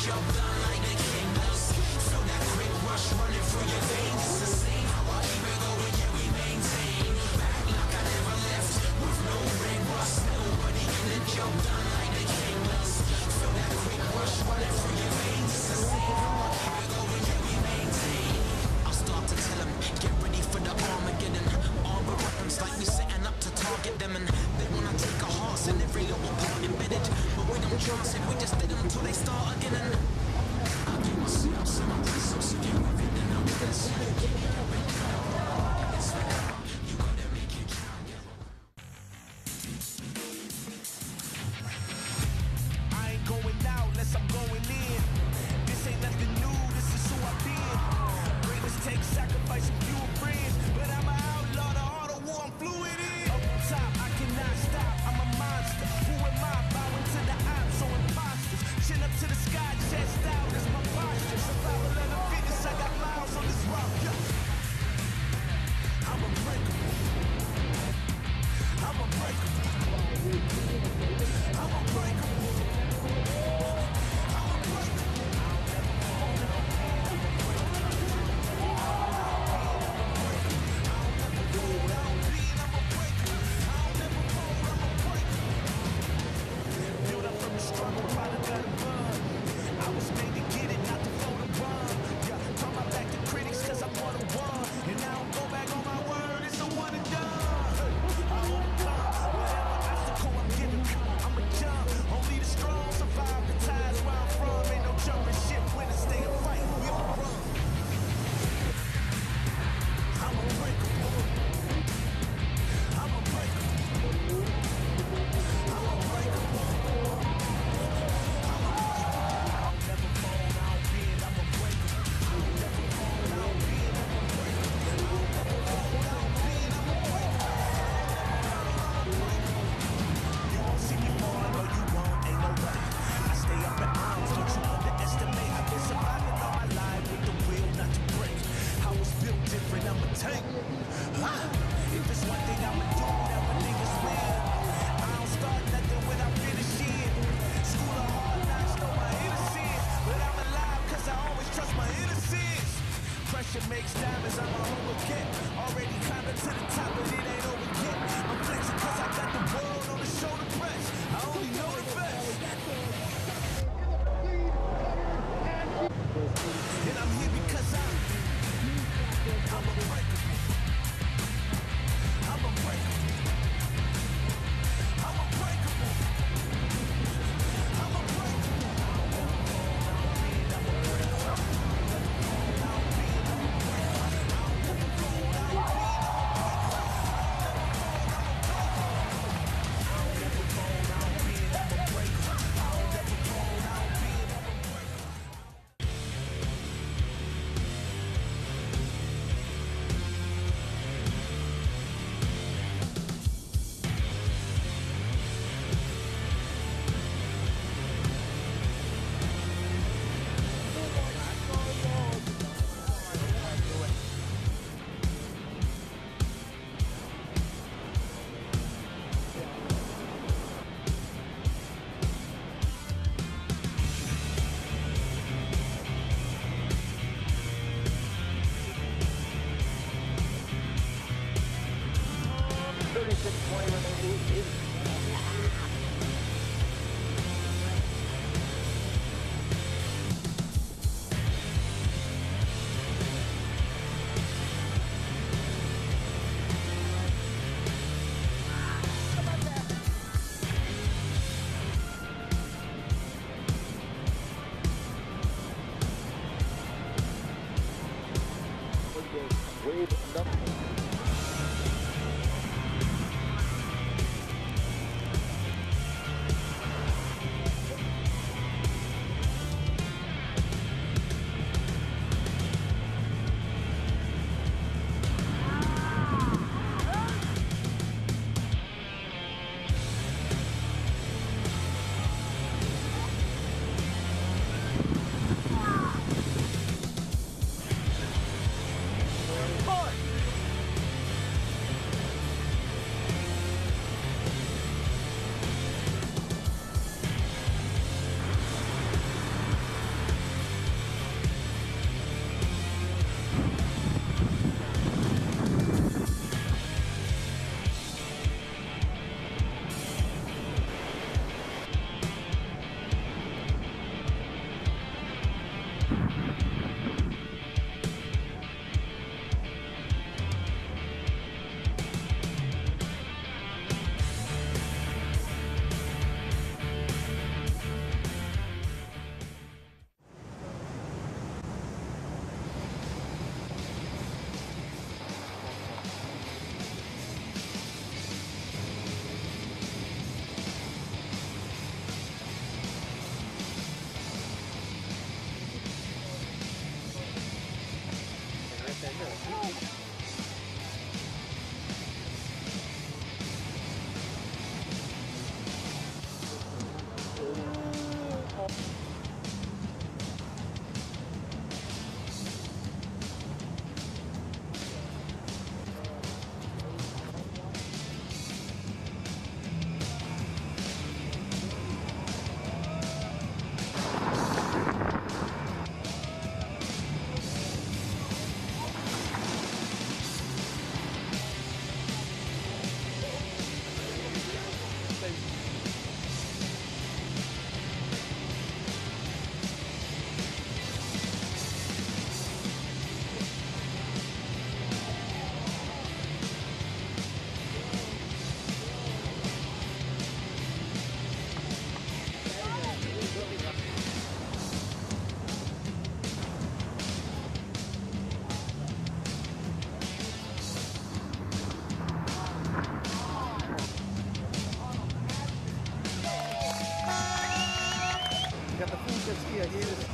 job done like the kingdoms. Feel that quick rush running through your veins. It's the same how I keep it going, yeah we maintain. Back like I never left, with no red rust. Nobody get the job done like the kingdoms. Feel that quick rush running through your veins. It's the same how I keep it going, yeah we maintain. I'll start to tell them, get ready for the Armageddon. Arbor weapons like we setting up to target them. And they wanna take our hearts and every little part embedded. But we don't chance it, we just did them until they start again. And I give myself some of this, so get with it and I'm blessed. You gotta make it count, yeah. I ain't going out unless I'm going in. This ain't nothing new, this is who I've been. Greatness takes sacrifice and fewer friends. But I'm an outlaw, the art of war I'm fluid in. Up top, I cannot stop, I'm a monster. Who am I? Bowing to the odds, so imposters. Chin up to the sky, chest out, that's my posture. Survival of the fittest, I got miles on this rock, yeah. I'm unbreakable. I'm unbreakable. I'm unbreakable. I'm unbreakable. Built up from the struggle, product of the bug. I was made to get it, not to fold a run. Yeah, turn my back to critics cause I'm one of one. And I don't go back on my word, it's a one and done. I overcome whatever obstacle I'm given. I'm a jump, only the strong survive the tides where I'm from. Ain't no jumping shit, winners stay and fight, we don't run. I'm unbreakable. I'm unbreakable. I'm unbreakable. I'll never fall, I'll bend, I'm unbreakable. I'll never fall, I'll bend, I'm unbreakable. I'll never fall, I'll bend, I'm unbreakable. You won't see me fall, I know you won't, ain't no way. I stay up at arms, don't you underestimate. I've been surviving all my life with the will not to break. I was built different, I'm a tank. If it's one thing I'ma do, never niggas win. I don't start nothing without finishing. School of hard knocks, know my innocence. But I'm alive cause I always trust my innocence. Pressure makes diamonds, I'm a humble cat. Already climbing to the top, but it ain't over yet. I'm flexing cause I got the world on the shoulder press. I only know the best. And I'm here because I'm unbreakable. I'm unbreakable. I'm unbreakable. I'm unbreakable. Got the full jet ski, I gave it.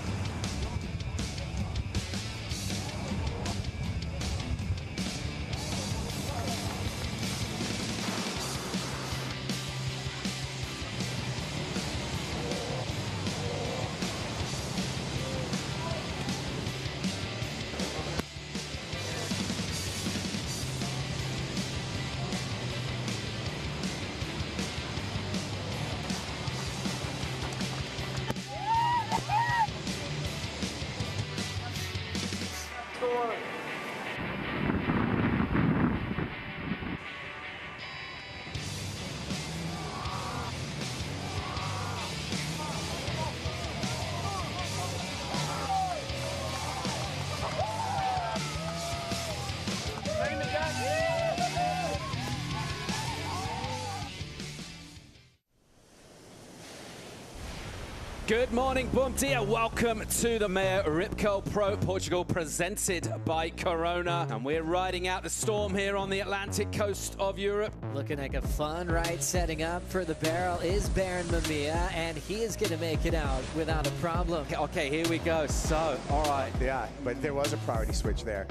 Good morning, bom dia. Welcome to the Mayor Ripco Pro Portugal, presented by Corona. And we're riding out the storm here on the Atlantic coast of Europe. Looking like a fun ride setting up for the barrel is Baron Mamiya, and he is going to make it out without a problem. Okay, here we go. So, all right. Yeah, but there was a priority switch there.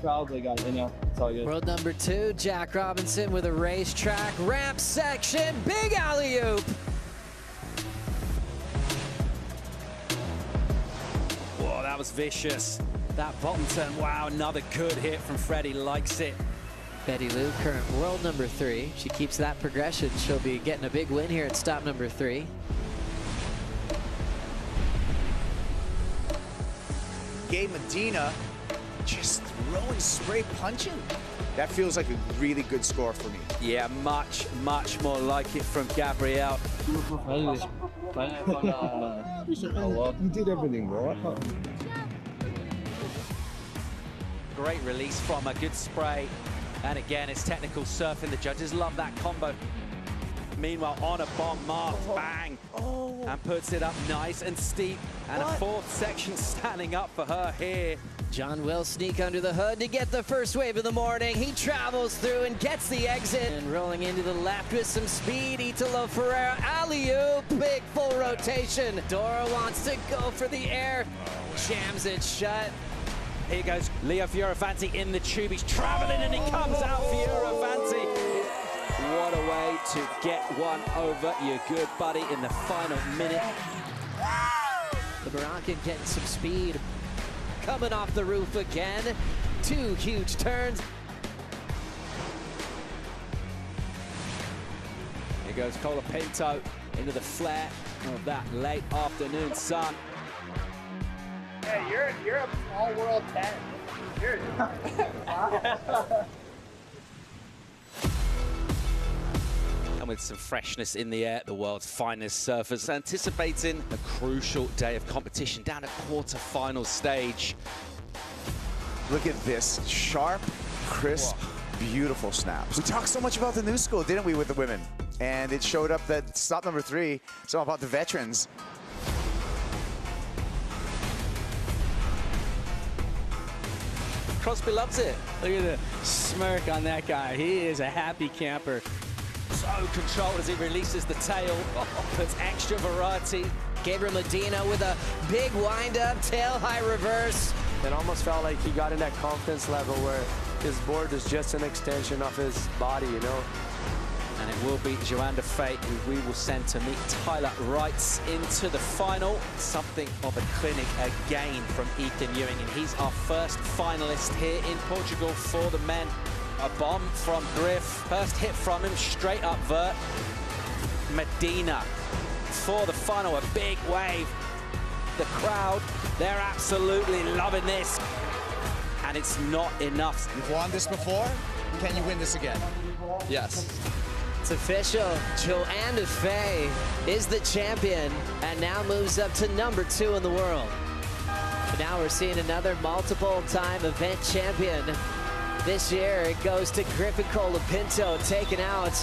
Probably got it, it's all good. World number 2, Jack Robinson with a racetrack ramp section. Big alley-oop. Whoa, that was vicious. That bottom turn, wow, another good hit from Freddie, likes it. Betty Lou, current world number 3. She keeps that progression. She'll be getting a big win here at stop number 3. Gabe Medina just throwing spray punching. That feels like a really good score for me. Yeah, much more like it from Gabriel. You did everything, bro. Great release from her, good spray. And again, it's technical surfing. The judges love that combo. Meanwhile, on a bomb mark, bang, and puts it up nice and steep. And a fourth section standing up for her here. John will sneak under the hood to get the first wave of the morning. He travels through and gets the exit. And rolling into the left with some speed, Italo Ferreira, alley-oop, big full rotation. Dora wants to go for the air, jams it shut. Here goes Leo Fioravanti in the tube. He's traveling and he comes out, Fioravanti. What a way to get one over your good buddy in the final minute. The Moroccan getting some speed. Coming off the roof again. 2 huge turns. Here goes Colapinto into the flare of that late afternoon sun. Hey, you're a all world 10. You're and with some freshness in the air, the world's finest surfers anticipating a crucial day of competition down at quarter-final stage. Look at this sharp, crisp, beautiful snaps. We talked so much about the new school, didn't we, with the women? And it showed up that stop number 3, it's all about the veterans. Crosby loves it. Look at the smirk on that guy. He is a happy camper. So controlled as he releases the tail, puts extra variety. Gabriel Medina with a big wind-up, tail-high reverse. It almost felt like he got in that confidence level where his board is just an extension of his body, you know. And it will be Joanna Fate who we will send to meet Tyler Wrights into the final. Something of a clinic again from Ethan Ewing, and he's our first finalist here in Portugal for the men. A bomb from Griff, first hit from him, straight up vert. Medina for the final, a big wave. The crowd, they're absolutely loving this. And it's not enough. You've won this before, can you win this again? Yes. It's official. Joanna Fay is the champion and now moves up to number 2 in the world. But now we're seeing another multiple-time event champion. This year it goes to Griffin Colapinto, taking out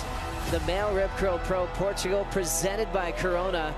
the male Rip Curl Pro Portugal, presented by Corona.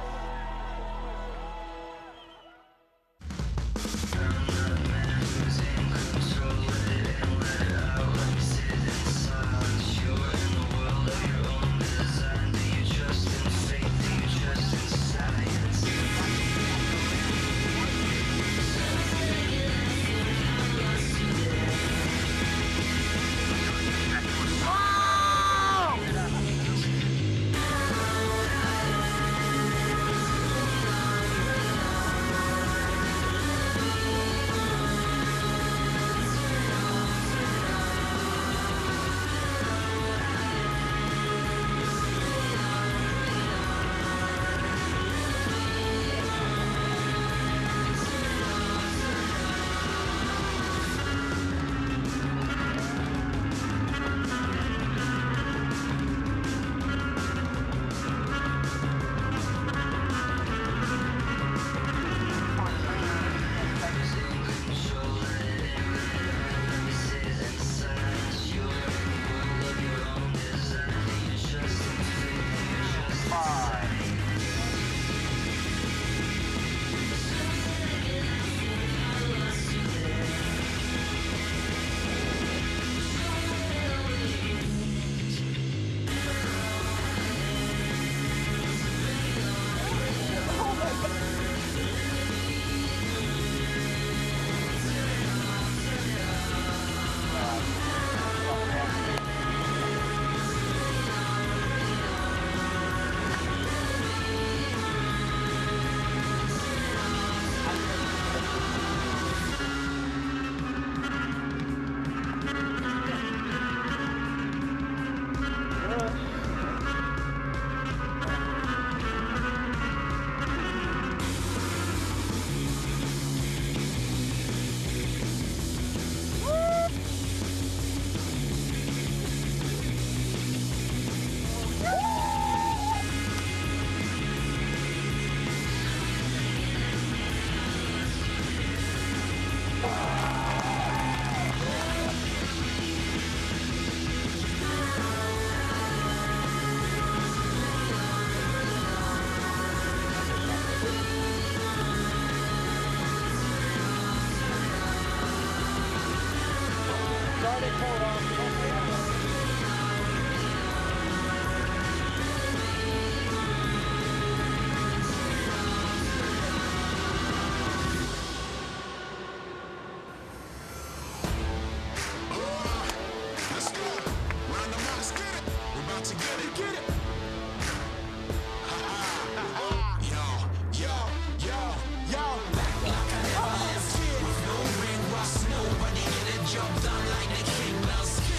Nobody get a job done like the king loves.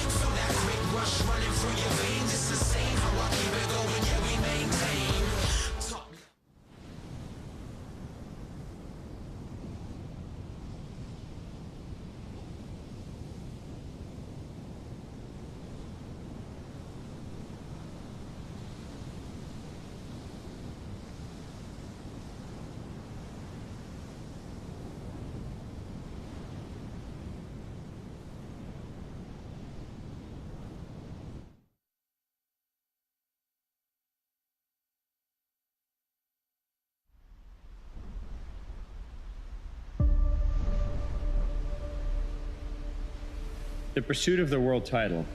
The pursuit of the world title.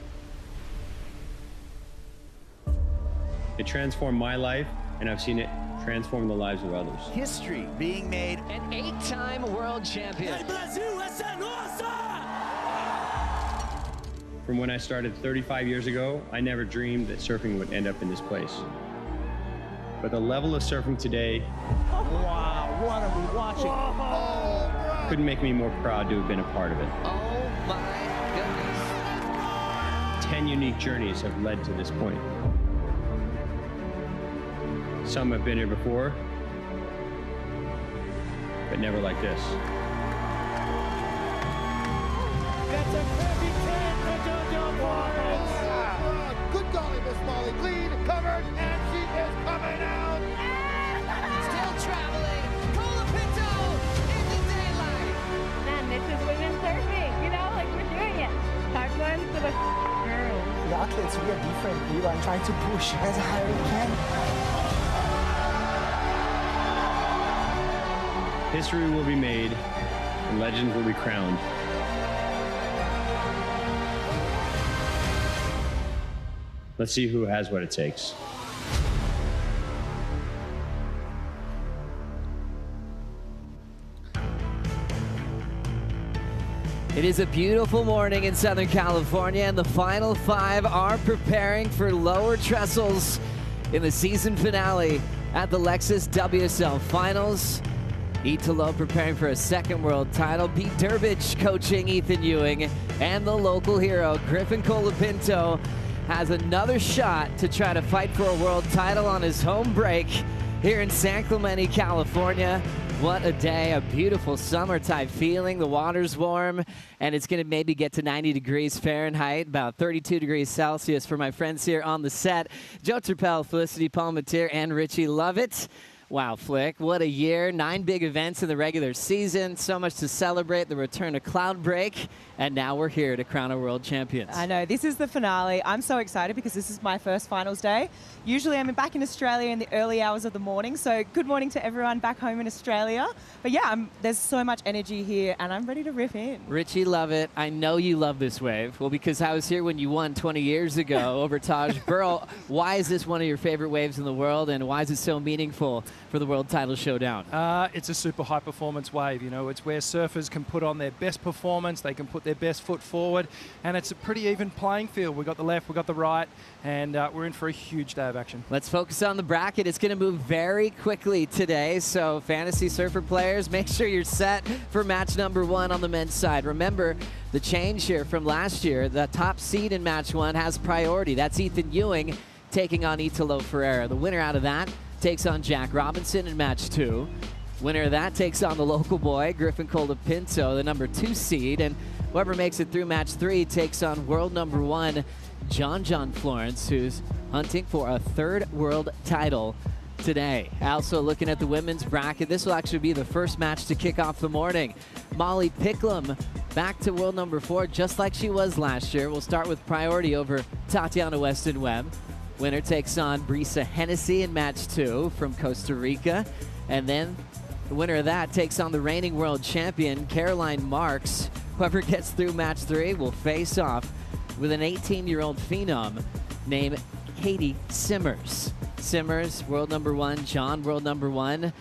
It transformed my life, and I've seen it transform the lives of others. History being made. An 8-time world champion. From when I started 35 years ago, I never dreamed that surfing would end up in this place. But the level of surfing today, Wow, what are we watching? couldn't make me more proud to have been a part of it. Oh my goodness. 10 unique journeys have led to this point. Some have been here before, but never like this. That's a perfect 10 for John John Florence. Good golly, Miss Molly. Clean, covered, and she is coming out. Still traveling. Colapinto in the daylight. Man, this is women surfing. You know, like we're doing it. Hard ones for the girls. The athletes, we are different. We are trying to push as high as we can. History will be made, and legends will be crowned. Let's see who has what it takes. It is a beautiful morning in Southern California, and the final 5 are preparing for Lower Trestles in the season finale at the Lexus WSL Finals. Teahupo'o preparing for a second world title. Pete Durbridge coaching Ethan Ewing, and the local hero, Griffin Colapinto, has another shot to try to fight for a world title on his home break here in San Clemente, California. What a day, a beautiful summer type feeling. The water's warm, and it's going to maybe get to 90 degrees Fahrenheit, about 32 degrees Celsius for my friends here on the set. Joe Turpel, Felicity Palmatier, and Richie Lovett. Wow, Flick, what a year. 9 big events in the regular season. So much to celebrate, the return of Cloudbreak, and now we're here to crown our world champions. I know, this is the finale. I'm so excited because this is my first finals day. Usually I'm back in Australia in the early hours of the morning, so good morning to everyone back home in Australia. But yeah, there's so much energy here, and I'm ready to rip in. Richie Lovett, I know you love this wave. Well, because I was here when you won 20 years ago over Taj Burl. Why is this one of your favorite waves in the world, and why is it so meaningful for the world title showdown? It's a super high performance wave. You know, it's where surfers can put on their best performance, they can put their best foot forward, and it's a pretty even playing field. We've got the left, we've got the right, and we're in for a huge day of action. Let's focus on the bracket. It's going to move very quickly today, so fantasy surfer players, make sure you're set for match number 1 on the men's side. Remember the change here from last year. The top seed in match 1 has priority. That's Ethan Ewing taking on Italo Ferreira. The winner out of that takes on Jack Robinson in match 2. Winner of that takes on the local boy, Griffin Colapinto, the number 2 seed. And whoever makes it through match 3 takes on world number 1, John John Florence, who's hunting for a 3rd world title today. Also looking at the women's bracket, this will actually be the first match to kick off the morning. Molly Picklum back to world number 4, just like she was last year. We'll start with priority over Tatiana Weston Webb. Winner takes on Brisa Hennessy in match 2 from Costa Rica. And then the winner of that takes on the reigning world champion, Caroline Marks. Whoever gets through match 3 will face off with an 18-year-old phenom named Katie Simmers. Simmers, world number 1, John, world number 1.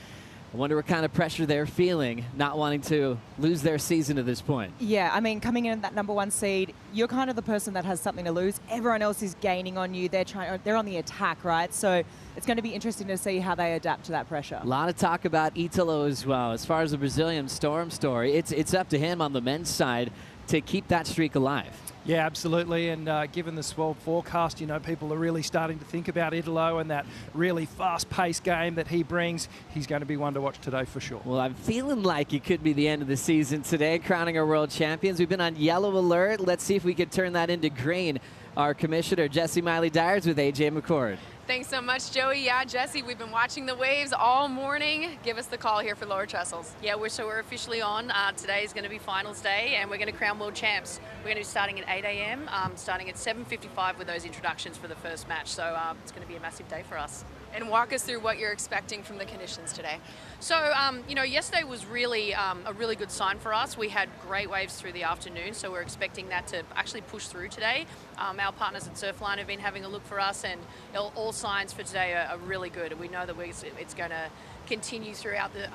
I wonder what kind of pressure they're feeling, not wanting to lose their season at this point. Yeah, I mean, coming in at that number 1 seed, you're kind of the person that has something to lose. Everyone else is gaining on you. They're on the attack, right? So it's going to be interesting to see how they adapt to that pressure. A lot of talk about Italo as well. As far as the Brazilian Storm story, it's up to him on the men's side to keep that streak alive. Yeah, absolutely. And given the swell forecast, you know, people are really starting to think about Italo and that really fast-paced game that he brings. He's going to be one to watch today for sure. Well, I'm feeling like it could be the end of the season today, crowning our world champions. We've been on yellow alert. Let's see if we could turn that into green. Our commissioner, Jesse Miley-Dyers, with AJ McCord. Thanks so much, Joey. Yeah, Jesse, we've been watching the waves all morning. Give us the call here for Lower Trestles. Yeah, we're officially on. Today is going to be finals day, and we're going to crown world champs. We're going to be starting at 8 a.m., starting at 7:55 with those introductions for the first match. So it's going to be a massive day for us. and walk us through what you're expecting from the conditions today. So, you know, yesterday was really a really good sign for us. We had great waves through the afternoon, so we're expecting that to actually push through today. Our partners at Surfline have been having a look for us, and all signs for today are really good. And we know that it's going to continue throughout the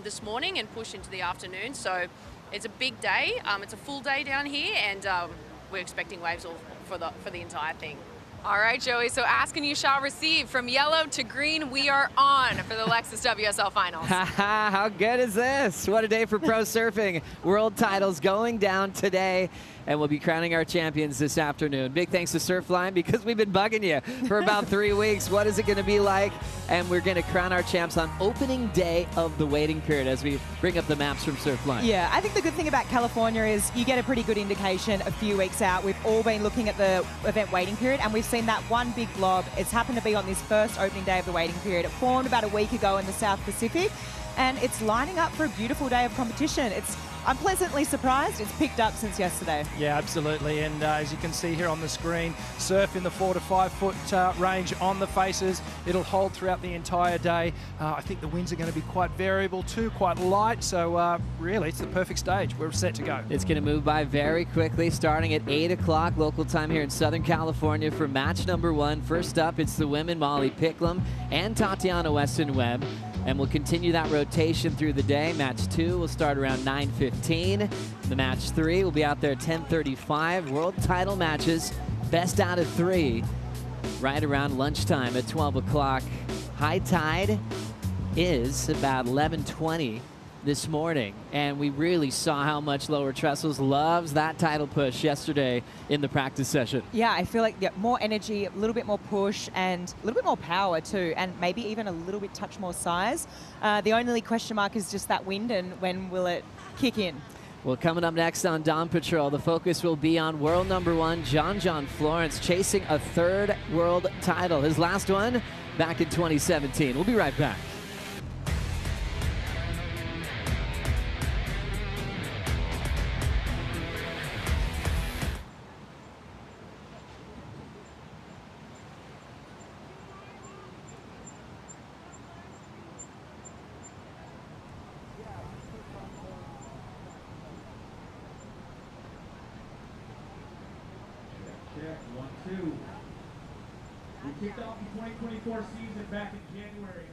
this morning and push into the afternoon. So it's a big day. It's a full day down here, and we're expecting waves all for the entire thing. All right, Joey, so ask and you shall receive. From yellow to green, we are on for the Lexus WSL Finals. How good is this? What a day for pro surfing. World titles going down today, and we'll be crowning our champions this afternoon. Big thanks to Surfline, because we've been bugging you for about 3 weeks. What is it going to be like? And we're going to crown our champs on opening day of the waiting period as we bring up the maps from Surfline. Yeah, I think the good thing about California is you get a pretty good indication a few weeks out. We've all been looking at the event waiting period, and we've seen that one big blob. It's happened to be on this first opening day of the waiting period. It formed about a week ago in the South Pacific, and it's lining up for a beautiful day of competition. I'm pleasantly surprised it's picked up since yesterday. Yeah, absolutely. And as you can see here on the screen, surf in the 4 to 5 foot range on the faces. It'll hold throughout the entire day. I think the winds are going to be quite variable too, quite light. So really, it's the perfect stage. We're set to go. It's going to move by very quickly, starting at 8 o'clock local time here in Southern California for match number 1. First up, it's the women, Molly Picklum and Tatiana Weston Webb. And we'll continue that rotation through the day. Match 2 will start around 9:15. The match 3 will be out there at 10:35. World title matches, best out of 3, right around lunchtime at 12 o'clock. High tide is about 11:20 this morning, and we really saw how much Lower Trestles loves that title push yesterday in the practice session. Yeah, I feel like more energy, a little bit more push, and a little bit more power too, and maybe even a little bit touch more size. The only question mark is just that wind, and when will it kick in? Well, coming up next on Dawn Patrol, the focus will be on world number 1, John John Florence, chasing a 3rd world title. His last one back in 2017. We'll be right back. Check, 1, 2. We kicked off the 2024 season back in January.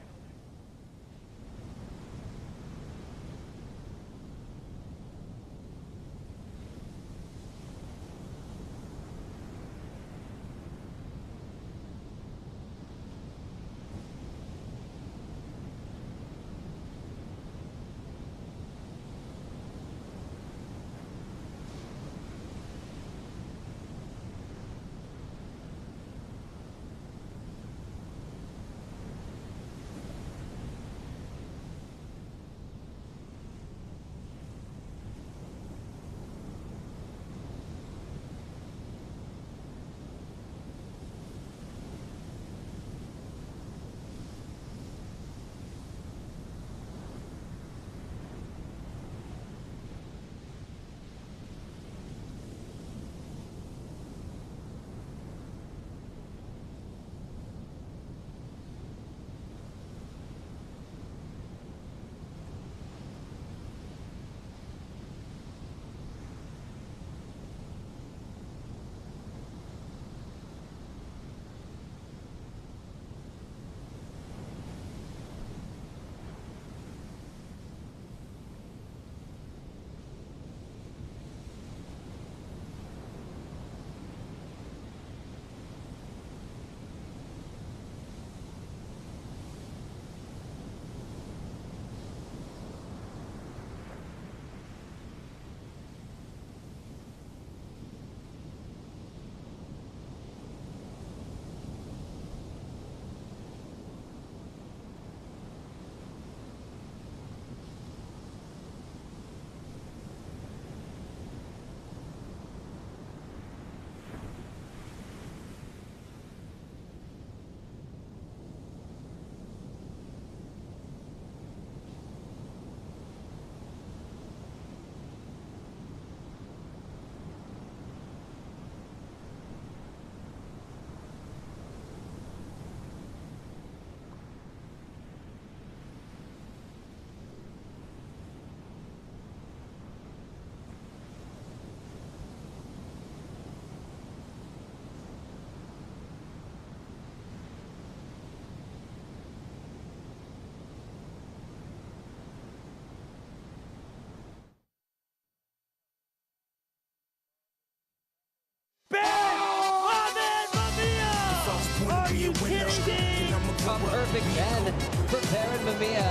be a winner. Then I'ma A grow up. perfect 10 for Baron Mamiya.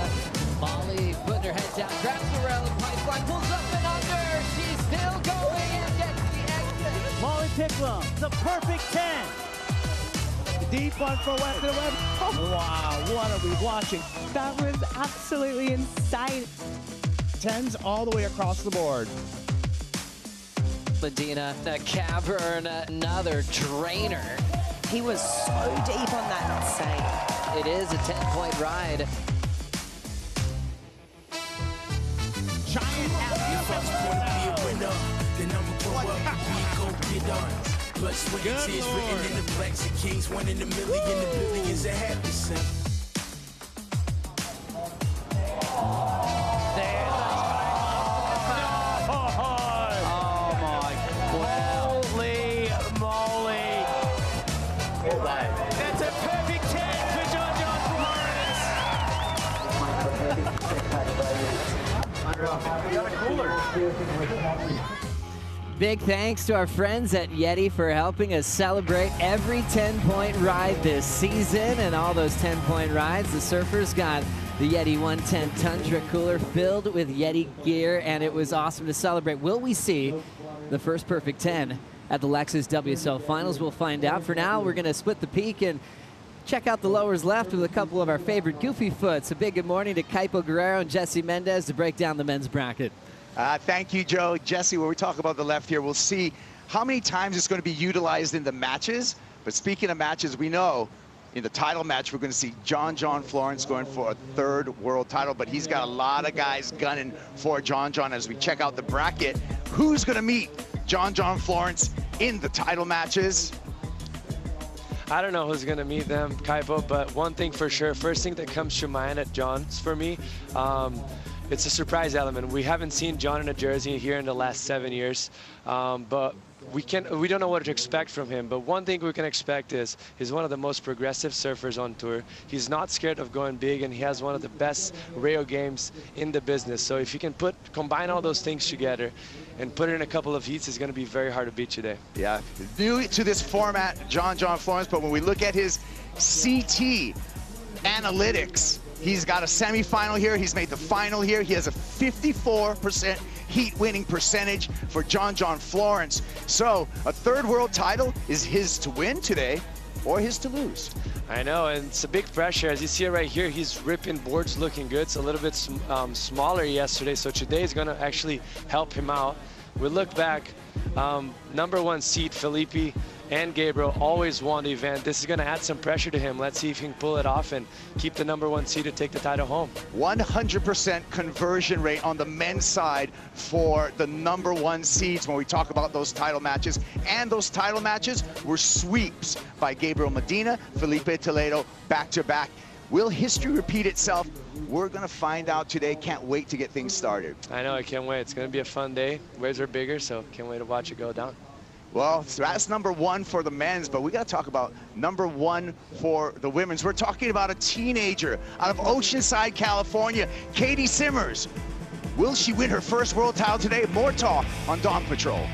Molly putting her head down, grabs the rail, Pipeline pulls up and under. She's still going and gets the exit. Molly Picklum, the perfect 10. Deep one for West to the web. Wow, what are we watching? That was absolutely insane. 10s all the way across the board. Medina, the cavern, another drainer. He was so deep on that, insane. It is a 10-point ride. Giant If I just wanna be a winner, then I'ma grow up and be a go-getter. Blood, sweat, and tears written in the blacks of kings. 1 in a million, the billions that have to sing. Holy moly. That's a perfect 10 for John John Florence. Big thanks to our friends at Yeti for helping us celebrate every 10-point ride this season. And all those 10-point rides, the surfers got the Yeti 110 Tundra cooler filled with Yeti gear, and it was awesome to celebrate. Will we see the first perfect 10 at the Lexus WSL Finals? We'll find out. For now, we're going to split the peak and check out the lowers left with a couple of our favorite goofy foots. A big good morning to Kaipo Guerrero and Jesse Mendez to break down the men's bracket. Thank you, Joe. Jesse, when we talk about the left here, we'll see how many times it's going to be utilized in the matches. But speaking of matches, we know in the title match, we're going to see John John Florence going for a 3rd world title. But he's got a lot of guys gunning for John John as we check out the bracket. Who's going to meet John John Florence in the title matches? I don't know who's going to meet them, Kaipo, but one thing for sure, first thing that comes to mind at John's for me, it's a surprise element. We haven't seen John in a jersey here in the last 7 years, but we don't know what to expect from him. But one thing we can expect is he's one of the most progressive surfers on tour. He's not scared of going big, and he has one of the best rail games in the business. So if you can combine all those things together and put it in a couple of heats, it's going to be very hard to beat today. Yeah, new to this format, John John Florence, but when we look at his CT analytics, he's got a semifinal here. He's made the final here. He has a 54% heat winning percentage for John John Florence. So a 3rd world title is his to win today or his to lose. I know, and it's a big pressure. As you see it right here, he's ripping boards looking good. It's a little bit smaller yesterday, so today is going to actually help him out. We look back, #1 seed Felipe and Gabriel always won the event. This is going to add some pressure to him. Let's see if he can pull it off and keep the #1 seed to take the title home. 100% conversion rate on the men's side for the #1 seeds when we talk about those title matches. And those title matches were sweeps by Gabriel Medina, Felipe Toledo, back-to-back. Will history repeat itself? We're going to find out today. Can't wait to get things started. I know, I can't wait. It's going to be a fun day. Waves are bigger, so can't wait to watch it go down. Well, so that's #1 for the men's, but we got to talk about #1 for the women's. We're talking about a teenager out of Oceanside, California, Katie Simmers. Will she win her first world title today? More talk on Dawn Patrol.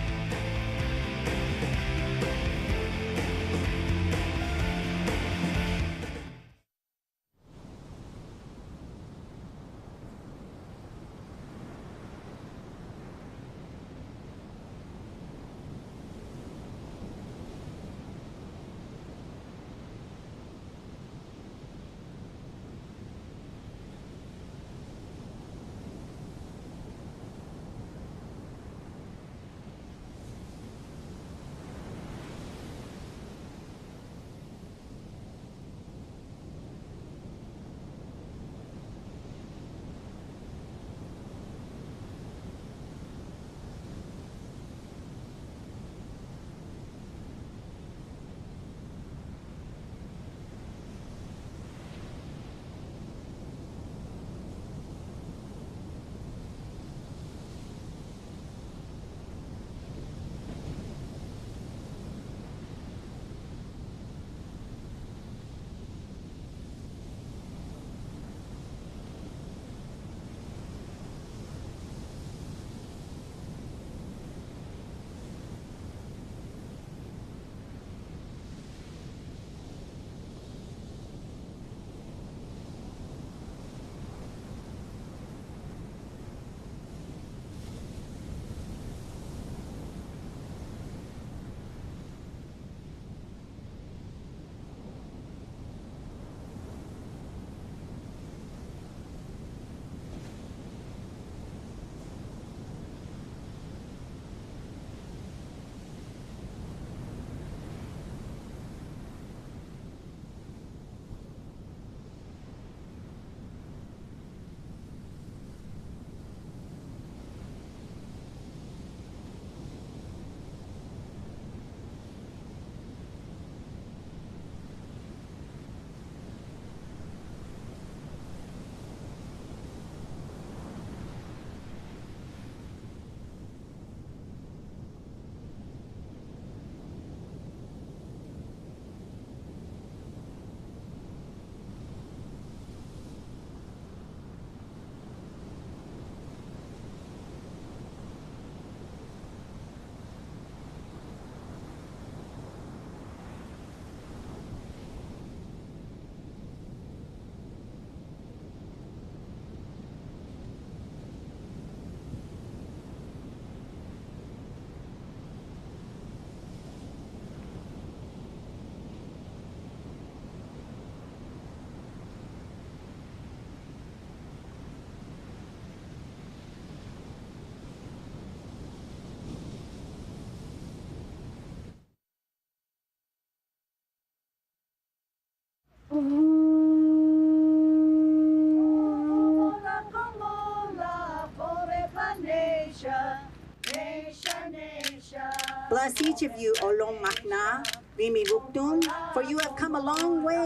Bless each of you, Olong Makna, Limi Wukdum, for you have come a long way.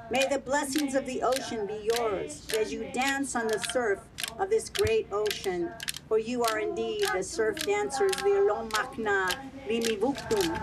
May the blessings of the ocean be yours as you dance on the surf of this great ocean. For you are indeed the surf dancers, the Olong Makna, Limi Wukdum.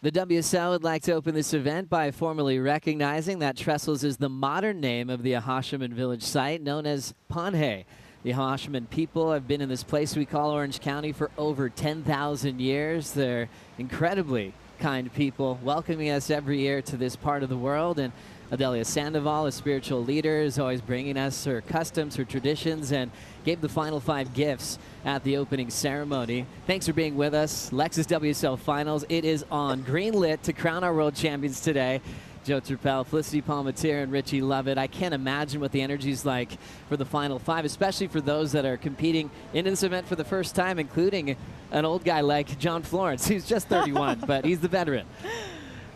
The WSL would like to open this event by formally recognizing that Trestles is the modern name of the Ahashiman village site known as Panhe. The Ahashiman people have been in this place we call Orange County for over 10,000 years. They're incredibly kind people, welcoming us every year to this part of the world. And Adelia Sandoval, a spiritual leader, is always bringing us her customs, her traditions, and gave the final 5 gifts at the opening ceremony. Thanks for being with us. Lexus WSL Finals. It is on. Green lit to crown our world champions today. Joe Turpel, Felicity Palmatier, and Richie Lovett. I can't imagine what the energy is like for the final 5, especially for those that are competing in this event for the first time, including an old guy like John Florence, who's just 31, but he's the veteran.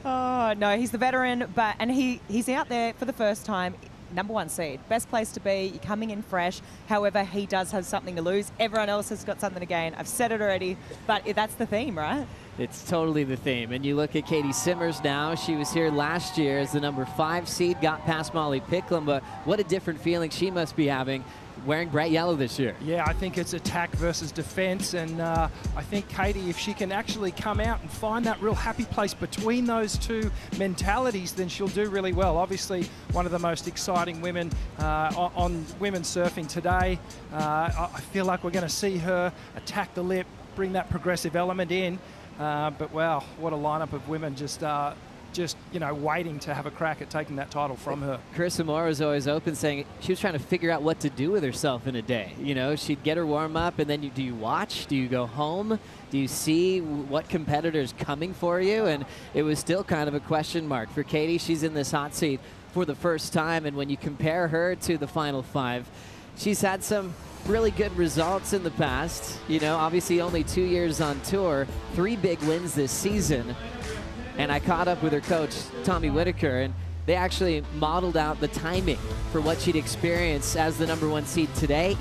Oh, no, he's the veteran, and he's out there for the first time. #1 seed. Best place to be. You're coming in fresh. However, he does have something to lose. Everyone else has got something to gain. I've said it already, but that's the theme, right? It's totally the theme. And you look at Katie Simmers now. She was here last year as the #5 seed, got past Molly Picklum, but what a different feeling she must be having wearing bright yellow this year. Yeah, I think it's attack versus defense, and I think Katie, if she can actually come out and find that real happy place between those two mentalities, then she'll do really well. Obviously, one of the most exciting women on women's surfing today. I feel like we're going to see her attack the lip, bring that progressive element in, but wow, what a lineup of women just waiting to have a crack at taking that title from her. Carissa Moore was always open, saying she was trying to figure out what to do with herself in a day. You know, she'd get her warm up, and then do you watch? Do you go home? Do you see what competitor's coming for you? And it was still kind of a question mark. For Katie, she's in this hot seat for the first time, and when you compare her to the final 5, she's had some really good results in the past. You know, obviously only 2 years on tour, 3 big wins this season. And I caught up with her coach, Tommy Whitaker, and they actually modeled out the timing for what she'd experience as the #1 seed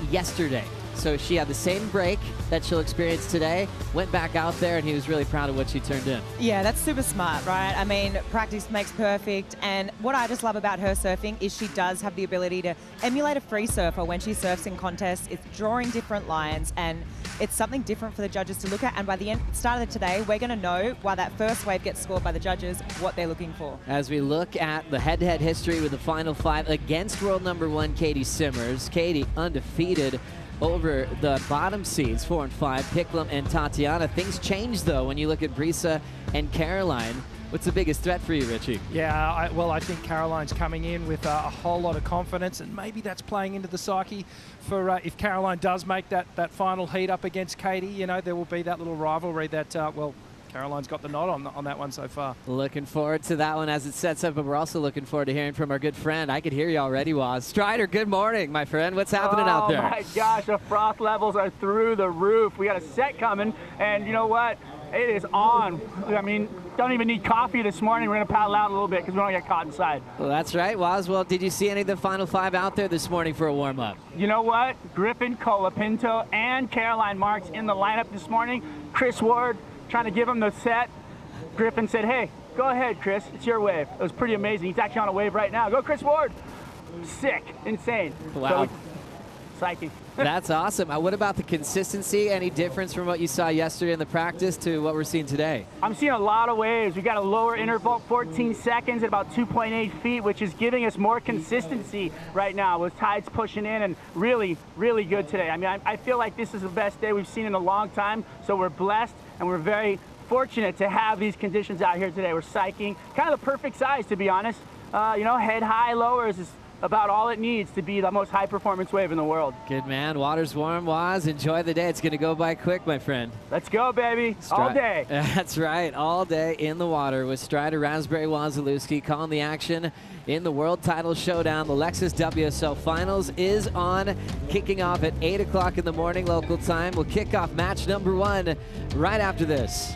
yesterday. So she had the same break that she'll experience today, went back out there, and he was really proud of what she turned in. Yeah, that's super smart, right? I mean, practice makes perfect, and what I just love about her surfing is she does have the ability to emulate a free surfer when she surfs in contests. It's drawing different lines, and it's something different for the judges to look at, and by the start of today, we're going to know why that first wave gets scored by the judges, what they're looking for. As we look at the head-to-head history with the final 5 against world #1 Katie Simmers, Katie undefeated over the bottom seeds, 4 and 5, Picklum and Tatiana. Things change, though, when you look at Brisa and Caroline. What's the biggest threat for you, Richie? Yeah, I think Caroline's coming in with a whole lot of confidence, and maybe that's playing into the psyche for if Caroline does make that final heat up against Katie. You know, there will be that little rivalry that, Caroline's got the nod on that one so far. Looking forward to that one as it sets up, but we're also looking forward to hearing from our good friend. I could hear you already, Waz. Strider, good morning, my friend. What's happening out there? Oh, my gosh, the froth levels are through the roof. We got a set coming, and you know what? It is on. I mean, don't even need coffee this morning. We're going to paddle out a little bit because we don't get caught inside. Well, that's right, Waz. Well, did you see any of the final 5 out there this morning for a warm-up? You know what? Griffin Colapinto and Caroline Marks in the lineup this morning. Chris Ward trying to give him the set. Griffin said, hey, go ahead, Chris. It's your wave. It was pretty amazing. He's actually on a wave right now. Go, Chris Ward. Sick. Insane. Wow. Psyche. That's awesome. What about the consistency? Any difference from what you saw yesterday in the practice to what we're seeing today? I'm seeing a lot of waves. We got a lower interval, 14 seconds at about 2.8 feet, which is giving us more consistency right now with tides pushing in, and really, really good today. I mean, I feel like this is the best day we've seen in a long time, so we're blessed and we're very fortunate to have these conditions out here today. We're psyching, kind of the perfect size, to be honest. You know, head high lowers is about all it needs to be the most high-performance wave in the world. Good man. Water's warm, Waz. Enjoy the day. It's going to go by quick, my friend. Let's go, baby. All day. That's right. All day in the water with Strider Raspberry Wazalewski calling the action in the World Title Showdown. The Lexus WSL Finals is on, kicking off at 8 o'clock in the morning local time. We'll kick off match #1 right after this.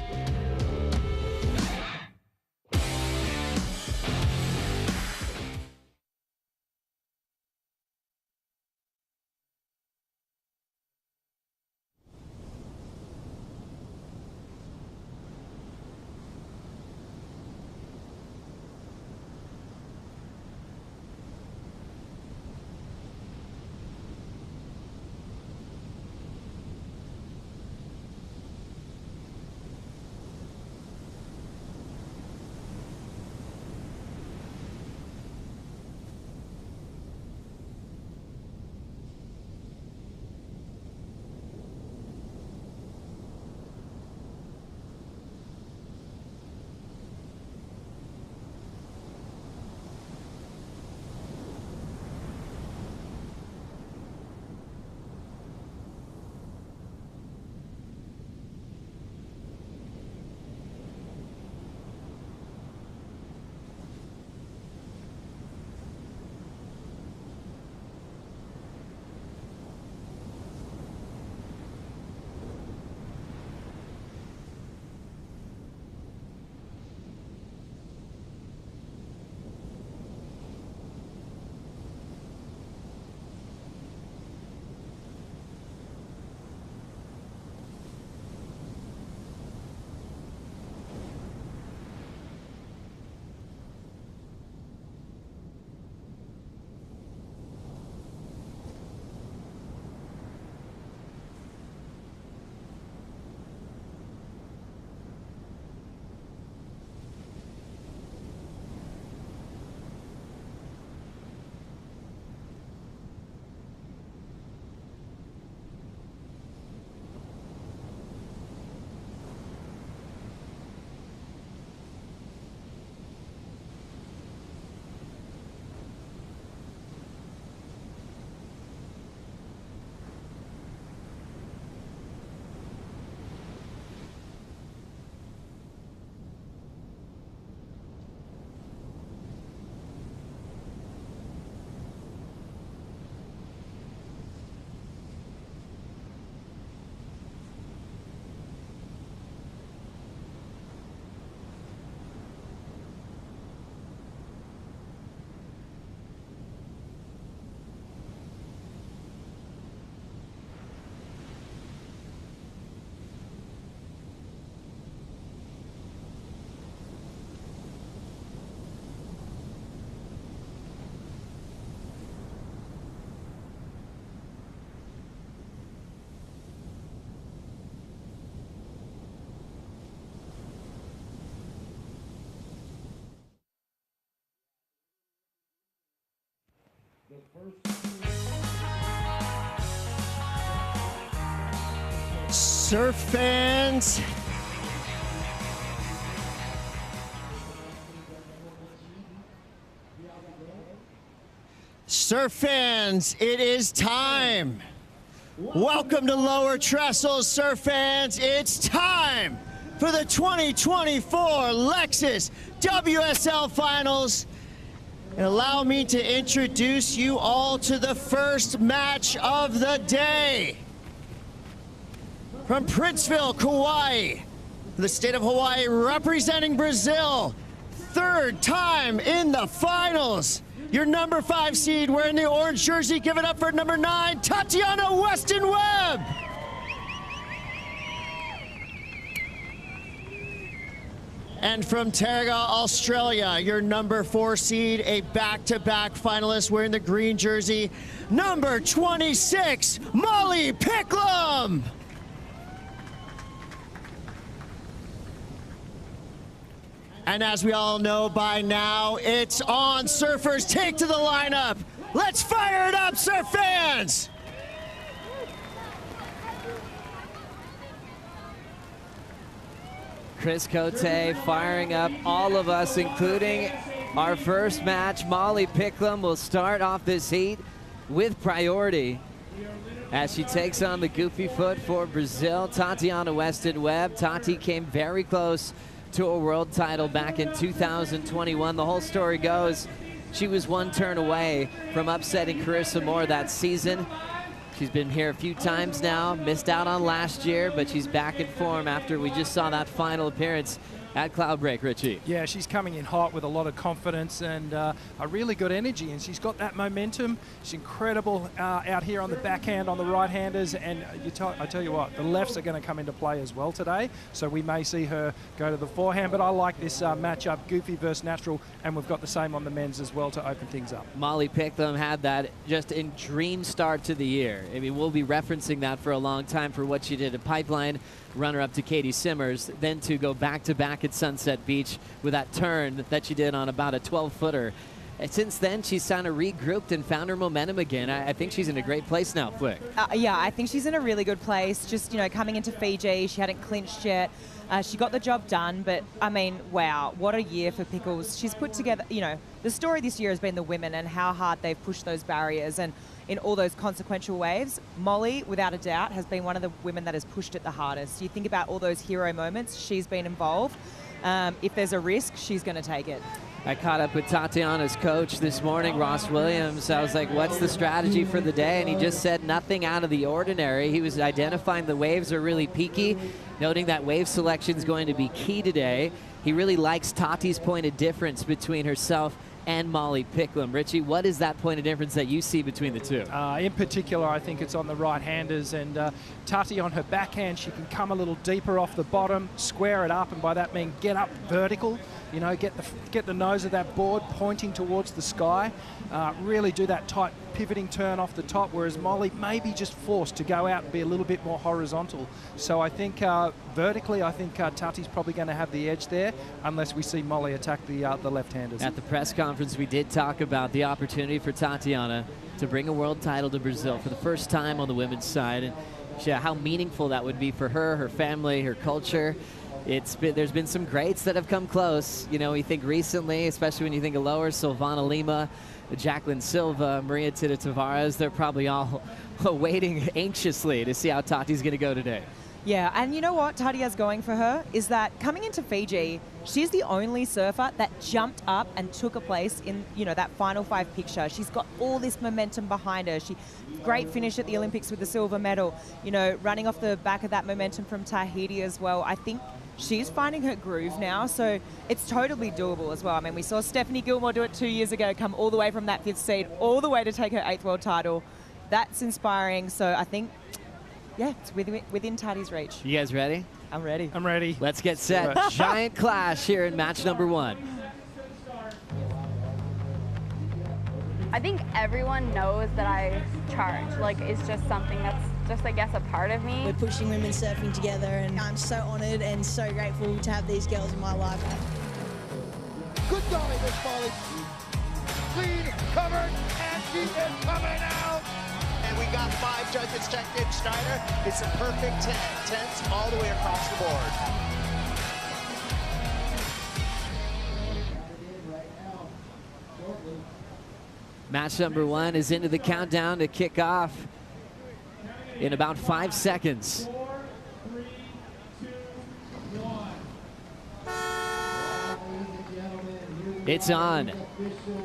Surf fans, it is time. Welcome to Lower Trestles, surf fans. It's time for the 2024 Lexus WSL Finals. And allow me to introduce you all to the first match of the day. From Princeville, Kauai, the state of Hawaii, representing Brazil, third time in the finals. Your number 5 seed wearing the orange jersey, give it up for number 9, Tatiana Weston-Webb. And from Targa, Australia, your number 4 seed, a back-to-back finalist wearing the green jersey, number 26, Molly Picklum. And as we all know by now, it's on. Surfers, take to the lineup. Let's fire it up, surf fans! Chris Cote firing up all of us, including our first match. Molly Picklum will start off this heat with priority as she takes on the goofy foot for Brazil, Tatiana Weston-Webb. Tati came very close to a world title back in 2021. The whole story goes, she was one turn away from upsetting Carissa Moore that season. She's been here a few times now, missed out on last year, but she's back in form after we just saw that final appearance at Cloudbreak, Richie. Yeah, she's coming in hot with a lot of confidence and a really good energy, and she's got that momentum. She's incredible out here on the backhand on the right-handers, and I tell you what, the lefts are going to come into play as well today, so we may see her go to the forehand, but I like this matchup, goofy versus natural, and we've got the same on the men's as well to open things up. Molly Picklum had that just in dream start to the year. I mean, we'll be referencing that for a long time for what she did at Pipeline, runner-up to Katie Simmers, then to go back-to-back at Sunset Beach with that turn that she did on about a 12-footer. And since then, she's kind of regrouped and found her momentum again. I think she's in a great place now, Flick. Yeah, I think she's in a really good place. Just, you know, coming into Fiji, she hadn't clinched yet. She got the job done, but, I mean, wow, what a year for Pickles. She's put together, you know, the story this year has been the women and how hard they've pushed those barriers and in all those consequential waves. Molly, without a doubt, has been one of the women that has pushed it the hardest. You think about all those hero moments, she's been involved. If there's a risk, she's going to take it. I caught up with Tatiana's coach this morning, Ross Williams. I was like, what's the strategy for the day? And he just said nothing out of the ordinary. He was identifying the waves are really peaky, noting that wave selection is going to be key today. He really likes Tati's point of difference between herself and Molly Picklum. Richie, what is that point of difference that you see between the two? In particular, I think it's on the right-handers, and Tati on her backhand, she can come a little deeper off the bottom, square it up, and by that mean get up vertical, you know, get the nose of that board pointing towards the sky, really do that tight pivoting turn off the top, whereas Molly may be just forced to go out and be a little bit more horizontal. So I think vertically, I think Tati's probably going to have the edge there, unless we see Molly attack the left-handers. At the press conference, we did talk about the opportunity for Tatiana to bring a world title to Brazil for the first time on the women's side, and how meaningful that would be for her, her family, her culture. There's been some greats that have come close. You know, we think recently, especially when you think of lower, Silvana Lima, Jacqueline Silva, Maria Tita Tavares, they're probably all waiting anxiously to see how Tati's going to go today. Yeah, and you know what Tati has going for her is that coming into Fiji, she's the only surfer that jumped up and took a place in, you know, that final 5 picture. She's got all this momentum behind her. Great finish at the Olympics with the silver medal, you know, running off the back of that momentum from Tahiti as well. I think she's finding her groove now, so it's totally doable as well. I mean, we saw Stephanie Gilmore do it 2 years ago, come all the way from that 5th seed, all the way to take her 8th world title. That's inspiring, so I think, yeah, it's within Tati's reach. You guys ready? I'm ready. I'm ready. Let's get set. Giant clash here in match number 1. I think everyone knows that I charge. Like, it's just something that's just, I guess, a part of me. We're pushing women surfing together, and I'm so honored and so grateful to have these girls in my life. Good golly, Miss Molly. Clean, covered, and she is coming out. And we got 5 judges checked in, Strider. It's a perfect 10. 10s all the way across the board. Match number 1 is into the countdown to kick off in about 5 seconds. 4, 3, 2, 1. It's on.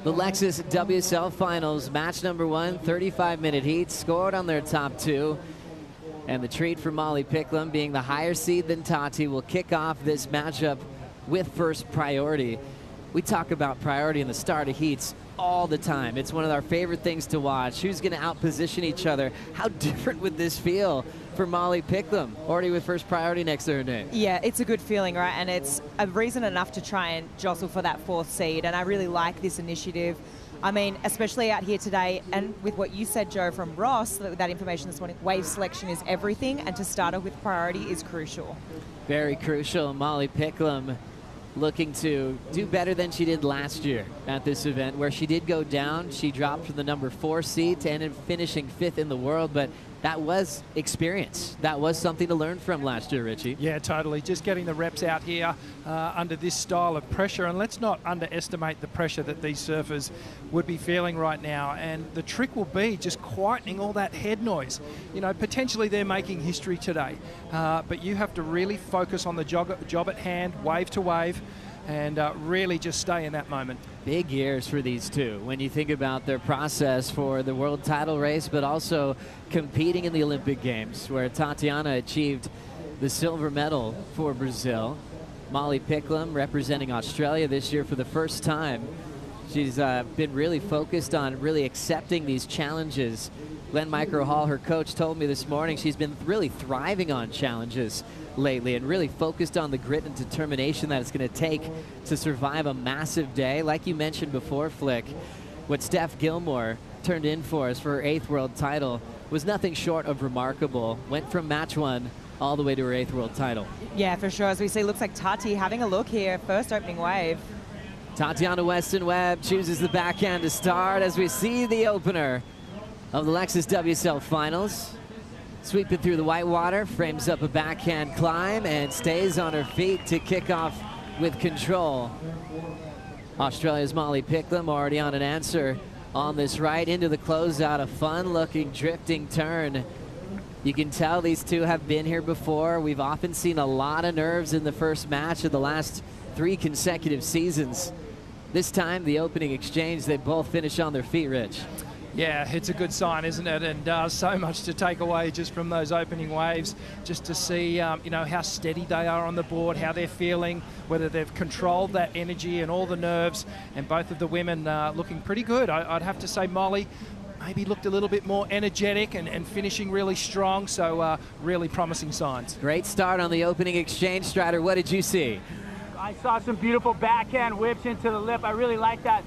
The Lexus WSL Finals, match number 1, 35-minute heat, scored on their top 2. And the treat for Molly Picklum, being the higher seed than Tati, will kick off this matchup with first priority. We talk about priority in the start of heats all the time. It's one of our favorite things to watch. Who's going to outposition each other? How different would this feel for Molly Picklum, already with first priority next to her name? Yeah, it's a good feeling, right? And it's a reason enough to try and jostle for that 4th seed. And I really like this initiative. I mean, especially out here today, and with what you said, Joe, from Ross, that information this morning, wave selection is everything, and to start off with priority is crucial. Very crucial. Molly Picklum looking to do better than she did last year at this event, where she did go down. She dropped from the number 4 seed to end up finishing 5th in the world, but that was experience. That was something to learn from last year, Richie. Yeah, totally. Just getting the reps out here under this style of pressure. And let's not underestimate the pressure that these surfers would be feeling right now. And the trick will be just quietening all that head noise. You know, potentially they're making history today. But you have to really focus on the job at hand, wave to wave, and really just stay in that moment. Big years for these two when you think about their process for the world title race, but also competing in the Olympic Games, where Tatiana achieved the silver medal for Brazil. Molly Picklum representing Australia this year for the first time. She's been really focused on really accepting these challenges. Glenn Micro-Hall, her coach, told me this morning she's been really thriving on challenges lately and really focused on the grit and determination that it's going to take to survive a massive day. Like you mentioned before, Flick, what Steph Gilmore turned in for us for her 8th world title was nothing short of remarkable. Went from match 1 all the way to her 8th world title. Yeah, for sure. As we see, looks like Tati having a look here. First opening wave. Tatiana Weston-Webb chooses the backhand to start as we see the opener of the Lexus WSL Finals. Sweeping through the white water, frames up a backhand climb and stays on her feet to kick off with control. Australia's Molly Picklum already on an answer on this right into the closeout. A fun-looking drifting turn. You can tell these two have been here before. We've often seen a lot of nerves in the first match of the last 3 consecutive seasons. This time, the opening exchange, they both finish on their feet, Rich. Yeah, it's a good sign, isn't it? And so much to take away just from those opening waves, just to see, you know, how steady they are on the board, how they're feeling, whether they've controlled that energy and all the nerves. And both of the women looking pretty good. I'd have to say Molly maybe looked a little bit more energetic and finishing really strong, so really promising signs. Great start on the opening exchange. Strider, what did you see? I saw some beautiful backhand whips into the lip. I really like that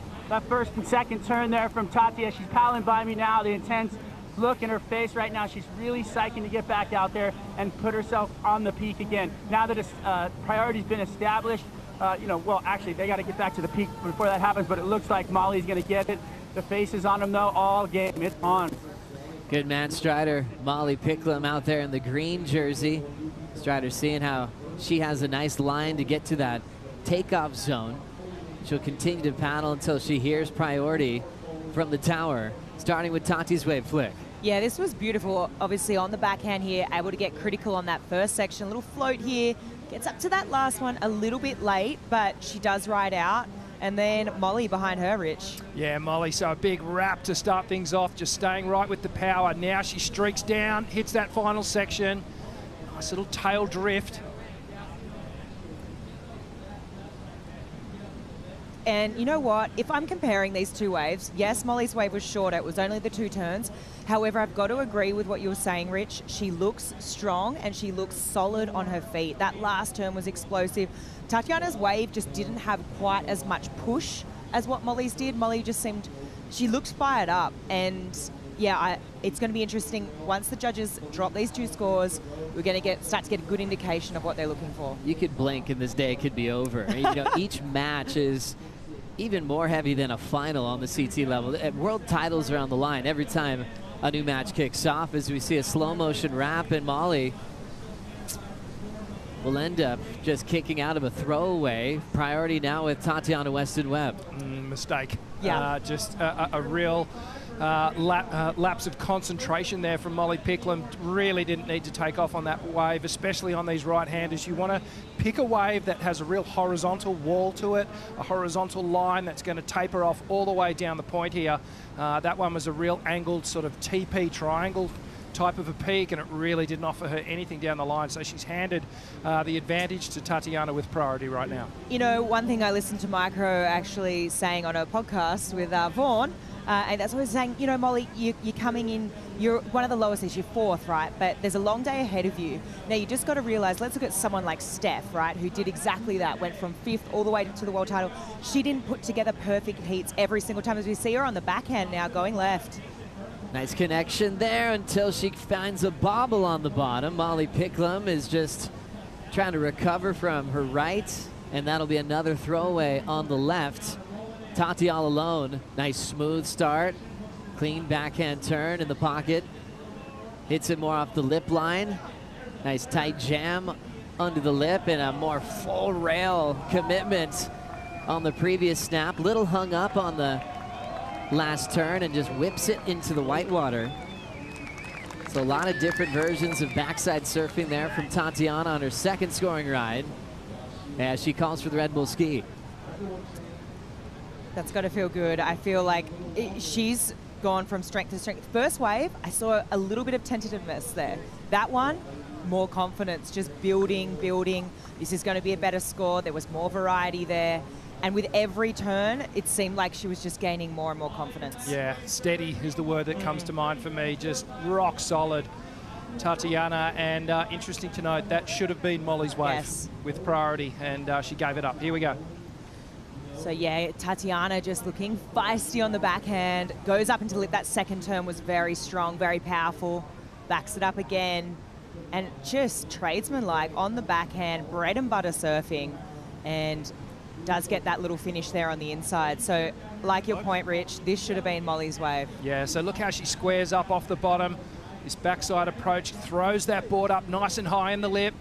first and second turn there from Tati as she's paddling by me now. The intense look in her face right now. She's really psyching to get back out there and put herself on the peak again. Now that priority's been established, you know, well, actually, they got to get back to the peak before that happens, but it looks like Molly's going to get it. The face is on them, though, all game. It's on. Good man, Strider. Molly Picklum out there in the green jersey. Strider seeing how she has a nice line to get to that takeoff zone. She'll continue to paddle until she hears priority from the tower, starting with Tati's wave flick. Yeah, this was beautiful. Obviously on the backhand here, able to get critical on that first section. A little float here, gets up to that last one a little bit late, but she does ride out. And then Molly behind her, Rich. Yeah, Molly, so a big wrap to start things off, just staying right with the power. Now she streaks down, hits that final section. Nice little tail drift. And you know what? If I'm comparing these two waves, yes, Molly's wave was shorter. It was only the 2 turns. However, I've got to agree with what you were saying, Rich. She looks strong and she looks solid on her feet. That last turn was explosive. Tatiana's wave just didn't have quite as much push as what Molly's did. Molly just seemed, she looked fired up. And yeah, it's going to be interesting. Once the judges drop these 2 scores, we're going to start to get a good indication of what they're looking for. You could blink and this day could be over. You know, each match is even more heavy than a final on the CT level. World titles are on the line every time a new match kicks off, as we see a slow motion wrap, and Molly will end up just kicking out of a throwaway. Priority now with Tatiana Weston-Webb. Mistake. Yeah. Just a real lapse of concentration there from Molly Picklum. Really didn't need to take off on that wave, especially on these right-handers. You want to pick a wave that has a real horizontal wall to it, a horizontal line that's going to taper off all the way down the point here. That one was a real angled sort of TP triangle type of a peak, and it really didn't offer her anything down the line. So she's handed the advantage to Tatiana with priority right now. You know, one thing I listened to Micro actually saying on a podcast with Vaughn, and that's what he's saying, you know, Molly, you're coming in, you're one of the lowest is you're fourth, right? But there's a long day ahead of you. Now, you just got to realize, let's look at someone like Steph, right, who did exactly that, went from fifth all the way to the world title. She didn't put together perfect heats every single time, as we see her on the backhand now going left. Nice connection there until she finds a bobble on the bottom. Molly Picklum is just trying to recover from her right, and that'll be another throwaway on the left. Tati all alone. Nice smooth start. Clean backhand turn in the pocket. Hits it more off the lip line. Nice tight jam under the lip, and a more full rail commitment on the previous snap. Little hung up on the last turn and just whips it into the whitewater. So a lot of different versions of backside surfing there from Tatiana on her second scoring ride as she calls for the Red Bull ski. That's got to feel good. I feel like she's gone from strength to strength. First wave, I saw a little bit of tentativeness there. That one, more confidence, just building. This is going to be a better score. There was more variety there. And with every turn, it seemed like she was just gaining more and more confidence. Yeah, steady is the word that comes to mind for me. Just rock solid, Tatiana. And interesting to note, that should have been Molly's wave with priority, and she gave it up. Here we go. So yeah, Tatiana just looking feisty on the backhand, goes up into the lip. That second turn was very strong, very powerful. Backs it up again, and just tradesman-like on the backhand, bread and butter surfing, and does get that little finish there on the inside. So like your point, Rich, this should have been Molly's wave. Yeah, so look how she squares up off the bottom. This backside approach throws that board up nice and high in the lip.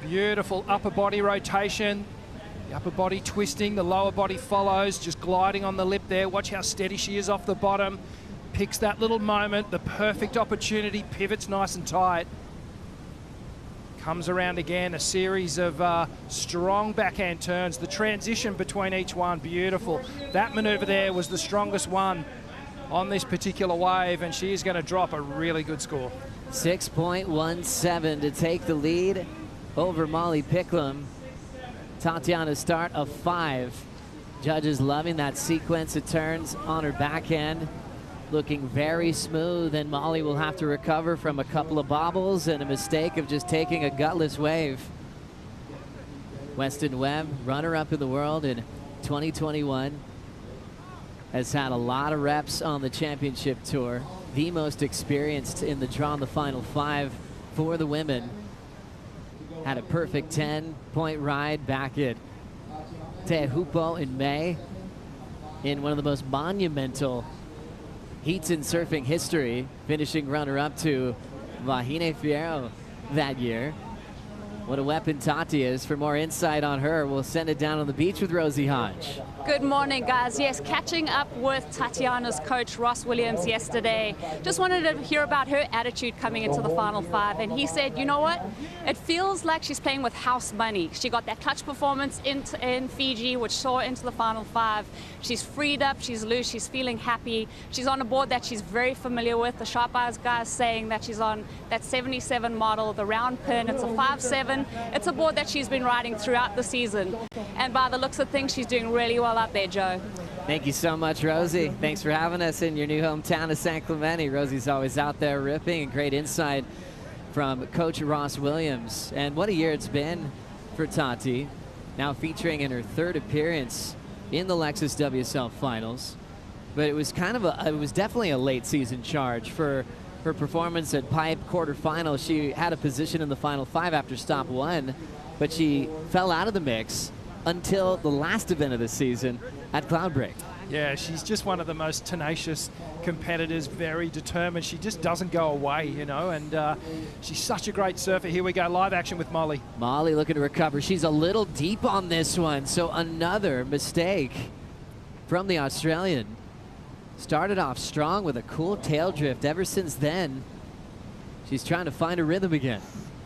Beautiful upper body rotation. The upper body twisting, the lower body follows, just gliding on the lip there. Watch how steady she is off the bottom. Picks that little moment, the perfect opportunity, pivots nice and tight. Comes around again, a series of strong backhand turns. The transition between each one, beautiful. That maneuver there was the strongest one on this particular wave, and she is going to drop a really good score. 6.17 to take the lead over Molly Picklum. Tatiana's start of 5. Judges loving that sequence of turns on her backhand. Looking very smooth, and Molly will have to recover from a couple of bobbles and a mistake of just taking a gutless wave. Weston-Webb, runner-up in the world in 2021, has had a lot of reps on the championship tour. The most experienced in the draw in the final 5 for the women. Had a perfect 10-point ride back at Teahupo'o in May in one of the most monumental heats in surfing history, finishing runner-up to Vahine Fierro that year. What a weapon Tati is. For more insight on her, we'll send it down on the beach with Rosie Hodge. Good morning, guys. Yes, catching up with Tatiana's coach, Ross Williams, yesterday. Just wanted to hear about her attitude coming into the final 5. And he said, you know what? It feels like she's playing with house money. She got that clutch performance in Fiji, which saw her into the final 5. She's freed up, she's loose, she's feeling happy. She's on a board that she's very familiar with. The Sharp Eyes guys saying that she's on that 77 model, the round pin. It's a 5.7. It's a board that she's been riding throughout the season. And by the looks of things, she's doing really well out there, Joe. Thank you so much, Rosie. Thanks for having us in your new hometown of San Clemente. Rosie's always out there ripping, and great insight from Coach Ross Williams. And what a year it's been for Tati, now featuring in her 3rd appearance in the Lexus WSL Finals. But it was it was definitely a late season charge for her performance at Pipe quarterfinal. She had a position in the final 5 after stop 1, but she fell out of the mix until the last event of the season, at Cloudbreak. Yeah, she's just one of the most tenacious competitors, very determined. She just doesn't go away, you know, and she's such a great surfer. Here we go, live action with Molly. Molly looking to recover. She's a little deep on this one, so another mistake from the Australian. Started off strong with a cool tail drift. Ever since then, she's trying to find a rhythm again.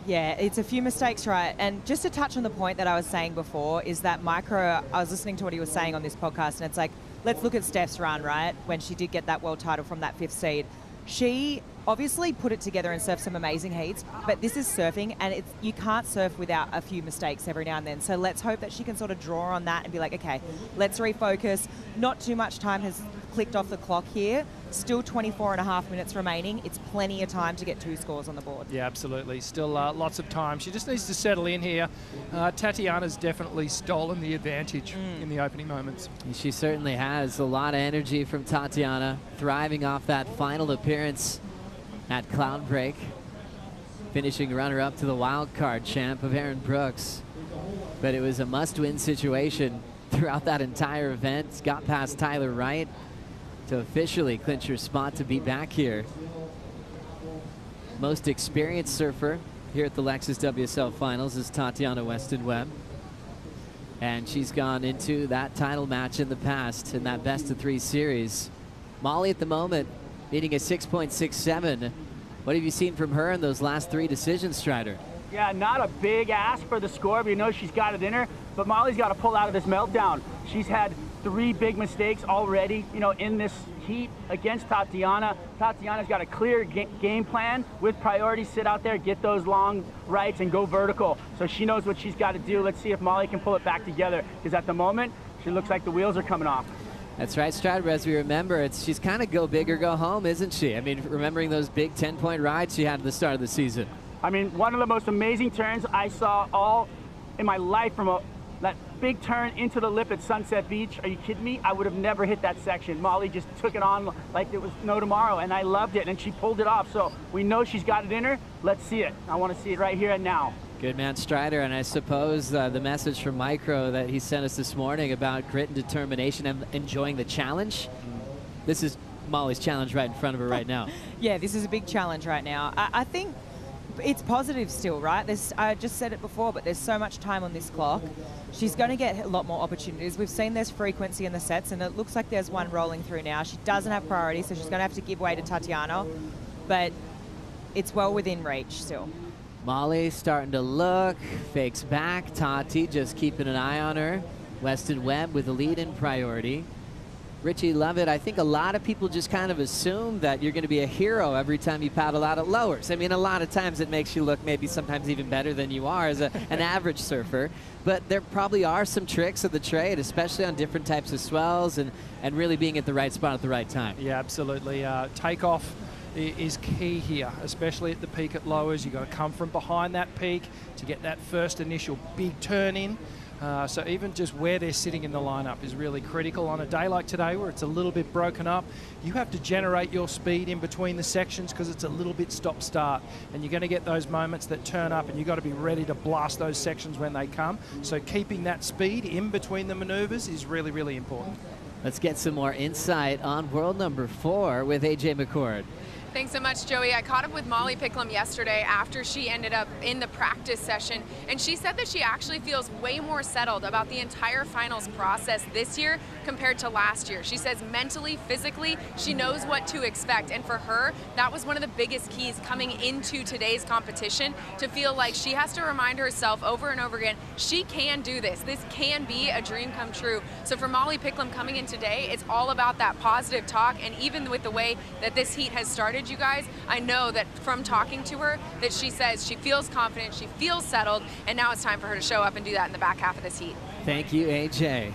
Yeah, it's a few mistakes, right? And just to touch on the point that I was saying before is that Micro, I was listening to what he was saying on this podcast, and it's like, let's look at Steph's run, right? When she did get that world title from that 5th seed. She obviously put it together and surfed some amazing heats, but this is surfing, and you can't surf without a few mistakes every now and then. So let's hope that she can sort of draw on that and be like, okay, let's refocus. Not too much time has clicked off the clock here. Still 24.5 minutes remaining. It's plenty of time to get 2 scores on the board. Yeah, absolutely. Still lots of time. She just needs to settle in here. Tatiana's definitely stolen the advantage in the opening moments. She certainly has. A lot of energy from Tatiana, thriving off that final appearance at Cloudbreak, finishing runner-up to the wild card champ of Aaron Brooks. But it was a must-win situation throughout that entire event. Got past Tyler Wright to officially clinch her spot to be back here. Most experienced surfer here at the Lexus WSL Finals is Tatiana Weston Webb. And she's gone into that title match in the past in that best-of-3 series. Molly at the moment needing a 6.67. What have you seen from her in those last 3 decisions, Strider? Yeah, not a big ask for the score, but you know she's got it in her. But Molly's got to pull out of this meltdown. She's had 3 big mistakes already, you know, in this heat against Tatiana. Tatiana's got a clear game plan with priority. Sit out there, get those long rights, and go vertical. So she knows what she's got to do. Let's see if Molly can pull it back together, because at the moment, she looks like the wheels are coming off. That's right, Strider. As we remember, she's kind of go big or go home, isn't she? I mean, remembering those big 10-point rides she had at the start of the season. I mean, one of the most amazing turns I saw all in my life from that big turn into the lip at Sunset Beach. Are you kidding me? I would have never hit that section. Molly just took it on like it was no tomorrow, and I loved it, and she pulled it off. So we know she's got it in her. Let's see it. I want to see it right here and now. Good man, Strider, and I suppose the message from Micro that he sent us this morning about grit and determination and enjoying the challenge. This is Molly's challenge right in front of her right now. Yeah, this is a big challenge right now. I think it's positive still, right? I just said it before, but there's so much time on this clock. She's going to get a lot more opportunities. We've seen there's frequency in the sets, and it looks like there's one rolling through now. She doesn't have priority, so she's going to have to give way to Tatiana, but it's well within reach still. Molly starting to look, fakes back. Tati just keeping an eye on her. Weston Webb with the lead in priority. Richie Lovett, I think a lot of people just kind of assume that you're going to be a hero every time you paddle out at lowers. I mean, a lot of times it makes you look maybe sometimes even better than you are as an average surfer. But there probably are some tricks of the trade, especially on different types of swells and really being at the right spot at the right time. Yeah, absolutely. Takeoff is key here, especially at the peak at lowers. You've got to come from behind that peak to get that first initial big turn in. So even just where they're sitting in the lineup is really critical. On a day like today where it's a little bit broken up, you have to generate your speed in between the sections because it's a little bit stop-start, and you're going to get those moments that turn up, and you've got to be ready to blast those sections when they come. So keeping that speed in between the maneuvers is really, really important. Let's get some more insight on world number 4 with AJ McCord. Thanks so much, Joey. I caught up with Molly Picklum yesterday after she ended up in the practice session, and she said that she actually feels way more settled about the entire finals process this year compared to last year. She says mentally, physically, she knows what to expect, and for her, that was one of the biggest keys coming into today's competition, to feel like she has to remind herself over and over again, she can do this. This can be a dream come true. So for Molly Picklum coming in today, it's all about that positive talk, and even with the way that this heat has started, you guys, I know that from talking to her that she says she feels confident, she feels settled, and now it's time for her to show up and do that in the back half of this heat. Thank you, AJ.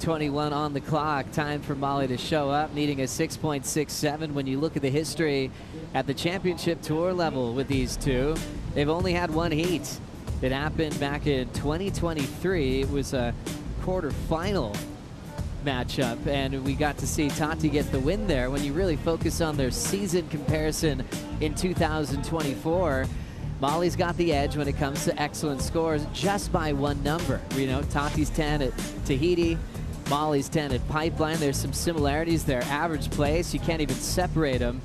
21 on the clock. Time for Molly to show up, needing a 6.67. When you look at the history at the championship tour level with these two, they've only had one heat. It happened back in 2023. It was a quarterfinal matchup, and we got to see Tati get the win there. When you really focus on their season comparison in 2024, Molly's got the edge when it comes to excellent scores just by one number. You know, Tati's 10 at Tahiti, Molly's 10 at Pipeline. There's some similarities there. Average place, you can't even separate them.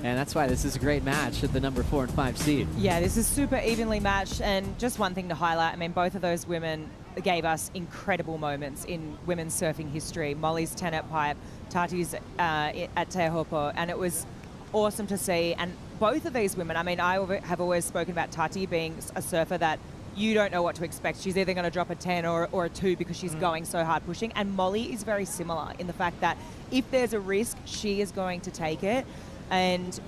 And that's why this is a great match at the number 4 and 5 seed. Yeah, this is super evenly matched. And just one thing to highlight, I mean, both of those women gave us incredible moments in women's surfing history. Molly's 10 at Pipe, Tati's at Teahupo'o, and it was awesome to see. And both of these women, I mean, I have always spoken about Tati being a surfer that you don't know what to expect. She's either going to drop a 10 or a 2 because she's going so hard pushing. And Molly is very similar in the fact that if there's a risk, she is going to take it. And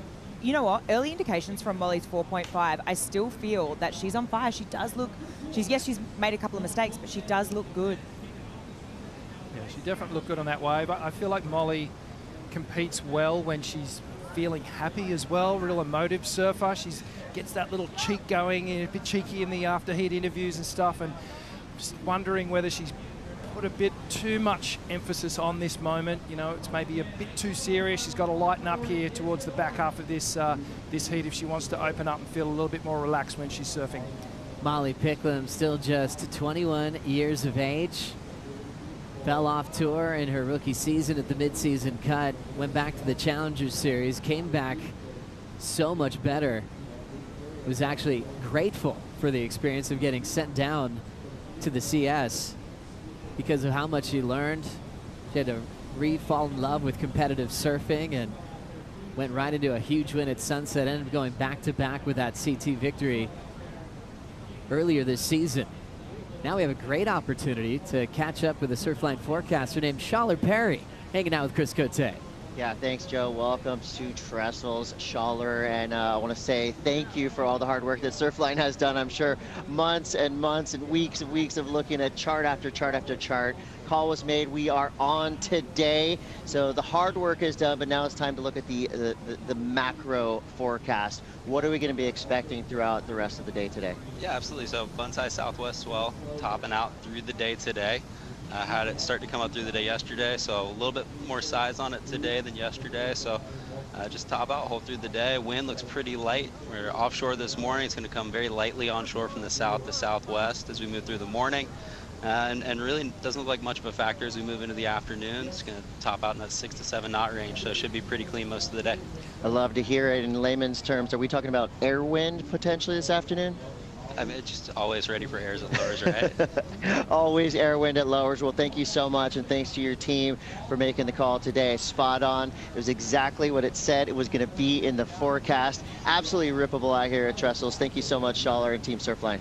you know what? Early indications from Molly's 4.5, I still feel that she's on fire. She does look, she's made a couple of mistakes, but she does look good. Yeah, she definitely looked good on that wave. I feel like Molly competes well when she's feeling happy as well. Real emotive surfer. She gets that little cheek going, a bit cheeky in the after heat interviews and stuff, and just wondering whether she's put a bit too much emphasis on this moment. You know, it's maybe a bit too serious. She's got to lighten up here towards the back half of this this heat if she wants to open up and feel a little bit more relaxed when she's surfing. Molly Picklam, still just 21 years of age. Fell off tour in her rookie season at the mid-season cut. Went back to the Challengers Series. Came back so much better. Was actually grateful for the experience of getting sent down to the CS because of how much she learned. She had to fall in love with competitive surfing and went right into a huge win at Sunset. Ended up going back-to-back with that CT victory earlier this season. Now we have a great opportunity to catch up with a Surfline forecaster named Schaller Perry, hanging out with Chris Cote. Yeah, thanks, Joe. Welcome to Trestles, Schaller, and I want to say thank you for all the hard work that Surfline has done. I'm sure months and months and weeks of looking at chart after chart after chart. Call was made. We are on today, so the hard work is done. But now it's time to look at the macro forecast. What are we going to be expecting throughout the rest of the day today? Yeah, absolutely. So Bonsai Southwest swell topping out through the day today. Had it start to come up through the day yesterday, so a little bit more size on it today than yesterday. So just top out, hold through the day. Wind looks pretty light. We're offshore this morning. It's going to come very lightly onshore from the south to southwest as we move through the morning. And really doesn't look like much of a factor as we move into the afternoon. It's going to top out in that 6 to 7 knot range, so it should be pretty clean most of the day. I love to hear it in layman's terms. Are we talking about air wind potentially this afternoon? I mean, it's just always ready for airs at lowers, right? Always air wind at lowers. Well, thank you so much, and thanks to your team for making the call today. Spot on. It was exactly what it said it was going to be in the forecast. Absolutely rippable out here at Trestles. Thank you so much, Schaller and Team Surfline.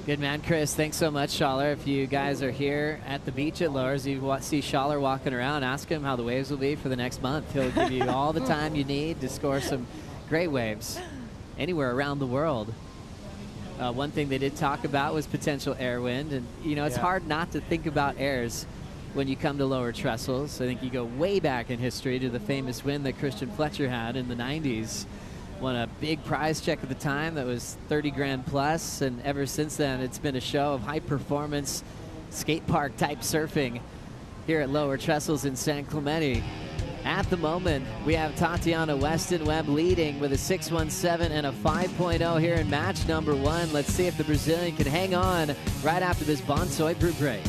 Good man, Chris. Thanks so much, Schaller. If you guys are here at the beach at Lowers, you see Schaller walking around, ask him how the waves will be for the next month. He'll give you all the time you need to score some great waves anywhere around the world. One thing they did talk about was potential air wind, and you know, it's hard not to think about airs when you come to Lower Trestles. I think you go way back in history to the famous win that Christian Fletcher had in the 90s. Won a big prize check at the time that was 30 grand plus, and ever since then it's been a show of high performance skate park type surfing here at Lower Trestles in San Clemente. At the moment, we have Tatiana Weston Webb leading with a 6.17 and a 5.0 here in match number 1. Let's see if the Brazilian can hang on right after this Bonsai break.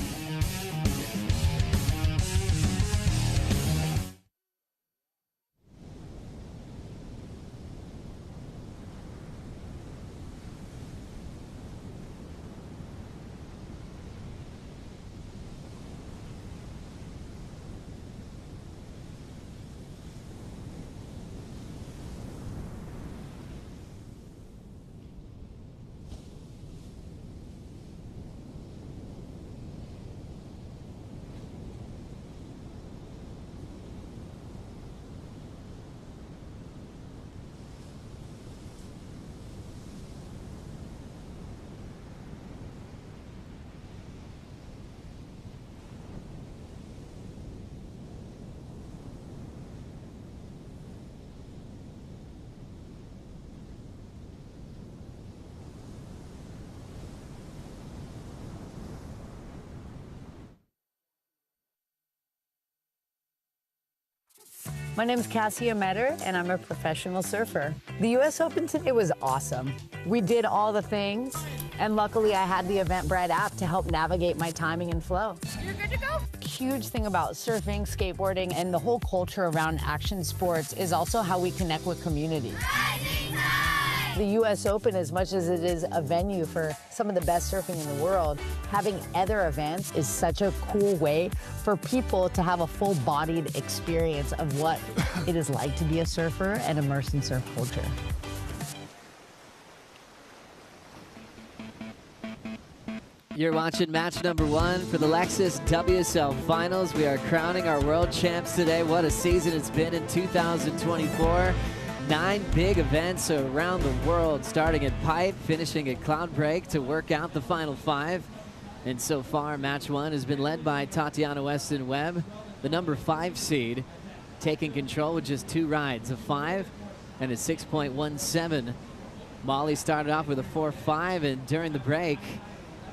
My name is Cassia Metter, and I'm a professional surfer. The U.S. Open today was awesome. We did all the things, and luckily I had the Eventbrite app to help navigate my timing and flow. You're good to go? huge thing about surfing, skateboarding, and the whole culture around action sports is also how we connect with communities. The U.S. Open, as much as it is a venue for some of the best surfing in the world, having other events is such a cool way for people to have a full-bodied experience of what it is like to be a surfer and immerse in surf culture. You're watching match number 1 for the Lexus WSL Finals. We are crowning our world champs today. What a season it's been in 2024. 9 big events around the world, starting at Pipe, finishing at Cloudbreak to work out the final 5. And so far, match 1 has been led by Tatiana Weston-Webb, the number 5 seed, taking control with just 2 rides, a 5 and a 6.17. Molly started off with a 4.5, and during the break,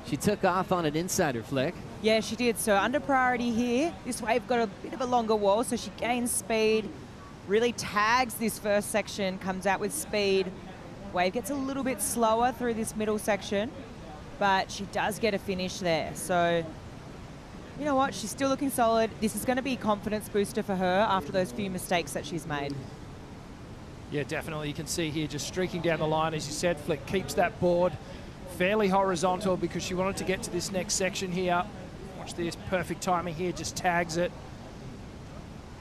she took off on an insider flick. Yeah, she did. So under priority here, this wave got a bit of a longer wall, so she gains speed, really tags this first section, comes out with speed. Wave gets a little bit slower through this middle section, but she does get a finish there. So, you know what? She's still looking solid. This is going to be a confidence booster for her after those few mistakes that she's made. Yeah, definitely. You can see here just streaking down the line, as you said, Flick keeps that board fairly horizontal because she wanted to get to this next section here. Watch this, perfect timing here, just tags it.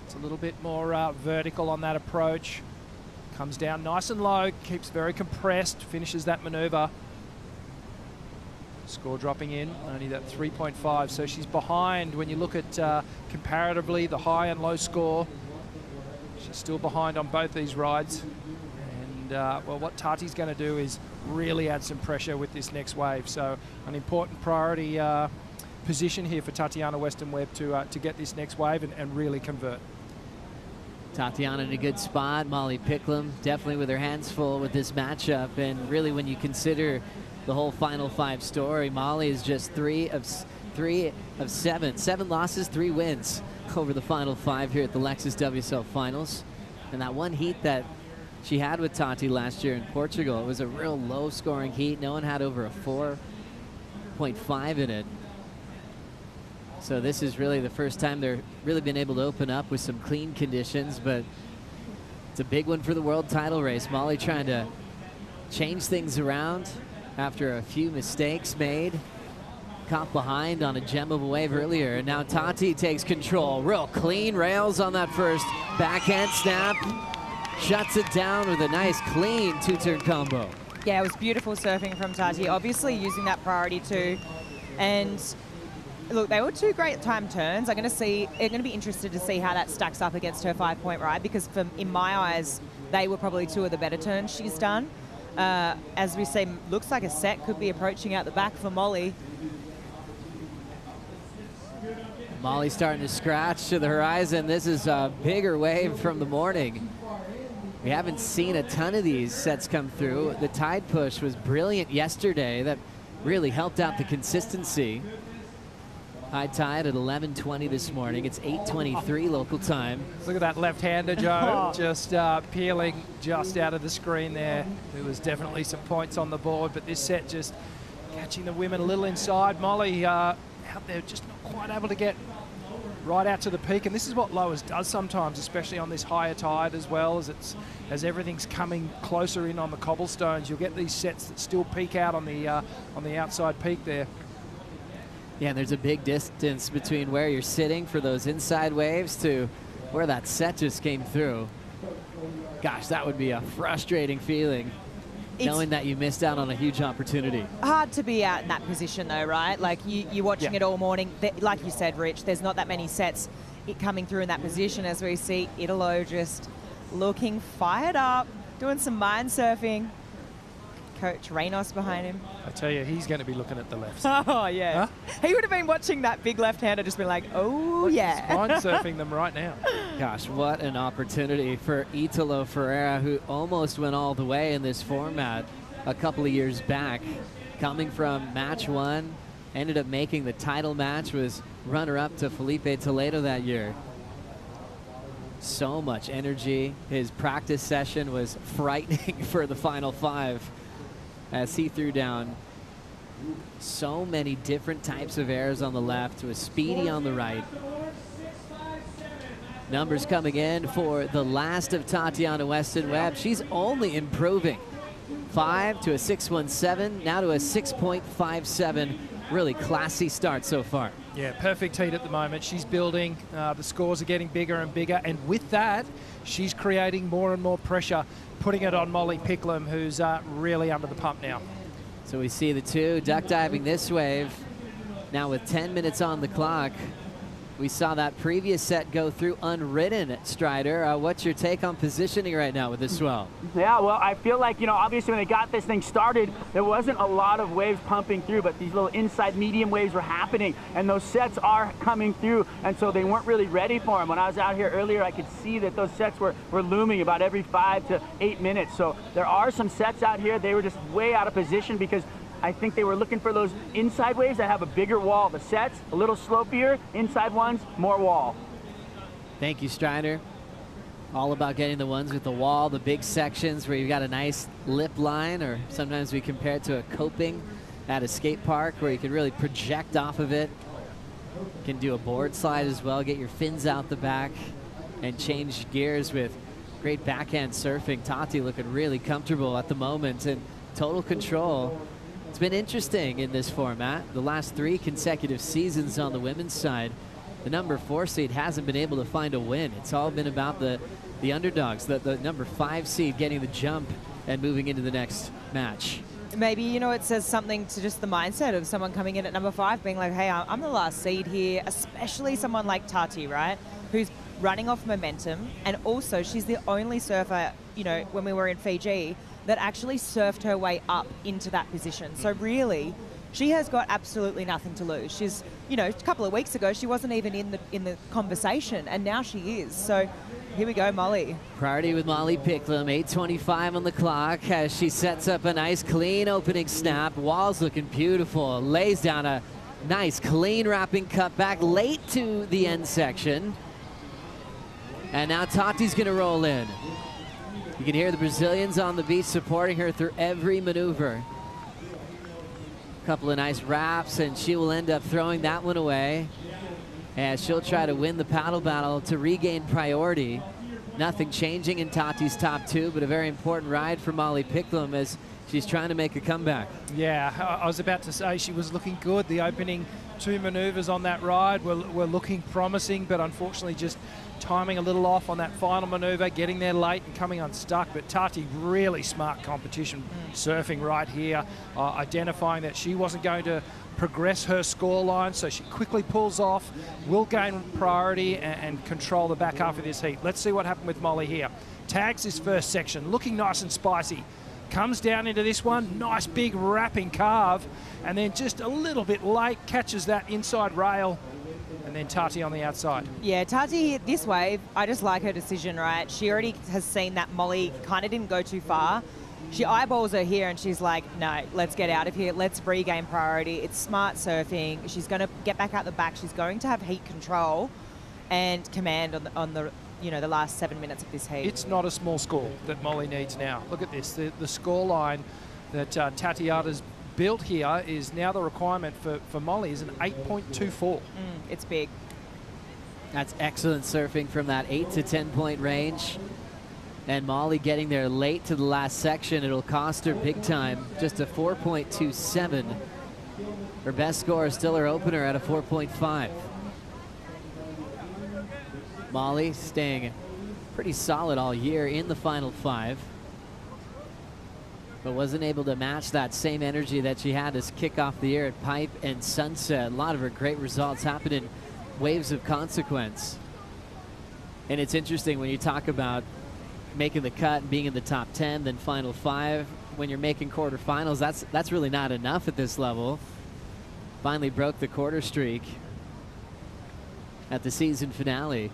It's a little bit more vertical on that approach. Comes down nice and low, keeps very compressed, finishes that maneuver. Score dropping in, only that 3.5, so she's behind when you look at comparatively the high and low score. She's still behind on both these rides. And well, what Tati's going to do is really add some pressure with this next wave. So an important priority position here for Tatiana Weston-Webb to get this next wave and really convert. Tatiana in a good spot. Molly Picklum definitely with her hands full with this matchup. And really, when you consider the whole final 5 story, Molly is just 3 of 7. 7 losses, 3 wins over the final 5 here at the Lexus WSL Finals. And that one heat that she had with Tati last year in Portugal, it was a real low-scoring heat. No one had over a 4.5 in it. So this is really the first time they're really been able to open up with some clean conditions, but it's a big one for the world title race. Molly trying to change things around after a few mistakes made. Caught behind on a gem of a wave earlier, and now Tati takes control. Real clean rails on that first backhand snap. Shuts it down with a nice clean 2-turn combo. Yeah, it was beautiful surfing from Tati, obviously using that priority too. And look, they were 2 great time turns. I'm going to be interested to see how that stacks up against her 5-point ride, because in my eyes, they were probably 2 of the better turns she's done. As we say, looks like a set could be approaching out the back for Molly. Molly starting to scratch to the horizon. This is a bigger wave from the morning. We haven't seen a ton of these sets come through. The tide push was brilliant yesterday. That really helped out the consistency. High tide at 11:20 this morning. It's 8:23 local time. Look at that left-hander, Joe, just peeling just out of the screen there. There was definitely some points on the board, but this set just catching the women a little inside. Molly out there just not quite able to get right out to the peak, and this is what Lowers does sometimes, especially on this higher tide as well, as everything's coming closer in on the cobblestones. You'll get these sets that still peak out on the outside peak there. Yeah, there's a big distance between where you're sitting for those inside waves to where that set just came through. Gosh, that would be a frustrating feeling, knowing that you missed out on a huge opportunity. Hard to be out in that position though, right? Like you're watching it all morning. Like you said, Rich, there's not that many sets coming through in that position, as we see Italo just looking fired up, doing some mind surfing. Coach Reynos behind him. I tell you, he's going to be looking at the left. Oh, yeah. Huh? He would have been watching that big left-hander, just been like, oh, look, yeah. He's mind surfing them right now. Gosh, what an opportunity for Italo Ferreira, who almost went all the way in this format a couple of years back. Coming from match 1, ended up making the title match, was runner-up to Felipe Toledo that year. So much energy. His practice session was frightening for the final 5. As he threw down so many different types of airs on the left, was speedy on the right. Numbers coming in for the last of Tatiana Weston Webb. She's only improving. 5 to a 6.17, now to a 6.57. Really classy start so far. Yeah, perfect heat at the moment. She's building. The scores are getting bigger and bigger. And with that, she's creating more and more pressure, putting it on Molly Picklum, who's really under the pump now. So we see the two duck diving this wave. Now with 10 minutes on the clock, we saw that previous set go through unridden, Strider. What's your take on positioning right now with this swell? Yeah, well, I feel like, you know, obviously when they got this thing started, there wasn't a lot of waves pumping through, but these little inside medium waves were happening, and those sets are coming through, and so they weren't really ready for them. When I was out here earlier, I could see that those sets were looming about every 5 to 8 minutes. So there are some sets out here. They were just way out of position because I think they were looking for those inside waves that have a bigger wall. The sets, a little slopier, inside ones, more wall. Thank you, Strider. All about getting the ones with the wall, the big sections where you've got a nice lip line, or sometimes we compare it to a coping at a skate park where you can really project off of it. You can do a board slide as well, get your fins out the back, and change gears with great backhand surfing. Tati looking really comfortable at the moment and total control. It's been interesting in this format. The last 3 consecutive seasons on the women's side, the number 4 seed hasn't been able to find a win. It's all been about the underdogs, the number 5 seed getting the jump and moving into the next match. Maybe, you know, it says something to just the mindset of someone coming in at number 5 being like, hey, I'm the last seed here, especially someone like Tati, right, who's running off momentum, and also she's the only surfer, you know, when we were in Fiji, that actually surfed her way up into that position. So really, she has got absolutely nothing to lose. She's, you know, a couple of weeks ago, she wasn't even in the conversation, and now she is. So here we go, Molly. Priority with Molly Picklum, 8:25 on the clock as she sets up a nice clean opening snap. Wall's looking beautiful. Lays down a nice clean wrapping cutback late to the end section. And now Tati's gonna roll in. You can hear the Brazilians on the beach supporting her through every maneuver. A couple of nice wraps, and she will end up throwing that one away as she'll try to win the paddle battle to regain priority. Nothing changing in Tati's top 2, but a very important ride for Molly Picklum as she's trying to make a comeback. Yeah, I was about to say she was looking good. The opening 2 maneuvers on that ride were looking promising, but unfortunately just timing a little off on that final maneuver, getting there late and coming unstuck. But Tati, really smart competition surfing right here, identifying that she wasn't going to progress her scoreline, so she quickly pulls off, will gain priority and control the back half of this heat. Let's see what happened with Molly here. Tags this first section, looking nice and spicy. Comes down into this one, nice big wrapping carve, and then just a little bit late, catches that inside rail, and then Tati on the outside. Yeah, Tati, this wave, I just like her decision, right? She already has seen that Molly kind of didn't go too far. She eyeballs her here and she's like, no, let's get out of here. Let's regain priority. It's smart surfing. She's going to get back out the back. She's going to have heat control and command on the you know, the last 7 minutes of this heat. It's not a small score that Molly needs now. Look at this. The score line that Tatiana's built here is now the requirement for Molly is an 8.24. It's big. That's excellent surfing from that 8 to 10 point range. And Molly getting there late to the last section. It'll cost her big time. Just a 4.27. Her best score is still her opener at a 4.5. Molly staying pretty solid all year in the final 5. But wasn't able to match that same energy that she had as kick off the year at Pipe and Sunset. A lot of her great results happened in waves of consequence. And it's interesting when you talk about making the cut and being in the top 10, then final 5. When you're making quarterfinals, that's really not enough at this level. Finally broke the quarter streak at the season finale.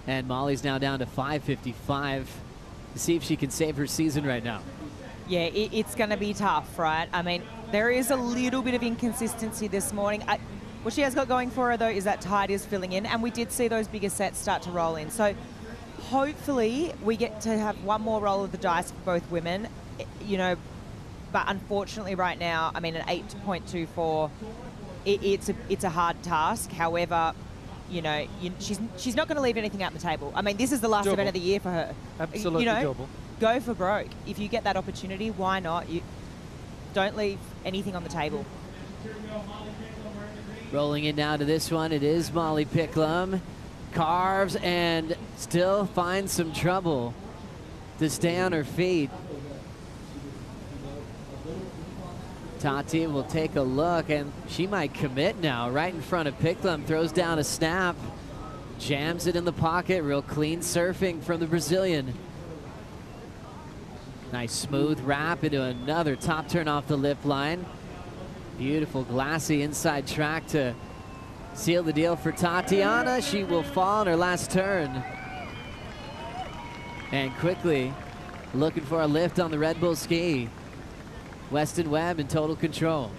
And Molly's now down to 5.55 to see if she can save her season right now. Yeah, it's going to be tough, right? I mean, there is a little bit of inconsistency this morning. What she has got going for her, though, is that tide is filling in, and we did see those bigger sets start to roll in. So hopefully we get to have one more roll of the dice for both women, you know, but unfortunately right now, I mean, an 8.24, it's a hard task. However, you know, she's not going to leave anything out on the table. I mean, this is the last event of the year for her. Absolutely doable. Go for broke. If you get that opportunity, why not? You don't leave anything on the table. Rolling in now to this one, it is Molly Picklum. Carves and still finds some trouble to stay on her feet. Tati will take a look, and she might commit now. Right in front of Picklum, throws down a snap, jams it in the pocket. Real clean surfing from the Brazilian. Nice smooth wrap into another top turn off the lip line. Beautiful glassy inside track to seal the deal for Tatiana. She will fall on her last turn. And quickly looking for a lift on the Red Bull ski. Weston Webb in total control.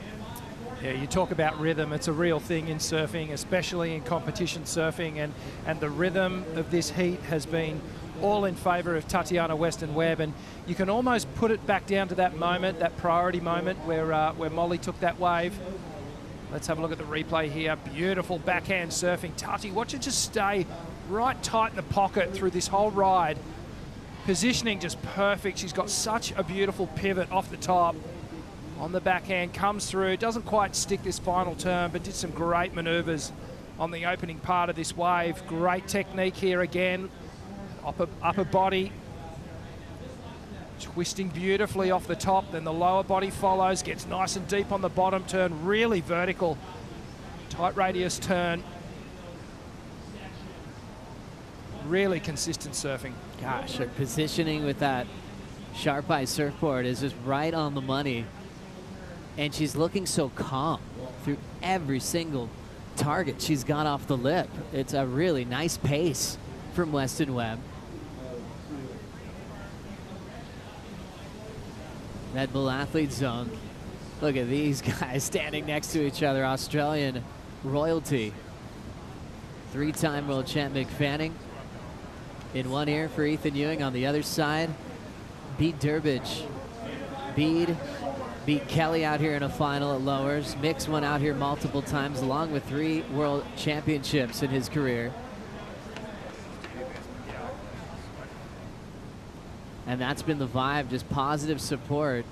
Yeah, you talk about rhythm. It's a real thing in surfing, especially in competition surfing. And the rhythm of this heat has been all in favor of Tatiana Weston Webb. And you can almost put it back down to that moment, that priority moment where Molly took that wave. Let's have a look at the replay here. Beautiful backhand surfing. Tati, watch it just stay right tight in the pocket through this whole ride. Positioning just perfect. She's got such a beautiful pivot off the top. On the backhand, comes through, doesn't quite stick this final turn, but did some great maneuvers on the opening part of this wave. Great technique here again. Upper body twisting beautifully off the top, then the lower body follows, gets nice and deep on the bottom turn, really vertical, tight radius turn. Really consistent surfing. Gosh, her positioning with that Sharp Eye surfboard is just right on the money. And she's looking so calm through every single target she's got off the lip. It's a really nice pace from Weston Webb. Red Bull Athlete Zone. Look at these guys standing next to each other. Australian royalty. Three-time world champ Mick Fanning. In one ear for Ethan Ewing. On the other side, Bede Durbridge. Bede beat Kelly out here in a final at Lowers. Mick's won out here multiple times, along with 3 world championships in his career. And that's been the vibe, just positive support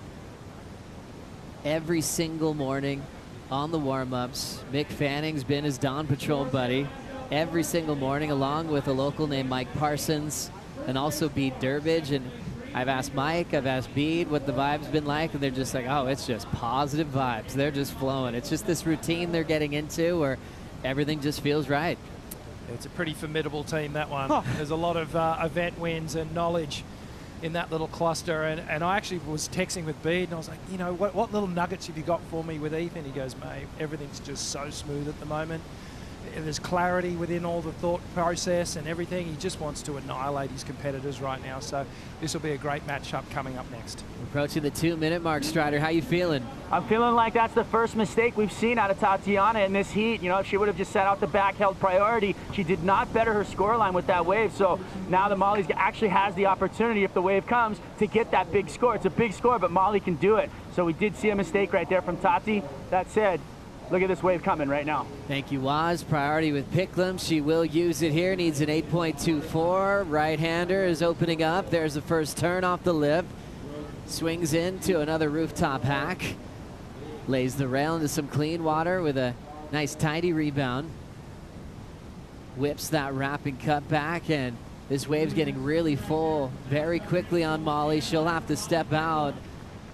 every single morning on the warm-ups. Mick Fanning's been his Dawn Patrol buddy every single morning, along with a local named Mike Parsons and also Bede Durbridge. And I've asked Mike, I've asked Bede what the vibe's been like, and they're just like, oh, it's just positive vibes. They're just flowing. It's just this routine they're getting into where everything just feels right. It's a pretty formidable team, that one. Oh. There's a lot of event wins and knowledge in that little cluster. And I actually was texting with Bede, and I was like, you know, what little nuggets have you got for me with Ethan? He goes, mate, everything's just so smooth at the moment. There's clarity within all the thought process and everything. He just wants to annihilate his competitors right now. So this will be a great matchup coming up next. Approaching the 2-minute mark, Strider. How you feeling? I'm feeling like that's the first mistake we've seen out of Tatiana in this heat. You know, if she would have just set out the back held priority, she did not better her scoreline with that wave. So now the Molly actually has the opportunity, if the wave comes, to get that big score. It's a big score, but Molly can do it. So we did see a mistake right there from Tati. That said, look at this wave coming right now. Thank you, Waz. Priority with Picklum. She will use it here. Needs an 8.24. Right-hander is opening up. There's the first turn off the lip. Swings into another rooftop hack. Lays the rail into some clean water with a nice tidy rebound. Whips that wrapping cut back, and this wave's getting really full very quickly on Molly. She'll have to step out.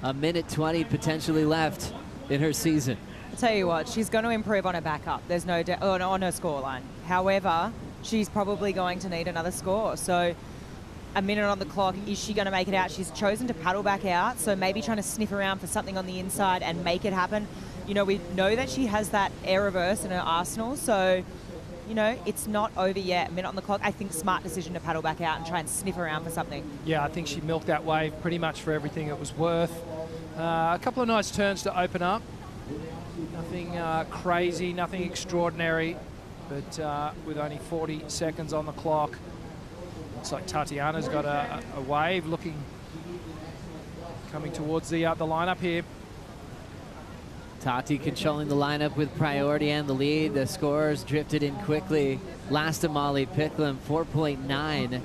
A minute 20 potentially left in her season. I'll tell you what, she's going to improve on her backup. There's no doubt on her scoreline. However, she's probably going to need another score. So a minute on the clock, is she going to make it out? She's chosen to paddle back out, so maybe trying to sniff around for something on the inside and make it happen. You know, we know that she has that air reverse in her arsenal, so, you know, it's not over yet. A minute on the clock, I think smart decision to paddle back out and try and sniff around for something. Yeah, I think she milked that wave pretty much for everything it was worth. A couple of nice turns to open up. Nothing crazy, nothing extraordinary, but with only 40 seconds on the clock. Looks like Tatiana's got a wave coming towards the lineup here. Tati controlling the lineup with priority and the lead. The scores drifted in quickly. Last to Molly Picklum, 4.9.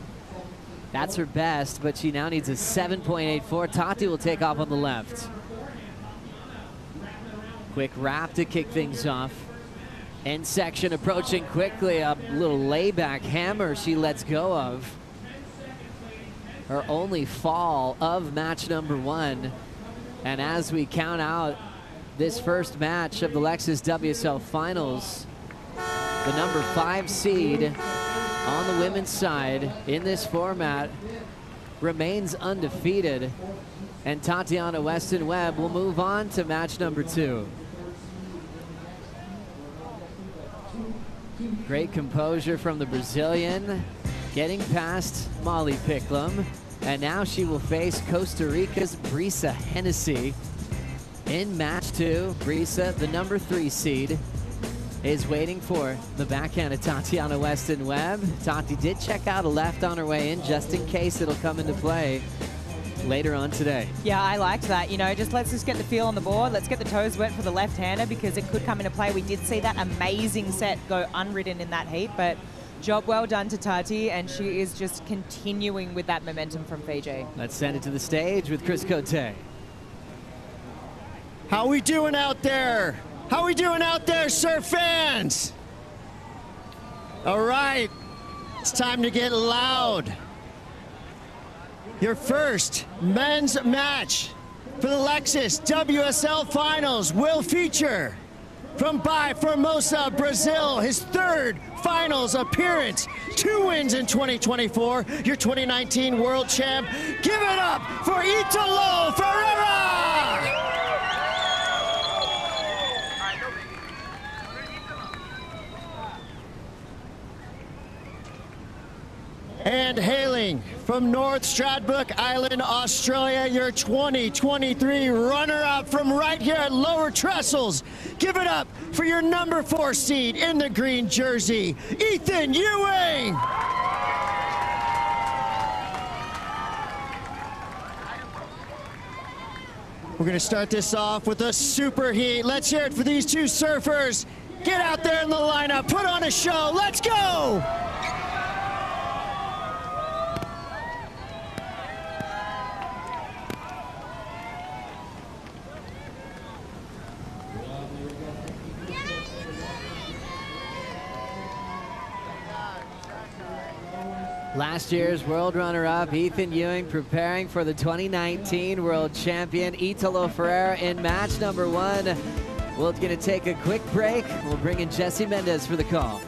That's her best, but she now needs a 7.84. Tati will take off on the left. Quick wrap to kick things off. End section approaching quickly. A little layback hammer she lets go of. Her only fall of match number 1. And as we count out this first match of the Lexus WSL Finals, the number 5 seed on the women's side in this format remains undefeated. And Tatiana Weston Webb will move on to match number 2. Great composure from the Brazilian, getting past Molly Picklum. And now she will face Costa Rica's Brisa Hennessy in match 2. Brisa, the number 3 seed, is waiting for the backhand of Tatiana Weston Webb. Tati did check out a left on her way in, just in case it'll come into play later on today. Yeah, I liked that. You know, let's just get the feel on the board. Let's get the toes wet for the left-hander because it could come into play. We did see that amazing set go unridden in that heat, but job well done to Tati, and she is just continuing with that momentum from Fiji. Let's send it to the stage with Chris Cote. How we doing out there? How we doing out there, surf fans? All right, it's time to get loud. Your first men's match for the Lexus WSL Finals will feature from Formosa, Brazil, his 3rd finals appearance, 2 wins in 2024, your 2019 world champ. Give it up for Italo Ferreira! And hailing from North Stradbroke Island, Australia, your 2023 runner-up from right here at Lower Trestles. Give it up for your number 4 seed in the green jersey, Ethan Ewing. We're gonna start this off with a super heat. Let's hear it for these 2 surfers. Get out there in the lineup, put on a show, let's go! Last year's world runner-up, Ethan Ewing, preparing for the 2019 world champion, Italo Ferreira, in match number 1. We're going to take a quick break. We'll bring in Jesse Mendez for the call.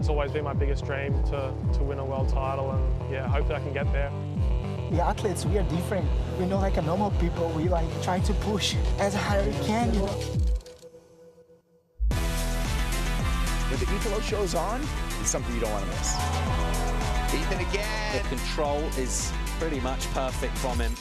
It's always been my biggest dream to win a world title, and yeah, hopefully I can get there. We athletes, we are different. We're not like a normal people. We like try to push as hard as we can, you know. When the Italo show's on, it's something you don't want to miss. Ethan again. The control is pretty much perfect from him.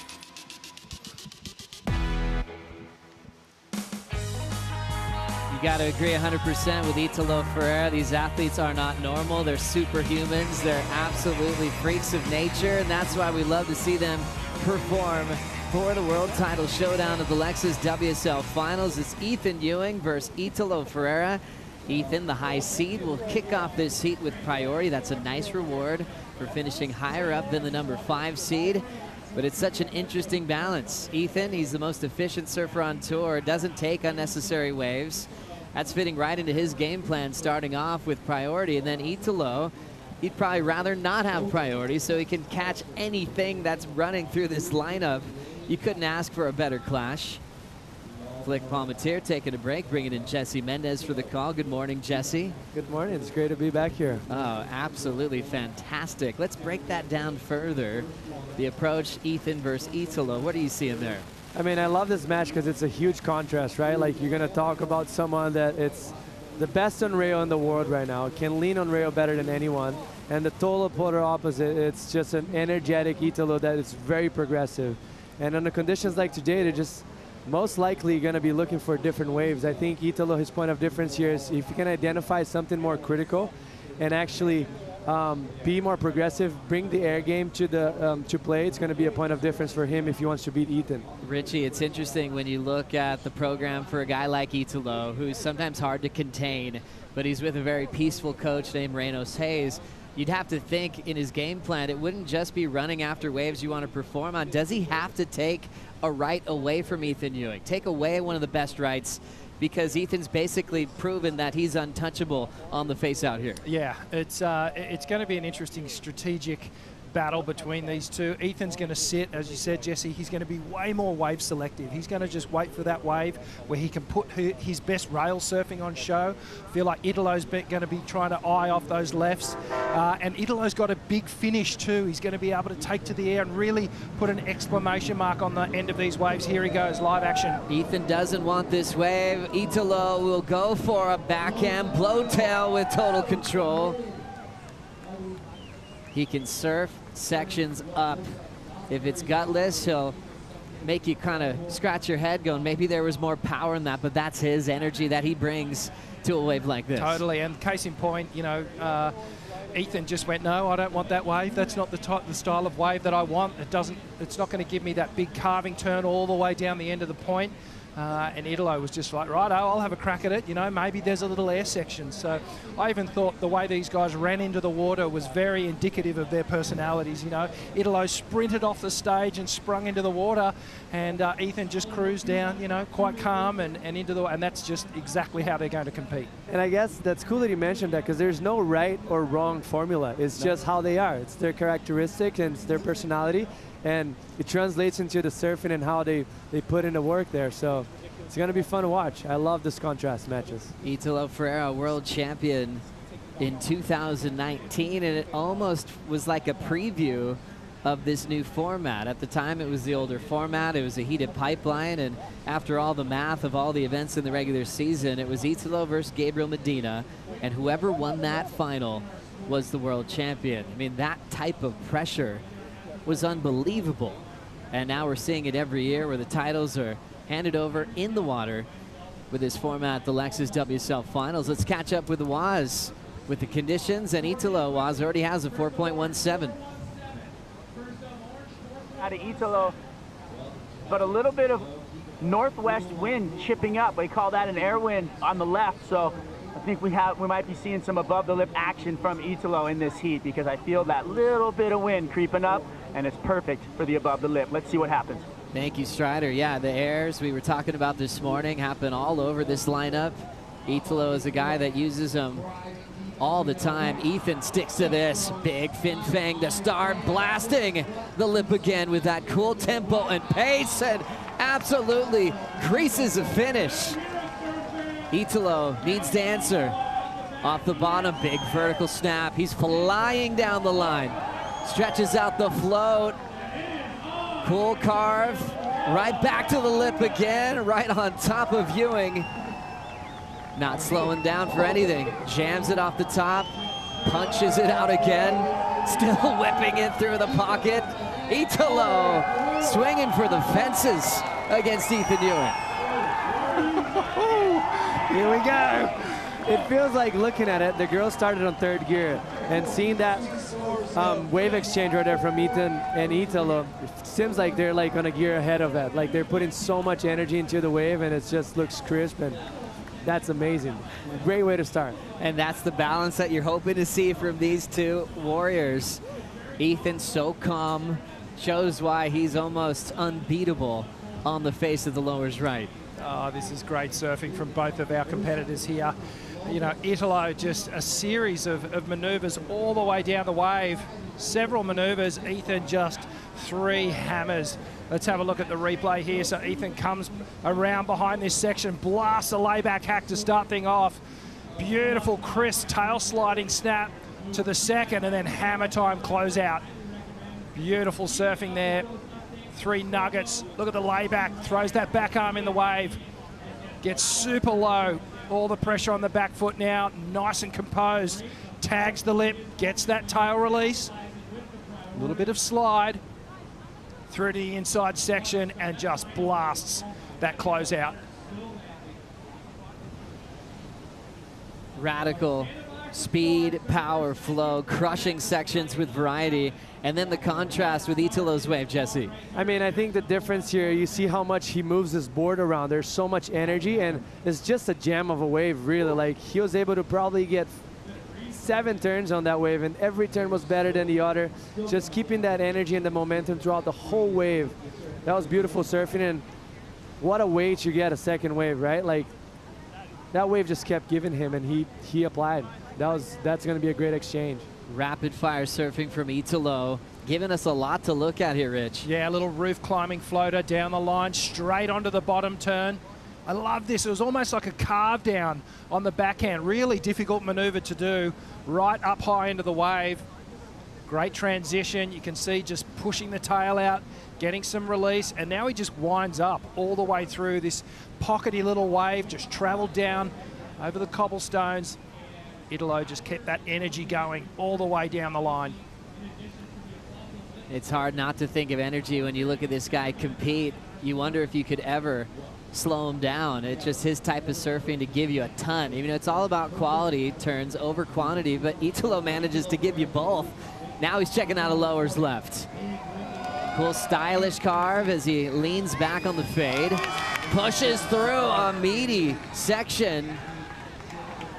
You got to agree 100% with Italo Ferreira. These athletes are not normal. They're superhumans. They're absolutely freaks of nature, and that's why we love to see them perform for the world title showdown of the Lexus WSL Finals. It's Ethan Ewing versus Italo Ferreira. Ethan, the high seed, will kick off this heat with priority. That's a nice reward for finishing higher up than the number 5 seed. But it's such an interesting balance. Ethan, he's the most efficient surfer on tour, doesn't take unnecessary waves. That's fitting right into his game plan, starting off with priority. And then Italo, he'd probably rather not have priority so he can catch anything that's running through this lineup. You couldn't ask for a better clash. Flick Palmatier taking a break, bringing in Jesse Mendez for the call. Good morning, Jesse. Good morning. It's great to be back here. Oh, absolutely fantastic. Let's break that down further. The approach, Ethan versus Italo. What are you seeing there? I mean, I love this match because it's a huge contrast, right? Like, you're going to talk about someone that it's the best on rail in the world right now, can lean on rail better than anyone. And the total polar opposite, it's just an energetic Italo that is very progressive. And under conditions like today, they're just most likely going to be looking for different waves. I think Italo, his point of difference here is if you can identify something more critical and actually be more progressive, bring the air game to the to play, it's going to be a point of difference for him if he wants to beat Ethan. Richie, it's interesting when you look at the program for a guy like Italo, who's sometimes hard to contain, but he's with a very peaceful coach named Reynolds Hayes. You'd have to think in his game plan, it wouldn't just be running after waves you want to perform on. Does he have to take a right away from Ethan Ewing? Take away one of the best rights, because Ethan's basically proven that he's untouchable on the face out here. Yeah, it's going to be an interesting strategic battle between these two. Ethan's going to sit, as you said, Jesse, he's going to be way more wave selective. He's going to just wait for that wave where he can put his best rail surfing on show. I feel like Italo's going to be trying to eye off those lefts. And Italo's got a big finish too. He's going to be able to take to the air and really put an exclamation mark on the end of these waves. Here he goes, live action. Ethan doesn't want this wave. Italo will go for a backhand blowtail with total control. He can surf sections up. If it's gutless, he'll make you kind of scratch your head going, maybe there was more power in that, but that's his energy that he brings to a wave like this. Totally, and case in point, you know, Ethan just went, no, I don't want that wave. That's not the style of wave that I want. It's not going to give me that big carving turn all the way down the end of the point. And Italo was just like, right, I'll have a crack at it. You know, maybe there's a little air section. So I even thought the way these guys ran into the water was very indicative of their personalities. You know, Italo sprinted off the stage and sprung into the water, and Ethan just cruised down, you know, quite calm and into the, and that's just exactly how they're going to compete. And I guess that's cool that you mentioned that, because there's no right or wrong formula. It's just how they are. It's their characteristics and it's their personality. And it translates into the surfing and how they put in the work there. So it's going to be fun to watch. I love this contrast matches. Italo Ferreira, world champion in 2019, and it almost was like a preview of this new format. At the time, it was the older format. It was a heated pipeline, and after all the math of all the events in the regular season, it was Italo versus Gabriel Medina, and whoever won that final was the world champion. I mean, that type of pressure was unbelievable. And now we're seeing it every year where the titles are handed over in the water with this format, the Lexus WSL Finals. Let's catch up with the Waz with the conditions, and Italo. Waz already has a 4.17. Out of Italo, but a little bit of northwest wind chipping up. We call that an air wind on the left, so I think we might be seeing some above the lip action from Italo in this heat, because I feel that little bit of wind creeping up, and it's perfect for the above the lip. Let's see what happens. Thank you, Strider. Yeah, the airs we were talking about this morning happen all over this lineup. Italo is a guy that uses them all the time. Ethan sticks to this. Big fin fang to start blasting the lip again with that cool tempo and pace, and absolutely creases a finish. Italo needs to answer. Off the bottom, big vertical snap. He's flying down the line. Stretches out the float. Cool carve. Right back to the lip again, right on top of Ewing. Not slowing down for anything. Jams it off the top. Punches it out again. Still whipping it through the pocket. Italo swinging for the fences against Ethan Ewing. Here we go. It feels like, looking at it, the girls started on third gear, and seeing that wave exchange right there from Ethan and Italo, it seems like they're like on a gear ahead of that. Like they're putting so much energy into the wave, and it just looks crisp, and that's amazing. Great way to start. And that's the balance that you're hoping to see from these two warriors. Ethan so calm, shows why he's almost unbeatable on the face of the lowers right. Oh, this is great surfing from both of our competitors here. You know, Italo, just a series of maneuvers all the way down the wave. Several maneuvers. Ethan just 3 hammers. Let's have a look at the replay here. So Ethan comes around behind this section, blasts a layback hack to start thing off. Beautiful, crisp tail sliding snap to the second, and then hammer time closeout. Beautiful surfing there. 3 nuggets. Look at the layback. Throws that back arm in the wave. Gets super low. All the pressure on the back foot now. Nice and composed. Tags the lip. Gets that tail release. A little bit of slide through to the inside section and just blasts that closeout. Radical speed, power, flow, crushing sections with variety, and then the contrast with Italo's wave, Jesse. I mean, I think the difference here, you see how much he moves his board around. There's so much energy, and it's just a jam of a wave, really. Like, he was able to probably get 7 turns on that wave, and every turn was better than the other. Just keeping that energy and the momentum throughout the whole wave. That was beautiful surfing, and what a way to get a second wave, right? Like, that wave just kept giving him, and he applied. That's going to be a great exchange. Rapid fire surfing from Italo, giving us a lot to look at here, Rich. Yeah, a little roof climbing floater down the line, straight onto the bottom turn. I love this. It was almost like a carve down on the backhand. Really difficult maneuver to do, right up high into the wave. Great transition. You can see just pushing the tail out, getting some release, and now he just winds up all the way through this pockety little wave, just traveled down over the cobblestones. Italo just kept that energy going all the way down the line. It's hard not to think of energy when you look at this guy compete. You wonder if you could ever slow him down. It's just his type of surfing to give you a ton. Even though it's all about quality turns over quantity, but Italo manages to give you both. Now he's checking out a lowers left. Cool stylish carve as he leans back on the fade. Pushes through a meaty section.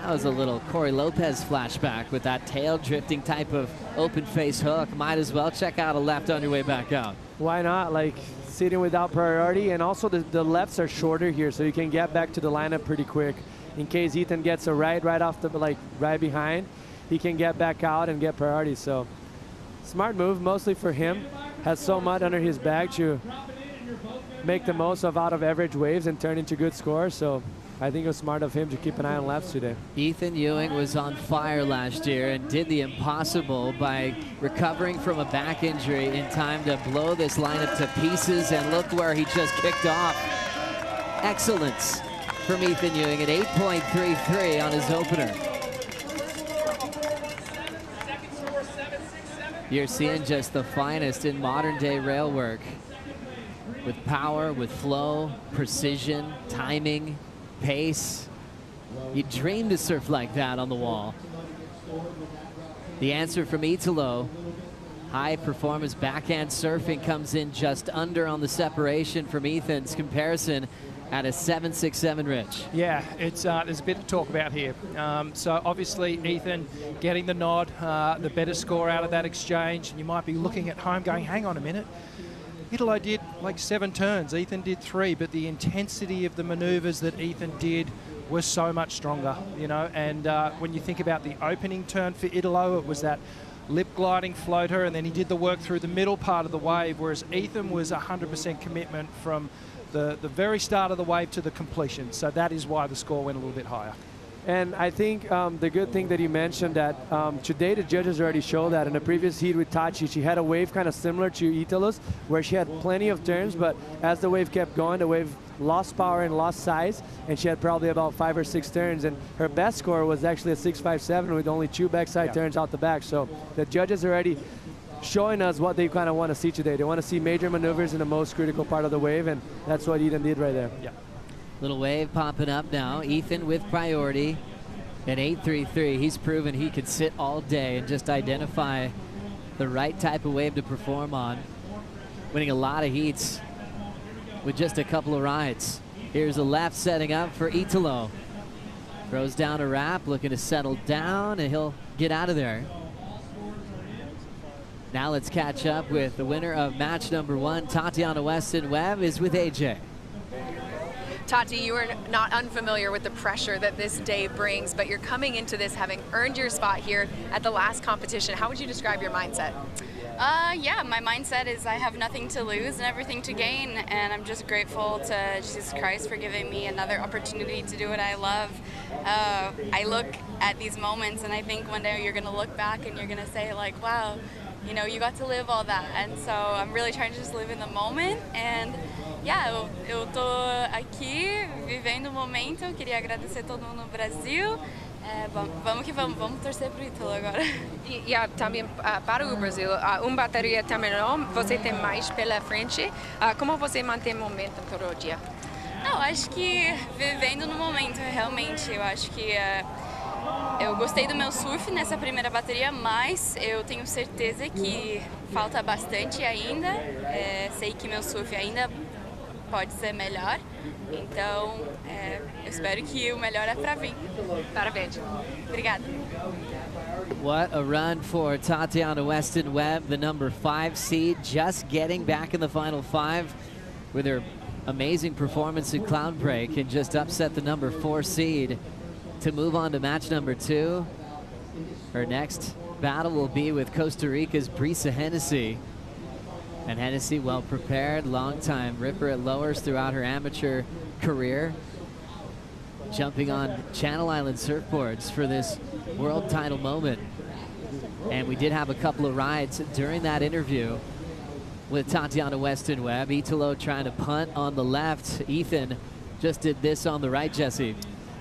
That was a little Corey Lopez flashback with that tail drifting type of open face hook. Might as well check out a left on your way back out. Why not? Like, sitting without priority, and also the lefts are shorter here, so you can get back to the lineup pretty quick. In case Ethan gets a right off the, like, right behind, he can get back out and get priority. So smart move, mostly for him. Has so much under his bag to make the most of out of average waves and turn into good scores. So I think it was smart of him to keep an eye on lefts today. Ethan Ewing was on fire last year and did the impossible by recovering from a back injury in time to blow this lineup to pieces, and look where he just kicked off. Excellence from Ethan Ewing at 8.33 on his opener. You're seeing just the finest in modern day rail work, with power, with flow, precision, timing, pace. You dream to surf like that on the wall. The answer from Italo, high performance backhand surfing, comes in just under on the separation from Ethan's comparison at a 7.67, Rich. Yeah, it's there's a bit to talk about here. So obviously Ethan getting the nod, the better score out of that exchange. And you might be looking at home going, hang on a minute. Italo did like 7 turns, Ethan did 3, but the intensity of the maneuvers that Ethan did was so much stronger, you know. And when you think about the opening turn for Italo, it was that lip gliding floater, and then he did the work through the middle part of the wave, whereas Ethan was 100% commitment from the very start of the wave to the completion. So that is why the score went a little bit higher. And I think the good thing that you mentioned that today the judges already showed that in the previous heat with Tachi, she had a wave kind of similar to Italo's, where she had plenty of turns, but as the wave kept going, the wave lost power and lost size, and she had probably about 5 or 6 turns, and her best score was actually a 6.57 with only 2 backside turns out the back. So the judges are already showing us what they kind of want to see today. They want to see major maneuvers in the most critical part of the wave, and that's what Ethan did right there. Yeah. Little wave popping up now. Ethan with priority at 8.33. He's proven he could sit all day and just identify the right type of wave to perform on. Winning a lot of heats with just a couple of rides. Here's a left setting up for Italo. Throws down a wrap, looking to settle down, and he'll get out of there. Now let's catch up with the winner of match number 1, Tatiana Weston Webb, is with AJ. Tati, you are not unfamiliar with the pressure that this day brings, but you're coming into this having earned your spot here at the last competition. How would you describe your mindset? Yeah, my mindset is I have nothing to lose and everything to gain, and I'm just grateful to Jesus Christ for giving me another opportunity to do what I love. I look at these moments and I think one day you're going to look back and you're going to say like, wow, you know, you got to live all that. And so I'm really trying to just live in the moment. And yeah, eu tô aqui vivendo o momento. Eu queria agradecer todo mundo no Brasil. Vamos que vamos, vamos torcer pro Ítalo agora. E também para o Brasil, bateria terminou, você tem mais pela frente. Como você mantém o momento todo o dia? Não, acho que vivendo no momento, realmente. Eu acho que eu gostei do meu surf nessa primeira bateria, mas eu tenho certeza que falta bastante ainda. Sei que meu surf ainda pode ser melhor, então eu espero que o melhor é para vir. Parabéns. Obrigada. What a run for Tatiana Weston Webb, the number 5 seed, just getting back in the final 5 with her amazing performance in Cloudbreak and just upset the number 4 seed to move on to match number 2. Her next battle will be with Costa Rica's Brisa Hennessy. And Hennessy, well prepared, long time ripper at lowers throughout her amateur career. Jumping on Channel Island surfboards for this world title moment. And we did have a couple of rides during that interview with Tatiana Weston Webb. Italo trying to punt on the left. Ethan just did this on the right, Jesse.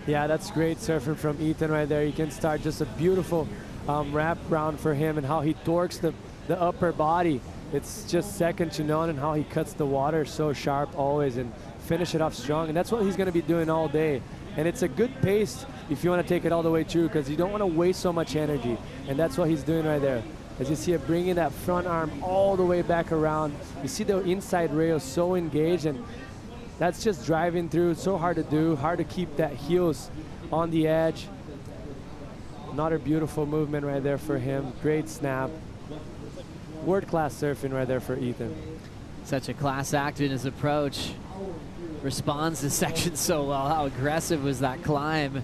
Yeah, that's great surfing from Ethan right there. You can start just a beautiful wrap round for him and how he torques the upper body. It's just second to none, and how he cuts the water so sharp always and finish it off strong. And that's what he's going to be doing all day. And it's a good pace if you want to take it all the way through, because you don't want to waste so much energy. And that's what he's doing right there. As you see it, bringing that front arm all the way back around. You see the inside rail so engaged, and that's just driving through. It's so hard to do, hard to keep that heels on the edge. Another beautiful movement right there for him. Great snap. World-class surfing right there for Ethan. Such a class act in his approach. Responds to section so well. How aggressive was that climb?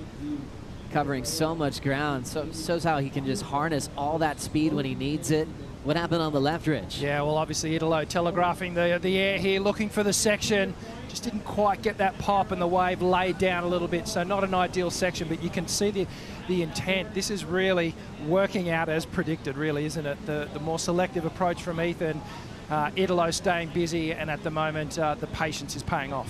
Covering so much ground. So shows how he can just harness all that speed when he needs it. What happened on the left ridge? Yeah, well, obviously Italo telegraphing the air here, looking for the section. Just didn't quite get that pop, and the wave laid down a little bit. So not an ideal section, but you can see the intent. This is really working out as predicted, really, isn't it? The more selective approach from Ethan. Italo staying busy, and at the moment, the patience is paying off.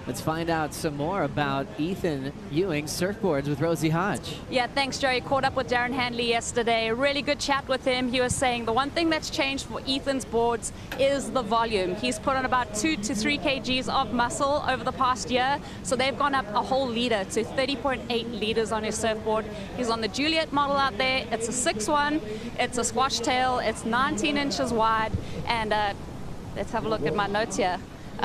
Let's find out some more about Ethan Ewing's surfboards with Rosie Hodge. Yeah, thanks, Joey. Caught up with Darren Handley yesterday. Really good chat with him. He was saying the one thing that's changed for Ethan's boards is the volume. He's put on about 2 to 3 kgs of muscle over the past year. So they've gone up a whole liter to 30.8 liters on his surfboard. He's on the Juliet model out there. It's a 6'1". It's a squash tail. It's 19 inches wide. And let's have a look at my notes here. 2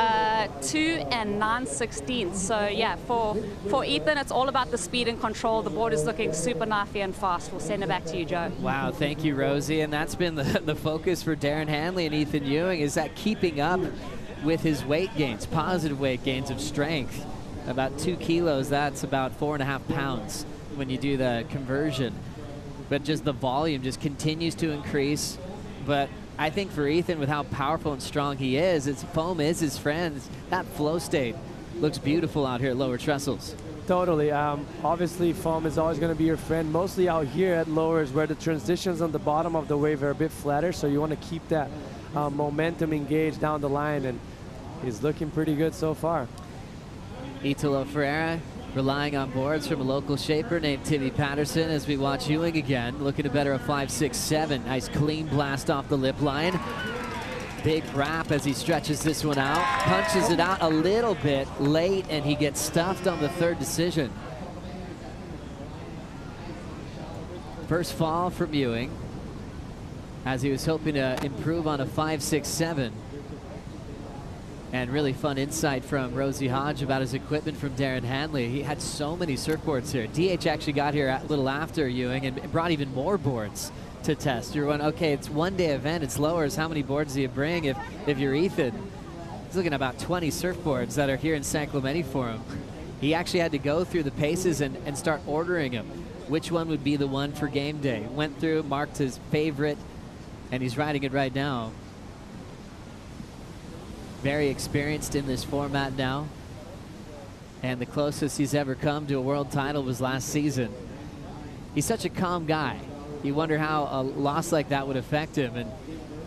9/16. So yeah, for Ethan, it's all about the speed and control. The board is looking super knifey and fast. We'll send it back to you, Joe. Wow, thank you, Rosie. And that's been the focus for Darren Handley and Ethan Ewing, is that keeping up with his weight gains, positive weight gains of strength. About 2 kilos, that's about 4.5 pounds when you do the conversion. But just the volume just continues to increase. But I think for Ethan, with how powerful and strong he is, foam is his friend. That flow state looks beautiful out here at Lower Trestles. Totally. Obviously, foam is always going to be your friend. Mostly out here at lowers where the transitions on the bottom of the wave are a bit flatter, so you want to keep that momentum engaged down the line, and he's looking pretty good so far. Italo Ferreira relying on boards from a local shaper named Timmy Patterson as we watch Ewing again, looking to better a 5.67. Nice clean blast off the lip line. Big wrap as he stretches this one out, punches it out a little bit late, and he gets stuffed on the third decision. First fall from Ewing as he was hoping to improve on a 5.67. And really fun insight from Rosie Hodge about his equipment from Darren Hanley. He had so many surfboards here. DH actually got here a little after Ewing and brought even more boards to test. You're going, okay, it's one-day event, it's lowers. How many boards do you bring if you're Ethan? He's looking at about 20 surfboards that are here in San Clemente for him. He actually had to go through the paces and start ordering them. Which one would be the one for game day? Went through, marked his favorite, and he's riding it right now. Very experienced in this format now. And the closest he's ever come to a world title was last season. He's such a calm guy. You wonder how a loss like that would affect him, and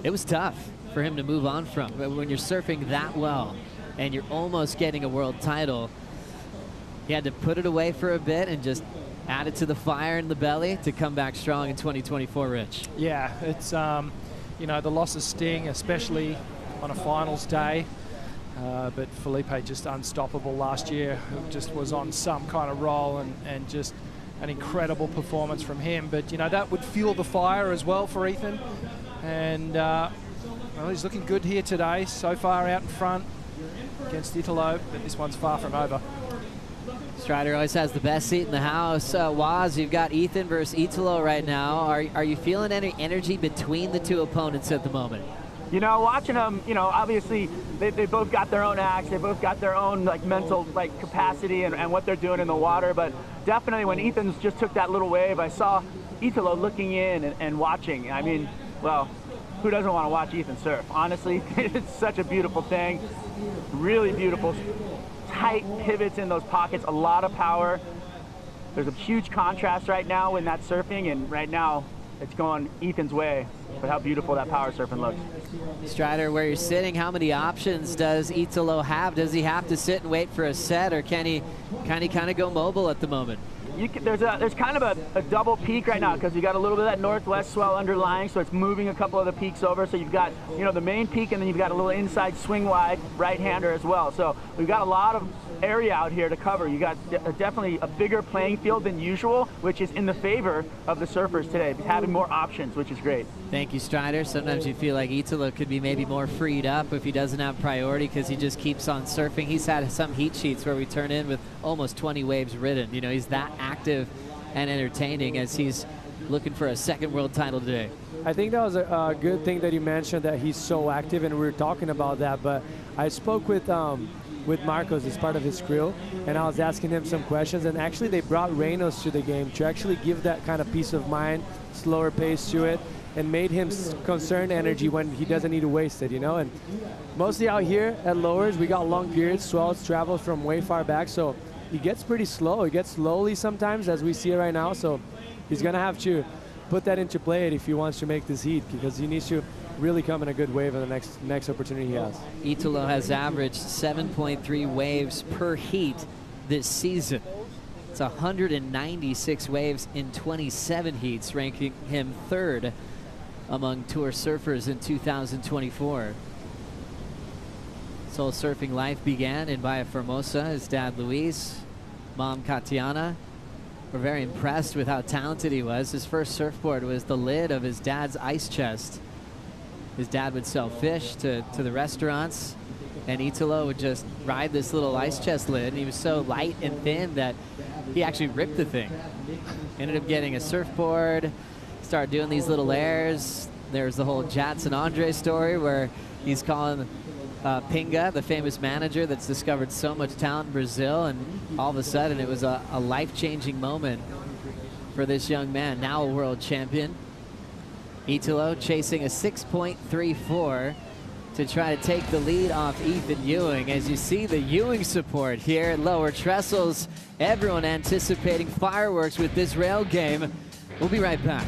it was tough for him to move on from. But when you're surfing that well and you're almost getting a world title, he had to put it away for a bit and just add it to the fire in the belly to come back strong in 2024, Rich. Yeah, it's, you know, the losses sting, especially on a finals day. But Felipe just unstoppable last year. Just was on some kind of roll and just an incredible performance from him. But, you know, that would fuel the fire as well for Ethan. And, well, he's looking good here today. So far out in front against Italo, but this one's far from over. Strider always has the best seat in the house. Waz, you've got Ethan versus Italo right now. Are you feeling any energy between the two opponents at the moment? You know, watching them, you know, obviously they both got their own acts. They both got their own, like, mental, like, capacity and what they're doing in the water. But definitely when Ethan's just took that little wave, I saw Italo looking in and watching. I mean, well, who doesn't want to watch Ethan surf? Honestly, it's such a beautiful thing. Really beautiful, tight pivots in those pockets, a lot of power. There's a huge contrast right now in that surfing, and right now it's going Ethan's way. But how beautiful that power surfing looks. Strider, where you're sitting, how many options does Italo have? Does he have to sit and wait for a set, or can he kind of go mobile at the moment? There's kind of a double peak right now because you got a little bit of that northwest swell underlying, so it's moving a couple of the peaks over. So you've got, you know, the main peak, and then you've got a little inside swing wide right-hander as well. So we've got a lot of area out here to cover. You got definitely a bigger playing field than usual, which is in the favor of the surfers today, having more options, which is great. Thank you, Strider. Sometimes you feel like Italo could be maybe more freed up if he doesn't have priority because he just keeps on surfing. He's had some heat sheets where we turn in with almost 20 waves ridden. You know, he's that active and entertaining as he's looking for a second world title today. I think that was a good thing that you mentioned, that he's so active, and we were talking about that. But I spoke with Marcos as part of his crew, and I was asking him some questions, and actually they brought Reynolds to the game to actually give that kind of peace of mind, slower pace to it, and made him conserve energy when he doesn't need to waste it, you know. And mostly out here at lowers, we got long periods, swells travel from way far back, so he gets pretty slow. He gets slowly sometimes, as we see it right now, so he's gonna have to put that into play if he wants to make this heat, because he needs to really come in a good wave in the next opportunity he has. Italo has averaged 7.3 waves per heat this season. It's 196 waves in 27 heats, ranking him third among tour surfers in 2024. His whole surfing life began in Bahia Formosa. His dad, Luis, mom, Katiana, were very impressed with how talented he was. His first surfboard was the lid of his dad's ice chest. His dad would sell fish to the restaurants, and Italo would just ride this little ice chest lid, and he was so light and thin that he actually ripped the thing. Ended up getting a surfboard, started doing these little airs. There's the whole Jadson Andre story where he's calling Pinga, the famous manager that's discovered so much talent in Brazil, and all of a sudden it was a life-changing moment for this young man, now a world champion. Italo chasing a 6.34 to try to take the lead off Ethan Ewing. As you see the Ewing support here at Lower Trestles Everyone anticipating fireworks with this rail game. We'll be right back.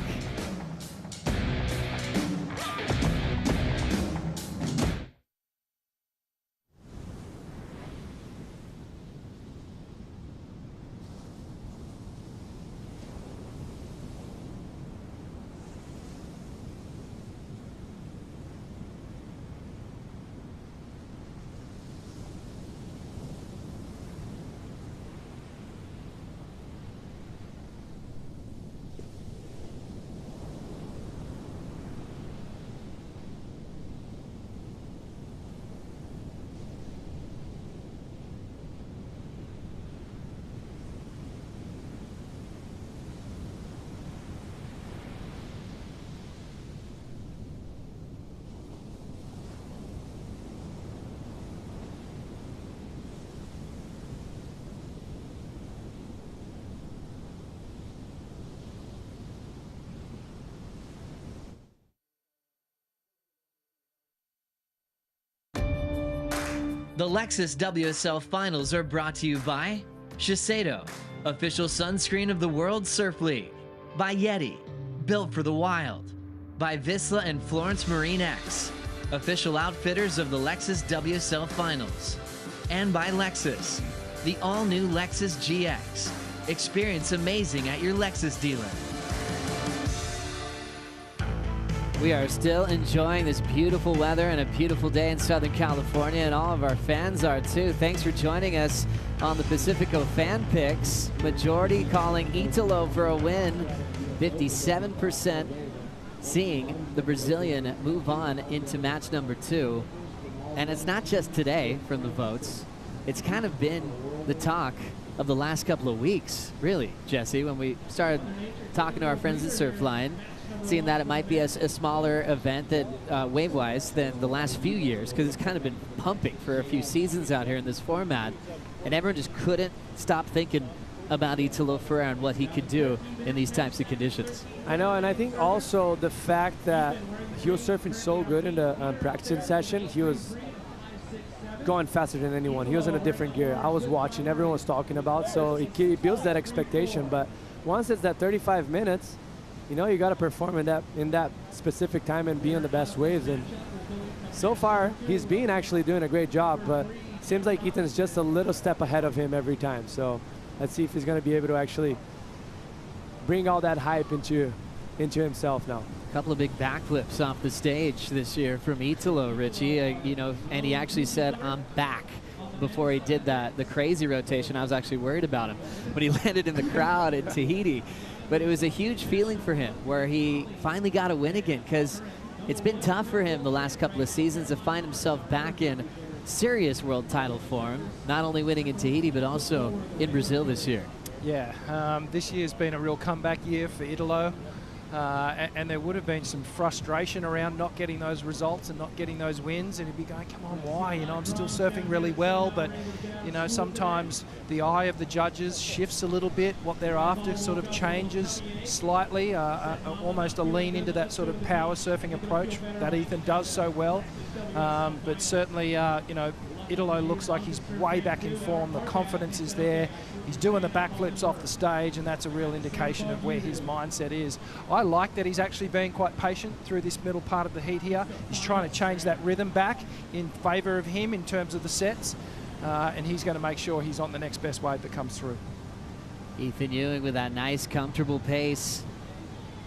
The Lexus WSL Finals are brought to you by Shiseido, official sunscreen of the World Surf League, by Yeti, built for the wild, by Vissla and Florence Marine X, official outfitters of the Lexus WSL Finals, and by Lexus, the all-new Lexus GX. Experience amazing at your Lexus dealer. We are still enjoying this beautiful weather and a beautiful day in Southern California, and all of our fans are too. Thanks for joining us on the Pacifico Fan Picks. Majority calling Italo for a win, 57% seeing the Brazilian move on into match number 2. And it's not just today from the votes. It's kind of been the talk of the last couple of weeks, really, Jesse, when we started talking to our friends at Surfline, seeing that it might be a smaller event that wave-wise than the last few years, because it's kind of been pumping for a few seasons out here in this format, and everyone just couldn't stop thinking about Italo Ferreira and what he could do in these types of conditions. I know, and I think also the fact that he was surfing so good in the practicing session, he was going faster than anyone. He was in a different gear. I was watching, everyone was talking about, so it builds that expectation. But once it's that 35 minutes, you know, you got to perform in that specific time and be on the best waves. And so far, he's been actually doing a great job, but it seems like Ethan's just a little step ahead of him every time. So let's see if he's going to be able to actually bring all that hype into himself now. A couple of big backflips off the stage this year from Italo, Richie. You know, and he actually said, "I'm back." Before he did the crazy rotation, I was actually worried about him when he landed in the crowd in Tahiti. But it was a huge feeling for him where he finally got a win again, because it's been tough for him the last couple of seasons to find himself back in serious world title form, not only winning in Tahiti, but also in Brazil this year. Yeah, this year's been a real comeback year for Italo. And there would have been some frustration around not getting those results and not getting those wins, and he'd be going, come on, why? You know, I'm still surfing really well, but, you know, sometimes the eye of the judges shifts a little bit. What they're after sort of changes slightly, almost a lean into that sort of power surfing approach that Ethan does so well. But certainly, you know, Italo looks like he's way back in form. The confidence is there. He's doing the backflips off the stage, and that's a real indication of where his mindset is. I like that he's actually being quite patient through this middle part of the heat here. He's trying to change that rhythm back in favor of him in terms of the sets, and he's going to make sure he's on the next best wave that comes through. Ethan Ewing with that nice, comfortable pace.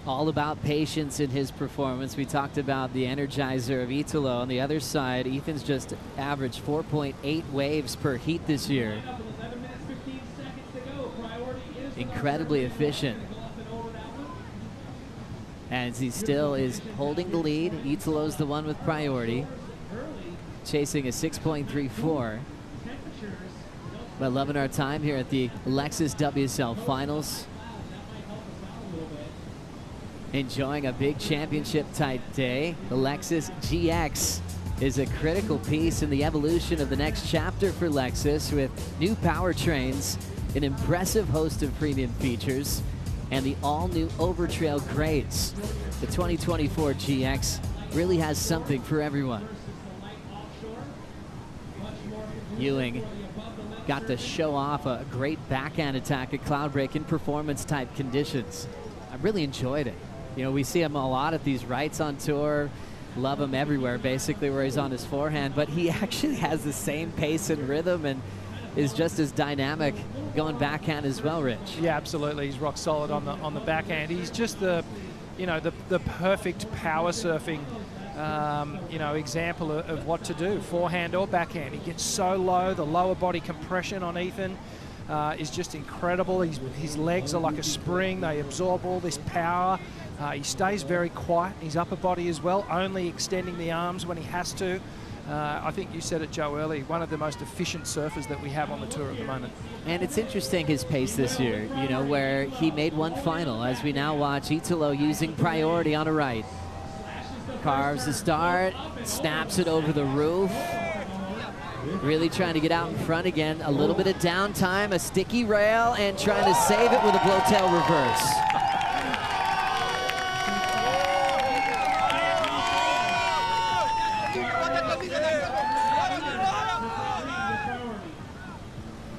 All about patience in his performance. We talked about the energizer of Italo. On the other side, Ethan's just averaged 4.8 waves per heat this year. Incredibly efficient. And he still is holding the lead. Italo's the one with priority, chasing a 6.34. But loving our time here at the Lexus WSL Finals. Enjoying a big championship-type day. The Lexus GX is a critical piece in the evolution of the next chapter for Lexus, with new powertrains, an impressive host of premium features, and the all-new Overtrail grades. The 2024 GX really has something for everyone. Ewing got to show off a great backhand attack at Cloudbreak in performance-type conditions. I really enjoyed it. You know, we see him a lot at these rights on tour. Love him everywhere, basically, where he's on his forehand. But he actually has the same pace and rhythm and is just as dynamic going backhand as well, Rich. Yeah, absolutely. He's rock solid on the backhand. He's just the perfect power surfing example of what to do, forehand or backhand. He gets so low. The lower body compression on Ethan is just incredible. His legs are like a spring. They absorb all this power. He stays very quiet. His upper body as well, only extending the arms when he has to. I think you said it, Joe, early, one of the most efficient surfers that we have on the tour at the moment. And it's interesting, his pace this year, you know, where he made one final, as we now watch Italo using priority on a right. Carves the start, snaps it over the roof. Really trying to get out in front again. A little bit of downtime, a sticky rail, and trying to save it with a blowtail reverse.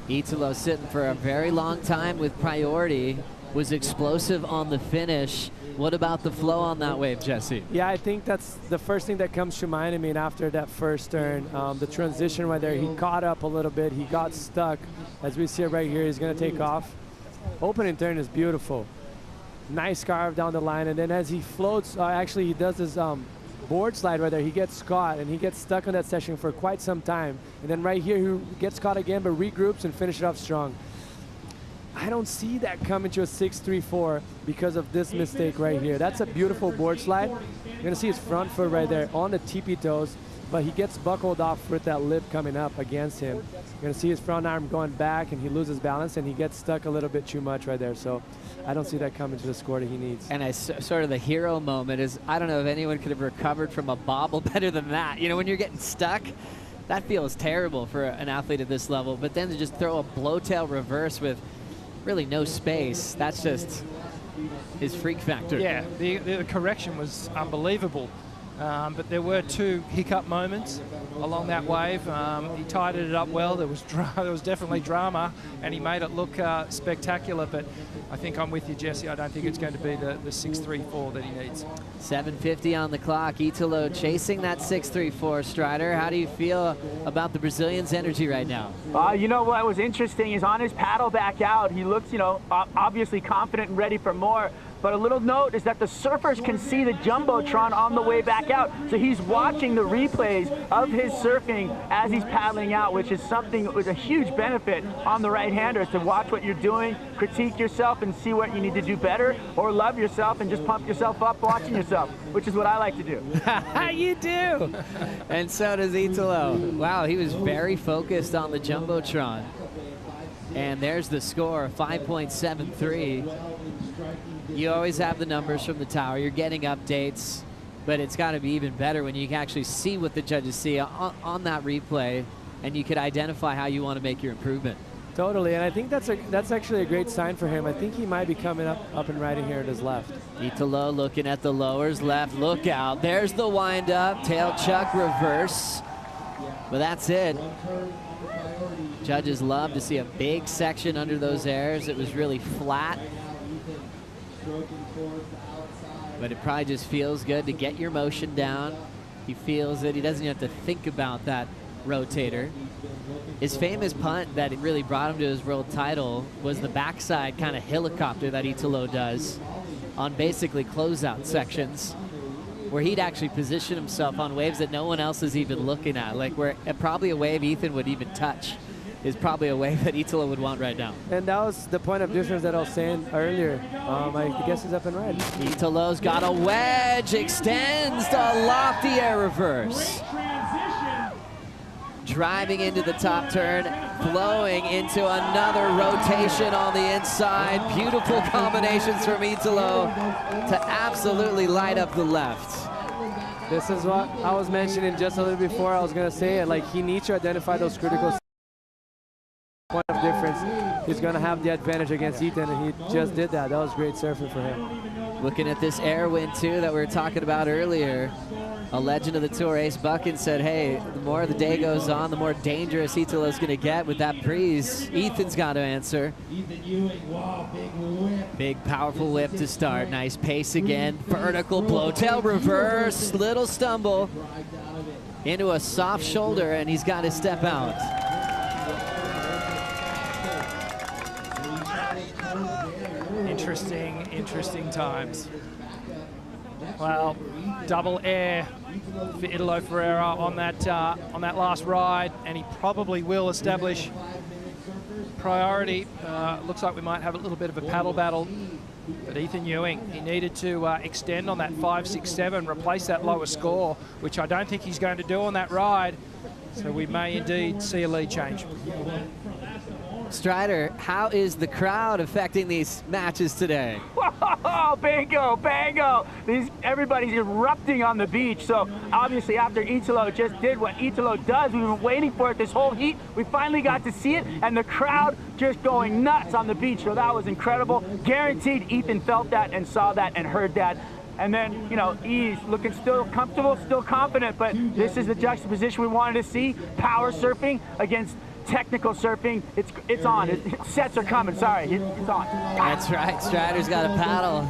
Italo sitting for a very long time with priority, was explosive on the finish. What about the flow on that wave, Jesse? Yeah, I think that's the first thing that comes to mind. I mean, after that first turn, the transition right there, he caught up a little bit, he got stuck. As we see it right here, he's gonna take off. Opening turn is beautiful. Nice carve down the line, and then as he floats, actually he does his board slide right there, he gets caught and he gets stuck on that session for quite some time. And then right here, he gets caught again, but regroups and finishes it off strong. I don't see that coming to a 6-3-4 because of this mistake right here. That's a beautiful board slide. You're gonna see his front foot right there on the tippy toes, but he gets buckled off with that lip coming up against him. You're gonna see his front arm going back and he loses balance and he gets stuck a little bit too much right there. So I don't see that coming to the score that he needs. And sort of the hero moment is, I don't know if anyone could have recovered from a bobble better than that. You know, when you're getting stuck, that feels terrible for an athlete at this level, but then to just throw a blowtail reverse with really no space, that's just his freak factor. Yeah, the correction was unbelievable. But there were two hiccup moments along that wave. He tidied it up well. There was definitely drama, and he made it look spectacular. But I think I'm with you, Jesse. I don't think it's going to be the 6-3-4 that he needs. 7:50 on the clock. Italo chasing that 6-3-4. Strider, how do you feel about the Brazilian's energy right now? You know what was interesting is on his paddle back out, he looks, you know, obviously confident and ready for more. But a little note is that the surfers can see the Jumbotron on the way back out. So he's watching the replays of his surfing as he's paddling out, which is something with a huge benefit on the right-handers, to watch what you're doing, critique yourself and see what you need to do better, or love yourself and just pump yourself up watching yourself, which is what I like to do. You do. And so does Italo. Wow, he was very focused on the Jumbotron. And there's the score, 5.73. You always have the numbers from the tower. You're getting updates, but it's got to be even better when you can actually see what the judges see on that replay, and you could identify how you want to make your improvement. Totally, and I think that's actually a great sign for him. I think he might be coming up and riding here at his left. Italo looking at the lowers, left, look out. There's the wind up, tail chuck, reverse. But that's it. Judges love to see a big section under those airs. It was really flat. But it probably just feels good to get your motion down. He feels it. He doesn't have to think about that rotator. His famous punt that really brought him to his world title was the backside kind of helicopter that Italo does on basically closeout sections, where he'd actually position himself on waves that no one else is even looking at, like where probably a wave Ethan would even touch is probably a wave that Italo would want right now. And that was the point of difference that I was saying earlier. I guess he's up and red. Italo's got a wedge, extends the lofty air reverse. Driving into the top turn, flowing into another rotation on the inside. Beautiful combinations from Italo to absolutely light up the left. This is what I was mentioning just a little before. I was going to say it, like he needs to identify those critical point of difference. He's going to have the advantage against Ethan, and he just did that. That was great surfing for him. Looking at this air wind too that we were talking about earlier. A legend of the tour, Ace Buchan, said, hey, the more the day goes on, the more dangerous Italo's going to get with that breeze. Ethan's got to answer. Ethan Ewing, wow, big whip. Big, powerful whip to start. Nice pace again. Vertical blowtail reverse. Little stumble into a soft shoulder, and he's got to step out. Interesting times. Well, double air for Italo Ferreira on that last ride, and he probably will establish priority. Looks like we might have a little bit of a paddle battle, but Ethan Ewing, he needed to extend on that 5.67, replace that lower score, which I don't think he's going to do on that ride. So we may indeed see a lead change. Strider, how is the crowd affecting these matches today? Oh, bingo, bango. Everybody's erupting on the beach. So obviously after Italo just did what Italo does, we've been waiting for it this whole heat. We finally got to see it, and the crowd just going nuts on the beach. So that was incredible. Guaranteed Ethan felt that and saw that and heard that. And then, you know, he's looking still comfortable, still confident, but this is the juxtaposition we wanted to see. Power surfing against technical surfing. It's on. Sets are coming. Sorry, it's on. That's right. Strider's got a paddle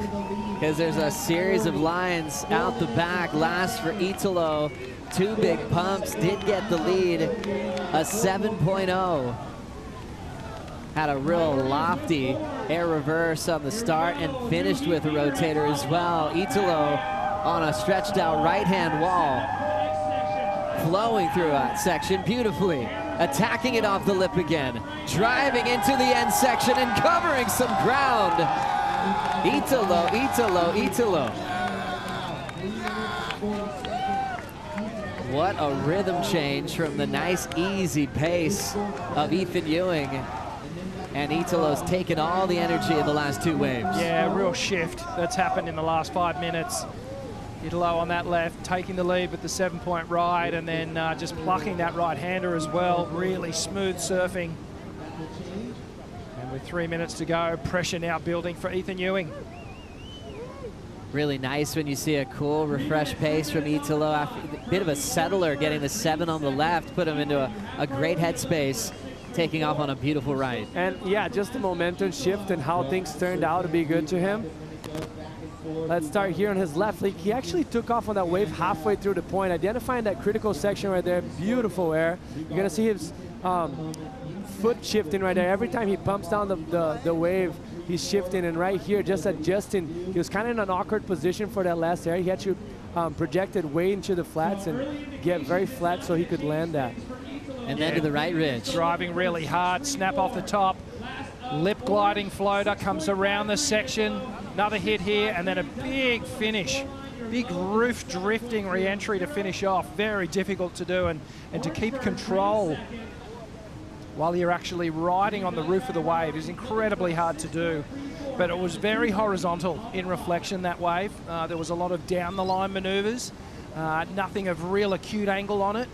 because there's a series of lines out the back. Last for Italo. 2 big pumps. Did get the lead. A 7.0. Had a real lofty air reverse on the start and finished with a rotator as well. Italo on a stretched out right-hand wall. Flowing through that section beautifully. Attacking it off the lip again. Driving into the end section and covering some ground. Italo, Italo, Italo. What a rhythm change from the nice, easy pace of Ethan Ewing. And Italo's taken all the energy of the last 2 waves. Yeah, real shift that's happened in the last 5 minutes. Italo on that left, taking the lead with the 7-point ride, and then just plucking that right-hander as well. Really smooth surfing. And with 3 minutes to go, pressure now building for Ethan Ewing. Really nice when you see a cool, refreshed pace from Italo. After a bit of a settler, getting the 7 on the left, put him into a great headspace, taking off on a beautiful ride. And yeah, just the momentum shift and how things turned out to be good to him. Let's start here on his left. He actually took off on that wave halfway through the point, identifying that critical section right there. Beautiful air. You're gonna see his foot shifting right there. Every time he pumps down the wave, he's shifting, and right here, just adjusting. He was kind of in an awkward position for that last air. He had to project it way into the flats and get very flat so he could land that. And then to the right ridge. Driving really hard, snap off the top. Lip gliding floater comes around the section. Another hit here, and then a big finish. Big roof drifting re-entry to finish off. Very difficult to do, and to keep control while you're actually riding on the roof of the wave is incredibly hard to do. But it was very horizontal in reflection, that wave. There was a lot of down-the-line maneuvers, nothing of real acute angle on it.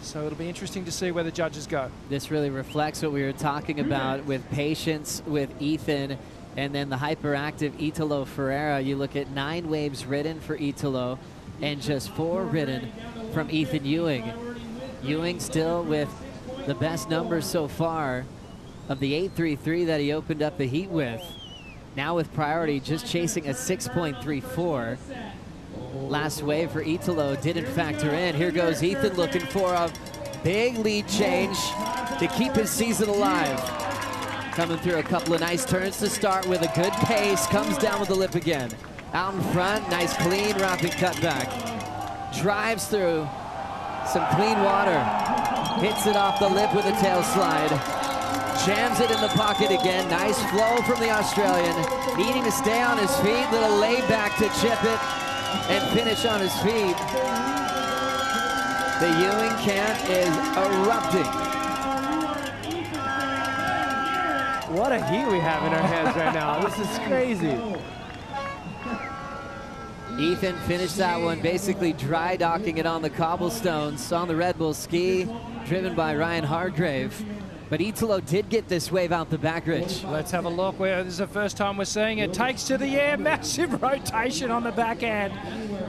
So it'll be interesting to see where the judges go. This really reflects what we were talking about with patience with Ethan, and then the hyperactive Italo Ferreira. You look at 9 waves ridden for Italo and just 4 ridden from Ethan Ewing. Ewing still with the best numbers so far of the 8.33 that he opened up the heat with. Now with priority, just chasing a 6.34. Last wave for Italo didn't factor in. Here goes Ethan looking for a big lead change to keep his season alive. Coming through a couple of nice turns to start with a good pace. Comes down with the lip again. Out in front, nice clean rapid cutback. Drives through some clean water. Hits it off the lip with a tail slide. Jams it in the pocket again. Nice flow from the Australian. Needing to stay on his feet. Little lay back to chip it and finish on his feet. The Ewing camp is erupting. What a heat we have in our heads right now. This is crazy. Ethan finished that one basically dry docking it on the cobblestones on the Red Bull ski, driven by Ryan Hargrave. But Italo did get this wave out the back ridge. Let's have a look. This is the first time we're seeing it. Takes to the air, massive rotation on the backhand.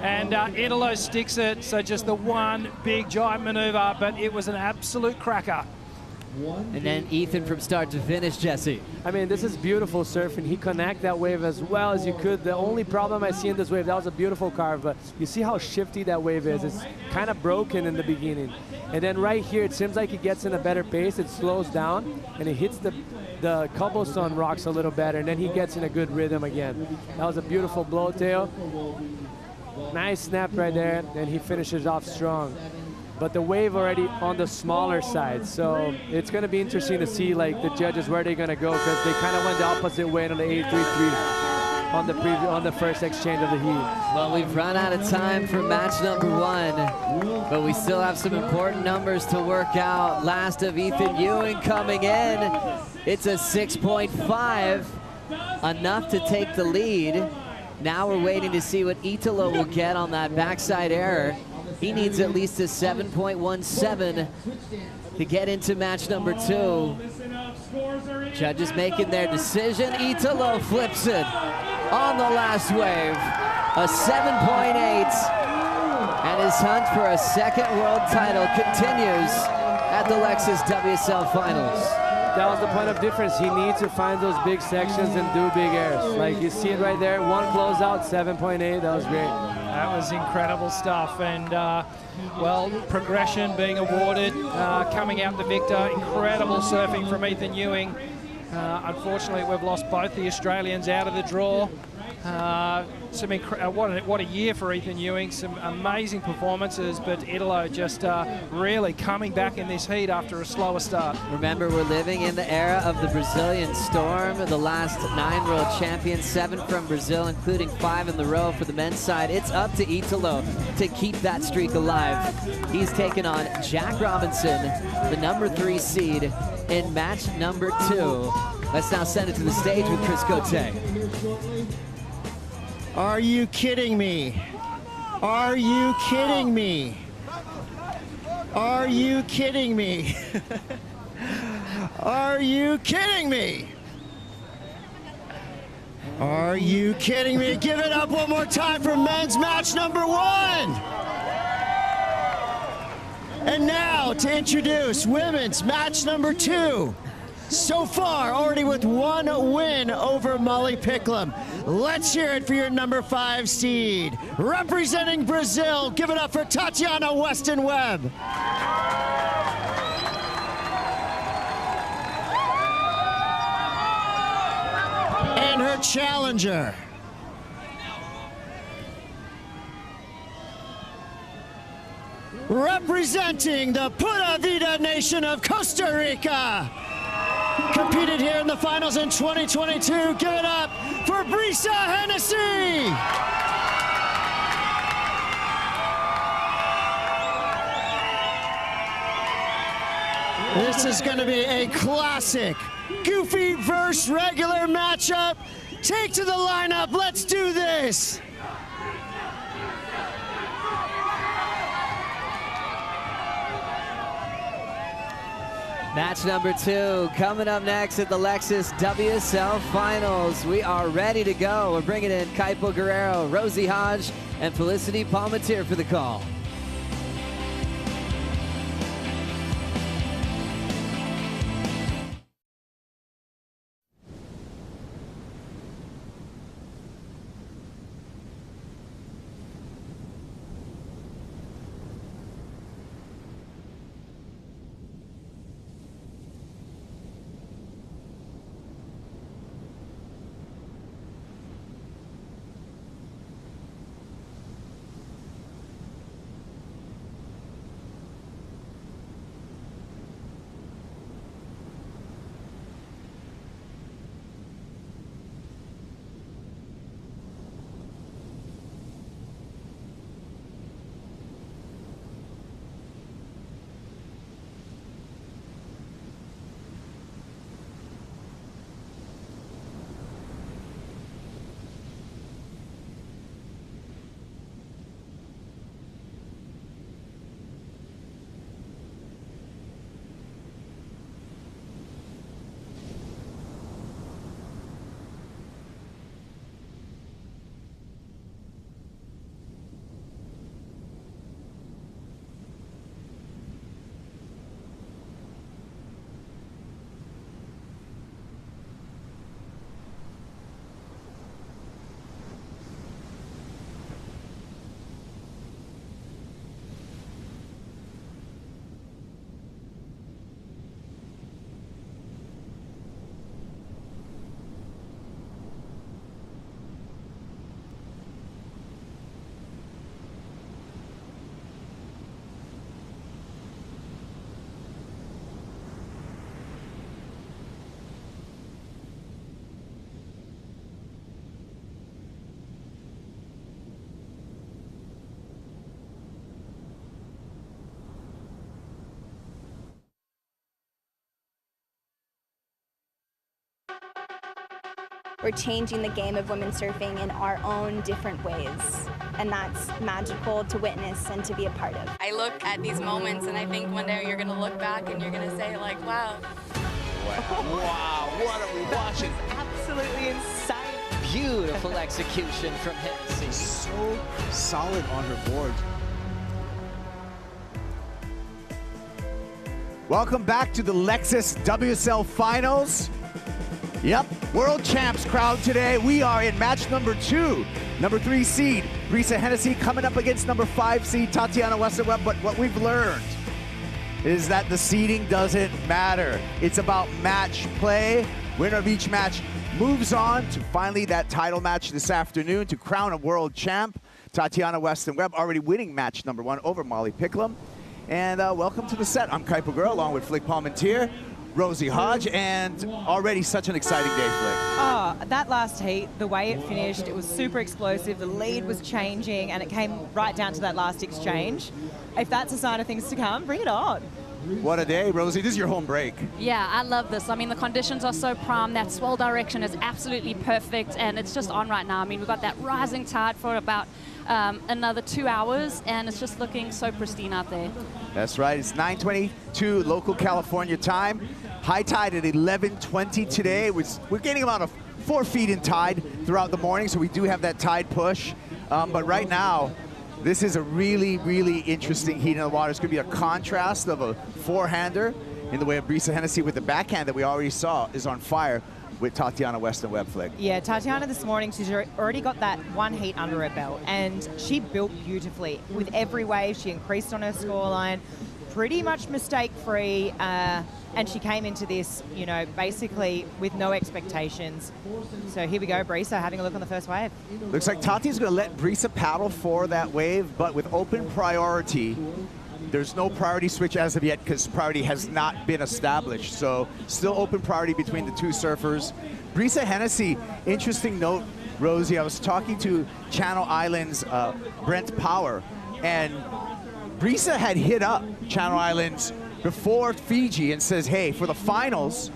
And Italo sticks it, so just the one big giant maneuver, but it was an absolute cracker. And then Ethan from start to finish, Jesse. I mean, this is beautiful surfing. He connect that wave as well as you could. The only problem I see in this wave, that was a beautiful carve, but you see how shifty that wave is. It's kind of broken in the beginning. And then right here, it seems like he gets in a better pace. It slows down, and it hits the cobblestone rocks a little better, and then he gets in a good rhythm again. That was a beautiful blowtail. Nice snap right there, and he finishes off strong. But the wave already on the smaller side, so it's going to be interesting to see like the judges where they're going to go, because they kind of went the opposite way on the 8-3-3 on the first exchange of the heat. Well, we've run out of time for match number 1, but we still have some important numbers to work out. Last of Ethan Ewing coming in. It's a 6.5, enough to take the lead. Now we're waiting to see what Italo will get on that backside error. He needs at least a 7.17 to get into match number 2. Judges making their decision. Italo flips it on the last wave. A 7.8. And his hunt for a second world title continues at the Lexus WSL Finals. That was the point of difference. He needs to find those big sections and do big airs. Like you see it right there, one closeout, 7.8, that was great. That was incredible stuff, and well, progression being awarded, coming out the victor. Incredible surfing from Ethan Ewing. Unfortunately, we've lost both the Australians out of the draw. What a year for Ethan Ewing. Some amazing performances, but Italo just really coming back in this heat after a slower start. Remember, we're living in the era of the Brazilian Storm. The last 9 world champions, 7 from Brazil, including 5 in the row for the men's side. It's up to Italo to keep that streak alive. He's taken on Jack Robinson, the number 3 seed, in match number 2. Let's now send it to the stage with Chris Cote. Are you kidding me? Are you kidding me? Are you kidding me? Are you kidding me? Are you kidding me? Give it up one more time for men's match number 1. And now to introduce women's match number 2. So far, already with 1 win over Molly Picklum. Let's hear it for your number 5 seed. Representing Brazil, give it up for Tatiana Weston Webb. And her challenger. Representing the Pura Vida nation of Costa Rica. Competed here in the finals in 2022. Give it up for Brisa Hennessy. This is going to be a classic goofy versus regular matchup. Take to the lineup. Let's do this. Match number 2 coming up next at the Lexus WSL Finals. We are ready to go. We're bringing in Kaipo Guerrero, Rosie Hodge, and Felicity Palmatier for the call. We're changing the game of women's surfing in our own different ways, and that's magical to witness and to be a part of. I look at these moments and I think one day you're going to look back and you're going to say like, wow. Wow, what are we watching? Absolutely insane. Beautiful execution from Hennessy. So solid on her board. Welcome back to the Lexus WSL Finals. Yep, world champs crowd today. We are in match number 2. Number 3 seed, Brisa Hennessy, coming up against number 5 seed, Tatiana Weston-Webb. But what we've learned is that the seeding doesn't matter. It's about match play. Winner of each match moves on to finally that title match this afternoon to crown a world champ. Tatiana Weston-Webb already winning match number 1 over Molly Picklum. And welcome to the set. I'm Kuiper Girl, along with Flick Palmentier, Rosie Hodge, and already such an exciting day, Flick. Oh, that last heat, the way it finished, it was super explosive. The lead was changing, and it came right down to that last exchange. If that's a sign of things to come, bring it on. What a day, Rosie. This is your home break. Yeah, I love this. I mean, the conditions are so prime. That swell direction is absolutely perfect, and it's just on right now. I mean, we've got that rising tide for about another 2 hours, and it's just looking so pristine out there. That's right. It's 9:22 local California time. High tide at 11:20 today. We're getting about 4 feet in tide throughout the morning, so we do have that tide push. But right now, this is a really, really interesting heat in the water. It's going to be a contrast of a forehander in the way of Brisa Hennessy with the backhand that we already saw is on fire with Tatiana Weston-Webb, Flick. Yeah, Tatiana this morning, she's already got that 1 heat under her belt, and she built beautifully. With every wave, she increased on her scoreline, pretty much mistake-free, and she came into this, you know, basically with no expectations. So here we go, Brisa having a look on the first wave. Looks like Tati's going to let Brisa paddle for that wave, but with open priority. There's no priority switch as of yet because priority has not been established. So still open priority between the two surfers. Brisa Hennessy, interesting note, Rosie, I was talking to Channel Islands' Brent Power, and Brisa had hit up Channel Islands before Fiji and says, hey, for the finals,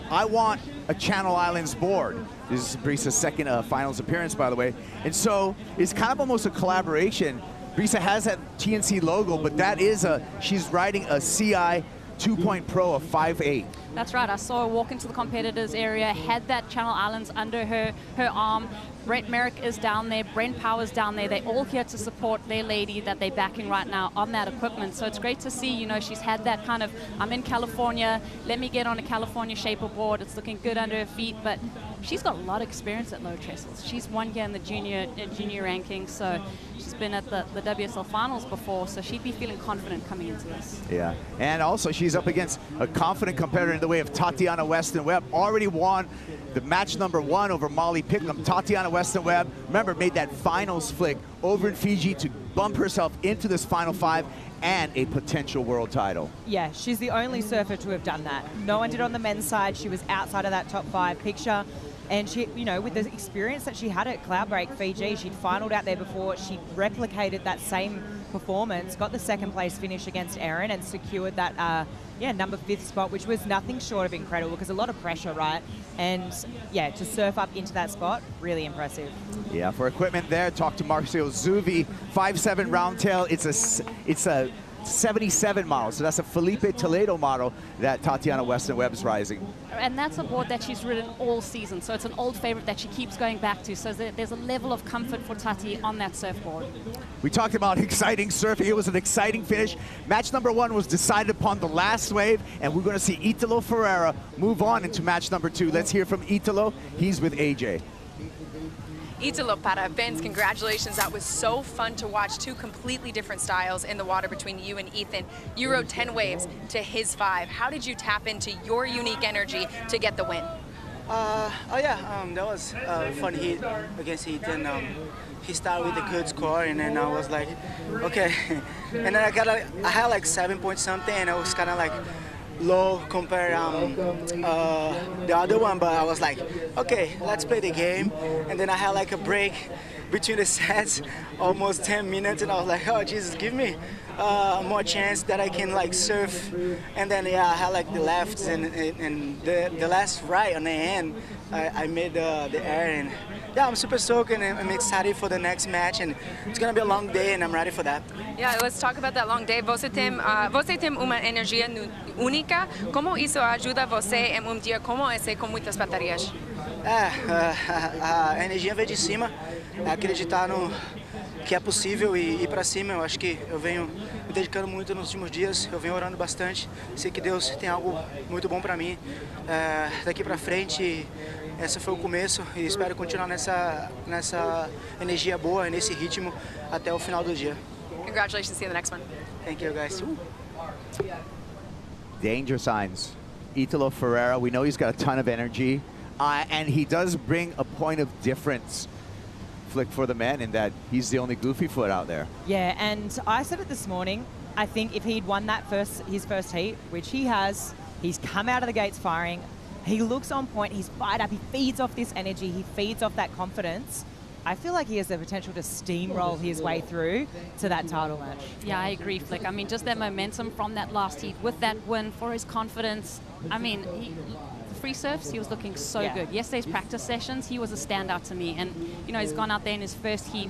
I want a Channel Islands board. This is Brisa's second finals appearance, by the way. And so it's kind of almost a collaboration. Brisa has that TNC logo, but that is she's riding a CI 2 Pro of 5.8. That's right. I saw her walk into the competitors area, had that Channel Islands under her arm. Brett Merrick is down there, Brent Power's down there. They're all here to support their lady that they're backing right now on that equipment. So it's great to see, you know, she's had that kind of, I'm in California, let me get on a California shaper board. It's looking good under her feet, but she's got a lot of experience at Lower Trestles. She's won here in the junior ranking, so she's been at the WSL Finals before, so she'd be feeling confident coming into this. Yeah, and also she's up against a confident competitor in the way of Tatiana Weston-Webb. Already won the match number 1 over Molly Picklum. Tatiana Weston-Webb, remember, made that finals flick over in Fiji to bump herself into this Final 5 and a potential world title. Yeah, she's the only surfer to have done that. No one did on the men's side. She was outside of that top 5 picture. And she, you know, with the experience that she had at Cloudbreak Fiji, she'd finaled out there before. She replicated that same performance, got the 2nd place finish against Erin, and secured that number 5th spot, which was nothing short of incredible because a lot of pressure, right? And yeah, to surf up into that spot, really impressive. Yeah, for equipment there, talk to Marcio Zuvi, 5.7 round tail. It's a 77 model, so that's a Felipe Toledo model that Tatiana Weston-Webb is rising. And that's a board that she's ridden all season, so it's an old favorite that she keeps going back to, so there's a level of comfort for Tati on that surfboard. We talked about exciting surfing. It was an exciting finish. Match number 1 was decided upon the last wave, and we're going to see Italo Ferreira move on into match number 2. Let's hear from Italo. He's with AJ. Italo, para fans, congratulations. That was so fun to watch. 2 completely different styles in the water between you and Ethan. You rode 10 waves to his 5. How did you tap into your unique energy to get the win? That was a fun heat against Ethan. He started with a good score, and then I was like, okay. And then I had like 7 point something, and I was kind of like low compared the other one, but I was like, okay, let's play the game. And then I had like a break between the sets, almost 10 minutes, and I was like, oh Jesus, give me more chance that I can like surf. And then yeah, I had like the lefts and the last right on the end, I made the air, and yeah, I'm super stoked and I'm excited for the next match, and it's gonna be a long day and I'm ready for that. Yeah, let's talk about that long day. Você tem uma energia única. Como isso ajuda você em dia como esse com muitas baterias? A energia vem de cima, acreditar no que é possível e ir para cima. Eu acho que eu venho me dedicando muito nos últimos dias, eu venho orando bastante. Sei que Deus tem algo muito bom para mim daqui para frente. Esse foi o começo e espero continuar nessa energia boa, nesse ritmo até o final do dia. Congratulations, see you in the next one. Thank you, guys. Danger signs. Italo Ferreira, we know he's got a ton of energy, and he does bring a point of difference, Flick, for the men, in that he's the only goofy foot out there. Yeah, and I said it this morning, I think if he'd won that his first heat, which he has, he's come out of the gates firing, he looks on point, he's fired up, he feeds off this energy, he feeds off that confidence. I feel like he has the potential to steamroll his way through to that title match. Yeah, I agree, Flick. I mean, just that momentum from that last heat with that win for his confidence. I mean, the free surfs, he was looking so good. Yesterday's practice sessions, he was a standout to me. And, you know, he's gone out there in his first heat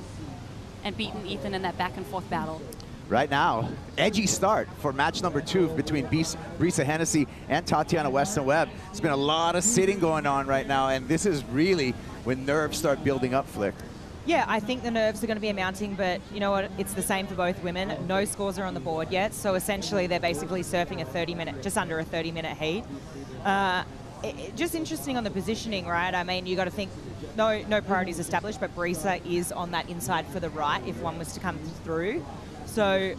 and beaten Ethan in that back and forth battle. Right now, edgy start for match number 2 between Brisa Hennessy and Tatiana Weston-Webb. There's been a lot of sitting going on right now, and this is really when nerves start building up, Flick. Yeah, I think the nerves are going to be mounting, but you know what? It's the same for both women. No scores are on the board yet, so essentially they're basically surfing a 30-minute, just under a 30-minute heat. Just interesting on the positioning, right? I mean, you got to think no priorities established, but Brisa is on that inside for the right if one was to come through. So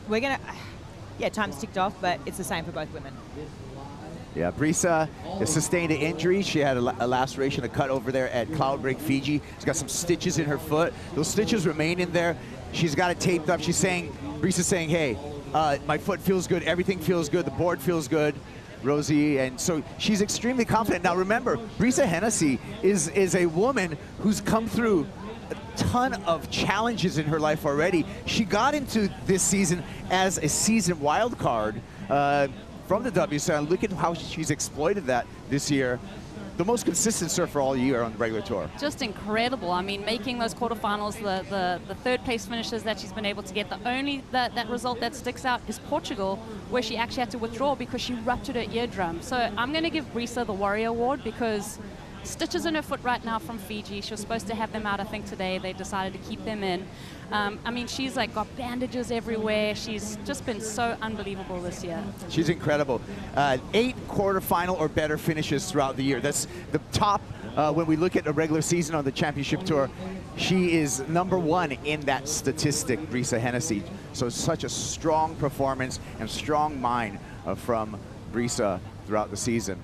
we're going to, time's ticked off, but it's the same for both women. Yeah, Brisa has sustained an injury. She had a laceration, a cut over there at Cloudbreak, Fiji. She's got some stitches in her foot. Those stitches remain in there. She's got it taped up. Brisa's saying, hey, my foot feels good. Everything feels good. The board feels good, Rosie. And so she's extremely confident. Now remember, Brisa Hennessy is a woman who's come through a ton of challenges in her life already. She got into this season as a season wild card from the WSL. Look at how she's exploited that this year. The most consistent surfer all year on the regular tour. Just incredible. I mean, making those quarterfinals, the third place finishes that she's been able to get. The only that result that sticks out is Portugal, where she actually had to withdraw because she ruptured her eardrum. So I'm going to give Brisa the Warrior Award because stitches in her foot right now from Fiji. She was supposed to have them out, I think, today. They decided to keep them in. I mean, she's like got bandages everywhere. She's just been so unbelievable this year. She's incredible. 8 quarterfinal or better finishes throughout the year. That's the top when we look at a regular season on the championship tour. She is #1 in that statistic, Brisa Hennessy. So such a strong performance and strong mind from Brisa throughout the season.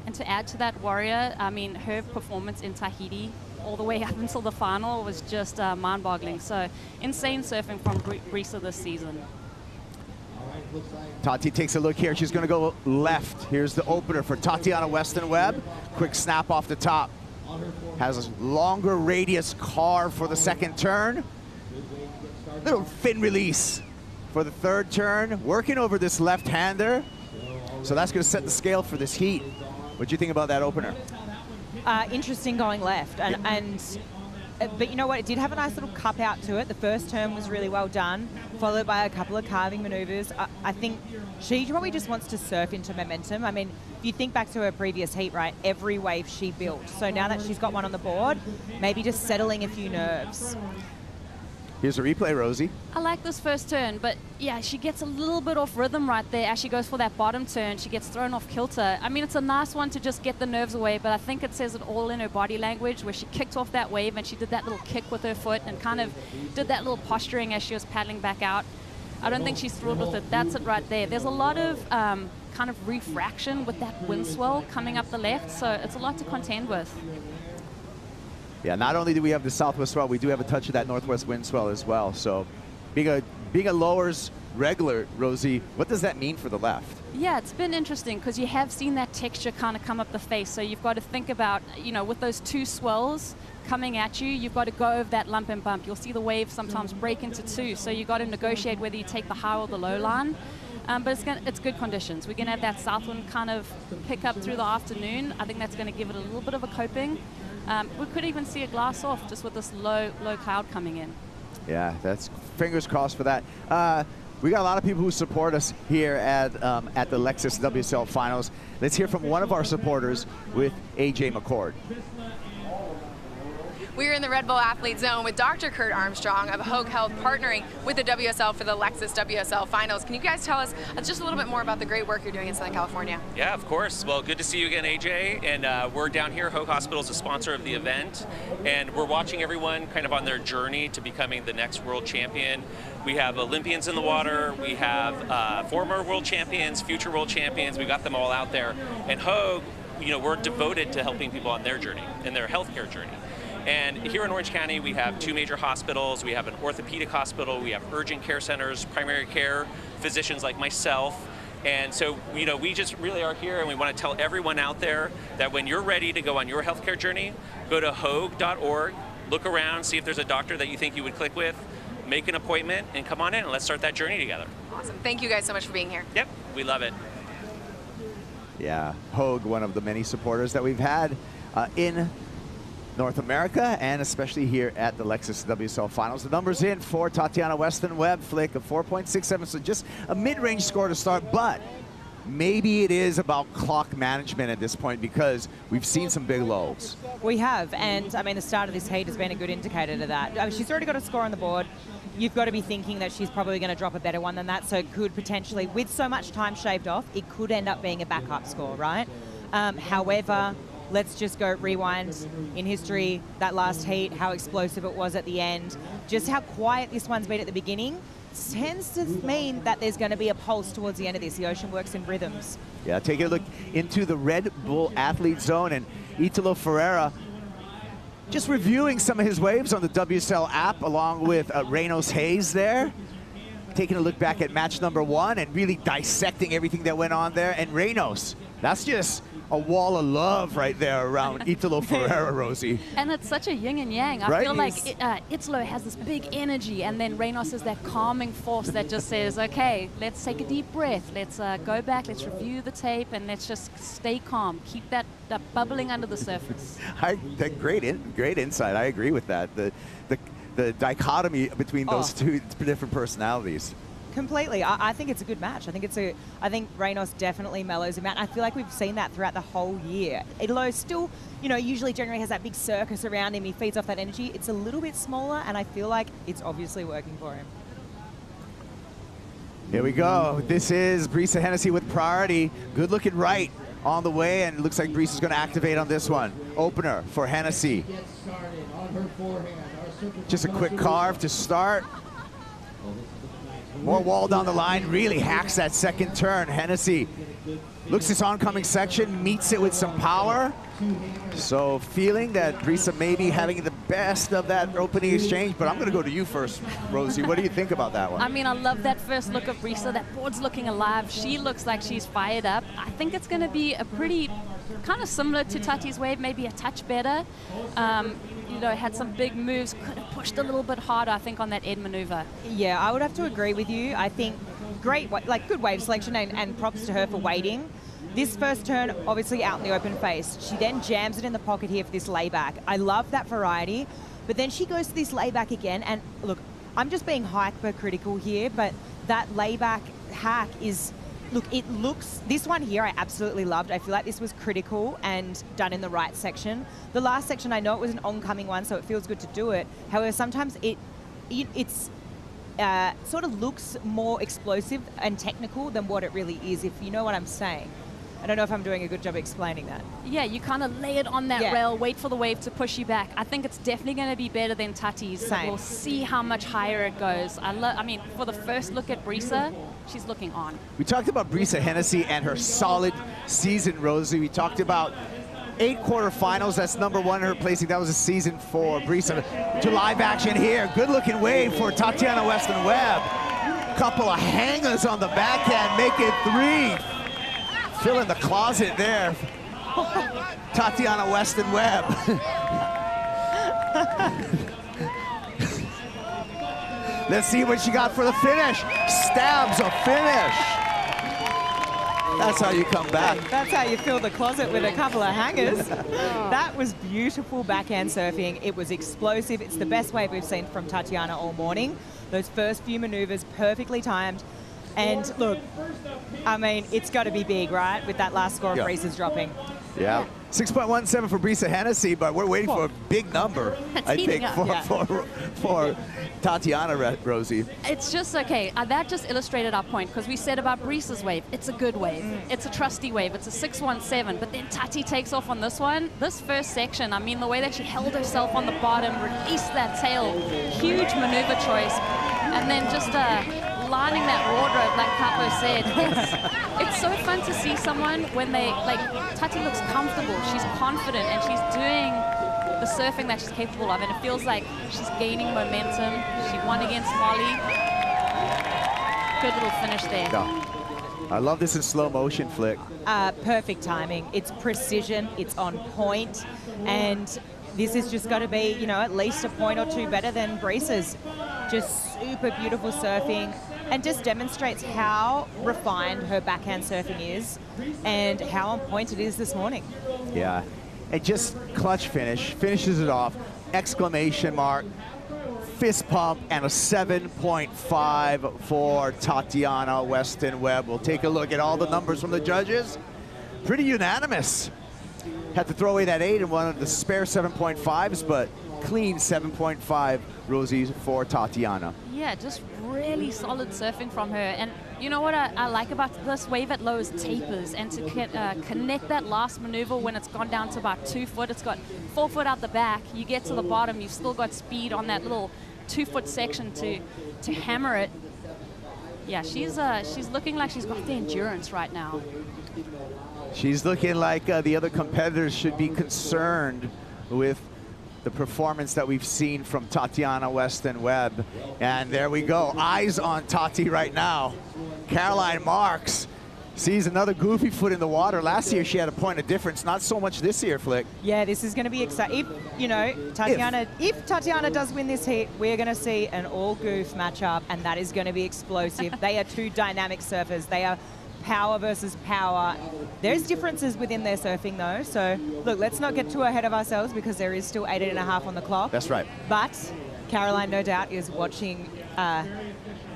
And to add to that, Warrior, I mean, her performance in Tahiti all the way up until the final was just mind-boggling. So insane surfing from Brisa this season. Tati takes a look here. She's going to go left. Here's the opener for Tatiana Weston-Webb. Quick snap off the top. Has a longer radius carve for the second turn. Little fin release for the third turn. Working over this left-hander. So that's going to set the scale for this heat. What do you think about that opener? Interesting going left, but you know what? It did have a nice little cup out to it. The first turn was really well done, followed by a couple of carving maneuvers. I think she probably just wants to surf into momentum. I mean, if you think back to her previous heat, right, every wave she built. So now that she's got one on the board, maybe just settling a few nerves. Here's a replay, Rosie. I like this first turn, but yeah, she gets a little bit off rhythm right there as she goes for that bottom turn. She gets thrown off kilter. I mean, it's a nice one to just get the nerves away, but I think it says it all in her body language where she kicked off that wave and she did that little kick with her foot and kind of did that little posturing as she was paddling back out. I don't think she's thrilled with it. That's it right there. There's a lot of kind of refraction with that wind swell coming up the left, so it's a lot to contend with. Yeah, not only do we have the southwest swell, we do have a touch of that northwest wind swell as well. So being a lowers regular, Rosie, what does that mean for the left? Yeah, it's been interesting because you have seen that texture kind of come up the face. So you've got to think about, you know, with those two swells, coming at you, you've got to go over that lump and bump. You'll see the wave sometimes break into two, so you've got to negotiate whether you take the high or the low line. But it's good conditions. We're going to have that south wind kind of pick up through the afternoon. I think that's going to give it a little bit of a coping. We could even see a glass off just with this low cloud coming in. Yeah, that's fingers crossed for that. We got a lot of people who support us here at the Lexus WSL Finals. Let's hear from one of our supporters with AJ McCord. We're in the Red Bull Athlete Zone with Dr. Kurt Armstrong of Hogue Health, partnering with the WSL for the Lexus WSL Finals. Can you guys tell us just a little bit more about the great work you're doing in Southern California? Yeah, of course. Well, good to see you again, AJ. And we're down here. Hogue Hospital is a sponsor of the event. And we're watching everyone kind of on their journey to becoming the next world champion. We have Olympians in the water. We have former world champions, future world champions. We got them all out there. And Hogue, you know, we're devoted to helping people on their journey, in their healthcare journey. And here in Orange County, we have 2 major hospitals. We have an orthopedic hospital. We have urgent care centers, primary care physicians like myself. And so, you know, we just really are here, and we want to tell everyone out there that when you're ready to go on your healthcare journey, go to hogue.org, look around, see if there's a doctor that you think you would click with, make an appointment, and come on in, and let's start that journey together. Awesome. Thank you guys so much for being here. Yep, we love it. Yeah, Hogue, one of the many supporters that we've had in North America, and especially here at the Lexus WSL Finals. The numbers in for Tatiana Weston-Webb, Flick of 4.67, so just a mid-range score to start, but maybe it is about clock management at this point because we've seen some big lows. We have, and I mean, the start of this heat has been a good indicator to that. I mean, she's already got a score on the board. You've got to be thinking that she's probably going to drop a better one than that, so it could potentially, with so much time shaved off, it could end up being a backup score, right? However, let's just go rewind in history, that last heat, how explosive it was at the end, just how quiet this one's been at the beginning tends to mean that there's going to be a pulse towards the end of this. The ocean works in rhythms. Yeah, taking a look into the Red Bull Athlete Zone, and Italo Ferreira just reviewing some of his waves on the WSL app along with Reynos Hayes there. Taking a look back at match number 1 and really dissecting everything that went on there. And Reynos, that's just a wall of love right there around Italo Ferreira, Rosie. And it's such a yin and yang. I feel like Italo has this big energy, and then Reynos is that calming force that just says, okay, let's take a deep breath. Let's go back, let's review the tape, and let's just stay calm. Keep that bubbling under the surface. Great insight. I agree with that. The dichotomy between those two different personalities. Completely. I think it's a good match. I think Reynos definitely mellows him out. I feel like we've seen that throughout the whole year. Italo still, you know, usually generally has that big circus around him. He feeds off that energy. It's a little bit smaller, and I feel like it's obviously working for him. Here we go. This is Brisa Hennessy with priority. Good looking right on the way, and it looks like Brisa's going to activate on this one. Opener for Hennessy. Just a quick carve to start. More wall down the line, really hacks that second turn. Hennessy looks this oncoming section, meets it with some power. So feeling that Brisa may be having the best of that opening exchange, but I'm going to go to you first, Rosie. What do you think about that one? I mean, I love that first look of Brisa. That board's looking alive. She looks like she's fired up. I think it's going to be a pretty kind of similar to Tati's wave, maybe a touch better. You know, had some big moves, could have pushed a little bit harder, I think, on that Ed maneuver. Yeah, I would have to agree with you. I think great, like good wave selection, and props to her for waiting. This first turn, obviously out in the open face. She then jams it in the pocket here for this layback. I love that variety, but then she goes to this layback again, and look, I'm just being hypercritical here, but that layback hack is, look, it looks, this one here I absolutely loved. I feel like this was critical and done in the right section. The last section, I know it was an oncoming one, so it feels good to do it. However, sometimes it's sort of looks more explosive and technical than what it really is, if you know what I'm saying. I don't know if I'm doing a good job explaining that. Yeah, you kind of lay it on that rail, wait for the wave to push you back. I think it's definitely going to be better than Tati's. Same. We'll see how much higher it goes. I mean, for the first look at Brisa, she's looking on. We talked about Brisa Hennessy and her solid season, Rosie. We talked about 8 quarterfinals. That's number 1 in her placing. That was a season for Brisa. To live action here. Good looking wave for Tatiana Weston-Webb. Couple of hangers on the backhand, make it 3. Fill in the closet there. Tatiana Weston-Webb. Let's see what she got for the finish. Stabs a finish. That's how you come back. That's how you fill the closet with a couple of hangers. That was beautiful backhand surfing. It was explosive. It's the best wave we've seen from Tatiana all morning. Those first few maneuvers perfectly timed. And look, I mean, it's got to be big, right? With that last score of Reese's dropping. Yeah. 6.17 for Brisa Hennessy, but we're waiting for a big number, I think, for Tatiana, Rosie. It's just okay. That just illustrated our point, because we said about Brisa's wave, it's a good wave. It's a trusty wave. It's a 617, but then Tati takes off on this one. This first section, I mean, the way that she held herself on the bottom, released that tail, huge maneuver choice, and then just lining that wardrobe, like Capo said. It's so fun to see someone when they, like, Tati looks comfortable, she's confident, and she's doing the surfing that she's capable of, and it feels like she's gaining momentum. She won against Molly. Good little finish there. Yeah. I love this in slow motion, Flick. Perfect timing. It's precision, it's on point, and this has just got to be, you know, at least a point or two better than Brisa's. Just super beautiful surfing, and just demonstrates how refined her backhand surfing is and how on point it is this morning. Yeah, and just clutch finish, finishes it off, exclamation mark, fist pump, and a 7.5 for Tatiana Weston Webb. We'll take a look at all the numbers from the judges. Pretty unanimous. Had to throw away that 8 and one of the spare 7.5s, but clean 7.5 Rosie for Tatiana. Yeah, just really solid surfing from her. And you know what I like about this wave at low is tapers, and to connect that last maneuver when it's gone down to about 2 foot, it's got 4 foot out the back, you get to the bottom, you've still got speed on that little 2 foot section to hammer it. Yeah, she's looking like she's got the endurance right now. She's looking like the other competitors should be concerned with the performance that we've seen from Tatiana Weston Webb. And there we go, eyes on Tati right now. Caroline Marks sees another goofy foot in the water. Last year she had a point of difference, not so much this year, Flick. Yeah, this is going to be exciting. If, you know, if Tatiana does win this heat, we're going to see an all-goof matchup, and that is going to be explosive. They are two dynamic surfers. They are power versus power. There's differences within their surfing though, so look, let's not get too ahead of ourselves because there is still 8.5 on the clock. That's right. But Caroline, no doubt, is watching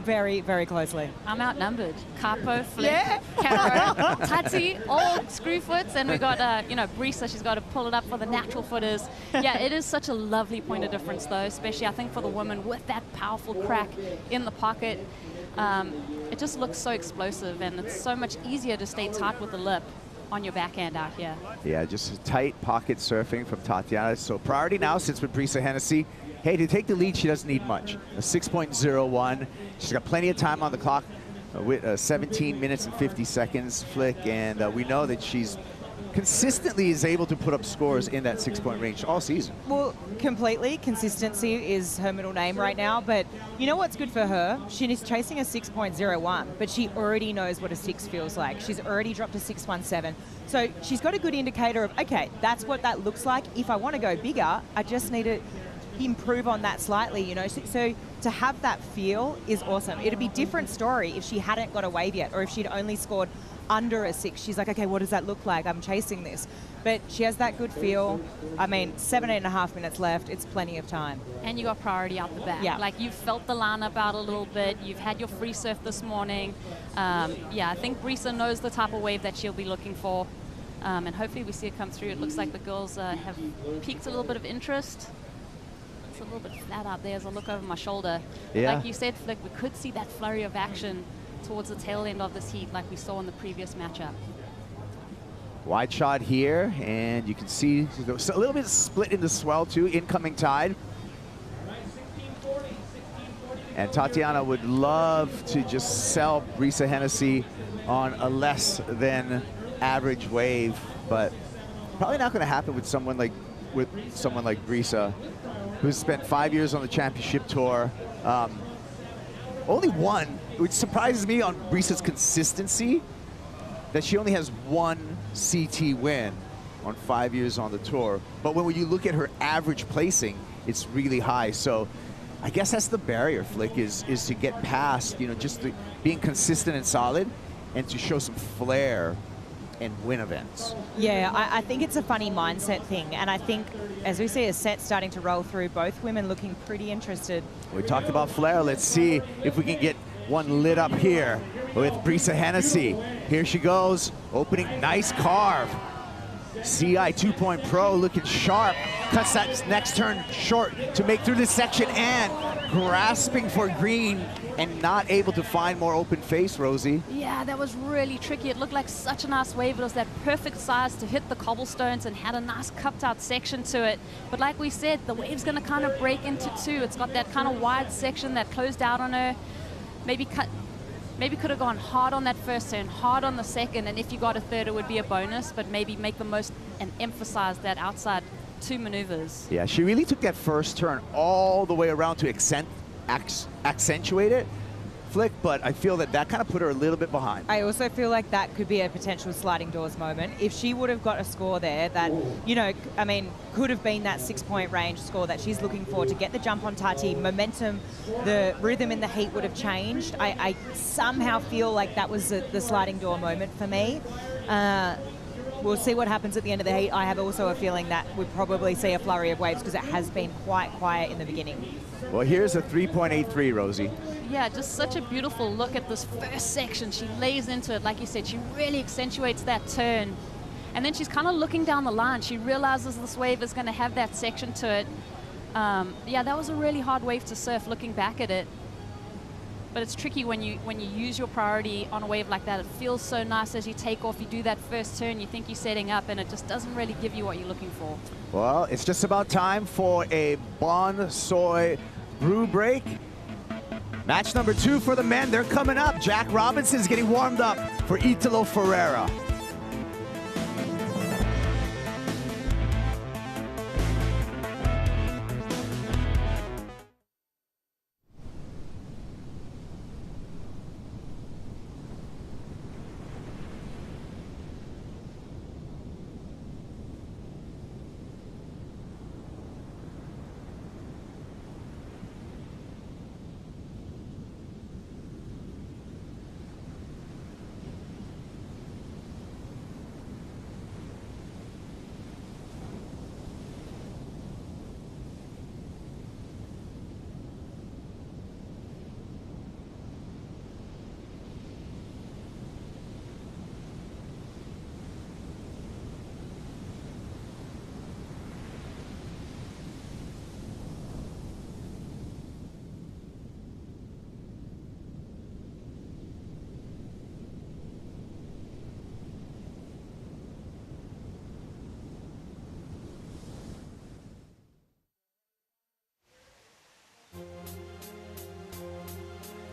very, very closely. I'm outnumbered. Capo, Flick, Caro, Tati, all screw foots, and we got, you know, Brisa, she's got to pull it up for the natural footers. Yeah, it is such a lovely point of difference though, especially I think for the women with that powerful crack in the pocket. It just looks so explosive, and it's so much easier to stay tight with the lip on your backhand out here. Yeah, just tight pocket surfing from Tatiana. So priority now sits with Brisa Hennessy. Hey, to take the lead, she doesn't need much. A 6.01. She's got plenty of time on the clock with 17 minutes and 50 seconds, Flick, and we know that she's consistently is able to put up scores in that 6-point range all season. Well, completely. Consistency is her middle name right now, but you know what's good for her? She is chasing a 6.01, but she already knows what a 6 feels like. She's already dropped a 6.17. So she's got a good indicator of, okay, that's what that looks like. If I want to go bigger, I just need to improve on that slightly, you know. So to have that feel is awesome. It'd be a different story if she hadn't got a wave yet, or if she'd only scored under a 6. She's like, okay, what does that look like? I'm chasing this. But she has that good feel. I mean, 17.5 minutes left. It's plenty of time. And you got priority out the back. Yeah. Like, you've felt the lineup out a little bit. You've had your free surf this morning. Yeah, I think Brisa knows the type of wave that she'll be looking for. And hopefully we see it come through. It looks like the girls have piqued a little bit of interest. It's a little bit flat out there as I look over my shoulder. Yeah. Like you said, Flick, we could see that flurry of action towards the tail end of this heat like we saw in the previous matchup. Wide shot here, and you can see a little bit split in the swell too, incoming tide. And Tatiana would love to just sell Brisa Hennessy on a less than average wave, but probably not going to happen with someone like Brisa, who's spent 5 years on the championship tour. Only one, which surprises me on Brisa's consistency, that she only has one CT win on 5 years on the tour. But when you look at her average placing, it's really high. So I guess that's the barrier, Flick, is to get past, you know, just being consistent and solid, and to show some flair and win events. Yeah, I think it's a funny mindset thing, and I think as we see a set starting to roll through, both women looking pretty interested. We talked about flair. Let's see if we can get one lit up here with Brisa Hennessy. Here she goes, opening, nice carve. CI 2 Pro looking sharp, cuts that next turn short to make through this section, and grasping for green and not able to find more open face, Rosie. Yeah, that was really tricky. It looked like such a nice wave. It was that perfect size to hit the cobblestones and had a nice cupped out section to it. But like we said, the wave's gonna kind of break into two. It's got that kind of wide section that closed out on her. Maybe could have gone hard on that first turn, hard on the second, and if you got a third, it would be a bonus, but maybe make the most and emphasize that outside two maneuvers. Yeah, she really took that first turn all the way around to accentuate it, Flick, but I feel that kind of put her a little bit behind. I also feel like that could be a potential sliding doors moment. If she would have got a score there that, you know, I mean, could have been that 6-point range score that she's looking for to get the jump on Tati, momentum, the rhythm in the heat would have changed. I somehow feel like that was the sliding door moment for me. We'll see what happens at the end of the heat. I have also a feeling that we'll probably see a flurry of waves because it has been quite quiet in the beginning. Well, here's a 3.83, Rosie. Yeah, just such a beautiful look at this first section. She lays into it, like you said, she really accentuates that turn. And then she's kind of looking down the line. She realizes this wave is going to have that section to it. Yeah, that was a really hard wave to surf looking back at it. But it's tricky when you use your priority on a wave like that. It feels so nice as you take off, you do that first turn, you think you're setting up, and it just doesn't really give you what you're looking for. Well, it's just about time for a Bon Soy brew break. Match number 2 for the men, they're coming up. Jack Robinson's getting warmed up for Italo Ferreira.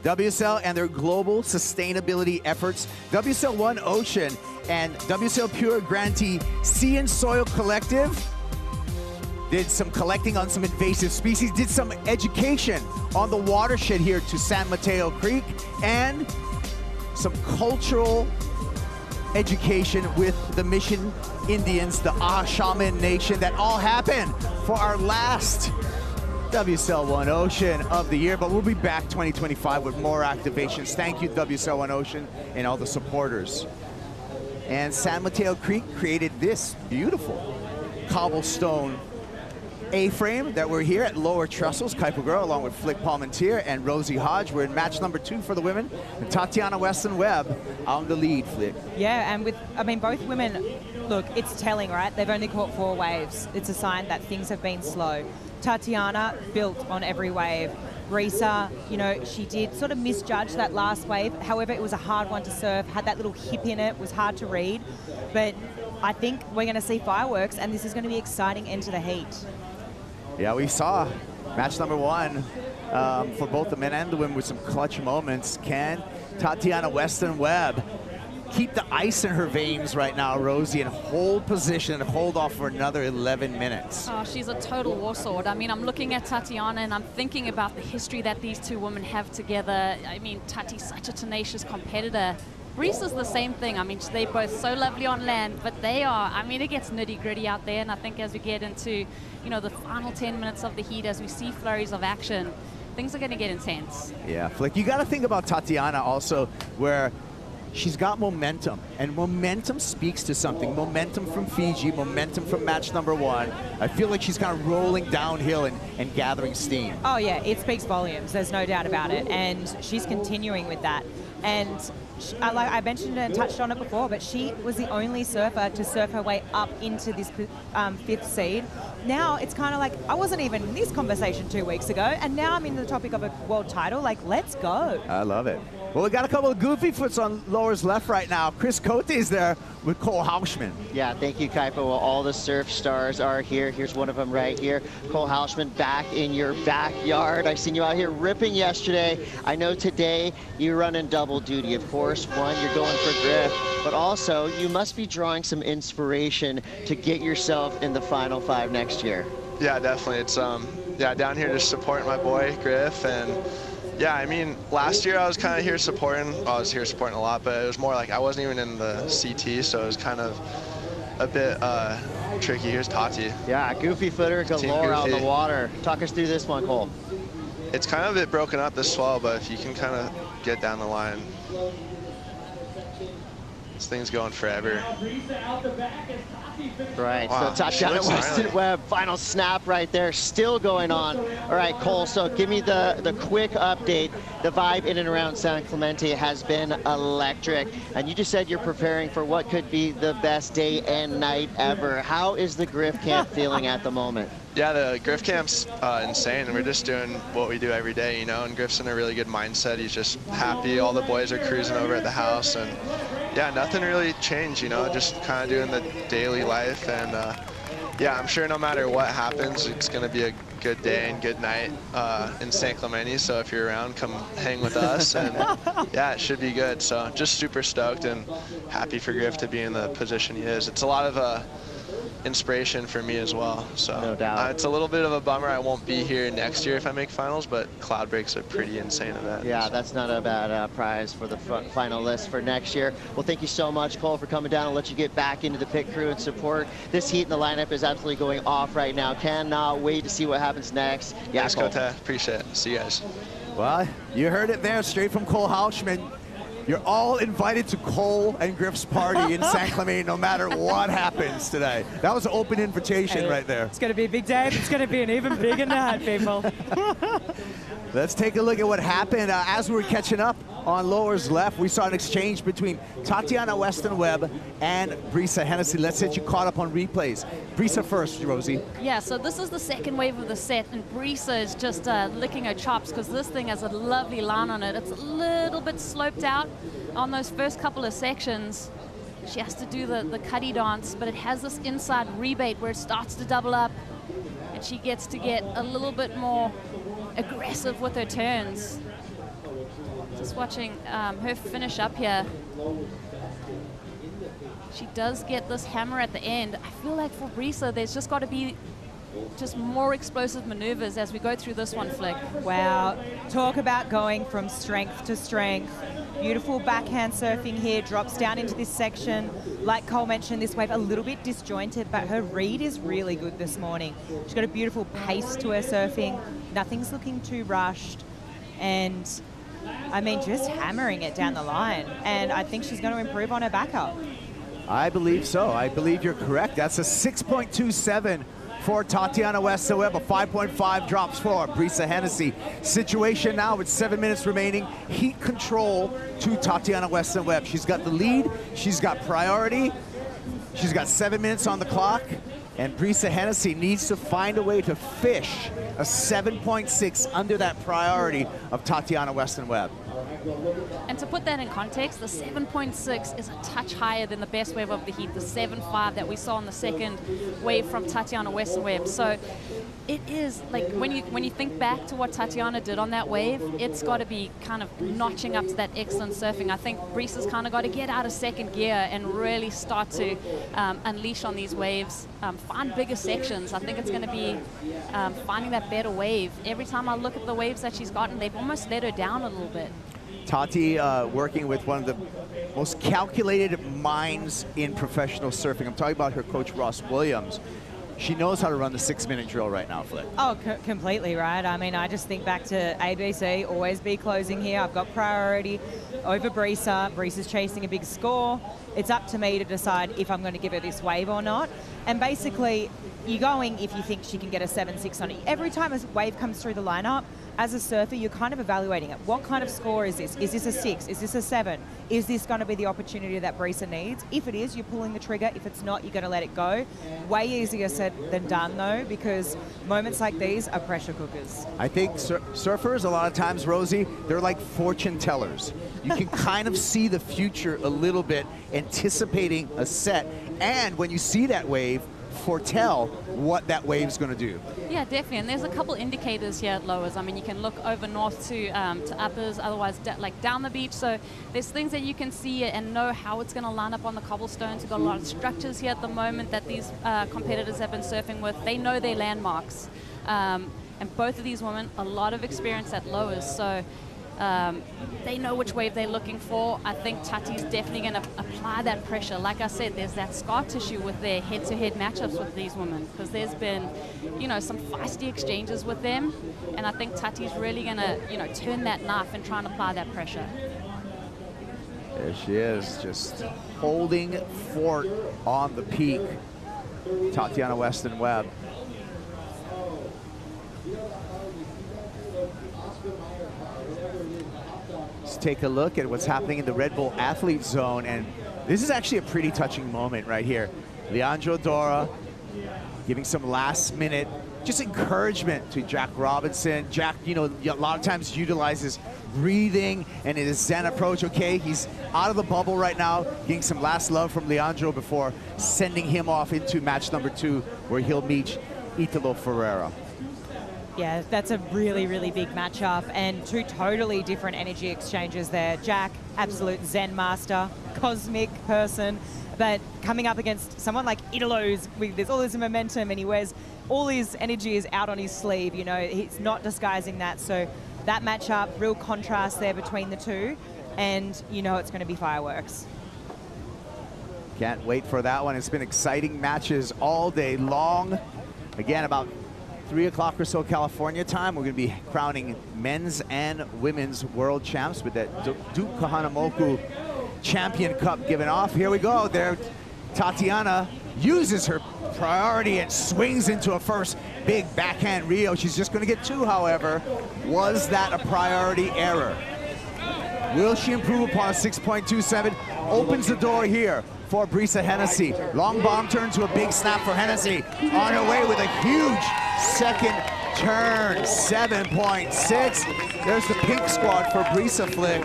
WSL and their global sustainability efforts. WSL One Ocean and WSL Pure grantee Sea and Soil Collective did some collecting on some invasive species, did some education on the watershed here to San Mateo Creek, and some cultural education with the Mission Indians, the Shaman Nation. That all happened for our last WSL One Ocean of the year, but we'll be back 2025 with more activations. Thank you, WSL One Ocean, and all the supporters. And San Mateo Creek created this beautiful cobblestone A-frame that we're here at Lower Trestles, Kuiper Girl, along with Flick Palmentier and Rosie Hodge. We're in match number 2 for the women, and Tatiana Weston-Webb on the lead, Flick. Yeah, and with, I mean, both women, look, it's telling, right? They've only caught 4 waves. It's a sign that things have been slow. Tatiana built on every wave. Brisa, you know, she did sort of misjudge that last wave. However, it was a hard one to surf, had that little hip in it, was hard to read. But I think we're going to see fireworks, and this is going to be exciting into the heat. Yeah, we saw match number 1 for both the men and the women with some clutch moments. Can Tatiana Weston-Webb keep the ice in her veins right now, Rosie, and hold position and hold off for another 11 minutes? Oh, she's a total war sword. I mean, I'm looking at Tatiana and I'm thinking about the history that these two women have together. I mean, Tati's such a tenacious competitor. Breesa's the same thing. I mean, they're both so lovely on land, but they are, I mean, it gets nitty-gritty out there, and I think as we get into, you know, the final 10 minutes of the heat, as we see flurries of action, things are going to get intense. Yeah, Flick, you got to think about Tatiana also, where she's got momentum, and momentum speaks to something. Momentum from Fiji, momentum from match number 1. I feel like she's kind of rolling downhill and gathering steam. Oh yeah, it speaks volumes, there's no doubt about it, and she's continuing with that. And like I mentioned and touched on it before, but she was the only surfer to surf her way up into this 5th seed. Now it's kind of like, I wasn't even in this conversation 2 weeks ago, and now I'm in the topic of a world title. Like, let's go. I love it. Well, we got a couple of goofy foots on Lower's left right now. Chris Cote is there with Cole Hauschman. Yeah, thank you, Kaipo. Well, all the surf stars are here. Here's one of them right here. Cole Hauschman back in your backyard. I've seen you out here ripping yesterday. I know today you're running double duty. Of course, one, you're going for grip, but also you must be drawing some inspiration to get yourself in the Final 5 next year. Yeah, definitely. It's yeah, down here just supporting my boy Griff, and yeah, I mean, last year I was kind of here supporting. Well, I was here supporting a lot, but it was more like I wasn't even in the CT, so it was kind of a bit tricky. Here's Tati. Yeah, goofy footer galore out in the water. Talk us through this one, Cole. It's kind of a bit broken up, this swell, but if you can kind of get down the line, this thing's going forever. Right, wow. So Tatiana Weston Webb, final snap right there, still going on. All right, Cole, so give me the quick update. The vibe in and around San Clemente has been electric, and you just said you're preparing for what could be the best day and night ever. How is the Griff Camp feeling at the moment? Yeah, the Griff Camp's insane, and we're just doing what we do every day, you know, and Griff's in a really good mindset. He's just happy. All the boys are cruising over at the house, and yeah, nothing really changed, you know, just kind of doing the daily life. And yeah, I'm sure no matter what happens, it's going to be a good day and good night in San Clemente. So if you're around, come hang with us. And yeah, it should be good. So just super stoked and happy for Griff to be in the position he is. It's a lot of inspiration for me as well. So no doubt. It's a little bit of a bummer I won't be here next year if I make finals, but Cloudbreak's a pretty insane event. Yeah, that's not a bad prize for the final list for next year. Well, thank you so much, Cole, for coming down and let you get back into the pit crew and support. This heat in the lineup is absolutely going off right now. Cannot wait to see what happens next. Yeah, thanks, Cote. Appreciate it. See you guys. Well, you heard it there straight from Cole Hauschman. You're all invited to Cole and Griff's party in San Clemente no matter what happens today. That was an open invitation right there. It's going to be a big day, but it's going to be an even bigger night, people. Let's take a look at what happened. As we were catching up on Lower's left, we saw an exchange between Tatiana Weston Webb and Brisa Hennessy. Let's get you caught up on replays. Brisa first, Rosie. Yeah, so this is the second wave of the set, and Brisa is just licking her chops because this thing has a lovely line on it. It's a little bit sloped out on those first couple of sections. She has to do the cutty dance, but it has this inside rebate where it starts to double up, and she gets to get a little bit more aggressive with her turns. Just watching her finish up here. She does get this hammer at the end. I feel like for Brisa, there's just got to be just more explosive maneuvers as we go through this one, Flick. Wow, talk about going from strength to strength. Beautiful backhand surfing here, drops down into this section. Like Cole mentioned, this wave a little bit disjointed, but her read is really good this morning. She's got a beautiful pace to her surfing. Nothing's looking too rushed. And I mean, just hammering it down the line. And I think she's going to improve on her backup. I believe so. I believe you're correct. That's a 6.27 for Tatiana Weston Webb. A 5.5 drops for Brisa Hennessy. Situation now with 7 minutes remaining. Heat control to Tatiana Weston Webb. She's got the lead. She's got priority. She's got 7 minutes on the clock. And Brisa Hennessy needs to find a way to fish a 7.6 under that priority of Tatiana Weston Webb. And to put that in context, the 7.6 is a touch higher than the best wave of the heat, the 7.5 that we saw in the second wave from Tatiana Weston Webb. So it is like when you think back to what Tatiana did on that wave, it's got to be kind of notching up to that excellent surfing. I think Brisa's kind of got to get out of second gear and really start to unleash on these waves, find bigger sections. I think it's going to be finding that better wave. Every time I look at the waves that she's gotten, they've almost let her down a little bit. Tati working with one of the most calculated minds in professional surfing. I'm talking about her coach, Ross Williams. She knows how to run the 6-minute drill right now, Flick. Oh, completely, right? I mean, I just think back to ABC, always be closing here. I've got priority over Brisa. Brisa's chasing a big score. It's up to me to decide if I'm going to give her this wave or not. And basically, you're going if you think she can get a 7-6 on it. Every time a wave comes through the lineup, as a surfer, you're kind of evaluating it. What kind of score is this? Is this a 6? Is this a 7? Is this going to be the opportunity that Brisa needs? If it is, you're pulling the trigger. If it's not, you're going to let it go. Way easier said than done, though, because moments like these are pressure cookers. I think surfers, a lot of times, Rosie, they're like fortune tellers. You can kind of see the future a little bit, anticipating a set. And when you see that wave, foretell what that wave's going to do. Yeah, definitely. And there's a couple indicators here at lowers. I mean, you can look over north to uppers, otherwise like down the beach. So there's things that you can see and know how it's going to line up on the cobblestones. We've got a lot of structures here at the moment that these competitors have been surfing with. They know their landmarks. And both of these women, a lot of experience at lowers. So they know which wave they're looking for. I think Tati's definitely going to apply that pressure. Like I said, there's that scar tissue with their head-to-head matchups with these women, because there's been, you know, some feisty exchanges with them, and I think Tati's really going to, you know, turn that knife and try and apply that pressure. There she is, just holding fort on the peak. Tatiana Weston Webb. Let's take a look at what's happening in the Red Bull Athlete Zone, and this is actually a pretty touching moment right here. Leandro Dora giving some last-minute just encouragement to Jack Robinson. Jack, you know, a lot of times utilizes breathing and his Zen approach. Okay, he's out of the bubble right now, getting some last love from Leandro before sending him off into match number 2, where he'll meet Italo Ferreira. Yeah, that's a really, really big matchup, and two totally different energy exchanges there. Jack, absolute Zen master, cosmic person, but coming up against someone like Italo's, there's all this momentum, and he wears all his energy is out on his sleeve. You know, he's not disguising that. So that matchup, real contrast there between the two, and you know it's going to be fireworks. Can't wait for that one. It's been exciting matches all day long. Again, about 3 o'clock or so California time, we're going to be crowning men's and women's world champs with that Duke Kahanamoku Champion Cup given off. Here we go. There, Tatiana uses her priority and swings into a first big backhand Rio. She's just going to get 2, however. Was that a priority error? Will she improve upon a 6.27? Opens the door here for Brisa Hennessy. Long bomb turn to a big snap for Hennessy. On her way with a huge second turn, 7.6. There's the pink squad for Brisa Flick.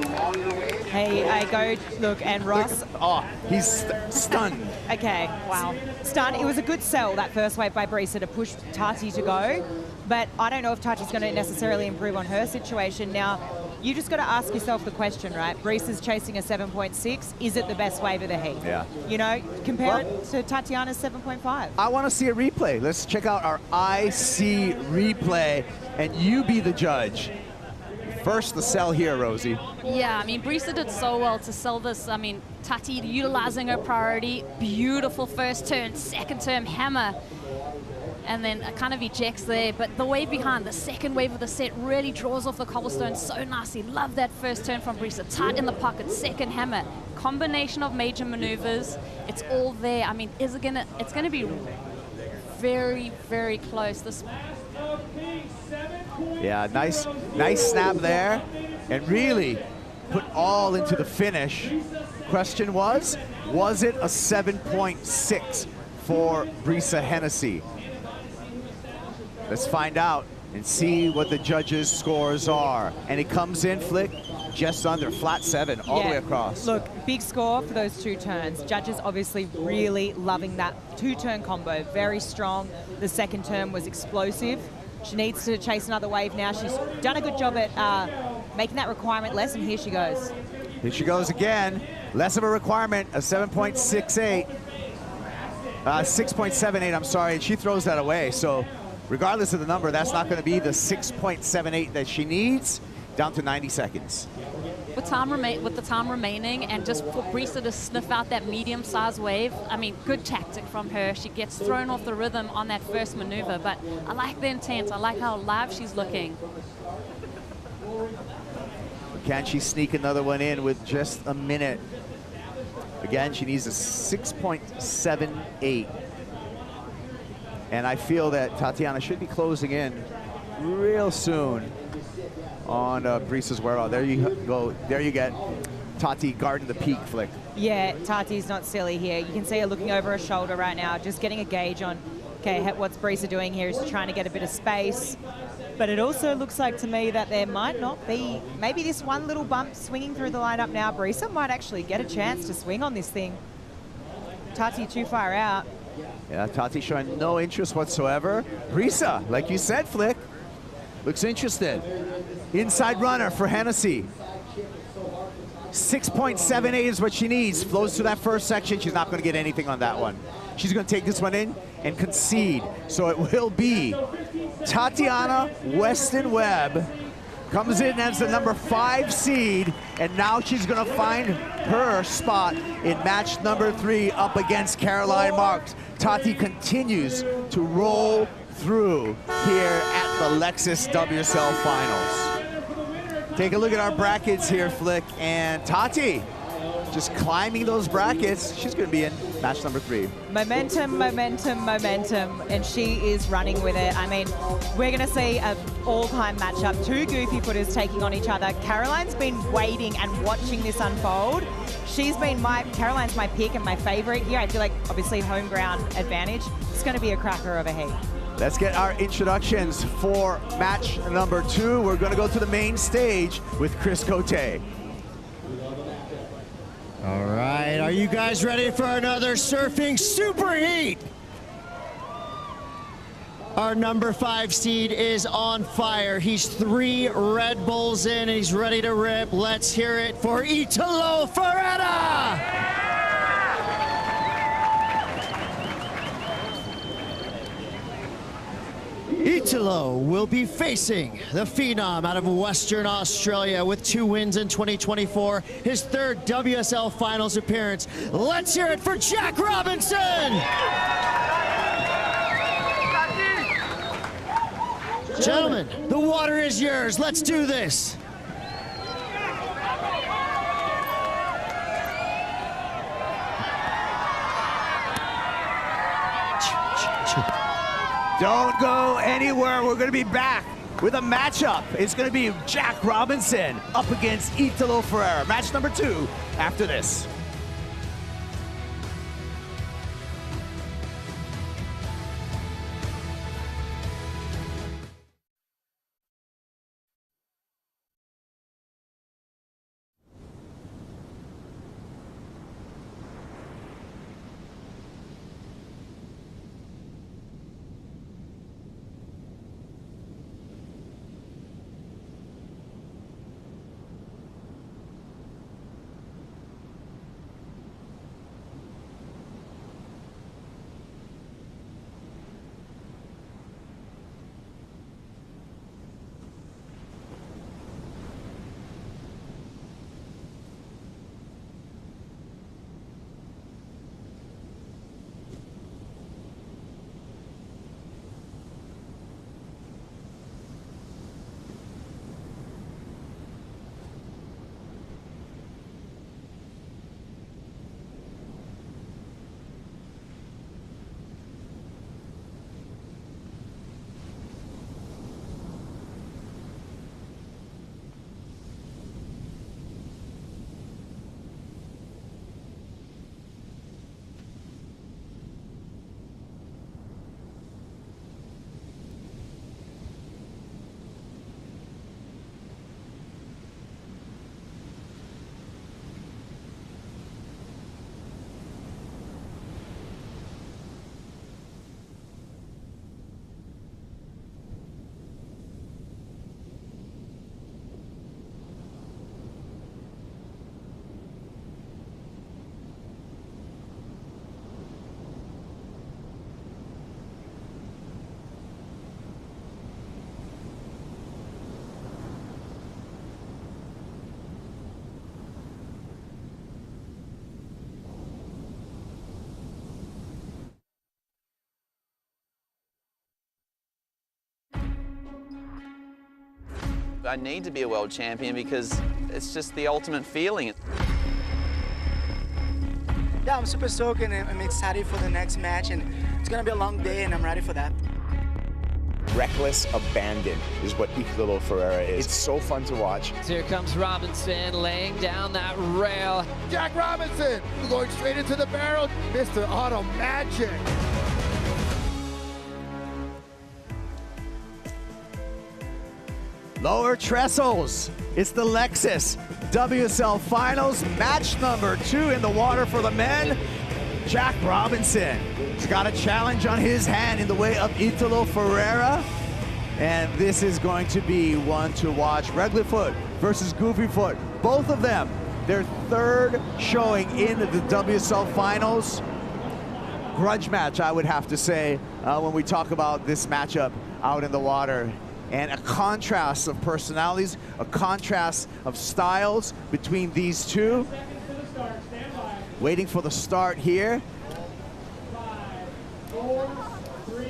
Hey, I go, look, and Ross. Oh, he's stunned. Okay, wow. Stunned. It was a good sell, that first wave by Brisa to push Tati to go, but I don't know if Tati's going to necessarily improve on her situation. Now, you just got to ask yourself the question, right? Brisa's chasing a 7.6. Is it the best wave of the heat? Yeah. You know, compare it to Tatiana's 7.5. I want to see a replay. Let's check out our IC replay, and you be the judge. First, the sell here, Rosie. Yeah, I mean, Brisa did so well to sell this. I mean, Tati utilizing her priority. Beautiful first turn, second turn hammer. And then it kind of ejects there, but the wave behind, the second wave of the set, really draws off the cobblestone so nicely. Love that first turn from Brisa. Tight in the pocket, second hammer. Combination of major maneuvers. It's all there. I mean, it's gonna be very, very close. This. Yeah, nice snap there, and really put all into the finish. Question was it a 7.6 for Brisa Hennessy? Let's find out and see what the judges' scores are. And it comes in, Flick, just under flat 7 all the way across. Look, big score for those 2 turns. Judges obviously really loving that 2-turn combo. Very strong. The second turn was explosive. She needs to chase another wave now. She's done a good job at making that requirement less, and here she goes. Here she goes again. Less of a requirement, a 7.68. 6.78, I'm sorry, and she throws that away. So regardless of the number, that's not going to be the 6.78 that she needs. Down to 90 seconds. with the time remaining, and just for Brisa to sniff out that medium-sized wave, I mean, good tactic from her. She gets thrown off the rhythm on that first maneuver, but I like the intent. I like how live she's looking. Can she sneak another one in with just a minute? Again, she needs a 6.78. And I feel that Tatiana should be closing in real soon on Brisa's wear-out. There you go. There you get Tati guarding the peak flick. Yeah, Tati's not silly here. You can see her looking over her shoulder right now, just getting a gauge on, okay, what's Brisa doing here? Is she trying to get a bit of space? But it also looks like to me that there might not be, maybe this one little bump swinging through the lineup now. Brisa might actually get a chance to swing on this thing. Tati too far out. Yeah, Tati showing no interest whatsoever. Brisa, like you said, Flick, looks interested. Inside runner for Hennessy. 6.78 is what she needs. Flows through that first section. She's not going to get anything on that one. She's going to take this one in and concede. So it will be Tatiana Weston Webb comes in as the number 5 seed, and now she's going to find her spot in match number 3 up against Caroline Marks. Tati continues to roll through here at the Lexus WSL Finals. Take a look at our brackets here, Flick, and Tati just climbing those brackets. She's going to be in match number 3. Momentum, momentum, momentum, and she is running with it. I mean, we're going to see an all-time matchup. 2 goofy footers taking on each other. Caroline's been waiting and watching this unfold. Caroline's my pick and my favorite here. I feel like, obviously, home ground advantage. It's going to be a cracker of a heat. Let's get our introductions for match number 2. We're going to go to the main stage with Chris Cote. All right, are you guys ready for another surfing superheat? Our number 5 seed is on fire. He's 3 Red Bulls in and he's ready to rip. Let's hear it for Italo Ferreira! Italo will be facing the phenom out of Western Australia with 2 wins in 2024, his 3rd WSL Finals appearance. Let's hear it for Jack Robinson! Gentlemen, the water is yours. Let's do this. Don't go anywhere. We're going to be back with a matchup. It's going to be Jack Robinson up against Italo Ferreira. Match number 2 after this. I need to be a world champion because it's just the ultimate feeling. Yeah, I'm super stoked and I'm excited for the next match, and it's gonna be a long day and I'm ready for that. Reckless abandon is what Italo Ferreira is. It's so fun to watch. Here comes Robinson laying down that rail. Jack Robinson going straight into the barrel. Mr. Auto Magic. Lower Trestles. It's the Lexus WSL Finals, match number 2 in the water for the men. Jack Robinson has got a challenge on his hand in the way of Italo Ferreira. And this is going to be one to watch. Regular Foot versus Goofy Foot. Both of them, their 3rd showing in the WSL Finals. Grudge match, I would have to say, when we talk about this matchup out in the water. And a contrast of personalities, a contrast of styles between these two. Waiting for the start here. 5, 4, 3,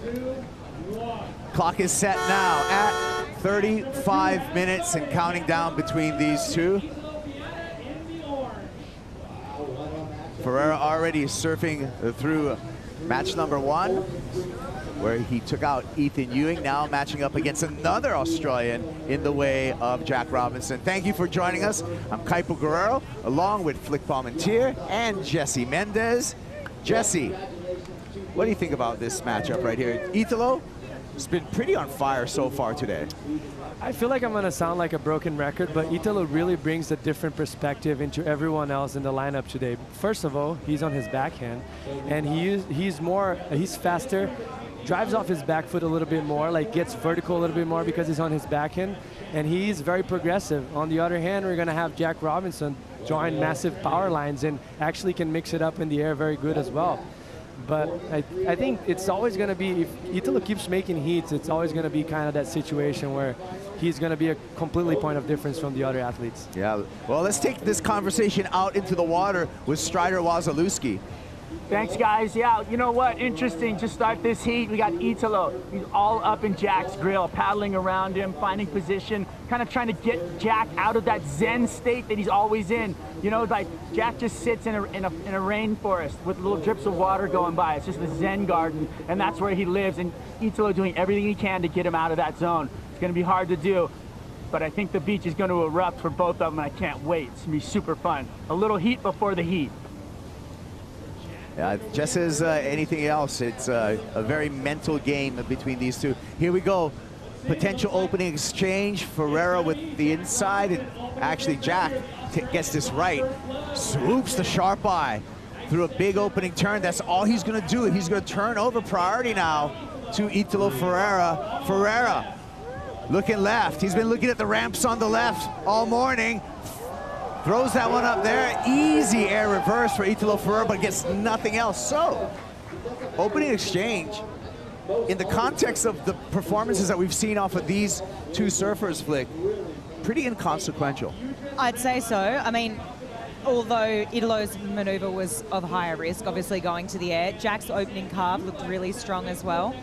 2, 1. Clock is set now at 35 minutes and counting down between these two. Ferreira already surfing through match number 1, where he took out Ethan Ewing, now matching up against another Australian in the way of Jack Robinson. Thank you for joining us. I'm Kaipo Guerrero, along with Flick Palmentier and Jesse Mendez. Jesse, what do you think about this matchup right here? Italo has been pretty on fire so far today. I feel like I'm going to sound like a broken record, but Italo really brings a different perspective into everyone else in the lineup today. First of all, he's on his backhand, and he's faster, drives off his back foot a little bit more, like gets vertical a little bit more because he's on his backhand, and he's very progressive. On the other hand, we're going to have Jack Robinson drawing massive power lines and actually can mix it up in the air very good as well. But I think it's always going to be, if Italo keeps making heats, it's always going to be kind of that situation where he's going to be a completely point of difference from the other athletes. Yeah, well, let's take this conversation out into the water with Strider Wazalewski. Thanks, guys. Yeah, you know what? Interesting to start this heat. We got Italo. He's all up in Jack's grill, paddling around him, finding position, kind of trying to get Jack out of that zen state that he's always in. You know, like Jack just sits in a rainforest with little drips of water going by. It's just a zen garden, and that's where he lives. And Italo doing everything he can to get him out of that zone. It's going to be hard to do, but I think the beach is going to erupt for both of them, and I can't wait. It's going to be super fun. A little heat before the heat. Yeah, just as anything else, it's a very mental game between these two. Here we go. Potential opening exchange. Ferreira with the inside, and actually Jack gets this right. Swoops the sharp eye through a big opening turn. That's all he's going to do. He's going to turn over priority now to Italo Ferreira. Ferreira looking left. He's been looking at the ramps on the left all morning. Throws that one up there. Easy air reverse for Italo Ferreira, but gets nothing else. So, opening exchange, in the context of the performances that we've seen off of these two surfers, Flick, pretty inconsequential. I'd say so. I mean, although Italo's maneuver was of higher risk, obviously going to the air, Jack's opening carve looked really strong as well.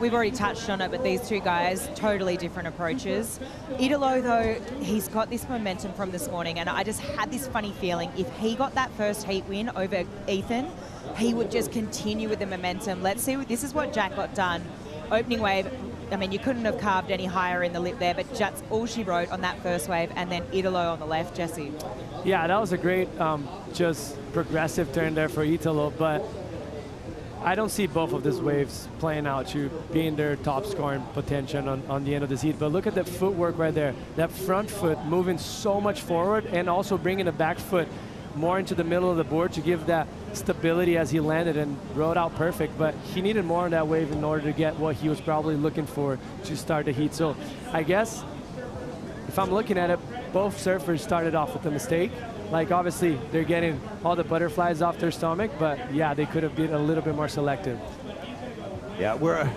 We've already touched on it, but these two guys, totally different approaches. Italo, though, he's got this momentum from this morning, and I just had this funny feeling if he got that first heat win over Ethan, he would just continue with the momentum. Let's see, this is what Jack got done. Opening wave, I mean, you couldn't have carved any higher in the lip there, but that's all she wrote on that first wave, and then Italo on the left. Jesse. Yeah, that was a great, just progressive turn there for Italo, but I don't see both of these waves playing out to being their top scoring potential on the end of this heat. But look at the footwork right there. That front foot moving so much forward and also bringing the back foot more into the middle of the board to give that stability as he landed and rode out perfect. But he needed more on that wave in order to get what he was probably looking for to start the heat. So I guess if I'm looking at it, both surfers started off with a mistake. Like, obviously, they're getting all the butterflies off their stomach, but yeah, they could have been a little bit more selective. Yeah, we're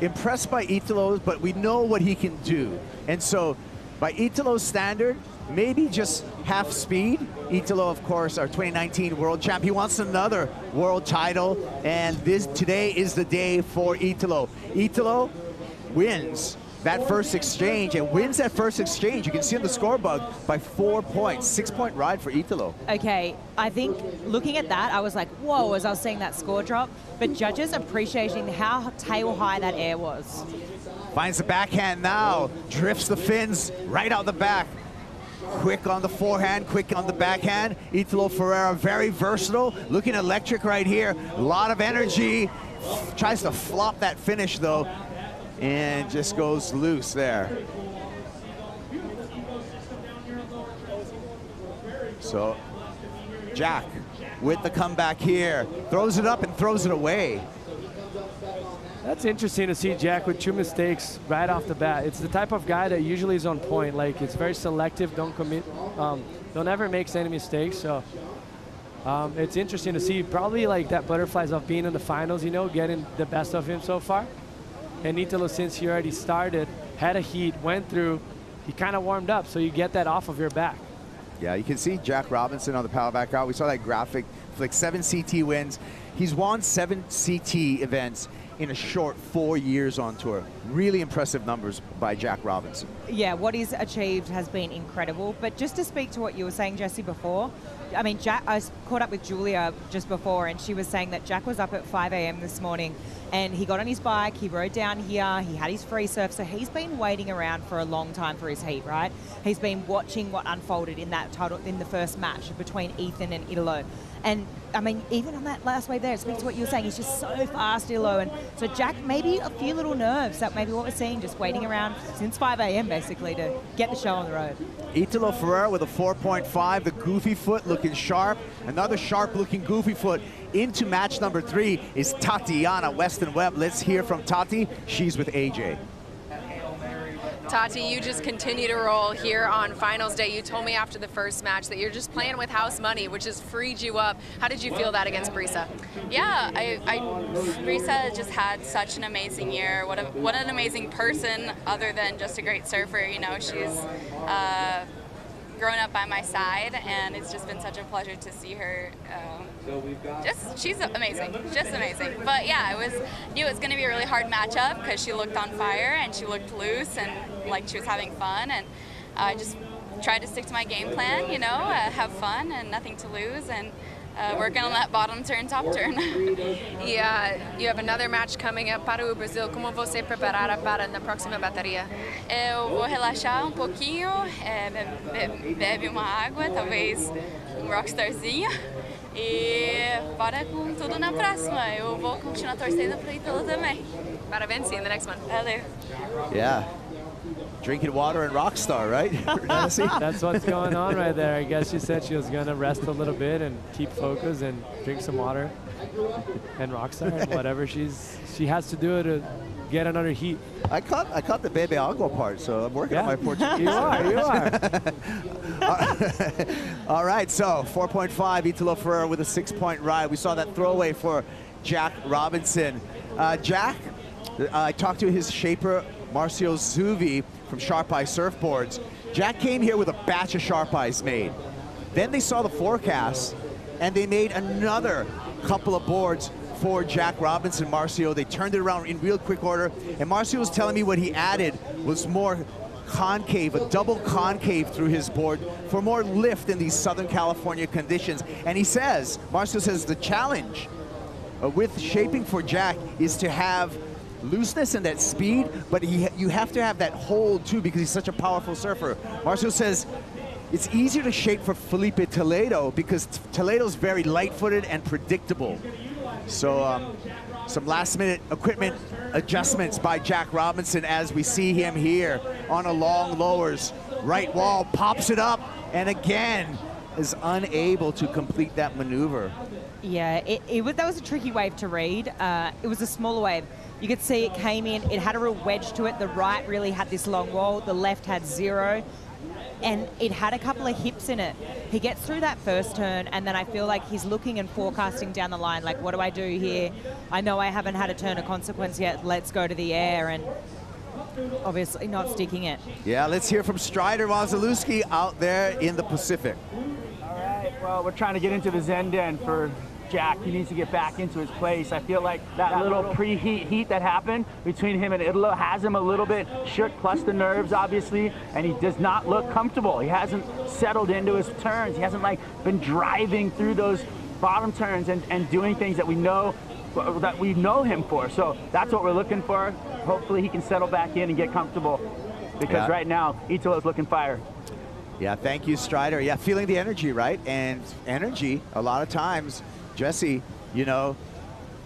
impressed by Italo, but we know what he can do. And so, by Italo's standard, maybe just half speed. Italo, of course, our 2019 world champ. He wants another world title, and today is the day for Italo. Italo wins that first exchange and wins that first exchange. You can see on the scoreboard by 4 points. 6-point ride for Italo. Okay, I think looking at that, I was like, whoa, as I was seeing that score drop. But judges appreciating how tail high that air was. Finds the backhand now, drifts the fins right out the back. Quick on the forehand, quick on the backhand. Italo Ferreira, very versatile, looking electric right here. A lot of energy. Tries to flop that finish though, and just goes loose there. So Jack with the comeback here, throws it up and throws it away. That's interesting to see Jack with 2 mistakes right off the bat. It's the type of guy that usually is on point. Like, it's very selective, don't commit, don't ever make any mistakes. So it's interesting to see. Probably like that butterflies of being in the finals, you know, getting the best of him so far. And Italo, since he already started, had a heat, went through, he kind of warmed up, so you get that off of your back. Yeah, you can see Jack Robinson on the power back out. We saw that graphic, like 7 CT wins. He's won 7 CT events in a short 4 years on tour. Really impressive numbers by Jack Robinson. Yeah, what he's achieved has been incredible. But just to speak to what you were saying, Jesse, before, I mean, I caught up with Julia just before, and she was saying that Jack was up at 5 a.m. this morning, and he got on his bike, he rode down here, he had his free surf, so he's been waiting around for a long time for his heat, right? He's been watching what unfolded in that title, in the first match between Ethan and Italo. And I mean, even on that last wave there, speak to what you were saying, he's just so fast, Italo. And so Jack, maybe a few little nerves, that maybe what we're seeing, just waiting around since 5 a.m. basically to get the show on the road. Italo Ferreira with a 4.5, the goofy foot looking sharp. Another sharp looking goofy foot. Into match number 3 is Tatiana Weston Webb. Let's hear from Tati. She's with AJ. Tati, you just continue to roll here on finals day. You told me after the first match that you're just playing with house money, which has freed you up. How did you feel that against Brisa? Yeah, Brisa just had such an amazing year. What an amazing person, other than just a great surfer. You know, she's grown up by my side, and it's just been such a pleasure to see her. She's amazing, just amazing. But yeah, knew it was going to be a really hard matchup because she looked on fire and she looked loose and like she was having fun, and I just tried to stick to my game plan, you know, have fun and nothing to lose, and working on that bottom turn, top turn. Yeah, you have another match coming up para o Brasil. Como você preparará para na próxima bateria? Eu vou relaxar pouquinho, bebe uma água, talvez rockstarzinho, e bora com tudo na próxima. Eu vou continuar torcendo pro Italo também. Parabéns, see you in the next one. Valeu. Yeah. Drinking water and Rockstar, right? That's what's going on right there. I guess she said she was going to rest a little bit and keep focus and drink some water and Rockstar and whatever she has to do to get another heat. I caught the Bebe Agua part, so I'm working on my Portuguese. You are. All right, so 4.5, Italo Ferreira with a 6-point ride. We saw that throwaway for Jack Robinson. Jack, I talked to his shaper, Marcio Zuvi from Sharp Eye Surfboards. Jack came here with a batch of Sharp Eyes made. Then they saw the forecast, and they made another couple of boards for Jack Robinson, Marcio. They turned it around in real quick order, and Marcio was telling me what he added was more concave, a double concave through his board for more lift in these Southern California conditions. And he says, Marcio says, the challenge with shaping for Jack is to have looseness and that speed, but you have to have that hold too because he's such a powerful surfer. Marcio says it's easier to shape for Felipe Toledo because Toledo's very light-footed and predictable. So some last-minute equipment adjustments by Jack Robinson as we see him here on a long lowers. Right wall, pops it up, and again is unable to complete that maneuver. Yeah, that was a tricky wave to read. It was a smaller wave. You could see it came in, it had a real wedge to it. The right really had this long wall, the left had 0, and it had a couple of hips in it. He gets through that first turn, and then I feel like he's looking and forecasting down the line, like, what do I do here? I know I haven't had a turn of consequence yet, let's go to the air, and obviously not sticking it. Yeah, let's hear from Strider Wazalewski out there in the Pacific. All right, well, we're trying to get into the Zen Den for Jack. He needs to get back into his place. I feel like that little preheat heat that happened between him and Italo has him a little bit shook, plus the nerves, obviously, and he does not look comfortable. He hasn't settled into his turns. He hasn't like been driving through those bottom turns and doing things that we know him for. So that's what we're looking for. Hopefully he can settle back in and get comfortable, because right now Italo's looking fire. Yeah, thank you, Strider. Yeah, feeling the energy, right? And energy, a lot of times, Jesse, you know,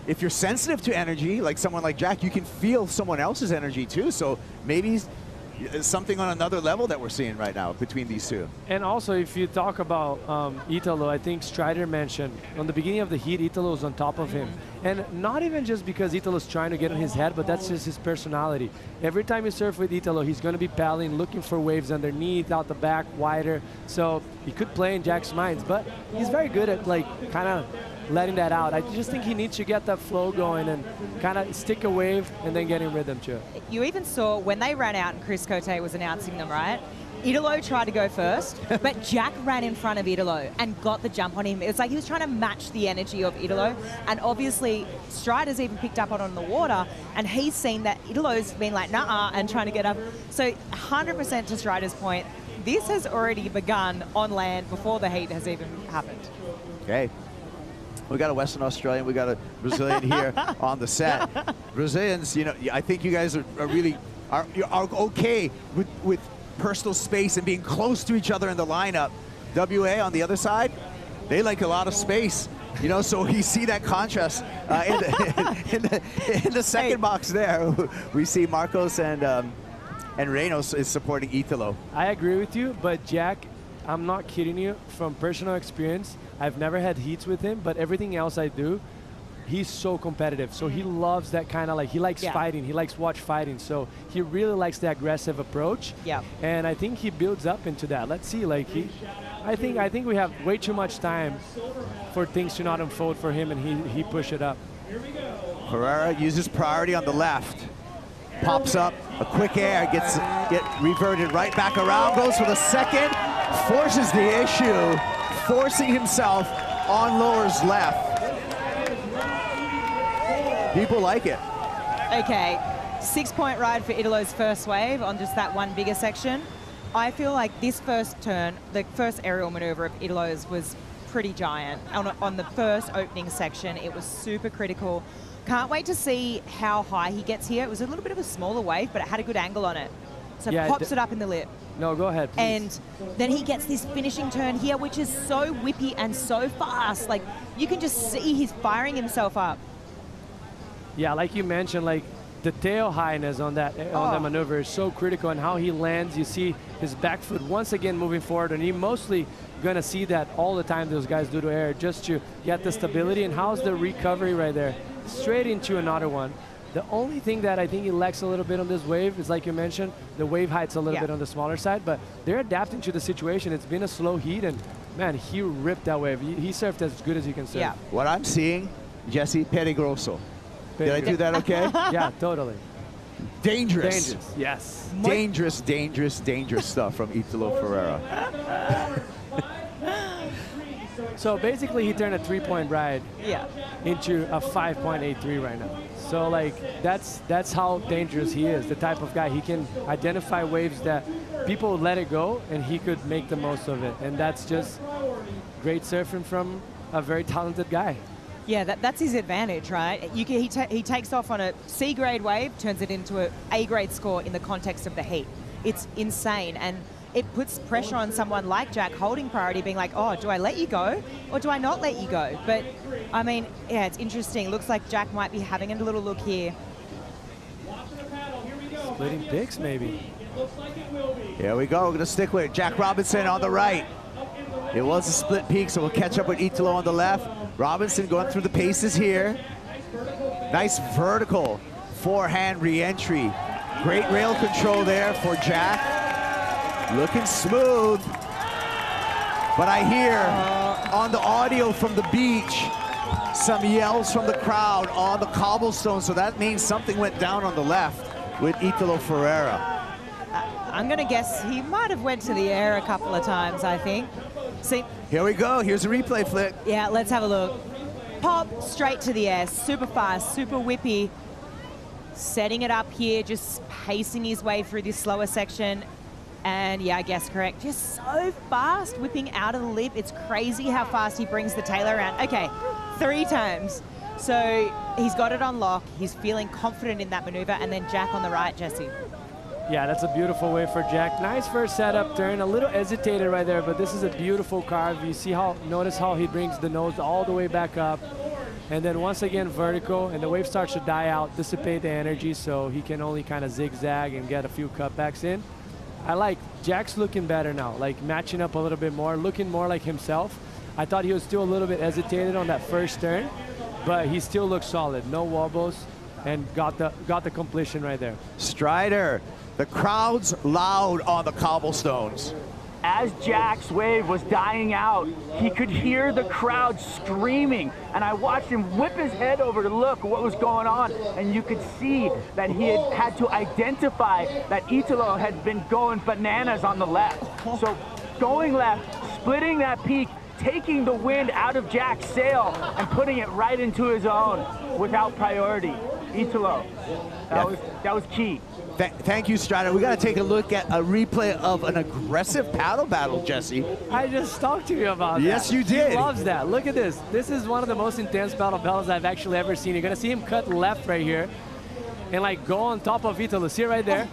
if you're sensitive to energy, like someone like Jack, you can feel someone else's energy too. So maybe something on another level that we're seeing right now between these two. And also, if you talk about Italo, I think Strider mentioned on the beginning of the heat, Italo was on top of him. And not even just because Italo's trying to get in his head, but that's just his personality. Every time you surf with Italo, he's going to be paddling, looking for waves underneath, out the back, wider. So he could play in Jack's minds, but he's very good at like kind of letting that out. I just think he needs to get that flow going and kind of stick a wave and then get in rhythm too. You even saw when they ran out and Chris Cote was announcing them, right? Italo tried to go first, but Jack ran in front of Italo and got the jump on him. It was like he was trying to match the energy of Italo, and obviously Strider's even picked up on the water, and he's seen that Italo's been like, nah, and trying to get up. So 100% to Strider's point, this has already begun on land before the heat has even happened. Okay. We got a Western Australian, we got a Brazilian here on the set. Brazilians, you know, I think you guys are really okay with personal space and being close to each other in the lineup. WA on the other side, they like a lot of space, you know. So you see that contrast in the second box there. We see Marcos and Reynolds is supporting Italo. I agree with you, but Jack, I'm not kidding you. From personal experience, I've never had heats with him, but everything else I do, he's so competitive. So he loves that kind of like, he likes fighting. He likes watch fighting. So he really likes the aggressive approach. Yeah. And I think he builds up into that. Let's see, like I think we have way too much time for things to not unfold for him, and he pushed it up. Ferreira uses priority on the left. Pops up, a quick air, get reverted right back around, goes for the second, forces the issue, forcing himself on Lower's left. People like it. Okay, 6-point ride for Italo's first wave on just that one bigger section. I feel like this first turn, the first aerial maneuver of Italo's was pretty giant. On the first opening section, it was super critical. Can't wait to see how high he gets here. It was a little bit of a smaller wave, but it had a good angle on it. So yeah, pops it up in the lip. No, go ahead, please. And then he gets this finishing turn here, which is so whippy and so fast. Like, you can just see he's firing himself up. Yeah, like you mentioned, like the tail highness on that maneuver is so critical, and how he lands. You see his back foot once again moving forward, and you're mostly gonna see that all the time those guys do to air, just to get the stability. And how's the recovery right there? Straight into another one. The only thing that I think he lacks a little bit on this wave is, like you mentioned, the wave height's a little bit on the smaller side, but they're adapting to the situation. It's been a slow heat, and man, he ripped that wave. He surfed as good as you can surf. Yeah. What I'm seeing, Jesse, peligroso. Did I do that okay? Yeah, totally. Dangerous. Dangerous, yes. Dangerous, dangerous, dangerous stuff from Italo Ferreira. So basically, he turned a 3-point ride into a 5.83 right now. So like that's how dangerous he is. The type of guy, he can identify waves that people would let it go, and he could make the most of it. And that's just great surfing from a very talented guy. Yeah, that's his advantage, right? He takes off on a C-grade wave, turns it into an A-grade score in the context of the heat. It's insane, and it puts pressure on someone like Jack holding priority, being like, oh, do I let you go or do I not let you go? But, I mean, yeah, it's interesting. Looks like Jack might be having a little look here. Splitting picks, maybe. Here we go. We're going to stick with Jack Robinson on the right. It was a split peak, so we'll catch up with Italo on the left. Robinson going through the paces here. Nice vertical forehand re-entry. Great rail control there for Jack. Looking smooth. But I hear on the audio from the beach some yells from the crowd on the cobblestone, so that means something went down on the left with Italo Ferreira. I'm going to guess he might have went to the air a couple of times, I think. See, here we go. Here's a replay flick. Yeah, let's have a look. pop, straight to the air, super fast, super whippy. Setting it up here, just pacing his way through this slower section. And yeah, I guess correct. Just so fast, whipping out of the lip. It's crazy how fast he brings the tail around. Okay, 3 times. So he's got it on lock. He's feeling confident in that maneuver. And then Jack on the right, Jesse. Yeah, that's a beautiful way for Jack. Nice first setup turn, a little hesitated right there, but this is a beautiful carve. You see how, notice how he brings the nose all the way back up. And then once again, vertical, and the wave starts to die out, dissipate the energy, so he can only kind of zigzag and get a few cutbacks in. I like, Jack's looking better now, like matching up a little bit more, looking more like himself. I thought he was still a little bit hesitated on that first turn, but he still looks solid, no wobbles, and got the completion right there. Strider, the crowd's loud on the cobblestones. As Jack's wave was dying out, he could hear the crowd screaming, and I watched him whip his head over to look what was going on, and you could see that he had to identify that Italo had been going bananas on the left. So going left, splitting that peak, taking the wind out of Jack's sail and putting it right into his own without priority. Italo, that was key. Thank you, Strider. We got to take a look at a replay of an aggressive paddle battle, Jesse. I just talked to you about that. Yes, you did. He loves that. Look at this. This is one of the most intense paddle battles I've actually ever seen. You're going to see him cut left right here and like go on top of Italo. See it right there?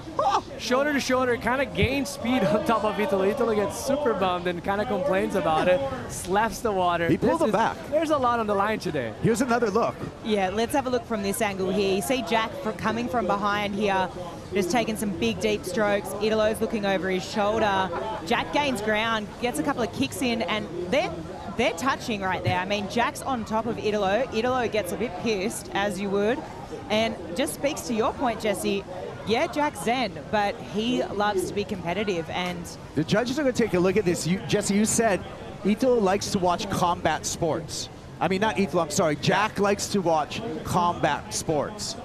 Shoulder to shoulder, kind of gains speed on top of Italo. Italo gets super bummed and kind of complains about it, slaps the water. He pulled him back. There's a lot on the line today. Here's another look. Yeah, let's have a look from this angle here. You see Jack coming from behind here, just taking some big, deep strokes. Italo's looking over his shoulder. Jack gains ground, gets a couple of kicks in, and they're touching right there. I mean, Jack's on top of Italo. Italo gets a bit pissed, as you would, and just speaks to your point, Jesse. Yeah, Jack's zen, but he loves to be competitive. And the judges are going to take a look at this. Jesse, you said Italo likes to watch combat sports. I mean, not Italo, I'm sorry. Jack likes to watch combat sports.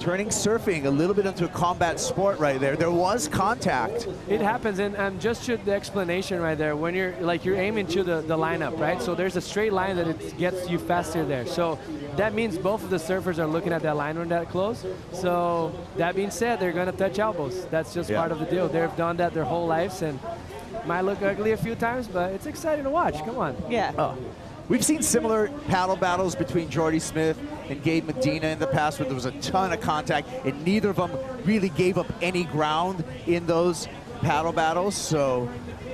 Turning surfing a little bit into a combat sport right there. There was contact. It happens, and just the explanation right there, when you're aiming to the lineup, right? So there's a straight line that it gets you faster there. So that means both of the surfers are looking at that line when that close. So that being said, they're going to touch elbows. That's just part of the deal. They've done that their whole lives, and might look ugly a few times, but it's exciting to watch. Come on. Yeah. Oh. We've seen similar paddle battles between Jordy Smith and Gabe Medina in the past where there was a ton of contact, and neither of them really gave up any ground in those paddle battles. So,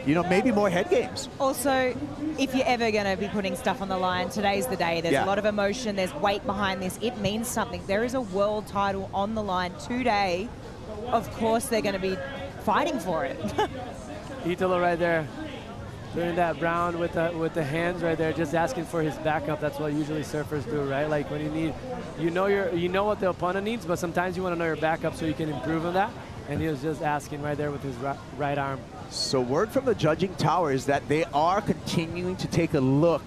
you know, maybe more head games. Also, if you're ever going to be putting stuff on the line, today's the day. There's a lot of emotion. There's weight behind this. It means something. There is a world title on the line today. Of course, they're going to be fighting for it. Italo right there. Doing that round with the hands right there, just asking for his backup. That's what usually surfers do, right? Like when you need, you know what the opponent needs, but sometimes you want to know your backup so you can improve on that. And he was just asking right there with his right arm. So word from the judging tower is that they are continuing to take a look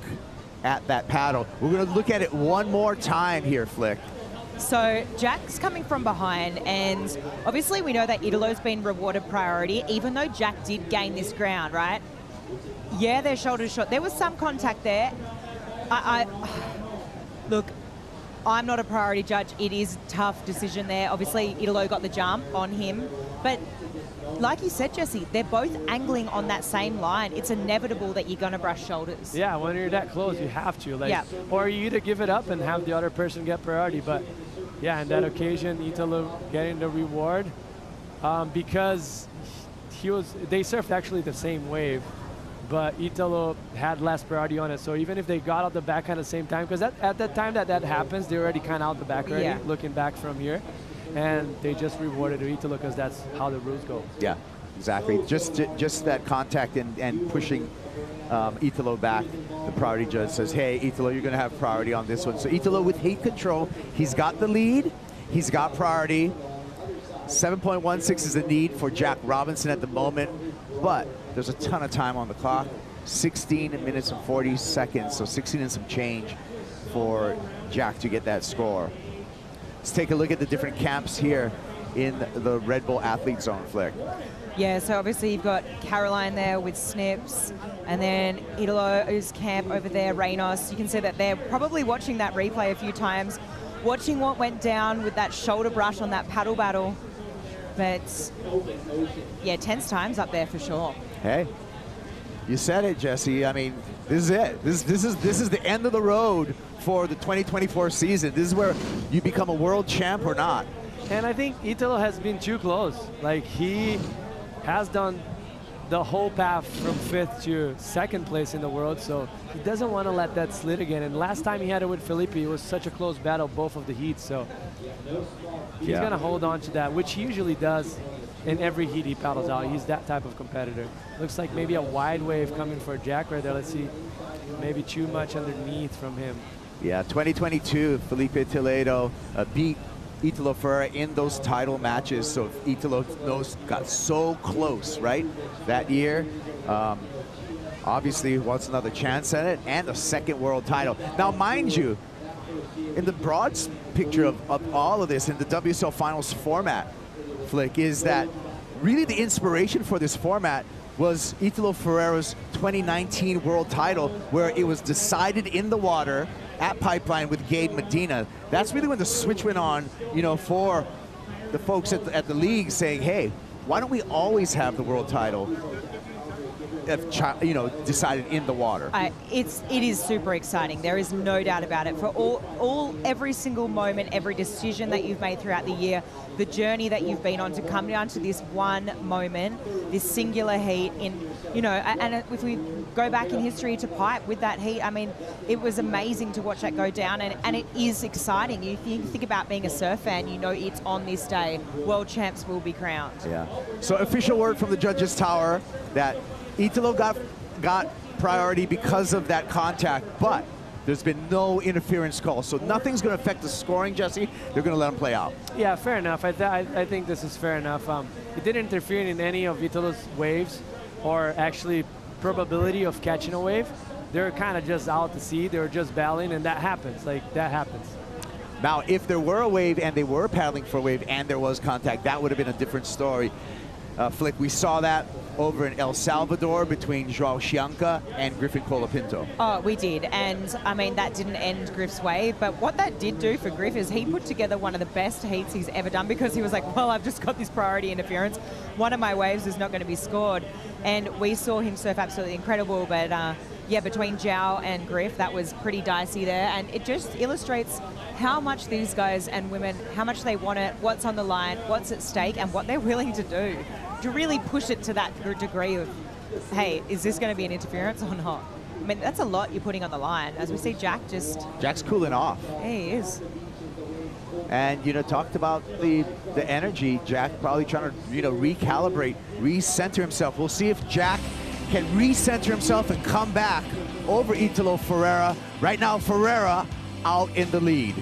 at that paddle. We're going to look at it one more time here, Flick. So Jack's coming from behind, and obviously we know that Italo's been rewarded priority, even though Jack did gain this ground, right? Yeah, they're shoulder to shoulder. There was some contact there. Look, I'm not a priority judge. It is a tough decision there. Obviously, Italo got the jump on him. But like you said, Jesse, they're both angling on that same line. It's inevitable that you're going to brush shoulders. Yeah, when you're that close, you have to. Like, or you either give it up and have the other person get priority. But, yeah, in that occasion, Italo getting the reward because they surfed actually the same wave. But Italo had less priority on it. So even if they got out the backhand at the same time, because at that time that happens, they're already kind of out the back already, looking back from here. And they just rewarded Italo because that's how the rules go. Yeah, exactly. Just that contact and pushing Italo back. The priority judge says, hey, Italo, you're going to have priority on this one. So Italo with heat control, he's got the lead. He's got priority. 7.16 is the need for Jack Robinson at the moment. But there's a ton of time on the clock, 16 minutes and 40 seconds, so 16 and some change for Jack to get that score. Let's take a look at the different camps here in the Red Bull Athlete Zone, Flick. Yeah, so obviously you've got Caroline there with Snips, and then Italo's camp over there, Reynos. You can see that they're probably watching that replay a few times, watching what went down with that shoulder brush on that paddle battle. But yeah, tense times up there for sure. Hey, you said it, Jesse. I mean, this is it. This is the end of the road for the 2024 season. This is where you become a world champ or not. And I think Italo has been too close. Like, he has done the whole path from 5th to 2nd place in the world, so he doesn't want to let that slip again. And last time he had it with Felipe, it was such a close battle, both of the heats, so he's going to hold on to that, which he usually does in every heat he paddles out. He's that type of competitor. Looks like maybe a wide wave coming for Jack right there. Let's see, maybe too much underneath from him. Yeah, 2022, Felipe Toledo beat Italo Ferreira in those title matches. So Italo got so close, right, that year. Obviously wants another chance at it and a 2nd world title. Now, mind you, in the broad picture of all of this in the WSL Finals format, Flick, is that really the inspiration for this format was Italo Ferreira's 2019 world title, where it was decided in the water at Pipeline with Gabe Medina. That's really when the switch went on, you know, for the folks at the league saying, hey, why don't we always have the world title, you know, decided in the water? It is super exciting. There is no doubt about it. For every single moment, every decision that you've made throughout the year, the journey that you've been on to come down to this one moment, this singular heat in, you know, and if we go back in history to Pipe with that heat, I mean, it was amazing to watch that go down, and it is exciting. If you think about being a surf fan, you know it's on this day. World champs will be crowned. Yeah. So official word from the judges' tower that Italo got priority because of that contact, but there's been no interference call. So nothing's going to affect the scoring, Jesse. They're going to let him play out. Yeah, fair enough. I think this is fair enough. It didn't interfere in any of Italo's waves or actually probability of catching a wave. They're kind of just out to sea. They were just battling, and that happens. Like, that happens. Now, if there were a wave and they were paddling for a wave and there was contact, that would have been a different story. Flick, we saw that over in El Salvador between Joao Chianca and Griffin Colapinto. Oh, we did, and I mean, that didn't end Griff's wave, but what that did do for Griff is he put together one of the best heats he's ever done, because he was like, well, I've just got this priority interference. One of my waves is not going to be scored, and we saw him surf absolutely incredible, but yeah, between Joao and Griff, that was pretty dicey there, and it just illustrates how much these guys and women, how much they want it, what's on the line, what's at stake, and what they're willing to do to really push it to that degree of, hey, is this going to be an interference or not? I mean, that's a lot you're putting on the line. As we see Jack's cooling off. Yeah, he is. And, you know, talked about the energy. Jack probably trying to, you know, recalibrate, recenter himself. We'll see if Jack can recenter himself and come back over Italo Ferreira. Right now, Ferreira out in the lead.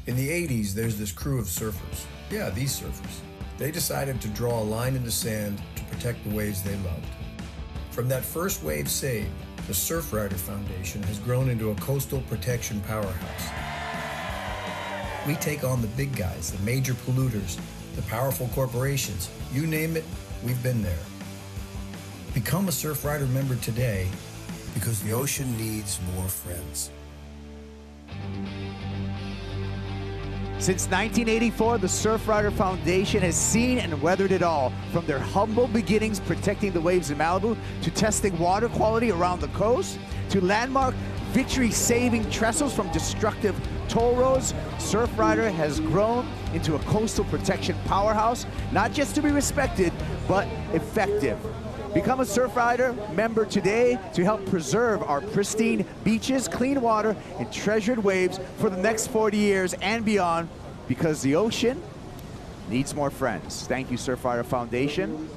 In the 80s, there's this crew of surfers. Yeah, these surfers. They decided to draw a line in the sand to protect the waves they loved. From that first wave saved, the Surfrider Foundation has grown into a coastal protection powerhouse. We take on the big guys, the major polluters, the powerful corporations. You name it, we've been there. Become a Surfrider member today, because the ocean needs more friends. Since 1984, the Surfrider Foundation has seen and weathered it all, from their humble beginnings protecting the waves in Malibu, to testing water quality around the coast, to landmark victory-saving trestles from destructive toll roads. Surfrider has grown into a coastal protection powerhouse, not just to be respected, but effective. Become a Surfrider member today to help preserve our pristine beaches, clean water, and treasured waves for the next 40 years and beyond, because the ocean needs more friends. Thank you, Surfrider Foundation.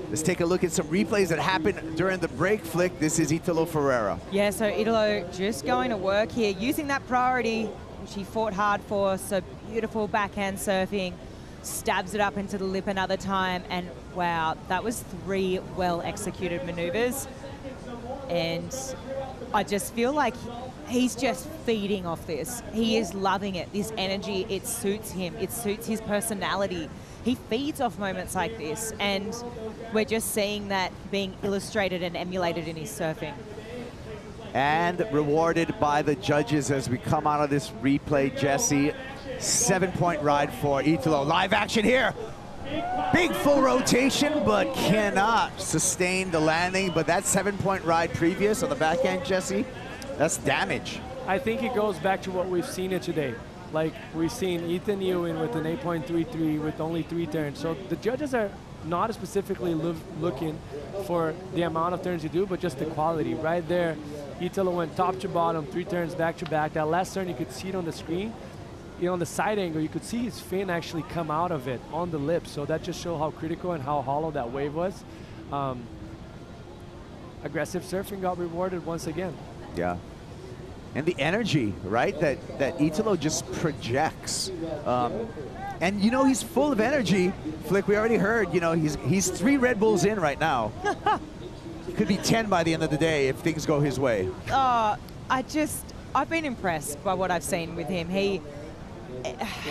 Let's take a look at some replays that happened during the break, Flick. This is Italo Ferreira. Yeah, so Italo just going to work here, using that priority, which he fought hard for. So beautiful backhand surfing, stabs it up into the lip another time, and wow, that was 3 well-executed maneuvers. And I just feel like he's just feeding off this. He is loving it. This energy, it suits him. It suits his personality. He feeds off moments like this, and we're just seeing that being illustrated and emulated in his surfing. And rewarded by the judges as we come out of this replay, Jesse. 7-point ride for Italo. Live action here. Big full rotation, but cannot sustain the landing. But that 7-point ride previous on the backhand, Jesse, that's damage. I think it goes back to what we've seen it today. Like, we've seen Ethan Ewing with an 8.33 with only 3 turns. So the judges are not specifically looking for the amount of turns you do, but just the quality. Right there, Italo went top to bottom, 3 turns back to back. That last turn, you could see it on the screen. You know, on the side angle, you could see his fin actually come out of it on the lip. So that just shows how critical and how hollow that wave was. Aggressive surfing got rewarded once again. Yeah. And the energy, right, that Italo just projects. And, you know, he's full of energy. Flick, we already heard, you know, he's 3 Red Bulls in right now. It could be 10 by the end of the day if things go his way. I've been impressed by what I've seen with him. He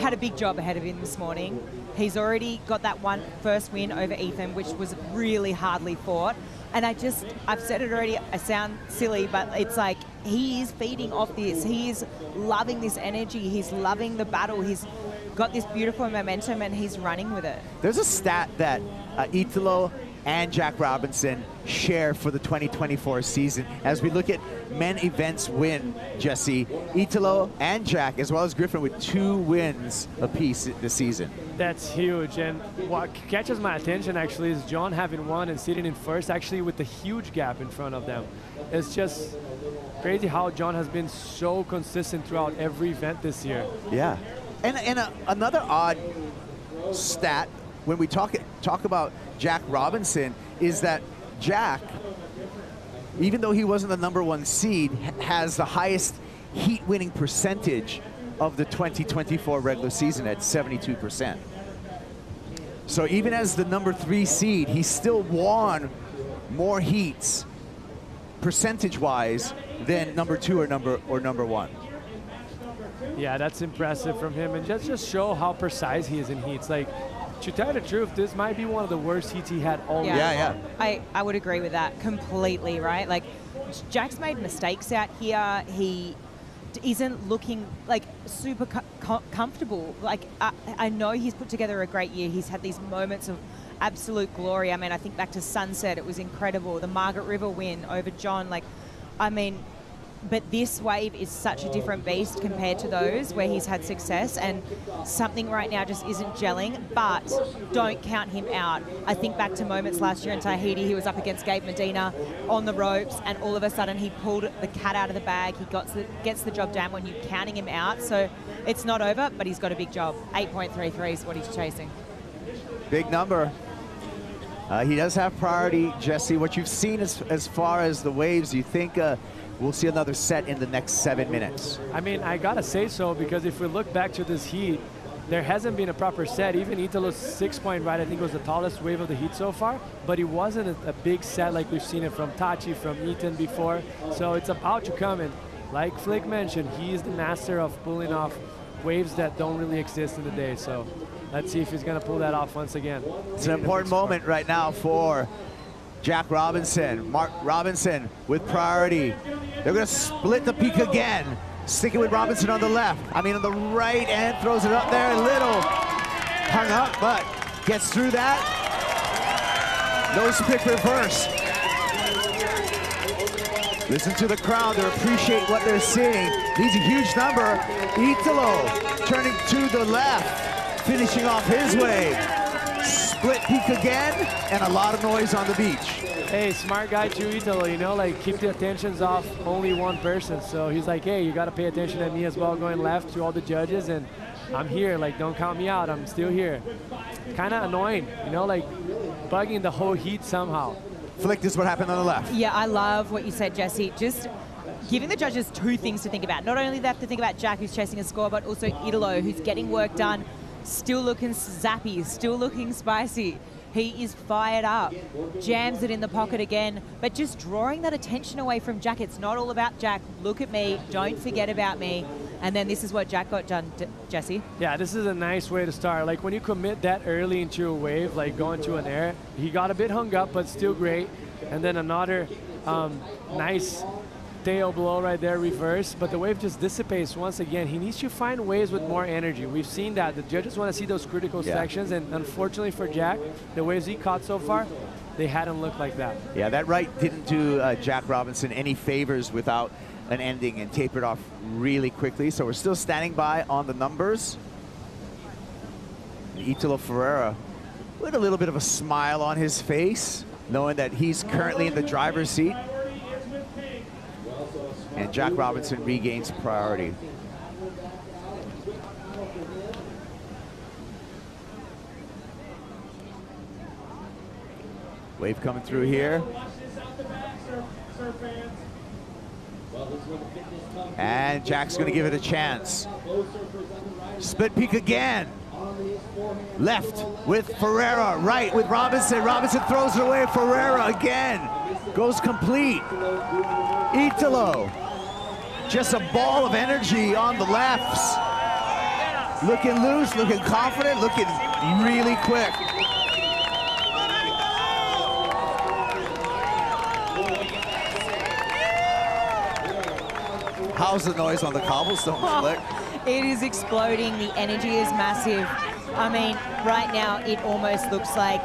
had a big job ahead of him this morning. He's already got that first win over Ethan, which was really hardly fought. And I've said it already, I sound silly, but it's like he is feeding off this. He is loving this energy. He's loving the battle. He's got this beautiful momentum and he's running with it. There's a stat that Italo and Jack Robinson share for the 2024 season. As we look at men events win, Jesse, Italo and Jack, as well as Griffin, with 2 wins apiece this season. That's huge, and what catches my attention actually is John having won and sitting in first, actually with a huge gap in front of them. It's just crazy how John has been so consistent throughout every event this year. Yeah, and another odd stat when we talk about Jack Robinson is that Jack, even though he wasn't the #1 seed, has the highest heat winning percentage of the 2024 regular season at 72%. So even as the #3 seed, he still won more heats percentage-wise than #2 or number 1. Yeah, that's impressive from him, and just show how precise he is in heats. Like, to tell the truth, this might be one of the worst heats he had all year. Yeah. I would agree with that completely, right? Like, Jack's made mistakes out here. He isn't looking like super comfortable. Like, I know he's put together a great year. He's had these moments of absolute glory. I mean, I think back to Sunset, it was incredible. The Margaret River win over John, like, I mean, but this wave is such a different beast compared to those where he's had success, and something right now just isn't gelling, but don't count him out. I think back to moments last year in Tahiti, he was up against Gabe Medina on the ropes, and all of a sudden he pulled the cat out of the bag. He gets the job done when you're counting him out. So it's not over, but he's got a big job. 8.33 is what he's chasing. Big number. He does have priority, Jesse. What you've seen as far as the waves, you think we'll see another set in the next 7 minutes? I mean, I gotta say so, because if we look back to this heat, there hasn't been a proper set. Even Italo's 6-point ride, I think, was the tallest wave of the heat so far, but it wasn't a big set like we've seen it from Tachi, from Ethan before. So it's about to come, and like Flick mentioned, he is the master of pulling off waves that don't really exist in the day. So let's see if he's gonna pull that off once again. It's an important moment right now for Jack Robinson. Mark Robinson with priority. They're going to split the peak again. Sticking with Robinson on the left. I mean, on the right, and throws it up there. A little hung up, but gets through that. Nose pick reverse. Listen to the crowd. They appreciate what they're seeing. Needs a huge number. Italo turning to the left, finishing off his wave. Split peak again, and a lot of noise on the beach. Hey, smart guy too, Italo, you know, like keep the attentions off only one person. So he's like, hey, you got to pay attention to me as well, going left to all the judges, and I'm here, like don't count me out, I'm still here. Kind of annoying, you know, like bugging the whole heat somehow. Flick, this is what happened on the left. Yeah, I love what you said, Jesse. Just giving the judges two things to think about. Not only they have to think about Jack, who's chasing a score, but also Italo, who's getting work done, still looking zappy, still looking spicy. He is fired up, jams it in the pocket again, but just drawing that attention away from Jack. It's not all about Jack. Look at me, don't forget about me. And then this is what Jack got done, Jesse. Yeah, this is a nice way to start. Like when you commit that early into a wave, like going to an air, he got a bit hung up, but still great. And then another nice tail blow right there, reverse, but the wave just dissipates once again. He needs to find waves with more energy. We've seen that. The judges want to see those critical sections, and unfortunately for Jack, the waves he caught so far, they hadn't looked like that. Yeah, that right didn't do Jack Robinson any favors without an ending, and tapered off really quickly. So we're still standing by on the numbers. Italo Ferreira with a little bit of a smile on his face, knowing that he's currently in the driver's seat. And Jack Robinson regains priority. Wave coming through here. And Jack's going to give it a chance. Split peak again. Left with Ferreira, right with Robinson. Robinson throws it away. Ferreira again goes complete. Italo, just a ball of energy on the lefts. Looking loose, looking confident, looking really quick. How's the noise on the cobblestone, Flick? It is exploding. The energy is massive. I mean, right now it almost looks like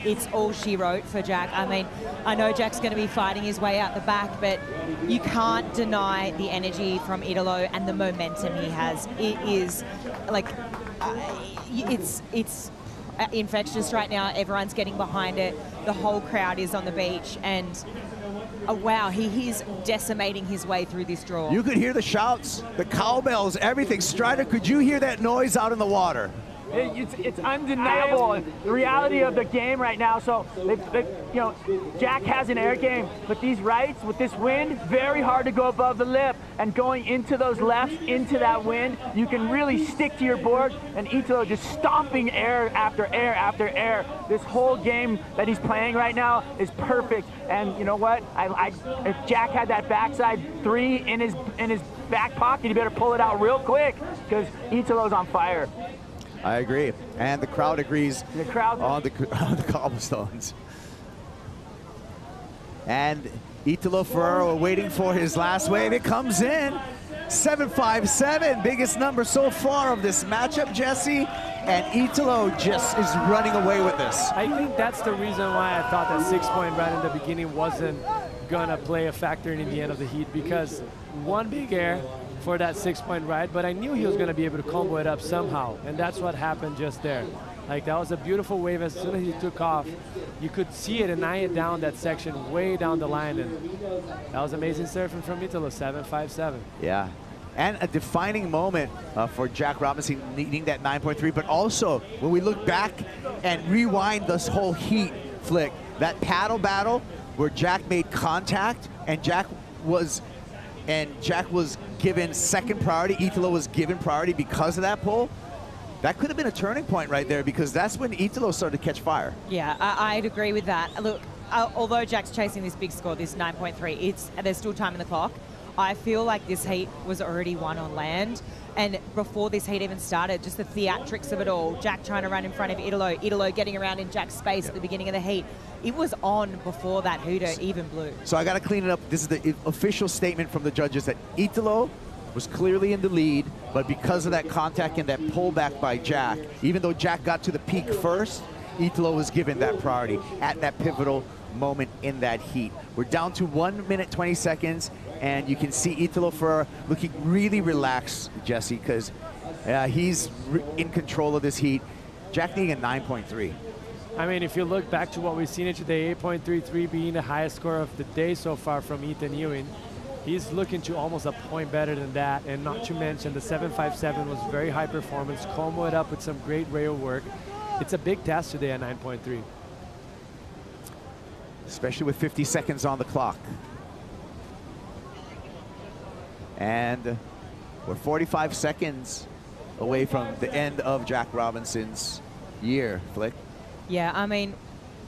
it's all she wrote for Jack. I mean, I know Jack's going to be fighting his way out the back, but you can't deny the energy from Italo and the momentum he has. It is like, it's infectious right now. Everyone's getting behind it. The whole crowd is on the beach, and wow, he is decimating his way through this draw. You could hear the shouts, the cowbells, everything. Strider, could you hear that noise out in the water? It's undeniable, the reality of the game right now. So, you know, Jack has an air game, but these rights with this wind, very hard to go above the lip. And going into those lefts, into that wind, you can really stick to your board. And Italo just stomping air after air after air. This whole game that he's playing right now is perfect. And you know what? If Jack had that backside three in his back pocket, he better pull it out real quick, because Italo's on fire. I agree, and the crowd agrees. The crowd on the cobblestones. And Italo Ferreira waiting for his last wave. It comes in, 7.57, biggest number so far of this matchup, Jesse. And Italo just is running away with this. I think that's the reason why I thought that 6-point right in the beginning wasn't gonna play a factor in the end of the heat, because one big air for that 6-point ride, but I knew he was going to be able to combo it up somehow, and that's what happened just there. Like, that was a beautiful wave. As soon as he took off, you could see it and eye it down that section way down the line, and that was amazing surfing from Italo, 7.57. Yeah, and a defining moment for Jack Robinson needing that 9.3, but also when we look back and rewind this whole heat, Flick, that paddle battle where Jack made contact and Jack was given second priority, Italo was given priority because of that pull. That could have been a turning point right there, because that's when Italo started to catch fire. Yeah, I'd agree with that. Look, although Jack's chasing this big score, this 9.3, there's still time in the clock. I feel like this heat was already won on land. And before this heat even started, just the theatrics of it all, Jack trying to run in front of Italo, Italo getting around in Jack's space at the beginning of the heat. It was on before that hooter even blew. So I got to clean it up. This is the official statement from the judges that Italo was clearly in the lead, but because of that contact and that pullback by Jack, even though Jack got to the peak first, Italo was given that priority at that pivotal moment in that heat. We're down to 1 minute 20 seconds, and you can see Italo Ferreira looking really relaxed, Jesse, because he's in control of this heat. Jack needing a 9.3. I mean, if you look back to what we've seen today, 8.33 being the highest score of the day so far from Ethan Ewing, he's looking to almost a point better than that, and not to mention the 7.57 was very high performance, combo it up with some great rail work. It's a big test today at 9.3. Especially with 50 seconds on the clock. And we're 45 seconds away from the end of Jack Robinson's year, Flick. Yeah, I mean,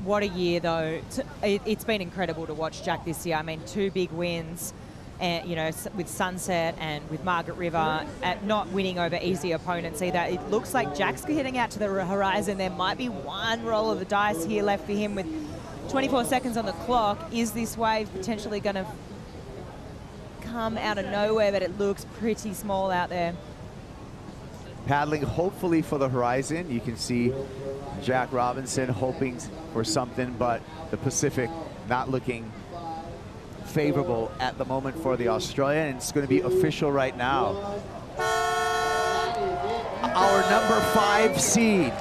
what a year, though. It's been incredible to watch Jack this year. I mean, 2 big wins, and you know, with Sunset and with Margaret River, at not winning over easy opponents either. It looks like Jack's heading out to the horizon. There might be one roll of the dice here left for him with 24 seconds on the clock. Is this wave potentially going to come out of nowhere? But it looks pretty small out there. Paddling hopefully for the horizon. You can see Jack Robinson hoping for something, but the Pacific not looking favorable at the moment for the Australian. And it's going to be official right now. Our number 5 seed,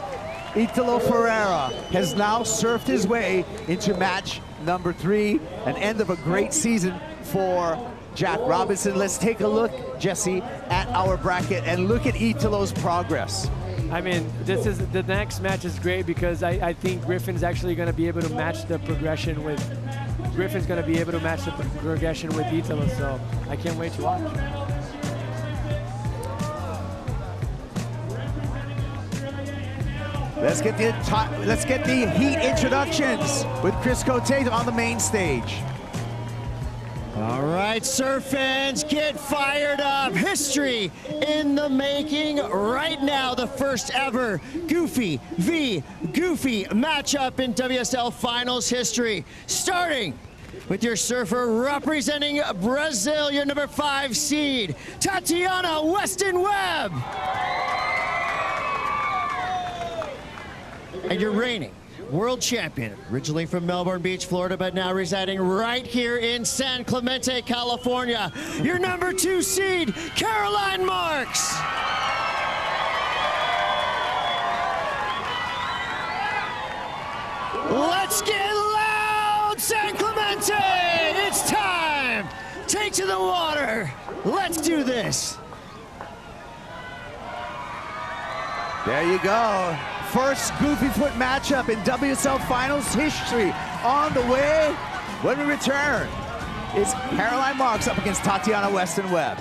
Italo Ferreira, has now surfed his way into match number 3, an end of a great season for Jack Robinson. Let's take a look, Jesse, at our bracket and look at Italo's progress. I mean, the next match is great because I think Griffin's actually going to be able to match the progression with Italo, so I can't wait to watch. Let's get the heat introductions with Chris Cote on the main stage. All right, surf fans, get fired up. History in the making right now. The first ever Goofy v. Goofy matchup in WSL Finals history. Starting with your surfer representing Brazil, your number 5 seed, Tatiana Weston-Webb. And your reigning world champion, originally from Melbourne Beach, Florida, but now residing right here in San Clemente, California, your number 2 seed, Caroline Marks. Let's get loud, San Clemente! It's time! Take to the water. Let's do this. There you go. First Goofy Foot matchup in WSL Finals history on the way. When we return, it's Caroline Marks up against Tatiana Weston-Webb.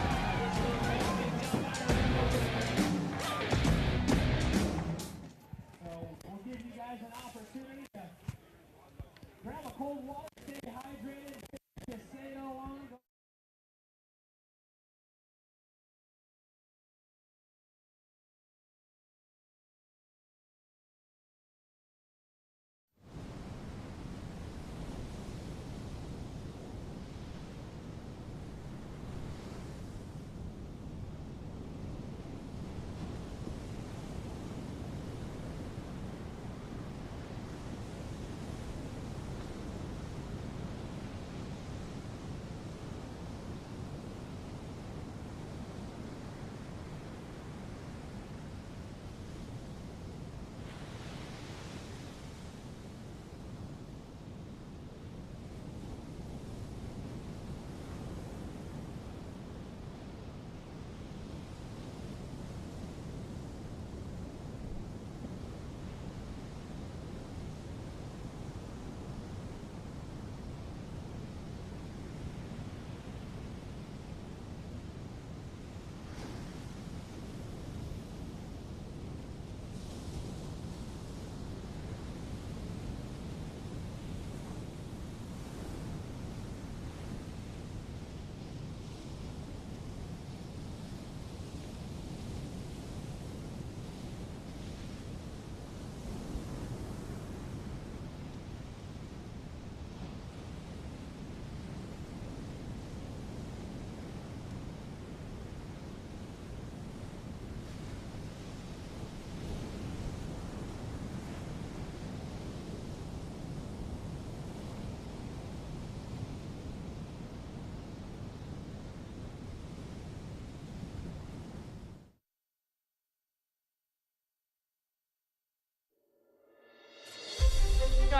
We'll give you guys an opportunity to grab a cold water, stay hydrated, to say no on.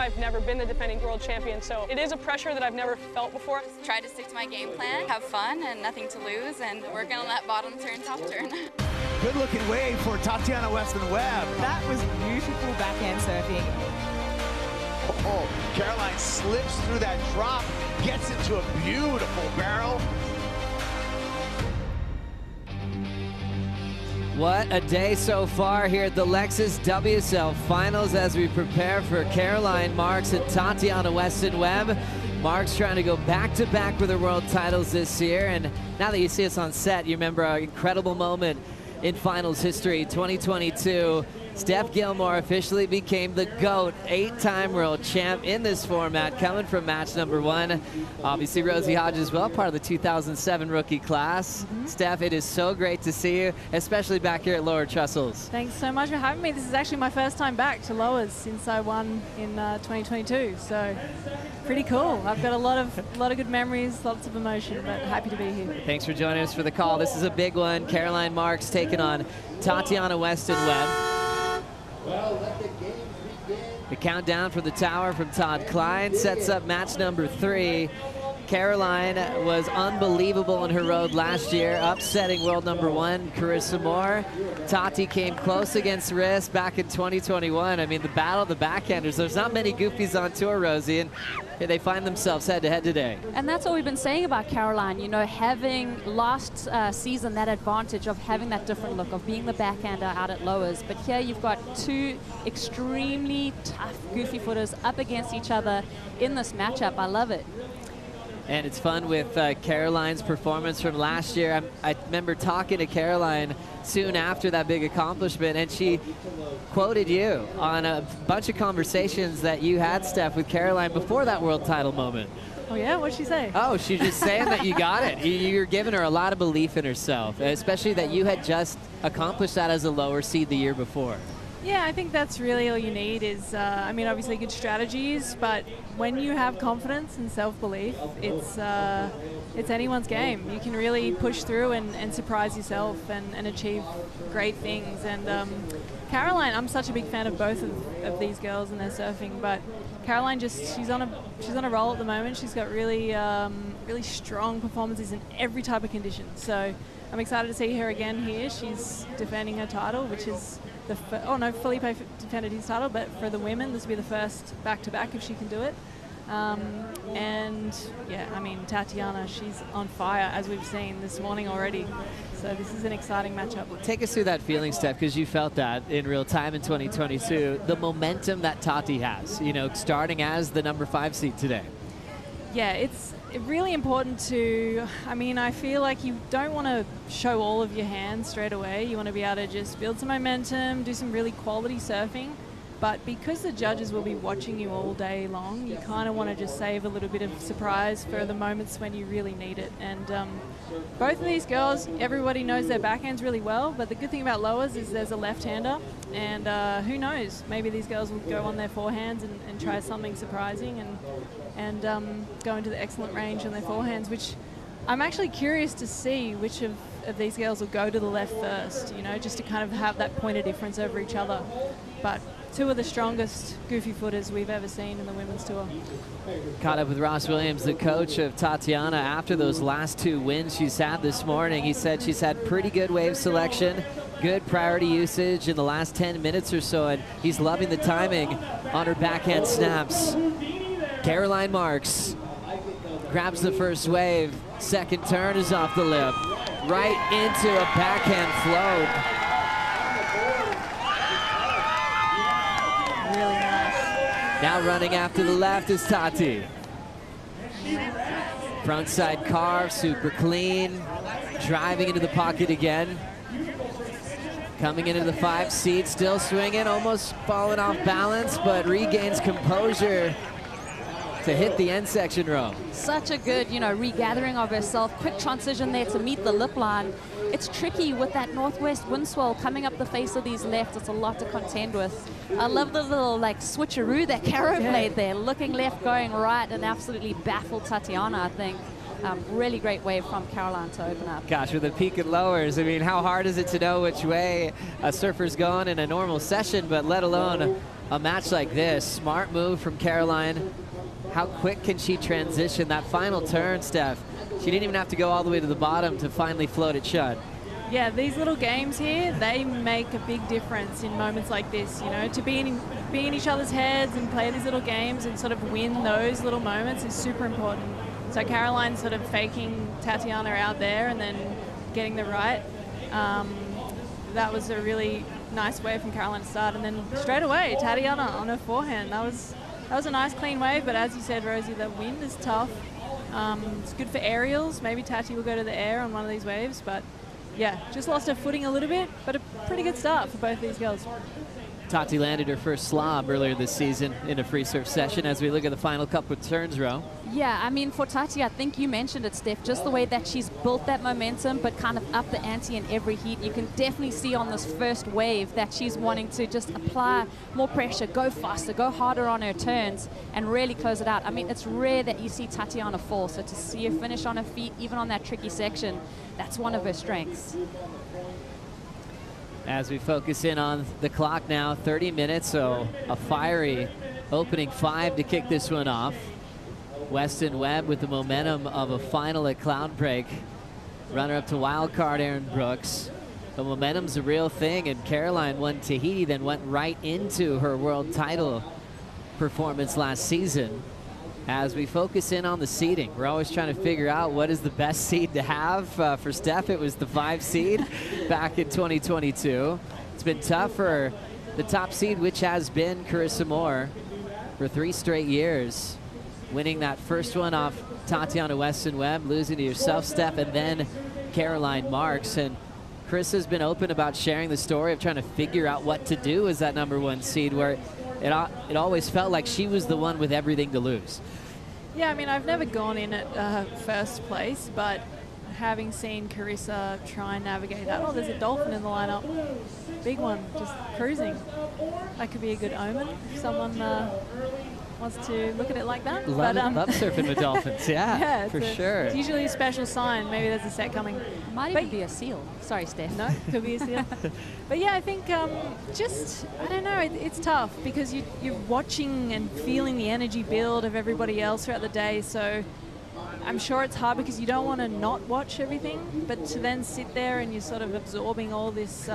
I've never been the defending world champion, so it is a pressure that I've never felt before. Try to stick to my game plan, have fun and nothing to lose, and working on that bottom turn, top turn. Good looking wave for Tatiana Weston-Webb. That was beautiful backhand surfing. Oh, Caroline slips through that drop, gets into a beautiful barrel. What a day so far here at the Lexus WSL Finals as we prepare for Caroline Marks and Tatiana Weston-Webb. Marks trying to go back-to-back with her world titles this year, and now that you see us on set, you remember an incredible moment in finals history, 2022. Steph Gilmore officially became the GOAT, 8-time world champ in this format, coming from match number 1. Obviously, Rosie Hodges as well, part of the 2007 rookie class. Steph, it is so great to see you, especially back here at Lower Trestles. Thanks so much for having me. This is actually my first time back to Lowers since I won in 2022, so pretty cool. I've got a lot of good memories, lots of emotion, but happy to be here. Thanks for joining us for the call. This is a big one. Caroline Marks taking on Tatiana Weston-Webb. The countdown for the tower from Todd Klein sets up match number 3. Caroline was unbelievable in her road last year, upsetting world number 1, Carissa Moore. Tati came close against Riss back in 2021. I mean, the battle of the backhanders. There's not many goofies on tour, Rosie, and they find themselves head-to-head today. And that's what we've been saying about Caroline, you know, having last season that advantage of having that different look, of being the backhander out at Lowers. But here you've got 2 extremely tough goofy footers up against each other in this matchup. I love it. And it's fun with Caroline's performance from last year. I remember talking to Caroline soon after that big accomplishment, and she quoted you on a bunch of conversations that you had, Steph, with Caroline before that world title moment. Oh yeah, what'd she say? Oh, she's just saying that you got it. You're giving her a lot of belief in herself, especially that you had just accomplished that as a lower seed the year before. Yeah, I think that's really all you need is, I mean, obviously good strategies, but when you have confidence and self-belief, it's anyone's game. You can really push through and surprise yourself and achieve great things. And Caroline, I'm such a big fan of both of these girls and their surfing, but Caroline she's on a roll at the moment. She's got really really strong performances in every type of condition. So I'm excited to see her again here. She's defending her title, which is Felipe defended his title, but for the women, this will be the first back-to-back if she can do it. And yeah, I mean, Tatiana, she's on fire, as we've seen this morning already. So this is an exciting matchup. Take us through that feeling, Steph, because you felt that in real time in 2022, the momentum that Tati has, you know, starting as the number 5 seed today. Yeah, it's really important to, I mean, I feel like you don't want to show all of your hands straight away. You want to be able to just build some momentum, do some really quality surfing. But because the judges will be watching you all day long, you kind of want to just save a little bit of surprise for the moments when you really need it. And both of these girls, everybody knows their backhands really well, but the good thing about Lowers is there's a left-hander, and who knows, maybe these girls will go on their forehands and try something surprising and go into the excellent range on their forehands, which I'm actually curious to see which of these girls will go to the left first, you know, just to kind of have that point of difference over each other. But 2 of the strongest goofy footers we've ever seen in the women's tour. Caught up with Ross Williams, the coach of Tatiana, after those last 2 wins she's had this morning. He said she's had pretty good wave selection, good priority usage in the last 10 minutes or so, and he's loving the timing on her backhand snaps. Caroline Marks grabs the first wave, second turn is off the lip, right into a backhand float. Really nice. Now running after the left is Tati. Frontside carve, super clean, driving into the pocket again. Coming into the 5 seat, still swinging, almost falling off balance, but regains composure to hit the end section row. Such a good, you know, regathering of herself. Quick transition there to meet the lip line. It's tricky with that northwest wind swell coming up the face of these lefts. It's a lot to contend with. I love the little like switcheroo that Caro played there, looking left, going right, and absolutely baffled Tatiana, I think. Really great wave from Caroline to open up. Gosh, with the peak and lowers, I mean, how hard is it to know which way a surfer's going in a normal session, but let alone a match like this? Smart move from Caroline. How quick can she transition? That final turn, Steph, she didn't even have to go all the way to the bottom to finally float it shut. Yeah, these little games here, they make a big difference in moments like this, you know, to be in each other's heads and play these little games and sort of win those little moments is super important. So Caroline sort of faking Tatiana out there and then getting the right. That was a really nice wave from Caroline to start, and then straight away, Tatiana on her forehand. That was a nice clean wave, but as you said, Rosie, the wind is tough. It's good for aerials. Maybe Tati will go to the air on one of these waves, but yeah, just lost her footing a little bit, but a pretty good start for both these girls. Tati landed her first slob earlier this season in a free surf session as we look at the final couple of turns, Ro. Yeah, I mean, for Tati, I think you mentioned it, Steph, just the way that she's built that momentum, but kind of up the ante in every heat. You can definitely see on this first wave that she's wanting to just apply more pressure, go faster, go harder on her turns, and really close it out. I mean, it's rare that you see Tatiana fall, so to see her finish on her feet, even on that tricky section, that's one of her strengths. As we focus in on the clock now, 30 minutes, so a fiery opening 5 to kick this one off. Weston Webb with the momentum of a final at Cloudbreak. Runner-up to wildcard Aaron Brooks. The momentum's a real thing, and Caroline won Tahiti, then went right into her world title performance last season. As we focus in on the seeding, we're always trying to figure out what is the best seed to have. For Steph, it was the 5 seed back in 2022. It's been tough for the top seed, which has been Carissa Moore for 3 straight years. Winning that first one off Tatiana Weston Webb, losing to yourself, Steph, and then Caroline Marks. And Carissa's been open about sharing the story of trying to figure out what to do as that #1 seed, where it always felt like she was the one with everything to lose. Yeah, I mean, I've never gone in at first place, but having seen Carissa try and navigate that, oh, there's a dolphin in the lineup. Big one, just cruising. That could be a good omen if someone wants to look at it like that. Love surfing with dolphins, yeah, for sure. It's usually a special sign. Maybe there's a set coming. Might even be a seal. Sorry, Steph. No, could be a seal. But yeah, I think just, I don't know, it's tough because you're watching and feeling the energy build of everybody else throughout the day. So I'm sure it's hard because you don't want to not watch everything, but to then sit there and you're sort of absorbing all this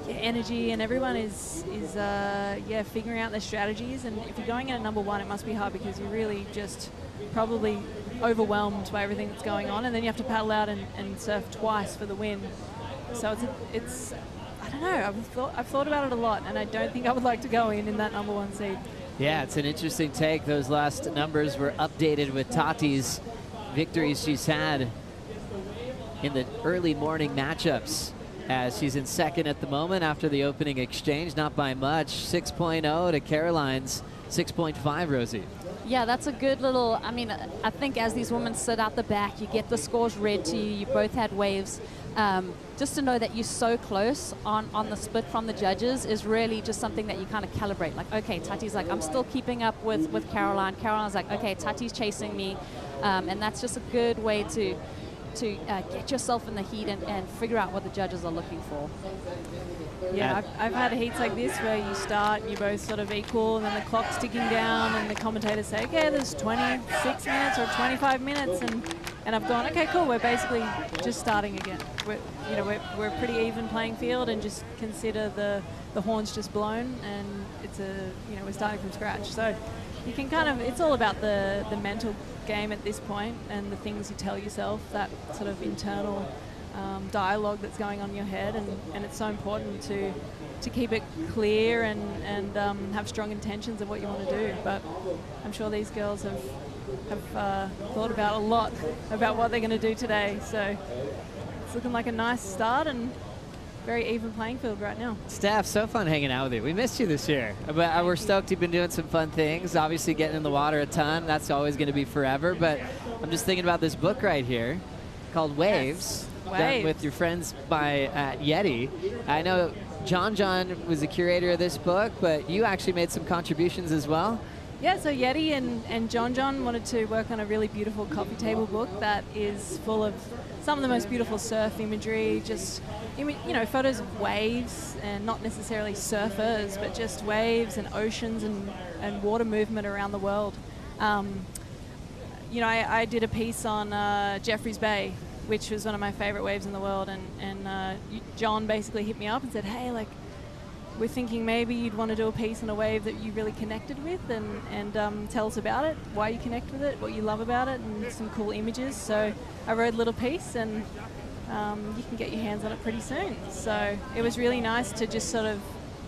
energy, and everyone is figuring out their strategies. And if you're going in at #1, it must be hard because you're really just probably overwhelmed by everything that's going on, and then you have to paddle out and surf twice for the win. So it's I don't know, I've thought about it a lot, and I don't think I would like to go in that #1 seed. Yeah, it's an interesting take. Those last numbers were updated with Tati's victories she's had in the early morning matchups, as she's in second at the moment after the opening exchange, not by much. 6.0 to Caroline's 6.5, Rosie. Yeah, that's a good little, I mean, I think as these women sit out the back, you get the scores read to you. You both had waves. Just to know that you're so close on the split from the judges is really just something that you kind of calibrate. Like, okay, Tati's like, I'm still keeping up with Caroline. Caroline's like, okay, Tati's chasing me. And that's just a good way to get yourself in the heat and figure out what the judges are looking for. Yeah, I've had heats like this where you start and you're both sort of equal, and then the clock's ticking down and the commentators say, okay, there's 26 minutes or 25 minutes, and I've gone, okay, cool, we're basically just starting again. We're a pretty even playing field, and just consider the horn's just blown, and it's we're starting from scratch. So you can kind of, it's all about the mental game at this point and the things you tell yourself, that sort of internal dialogue that's going on in your head, and it's so important to keep it clear and have strong intentions of what you want to do. But I'm sure these girls have thought about a lot about what they're going to do today. So it's looking like a nice start and very even playing field right now. Steph, so fun hanging out with you. We missed you this year, but we're stoked you've been doing some fun things. Obviously getting in the water a ton, that's always going to be forever. But I'm just thinking about this book right here called Waves. Yes. Done with your friends at Yeti. I know John was the curator of this book, but you actually made some contributions as well. Yeah, so Yeti and John John wanted to work on a really beautiful coffee table book that is full of some of the most beautiful surf imagery, just, you know, photos of waves, and not necessarily surfers, but just waves and oceans and water movement around the world. You know, I did a piece on Jeffreys Bay, which was one of my favorite waves in the world, and John basically hit me up and said, hey, like, we're thinking maybe you'd want to do a piece on a wave that you really connected with, and tell us about it, why you connect with it, what you love about it, and some cool images. So I wrote a little piece, and you can get your hands on it pretty soon. So it was really nice to just sort of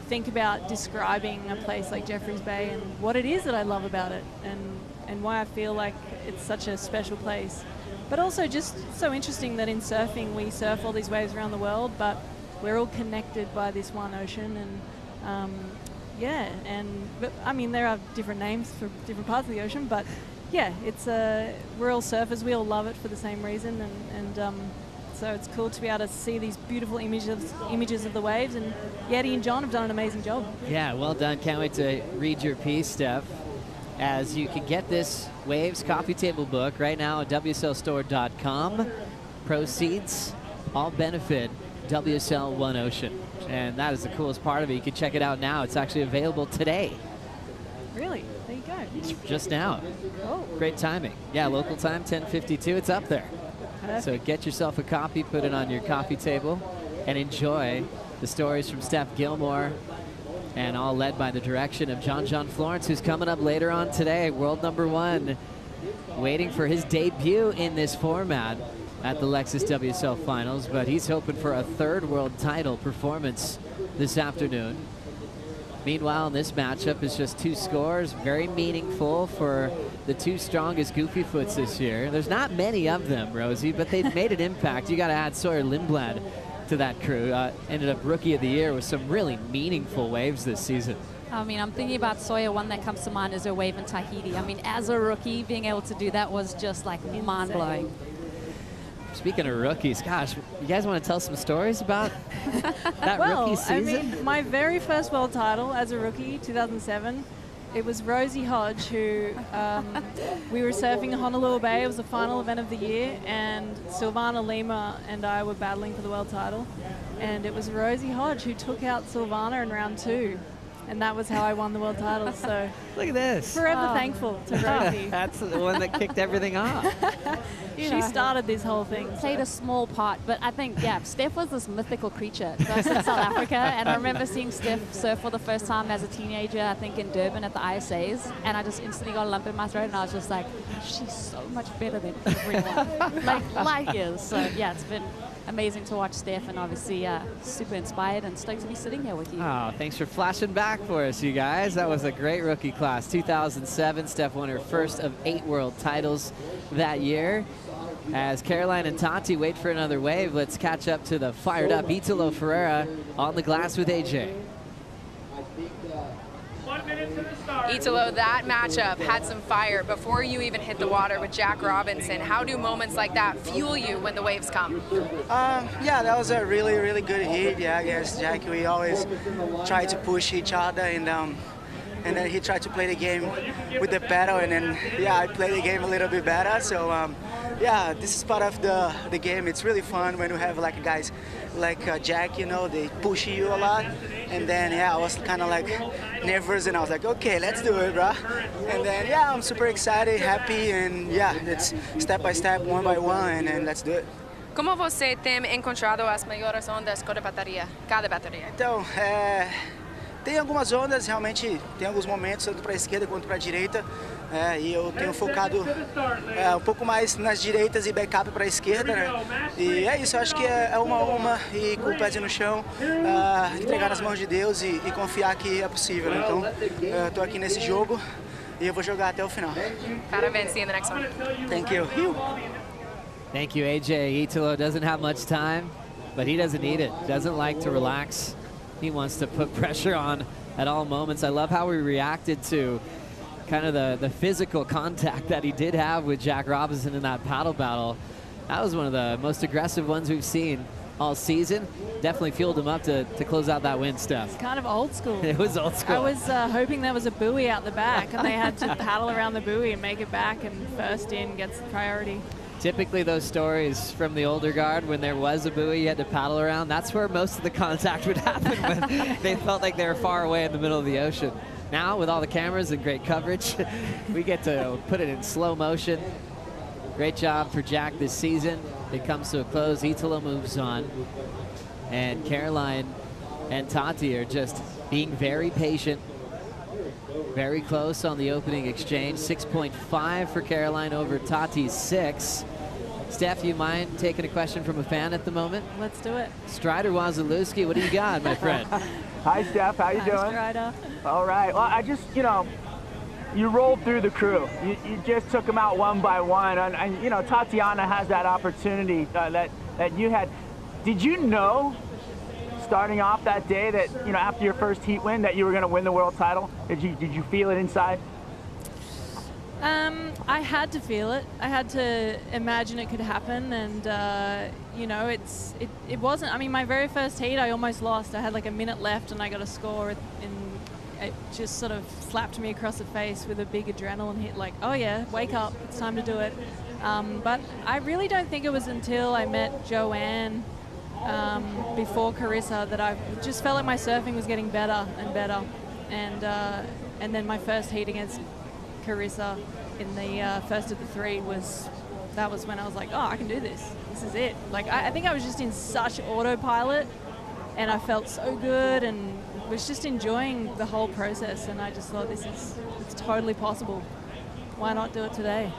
think about describing a place like Jeffreys Bay and what it is that I love about it, and why I feel like it's such a special place. But also just so interesting that in surfing, we surf all these waves around the world, but we're all connected by this one ocean, and yeah, but I mean, there are different names for different parts of the ocean, but yeah, it's we're all surfers, we all love it for the same reason, and so it's cool to be able to see these beautiful images of the waves, and Yeti and John have done an amazing job. Yeah, well done. Can't wait to read your piece, Steph. As you can get this Waves coffee table book right now at WSLstore.com. Proceeds all benefit WSL One Ocean, and that is the coolest part of it. You can check it out now. It's actually available today. Really? There you go. Just now. Oh. Great timing. Yeah, local time, 10:52. It's up there. Perfect. So get yourself a copy, put it on your coffee table, and enjoy the stories from Steph Gilmore, and all led by the direction of John John Florence, who's coming up later on today, world #1, waiting for his debut in this format at the Lexus WSL Finals, but he's hoping for a 3rd world title performance this afternoon. Meanwhile, this matchup is just 2 scores, very meaningful for the 2 strongest goofy foots this year. There's not many of them, Rosie, but they've made an impact. You got to add Sawyer Lindblad to that crew. Ended up Rookie of the Year with some really meaningful waves this season. I mean, I'm thinking about Sawyer. One that comes to mind is her wave in Tahiti. I mean, as a rookie, being able to do that was just like mind-blowing. Speaking of rookies, gosh, you guys want to tell some stories about that rookie season? I mean, my very first world title as a rookie, 2007, it was Rosie Hodge who, we were surfing in Honolulu Bay. It was the final event of the year, and Silvana Lima and I were battling for the world title. And it was Rosie Hodge who took out Silvana in round 2. And that was how I won the world title. So look at this. Forever thankful to Rosie. That's the one that kicked everything off. She started this whole thing. Played a small part, but I think, yeah, Steph was this mythical creature. So I was in South Africa, and I remember seeing Steph surf for the first time as a teenager, I think in Durban at the ISAs, and I just instantly got a lump in my throat, and I was just like, she's so much better than everyone. like light years. So yeah, it's been amazing to watch Steph, and obviously super inspired and stoked to be sitting here with you. Oh, thanks for flashing back for us, you guys. That was a great rookie class. 2007, Steph won her first of 8 world titles that year. As Caroline and Tati wait for another wave, let's catch up to the fired up Italo Ferreira on the glass with AJ. Italo, that matchup had some fire before you even hit the water with Jack Robinson. How do moments like that fuel you when the waves come? Yeah, that was a really, really good hit. Yeah, I guess Jack, we always try to push each other, and then he tried to play the game with the paddle, and then, yeah, I played the game a little bit better. So, yeah, this is part of the game. It's really fun when you have like guys like Jack, you know, they push you a lot. And then, yeah, I was kind of like nervous, and I was like, okay, let's do it, bro. And then, yeah, I'm super excited, happy, and yeah, it's step by step, one by one, and let's do it. Como você tem encontrado as maiores ondas cada bateria? Então, tem algumas ondas, realmente, tem alguns momentos, tanto para a esquerda quanto para a direita, e eu tenho focado um pouco mais nas direitas e backup para a esquerda, né? E é isso, eu acho que é uma e com o pé no chão, entregar nas mãos de Deus e confiar que é possível, né? Então, eu tô aqui nesse jogo e eu vou jogar até o final. Parabéns, see you in the next one. Thank you. Thank you, AJ. Italo doesn't have much time, but he doesn't need it. Doesn't like to relax. He wants to put pressure on at all moments. I love how he reacted to kind of the physical contact that he did have with Jack Robinson in that paddle battle. That was one of the most aggressive ones we've seen all season. Definitely fueled him up to close out that win, Steph. It's kind of old school. It was old school. I was hoping there was a buoy out the back, and they had to paddle around the buoy and make it back, and first in gets the priority. Typically those stories from the older guard, when there was a buoy you had to paddle around, that's where most of the contact would happen when they felt like they were far away in the middle of the ocean. Now, with all the cameras and great coverage, we get to put it in slow motion. Great job for Jack this season. It comes to a close. Italo moves on. And Caroline and Tati are just being very patient. Very close on the opening exchange. 6.5 for Caroline over Tati's 6. Steph, you mind taking a question from a fan at the moment? Let's do it. Strider Wazalewski, what do you got, my friend? Hi, Steph. How you doing? Strider. All right. Well, I just, you rolled through the crew. You just took them out one by one. And Tatiana has that opportunity that you had. Did you know, starting off that day, that, after your first heat win, that you were going to win the world title? Did you feel it inside? I had to feel it. I had to imagine it could happen, and it wasn't. I mean, my very first heat, I almost lost. I had like a minute left, and I got a score, and it just sort of slapped me across the face with a big adrenaline hit. Like, oh yeah, wake up, it's time to do it. But I really don't think it was until I met Joanne before Carissa that I just felt like my surfing was getting better and better, and then my first heat against Carissa in the first of the 3 was when I was like, oh, I can do this. This is it. Like, I think I was just in such autopilot, and I felt so good and was just enjoying the whole process, and I just thought it's totally possible. Why not do it today?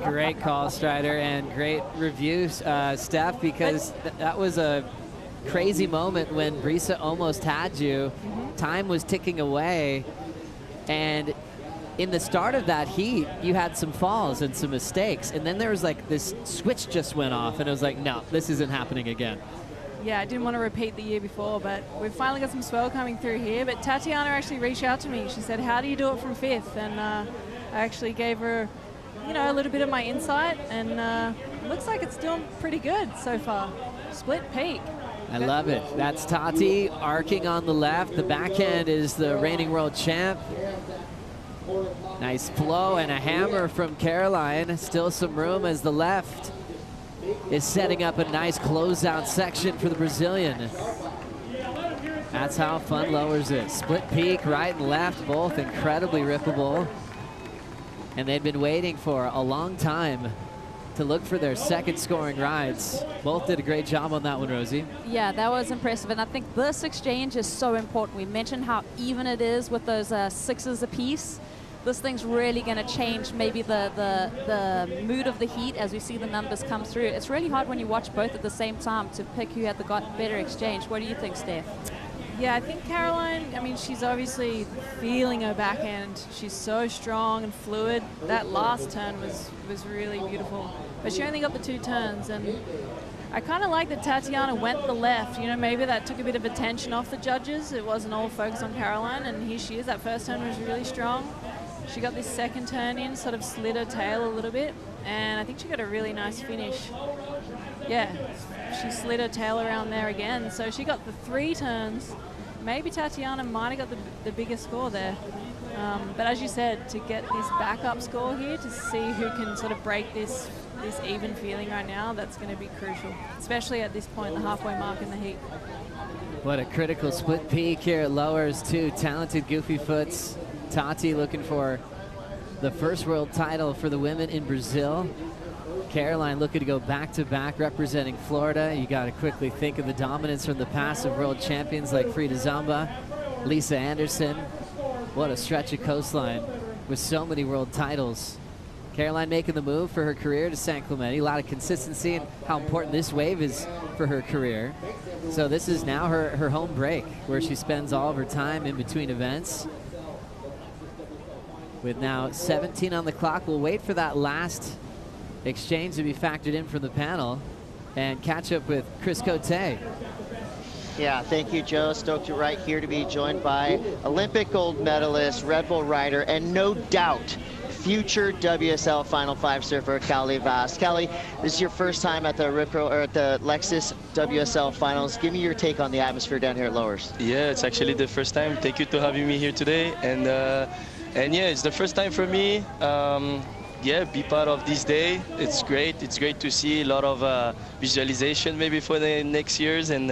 Great call, Strider, and great review, Steph, because that was a crazy moment when Brisa almost had you. Time was ticking away, and in the start of that heat, you had some falls and some mistakes, and then there was like this switch just went off, and it was like, no, this isn't happening again. Yeah, I didn't want to repeat the year before, but we've finally got some swell coming through here. But Tatiana actually reached out to me. She said, how do you do it from 5th? And I actually gave her, a little bit of my insight, and looks like it's doing pretty good so far. Split peak. I love it. That's Tati arcing on the left. The backhand is the reigning world champ. Nice flow and a hammer from Caroline. Still some room as the left is setting up a nice closeout section for the Brazilian. That's how Fun lowers it. Split peak, right and left, both incredibly rippable. And they'd been waiting for a long time to look for their second scoring rides. Both did a great job on that one, Rosie. Yeah, that was impressive. And I think this exchange is so important. We mentioned how even it is with those 6s apiece. This thing's really going to change maybe the mood of the heat as we see the numbers come through. It's really hard when you watch both at the same time to pick who had the better exchange. What do you think, Steph? Yeah, I think Caroline, she's obviously feeling her backhand. She's so strong and fluid. That last turn was really beautiful. But she only got the 2 turns, and I kind of like that Tatiana went the left. Maybe that took a bit of attention off the judges. It wasn't all focused on Caroline, and here she is. That first turn was really strong. She got this second turn in, sort of slid her tail a little bit, and I think she got a really nice finish. Yeah, she slid her tail around there again, so she got the 3 turns. Maybe Tatiana might have got the bigger score there. But as you said, to get this backup score here, to see who can sort of break this even feeling right now, that's going to be crucial, especially at this point, the halfway mark in the heat. What a critical split peak here at Lowers. 2 talented goofy foots. Tati looking for the first world title for the women in Brazil. Caroline looking to go back-to-back representing Florida. You got to quickly think of the dominance from the past of world champions like Frida Zamba, Lisa Anderson. What a stretch of coastline with so many world titles. Caroline making the move for her career to San Clemente. A lot of consistency and how important this wave is for her career. So this is now her home break where she spends all of her time in between events. With now 17 on the clock, we'll wait for that last exchange to be factored in from the panel and catch up with Chris Cote. Yeah, thank you, Joe. Stoked you're right here to be joined by Olympic gold medalist, Red Bull rider, and no doubt future WSL Final 5 surfer, Callie Vast. Callie, this is your first time at the Lexus WSL Finals. Give me your take on the atmosphere down here at Lowers. Yeah, it's actually the first time. Thank you for having me here today. And yeah, it's the first time for me. Yeah, be part of this day. It's great. It's great to see a lot of visualization maybe for the next years. And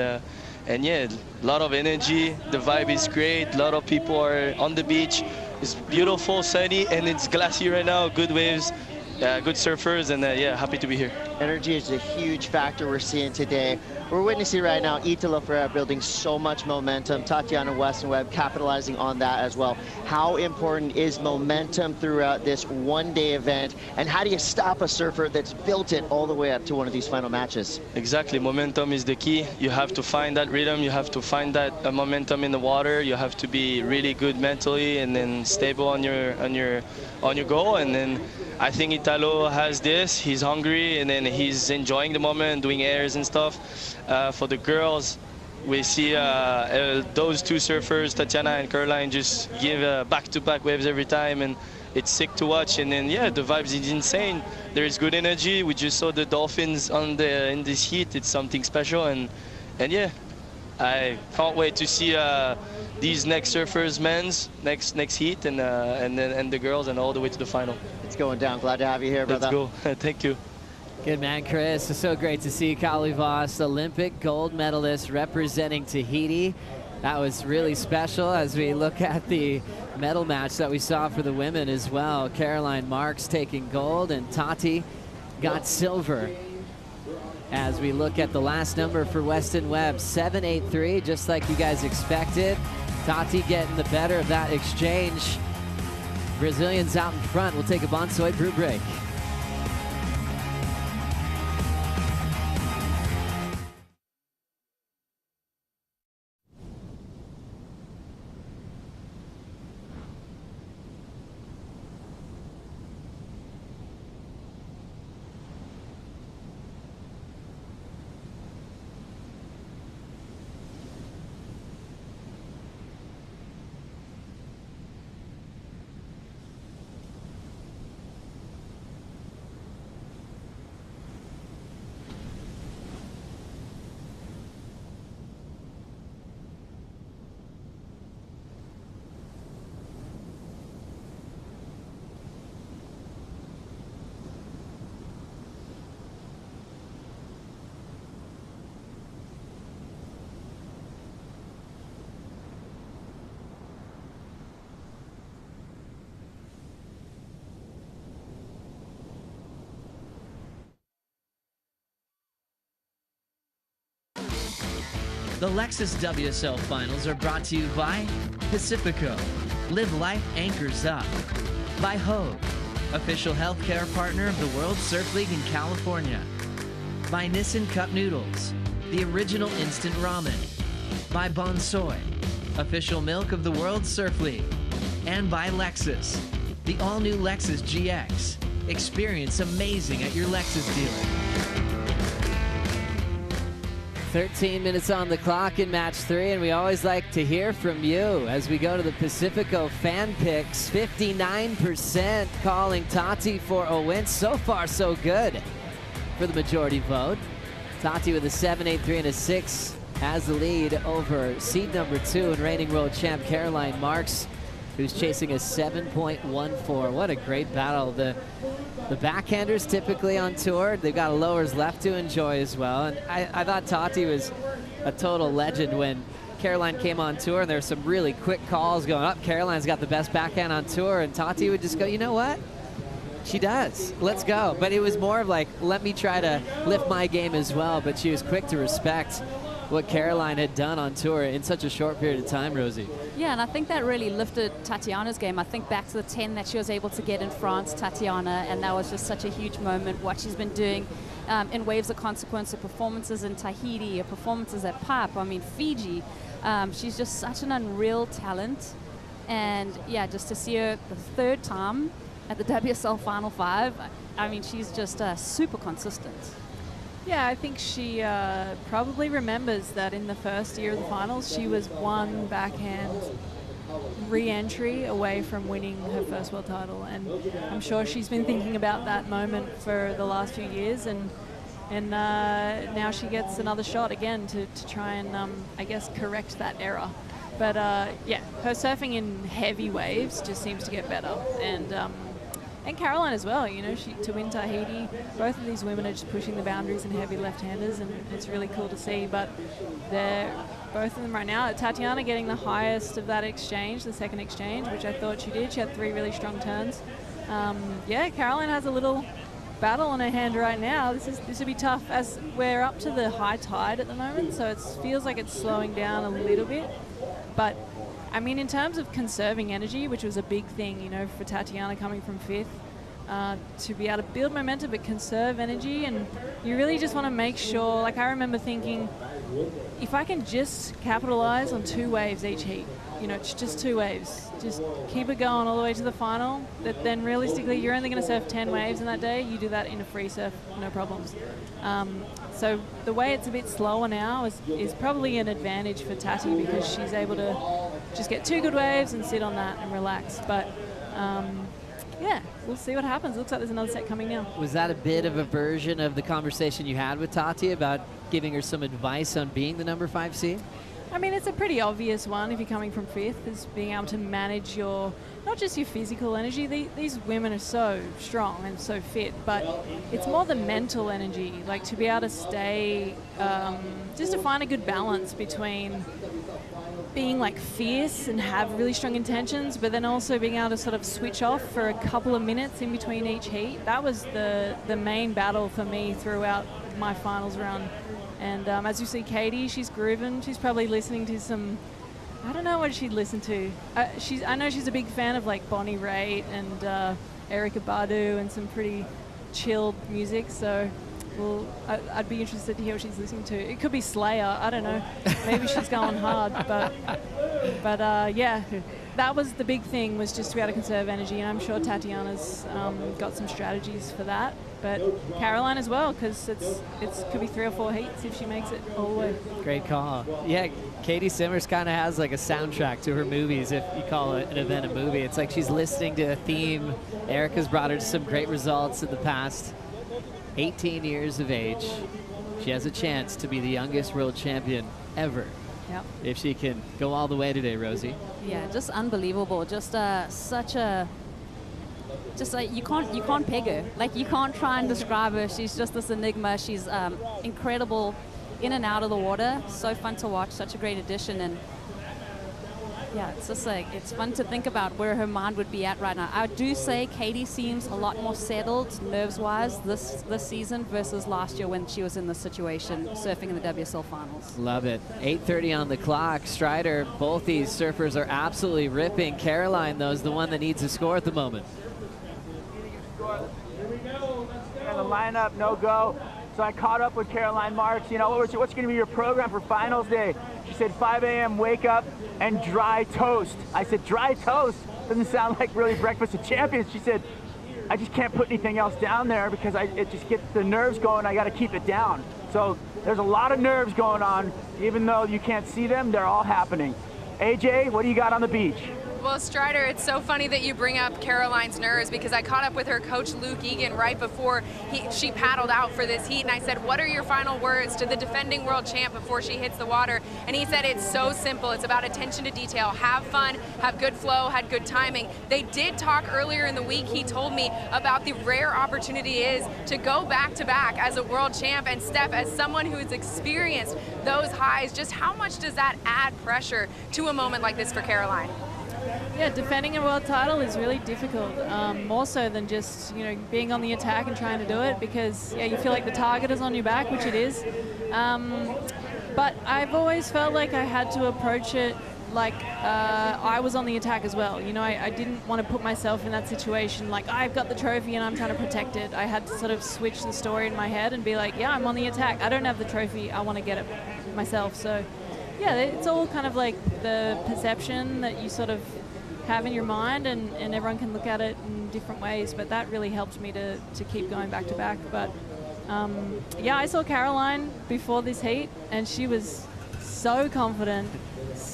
yeah, a lot of energy. The vibe is great. A lot of people are on the beach. It's beautiful, sunny, and it's glassy right now. Good waves, good surfers, and yeah, happy to be here. Energy is a huge factor we're seeing today. We're witnessing right now Italo Ferreira building so much momentum. Tatiana Weston-Webb capitalizing on that as well. How important is momentum throughout this one-day event, and how do you stop a surfer that's built it all the way up to one of these final matches? Exactly, momentum is the key. You have to find that rhythm. You have to find that momentum in the water. You have to be really good mentally and then stable on your goal. And then I think Italo has this. He's hungry, and then he's enjoying the moment, doing airs and stuff. For the girls, we see those two surfers, Tatiana and Caroline, just give back-to-back waves every time, and it's sick to watch. And then yeah, the vibes is insane. There is good energy. We just saw the dolphins in this heat. It's something special, and yeah, I can't wait to see these next surfers, men's next heat, and the girls, and all the way to the final. It's going down. Glad to have you here, brother. Let's go. Thank you. Good man, Chris. It's so great to see Callie Vast, Olympic gold medalist representing Tahiti. That was really special as we look at the medal match that we saw for the women as well. Caroline Marks taking gold, and Tati got silver. As we look at the last number for Weston Webb, 7.83, just like you guys expected. Tati getting the better of that exchange. Brazilians out in front. We'll take a Bonsoy brew break. The Lexus WSL Finals are brought to you by Pacifico, Live Life Anchors Up, by Hogue, official healthcare partner of the World Surf League in California, by Nissin Cup Noodles, the original instant ramen, by Bonsoy, official milk of the World Surf League, and by Lexus, the all-new Lexus GX. Experience amazing at your Lexus dealer. 13 minutes on the clock in match 3, and we always like to hear from you as we go to the Pacifico fan picks. 59% calling Tati for a win. So far, so good for the majority vote. Tati with a 7.83 and a 6 has the lead over seed number 2 and reigning world champ Caroline Marks, who's chasing a 7.14. What a great battle. The backhanders typically on tour, they've got a lowers left to enjoy as well. And I thought Tati was a total legend when Caroline came on tour, and there were some really quick calls going up. Caroline's got the best backhand on tour, and Tati would just go, you know what? She does. Let's go. But it was more of like, let me try to lift my game as well. But she was quick to respect what Caroline had done on tour in such a short period of time, Rosie. Yeah, and I think that really lifted Tatiana's game. I think back to the 10 that she was able to get in France, Tatiana, and that was just such a huge moment. What she's been doing in Waves of Consequence, her performances in Tahiti, her performances at Pipe, I mean Fiji. She's just such an unreal talent. And yeah, just to see her the third time at the WSL Final 5, I mean, she's just super consistent. Yeah, I think she probably remembers that in the first year of the finals, she was one backhand re-entry away from winning her first world title, and I'm sure she's been thinking about that moment for the last few years, and now she gets another shot again to try and I guess correct that error. But yeah, her surfing in heavy waves just seems to get better, and Caroline as well. You know, to win Tahiti, both of these women are just pushing the boundaries in heavy left-handers, and it's really cool to see. But both of them right now. Tatiana getting the highest of that exchange, the second exchange, which I thought she did. She had 3 really strong turns. Yeah, Caroline has a little battle on her hand right now. This will be tough as we're up to the high tide at the moment, so it feels like it's slowing down a little bit. But I mean, in terms of conserving energy, which was a big thing, you know, for Tatiana coming from 5th, to be able to build momentum but conserve energy, and you really just want to make sure, like I remember thinking, if I can just capitalize on 2 waves each heat, you know, just 2 waves, just keep it going all the way to the final, then realistically you're only going to surf 10 waves in that day. You do that in a free surf, no problems. So the way it's a bit slower now is probably an advantage for Tati, because she's able to just get 2 good waves and sit on that and relax. But yeah, we'll see what happens. Looks like there's another set coming now. Was that a bit of a version of the conversation you had with Tati about giving her some advice on being the number 5 seed? I mean, it's a pretty obvious one if you're coming from 5th, is being able to manage not just your physical energy. These women are so strong and so fit, but it's more the mental energy, like to be able to stay, just to find a good balance between being like fierce and have really strong intentions, but then also being able to sort of switch off for a couple of minutes in between each heat. That was the main battle for me throughout my finals run. And as you see Katie, she's grooving. She's probably listening to some, I don't know what she'd listen to. I know she's a big fan of like Bonnie Raitt and Erykah Badu and some pretty chilled music. So I'd be interested to hear what she's listening to. It could be Slayer. I don't know. Maybe she's going hard. But yeah, that was the big thing, was just to be able to conserve energy. And I'm sure Tatiana's got some strategies for that. But Caroline as well, because it could be 3 or 4 heats if she makes it all the way. Great call. Yeah, Katie Simmers kind of has like a soundtrack to her movies, if you call it an event a movie. It's like she's listening to a theme. Erica's brought her to some great results in the past. 18 years of age. She has a chance to be the youngest world champion ever. Yep. If she can go all the way today, Rosie. Yeah, just unbelievable. Just such a... Just like you can't peg her. Like, you can't try and describe her. She's just this enigma. She's incredible in and out of the water. So fun to watch. Such a great addition. And yeah, it's just like, it's fun to think about where her mind would be at right now. I do say Katie seems a lot more settled nerves-wise this season versus last year when she was in this situation surfing in the WSL Finals. Love it. 8:30 on the clock. Strider, both these surfers are absolutely ripping. Caroline, though, is the one that needs a score at the moment. And the lineup, no go. So I caught up with Caroline Marks. You know, what's going to be your program for finals day? She said 5 a.m. wake up and dry toast. I said, dry toast? Doesn't sound like really breakfast of champions. She said, I just can't put anything else down there because it just gets the nerves going. I got to keep it down. So there's a lot of nerves going on. Even though you can't see them, they're all happening. AJ, what do you got on the beach? Well, Strider, it's so funny that you bring up Caroline's nerves, because I caught up with her coach, Luke Egan, right before she paddled out for this heat, and I said, what are your final words to the defending world champ before she hits the water? And he said, it's so simple. It's about attention to detail. Have fun, have good flow, had good timing. They did talk earlier in the week. He told me about the rare opportunity is to go back-to-back as a world champ. And Steph, as someone who has experienced those highs, just how much does that add pressure to a moment like this for Caroline? Yeah, defending a world title is really difficult, more so than just, you know, being on the attack and trying to do it, because yeah, you feel like the target is on your back, which it is. But I've always felt like I had to approach it like I was on the attack as well. You know, I didn't want to put myself in that situation like I've got the trophy and I'm trying to protect it. I had to sort of switch the story in my head and be like, yeah, I'm on the attack. I don't have the trophy. I want to get it myself. So yeah, it's all kind of like the perception that you sort of have in your mind, and everyone can look at it in different ways, but that really helped me to keep going back to back. But yeah, I saw Caroline before this heat and she was so confident,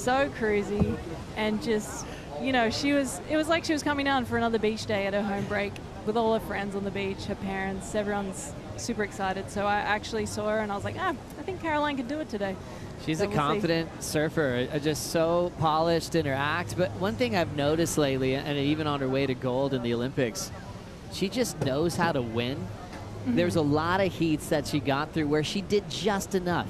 so cruisy, and just, you know, it was like she was coming down for another beach day at her home break with all her friends on the beach, her parents, everyone's super excited. So I actually saw her and I was like, I think Caroline can do it today. She's So a we'll confident surfer, just so polished in her act. But one thing I've noticed lately, and even on her way to gold in the Olympics, she just knows how to win. There's a lot of heats that she got through where she did just enough.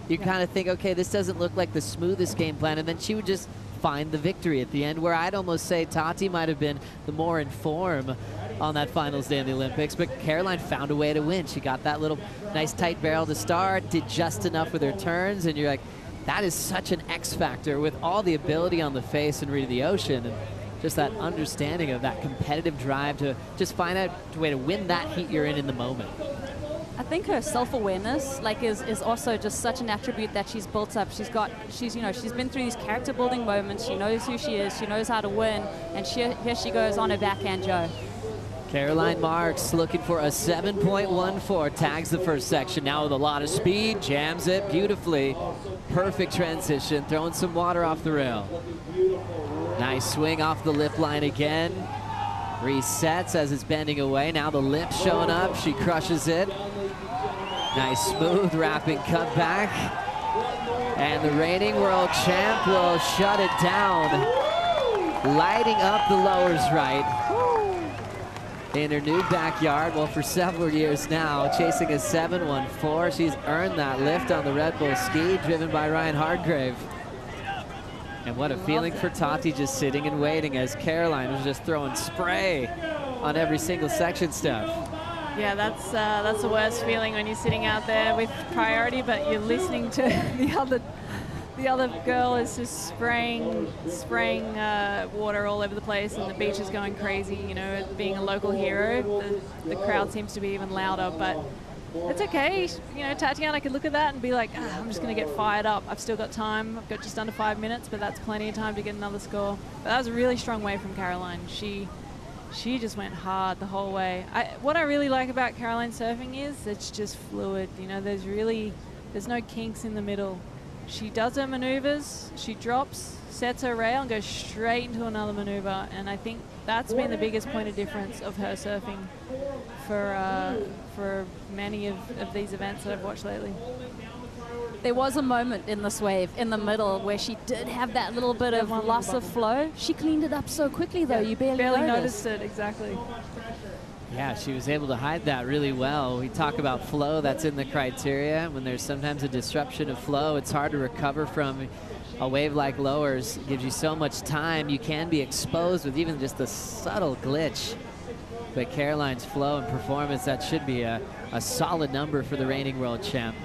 You kind of think, okay, this doesn't look like the smoothest game plan, and then she would just find the victory at the end, where I'd almost say Tati might have been the more in form on that finals day in the Olympics, but Caroline found a way to win. She got that little nice tight barrel to start, did just enough with her turns, and you're like, that is such an X factor with all the ability on the face and read the ocean, and just that understanding of that competitive drive to just find out a way to win that heat you're in the moment. I think her self-awareness, like, is also just such an attribute that she's built up. She's been through these character building moments. She knows who she is. She knows how to win. And here she goes on her backhand, Joe. Caroline Marks looking for a 7.14, tags the first section now with a lot of speed, jams it beautifully. Perfect transition, throwing some water off the rail. Nice swing off the lip line again. Resets as it's bending away. Now the lip showing up, she crushes it. Nice smooth wrapping cutback. And the reigning world champ will shut it down. Lighting up the lowers right in her new backyard. Well, for several years now, chasing a 7.14. She's earned that lift on the Red Bull ski, driven by Ryan Hargrave. And what a feeling for Tati, just sitting and waiting as Caroline was just throwing spray on every single section step. Yeah, that's the worst feeling when you're sitting out there with priority, but you're listening to the other girl is just spraying water all over the place, and the beach is going crazy. You know, being a local hero, the crowd seems to be even louder, but it's okay. You know, Tatiana could look at that and be like, I'm just going to get fired up. I've still got time. I've got just under 5 minutes, but that's plenty of time to get another score. But that was a really strong wave from Caroline. She just went hard the whole way. What I really like about Caroline surfing is it's just fluid. You know, there's no kinks in the middle. She does her maneuvers, she drops, sets her rail, and goes straight into another maneuver. And I think that's been the biggest point of difference of her surfing for many of these events that I've watched lately. There was a moment in this wave in the middle where she did have that little bit of loss of flow. She cleaned it up so quickly, though, you barely noticed it, exactly. Yeah, she was able to hide that really well. We talk about flow, that's in the criteria. When there's sometimes a disruption of flow, it's hard to recover from. A wave like lowers gives you so much time. You can be exposed with even just a subtle glitch. But Caroline's flow and performance, that should be a solid number for the reigning world champ.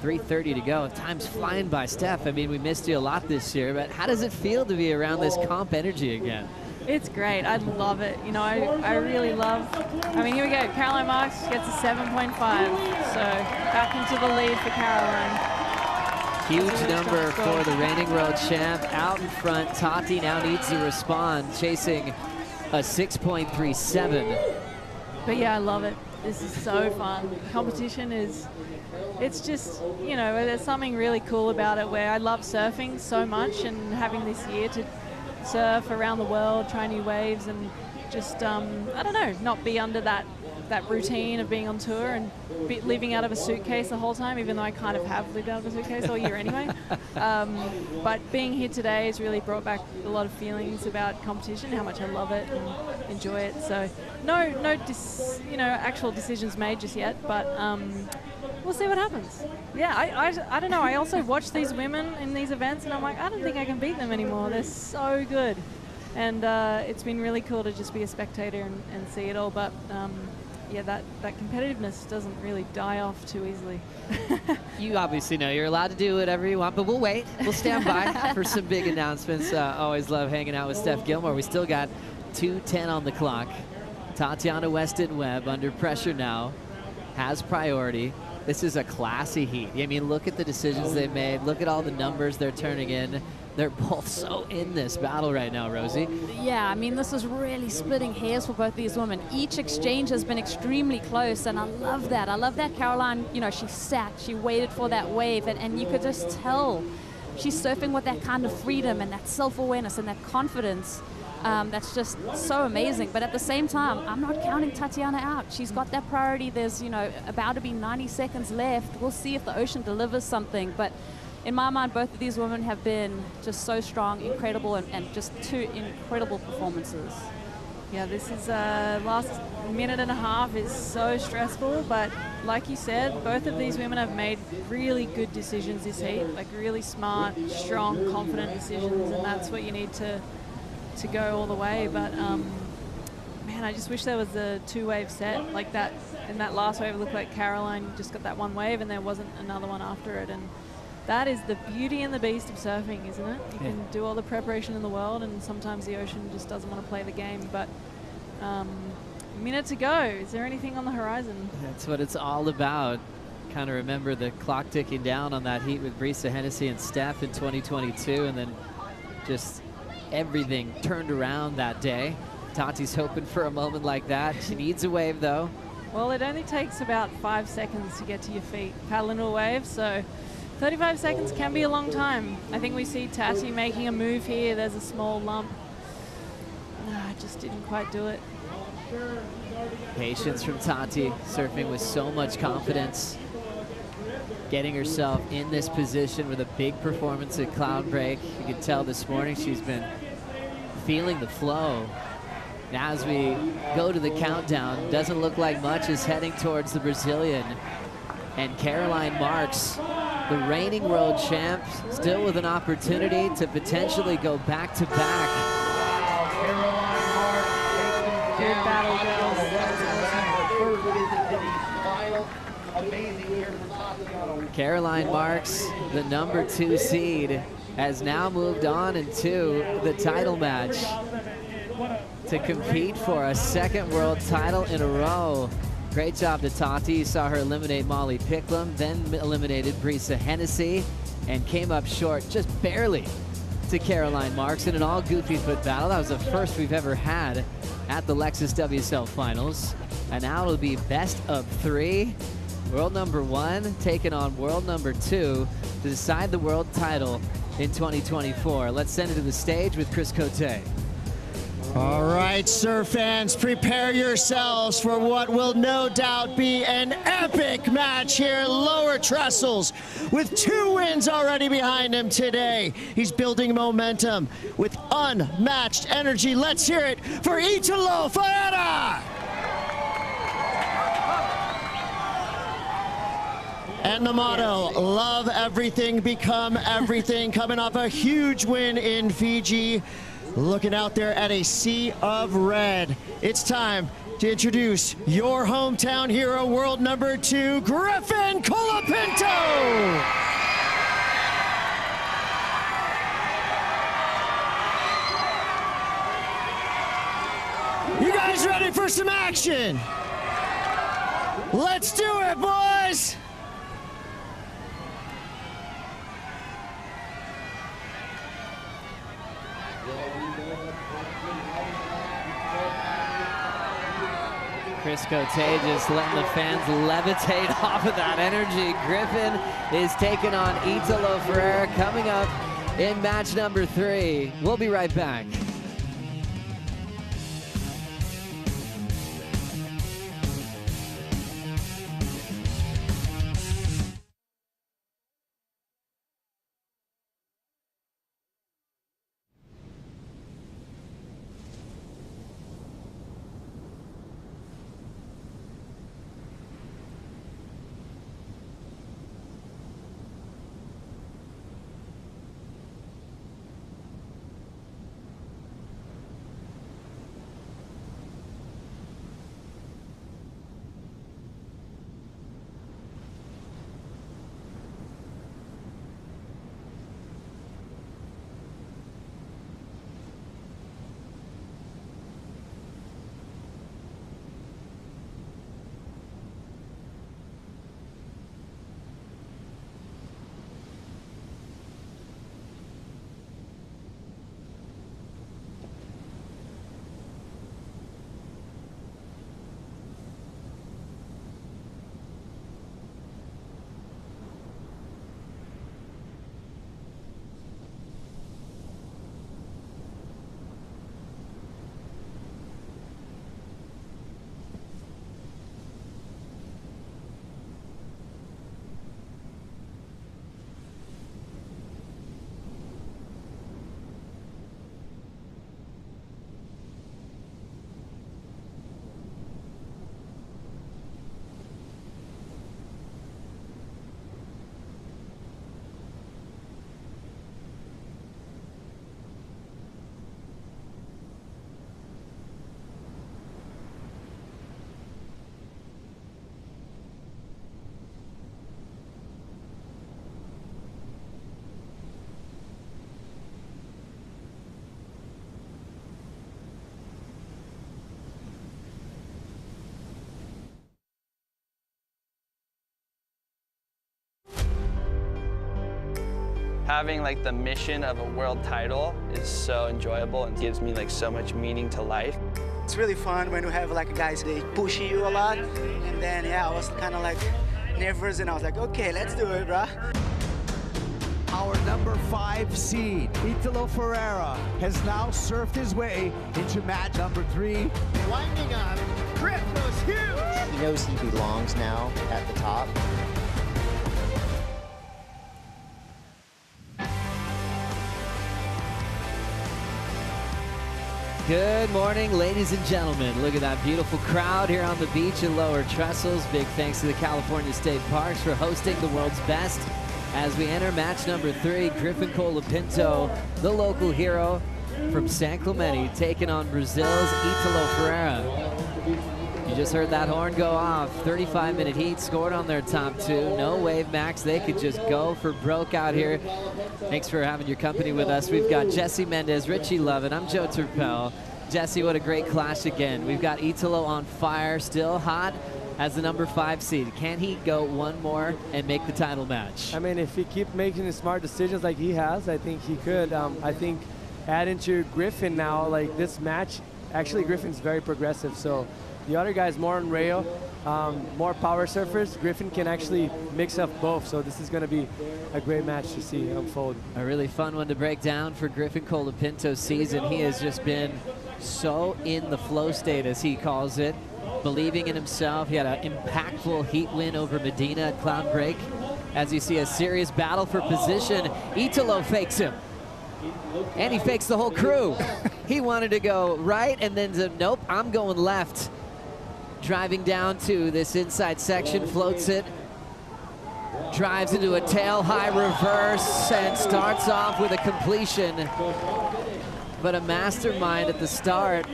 3:30 to go. Time's flying by, Steph. I mean, we missed you a lot this year, but how does it feel to be around this comp energy again? It's great. I love it. You know, I really love. I mean, here we go. Caroline Marks gets a 7.5. So back into the lead for Caroline. Huge number for the reigning world champ. Out in front, Tati now needs to respond, chasing a 6.37. But yeah, I love it. This is so fun. Competition is, it's just, you know, there's something really cool about it where I love surfing so much, and having this year to surf around the world, try new waves, and just, I don't know, not be under that routine of being on tour and living out of a suitcase the whole time, even though I kind of have lived out of a suitcase all year anyway. But being here today has really brought back a lot of feelings about competition, how much I love it and enjoy it. So no actual decisions made just yet, but we'll see what happens. Yeah, I don't know. I also watch these women in these events, and I'm like, I don't think I can beat them anymore. They're so good. And it's been really cool to just be a spectator and see it all. But yeah, that competitiveness doesn't really die off too easily. You obviously know you're allowed to do whatever you want, but we'll wait. We'll stand by for some big announcements. Always love hanging out with Steph Gilmore. We still got 2:10 on the clock. Tatiana Weston-Webb under pressure now, has priority. This is a classy heat. I mean, look at the decisions they've made. Look at all the numbers they're turning in. They're both so in this battle right now, Rosie. Yeah, I mean, this is really splitting hairs for both these women. Each exchange has been extremely close, and I love that. I love that Caroline, you know, she sat, she waited for that wave, and you could just tell she's surfing with that kind of freedom and that self-awareness and that confidence. That's just so amazing. But at the same time, I'm not counting Tatiana out. She's got that priority. There's, you know, about to be 90 seconds left. We'll see if the ocean delivers something. But in my mind, both of these women have been just so strong, incredible, and just two incredible performances. Yeah, this is last minute and a half is so stressful, but like you said, both of these women have made really good decisions this heat, like really smart, strong, confident decisions, and that's what you need to go all the way. But man, I just wish there was a two-wave set like that. In that last wave, it looked like Caroline just got that one wave and there wasn't another one after it. And that is the beauty and the beast of surfing, isn't it? You can do all the preparation in the world and sometimes the ocean just doesn't want to play the game. But minute to go. Is there anything on the horizon? That's what it's all about. Kind of remember the clock ticking down on that heat with Brisa Hennessy and Steph in 2022, and then just everything turned around that day. Tati's hoping for a moment like that. She needs a wave, though. Well, it only takes about 5 seconds to get to your feet, paddle into a wave, so 35 seconds can be a long time. I think we see Tati making a move here. There's a small lump. No, I just didn't quite do it. Patience from Tati, surfing with so much confidence. Getting herself in this position with a big performance at Cloudbreak. You can tell this morning she's been feeling the flow. Now as we go to the countdown, doesn't look like much is heading towards the Brazilian. And Caroline Marks, the reigning world champ, still with an opportunity to potentially go back-to-back. Good battle, girls. Caroline Marks, the #2 seed, has now moved on into the title match to compete for a second world title in a row. Great job to Tati. You saw her eliminate Molly Picklum, then eliminated Brisa Hennessy, and came up short just barely to Caroline Marks in an all goofy foot battle. That was the first we've ever had at the Lexus WSL Finals. And now it'll be best of 3. World #1 taking on world #2 to decide the world title in 2024. Let's send it to the stage with Chris Cote. All right, surf fans, prepare yourselves for what will no doubt be an epic match here. Lower Trestles with 2 wins already behind him today. He's building momentum with unmatched energy. Let's hear it for Italo Ferreira. And the motto, love everything, become everything, coming off a huge win in Fiji. Looking out there at a sea of red. It's time to introduce your hometown hero, world #2, Griffin Colapinto. You guys ready for some action? Let's do it, boys. Chris Cote just letting the fans levitate off of that energy. Griffin is taking on Italo Ferreira coming up in match #3. We'll be right back. Having like the mission of a world title is so enjoyable and gives me like so much meaning to life. It's really fun when you have like guys, they push you a lot. And then, yeah, I was kind of like nervous and I was like, okay, let's do it, bro. Our number 5 seed, Italo Ferreira, has now surfed his way into match number 3. Winding up, Griff goes huge. He knows he belongs now at the top. Good morning, ladies and gentlemen. Look at that beautiful crowd here on the beach at Lower Trestles. Big thanks to the California State Parks for hosting the world's best. As we enter match number 3, Griffin Colapinto, the local hero from San Clemente, taking on Brazil's Italo Ferreira. You just heard that horn go off. 35-minute heat, scored on their top 2. No wave max. They could just go for broke out here. Thanks for having your company with us. We've got Jesse Mendez, Richie Lovett. I'm Joe Turpel. Jesse, what a great clash again. We've got Italo on fire, still hot as the number 5 seed. Can he go one more and make the title match? I mean, if he keeps making the smart decisions like he has, I think he could. I think adding to Griffin now, like this match, actually Griffin's very progressive. So the other guy's more on rail, more power surfers. Griffin can actually mix up both. So this is going to be a great match to see unfold. A really fun one to break down for Griffin Colapinto's season. He has just been so in the flow state, as he calls it, believing in himself. He had an impactful heat win over Medina at Cloudbreak. As you see, a serious battle for position. Italo fakes him. And he fakes the whole crew. He wanted to go right and then said, nope, I'm going left. Driving down to this inside section, floats it. Drives into a tail high reverse and starts off with a completion. But a mastermind at the start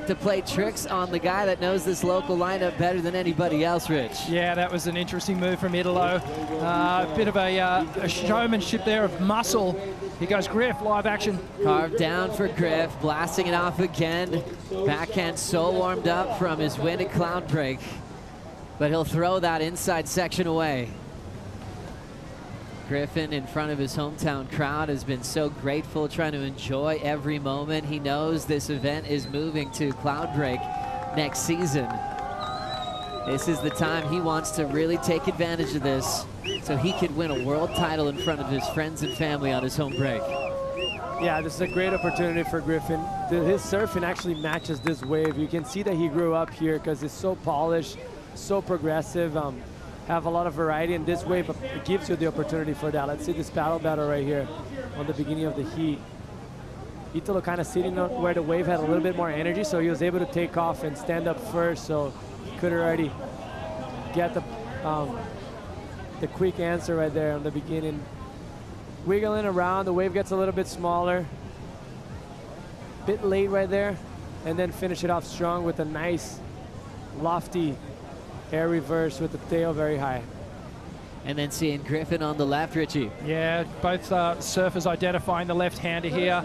to play tricks on the guy that knows this local lineup better than anybody else, Rich. Yeah, that was an interesting move from Italo. A bit of a showmanship there of muscle. Here goes Griff, live action. Carved down for Griff, blasting it off again. Backhand so warmed up from his win at Cloudbreak. But he'll throw that inside section away. Griffin, in front of his hometown crowd, has been so grateful, trying to enjoy every moment. He knows this event is moving to Cloudbreak next season. This is the time he wants to really take advantage of this so he could win a world title in front of his friends and family on his home break. Yeah, this is a great opportunity for Griffin. His surfing actually matches this wave. You can see that he grew up here because it's so polished, so progressive. Have a lot of variety in this wave, but it gives you the opportunity for that. Let's see this paddle battle right here on the beginning of the heat. Italo kind of sitting on where the wave had a little bit more energy, so he was able to take off and stand up first, so he could already get the quick answer right there on the beginning. Wiggling around, the wave gets a little bit smaller. Bit late right there, and then finish it off strong with a nice lofty air reverse with the tail very high. And then seeing Griffin on the left, Richie. Yeah, both surfers identifying the left-hander here.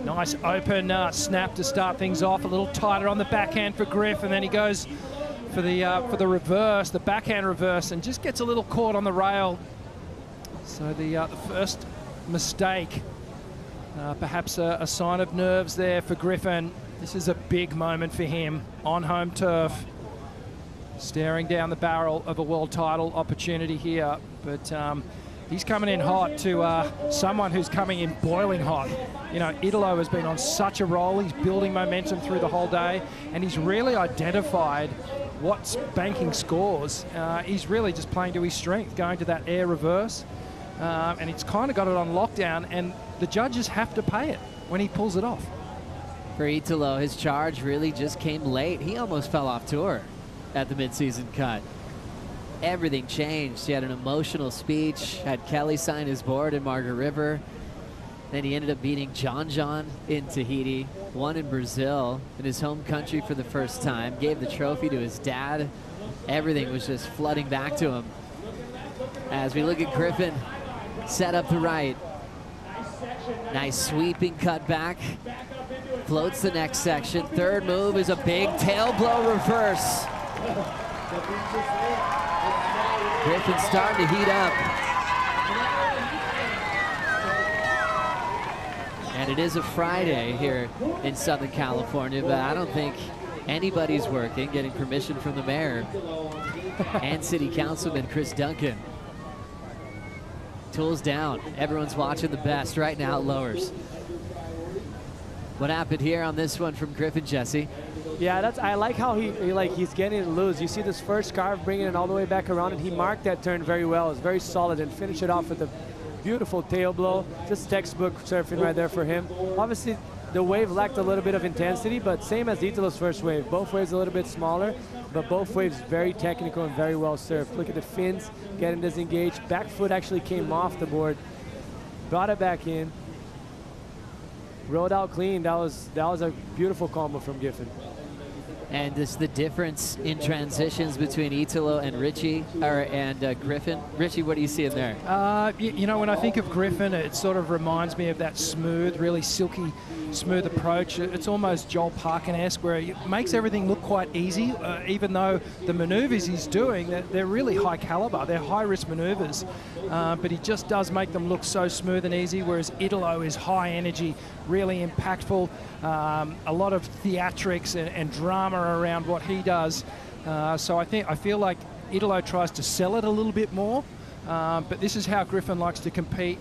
Nice open snap to start things off. A little tighter on the backhand for Griff, and then he goes for the reverse, the backhand reverse, and just gets a little caught on the rail. So the first mistake, perhaps a sign of nerves there for Griffin. This is a big moment for him on home turf. Staring down the barrel of a world title opportunity here, but he's coming in hot to someone who's coming in boiling hot. You know, Italo has been on such a roll. He's building momentum through the whole day, and he's really identified what's banking scores. He's really just playing to his strength, going to that air reverse, and he's kind of got it on lockdown, and the judges have to pay it when he pulls it off. For Italo, his charge really just came late. He almost fell off tour at the midseason cut. Everything changed. He had an emotional speech, had Kelly sign his board in Margaret River. Then he ended up beating John John in Tahiti, won in Brazil, in his home country for the first time, gave the trophy to his dad. Everything was just flooding back to him. As we look at Griffin, set up the right. Nice sweeping cut back. Floats the next section. Third move is a big tail blow reverse. Griffin's starting to heat up. And it is a Friday here in Southern California, but I don't think anybody's working, getting permission from the mayor and city councilman Chris Duncan. Tools down. Everyone's watching the best right now at Lowers. What happened here on this one from Griffin, Jesse? Yeah, I like how he's getting it loose. You see this first carve bringing it all the way back around, and he marked that turn very well. It's very solid, and finish it off with a beautiful tail blow. Just textbook surfing right there for him. Obviously, the wave lacked a little bit of intensity, but same as Italo's first wave. Both waves a little bit smaller, but both waves very technical and very well surfed. Look at the fins, getting disengaged. Back foot actually came off the board, brought it back in, rode out clean. That was a beautiful combo from Giffen. And this the difference in transitions between Italo and Griffin. Richie, what do you see in there? You know, when I think of Griffin, it sort of reminds me of that smooth, really silky, smooth approach. It's almost Joel Parkin-esque, where it makes everything look quite easy, even though the maneuvers he's doing, they're really high caliber. They're high-risk maneuvers, but he just does make them look so smooth and easy, whereas Italo is high energy, really impactful, a lot of theatrics and drama around what he does. So I feel like Italo tries to sell it a little bit more, but this is how Griffin likes to compete,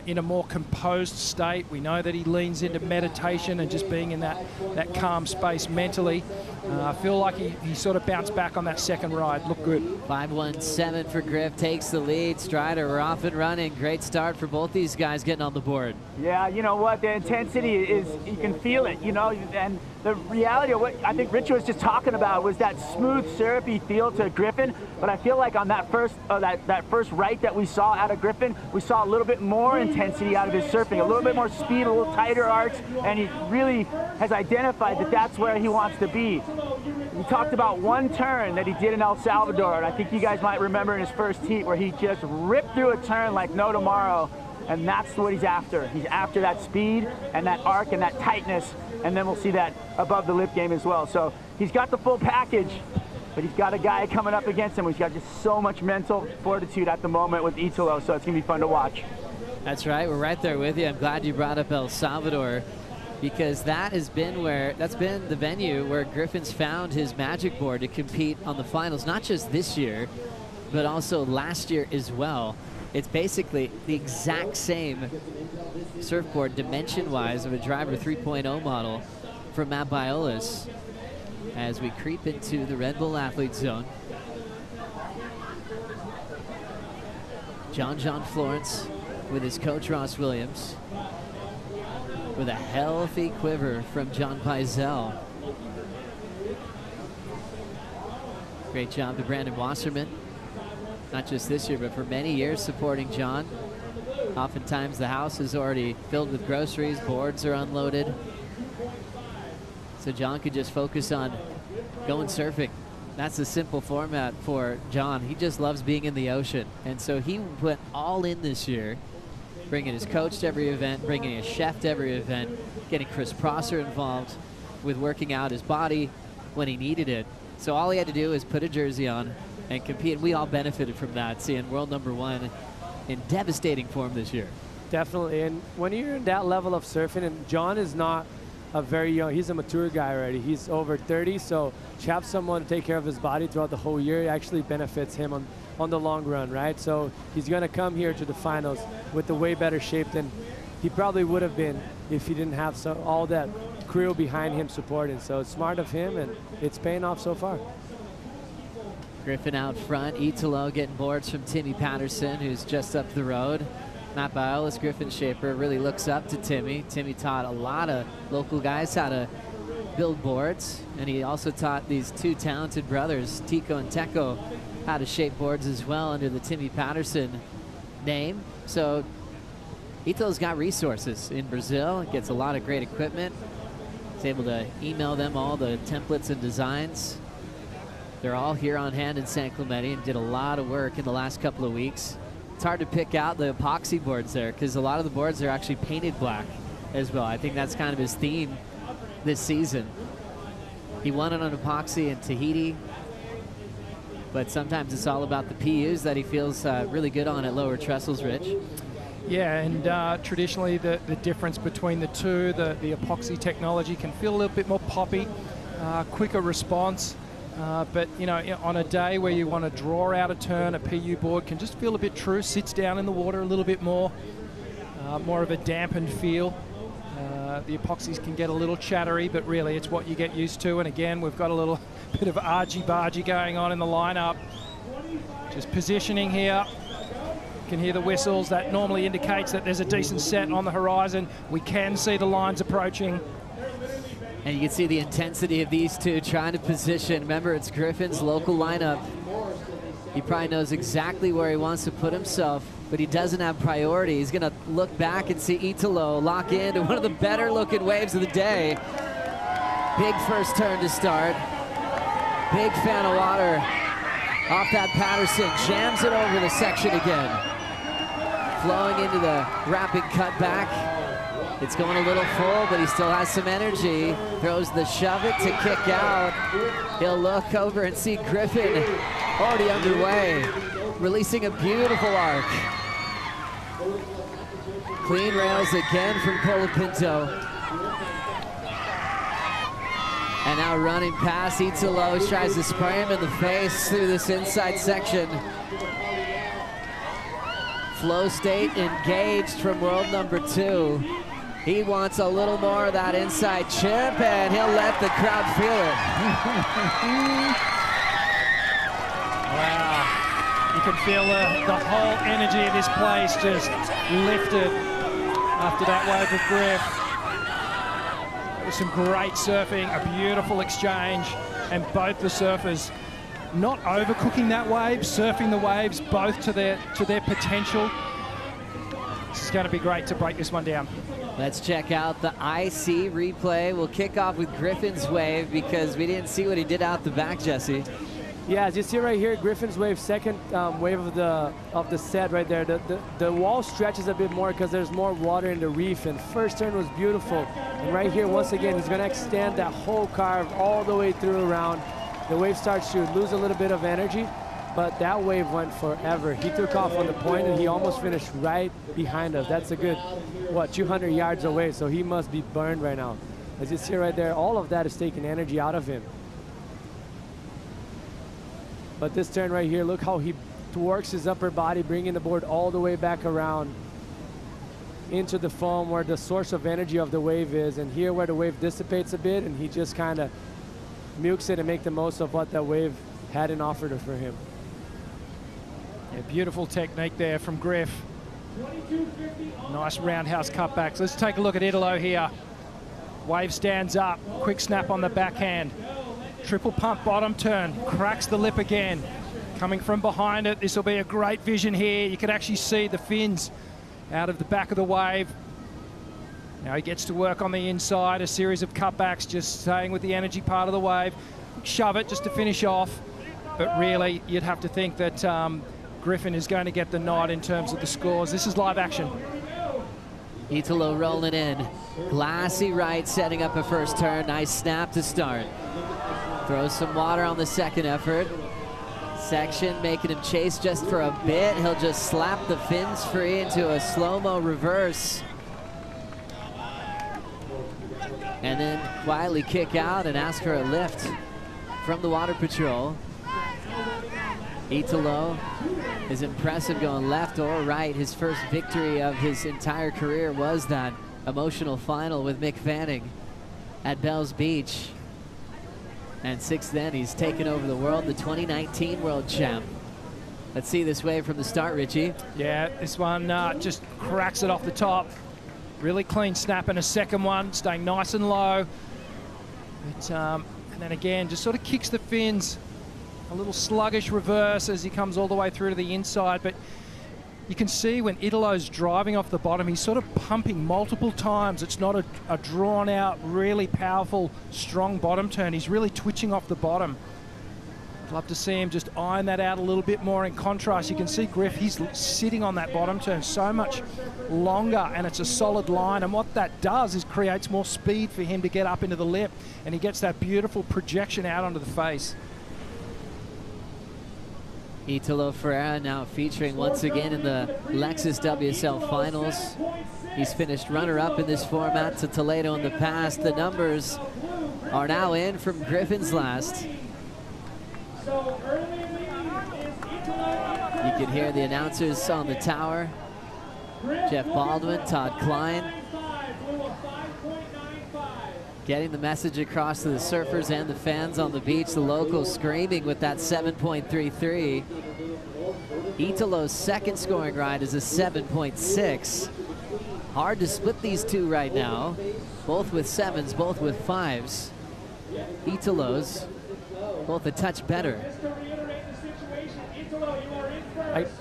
in a more composed state. We know that he leans into meditation and just being in that calm space mentally. I feel like he sort of bounced back on that second ride. Looked good. 5-1-7 for Griff, takes the lead. Strider, we're off and running. Great start for both these guys getting on the board. Yeah, you know what? The intensity is, you can feel it, you know, and the reality of what I think Rich was just talking about was that smooth, syrupy feel to Griffin. But I feel like on that first right that we saw out of Griffin, we saw a little bit more intensity out of his surfing, a little bit more speed, a little tighter arcs, and he really has identified that that's where he wants to be. We talked about one turn that he did in El Salvador, and I think you guys might remember in his first heat where he just ripped through a turn like no tomorrow, and that's what he's after. He's after that speed and that arc and that tightness, and then we'll see that above the lip game as well. So he's got the full package, but he's got a guy coming up against him who's got just so much mental fortitude at the moment with Italo, so it's going to be fun to watch. That's right. We're right there with you. I'm glad you brought up El Salvador, because that's been the venue where Griffin's found his magic board to compete on the finals, not just this year, but also last year as well. It's basically the exact same surfboard dimension-wise of a Driver 3.0 model from Matt Biolas as we creep into the Red Bull Athlete Zone. John John Florence with his coach Ross Williams, with a healthy quiver from John Peisel. Great job to Brandon Wasserman, not just this year, but for many years supporting John. Oftentimes the house is already filled with groceries, boards are unloaded. So John could just focus on going surfing. That's a simple format for John. He just loves being in the ocean. And so he went all in this year, bringing his coach to every event, bringing a chef to every event, getting Chris Prosser involved with working out his body when he needed it. So all he had to do is put a jersey on and compete. And we all benefited from that, seeing world #1 in devastating form this year. Definitely, and when you're in that level of surfing, and John is not a very young, he's a mature guy already. He's over 30, so to have someone to take care of his body throughout the whole year actually benefits him on the long run, right? So he's going to come here to the finals with a way better shape than he probably would have been if he didn't have all that crew behind him supporting. So it's smart of him, and it's paying off so far. Griffin out front, Italo getting boards from Timmy Patterson, who's just up the road. Matt Biolas, Griffin shaper, really looks up to Timmy. Timmy taught a lot of local guys how to build boards, and he also taught these two talented brothers, Tico and Teco, how to shape boards as well under the Timmy Patterson name. So Italo's got resources in Brazil, gets a lot of great equipment. He's able to email them all the templates and designs. They're all here on hand in San Clemente and did a lot of work in the last couple of weeks. It's hard to pick out the epoxy boards there because a lot of the boards are actually painted black as well. I think that's kind of his theme this season. He won it on epoxy in Tahiti, but sometimes it's all about the PUs that he feels really good on at Lower Trestles, Rich. Yeah, and traditionally the difference between the two, the epoxy technology can feel a little bit more poppy, quicker response. But, you know, on a day where you want to draw out a turn, a PU board can just feel a bit true, sits down in the water a little bit more of a dampened feel. The epoxies can get a little chattery, but really it's what you get used to. And again, we've got a little bit of argy-bargy going on in the lineup. Just positioning here. You can hear the whistles. That normally indicates that there's a decent set on the horizon. We can see the lines approaching. And you can see the intensity of these two trying to position. Remember, it's Griffin's local lineup. He probably knows exactly where he wants to put himself, but he doesn't have priority. He's going to look back and see Italo lock into one of the better looking waves of the day. Big first turn to start. Big fan of water off that Patterson. Jams it over the section again. Flowing into the rapid cutback. It's going a little full, but he still has some energy. Throws the shove it to kick out. He'll look over and see Griffin already underway, releasing a beautiful arc. Clean rails again from Colapinto. And now running past Italo, tries to spray him in the face through this inside section. Flow state engaged from world number 2. He wants a little more of that inside chip, and he'll let the crowd feel it. Wow. You can feel the whole energy of this place just lifted after that wave of Griff. It was some great surfing, a beautiful exchange, and both the surfers not overcooking that wave, surfing the waves both to their potential. This is going to be great to break this one down. Let's check out the IC replay. We'll kick off with Griffin's wave because we didn't see what he did out the back, Jesse. Yeah, as you see right here, Griffin's wave, second wave of the set right there. The wall stretches a bit more because there's more water in the reef, and first turn was beautiful. And right here, once again, he's gonna extend that whole carve all the way through around. The wave starts to lose a little bit of energy, but that wave went forever. He took off on the point and he almost finished right behind us. That's a good, what, 200 yards away, so he must be burned right now. As you see right there, all of that is taking energy out of him. But this turn right here, look how he works his upper body, bringing the board all the way back around into the foam where the source of energy of the wave is. And here where the wave dissipates a bit, and he just kind of milks it and make the most of what that wave had in offer for him. Yeah, beautiful technique there from Griff. Nice roundhouse cutbacks. Let's take a look at Italo here. Wave stands up, quick snap on the backhand. Triple pump bottom turn, cracks the lip again. Coming from behind it, this will be a great vision here. You can actually see the fins out of the back of the wave. Now he gets to work on the inside, a series of cutbacks, just staying with the energy part of the wave. Shove it just to finish off. But really, you'd have to think that Griffin is going to get the nod in terms of the scores. This is live action. Italo rolling in. Glassy right, setting up a first turn. Nice snap to start. Throws some water on the second effort. Section making him chase just for a bit. He'll just slap the fins free into a slow-mo reverse. And then quietly kick out and ask for a lift from the Water Patrol. Italo is impressive going left or right. His first victory of his entire career was that emotional final with Mick Fanning at Bells Beach. And since then, he's taken over the world, the 2019 world champ. Let's see this wave from the start, Richie. Yeah, this one just cracks it off the top. Really clean snap in a second one, staying nice and low. But, and then again, just sort of kicks the fins. A little sluggish reverse as he comes all the way through to the inside, but you can see when Italo's driving off the bottom, he's sort of pumping multiple times. It's not a drawn out, really powerful, strong bottom turn. He's really twitching off the bottom. I'd love to see him just iron that out a little bit more. In contrast, you can see Griff, he's sitting on that bottom turn so much longer, and it's a solid line. And what that does is creates more speed for him to get up into the lip, and he gets that beautiful projection out onto the face. Italo Ferreira now featuring once again in the Lexus WSL Finals. He's finished runner-up in this format to Toledo in the past. The numbers are now in from Griffin's last. You can hear the announcers on the tower. Jeff Baldwin, Todd Klein. Getting the message across to the surfers and the fans on the beach. The locals screaming with that 7.33. Italo's second scoring ride is a 7.6. Hard to split these two right now. Both with 7s, both with 5s. Italo's both a touch better.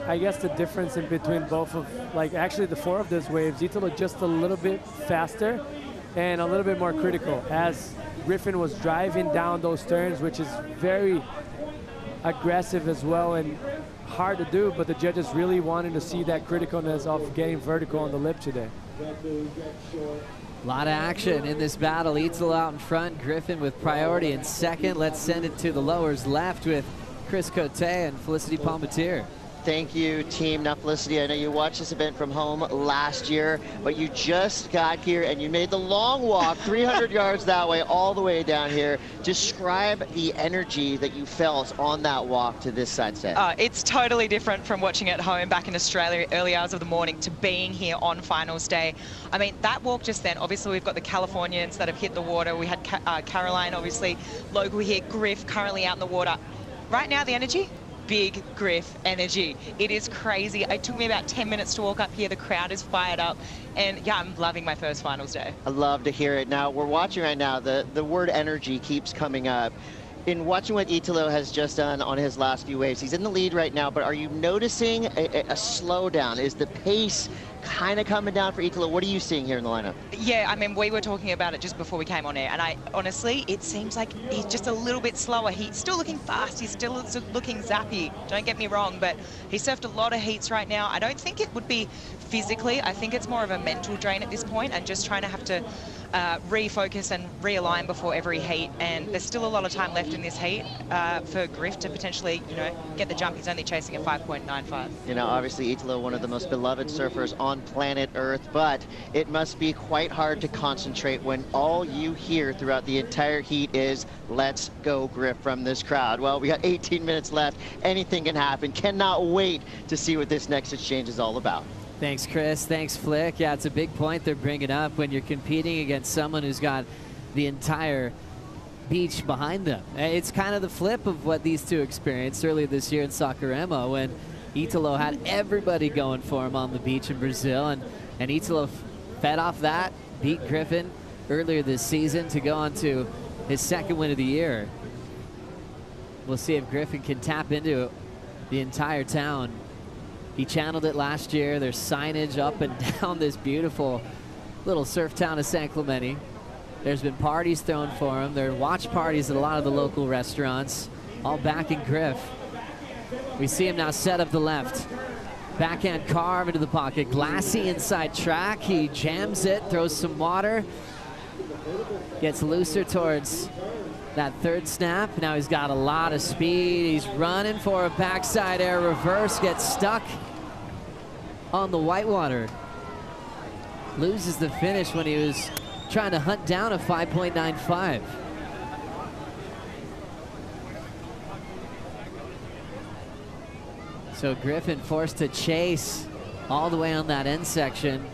I guess the difference in between both of, like actually the 4 of those waves, Italo just a little bit faster and a little bit more critical as Griffin was driving down those turns, which is very aggressive as well and hard to do, but the judges really wanted to see that criticalness of getting vertical on the lip today. A lot of action in this battle. Italo out in front, Griffin with priority in second. Let's send it to the lowers left with Chris Cote and Felicity Palmatier. Thank you, team. Now, Felicity, I know you watched this event from home last year, but you just got here and you made the long walk, 300 yards that way, all the way down here. Describe the energy that you felt on that walk to this side set. It's totally different from watching at home back in Australia, early hours of the morning, to being here on finals day. I mean, that walk just then, obviously we've got the Californians that have hit the water. We had Caroline, obviously, local here, Griff currently out in the water. Right now, the energy? Big Griff energy. It is crazy. It took me about 10 minutes to walk up here. The crowd is fired up. And yeah, I'm loving my first finals day. I love to hear it. Now, we're watching right now, the word energy keeps coming up. In watching what Italo has just done on his last few waves, he's in the lead right now, but are you noticing a slowdown? Is the pace kind of coming down for Italo? What are you seeing here in the lineup? Yeah, I mean, we were talking about it just before we came on air, and honestly, it seems like he's just a little bit slower. He's still looking fast. He's still looking zappy. Don't get me wrong, but he surfed a lot of heats right now. I don't think it would be physically. I think it's more of a mental drain at this point and just trying to have to refocus and realign before every heat. And there's still a lot of time left in this heat for Griff to potentially, you know, get the jump. He's only chasing a 5.95. You know, obviously Italo, one of the most beloved surfers on planet Earth, but it must be quite hard to concentrate when all you hear throughout the entire heat is, let's go Griff, from this crowd. Well, we got 18 minutes left. Anything can happen. Cannot wait to see what this next exchange is all about. Thanks, Chris. Thanks, Flick. Yeah, it's a big point they're bringing up when you're competing against someone who's got the entire beach behind them. It's kind of the flip of what these two experienced earlier this year in Saquarema when Italo had everybody going for him on the beach in Brazil, and Italo fed off that, beat Griffin earlier this season to go on to his second win of the year. We'll see if Griffin can tap into the entire town. He channeled it last year. There's signage up and down this beautiful little surf town of San Clemente. There's been parties thrown for him. There are watch parties at a lot of the local restaurants, all backing Griff. We see him now set up the left. Backhand carve into the pocket. Glassy inside track. He jams it, throws some water. Gets looser towards that third snap. Now he's got a lot of speed. He's running for a backside air reverse. Gets stuck on the whitewater. Loses the finish when he was trying to hunt down a 5.95. So Griffin forced to chase all the way on that end section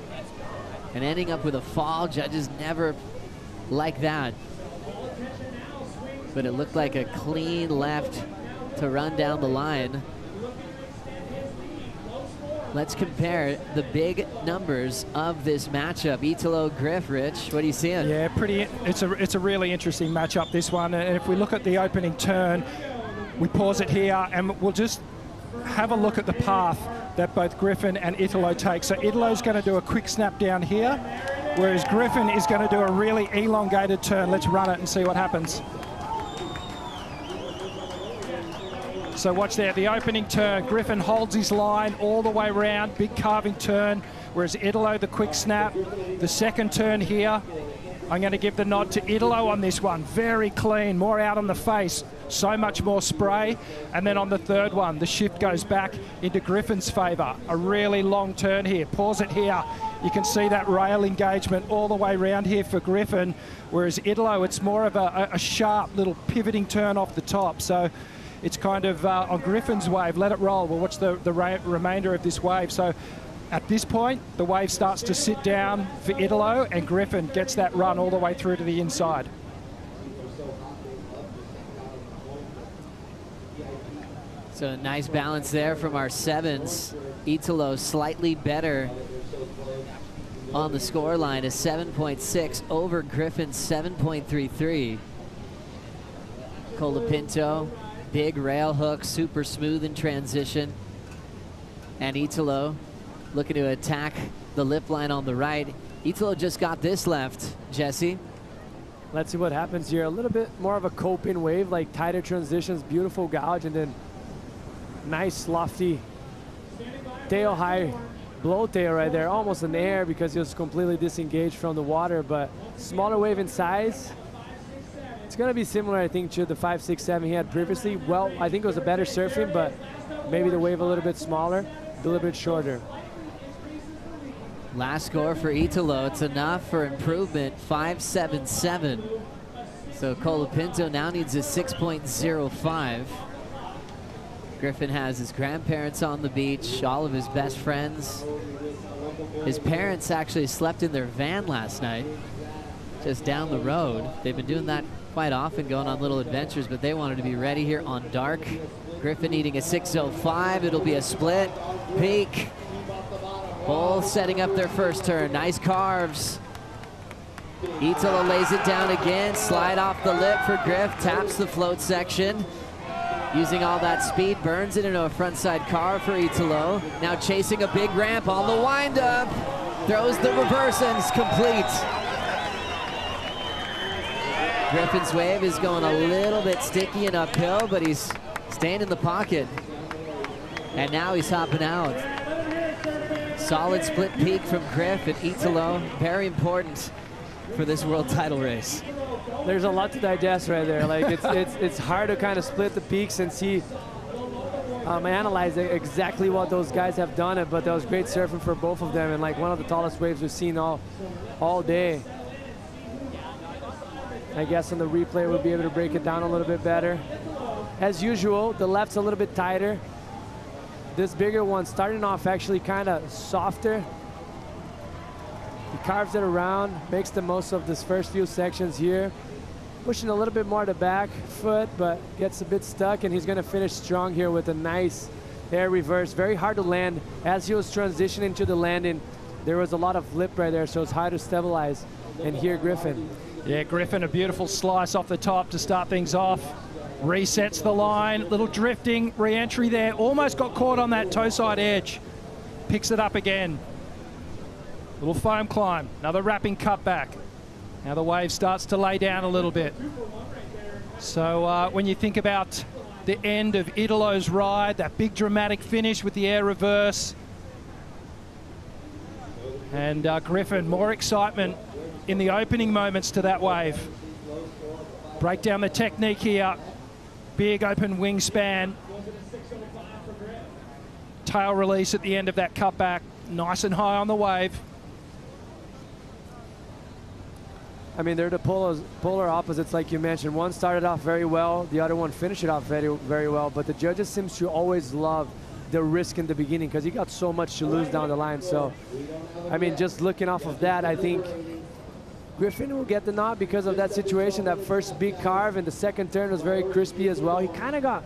and ending up with a fall. Judges never like that. But it looked like a clean left to run down the line. Let's compare the big numbers of this matchup. Italo Griff, Rich, what are you seeing? Yeah, it's a really interesting matchup, this one. And if we look at the opening turn, we pause it here and we'll just have a look at the path that both Griffin and Italo take. So Italo's going to do a quick snap down here, whereas Griffin is going to do a really elongated turn. Let's run it and see what happens. So watch there, the opening turn. Griffin holds his line all the way around, big carving turn, whereas Italo, the quick snap. The second turn here, I'm going to give the nod to Italo on this one. Very clean, more out on the face. so much more spray. And then on the third one, the shift goes back into Griffin's favour. A really long turn here. Pause it here. You can see that rail engagement all the way around here for Griffin, whereas Italo, it's more of a sharp little pivoting turn off the top. So it's kind of on Griffin's wave. Let it roll. We'll watch the remainder of this wave. So at this point, the wave starts to sit down for Italo, and Griffin gets that run all the way through to the inside. So a nice balance there from our sevens. Italo slightly better on the score line, is 7.6 over Griffin's 7.33. Colapinto, big rail hook, super smooth in transition. And Italo looking to attack the lip line on the right. Italo just got this left, Jesse. Let's see what happens here. A little bit more of a cope-in wave, like tighter transitions, beautiful gouge, and then nice lofty tail high blow tail right there, almost in the air because he was completely disengaged from the water, but smaller wave in size. It's going to be similar, I think, to the 5, 6, 7 he had previously. Well, I think it was a better surfing, but maybe the wave a little bit smaller, a little bit shorter. Last score for Italo, it's enough for improvement, 5.77. So Colapinto now needs a 6.05. Griffin has his grandparents on the beach, all of his best friends. His parents actually slept in their van last night, just down the road. They've been doing that quite often, going on little adventures, but they wanted to be ready here on dark. Griffin needing a 6.05. It'll be a split. Peak. Both setting up their first turn. Nice carves. Italo lays it down again. Slide off the lip for Griff. Taps the float section. Using all that speed, burns it into a frontside carve for Italo. Now chasing a big ramp on the windup. Throws the reverse and it's complete. Griffin's wave is going a little bit sticky and uphill, but he's staying in the pocket. And now he's hopping out. Solid split peak from Griff and Italo. Very important for this world title race. There's a lot to digest right there. Like it's hard to kind of split the peaks and see, analyze exactly what those guys have done. But that was great surfing for both of them, and like one of the tallest waves we've seen all day. I guess on the replay we'll be able to break it down a little bit better. As usual, the left's a little bit tighter. This bigger one starting off actually kind of softer. He carves it around, makes the most of this first few sections here. Pushing a little bit more to back foot, but gets a bit stuck, and he's going to finish strong here with a nice air reverse. Very hard to land. As he was transitioning to the landing, there was a lot of lip right there, so it's hard to stabilize. And here, Griffin. Yeah, Griffin, a beautiful slice off the top to start things off. Resets the line, little drifting, re-entry there. Almost got caught on that toe side edge. Picks it up again. Little foam climb, another wrapping cutback. Now the wave starts to lay down a little bit. So when you think about the end of Italo's ride, that big dramatic finish with the air reverse. And Griffin, more excitement in the opening moments to that wave. Break down the technique here. Big open wingspan. Tail release at the end of that cutback. Nice and high on the wave. I mean, they're the polar opposites, like you mentioned. One started off very well, the other one finished it off very, very well. But the judges seem to always love the risk in the beginning because he got so much to lose down the line. So, I mean, just looking off of that, I think Griffin will get the nod because of that situation. That first big carve and the second turn was very crispy as well. He kind of got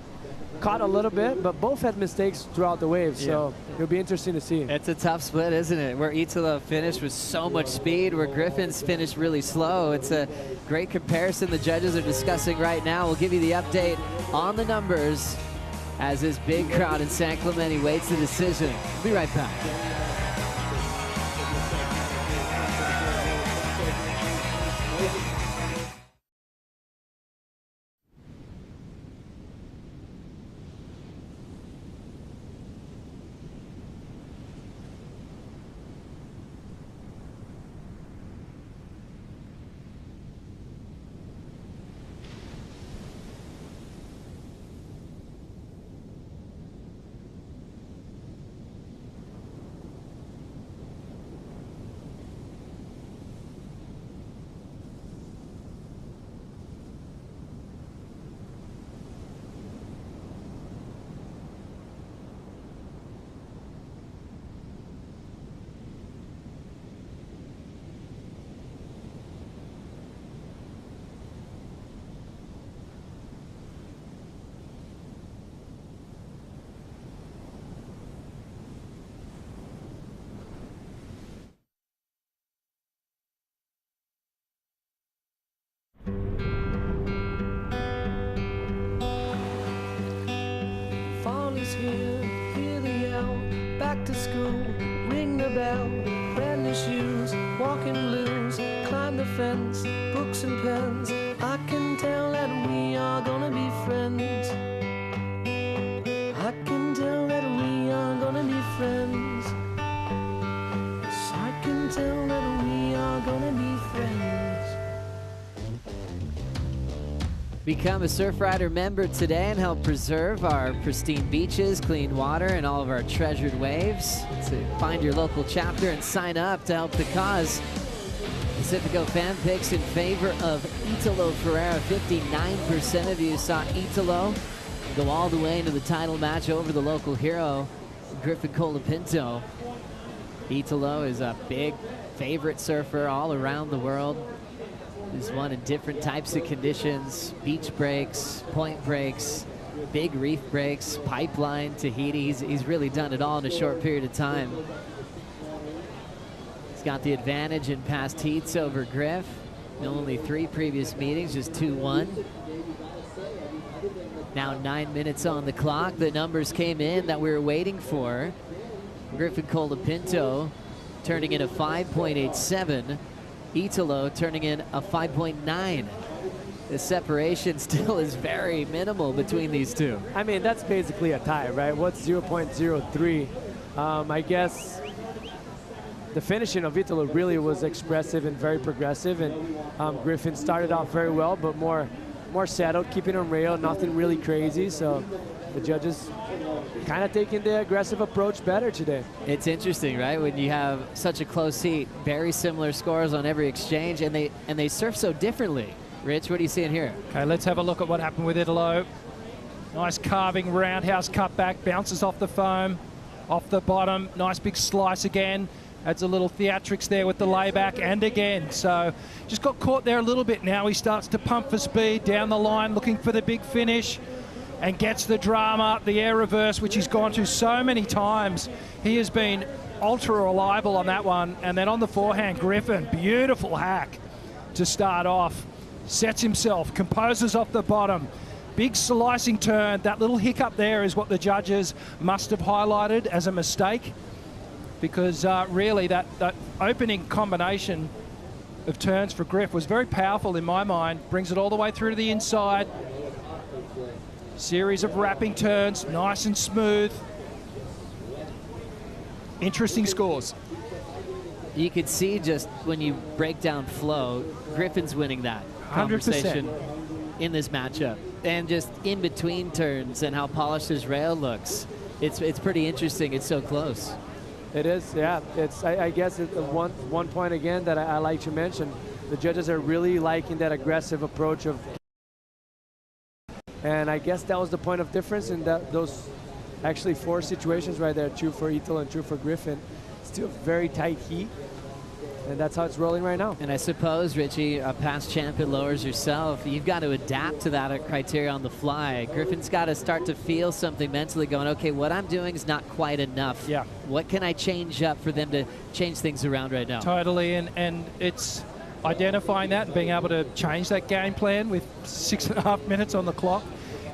caught a little bit, but both had mistakes throughout the wave, so it'll be interesting to see. It's a tough split, isn't it? Where Italo finished with so much speed, where Griffin's finished really slow. It's a great comparison the judges are discussing right now. We'll give you the update on the numbers as this big crowd in San Clemente waits the decision. We'll be right back. here, hear the yell, back to school, ring the bell, brand new shoes, walking blues, climb the fence, books and pens, I can tell that we are gonna be friends. I can tell that we are gonna be friends. Yes, I can tell that we are gonna be friends. Become a Surfrider member today and help preserve our pristine beaches, clean water, and all of our treasured waves. So find your local chapter and sign up to help the cause. Pacifico fan picks in favor of Italo Ferreira. 59% of you saw Italo go all the way into the title match over the local hero, Griffin Colapinto. Italo is a big favorite surfer all around the world. He's won in different types of conditions, beach breaks, point breaks, big reef breaks, Pipeline, Tahiti. He's really done it all in a short period of time. He's got the advantage in past heats over Griff. In only 3 previous meetings, just 2-1. Now 9 minutes on the clock. The numbers came in that we were waiting for. Griffin Colapinto turning in a 5.87. Italo turning in a 5.9. The separation still is very minimal between these two. I mean, that's basically a tie, right? What's 0.03? I guess the finishing of Italo really was expressive and very progressive, and Griffin started off very well, but more settled, keeping on rail, nothing really crazy. So the judges kind of taking the aggressive approach better today. It's interesting, right? When you have such a close heat, very similar scores on every exchange, and they surf so differently. Rich, what are you seeing here? Okay, let's have a look at what happened with Italo. Nice carving roundhouse cutback, bounces off the foam, off the bottom. Nice big slice again. Adds a little theatrics there with the layback, and again. So just got caught there a little bit. Now he starts to pump for speed down the line, looking for the big finish, and gets the drama, the air reverse, which he's gone to so many times. He has been ultra reliable on that one. And then on the forehand, Griffin, beautiful hack to start off. Sets himself, composes off the bottom. Big slicing turn. That little hiccup there is what the judges must have highlighted as a mistake, because really that opening combination of turns for Griff was very powerful in my mind. Brings it all the way through to the inside. Series of wrapping turns, nice and smooth. Interesting scores. You could see just when you break down flow, Griffin's winning that 100%. conversation in this matchup. And just in between turns and how polished his rail looks. It's pretty interesting. It's so close. It is, yeah. It's I guess it's one point again that I like to mention. The judges are really liking that aggressive approach of, and I guess that was the point of difference in those actually 4 situations right there, 2 for Italo and 2 for Griffin. Still very tight heat, and that's how it's rolling right now. And I suppose, Richie, a past champion lowers yourself, you've got to adapt to that criteria on the fly. Griffin's got to start to feel something mentally going, okay, what I'm doing is not quite enough. Yeah. What can I change up for them to change things around right now? Totally, and it's identifying that and being able to change that game plan with 6.5 minutes on the clock.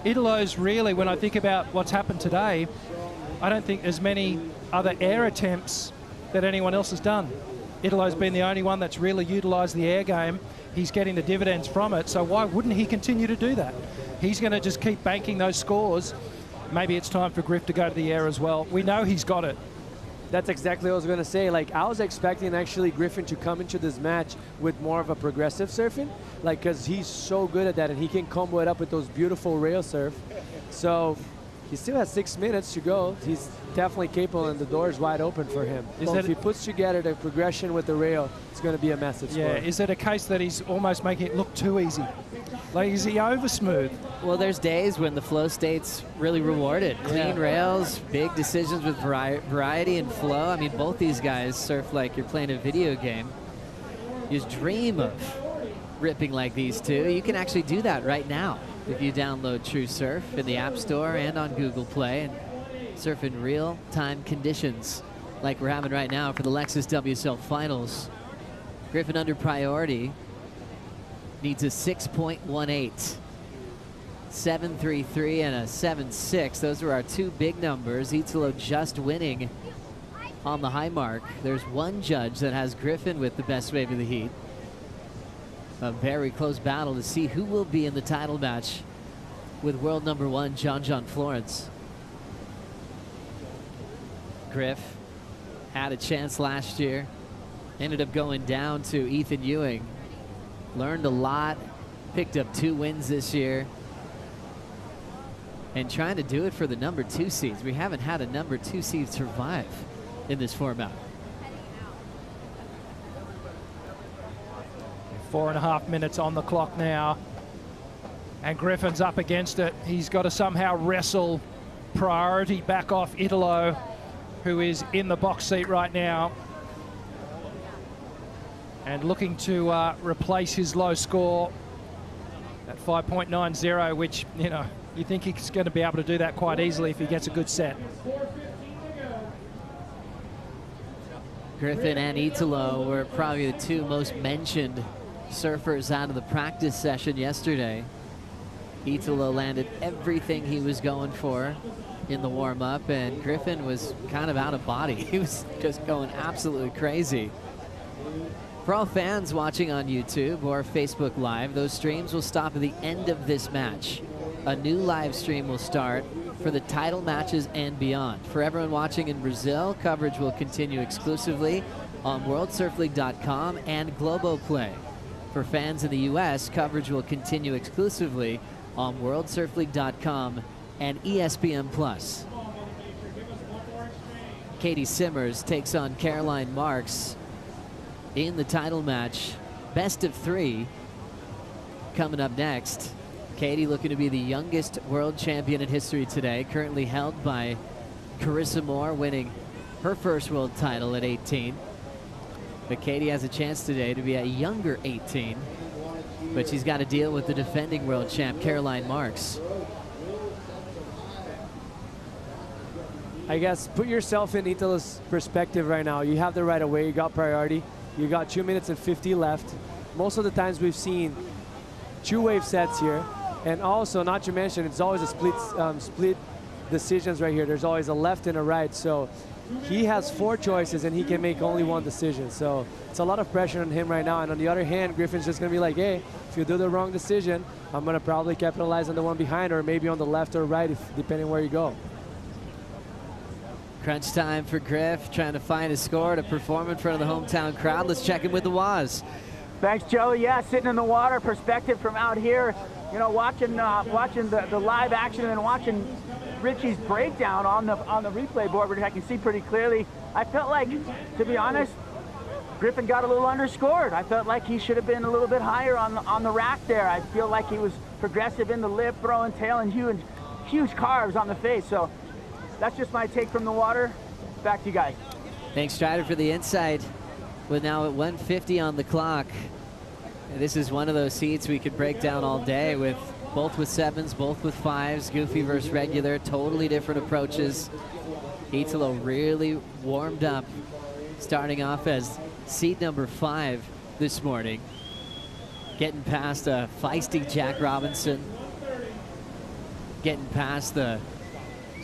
Italo's really, when I think about what's happened today, I don't think there's many other air attempts that anyone else has done. Italo's been the only one that's really utilised the air game. He's getting the dividends from it, so why wouldn't he continue to do that? He's going to just keep banking those scores. Maybe it's time for Griff to go to the air as well. We know he's got it. That's exactly what I was going to say. Like, I was expecting actually Griffin to come into this match with more of a progressive surfing, like, because he's so good at that, and he can combo it up with those beautiful rail surf. So he still has 6 minutes to go. He's definitely capable, and the door is wide open for him. If he puts together the progression with the rail, it's going to be a massive score. Yeah, is it a case that he's almost making it look too easy? Like, is he over smooth? Well, there's days when the flow state's really rewarded. Clean rails, big decisions with variety and flow. I mean, both these guys surf like you're playing a video game. You just dream of ripping like these two. You can actually do that right now if you download True Surf in the App Store and on Google Play and surf in real-time conditions like we're having right now for the Lexus WSL Finals. Griffin under priority needs a 6.18. 7.33 and a 7.6. Those are our two big numbers. Italo just winning on the high mark. There's one judge that has Griffin with the best wave of the heat. A very close battle to see who will be in the title match with world number 1 John John Florence. Griff had a chance last year, ended up going down to Ethan Ewing. Learned a lot, picked up 2 wins this year, and trying to do it for the number 2 seeds. We haven't had a number 2 seed survive in this format. 4.5 minutes on the clock now, and Griffin's up against it. He's got to somehow wrestle priority back off Italo, who is in the box seat right now and looking to replace his low score at 5.90, which, you know, you think he's going to be able to do that quite easily if he gets a good set. Griffin and Italo were probably the 2 most mentioned surfers out of the practice session yesterday. Italo landed everything he was going for in the warm-up, and Griffin was kind of out of body. He was just going absolutely crazy. For all fans watching on YouTube or Facebook Live, those streams will stop at the end of this match. A new live stream will start for the title matches and beyond. For everyone watching in Brazil, coverage will continue exclusively on worldsurfleague.com and Globoplay. For fans in the US, coverage will continue exclusively on worldsurfleague.com and ESPN+. Katie Simmers takes on Caroline Marks in the title match. Best of 3 coming up next. Katie looking to be the youngest world champion in history today, currently held by Carissa Moore, winning her first world title at 18. But Katie has a chance today to be a younger 18, but she's got to deal with the defending world champ, Caroline Marks. I guess put yourself in Italo's perspective right now. You have the right of way, you got priority. You got 2 minutes and 50 left. Most of the times we've seen 2 wave sets here. And also, not to mention, it's always a split decisions right here. There's always a left and a right. So he has 4 choices and he can make only 1 decision. So it's a lot of pressure on him right now. And on the other hand, Griffin's just gonna be like, hey, if you do the wrong decision, I'm gonna probably capitalize on the one behind or maybe on the left or right, depending where you go. Crunch time for Griff, trying to find a score to perform in front of the hometown crowd. Let's check in with the Waz. Thanks, Joey. Yeah, sitting in the water, perspective from out here, you know, watching the live action and watching Richie's breakdown on the replay board, which I can see pretty clearly. I felt like, to be honest, Griffin got a little underscored. I felt like he should have been a little bit higher on the rack there. I feel like he was progressive in the lip, throwing tail, and huge carves on the face. So that's just my take from the water. Back to you guys. Thanks, Strider, for the insight. We're now at 1:50 on the clock. And this is one of those heats we could break down all day, with both with 7s, both with 5s, goofy versus regular, totally different approaches. Italo really warmed up, starting off as seed number 5 this morning, getting past a feisty Jack Robinson, getting past the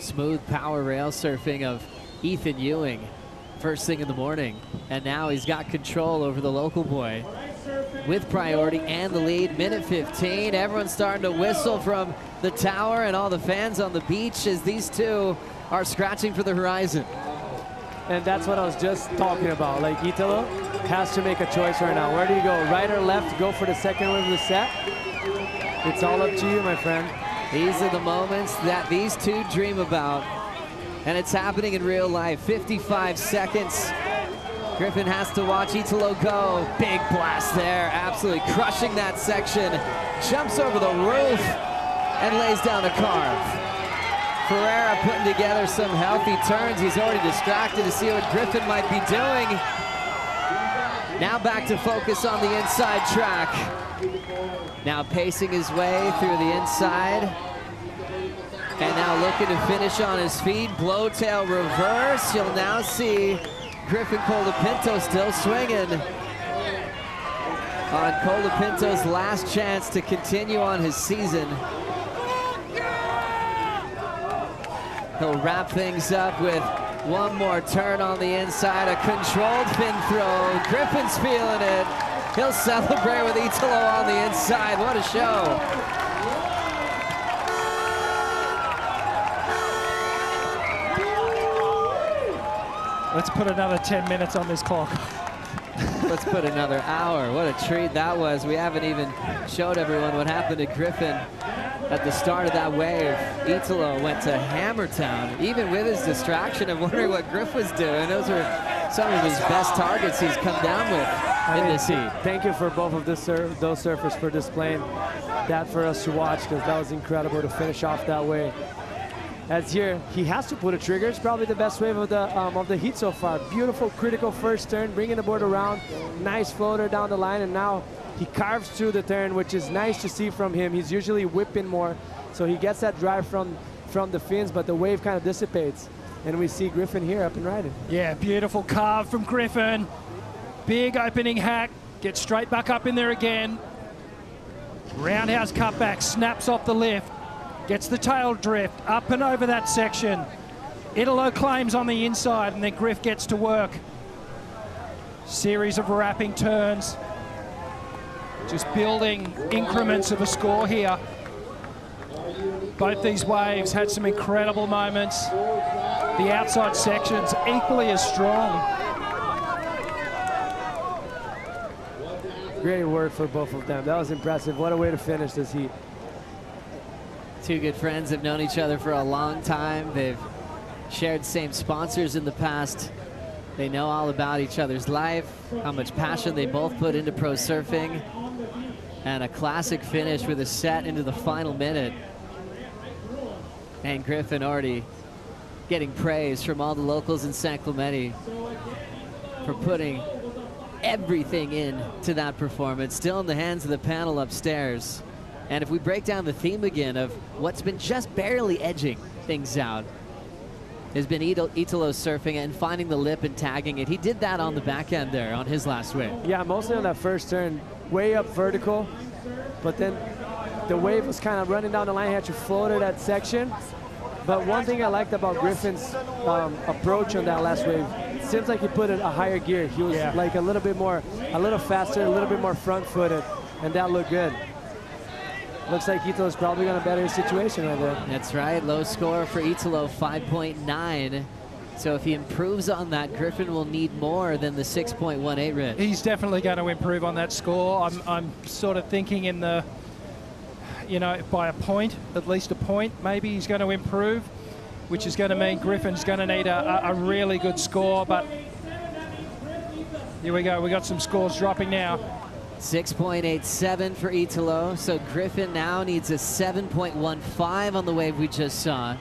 smooth power rail surfing of Ethan Ewing first thing in the morning, and now he's got control over the local boy with priority and the lead. Minute 15, everyone's starting to whistle from the tower and all the fans on the beach as these 2 are scratching for the horizon. And that's what I was just talking about. Like, Italo has to make a choice right now. Where do you go, right or left? Go for the second wave of the set? It's all up to you, my friend. These are the moments that these 2 dream about, and it's happening in real life. 55 seconds. Griffin has to watch Italo go. Big blast there, absolutely crushing that section. Jumps over the roof and lays down a carve. Ferreira putting together some healthy turns. He's already distracted to see what Griffin might be doing. Now back to focus on the inside track. Now pacing his way through the inside. And now looking to finish on his feet. Blowtail reverse. You'll now see Griffin Colapinto still swinging on Colapinto's last chance to continue on his season. He'll wrap things up with one more turn on the inside, a controlled fin throw. Griffin's feeling it. He'll celebrate with Italo on the inside. What a show. Let's put another 10 minutes on this clock. Let's put another hour. What a treat that was. We haven't even showed everyone what happened to Griffin at the start of that wave. Italo went to Hammertown, even with his distraction of wondering what Griff was doing. Those are some of his best targets he's come down with in this heat. Thank you for both of those surfers for displaying that for us to watch, because that was incredible to finish off that way. As here, he has to put a trigger. It's probably the best wave of the heat so far. Beautiful, critical first turn, bringing the board around. Nice floater down the line, and now he carves through the turn, which is nice to see from him. He's usually whipping more, so he gets that drive from the fins, but the wave kind of dissipates. And we see Griffin here up and riding. Yeah, beautiful carve from Griffin. Big opening hack, gets straight back up in there again. Roundhouse cutback, snaps off the lift. Gets the tail drift up and over that section. Italo claims on the inside, and then Griff gets to work. Series of wrapping turns. Just building increments of a score here. Both these waves had some incredible moments. The outside sections equally as strong. Great work for both of them. That was impressive. What a way to finish this heat. Two good friends have known each other for a long time. They've shared same sponsors in the past. They know all about each other's life, how much passion they both put into pro surfing, and a classic finish with a set into the final minute. And Griffin already getting praise from all the locals in San Clemente for putting everything into that performance. Still in the hands of the panel upstairs. And if we break down the theme again of what's been just barely edging things out, has been Italo surfing and finding the lip and tagging it. He did that on the back end there on his last wave. Yeah, mostly on that first turn, way up vertical, but then the wave was kind of running down the line. He had to float it that section. But one thing I liked about Griffin's approach on that last wave, it seems like he put it a higher gear. He was like a little faster, a little bit more front-footed, and that looked good. Looks like Italo's probably going to better his situation right there. That's right. Low score for Italo, 5.9. So if he improves on that, Griffin will need more than the 6.18 Rich. He's definitely going to improve on that score. I'm sort of thinking in the, you know, by a point, at least a point, maybe he's going to improve, which is going to mean Griffin's going to need a really good score. But here we go. We got some scores dropping now. 6.87 for Italo, so Griffin now needs a 7.15 on the wave we just saw.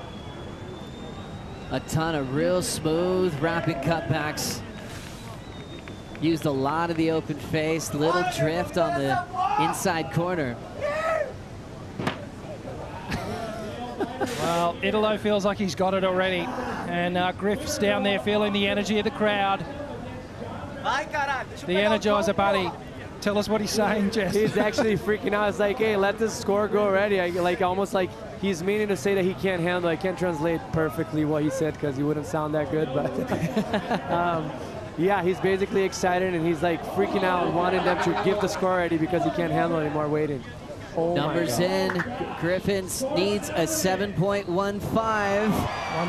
A ton of real smooth wrapping cutbacks. Used a lot of the open face, little drift on the inside corner. Well, Italo feels like he's got it already, and Griff's down there feeling the energy of the crowd. The Energizer Buddy. Tell us what he's saying, Jess. He's actually freaking out. It's like, hey, let this score go already. Almost like he's meaning to say that he can't handle it. I can't translate perfectly what he said because he wouldn't sound that good. But yeah, he's basically excited and he's like freaking out, wanting them to give the score already because he can't handle it anymore waiting. Oh, numbers in. Griffin needs a 7.15. One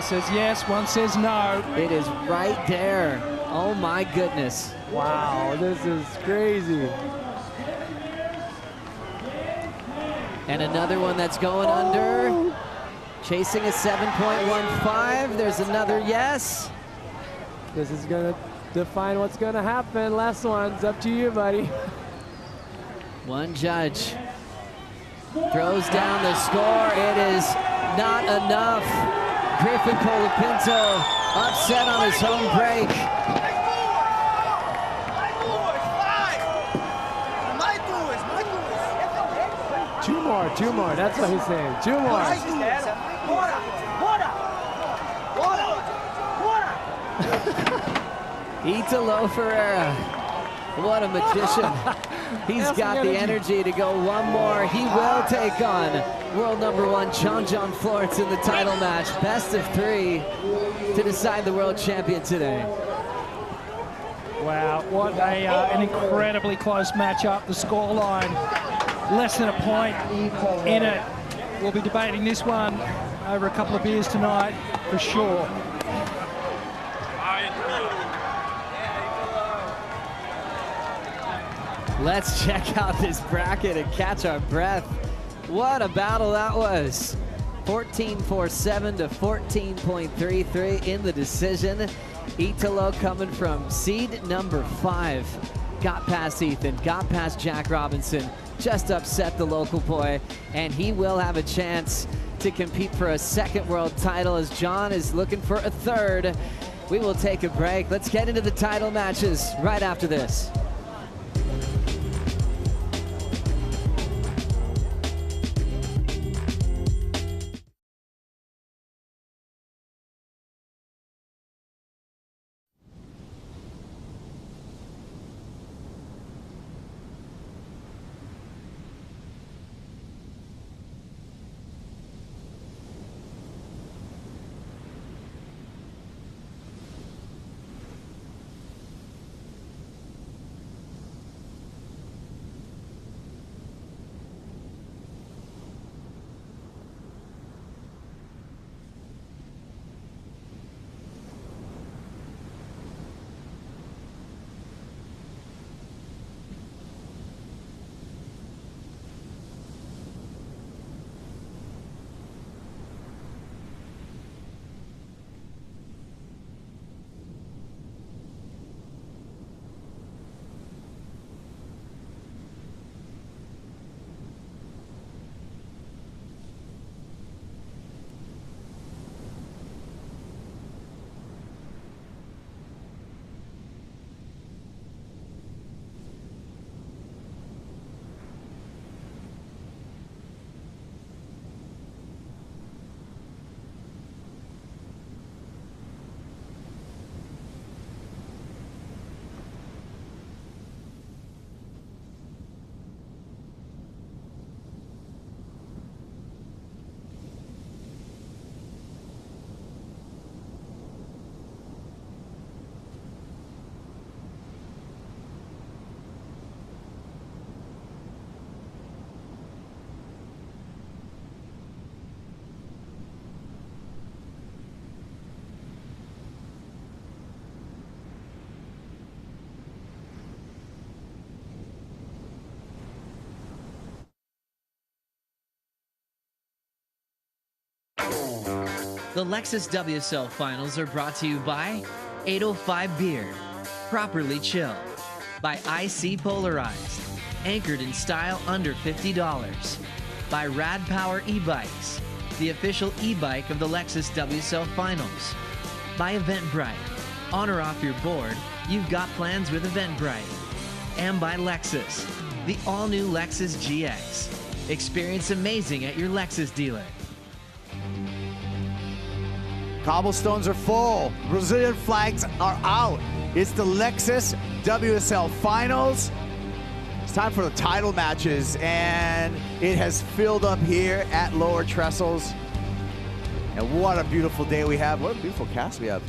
says yes, one says no. It is right there. Oh my goodness. Wow, this is crazy. And another one that's going under. Chasing a 7.15. There's another yes. This is going to define what's going to happen. Last one's up to you, buddy. One judge throws down the score. It is not enough. Griffin Colapinto upset on his home break. Two more. That's what he's saying. Two more. Italo Ferreira. What a magician. He's got the energy to go one more. He will take on world #1 John John Florence in the title match. Best of 3 to decide the world champion today. Wow, what an incredibly close matchup. The scoreline, less than a point in it. We'll be debating this one over a couple of beers tonight, for sure. Let's check out this bracket and catch our breath. What a battle that was. 14.47 to 14.33 in the decision. Italo coming from seed number 5. Got past Ethan, got past Jack Robinson, just upset the local boy, and he will have a chance to compete for a 2nd world title as John is looking for a 3rd. We will take a break. Let's get into the title matches right after this. The Lexus WSL Finals are brought to you by 805 Beer, properly chilled, by IC Polarized, anchored in style under $50, by Rad Power e-bikes, the official e-bike of the Lexus WSL Finals, by Eventbrite, on or off your board, you've got plans with Eventbrite, and by Lexus, the all-new Lexus GX. Experience amazing at your Lexus dealer. Cobblestones are full. Brazilian flags are out. It's the Lexus WSL Finals. It's time for the title matches, and it has filled up here at Lower Trestles. And what a beautiful day we have. What a beautiful cast we have.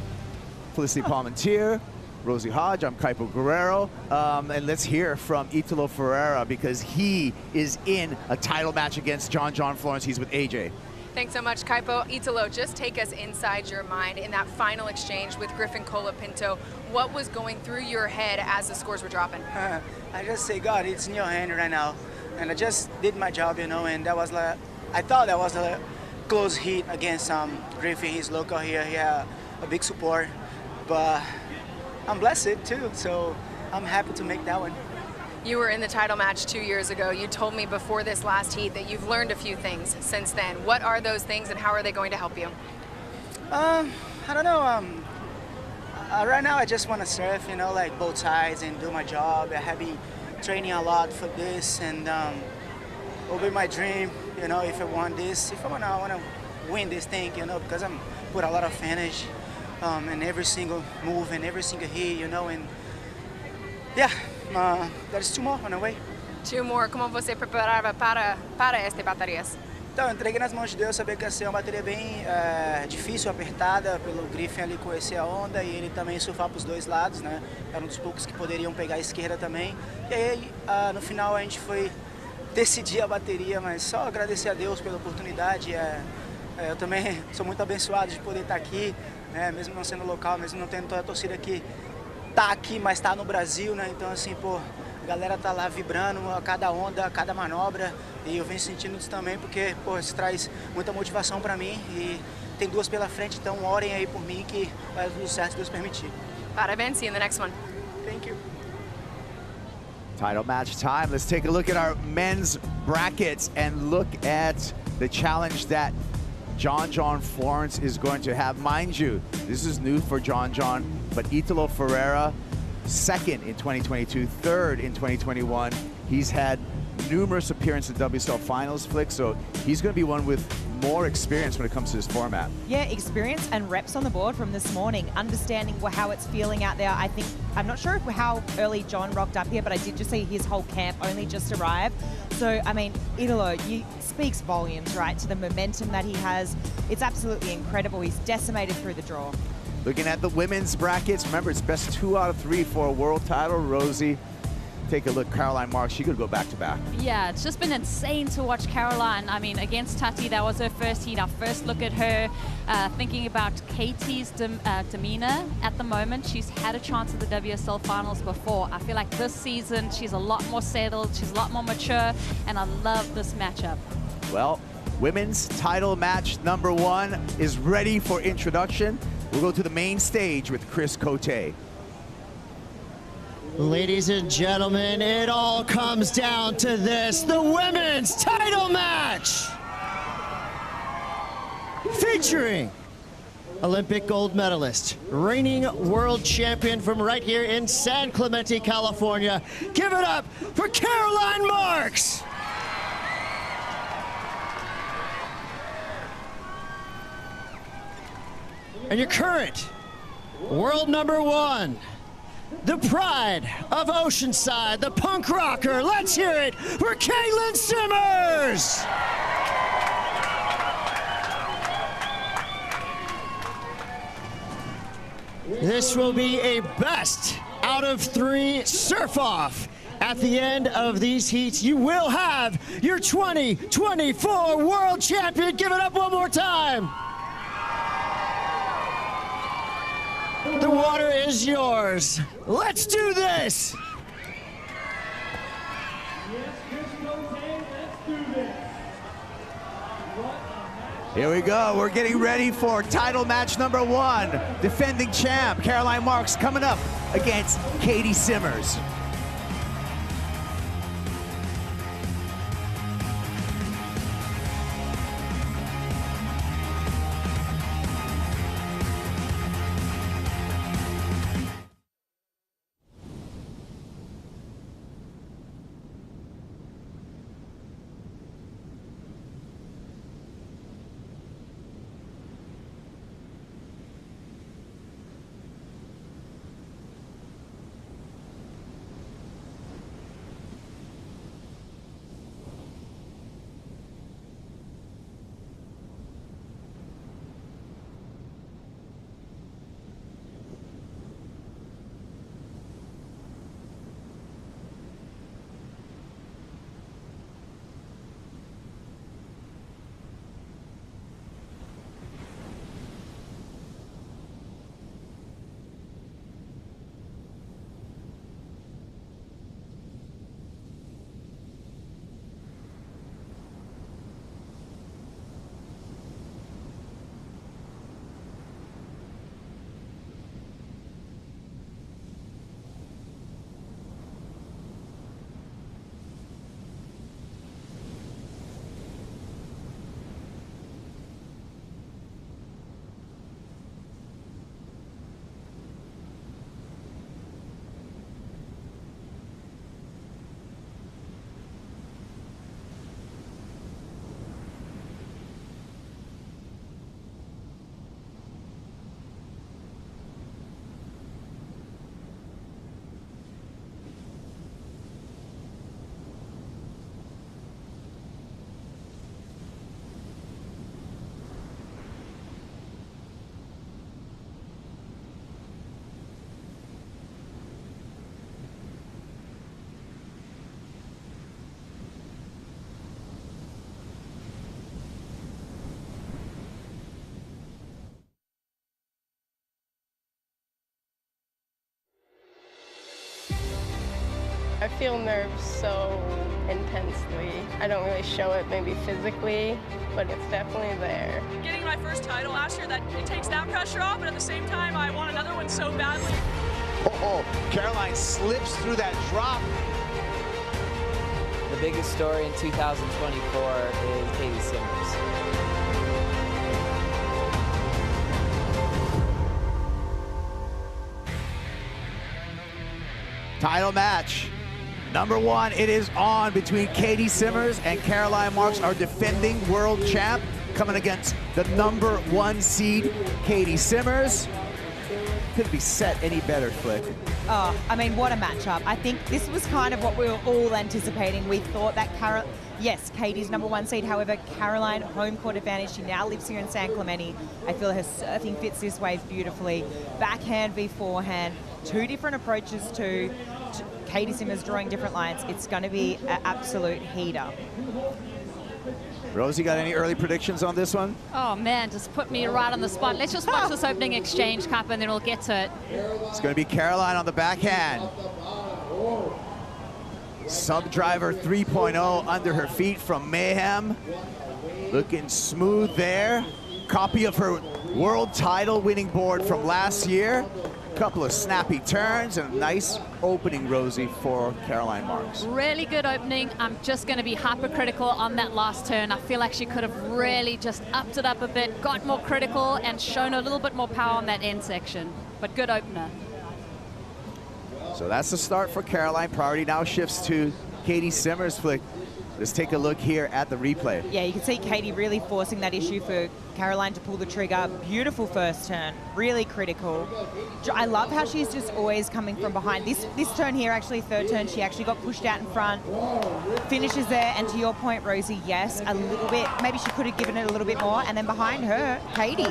Felicity Palmentier, Rosie Hodge, I'm Kaipo Guerrero. And let's hear from Italo Ferreira because he is in a title match against John John Florence. He's with AJ. Thanks so much, Kaipo. Italo, just take us inside your mind in that final exchange with Griffin Colapinto. What was going through your head as the scores were dropping? I just say, God, it's in your hand right now. And I just did my job, you know, and that was like, I thought that was a close hit against Griffin. He's local here. He had a big support. But I'm blessed too, so I'm happy to make that one. You were in the title match 2 years ago. You told me before this last heat that you've learned a few things since then. What are those things and how are they going to help you? I don't know. Right now I just want to surf, you know, like both sides and do my job. I have been training a lot for this, and it'll be my dream, you know, if I want this. If I want to win this thing, you know, because I'm put a lot of finish in every single move and every single hit, you know, and yeah. There's 2 more on the way. Two more. Como você preparava para estas baterias? Então, eu entreguei nas mãos de Deus, sabia que ia ser uma bateria bem difícil, apertada, pelo Griffin ali conhecer a onda e ele também surfar para os dois lados, né? Era um dos poucos que poderiam pegar a esquerda também. E aí, no final, a gente foi decidir a bateria, mas só agradecer a Deus pela oportunidade. Eu também sou muito abençoado de poder estar aqui, né? Mesmo não sendo local, mesmo não tendo toda a torcida que tá aqui, mas tá no Brasil, né? Então, assim, pô, a galera tá lá vibrando a cada onda, a cada manobra, e eu venho sentindo isso também porque, pô, isso traz muita motivação para mim e tem duas pela frente, então orem aí por mim que vai dar tudo certo se Deus permitir. Parabéns, see you in the next one. Thank you. Title match time. Let's take a look at our men's brackets and look at the challenge that John John Florence is going to have. Mind you, this is new for John John, but Italo Ferreira, second in 2022, third in 2021. He's had numerous appearances in WSL Finals, Flick, so he's going to be one with more experience when it comes to this format. Yeah, experience and reps on the board from this morning, understanding how it's feeling out there. I'm not sure how early John rocked up here, but I did just see his whole camp only just arrived. So, I mean, Italo, speaks volumes, right, to the momentum that he has. It's absolutely incredible. He's decimated through the draw. Looking at the women's brackets, remember it's best 2 out of 3 for a world title. Rosie, take a look. Caroline Marks, she could go back-to-back. Yeah, it's just been insane to watch Caroline. I mean, against Tati, that was her first heat. Our first look at her, thinking about Katie's demeanor at the moment. She's had a chance at the WSL Finals before. I feel like this season, she's a lot more settled, she's a lot more mature, and I love this matchup. Well, women's title match number 1 is ready for introduction. We'll go to the main stage with Chris Cote. Ladies and gentlemen, it all comes down to this, the women's title match! Featuring Olympic gold medalist, reigning world champion from right here in San Clemente, California. Give it up for Caroline Marks! And your current world number 1, the pride of Oceanside, the punk rocker. Let's hear it for Caitlin Simmers! This will be a best out of 3 surf-off. At the end of these heats, you will have your 2024 world champion. Give it up one more time. The water is yours. Let's do this. Here we go. We're getting ready for title match number 1. Defending champ Caroline Marks coming up against Katie Simmers. feel nerves so intensely. I don't really show it maybe physically, but it's definitely there. Getting my first title last year, that it takes that pressure off, but at the same time, I want another one so badly. Oh, Caroline slips through that drop. The biggest story in 2024 is Katie Simmers. Title match. Number one, it is on between Katie Simmers and Caroline Marks, our defending world champ, coming against the number one seed, Katie Simmers. Couldn't be set any better, Flick. Oh, I mean, what a matchup. I think this was kind of what we were all anticipating. We thought that yes, Katie's number one seed. However, Caroline, home court advantage. She now lives here in San Clemente. I feel her surfing fits this wave beautifully. Backhand v forehand. Two different approaches to Katie Simmers drawing different lines. It's going to be an absolute heater. Rosie, got any early predictions on this one? Oh man, just put me right on the spot. Let's just watch this opening exchange, Cup, and then we'll get to it. It's going to be Caroline on the backhand. Sub-driver 3.0 under her feet from Mayhem. Looking smooth there. Copy of her world title winning board from last year. Couple of snappy turns and a nice opening, Rosie, for Caroline Marks. Really good opening. I'm just going to be hypercritical on that last turn. I feel like she could have really just upped it up a bit, got more critical, and shown a little bit more power on that end section. But good opener. So that's the start for Caroline. Priority now shifts to Katie Simmers. Flick. Let's take a look here at the replay. Yeah, you can see Katie really forcing that issue for Caroline to pull the trigger. Beautiful first turn, really critical. I love how she's just always coming from behind. This turn here, actually third turn, she actually got pushed out in front. Finishes there, and to your point, Rosie, yes, a little bit, maybe she could have given it a little bit more, and then behind her, Katie.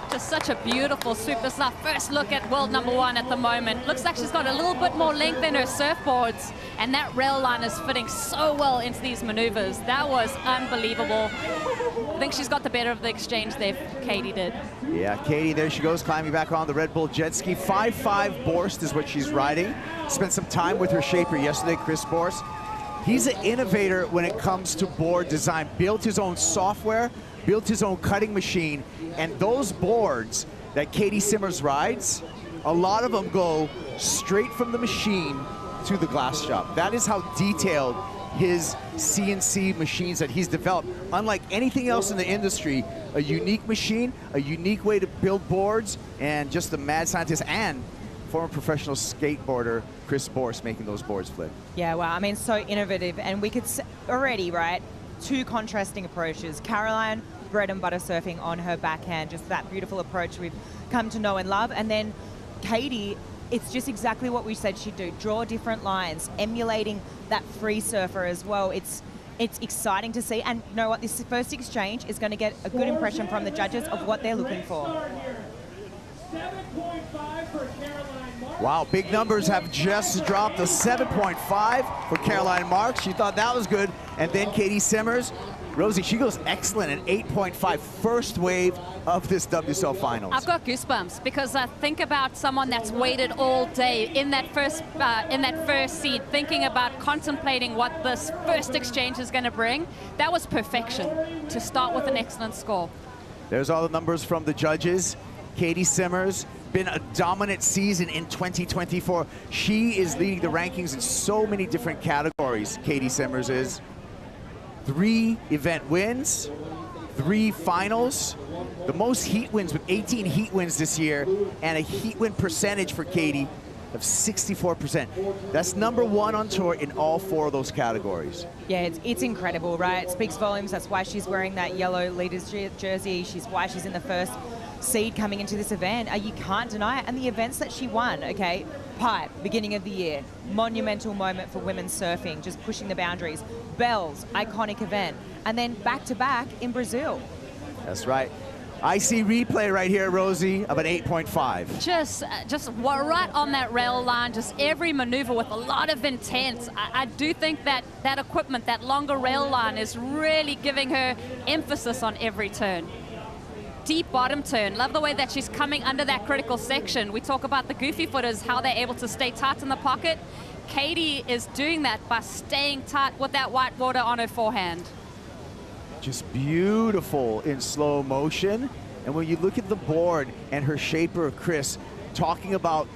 Just such a beautiful swoop. This is our first look at world number one at the moment. Looks like she's got a little bit more length in her surfboards, and that rail line is fitting so well into these maneuvers. That was unbelievable. I think she's got the better of the exchange there, Katie did. Yeah, Katie, there she goes, climbing back on the Red Bull jet ski. 5.5 Borst is what she's riding. Spent some time with her shaper yesterday, Chris Borst. He's an innovator when it comes to board design. Built his own software, built his own cutting machine, and those boards that Katie Simmers rides, a lot of them go straight from the machine to the glass shop. That is how detailed his CNC machines that he's developed. Unlike anything else in the industry, a unique machine, a unique way to build boards, and just a mad scientist and former professional skateboarder Chris Borst making those boards flip. Yeah, wow, I mean, so innovative, and we could already, right, two contrasting approaches. Caroline, bread and butter surfing on her backhand, just that beautiful approach we've come to know and love. And then Katie, it's just exactly what we said she'd do, draw different lines, emulating that free surfer as well. It's exciting to see, and you know what, this first exchange is going to get a good impression from the judges of what they're looking for. 7.5 for Caroline Marks. Wow, big numbers have just dropped. A 7.5 for Caroline Marks. She thought that was good. And then Katie Simmers. Rosie, she goes excellent at 8.5, first wave of this WSL Finals. I've got goosebumps because I think about someone that's waited all day in that first seat, thinking about contemplating what this first exchange is going to bring. That was perfection to start with an excellent score. There's all the numbers from the judges. Katie Simmers, been a dominant season in 2024. She is leading the rankings in so many different categories, Katie Simmers is. 3 event wins, 3 finals, the most heat wins with 18 heat wins this year, and a heat win percentage for Katie of 64%. That's #1 on tour in all 4 of those categories. Yeah, it's incredible, right? It speaks volumes. That's why she's wearing that yellow leaders jersey. Why she's in the first seed coming into this event. You can't deny it. And the events that she won, okay? Pipe, beginning of the year, monumental moment for women's surfing, just pushing the boundaries. Bells, iconic event. And then back-to-back in Brazil. That's right. I see replay right here, Rosie, of an 8.5. Just right on that rail line, just every maneuver with a lot of intent. I do think that that equipment, that longer rail line, is really giving her emphasis on every turn. Deep bottom turn. Love the way that she's coming under that critical section. We talk about the goofy footers, how they're able to stay tight in the pocket. Katie is doing that by staying tight with that white water on her forehand. Just beautiful in slow motion. And when you look at the board and her shaper, Chris, talking about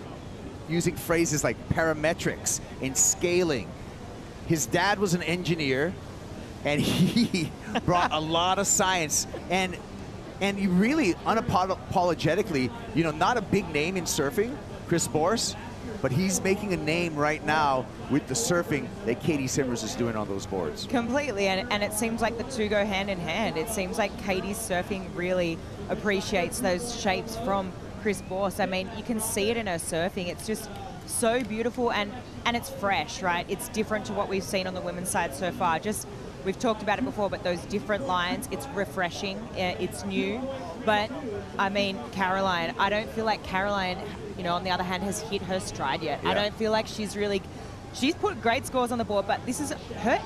using phrases like parametrics and scaling. His dad was an engineer, and he brought a lot of science. And he really unapologetically, you know, not a big name in surfing, Chris Borse, but he's making a name right now with the surfing that Katie Simmers is doing on those boards. Completely, and it seems like the two go hand in hand. It seems like Katie's surfing really appreciates those shapes from Chris Borse. I mean, you can see it in her surfing. It's just so beautiful, and it's fresh, right? It's different to what we've seen on the women's side so far. Just, we've talked about it before, but those different lines, it's refreshing, it's new. But, I mean, Caroline, I don't feel like Caroline, you know, on the other hand, has hit her stride yet. Yeah. I don't feel like she's really... She's put great scores on the board, but this is her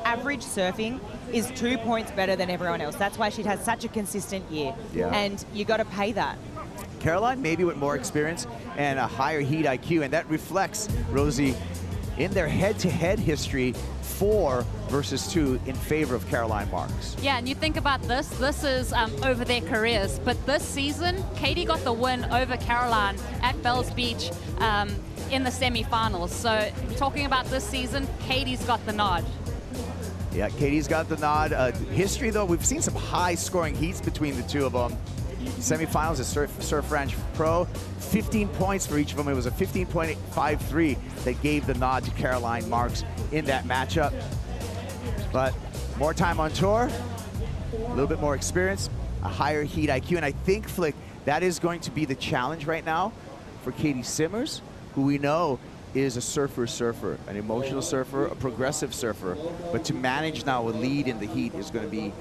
average surfing is 2 points better than everyone else. That's why she has such a consistent year. Yeah. And you got to pay that. Caroline, maybe with more experience and a higher heat IQ, and that reflects, Rosie, in their head-to-head history, 4 versus 2 in favor of Caroline Marks. Yeah, and you think about this is over their careers, but this season, Katie got the win over Caroline at Bells Beach in the semifinals. So talking about this season, Katie's got the nod. Yeah, Katie's got the nod. History, though, we've seen some high-scoring heats between the two of them. Semifinals at Surf Ranch Pro, 15 points for each of them. It was a 15.53 that gave the nod to Caroline Marks in that matchup. But more time on tour, a little bit more experience, a higher heat IQ, and I think, Flick, that is going to be the challenge right now for Katie Simmers, who we know is a surfer, an emotional surfer, a progressive surfer, but to manage now a lead in the heat is going to be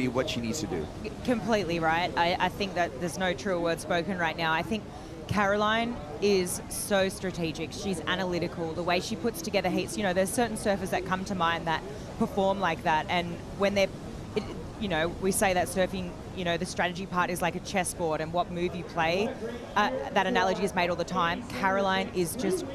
what she needs to do. Completely right. I think that there's no truer word spoken right now. I think Caroline is so strategic. She's analytical. The way she puts together heats, you know, there's certain surfers that come to mind that perform like that, and when they're, you know, we say that surfing, you know, the strategy part is like a chessboard and what move you play. That analogy is made all the time. Caroline is just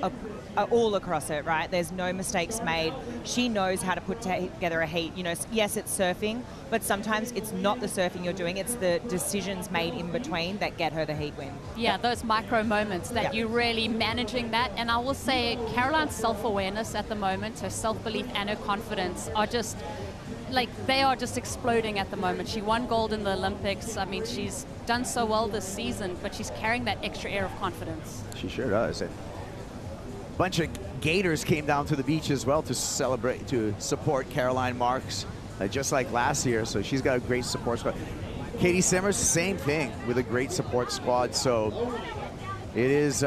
all across it, right? There's no mistakes made. She knows how to put together a heat. You know, yes, it's surfing, but sometimes it's not the surfing you're doing, it's the decisions made in between that get her the heat win. Yeah, those micro moments that you're really managing that. And I will say Caroline's self-awareness at the moment, her self-belief and her confidence are just, like, they are just exploding at the moment. She won gold in the Olympics. I mean, she's done so well this season, but she's carrying that extra air of confidence. She sure does. And a bunch of Gators came down to the beach as well to celebrate, to support Caroline Marks, just like last year. So she's got a great support squad. Katie Simmers, same thing, with a great support squad. So it is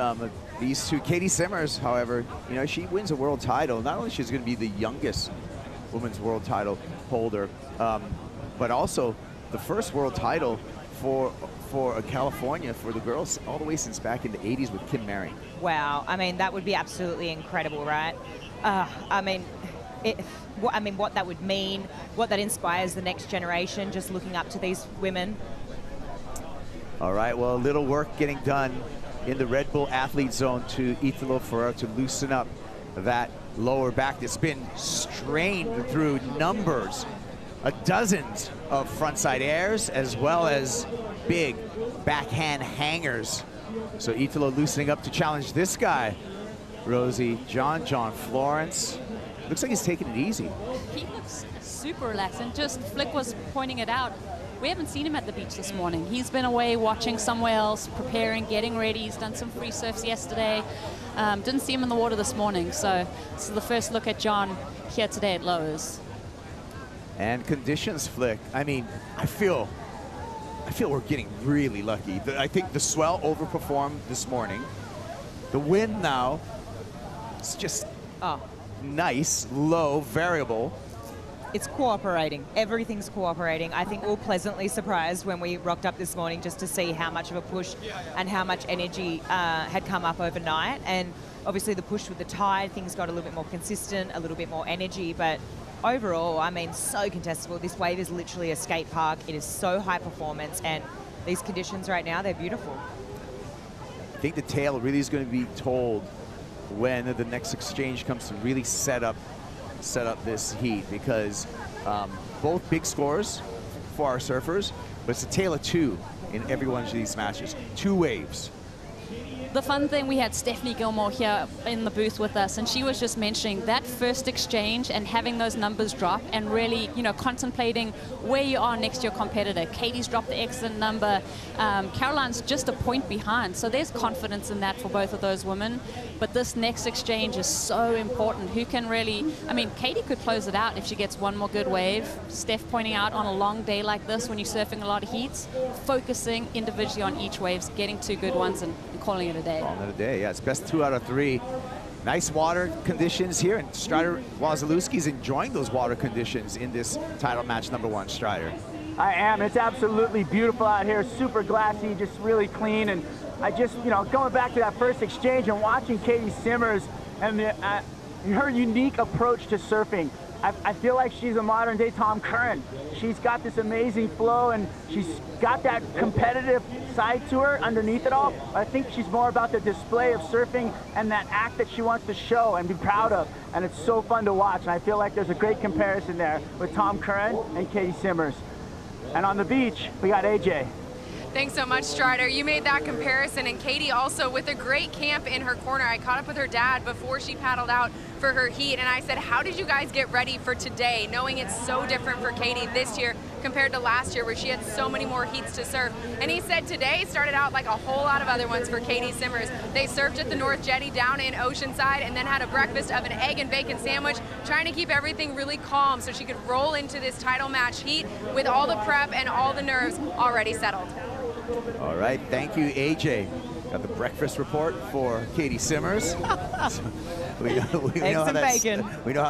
these two. Katie Simmers, however, you know, she wins a world title. Not only she's going to be the youngest women's world title holder, but also the first world title for California for the girls all the way since back in the 80s with Kim Merring. Wow, I mean, that would be absolutely incredible, right? I mean, what that would mean, what that inspires the next generation, just looking up to these women. All right, well, a little work getting done in the Red Bull athlete zone to Italo Ferreira to loosen up that lower back that's been strained through numbers, dozens of frontside airs, as well as big backhand hangers. So Italo loosening up to challenge this guy, Rosie, John Florence. Looks like he's taking it easy. He looks super relaxed, and just Flick was pointing it out. We haven't seen him at the beach this morning. He's been away watching somewhere else, preparing, getting ready. He's done some free surfs yesterday. Didn't see him in the water this morning. So this is the first look at John here today at Lowers. And conditions, Flick. I mean, I feel we're getting really lucky. I think the swell overperformed this morning. The wind now, it's just nice, low, variable. It's cooperating. Everything's cooperating. I think we were pleasantly surprised when we rocked up this morning just to see how much of a push and how much energy had come up overnight. And obviously the push with the tide, things got a little bit more consistent, a little bit more energy. But overall, I mean, so contestable. This wave is literally a skate park. It is so high performance, and these conditions right now, they're beautiful. I think the tale really is going to be told when the next exchange comes to really set up this heat, because both big scores for our surfers, but it's a tale of two in every one of these matches. 2 waves. The fun thing, we had Stephanie Gilmore here in the booth with us, and she was just mentioning that first exchange and having those numbers drop and really, you know, contemplating where you are next to your competitor. Katie's dropped the excellent number. Caroline's just a point behind, so there's confidence in that for both of those women. But this next exchange is so important. Who can really, I mean, Katie could close it out if she gets one more good wave. Steph pointing out on a long day like this, when you're surfing a lot of heats, focusing individually on each waves, getting 2 good ones and calling it a day. Calling it a day, yeah. It's best 2 out of 3. Nice water conditions here, and Strider Wazalewski's enjoying those water conditions in this title match number 1, Strider. I am. It's absolutely beautiful out here, super glassy, just really clean. And I just, you know, going back to that first exchange and watching Katie Simmers and her unique approach to surfing. I feel like she's a modern day Tom Curran. She's got this amazing flow, and she's got that competitive side to her underneath it all. I think she's more about the display of surfing and that act that she wants to show and be proud of. And it's so fun to watch. And I feel like there's a great comparison there with Tom Curran and Katie Simmers. And on the beach, we got AJ. Thanks so much, Strider. You made that comparison, and Katie also with a great camp in her corner. I caught up with her dad before she paddled out for her heat, and I said, how did you guys get ready for today, knowing it's so different for Katie this year compared to last year where she had so many more heats to surf? And he said today started out like a whole lot of other ones for Katie Simmers. They surfed at the North Jetty down in Oceanside and then had a breakfast of an egg and bacon sandwich, trying to keep everything really calm so she could roll into this title match heat with all the prep and all the nerves already settled. All right, thank you, AJ. Got the breakfast report for Katie Simmers. we know how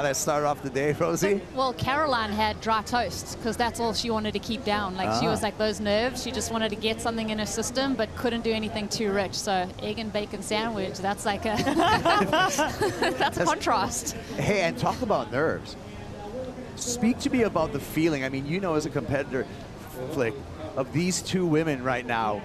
that started off the day, Rosie. Well, Caroline had dry toast because that's all she wanted to keep down. Like she was like those nerves. She just wanted to get something in her system, but couldn't do anything too rich. So egg and bacon sandwich. That's like a that's contrast. Hey, and talk about nerves. Speak to me about the feeling. I mean, you know, as a competitor, Flick, of these 2 women right now,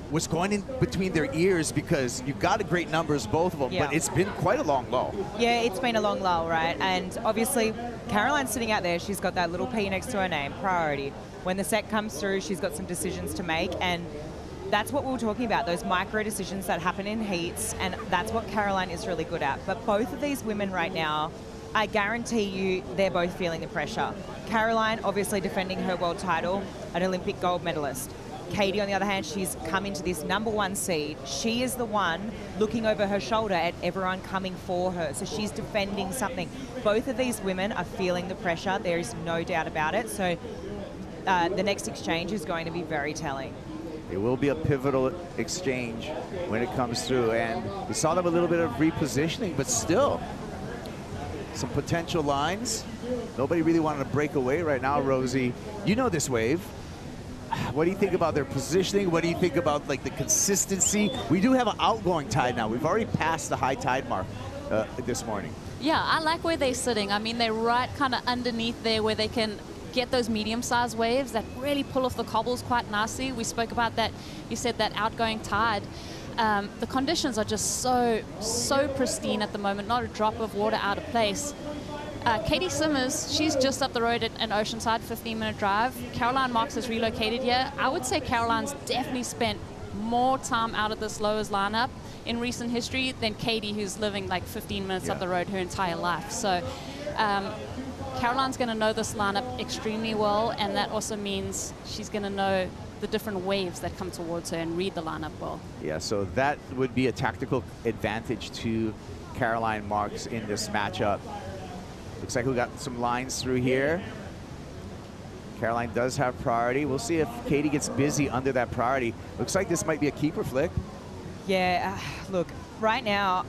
what's going in between their ears, because you've got a great numbers, both of them, but it's been quite a long lull. Yeah, it's been a long lull, right? And obviously, Caroline's sitting out there. She's got that little P next to her name, priority. When the set comes through, she's got some decisions to make, and that's what we were talking about, those micro decisions that happen in heats, and that's what Caroline is really good at. But both of these women right now, I guarantee you they're both feeling the pressure. Caroline, obviously defending her world title, an Olympic gold medalist. Katie, on the other hand, she's come into this #1 seed. She is the one looking over her shoulder at everyone coming for her. So she's defending something. Both of these women are feeling the pressure. There is no doubt about it. So the next exchange is going to be very telling. It will be a pivotal exchange when it comes through. And we saw them a little bit of repositioning, but still some potential lines. Nobody really wanted to break away right now, Rosie. You know this wave. What do you think about their positioning? What do you think about like the consistency? We do have an outgoing tide now. We've already passed the high tide mark this morning. Yeah, I like where they're sitting. I mean, they're right kind of underneath there where they can get those medium-sized waves that really pull off the cobbles quite nicely. We spoke about that. You said that outgoing tide. The conditions are just so pristine at the moment. Not a drop of water out of place. Katie Simmers, she's just up the road at an Oceanside, 15-minute drive. Caroline Marks has relocated here. I would say Caroline's definitely spent more time out of this lowers lineup in recent history than Katie, who's living like 15 minutes up the road her entire life. So Caroline's going to know this lineup extremely well, and that also means she's going to know the different waves that come towards her and read the lineup well. Yeah, so that would be a tactical advantage to Caroline Marks in this matchup. Looks like we got some lines through here. Caroline does have priority. We'll see if Katie gets busy under that priority. Looks like this might be a keeper, Flick. Yeah, look, right now,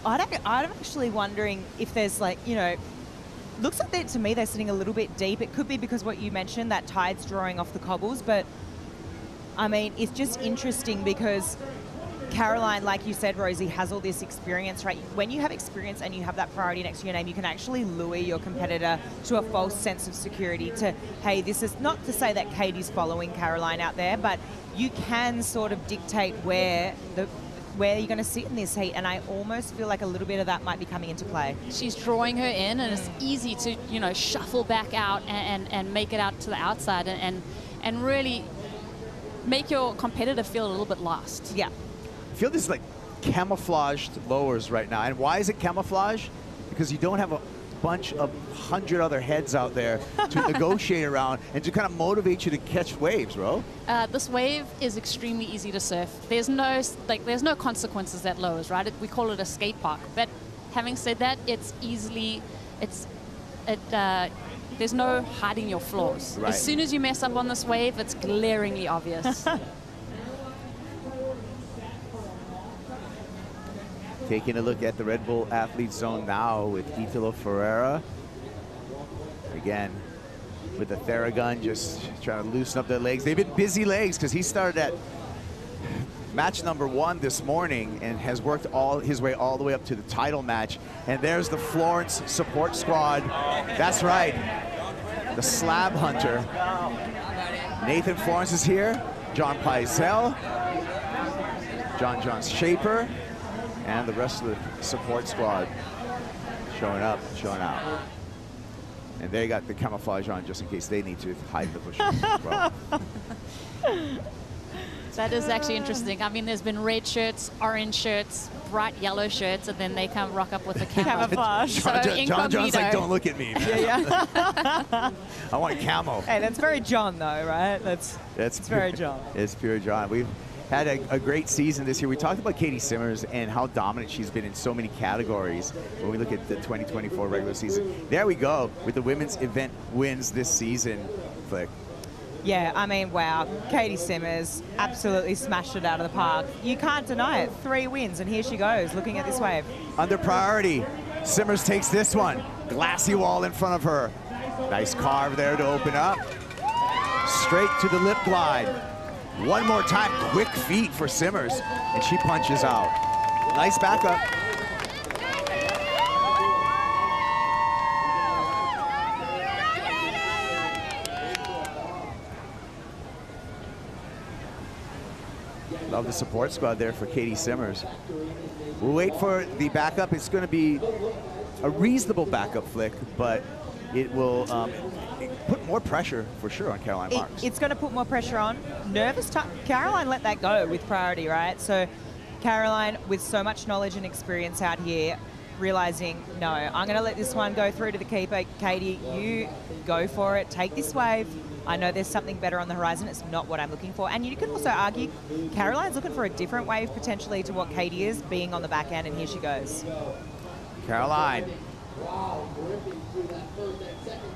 I'm actually wondering if there's like, you know, looks like to me they're sitting a little bit deep. It could be because what you mentioned, that tide's drawing off the cobbles, but I mean, it's just interesting because Caroline, like you said, Rosie, has all this experience, right? When you have experience and you have that priority next to your name, you can actually lure your competitor to a false sense of security to, hey, this is not to say that Katie's following Caroline out there, but you can sort of dictate where where you're going to sit in this heat, and I almost feel like a little bit of that might be coming into play. She's drawing her in, and it's easy to, you know, shuffle back out and make it out to the outside and really make your competitor feel a little bit lost. Yeah. I feel this like camouflaged lowers right now. And why is it camouflage? Because you don't have a bunch of 100 other heads out there to negotiate around and to kind of motivate you to catch waves, bro. This wave is extremely easy to surf. There's no consequences at lowers, right? We call it a skate park. But having said that, there's no hiding your flaws. Right. As soon as you mess up on this wave, it's glaringly obvious. Taking a look at the Red Bull Athlete Zone now with Italo Ferreira. Again, with the Theragun, just trying to loosen up their legs. They've been busy legs because he started at match number 1 this morning and has worked his way all the way up to the title match. And there's the Florence support squad. That's right, the Slab Hunter. Nathan Florence is here, John Pizel, John Shaper, and the rest of the support squad showing up, showing out. And they got the camouflage on just in case they need to hide in the bushes as well. That is actually interesting. I mean, there's been red shirts, orange shirts, bright yellow shirts, and then they come rock up with the camouflage. John John's like, don't look at me. Yeah. I want camo. Hey, that's very John, though, right? It's very John. It's pure John. We've had a great season this year. We talked about Katie Simmers and how dominant she's been in so many categories when we look at the 2024 regular season. There we go with the women's event wins this season, Flick. Yeah, I mean, wow. Katie Simmers absolutely smashed it out of the park. You can't deny it. 3 wins, and here she goes, looking at this wave. Under priority, Simmers takes this one. Glassy wall in front of her. Nice carve there to open up. Straight to the lip glide. One more time, quick feet for Simmers, and she punches out. Nice backup. Love the support squad there for Katie Simmers. We'll wait for the backup. It's going to be a reasonable backup, Flick, but it will put more pressure for sure on Caroline Marks. It's going to put more pressure on. Nervous Caroline let that go with priority, right? So Caroline, with so much knowledge and experience out here, realizing, no, I'm going to let this one go through to the keeper. Katie, you go for it. Take this wave. I know there's something better on the horizon. It's not what I'm looking for. And you could also argue Caroline's looking for a different wave potentially to what Katie is, being on the back end, and here she goes. Caroline.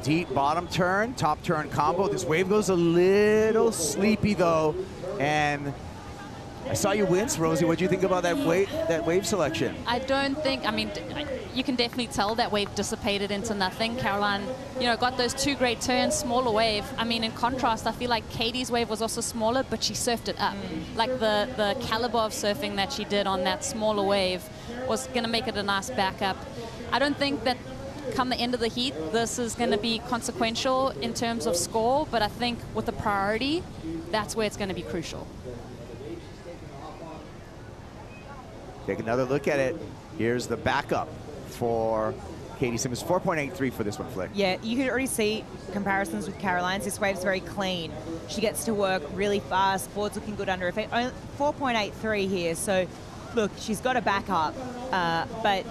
Deep bottom turn, top turn combo. This wave goes a little sleepy though, and I saw you wince, Rosie. What do you think about that wave selection? I don't think, I mean, you can definitely tell that wave dissipated into nothing. Caroline, you know, got those 2 great turns, smaller wave. I mean, in contrast, I feel like Katie's wave was also smaller, but she surfed it up. Like the caliber of surfing that she did on that smaller wave was going to make it a nice backup. I don't think that come the end of the heat, this is going to be consequential in terms of score, but I think with the priority, that's where it's going to be crucial. Take another look at it. Here's the backup for Katie Simmers. 4.83 for this one, Flick. Yeah, you can already see comparisons with Caroline's. This wave's very clean. She gets to work really fast. Board's looking good under her feet. 4.83 here. So, look, she's got a backup. But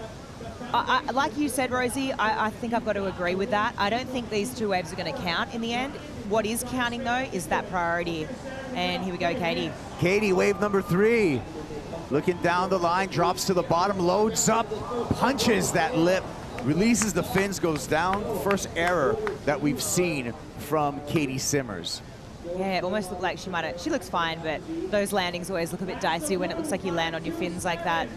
like you said, Rosie, I think I've got to agree with that. I don't think these 2 waves are going to count in the end. What is counting, though, is that priority. And here we go, Katie. Katie, wave number 3. Looking down the line, drops to the bottom, loads up, punches that lip, releases the fins, goes down. First error that we've seen from Katie Simmers. Yeah, it almost looked like she looks fine, but those landings always look a bit dicey when it looks like you land on your fins like that.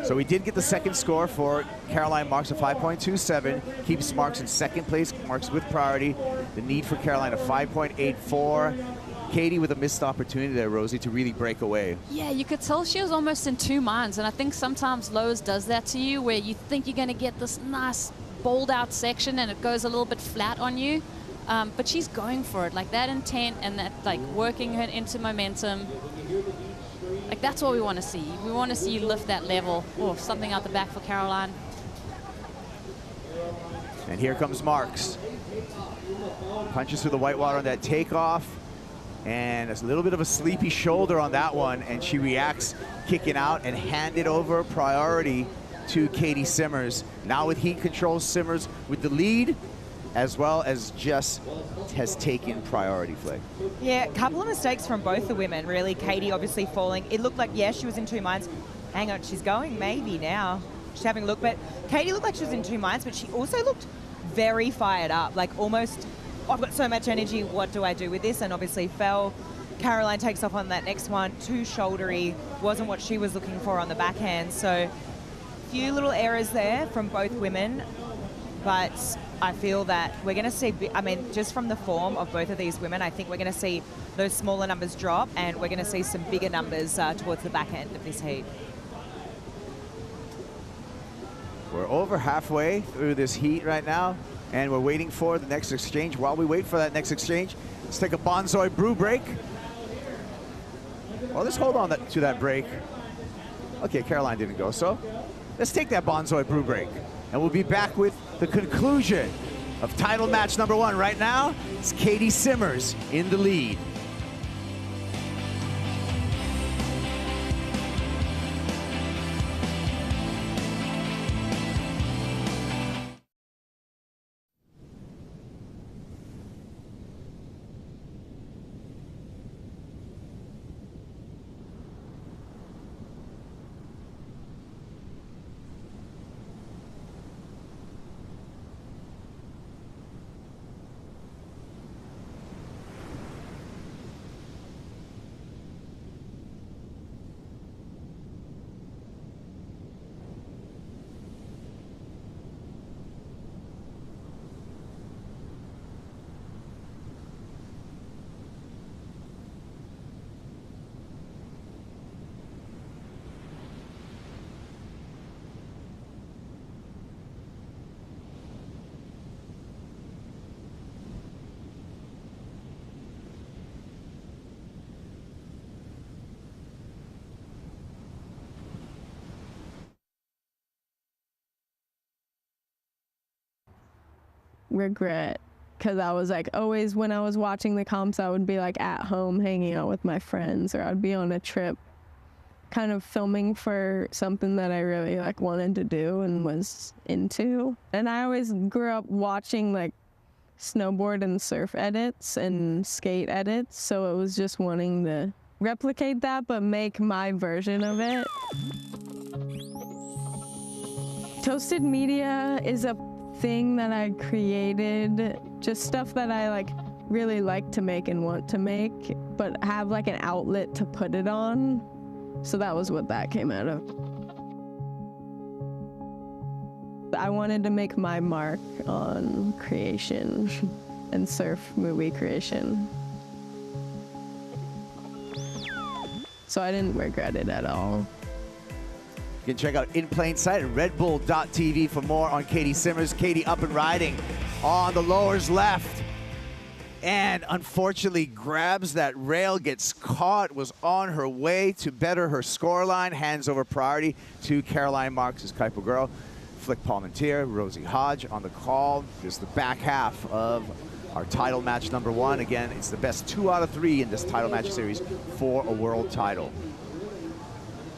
So we did get the second score for Caroline Marks of 5.27. Keeps Marks in second place, Marks with priority. The need for Caroline of 5.84. Katie with a missed opportunity there, Rosie, to really break away. Yeah, you could tell she was almost in 2 minds, and I think sometimes Lowe's does that to you, where you think you're going to get this nice bowled out section and it goes a little bit flat on you, but she's going for it, like that intent and that like working her into momentum. Like, that's what we want to see. We want to see you lift that level. Oh, something out the back for Caroline. And here comes Marks. Punches through the whitewater on that takeoff. And a little bit of a sleepy shoulder on that one. And she reacts, kicking out and handed over priority to Katie Simmers. Now with heat control, Simmers with the lead, as well as Jess has taken priority, Flick. Yeah, a couple of mistakes from both the women, really. Katie obviously falling. It looked like, yeah, she was in two minds. Hang on, she's going maybe now. She's having a look, but Katie looked like she was in two minds, but she also looked very fired up, like almost, oh, I've got so much energy, what do I do with this? And obviously fell. Caroline takes off on that next one, too shouldery, wasn't what she was looking for on the backhand. So few little errors there from both women, but I feel that we're going to see, I mean, just from the form of both of these women, I think we're going to see those smaller numbers drop, and we're going to see some bigger numbers towards the back end of this heat. We're over halfway through this heat right now, and we're waiting for the next exchange. While we wait for that next exchange, let's take a Bonzoy brew break. Well, let's hold on to that break. Okay, Caroline didn't go, so let's take that Bonzoy brew break, and we'll be back with the conclusion of title match number 1. Right now, it's Katie Simmers in the lead. Regret, because I was like, always when I was watching the comps, I would be like at home hanging out with my friends, or I'd be on a trip kind of filming for something that I really like wanted to do and was into. And I always grew up watching like snowboard and surf edits and skate edits, so it was just wanting to replicate that but make my version of it. Toasted media is a thing that I created, just stuff that I like really like to make and want to make, but have like an outlet to put it on. So that was what that came out of. I wanted to make my mark on creation and surf movie creation. So I didn't regret it at all. You can check out In Plain Sight at redbull.tv for more on Katie Simmers. Katie up and riding on the lowers left. And unfortunately grabs that rail, gets caught, was on her way to better her scoreline, hands over priority to Caroline Marks, his Kuiper girl. Flick Palmentier, Rosie Hodge on the call. Just the back half of our title match number 1. Again, it's the best 2 out of 3 in this title match series for a world title.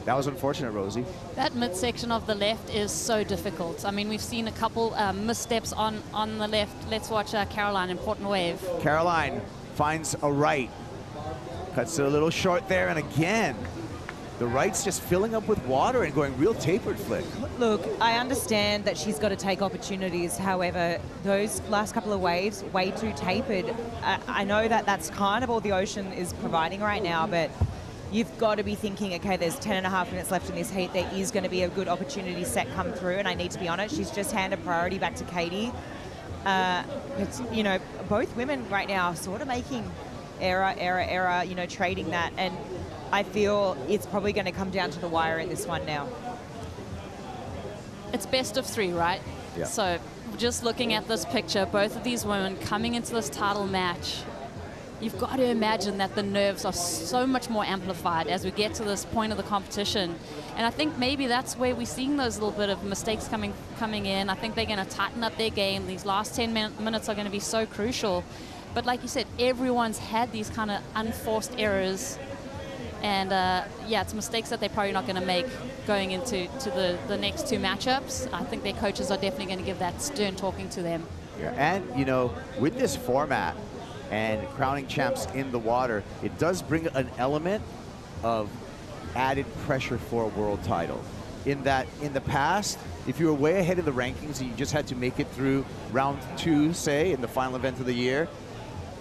That was unfortunate, Rosie. That midsection of the left is so difficult. I mean, we've seen a couple missteps on the left. Let's watch Caroline in Port and Wave. Caroline finds a right. Cuts it a little short there, and again, the right's just filling up with water and going real tapered, Flick. Look, I understand that she's got to take opportunities. However, those last couple of waves, way too tapered. I know that that's kind of all the ocean is providing right now, but you've got to be thinking, okay, there's 10.5 minutes left in this heat. There is going to be a good opportunity set come through, and I need to be honest, she's just handed priority back to Katie. It's, you know, both women right now are sort of making error, you know, trading that, and I feel it's probably going to come down to the wire in this one now. It's best of 3, right? Yeah. So just looking at this picture, both of these women coming into this title match you've got to imagine that the nerves are so much more amplified as we get to this point of the competition. And I think maybe that's where we're seeing those little bit of mistakes coming in. I think they're going to tighten up their game. These last 10 minutes are going to be so crucial. But like you said, everyone's had these kind of unforced errors. And yeah, it's mistakes that they're probably not going to make going into the next two matchups. I think their coaches are definitely going to give that stern talking to them. Yeah, and you know, with this format and crowning champs in the water, it does bring an element of added pressure for a world title. In that, in the past, if you were way ahead in the rankings and you just had to make it through round 2, say, in the final event of the year,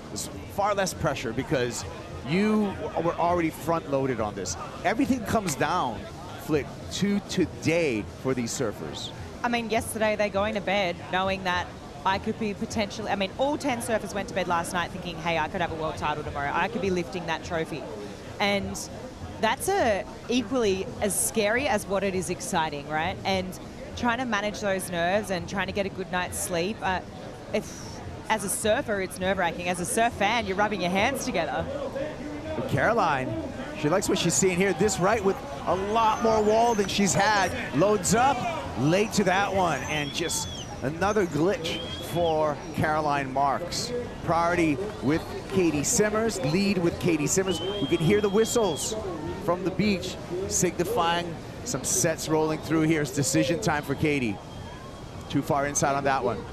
there's far less pressure because you were already front-loaded on this. Everything comes down, Flick, to today for these surfers. I mean, yesterday they're going to bed knowing that I could be potentially, I mean, all 10 surfers went to bed last night thinking, hey, I could have a world title tomorrow. I could be lifting that trophy. And that's equally as scary as what it is exciting, right? And trying to manage those nerves and trying to get a good night's sleep. As a surfer, it's nerve-wracking. As a surf fan, you're rubbing your hands together. But Caroline, she likes what she's seeing here. This right with a lot more wall than she's had. Loads up, late to that one, and just another glitch for Caroline Marks. Priority with Katie Simmers, lead with Katie Simmers. We can hear the whistles from the beach signifying some sets rolling through here. It's decision time for Katie. Too far inside on that one.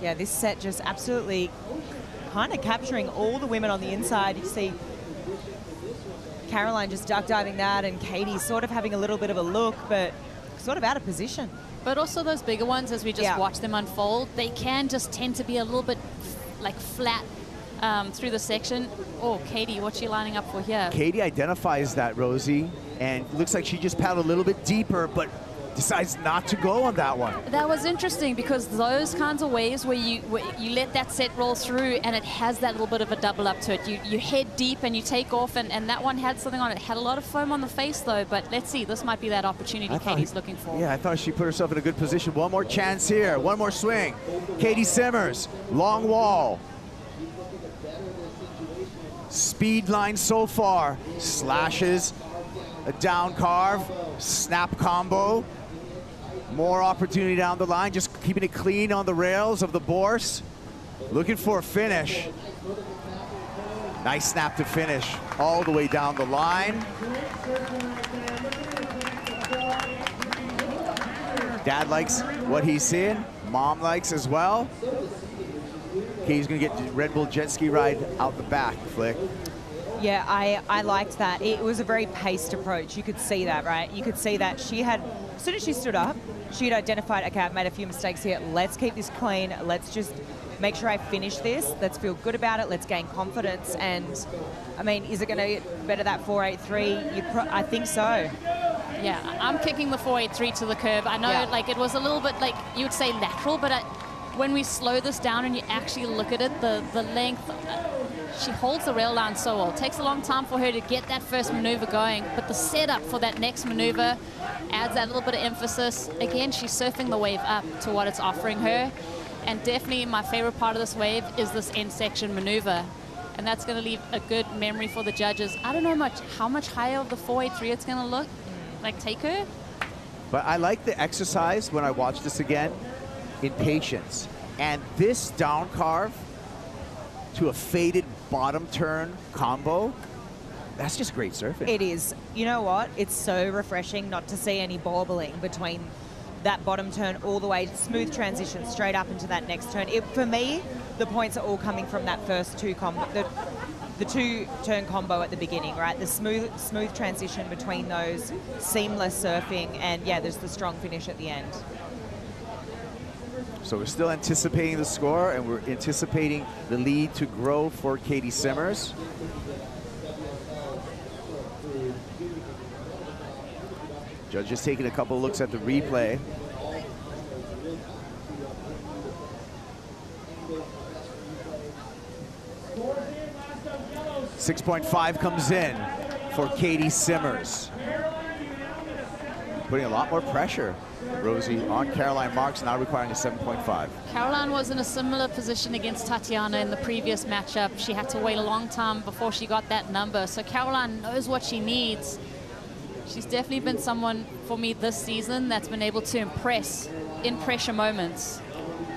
Yeah, this set just absolutely kind of capturing all the women on the inside. You see Caroline just duck diving that and Katie sort of having a little bit of a look, but sort of out of position. But also those bigger ones, as we just watch them unfold, they can just tend to be a little bit like flat through the section. Oh, Katie, what's she lining up for here? Katie identifies that, Rosie, and looks like she just paddled a little bit deeper, but decides not to go on that one. That was interesting because those kinds of waves where you let that set roll through and it has that little bit of a double up to it. You head deep and you take off, and that one had something on it. It had a lot of foam on the face though, but let's see, this might be that opportunity Katie's looking for. Yeah, I thought she put herself in a good position. One more chance here, one more swing. Katie Simmers, long wall. Speed line so far, slashes, a down carve, snap combo. More opportunity down the line, just keeping it clean on the rails of the Bourse. Looking for a finish. Nice snap to finish all the way down the line. Dad likes what he's seeing. Mom likes as well. Katie's gonna get the Red Bull jet ski ride out the back, Flick. Yeah, I liked that. It was a very paced approach. You could see that, right? You could see that she had, as soon as she stood up, she had identified, okay, I've made a few mistakes here. Let's keep this clean. Let's just make sure I finish this. Let's feel good about it. Let's gain confidence. And, I mean, is it going to better that 4.83? I think so. Yeah, I'm kicking the 4.83 to the curb. I know, like, it was a little bit, like, you would say lateral, but when we slow this down and you actually look at it, the length, she holds the rail line so well. It takes a long time for her to get that first maneuver going, but the setup for that next maneuver adds that little bit of emphasis. Again, she's surfing the wave up to what it's offering her. And definitely my favorite part of this wave is this end section maneuver. And that's going to leave a good memory for the judges. I don't know how much higher of the 4.83 it's going to look, like take her. But I like the exercise when I watch this again in patience. And this down carve to a faded bottom turn combo, that's just great surfing. It is. You know what? It's so refreshing not to see any bobbling between that bottom turn all the way, smooth transition straight up into that next turn. For me, the points are all coming from that first two combo, the two-turn combo at the beginning, right? The smooth transition between those, seamless surfing, and yeah, there's the strong finish at the end. So we're still anticipating the score, and we're anticipating the lead to grow for Katie Simmers. Judges taking a couple looks at the replay. .6.5 comes in for Katie Simmers. putting a lot more pressure, Rosie, on Caroline Marks, now requiring a 7.5. Caroline was in a similar position against Tatiana in the previous matchup. She had to wait a long time before she got that number. So Caroline knows what she needs. She's definitely been someone for me this season that's been able to impress in pressure moments.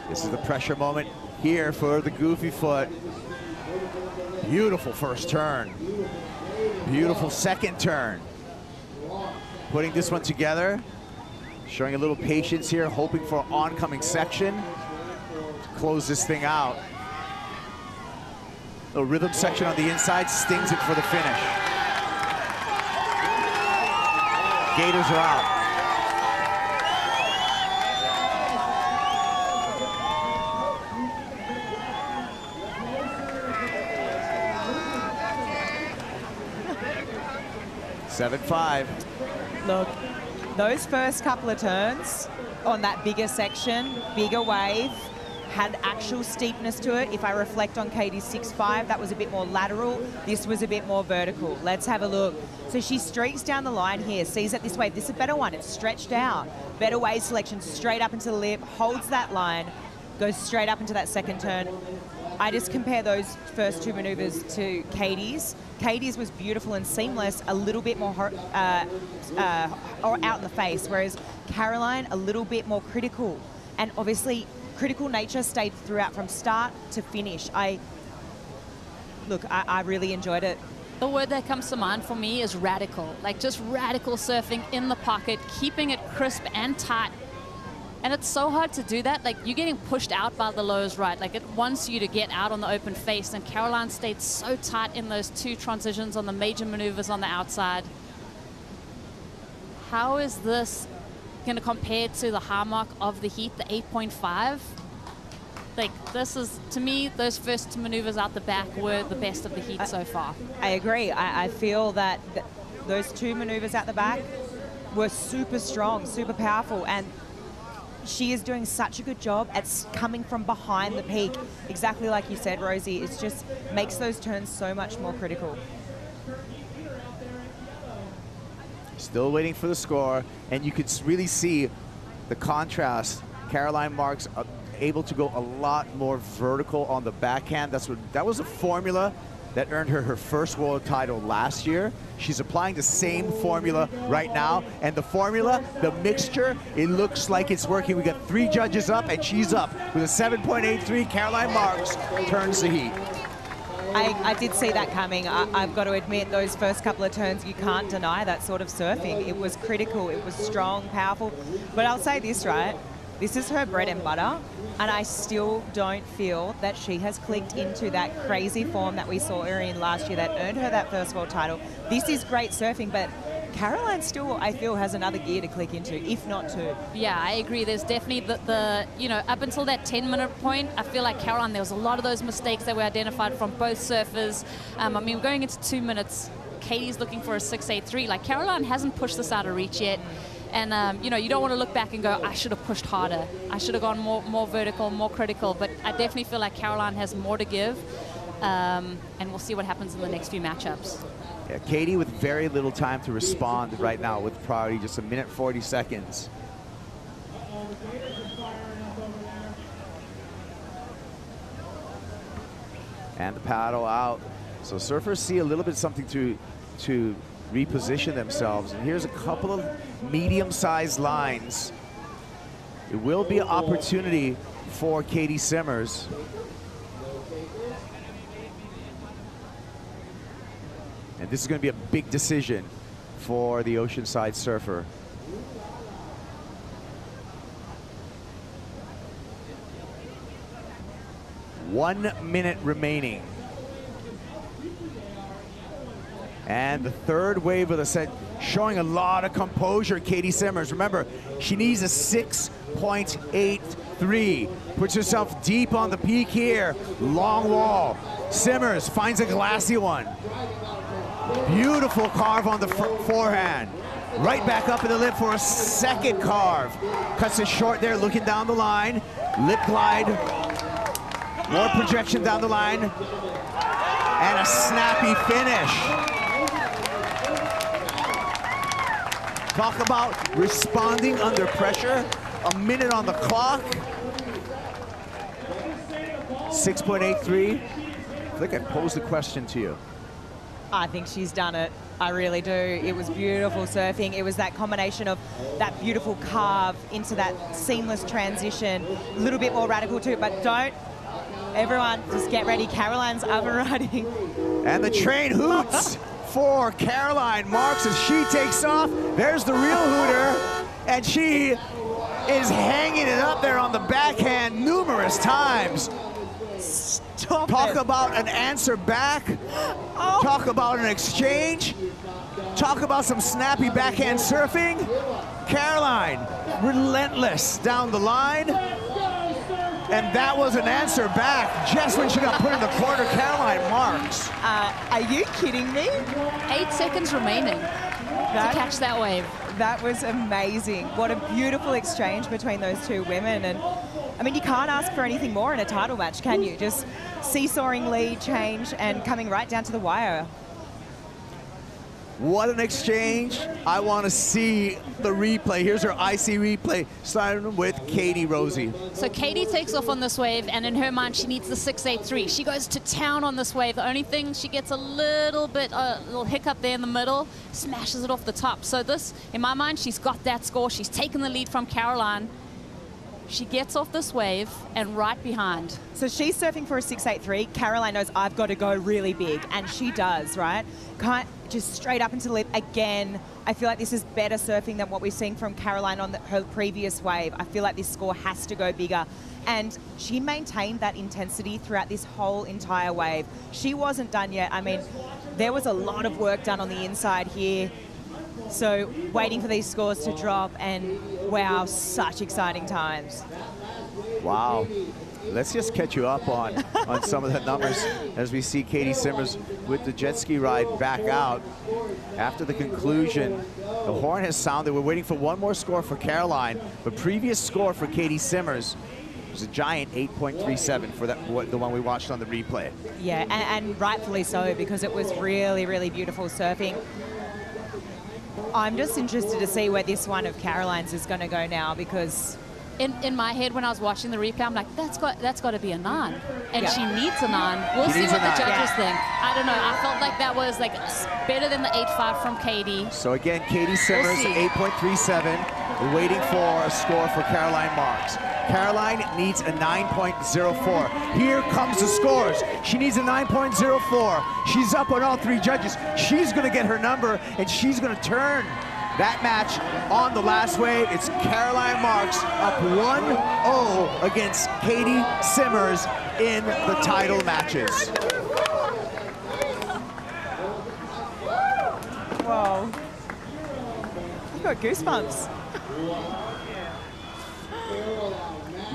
This is the pressure moment here for the Goofy Foot. Beautiful first turn. Beautiful second turn. Putting this one together, showing a little patience here, hoping for oncoming section to close this thing out. Little rhythm section on the inside, stings it for the finish. Gators are out. $7.5. Look, those first couple of turns on that bigger section, bigger wave, had actual steepness to it. If I reflect on Katie's 6.5, that was a bit more lateral. This was a bit more vertical. Let's have a look. So she streaks down the line here, sees that this wave, this is a better one. It's stretched out. Better wave selection, straight up into the lip, holds that line, goes straight up into that second turn. I just compare those first two maneuvers to Katie's. Katie's was beautiful and seamless, a little bit more or out in the face, whereas Caroline, a little bit more critical. And obviously, critical nature stayed throughout from start to finish. I really enjoyed it. The word that comes to mind for me is radical. Like just radical surfing in the pocket, keeping it crisp and tight. And it's so hard to do that. Like, you're getting pushed out by the lows, right? Like, it wants you to get out on the open face. And Caroline stayed so tight in those two transitions on the major maneuvers on the outside. How is this going to compare to the high mark of the heat, the 8.5? Like, this is, to me, those first two maneuvers out the back were the best of the heat so far. I agree. I feel that those two maneuvers out the back were super strong, super powerful. And she is doing such a good job at coming from behind the peak. Exactly like you said, Rosie, it just makes those turns so much more critical. Still waiting for the score, and you could really see the contrast. Caroline Marks able to go a lot more vertical on the backhand. That was a formula that earned her her first world title last year. She's applying the same formula right now, and the formula, the mixture, it looks like it's working. We got 3 judges up, and she's up with a 7.83. Caroline Marks turns the heat. I did see that coming. I've got to admit, those first couple of turns, you can't deny that sort of surfing. It was critical, it was strong, powerful. But I'll say this, right? This is her bread and butter, and I still don't feel that she has clicked into that crazy form that we saw her in last year that earned her that first world title. This is great surfing, but Caroline still, I feel, has another gear to click into, if not 2. Yeah, I agree. There's definitely the you know, up until that 10-minute point, I feel like Caroline, there was a lot of those mistakes that were identified from both surfers. I mean, going into 2 minutes, Katie's looking for a 6.83. Like, Caroline hasn't pushed this out of reach yet. And, you know, you don't want to look back and go, I should have pushed harder. I should have gone more vertical, more critical. But I definitely feel like Caroline has more to give. And we'll see what happens in the next few matchups. Yeah, Katie with very little time to respond right now with priority, just 1 minute 40 seconds. And the paddle out. So surfers see a little bit something to reposition themselves. And here's a couple of medium-sized lines. It will be an opportunity for Katie Simmers. And this is going to be a big decision for the Oceanside surfer. One minute remaining. And the third wave of the set, showing a lot of composure, Katie Simmers. Remember, she needs a 6.83. Puts herself deep on the peak here. Long wall. Simmers finds a glassy one. Beautiful carve on the forehand. Right back up in the lip for a second carve. Cuts it short there, looking down the line. Lip glide. More projection down the line. And a snappy finish. Talk about responding under pressure. A minute on the clock. 6.83. I think I posed the question to you. I think she's done it. I really do. It was beautiful surfing. It was that combination of that beautiful carve into that seamless transition. A little bit more radical too, but don't, everyone, just get ready. Caroline's up and running. And the train hoots for Caroline Marks as she takes off. There's the real hooter, and she is hanging it up there on the backhand numerous times. Talk about an answer back. Oh. Talk about an exchange. Talk about some snappy backhand surfing. Caroline, relentless down the line. And that was an answer back just when she got put in the corner. Caroline Marks. Are you kidding me? 8 seconds remaining to catch that wave. That was amazing. What a beautiful exchange between those two women. And I mean, you can't ask for anything more in a title match, can you? Just seesawing lead change and coming right down to the wire. What an exchange. I want to see the replay. Here's her IC replay, starting with Katie Rosie. So Katie takes off on this wave, and in her mind, she needs the 683. She goes to town on this wave. The only thing, she gets a little hiccup there in the middle, smashes it off the top. So this, in my mind, she's got that score. She's taken the lead from Caroline. She gets off this wave and right behind. So she's surfing for a 683. Caroline knows I've got to go really big, and she does, right? Can't just straight up into the lip again. I feel like this is better surfing than what we've seen from Caroline on her previous wave. I feel like this score has to go bigger. And she maintained that intensity throughout this whole entire wave. She wasn't done yet. I mean, there was a lot of work done on the inside here. So waiting for these scores to drop, and wow, such exciting times. Wow. Let's just catch you up on some of the numbers as we see Katie Simmers with the jet ski ride back out. After the conclusion, the horn has sounded. We're waiting for one more score for Caroline. The previous score for Katie Simmers was a giant 8.37 for the one we watched on the replay. Yeah, and rightfully so, because it was really, really beautiful surfing. I'm just interested to see where this one of Caroline's is going to go now, because in my head when I was watching the replay, I'm like, that's got to be a 9, and she needs a 9. We'll see what the judges think. I don't know. I felt like that was like better than the 8.5 from Katie. So again, Katie Simmers 8.37. We're waiting for a score for Caroline Marks. Caroline needs a 9.04. Here comes the scores. She needs a 9.04. She's up on all 3 judges. She's going to get her number, and she's going to turn that match on the last wave. It's Caroline Marks up 1-0 against Katie Simmers in the title matches. Whoa. I've got goosebumps.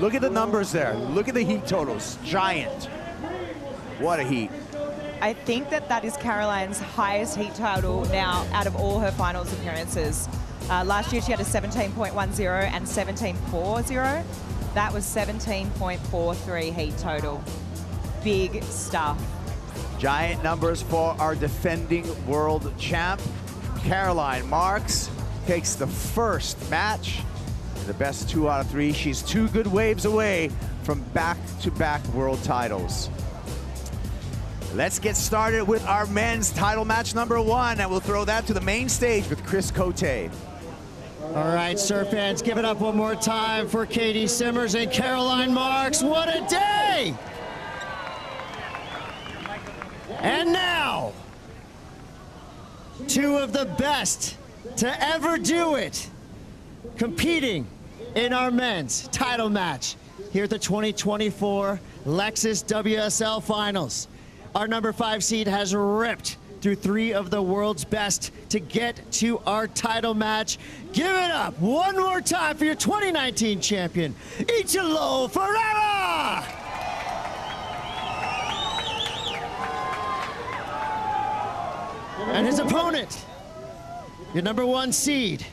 Look at the numbers there. Look at the heat totals. Giant. What a heat. I think that is Caroline's highest heat total now out of all her finals appearances. Last year she had a 17.10 and 17.40. That was 17.43 heat total. Big stuff. Giant numbers for our defending world champ. Caroline Marks takes the first match. The best 2 out of 3. She's 2 good waves away from back-to-back world titles. Let's get started with our men's title match number 1, and we'll throw that to the main stage with Chris Cote. All right, surf fans, give it up one more time for Katie Simmers and Caroline Marks. What a day! And now, 2 of the best to ever do it, competing in our men's title match here at the 2024 Lexus WSL Finals. Our number 5 seed has ripped through 3 of the world's best to get to our title match. Give it up one more time for your 2019 champion, Italo Ferreira! And his opponent, your number 1 seed,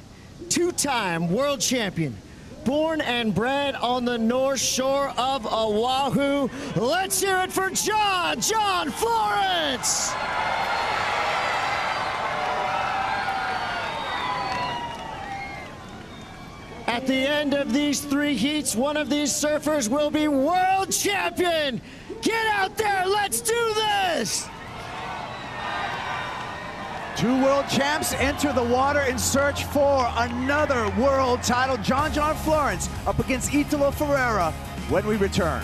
2-time world champion, born and bred on the North Shore of Oahu. Let's hear it for John John Florence! at the end of these 3 heats, one of these surfers will be world champion. Get out there, let's do this! 2 world champs enter the water in search for another world title. John John Florence up against Italo Ferreira when we return.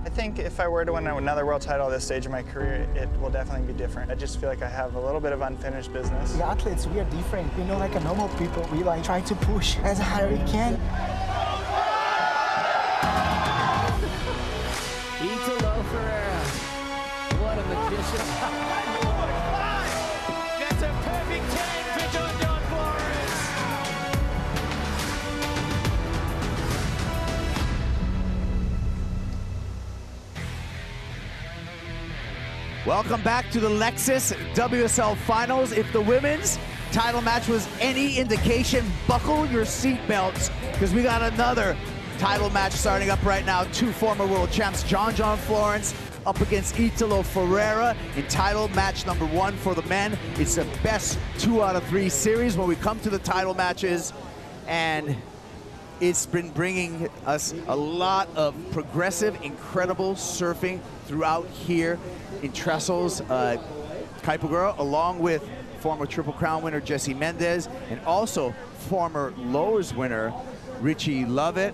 I think if I were to win another world title at this stage of my career, it will definitely be different. I just feel like I have a little bit of unfinished business. The athletes, we are different. You know, like a normal people, we like try to push as hard as we can. Italo Ferreira. What a magician. That's a perfect 10 for John John Florence. Welcome back to the Lexus WSL Finals. If the women's title match was any indication, buckle your seatbelts because we got another title match starting up right now. 2 former world champs, John John Florence up against Italo Ferreira in title match number 1 for the men. It's the best 2 out of 3 series when we come to the title matches, and it's been bringing us a lot of progressive, incredible surfing throughout here in Trestles. Teahupo'o, along with former Triple Crown winner Jesse Mendez and also former Lowers winner Richie Lovett.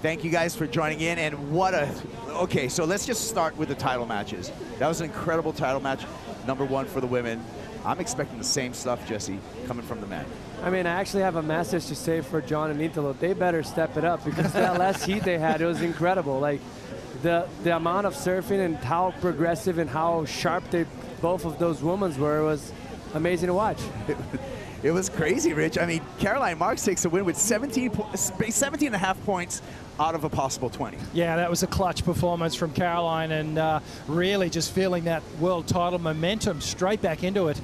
Thank you guys for joining in, and what a, okay, so let's just start with the title matches. That was an incredible title match, number 1 for the women. I'm expecting the same stuff, Jesse, coming from the men. I mean, I actually have a message to say for John and Italo. They better step it up because that last heat they had, it was incredible. Like, the amount of surfing and how progressive and how sharp both of those women were was amazing to watch. It was crazy, Rich. I mean, Caroline Marks takes a win with 17.5 points out of a possible 20. Yeah, that was a clutch performance from Caroline, and really just feeling that world title momentum straight back into it.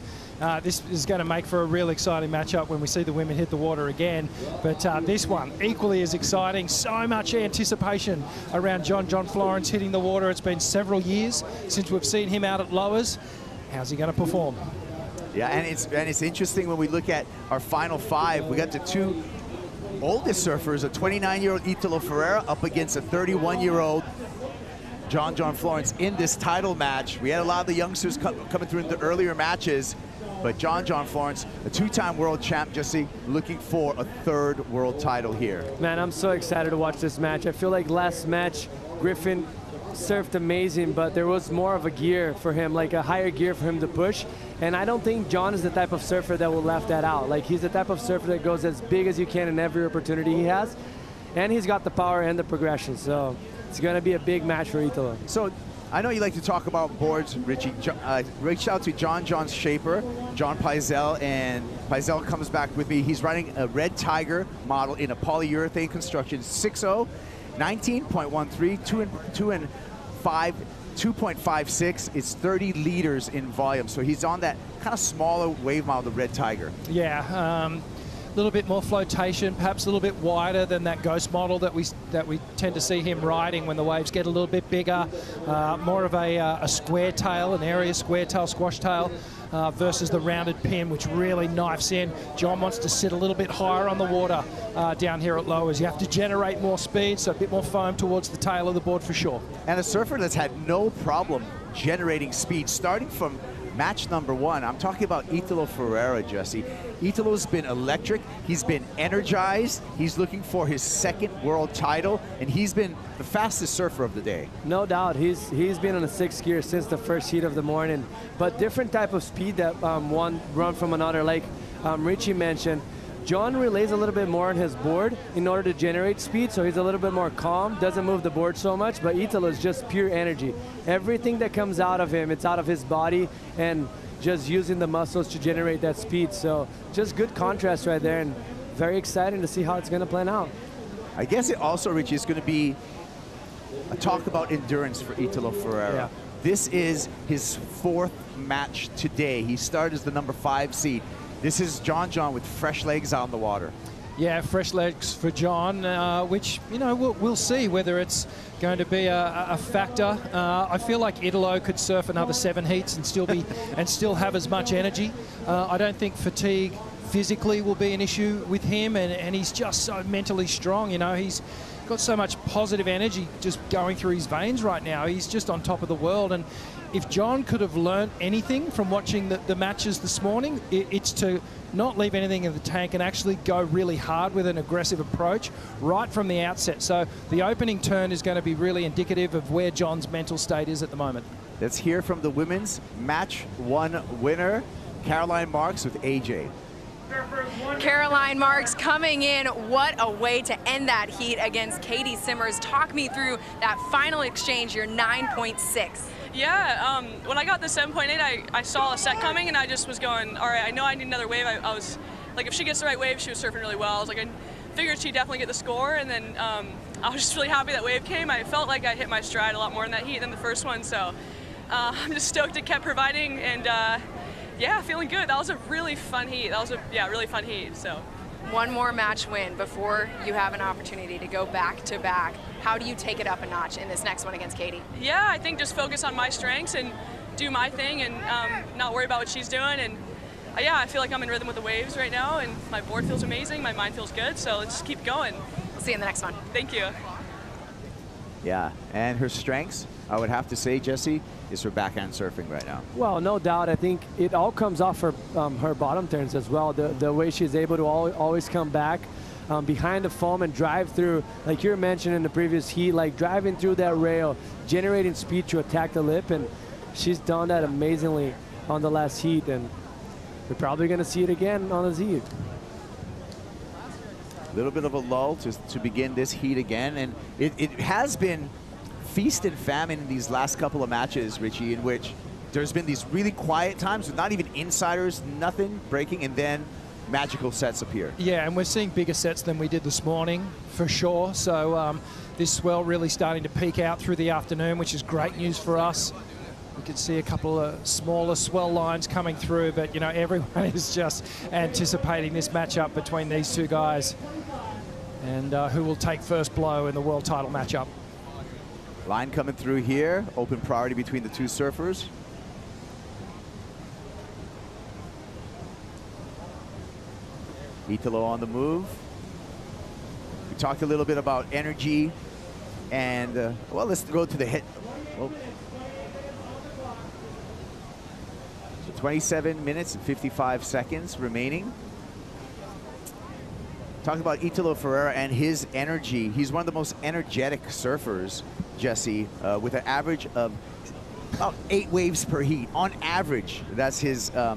This is going to make for a real exciting matchup when we see the women hit the water again. But this one, equally as exciting. So much anticipation around John John Florence hitting the water. It's been several years since we've seen him out at Lowers. How's he going to perform? Yeah, and it's interesting when we look at our final 5. We got the 2 oldest surfers, a 29-year-old Italo Ferreira up against a 31-year-old John John Florence in this title match. We had a lot of the youngsters coming through in the earlier matches. But John John Florence, a two-time world champ, Jesse, looking for a third world title here. Man, I'm so excited to watch this match. I feel like last match, Griffin surfed amazing, but there was more of a gear for him, like a higher gear for him to push. And I don't think John is the type of surfer that will left that out. Like, he's the type of surfer that goes as big as you can in every opportunity he has. And he's got the power and the progression. So it's going to be a big match for Italo. So I know you like to talk about boards, Richie. Reached out to John John's shaper, John Pizell, and Pizell comes back with me. He's running a Red Tiger model in a polyurethane construction, 6.0, 19.13, 2.56. It's 30 liters in volume. So he's on that kind of smaller wave model, the Red Tiger. Yeah. A little bit more flotation, perhaps a little bit wider than that Ghost model that we tend to see him riding when the waves get a little bit bigger. More of a square tail, an area square tail, squash tail, versus the rounded pin, which really knifes in. John wants to sit a little bit higher on the water down here at Lowers. You have to generate more speed, so a bit more foam towards the tail of the board for sure. And a surfer that's had no problem generating speed, starting from match number 1. I'm talking about Italo Ferreira, Jesse. Italo's been electric. He's been energized. He's looking for his second world title, and he's been the fastest surfer of the day. No doubt. He's been on a 6th gear since the first heat of the morning. But different type of speed that one run from another. Like Richie mentioned, John relays a little bit more on his board in order to generate speed, so he's a little bit more calm, doesn't move the board so much, but Italo is just pure energy. Everything that comes out of him, it's out of his body and just using the muscles to generate that speed. So just good contrast right there, and very exciting to see how it's going to plan out. I guess it also, Richie, is going to be a talk about endurance for Italo Ferreira. Yeah. This is his 4th match today. He started as the number 5 seed. This is John John with fresh legs on the water. Yeah, fresh legs for John, which, you know, we'll see whether it's going to be a factor. I feel like Italo could surf another 7 heats and still have as much energy. I don't think fatigue physically will be an issue with him, and he's just so mentally strong. You know, he's got so much positive energy just going through his veins right now. He's just on top of the world. And if John could have learned anything from watching the matches this morning, it's to not leave anything in the tank and actually go really hard with an aggressive approach right from the outset. So the opening turn is going to be really indicative of where John's mental state is at the moment. Let's hear from the women's match 1 winner, Caroline Marks with AJ. Caroline Marks coming in. What a way to end that heat against Katie Simmers. Talk me through that final exchange, your 9.6. Yeah, when I got the 7.8, I saw a set coming, and I just was going, all right, I know I need another wave. I was like, if she gets the right wave, she was surfing really well. I was like, I figured she'd definitely get the score, and then I was just really happy that wave came. I felt like I hit my stride a lot more in that heat than the first one, so I'm just stoked it kept providing, and yeah, feeling good. That was a really fun heat. That was a really fun heat. So, one more match win before you have an opportunity to go back to back. How do you take it up a notch in this next one against Katie? Yeah, I think just focus on my strengths and do my thing, and not worry about what she's doing. And yeah, I feel like I'm in rhythm with the waves right now, and my board feels amazing. My mind feels good. So let's keep going. We'll see you in the next one. Thank you. Yeah, and her strengths, I would have to say, Jesse, is her backhand surfing right now. Well, no doubt. I think it all comes off her bottom turns as well. The way she's able to always come back behind the foam and drive through, like you were mentioning in the previous heat, like driving through that rail, generating speed to attack the lip, and she's done that amazingly on the last heat, and we're probably going to see it again on the Z. A little bit of a lull to begin this heat again, and it has been feast and famine in these last couple of matches, Richie, in which there's been these really quiet times with not even insiders, nothing breaking, and then magical sets appear. Yeah, and we're seeing bigger sets than we did this morning, for sure. So this swell really starting to peak out through the afternoon, which is great news for us. We can see a couple of smaller swell lines coming through, but, you know, everyone is just anticipating this matchup between these two guys and who will take first blow in the world title matchup. Line coming through here, open priority between the two surfers. Italo on the move. We talked a little bit about energy, and well, let's go to the hit. Oh. So 27 minutes and 55 seconds remaining. Talking about Italo Ferreira and his energy. He's one of the most energetic surfers, Jesse, with an average of about 8 waves per heat on average. That's his. Well,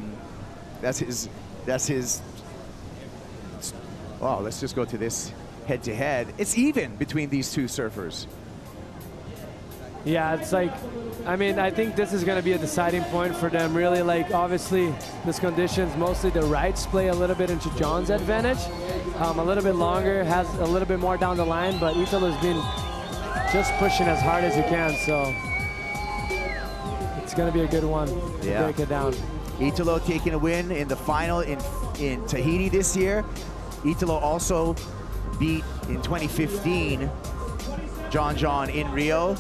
let's just go to this head-to-head. It's even between these two surfers. Yeah, it's like, I mean, I think this is going to be a deciding point for them, really. Like, obviously, this conditions, mostly the rights play a little bit into John's advantage. A little bit longer, has a little bit more down the line, but Italo's been just pushing as hard as he can, so it's going to be a good one to break it down. Italo taking a win in the final in Tahiti this year. Italo also beat in 2015 John John in Rio.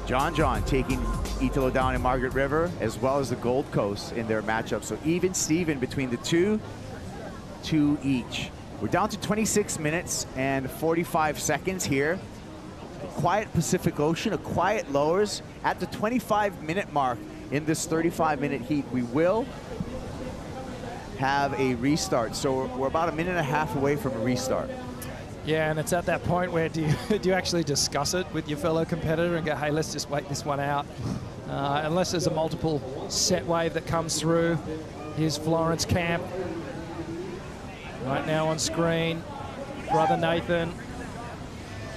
John John taking Italo down in Margaret River, as well as the Gold Coast in their matchup. So even Steven between the two each. We're down to 26 minutes and 45 seconds here. A quiet Pacific Ocean, a quiet lowers. At the 25-minute mark in this 35-minute heat, we will have a restart. So we're about a minute and a half away from a restart. Yeah, and it's at that point where do you actually discuss it with your fellow competitor and go, hey, let's just wait this one out. Unless there's a multiple set wave that comes through. Here's Florence Camp. Right now on screen, brother Nathan.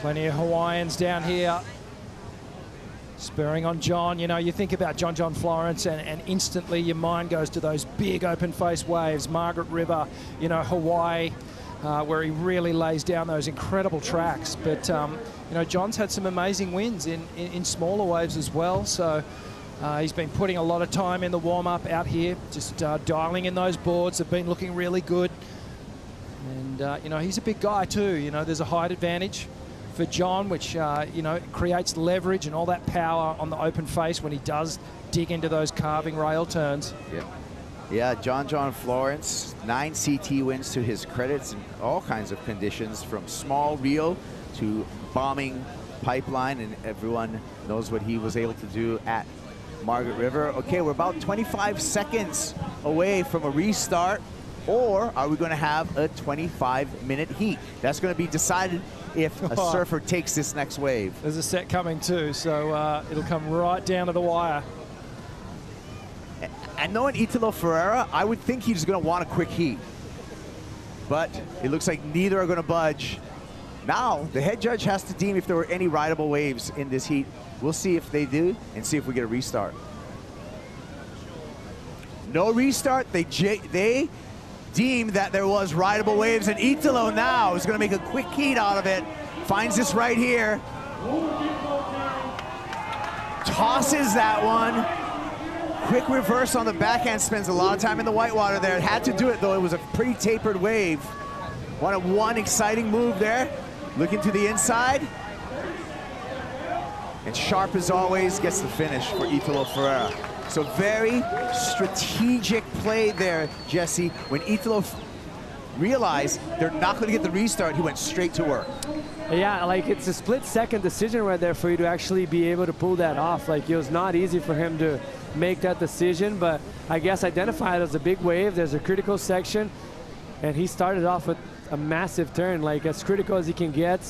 Plenty of Hawaiians down here. Spurring on John. You know, you think about John John Florence and instantly your mind goes to those big open face waves, Margaret River, you know, Hawaii, where he really lays down those incredible tracks. But, you know, John's had some amazing wins in smaller waves as well. So he's been putting a lot of time in the warm-up out here, just dialing in those boards. Have been looking really good. And, you know, he's a big guy too. You know, there's a height advantage for John, which, you know, creates leverage and all that power on the open face when he does dig into those carving rail turns. Yeah, John John Florence, 9 CT wins to his credits in all kinds of conditions, from small Rio to bombing Pipeline, and everyone knows what he was able to do at Margaret River. Okay, we're about 25 seconds away from a restart, or are we going to have a 25-minute heat? That's going to be decided if a surfer takes this next wave. There's a set coming too, so it'll come right down to the wire. And knowing Italo Ferreira, I would think he's going to want a quick heat. But it looks like neither are going to budge. Now, the head judge has to deem if there were any rideable waves in this heat. We'll see if they do and see if we get a restart. No restart. They deemed that there was rideable waves, and Italo now is going to make a quick heat out of it. Finds this right here. Tosses that one. Quick reverse on the backhand, spends a lot of time in the whitewater there. Had to do it though, it was a pretty tapered wave. One exciting move there. Looking to the inside. And sharp as always, gets the finish for Italo Ferreira. So very strategic play there, Jesse. When Italo realized they're not going to get the restart, he went straight to work. Yeah, like it's a split-second decision right there for you to actually be able to pull that off. Like, it was not easy for him to make that decision, but I guess identified as a big wave. There's a critical section, and he started off with a massive turn, like as critical as he can get.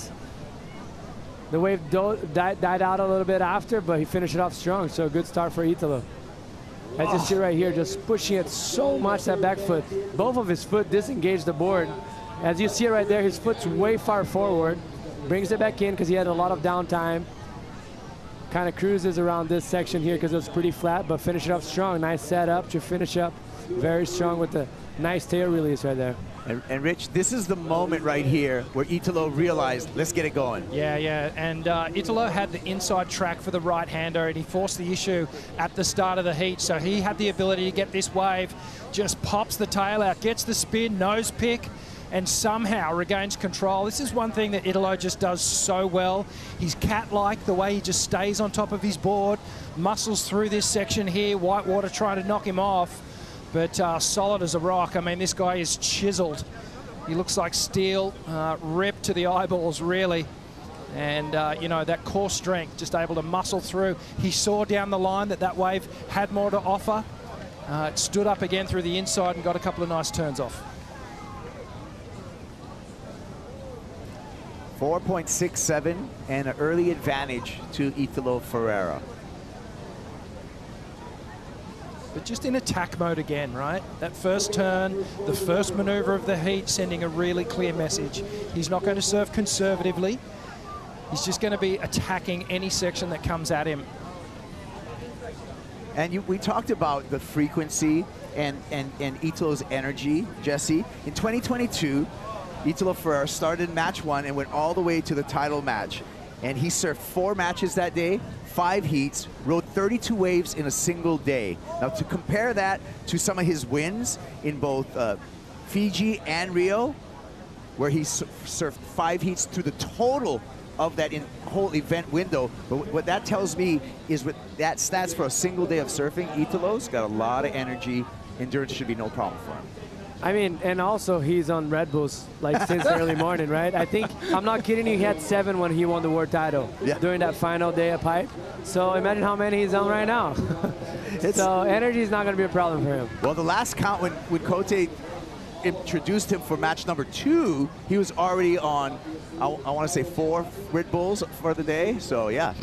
The wave died out a little bit after, but he finished it off strong, so a good start for Italo. As you see right here, just pushing it so much, that back foot. Both of his foot disengaged the board. As you see right there, his foot's way far forward. Brings it back in because he had a lot of downtime. Kind of cruises around this section here because it was pretty flat, but finish it up strong. Nice setup to finish up very strong with the nice tail release right there. And Rich, this is the moment right here where Italo realized, let's get it going. Yeah, and Italo had the inside track for the right-hander, and he forced the issue at the start of the heat, so he had the ability to get this wave, just pops the tail out, gets the spin, nose pick, and somehow regains control. This is one thing that Italo just does so well. He's cat-like, the way he just stays on top of his board, muscles through this section here, whitewater trying to knock him off, but solid as a rock. I mean, this guy is chiseled. He looks like steel, ripped to the eyeballs, really. And, you know, that core strength, just able to muscle through. He saw down the line that wave had more to offer. It stood up again through the inside and got a couple of nice turns off. 4.67 and an early advantage to Italo Ferreira. But just in attack mode again, right? That first turn, the first maneuver of the heat, sending a really clear message. He's not going to serve conservatively. He's just going to be attacking any section that comes at him. And we talked about the frequency and Italo's energy, Jesse. In 2022, Italo Ferreira started match 1 and went all the way to the title match. And he surfed 4 matches that day, 5 heats, rode 32 waves in a single day. Now, to compare that to some of his wins in both Fiji and Rio, where he surfed 5 heats through the total of that whole event window. But what that tells me is with that stats for a single day of surfing, Italo's got a lot of energy. Endurance should be no problem for him. I mean, and also he's on Red Bulls like since early morning, right? I think, I'm not kidding you, he had 7 when he won the world title during that final day of Pipe. So imagine how many he's on right now. So energy is not going to be a problem for him. Well, the last count when Cote introduced him for match number 2, he was already on, I want to say 4 Red Bulls for the day. So yeah,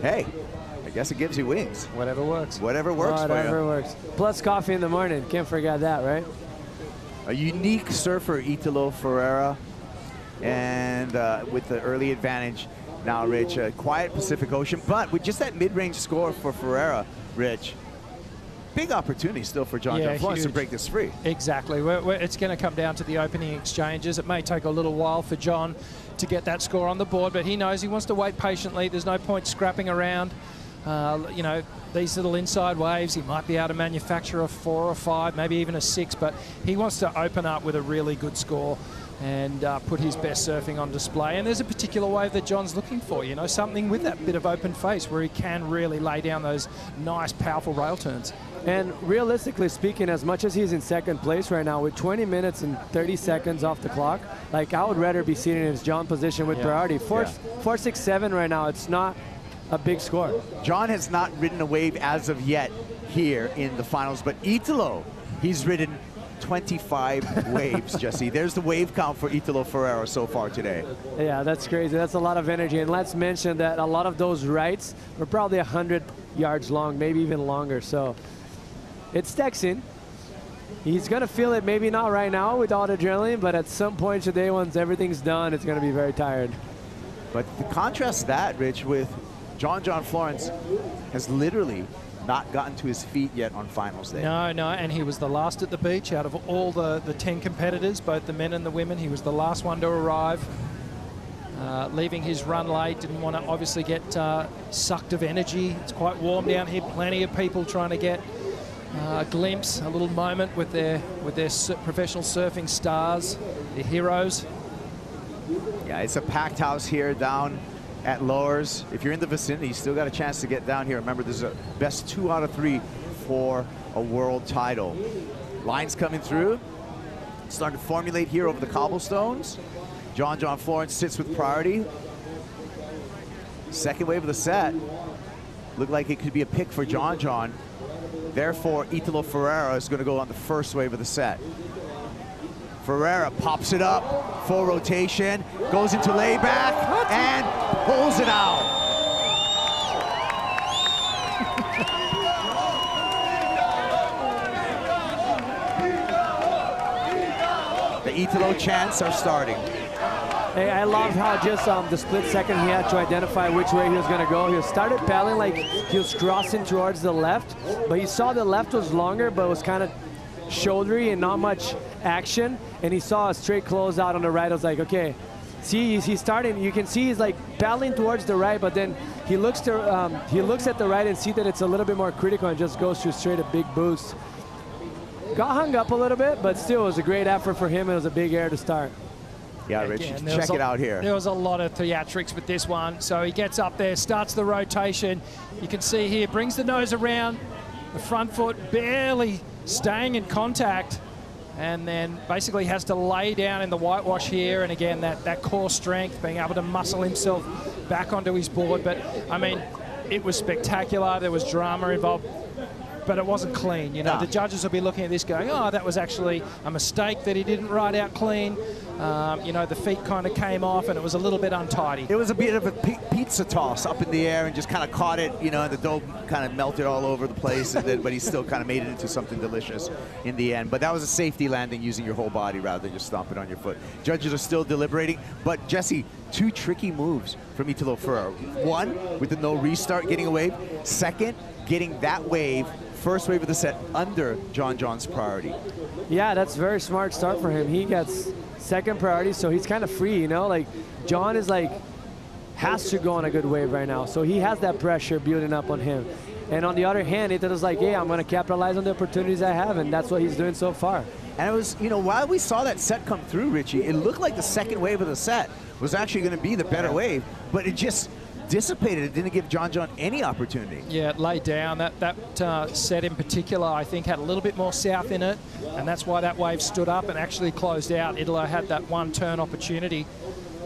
hey, I guess it gives you wings. Whatever works. Whatever works for you. Whatever works. Plus coffee in the morning. Can't forget that, right? A unique surfer, Italo Ferreira, and with the early advantage now, Rich. Quiet Pacific Ocean, but with just that mid-range score for Ferreira, Rich, big opportunity still for John John Florence to break this free. Exactly. It's going to come down to the opening exchanges. It may take a little while for John to get that score on the board, but he knows he wants to wait patiently. There's no point scrapping around. You know, these little inside waves, he might be able to manufacture a 4 or 5, maybe even a 6, but he wants to open up with a really good score and put his best surfing on display. And there's a particular wave that John's looking for, you know, something with that bit of open face where he can really lay down those nice, powerful rail turns. And realistically speaking, as much as he's in second place right now with 20 minutes and 30 seconds off the clock, like I would rather be sitting in his John position with priority. 4.67 right now, it's not a big score. John has not ridden a wave as of yet here in the finals, but Italo, he's ridden 25 waves, Jesse. There's the wave count for Italo Ferreira so far today. Yeah, that's crazy. That's a lot of energy. And let's mention that a lot of those rights were probably 100 yards long, maybe even longer. So it stacks in. He's going to feel it, maybe not right now with all the adrenaline, but at some point today, once everything's done, it's going to be very tired. But the contrast that, Rich, with John John Florence has literally not gotten to his feet yet on finals day. No, and he was the last at the beach out of all the 10 competitors, both the men and the women. He was the last one to arrive, leaving his run late. Didn't want to obviously get sucked of energy. It's quite warm down here. Plenty of people trying to get a glimpse, a little moment with their professional surfing stars, their heroes. Yeah, it's a packed house here down at Lowers. If you're in the vicinity, you still got a chance to get down here. Remember, there's a best 2 out of 3 for a world title. Lines coming through, starting to formulate here over the cobblestones. John John Florence sits with priority. Second wave of the set. Looked like it could be a pick for John John. Therefore, Italo Ferreira is going to go on the first wave of the set. Ferreira pops it up, full rotation, goes into layback, and pulls it out. The Italo chants are starting. Hey, I love how just the split second he had to identify which way he was going to go. He started paddling like he was crossing towards the left, but he saw the left was longer, but it was kind of shouldery and not much action, and he saw a straight close out on the right. I was like, okay, see, he's starting. You can see he's like paddling towards the right, but then he looks at the right and see that it's a little bit more critical and just goes to straight a big boost. Got hung up a little bit, but still it was a great effort for him. It was a big air to start. Yeah, Rich, check it out here. There was a lot of theatrics with this one. So he gets up there, starts the rotation. You can see here, brings the nose around, the front foot barely staying in contact. and then basically has to lay down in the whitewash here. And again, that core strength, being able to muscle himself back onto his board. But I mean, it was spectacular. There was drama involved, but it wasn't clean. You know, the judges will be looking at this going, oh, that was actually a mistake that he didn't ride out clean. You know, the feet kind of came off and it was a little bit untidy. It was a bit of a pizza toss up in the air and just kind of caught it, you know, and the dough kind of melted all over the place, and then, but he still kind of made it into something delicious in the end. But that was a safety landing using your whole body rather than just stomping on your foot. Judges are still deliberating, but Jesse, 2 tricky moves from Italo Ferreira. One, with the no restart, getting a wave. Second, getting that wave, first wave of the set, under John John's priority. Yeah, that's a very smart start for him. He gets second priority, so he's kind of free, you know? Like, John is like, has to go on a good wave right now. So he has that pressure building up on him. And on the other hand, Italo's like, yeah, I'm going to capitalize on the opportunities I have, and that's what he's doing so far. And it was, you know, while we saw that set come through, Richie, it looked like the second wave of the set was actually going to be the better wave, but it just dissipated. It didn't give John John any opportunity. Yeah, it laid down. That set in particular, I think, had a little bit more south in it, and that's why that wave stood up and actually closed out. Italo had that one turn opportunity.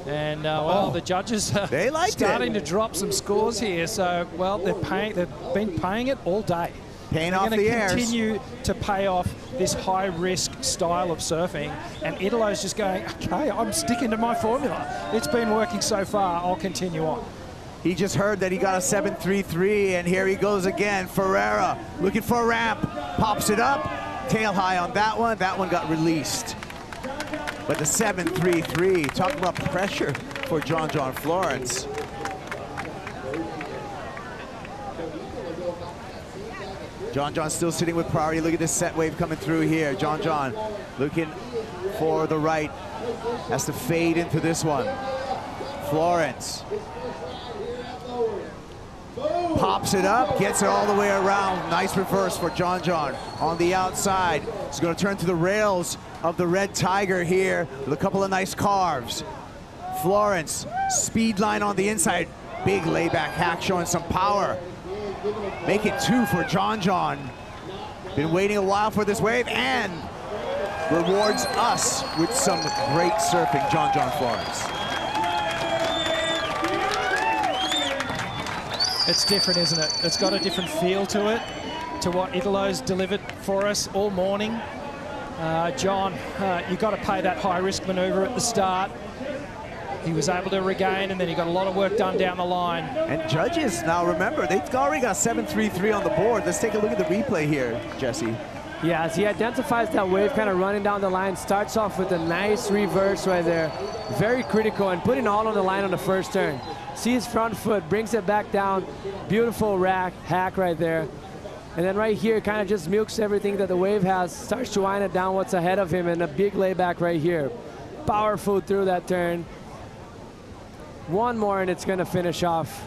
And, well, the judges are starting to drop some scores here. So, well, they've been paying it all day. Paying off the airs. They're going to continue to pay off this high-risk style of surfing. And Italo's just going, okay, I'm sticking to my formula. It's been working so far. I'll continue on. He just heard that he got a 7.33, and here he goes again. Ferreira looking for a ramp. Pops it up. Tail high on that one. That one got released. But the 7.33, talking about pressure for John John Florence. John John still sitting with priority. Look at this set wave coming through here. John John looking for the right. Has to fade into this one. Florence pops it up, gets it all the way around. Nice reverse for John John on the outside. He's going to turn to the rails of the Red Tiger here with a couple of nice carves. Florence, speed line on the inside. Big layback hack showing some power. Make it 2 for John John. Been waiting a while for this wave and rewards us with some great surfing, John John Florence. It's different, isn't it? It's got a different feel to it, to what Italo's delivered for us all morning. John, you've got to pay that high-risk maneuver at the start. He was able to regain, and then he got a lot of work done down the line. And judges, now remember, they've already got 7.33 on the board. Let's take a look at the replay here, Jesse. Yeah, as he identifies that wave kind of running down the line, starts off with a nice reverse right there. Very critical and putting all on the line on the first turn. See his front foot, brings it back down. Beautiful hack right there. And then right here, kind of just milks everything that the wave has, starts to wind it down what's ahead of him, and a big layback right here. Powerful through that turn. One more, and it's going to finish off.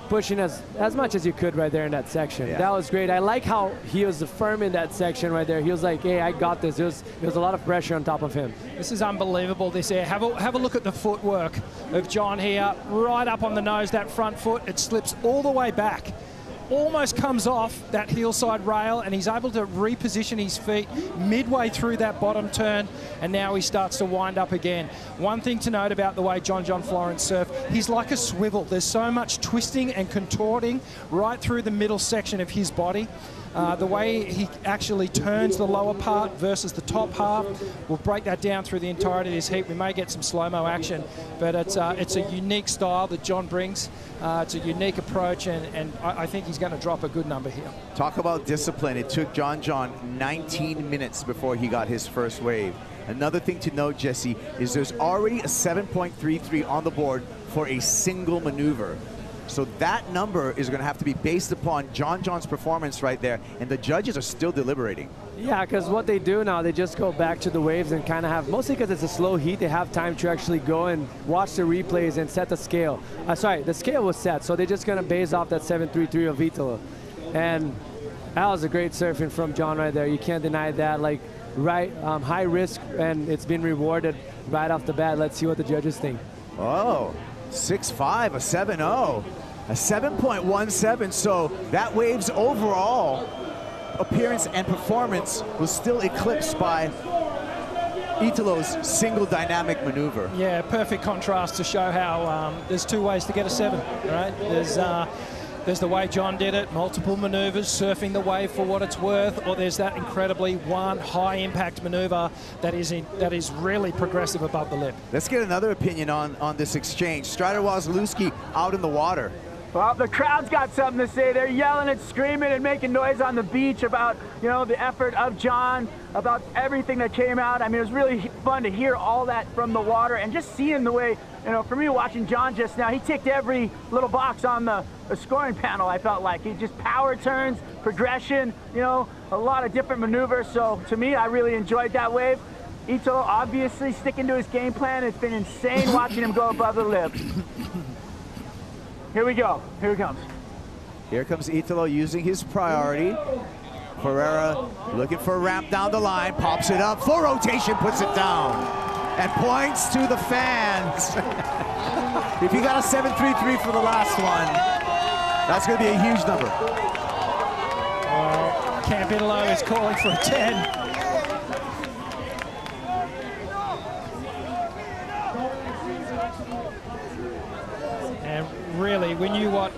Pushing as much as you could right there in that section. Yeah. That was great. I like how he was firm in that section right there. He was like, hey, I got this. There was a lot of pressure on top of him. This is unbelievable, this air. Have a look at the footwork of John here. Right up on the nose, that front foot. It slips all the way back. Almost comes off that heel-side rail, and he's able to reposition his feet midway through that bottom turn, and now he starts to wind up again. One thing to note about the way John John Florence surf, he's like a swivel. There's so much twisting and contorting right through the middle section of his body. The way he actually turns the lower part versus the top half, we'll break that down through the entirety of this heat. We may get some slow-mo action, but it's a unique style that John brings. It's a unique approach, and I think he's going to drop a good number here. Talk about discipline. It took John John 19 minutes before he got his first wave. Another thing to note, Jesse, is there's already a 7.33 on the board for a single maneuver. So that number is going to have to be based upon John John's performance right there, and the judges are still deliberating. Yeah, because what they do now, they just go back to the waves and kind of have, mostly because it's a slow heat, they have time to actually go and watch the replays and set the scale. Sorry, the scale was set, so they're just going to base off that 7.33 of Italo. And that was a great surfing from John right there. You can't deny that. Like, right, high risk, and it's been rewarded right off the bat. Let's see what the judges think. Oh. 6.5, a 7.0, a 7.17. So that wave's overall appearance and performance was still eclipsed by Italo's single dynamic maneuver. Yeah, perfect contrast to show how there's two ways to get a 7, right? There's the way John did it, multiple maneuvers, surfing the wave for what it's worth, or there's that incredibly one high-impact maneuver that is really progressive above the lip. Let's get another opinion on this exchange. Strider Wasilewski out in the water. Well, the crowd's got something to say. They're yelling and screaming and making noise on the beach about, you know, the effort of John, about everything that came out. I mean, it was really fun to hear all that from the water and just seeing the way, you know, for me watching John just now, he ticked every little box on the scoring panel, I felt like. He just power turns, progression, you know, a lot of different maneuvers. So to me, I really enjoyed that wave. Italo obviously sticking to his game plan. It's been insane watching him go above the lip. Here we go. Here he comes. Here comes Italo using his priority. Ferreira looking for a ramp down the line, pops it up, full rotation, puts it down, and points to the fans. If you got a 7.33 for the last one, that's going to be a huge number. Well, Camp Italo is calling for a 10. And really, we knew what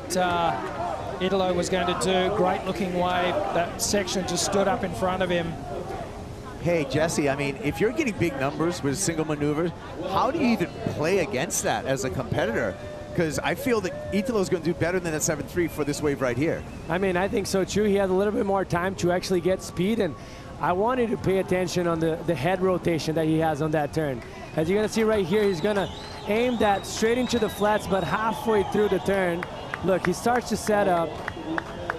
Italo was going to do. Great looking wave. That section just stood up in front of him. Hey, Jesse, I mean, if you're getting big numbers with single maneuvers, how do you even play against that as a competitor? Because I feel that Italo's going to do better than a 7.3 for this wave right here. I mean, I think so too. He had a little bit more time to actually get speed, and I wanted to pay attention on the head rotation that he has on that turn. As you're going to see right here, he's going to aim that straight into the flats, but halfway through the turn, look, he starts to set up,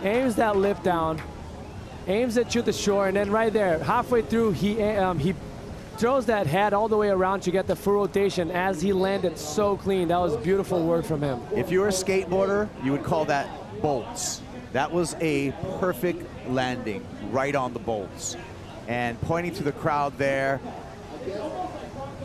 aims that lip down, aims it to the shore, and then right there, halfway through, he throws that head all the way around to get the full rotation as he landed so clean. That was beautiful work from him. If you're a skateboarder, you would call that bolts. That was a perfect landing right on the bolts. And pointing to the crowd there,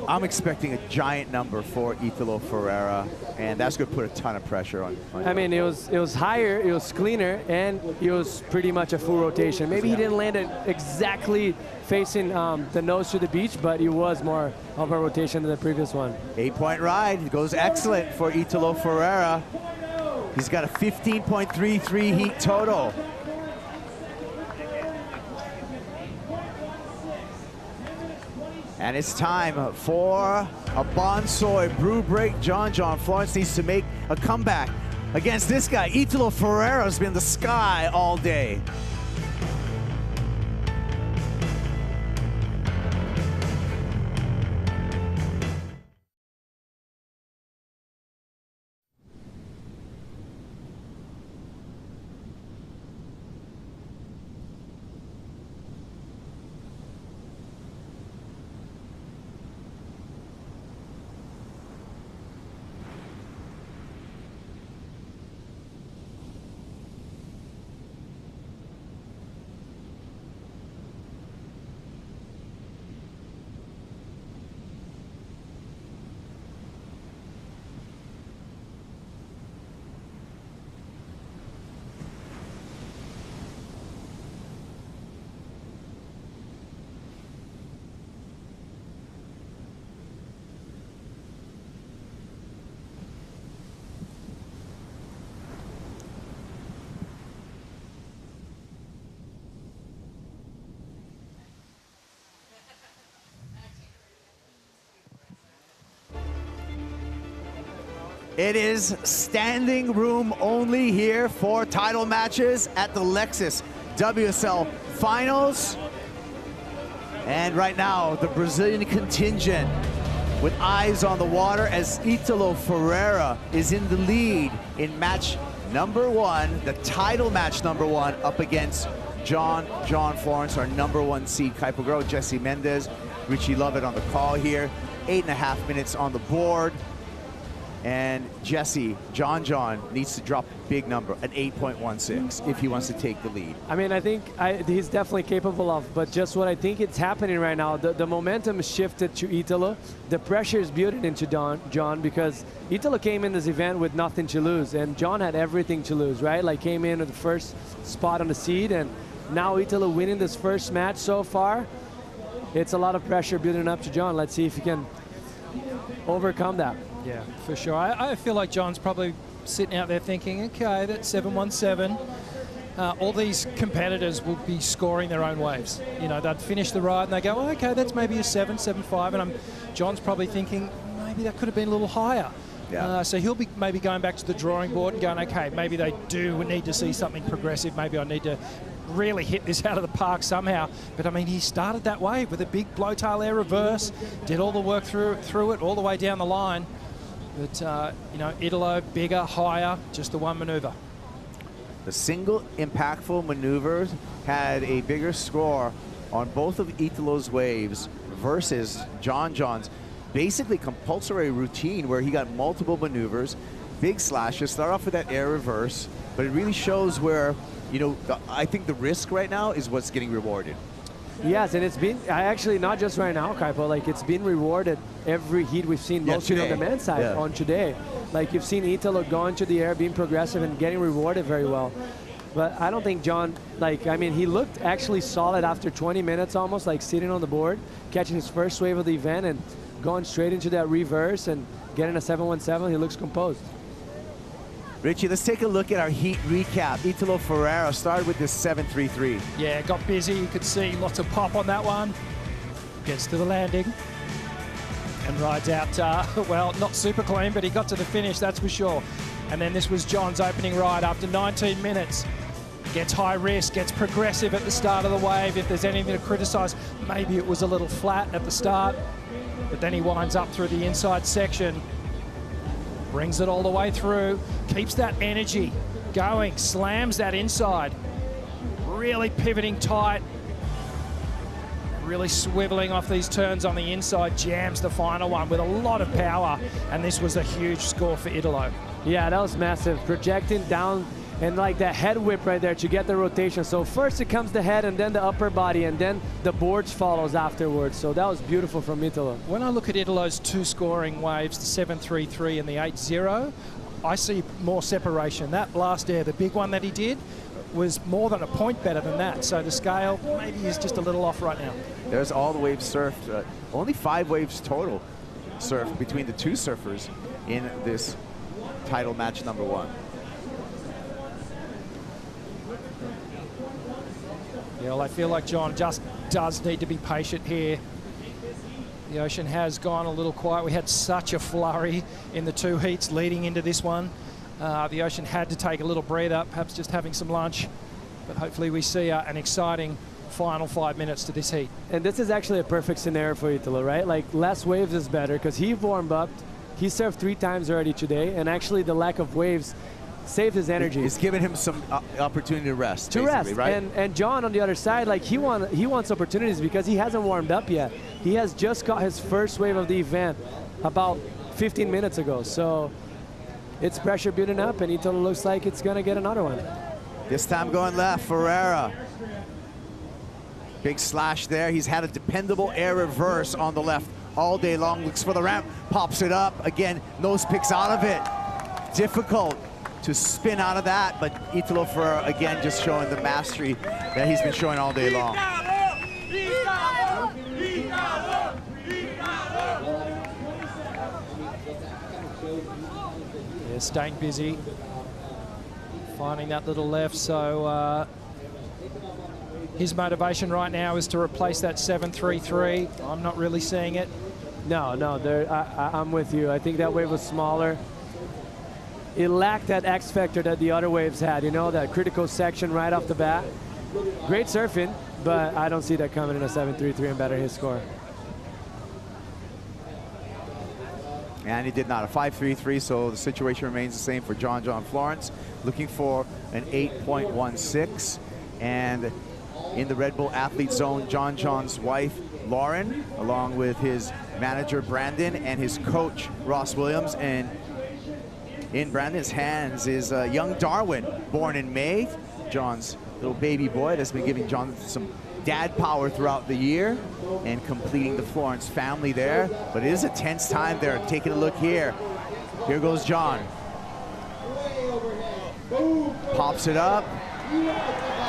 I'm expecting a giant number for Italo Ferreira, and that's going to put a ton of pressure on I mean, it was higher, it was cleaner, and it was pretty much a full rotation. Maybe he didn't land it exactly facing the nose to the beach, but it was more of a rotation than the previous one. 8-point ride. It goes excellent for Italo Ferreira. He's got a 15.33 heat total. And it's time for a Bonsoy brew break. John John Florence needs to make a comeback against this guy. Italo Ferreira has been in the sky all day. It is standing room only here for title matches at the Lexus WSL Finals. And right now, the Brazilian contingent with eyes on the water as Italo Ferreira is in the lead in match number 1, the title match number 1, up against John John Florence, our number 1 seed Kaipo girl, Jesse Mendez, Richie Lovett on the call here. 8.5 minutes on the board. And Jesse, John needs to drop a big number, an 8.16, if he wants to take the lead. I mean, I think he's definitely capable of, but just what I think it's happening right now, the momentum is shifted to Italo. The pressure is building into John because Italo came in this event with nothing to lose, and John had everything to lose, right? Like came in at the first spot on the seed, and now Italo winning this first match so far, it's a lot of pressure building up to John. Let's see if he can overcome that. Yeah, for sure. I feel like John's probably sitting out there thinking, okay, that's 717. All these competitors will be scoring their own waves. You know, they'd finish the ride and they go, oh, okay, that's maybe a 775, and John's probably thinking maybe that could have been a little higher. Yeah. So he'll be maybe going back to the drawing board and going, okay, maybe they do need to see something progressive. Maybe I need to really hit this out of the park somehow. But I mean, he started that wave with a big blowtail air reverse, did all the work through it all the way down the line. But you know, Italo, bigger, higher, just the one maneuver. The single impactful maneuvers had a bigger score on both of Italo's waves versus John John's basically compulsory routine where he got multiple maneuvers, big slashes, start off with that air reverse, but it really shows where, you know, I think the risk right now is what's getting rewarded. Yes, and it's been actually not just right now, Kaipo, like it's been rewarded every heat we've seen, mostly on the men's side on today. Like you've seen Italo go into the air, being progressive and getting rewarded very well. But I don't think John, like, I mean, he looked actually solid after 20 minutes almost, like sitting on the board, catching his first wave of the event and going straight into that reverse and getting a 717. He looks composed. Richie, let's take a look at our heat recap. Italo Ferreira started with this 733. Yeah, got busy. You could see lots of pop on that one. Gets to the landing and rides out, well, not super clean, but he got to the finish, that's for sure. And then this was John's opening ride after 19 minutes. Gets high risk, gets progressive at the start of the wave. If there's anything to criticize, maybe it was a little flat at the start, but then he winds up through the inside section, brings it all the way through, keeps that energy going, slams that inside, really pivoting tight, really swiveling off these turns on the inside, jams the final one with a lot of power, and this was a huge score for Italo. Yeah, that was massive, projecting down and like that head whip right there to get the rotation. So first it comes the head and then the upper body and then the boards follows afterwards. So that was beautiful from Italo. When I look at Italo's two scoring waves, the 733 and the 80, I see more separation. That last air, the big one that he did, was more than a point better than that. So the scale maybe is just a little off right now. There's all the waves surfed. Only 5 waves total surfed between the two surfers in this title match number 1. Yeah, well, I feel like John just does need to be patient here. The ocean has gone a little quiet. We had such a flurry in the 2 heats leading into this one. The ocean had to take a little breather, perhaps just having some lunch. But hopefully we see an exciting final 5 minutes to this heat. And this is actually a perfect scenario for Italo, right? Like less waves is better because he warmed up. He surfed 3 times already today, and actually the lack of waves saved his energy. It's given him some opportunity to rest, right? And John on the other side, like he wants opportunities because he hasn't warmed up yet. He has just got his first wave of the event about 15 minutes ago. So it's pressure building up, and Italo looks like it's gonna get another one. This time going left, Ferreira. Big slash there. He's had a dependable air reverse on the left all day long. Looks for the ramp, pops it up. Again, nose picks out of it. Difficult to spin out of that, but Italo Ferreira again just showing the mastery that he's been showing all day long. Yeah, staying busy, finding that little left. So his motivation right now is to replace that 733. I'm not really seeing it. No, I'm with you. I think that wave was smaller. It lacked that X factor that the other waves had, you know, that critical section right off the bat. Great surfing, but I don't see that coming in a 733 and better his score. And he did not, a 5.33, so the situation remains the same for John John Florence, looking for an 8.16. And in the Red Bull Athlete Zone, John John's wife, Lauren, along with his manager, Brandon, and his coach, Ross Williams. And in Brandon's hands is young Darwin, born in May, John's little baby boy that's been giving John some dad power throughout the year and completing the Florence family there. But it is a tense time there. Taking a look here. Here goes John. Pops it up,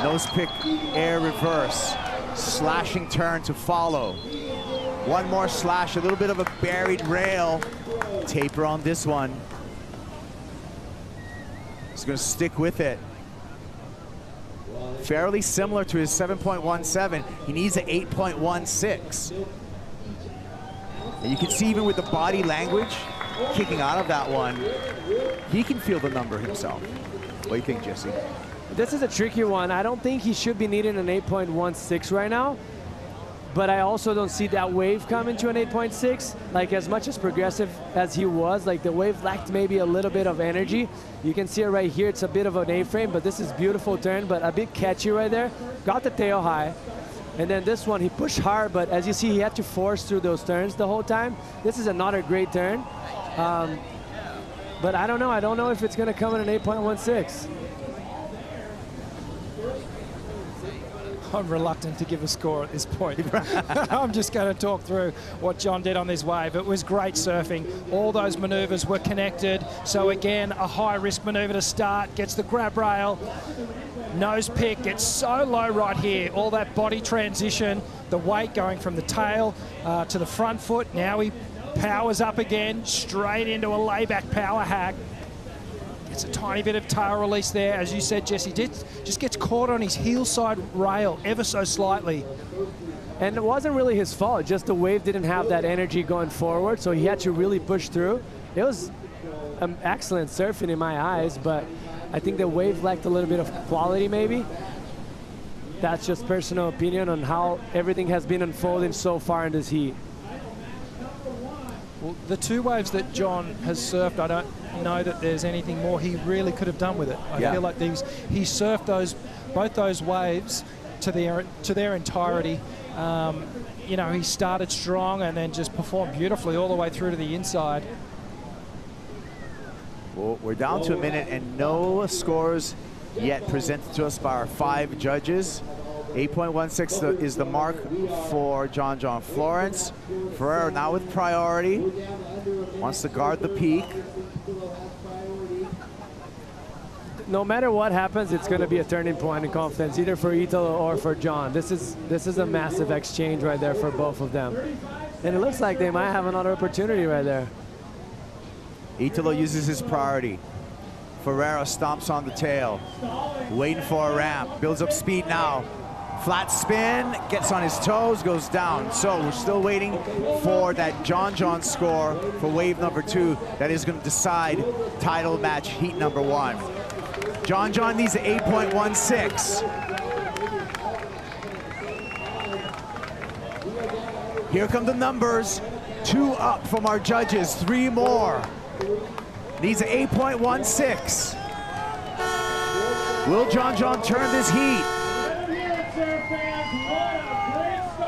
Nose pick, air reverse. Slashing turn to follow. One more slash, a little bit of a buried rail. Taper on this one. He's gonna stick with it. Fairly similar to his 7.17. He needs an 8.16. And you can see even with the body language, kicking out of that one, he can feel the number himself. What do you think, Jesse? This is a tricky one. I don't think he should be needing an 8.16 right now, but I also don't see that wave coming to an 8.6. Like, as much as progressive as he was, like the wave lacked maybe a little bit of energy. You can see it right here. It's a bit of an A-frame, but this is beautiful turn, but a bit catchy right there. Got the tail high. And then this one, he pushed hard, but as you see, he had to force through those turns the whole time. This is another great turn. But I don't know. I don't know if it's going to come in an 8.16. I'm reluctant to give a score at this point. I'm just going to talk through what John did on this wave. It was great surfing. All those maneuvers were connected. So again, a high-risk maneuver to start. Gets the grab rail. Nose pick gets so low right here. All that body transition, the weight going from the tail to the front foot. Now he powers up again, straight into a layback power hack. It's a tiny bit of tail release there. As you said, Jesse, just gets caught on his heel side rail ever so slightly. And it wasn't really his fault, just the wave didn't have that energy going forward, so he had to really push through. It was excellent surfing in my eyes, but I think the wave lacked a little bit of quality maybe. That's just personal opinion on how everything has been unfolding so far in this heat. Well, the two waves that John has surfed, I don't know that there's anything more he really could have done with it. I feel like he surfed both those waves to their entirety. You know, he started strong and then just performed beautifully all the way through to the inside. Well, we're down to a minute and no scores yet presented to us by our 5 judges. 8.16 is the mark for John John Florence. Ferreira now with priority. Wants to guard the peak. No matter what happens, it's going to be a turning point in confidence, either for Italo or for John. This is a massive exchange right there for both of them. And it looks like they might have another opportunity right there. Italo uses his priority. Ferreira stomps on the tail. Waiting for a ramp. Builds up speed now. Flat spin, gets on his toes, goes down. So we're still waiting for that John John score for wave number 2 that is going to decide title match heat number 1. John John needs an 8.16. Here come the numbers. 2 up from our judges, 3 more. Needs an 8.16. Will John John turn this heat?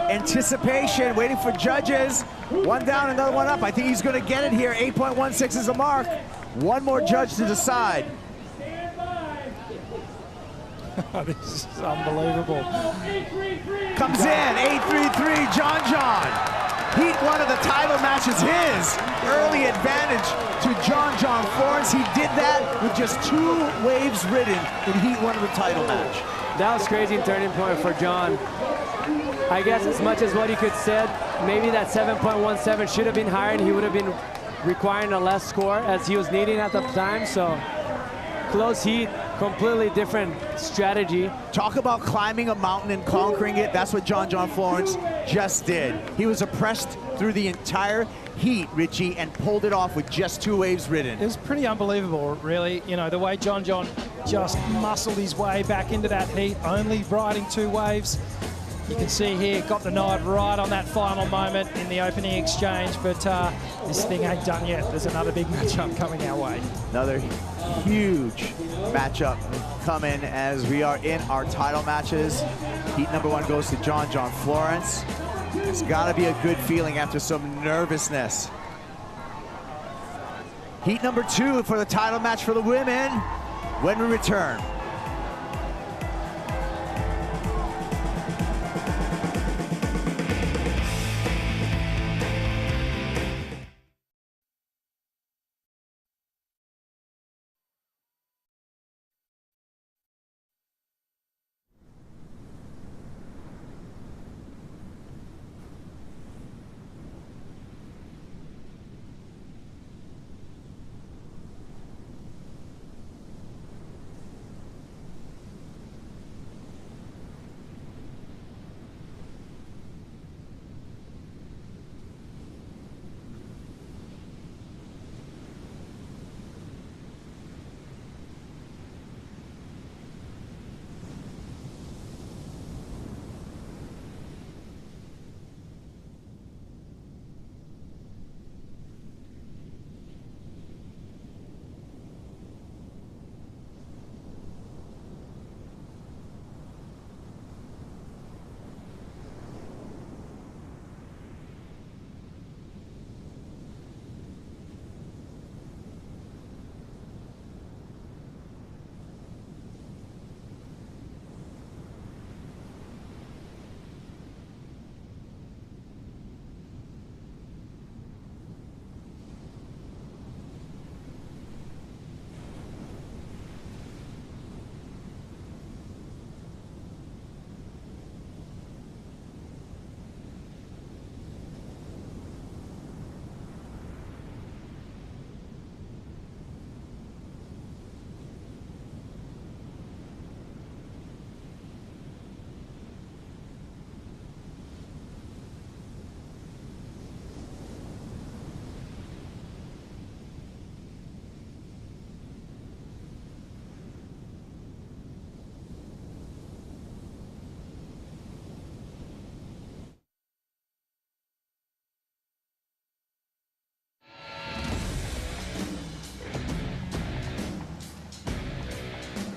Anticipation, waiting for judges. 1 down, another 1 up. I think he's going to get it here. 8.16 is the mark. 1 more judge to decide. This is unbelievable. Comes in, 8.33, John John. Heat 1 of the title match is his. Early advantage to John John Florence. He did that with just 2 waves ridden in Heat 1 of the title match. That was crazy turning point for John. I guess as much as what he could said, maybe that 7.17 should have been higher and he would have been requiring a less score as he was needing at the time. So close heat, completely different strategy. Talk about climbing a mountain and conquering it. That's what John John Florence just did. He was oppressed through the entire heat, Richie, and pulled it off with just 2 waves ridden. It was pretty unbelievable, really. You know, the way John John just muscled his way back into that heat, only riding 2 waves. You can see here, got the nod right on that final moment in the opening exchange, but this thing ain't done yet. There's another big matchup coming our way. Another huge matchup coming as we are in our title matches. Heat number 1 goes to John John Florence. It's got to be a good feeling after some nervousness. Heat number 2 for the title match for the women when we return.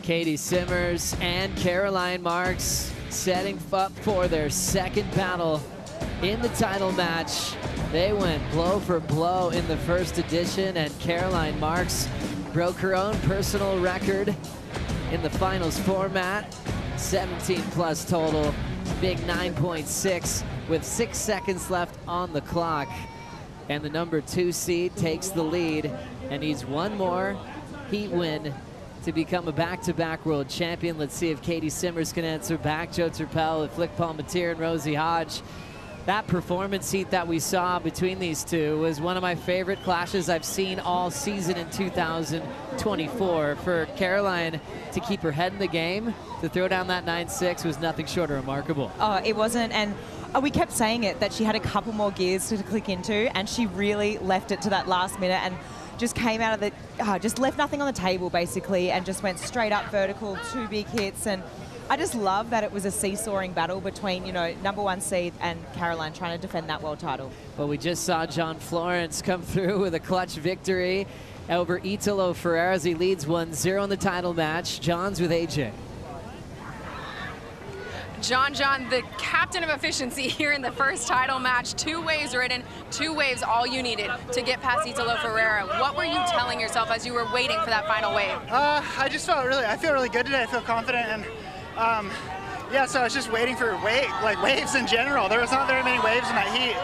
Katie Simmers and Caroline Marks setting up for their second battle in the title match. They went blow for blow in the first edition, and Caroline Marks broke her own personal record in the finals format. 17 plus total, big 9.6 with 6 seconds left on the clock. And the number 2 seed takes the lead and needs one more heat win to become a back-to-back world champion. Let's see if Katie Simmers can answer back. Joe Turpel, Flick Palmatier, and Rosie Hodge. That performance heat that we saw between these two was one of my favorite clashes I've seen all season in 2024. For Caroline to keep her head in the game, to throw down that 9.6 was nothing short of remarkable. Oh, it wasn't, and we kept saying it, that she had a couple more gears to click into, and she really left it to that last minute and just came out of the, just left nothing on the table basically, and just went straight up vertical, 2 big hits. And I just love that it was a seesawing battle between, you know, number 1 seed and Caroline trying to defend that world title. But we just saw John Florence come through with a clutch victory over Italo Ferreira as he leads 1-0 in the title match. John's with AJ. John, the captain of efficiency here in the first title match. 2 waves ridden, 2 waves, all you needed to get past Italo Ferreira. What were you telling yourself as you were waiting for that final wave? I just felt I feel really good today. I feel confident, and yeah, so I was just waiting for waves in general. There was not very many waves in that heat,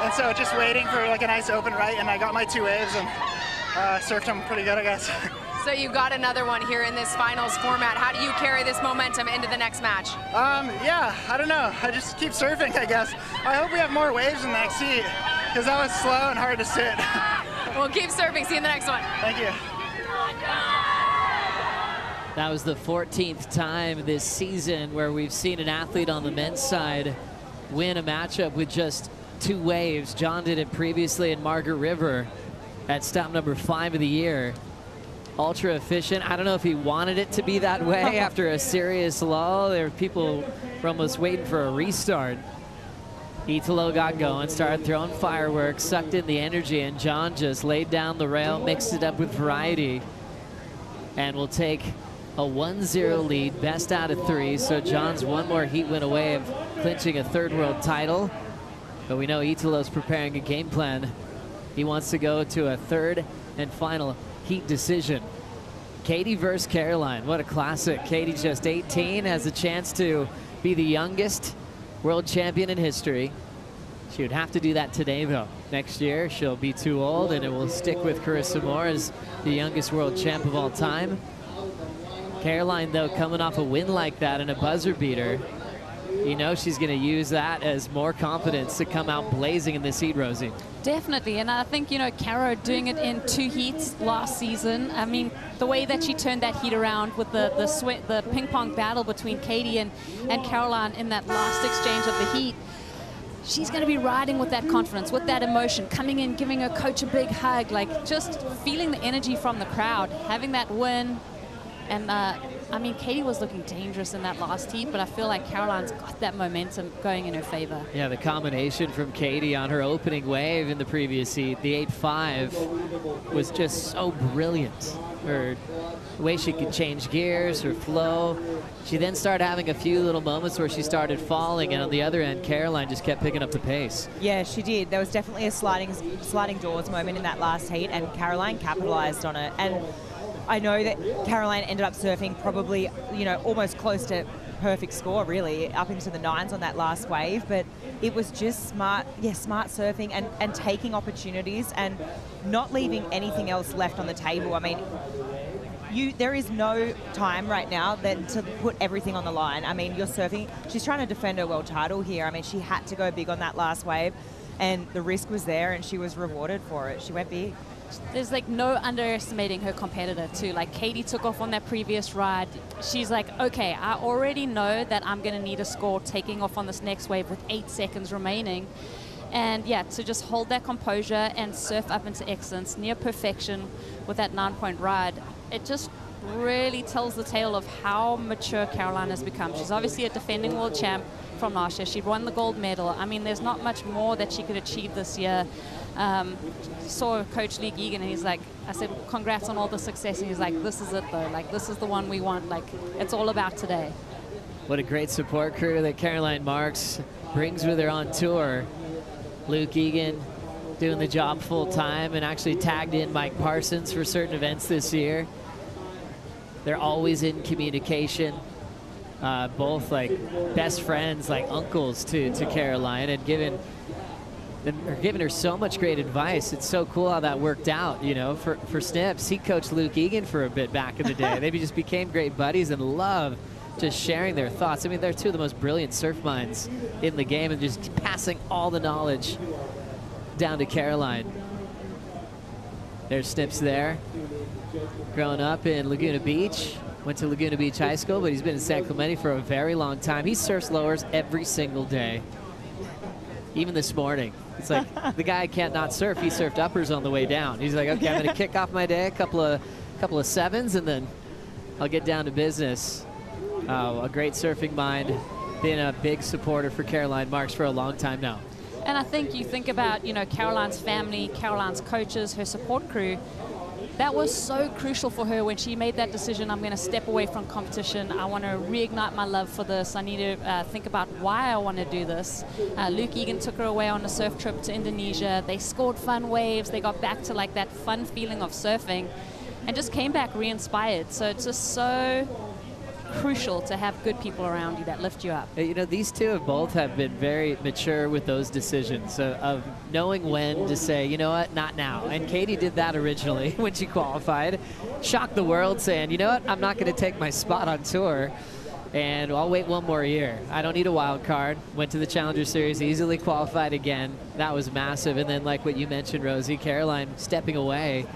and so just waiting for like a nice open right, and I got my 2 waves and surfed them pretty good, I guess. So you got another one here in this finals format. How do you carry this momentum into the next match? Yeah, I don't know. I just keep surfing, I guess. I hope we have more waves in the next heat, because that was slow and hard to sit. Well, keep surfing. See you in the next one. Thank you. That was the 14th time this season where we've seen an athlete on the men's side win a matchup with just 2 waves. John did it previously in Margaret River at stop number 5 of the year. Ultra efficient. I don't know if he wanted it to be that way after a serious lull. There were people were almost waiting for a restart. Italo got going, started throwing fireworks, sucked in the energy, and John just laid down the rail, mixed it up with variety, and will take a 1-0 lead, best out of 3. So John's 1 more heat win away of clinching a 3rd world title. But we know Italo's preparing a game plan. He wants to go to a 3rd and final heat decision. Katie versus Caroline. What a classic. Katie's just 18, has a chance to be the youngest world champion in history. She would have to do that today, though. Next year, she'll be too old, and it will stick with Carissa Moore as the youngest world champ of all time. Caroline, though, coming off a win like that and a buzzer beater, you know she's going to use that as more confidence to come out blazing in this heat, Rosie. Definitely, and I think, you know, Caro doing it in 2 heats last season. I mean, the way that she turned that heat around with the ping pong battle between Katie and Caroline in that last exchange of the heat, she's going to be riding with that confidence, with that emotion, coming in, giving her coach a big hug, like just feeling the energy from the crowd, having that win. And I mean, Katie was looking dangerous in that last heat, but I feel like Caroline's got that momentum going in her favor. Yeah, the combination from Katie on her opening wave in the previous heat, the 8.5, was just so brilliant. Her way she could change gears, her flow. She then started having a few little moments where she started falling, and on the other end, Caroline just kept picking up the pace. Yeah, she did. There was definitely a sliding doors moment in that last heat, and Caroline capitalized on it. And I know that Caroline ended up surfing probably, you know, almost close to perfect score, really, up into the 9s on that last wave. But it was just smart surfing and taking opportunities and not leaving anything else left on the table. I mean, there is no time right now then to put everything on the line. I mean, you're surfing. She's trying to defend her world title here. I mean, she had to go big on that last wave, and the risk was there, and she was rewarded for it. She went big. There's like no underestimating her competitor too. Like Katie took off on that previous ride. She's like, okay, I already know that I'm going to need a score taking off on this next wave with 8 seconds remaining. And yeah, to just hold that composure and surf up into excellence, near perfection with that 9-point ride, it just really tells the tale of how mature Caroline has become. She's obviously a defending world champ from last year. She won the gold medal. I mean, there's not much more that she could achieve this year. saw Coach Luke Egan, and he's like, I said, congrats on all the success. And he's like, this is it though. Like, this is the one we want. Like, it's all about today. What a great support crew that Caroline Marks brings with her on tour. Luke Egan doing the job full time, and actually tagged in Mike Parsons for certain events this year. They're always in communication. Both like best friends, like uncles to Caroline, and giving her so much great advice. It's so cool how that worked out, you know. For Snips, he coached Luke Egan for a bit back in the day. They just became great buddies and love just sharing their thoughts. I mean, they're two of the most brilliant surf minds in the game, and just passing all the knowledge down to Caroline. There's Snips there. Growing up in Laguna Beach, went to Laguna Beach High School, but he's been in San Clemente for a very long time. He surfs lowers every single day. Even this morning. It's like, the guy can't not surf. He surfed uppers on the way down. He's like, okay, I'm gonna kick off my day, a couple of sevens, and then I'll get down to business. A great surfing mind, been a big supporter for Caroline Marks for a long time now. And I think you think about, you know, Caroline's family, Caroline's coaches, her support crew. That was so crucial for her when she made that decision. I'm going to step away from competition. I want to reignite my love for this. I need to think about why I want to do this. Luke Egan took her away on a surf trip to Indonesia. They scored fun waves. They got back to like that fun feeling of surfing and just came back re-inspired. So it's just so crucial to have good people around you that lift you up. You know, these two have been very mature with those decisions of knowing when to say, you know what, not now. And Katie did that originally when she qualified. Shocked the world saying, you know what, I'm not going to take my spot on tour, and I'll wait one more year. I don't need a wild card. Went to the Challenger Series, easily qualified again. That was massive. And then like what you mentioned, Rosie, Caroline stepping away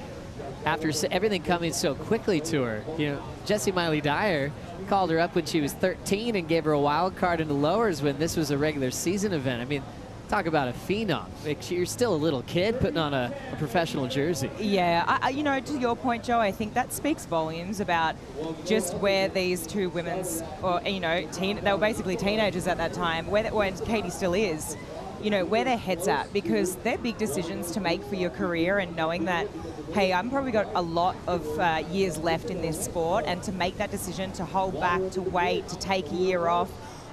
after everything coming so quickly to her. You know, Jessie Miley Dyer called her up when she was 13 and gave her a wild card into lowers when this was a regular season event. I mean, talk about a phenom. Like, you're still a little kid putting on a professional jersey. Yeah, you know, to your point, Joe, I think that speaks volumes about just where these two women's, or, you know, they were basically teenagers at that time, where Katie still is, you know, where their head's at, because they're big decisions to make for your career, and knowing that, hey, I've probably got a lot of years left in this sport, and to make that decision, to hold back, to wait, to take a year off,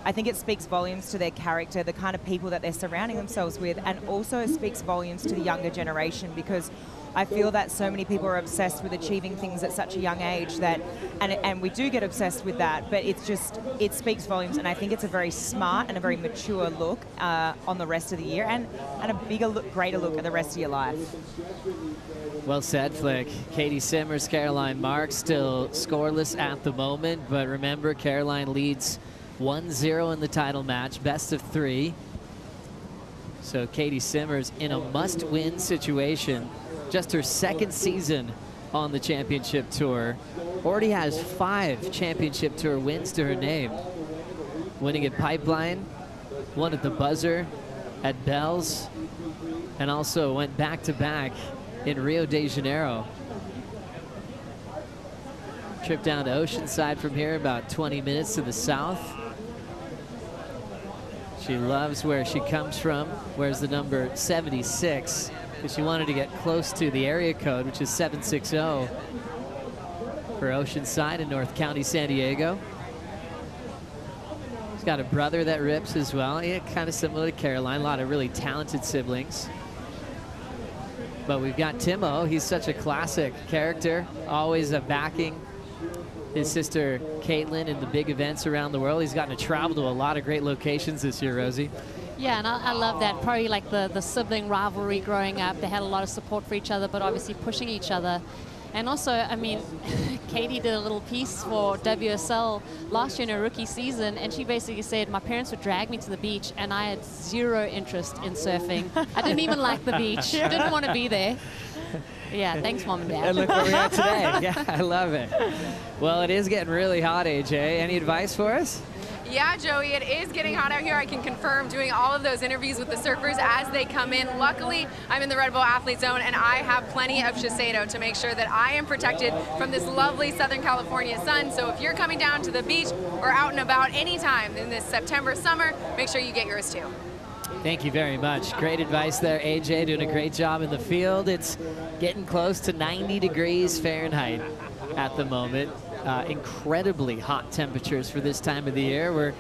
I think it speaks volumes to their character, the kind of people that they're surrounding themselves with, and also it speaks volumes to the younger generation, because I feel that so many people are obsessed with achieving things at such a young age that, and we do get obsessed with that, but it's just, it speaks volumes, and I think it's a very smart and a very mature look on the rest of the year, and a bigger look, greater look at the rest of your life. Well said, Flick. Katie Simmers, Caroline Marks still scoreless at the moment, but remember, Caroline leads 1-0 in the title match, best of 3. So Katie Simmers in a must-win situation. Just her second season on the championship tour. Already has 5 championship tour wins to her name. Winning at Pipeline, won at the buzzer, at Bells, and also went back-to-back in Rio de Janeiro. Trip down to Oceanside from here, about 20 minutes to the south. She loves where she comes from, wears the number 76, because she wanted to get close to the area code, which is 760 for Oceanside in North County, San Diego. She's got a brother that rips as well. Yeah, kind of similar to Caroline, a lot of really talented siblings. But we've got Timo. He's such a classic character, always backing his sister Caitlin in the big events around the world. He's gotten to travel to a lot of great locations this year, Rosie. Yeah, and I love that. Probably like the sibling rivalry growing up. They had a lot of support for each other, but obviously pushing each other. And also, I mean, Katie did a little piece for WSL last year in her rookie season, and she basically said, my parents would drag me to the beach, and I had 0 interest in surfing. I didn't even like the beach. Didn't want to be there. Yeah, thanks, Mom and Dad. And look where we are today. Yeah, I love it. Well, it is getting really hot, AJ. Any advice for us? Yeah, Joey, it is getting hot out here. I can confirm, doing all of those interviews with the surfers as they come in. Luckily, I'm in the Red Bull Athlete Zone, and I have plenty of Shiseido to make sure that I am protected from this lovely Southern California sun. So if you're coming down to the beach or out and about anytime in this September summer, make sure you get yours too. Thank you very much. Great advice there, AJ, doing a great job in the field. It's getting close to 90 degrees Fahrenheit at the moment. Incredibly hot temperatures for this time of the year. We're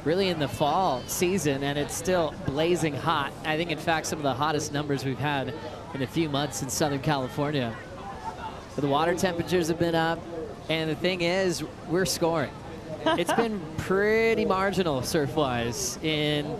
really in the fall season, and it's still blazing hot. I think, in fact, some of the hottest numbers we've had in a few months in Southern California. But the water temperatures have been up, and the thing is, we're scoring. It's been pretty marginal surf-wise in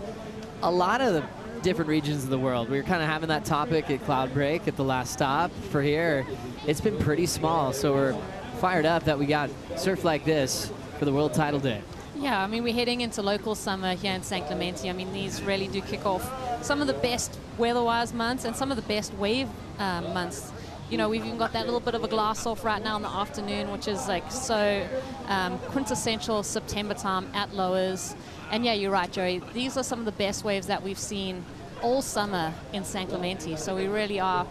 a lot of the different regions of the world. We were kind of having that topic at Cloudbreak at the last stop. For here, it's been pretty small, so we're fired up that we got surf like this for the World Title Day. Yeah, I mean, we're heading into local summer here in San Clemente. I mean, these really do kick off some of the best weather-wise months and some of the best wave months. You know, we've even got that little bit of a glass off right now in the afternoon, which is like so quintessential September time at Lowers. And yeah, you're right, Joey. These are some of the best waves that we've seen all summer in San Clemente. So we really are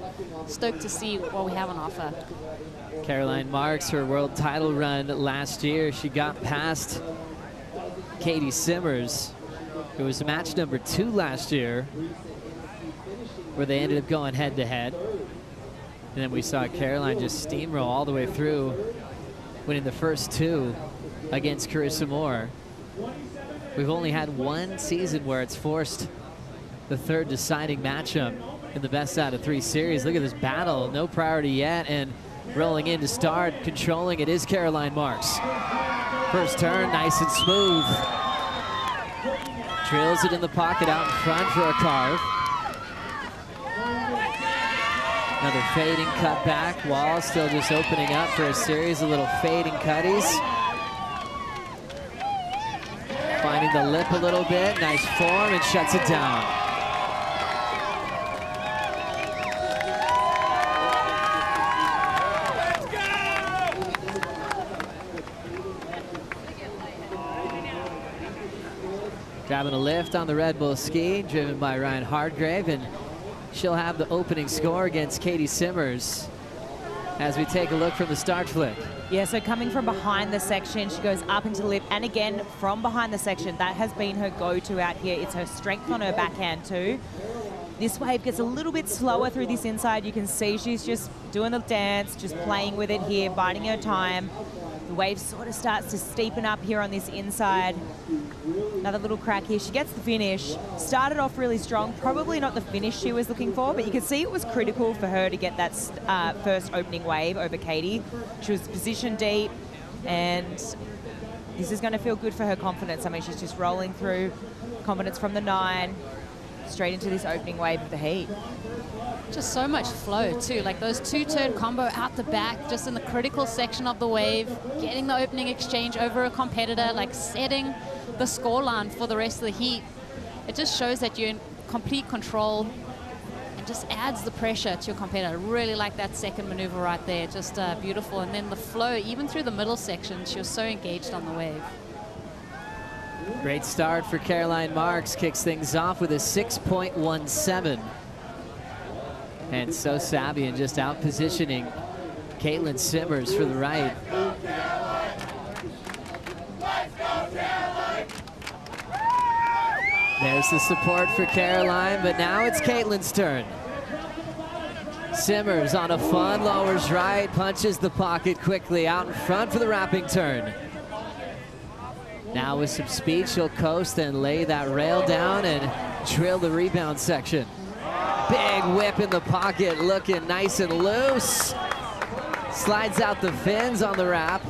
stoked to see what we have on offer. Caroline Marks, her world title run last year, she got past Katie Simmers, who was match number 2 last year, where they ended up going head-to-head. And then we saw Caroline just steamroll all the way through, winning the first 2 against Carissa Moore. We've only had one season where it's forced the third deciding matchup in the best out of 3 series. Look at this battle, no priority yet, and rolling in to start, controlling it is Caroline Marks. First turn, nice and smooth. Drills it in the pocket out in front for a carve. Another fading cut back. Wall still just opening up for a series of little fading cutties. Finding the lip a little bit. Nice form and shuts it down. Grabbing a lift on the Red Bull ski, driven by Ryan Hardgrave, and she'll have the opening score against Katie Simmers as we take a look from the start flick. Yeah, so coming from behind the section, she goes up into the lip, and again, from behind the section, that has been her go-to out here. It's her strength on her backhand too. This wave gets a little bit slower through this inside. You can see she's just doing the dance, just playing with it here, biding her time. The wave sort of starts to steepen up here on this inside. Another little crack here. She gets the finish. Started off really strong. Probably not the finish she was looking for, but you can see it was critical for her to get that first opening wave over Katie. She was positioned deep, and this is going to feel good for her confidence. I mean, she's just rolling through. Confidence from the 9, straight into this opening wave of the heat. Just so much flow too, like those 2-turn combo out the back, just in the critical section of the wave, getting the opening exchange over a competitor, like setting the scoreline for the rest of the heat. It just shows that you're in complete control and just adds the pressure to your competitor. I really like that second maneuver right there, just beautiful. And then the flow, even through the middle section, she was so engaged on the wave. Great start for Caroline Marks, kicks things off with a 6.17. And so savvy and just out positioning Caitlin Simmers for the right. There's the support for Caroline, but now it's Caitlin's turn. Simmers on a fun lowers right, punches the pocket quickly out in front for the wrapping turn. Now with some speed, she'll coast and lay that rail down and drill the rebound section. Big whip in the pocket, looking nice and loose. Slides out the fins on the wrap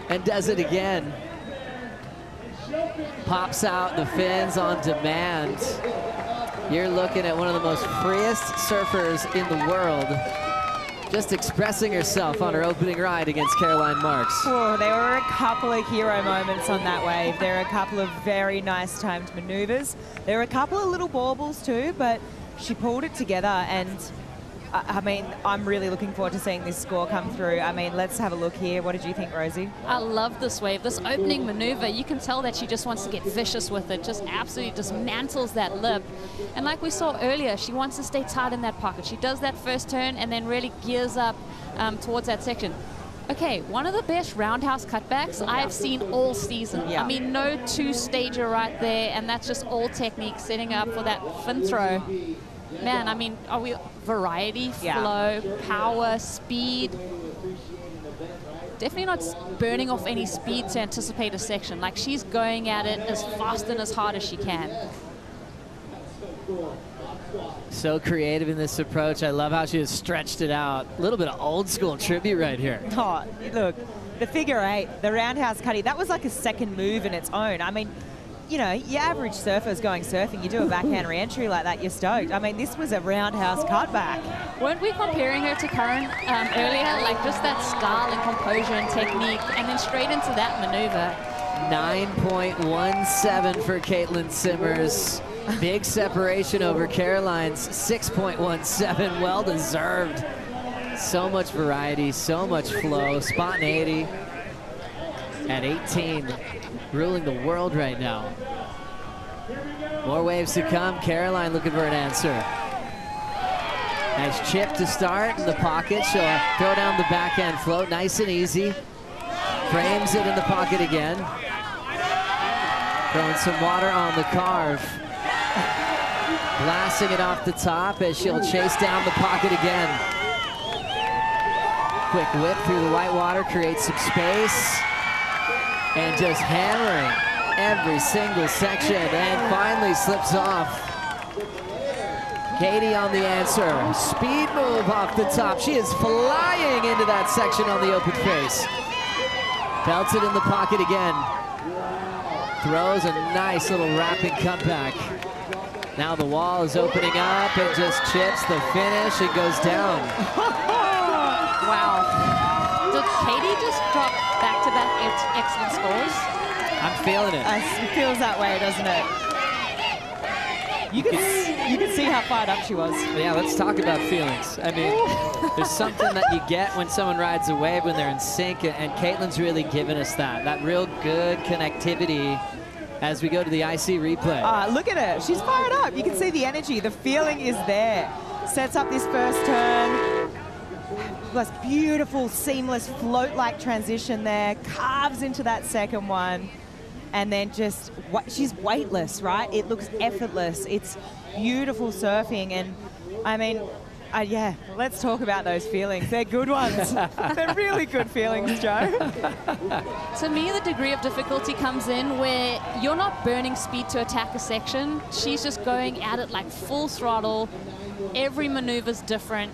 and does it again. Pops out the fins on demand. You're looking at one of the most freest surfers in the world, just expressing herself on her opening ride against Caroline Marks. Oh, there were a couple of hero moments on that wave. There were a couple of very nice timed maneuvers. There were a couple of little baubles too, but she pulled it together, and I mean, I'm really looking forward to seeing this score come through. I mean, let's have a look here. What did you think, Rosie? I love this wave. This opening maneuver, you can tell that she just wants to get vicious with it, just absolutely dismantles that lip. And like we saw earlier, she wants to stay tight in that pocket. She does that first turn and then really gears up towards that section. Okay, one of the best roundhouse cutbacks I've seen all season. Yeah. I mean, no two-stager right there, and that's just all technique, setting up for that fin throw. Man, I mean, are we variety, flow, power, speed? Definitely not burning off any speed to anticipate a section. Like, she's going at it as fast and as hard as she can. So creative in this approach. I love how she has stretched it out. A little bit of old school tribute right here. Oh, look, the figure 8, the roundhouse cutty, that was like a second move in its own. I mean, you know, your average surfer's going surfing, you do a backhand re-entry like that, you're stoked. I mean, this was a roundhouse cutback. Weren't we comparing her to Karen earlier? Like, just that style and composure and technique, and then straight into that maneuver. 9.17 for Caitlin Simmers. Big separation over Caroline's 6.17. Well deserved. So much variety, so much flow. Spontaneity at 18, ruling the world right now. More waves to come. Caroline looking for an answer. Nice chip to start in the pocket. She'll throw down the backhand float, nice and easy. Frames it in the pocket again. Throwing some water on the carve. Blasting it off the top as she'll chase down the pocket again. Quick whip through the white water, creates some space. And just hammering every single section, and finally slips off. Katie on the answer. Speed move off the top. She is flying into that section on the open face. Belts it in the pocket again. Throws a nice little wrapping cutback. Now the wall is opening up and just chips the finish. It goes down. Wow. Did Katie just drop back-to-back excellent scores? I'm feeling it. It feels that way, doesn't it? You can see how fired up she was. Yeah, let's talk about feelings. I mean, there's something that you get when someone rides a wave when they're in sync, and Caitlin's really given us that real good connectivity as we go to the IC replay. Look at her. She's fired up. You can see the energy. The feeling is there. Sets up this first turn. Plus beautiful, seamless, float-like transition there. Carves into that second one. And then just, she's weightless, right? It looks effortless. It's beautiful surfing. And, I mean, yeah, let's talk about those feelings. They're good ones. They're really good feelings, Joe. To me, the degree of difficulty comes in where you're not burning speed to attack a section. She's just going at it like full throttle. Every maneuver's different.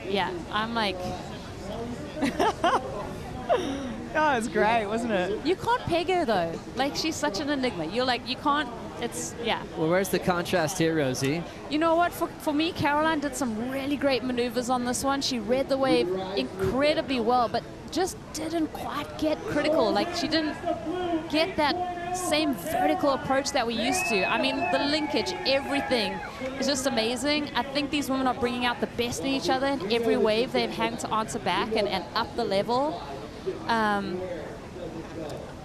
Yeah, I'm like... Oh, it was great, wasn't it? You can't peg her, though. Like, she's such an enigma. You're like, you can't... It's, yeah. Well, where's the contrast here, Rosie? You know what? For me, Caroline did some really great maneuvers on this one. She read the wave incredibly well, but just didn't quite get critical. Like, she didn't get that same vertical approach that we used to. I mean, the linkage, everything is just amazing. I think these women are bringing out the best in each other in every wave they've had to answer back and up the level.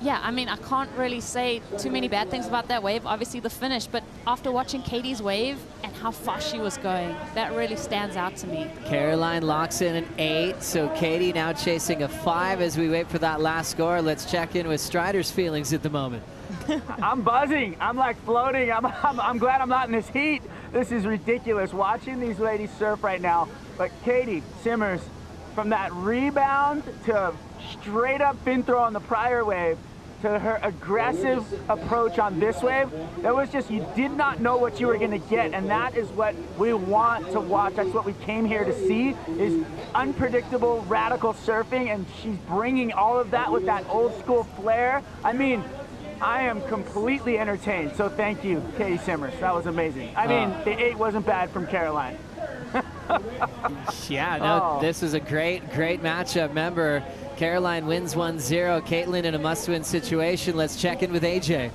Yeah, I mean, I can't really say too many bad things about that wave. Obviously the finish, but after watching Katie's wave and how fast she was going, that really stands out to me. Caroline locks in an 8, so Katie now chasing a 5 as we wait for that last score. Let's check in with Strider's feelings at the moment. I'm buzzing. I'm like floating. I'm glad I'm not in this heat. This is ridiculous. Watching these ladies surf right now. But Katie Simmers, from that rebound to straight up fin throw on the prior wave to her aggressive approach on this wave, that was just, you did not know what you were going to get, and that is what we want to watch. That's what we came here to see, is unpredictable, radical surfing, and she's bringing all of that with that old school flair. I mean, I am completely entertained, so thank you, Katie Simmers. That was amazing. I mean, the 8 wasn't bad from Caroline. Yeah, no, This is a great matchup. Remember, Caroline wins 1-0. Caitlin in a must-win situation. Let's check in with AJ.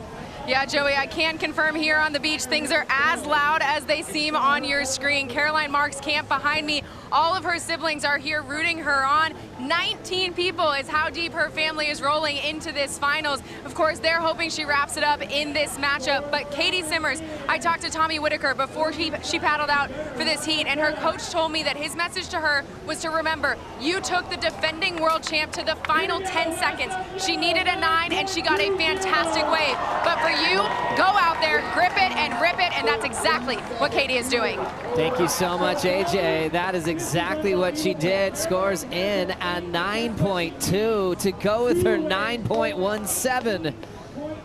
Yeah, Joey, I can confirm here on the beach, things are as loud as they seem on your screen. Caroline Marks camp behind me All of her siblings are here rooting her on. 19 people is how deep her family is rolling into this finals. Of course, they're hoping she wraps it up in this matchup, but Katie Simmers, I talked to Tommy Whitaker before she paddled out for this heat, and her coach told me that his message to her was to remember, you took the defending world champ to the final 10 seconds. She needed a 9, and she got a fantastic wave. But for you, go out there, grip it and rip it, and that's exactly what Katie is doing. Thank you so much, AJ. That is exactly what she did. Scores in a 9.2 to go with her 9.17.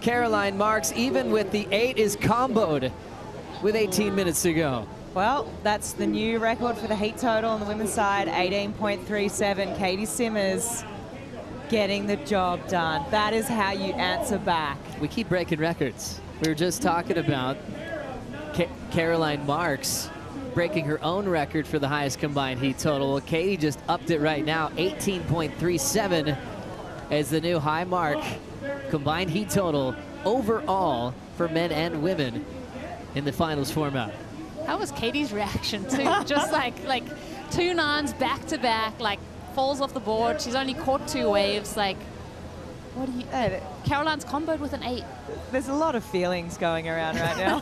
Caroline Marks, even with the 8, is comboed with 18 minutes to go. Well, that's the new record for the heat total on the women's side, 18.37. Katie Simmers getting the job done. That is how you answer back. We keep breaking records. We were just talking about Caroline Marks breaking her own record for the highest combined heat total. Well, Katie just upped it right now. 18.37 is the new high mark combined heat total overall for men and women in the finals format. How was Katie's reaction too? Just like 2 9s back to back, like falls off the board. She's only caught 2 waves. Like, what do you? Caroline's comboed with an 8. There's a lot of feelings going around right now.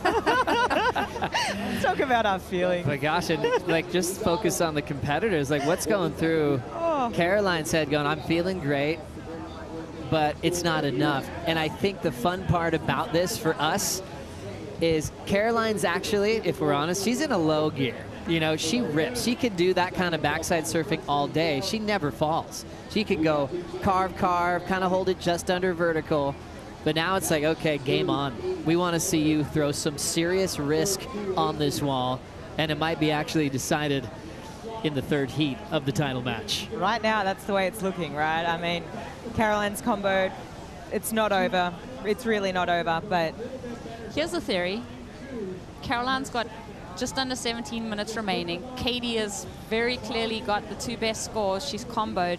Let's talk about our feelings. But gosh, and like just focus on the competitors. Like, what's going through Caroline's head? Going, I'm feeling great, but it's not enough. And I think the fun part about this for us is Caroline's actually, if we're honest, she's in a low gear. You know, she rips. She can do that kind of backside surfing all day. She never falls. She can go carve, kind of hold it just under vertical. But now it's like, okay, game on. We want to see you throw some serious risk on this wall, and it might be actually decided in the 3rd heat of the title match. Right now, that's the way it's looking, right? I mean, Caroline's comboed. It's not over. It's really not over, but... Here's the theory. Caroline's got just under 17 minutes remaining. Katie has very clearly got the 2 best scores. She's comboed.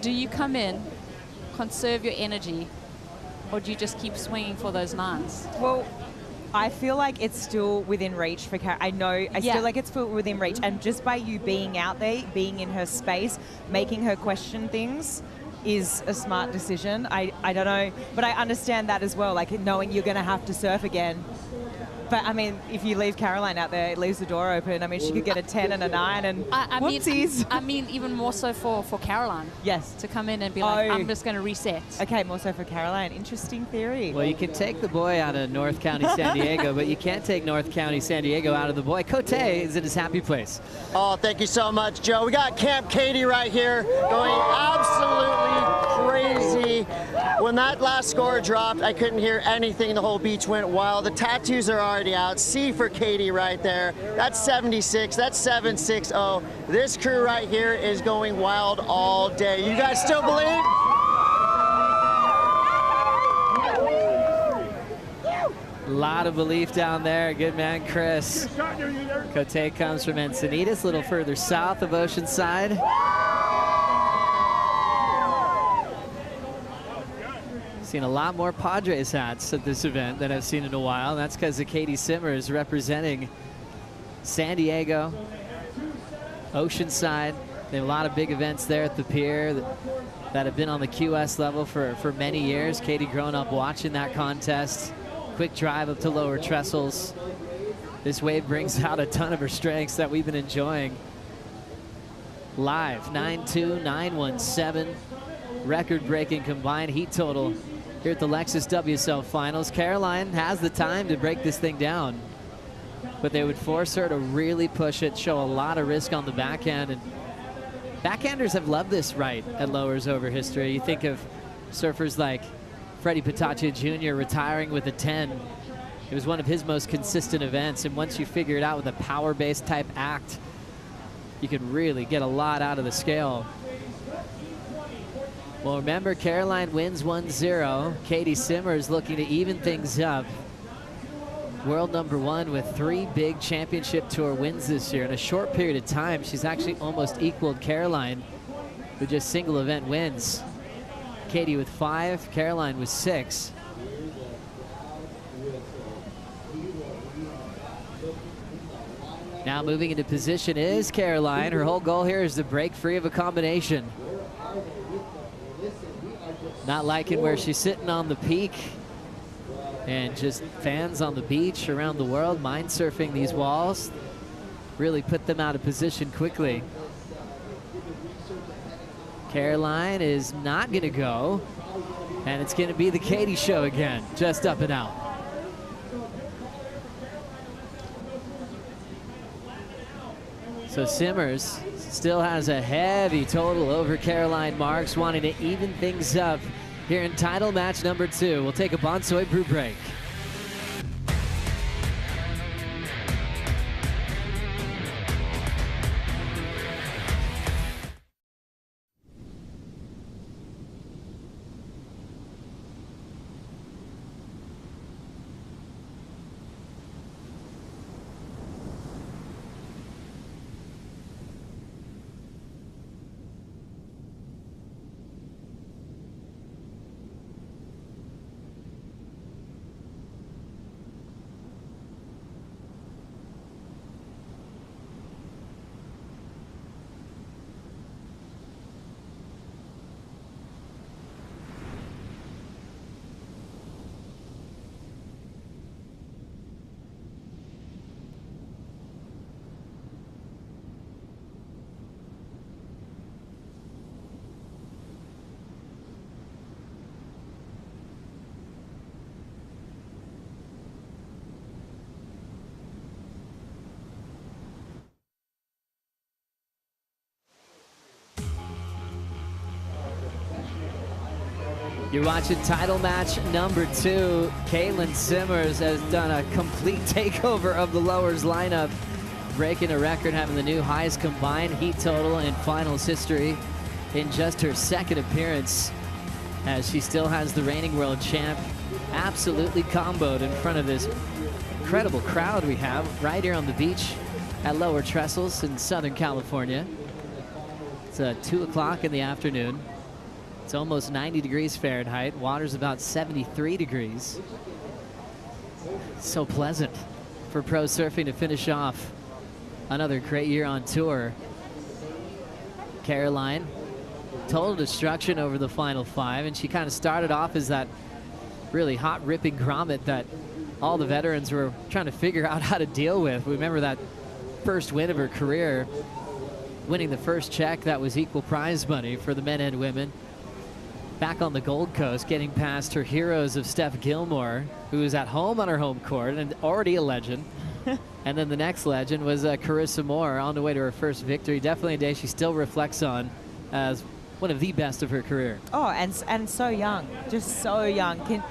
Do you come in, conserve your energy, or do you just keep swinging for those 9s? Well, I feel like it's still within reach for I feel like it's still within reach. And just by you being out there, being in her space, making her question things is a smart decision. I don't know, but I understand that as well, like knowing you're going to have to surf again. But I mean, if you leave Caroline out there, it leaves the door open. I mean, she could get a 10 and a 9 and whoopsies. I mean, even more so for Caroline. Yes. To come in and be like, I'm just going to reset. Okay, more so for Caroline. Interesting theory. Well, you can take the boy out of North County, San Diego, but you can't take North County, San Diego out of the boy. Cote is in his happy place. Oh, thank you so much, Joe. We got Camp Katie right here going absolutely crazy. When that last score dropped, I couldn't hear anything. The whole beach went wild. The tattoos are already out. C for Katie right there. That's 76. That's 760. This crew right here is going wild all day. You guys still believe? A lot of belief down there. Good man, Chris. Cote comes from Encinitas, a little further south of Oceanside. Seen a lot more Padres hats at this event than I've seen in a while. And that's because of Katie Simmers representing San Diego, Oceanside. They have a lot of big events there at the pier that have been on the QS level for many years. Katie growing up watching that contest. Quick drive up to Lower Trestles. This wave brings out a ton of her strengths that we've been enjoying. Live, 9.2, 9.17. Record-breaking combined heat total here at the Lexus WSL Finals. Caroline has the time to break this thing down, but they would force her to really push it, show a lot of risk on the backhand. And backhanders have loved this right at lowers over history. You think of surfers like Freddie Patacha Jr. retiring with a 10. It was one of his most consistent events, and once you figure it out with a power-based type act, you can really get a lot out of the scale. Well, remember, Caroline wins 1-0. Katie Simmers looking to even things up. World #1 with 3 big championship tour wins this year. In a short period of time, she's actually almost equaled Caroline with just single event wins. Katie with 5, Caroline with 6. Now moving into position is Caroline. Her whole goal here is to break free of a combination. Not liking where she's sitting on the peak. And just fans on the beach around the world mind surfing these walls. Really put them out of position quickly. Caroline is not going to go. And it's going to be the Katie show again. Just up and out. So Simmers still has a heavy total over Caroline Marks, wanting to even things up here in title match number 2. We'll take a Bonsoy brew break. You're watching title match number 2. Caitlin Simmers has done a complete takeover of the lowers lineup, breaking a record, having the new highest combined heat total in finals history in just her second appearance, as she still has the reigning world champ absolutely comboed in front of this incredible crowd we have right here on the beach at Lower Trestles in Southern California. It's 2 o'clock in the afternoon. It's almost 90 degrees Fahrenheit. Water's about 73 degrees. So pleasant for pro surfing to finish off another great year on tour. Caroline, total destruction over the final 5, and she kind of started off as that really hot ripping grommet that all the veterans were trying to figure out how to deal with. Remember that first win of her career, winning the first check that was equal prize money for the men and women. Back on the Gold Coast, getting past her heroes of Steph Gilmore, who was at home on her home court and already a legend. And then the next legend was Carissa Moore, on the way to her first victory. Definitely a day she still reflects on as one of the best of her career. Oh, and so young, just so young.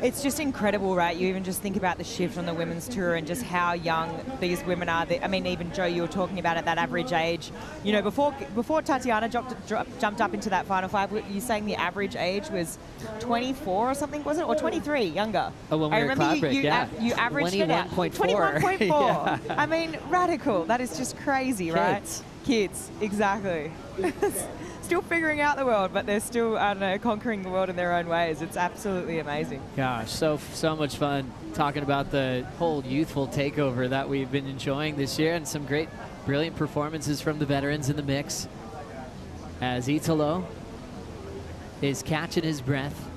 It's just incredible, right? You even just think about the shift on the women's tour and just how young these women are. I mean, even Joe, you were talking about at that average age. You know, before Tatiana jumped up into that final 5, you're saying the average age was 24 or something, was it? Or 23, younger? Oh, when we were at Cloudbreak, yeah. You averaged it out. 21.4. Yeah. I mean, radical. That is just crazy, right? Kids, exactly. Still figuring out the world, but they're still, I don't know, conquering the world in their own ways. It's absolutely amazing. Gosh, so much fun talking about the whole youthful takeover that we've been enjoying this year, and some great, brilliant performances from the veterans in the mix. As Italo is catching his breath.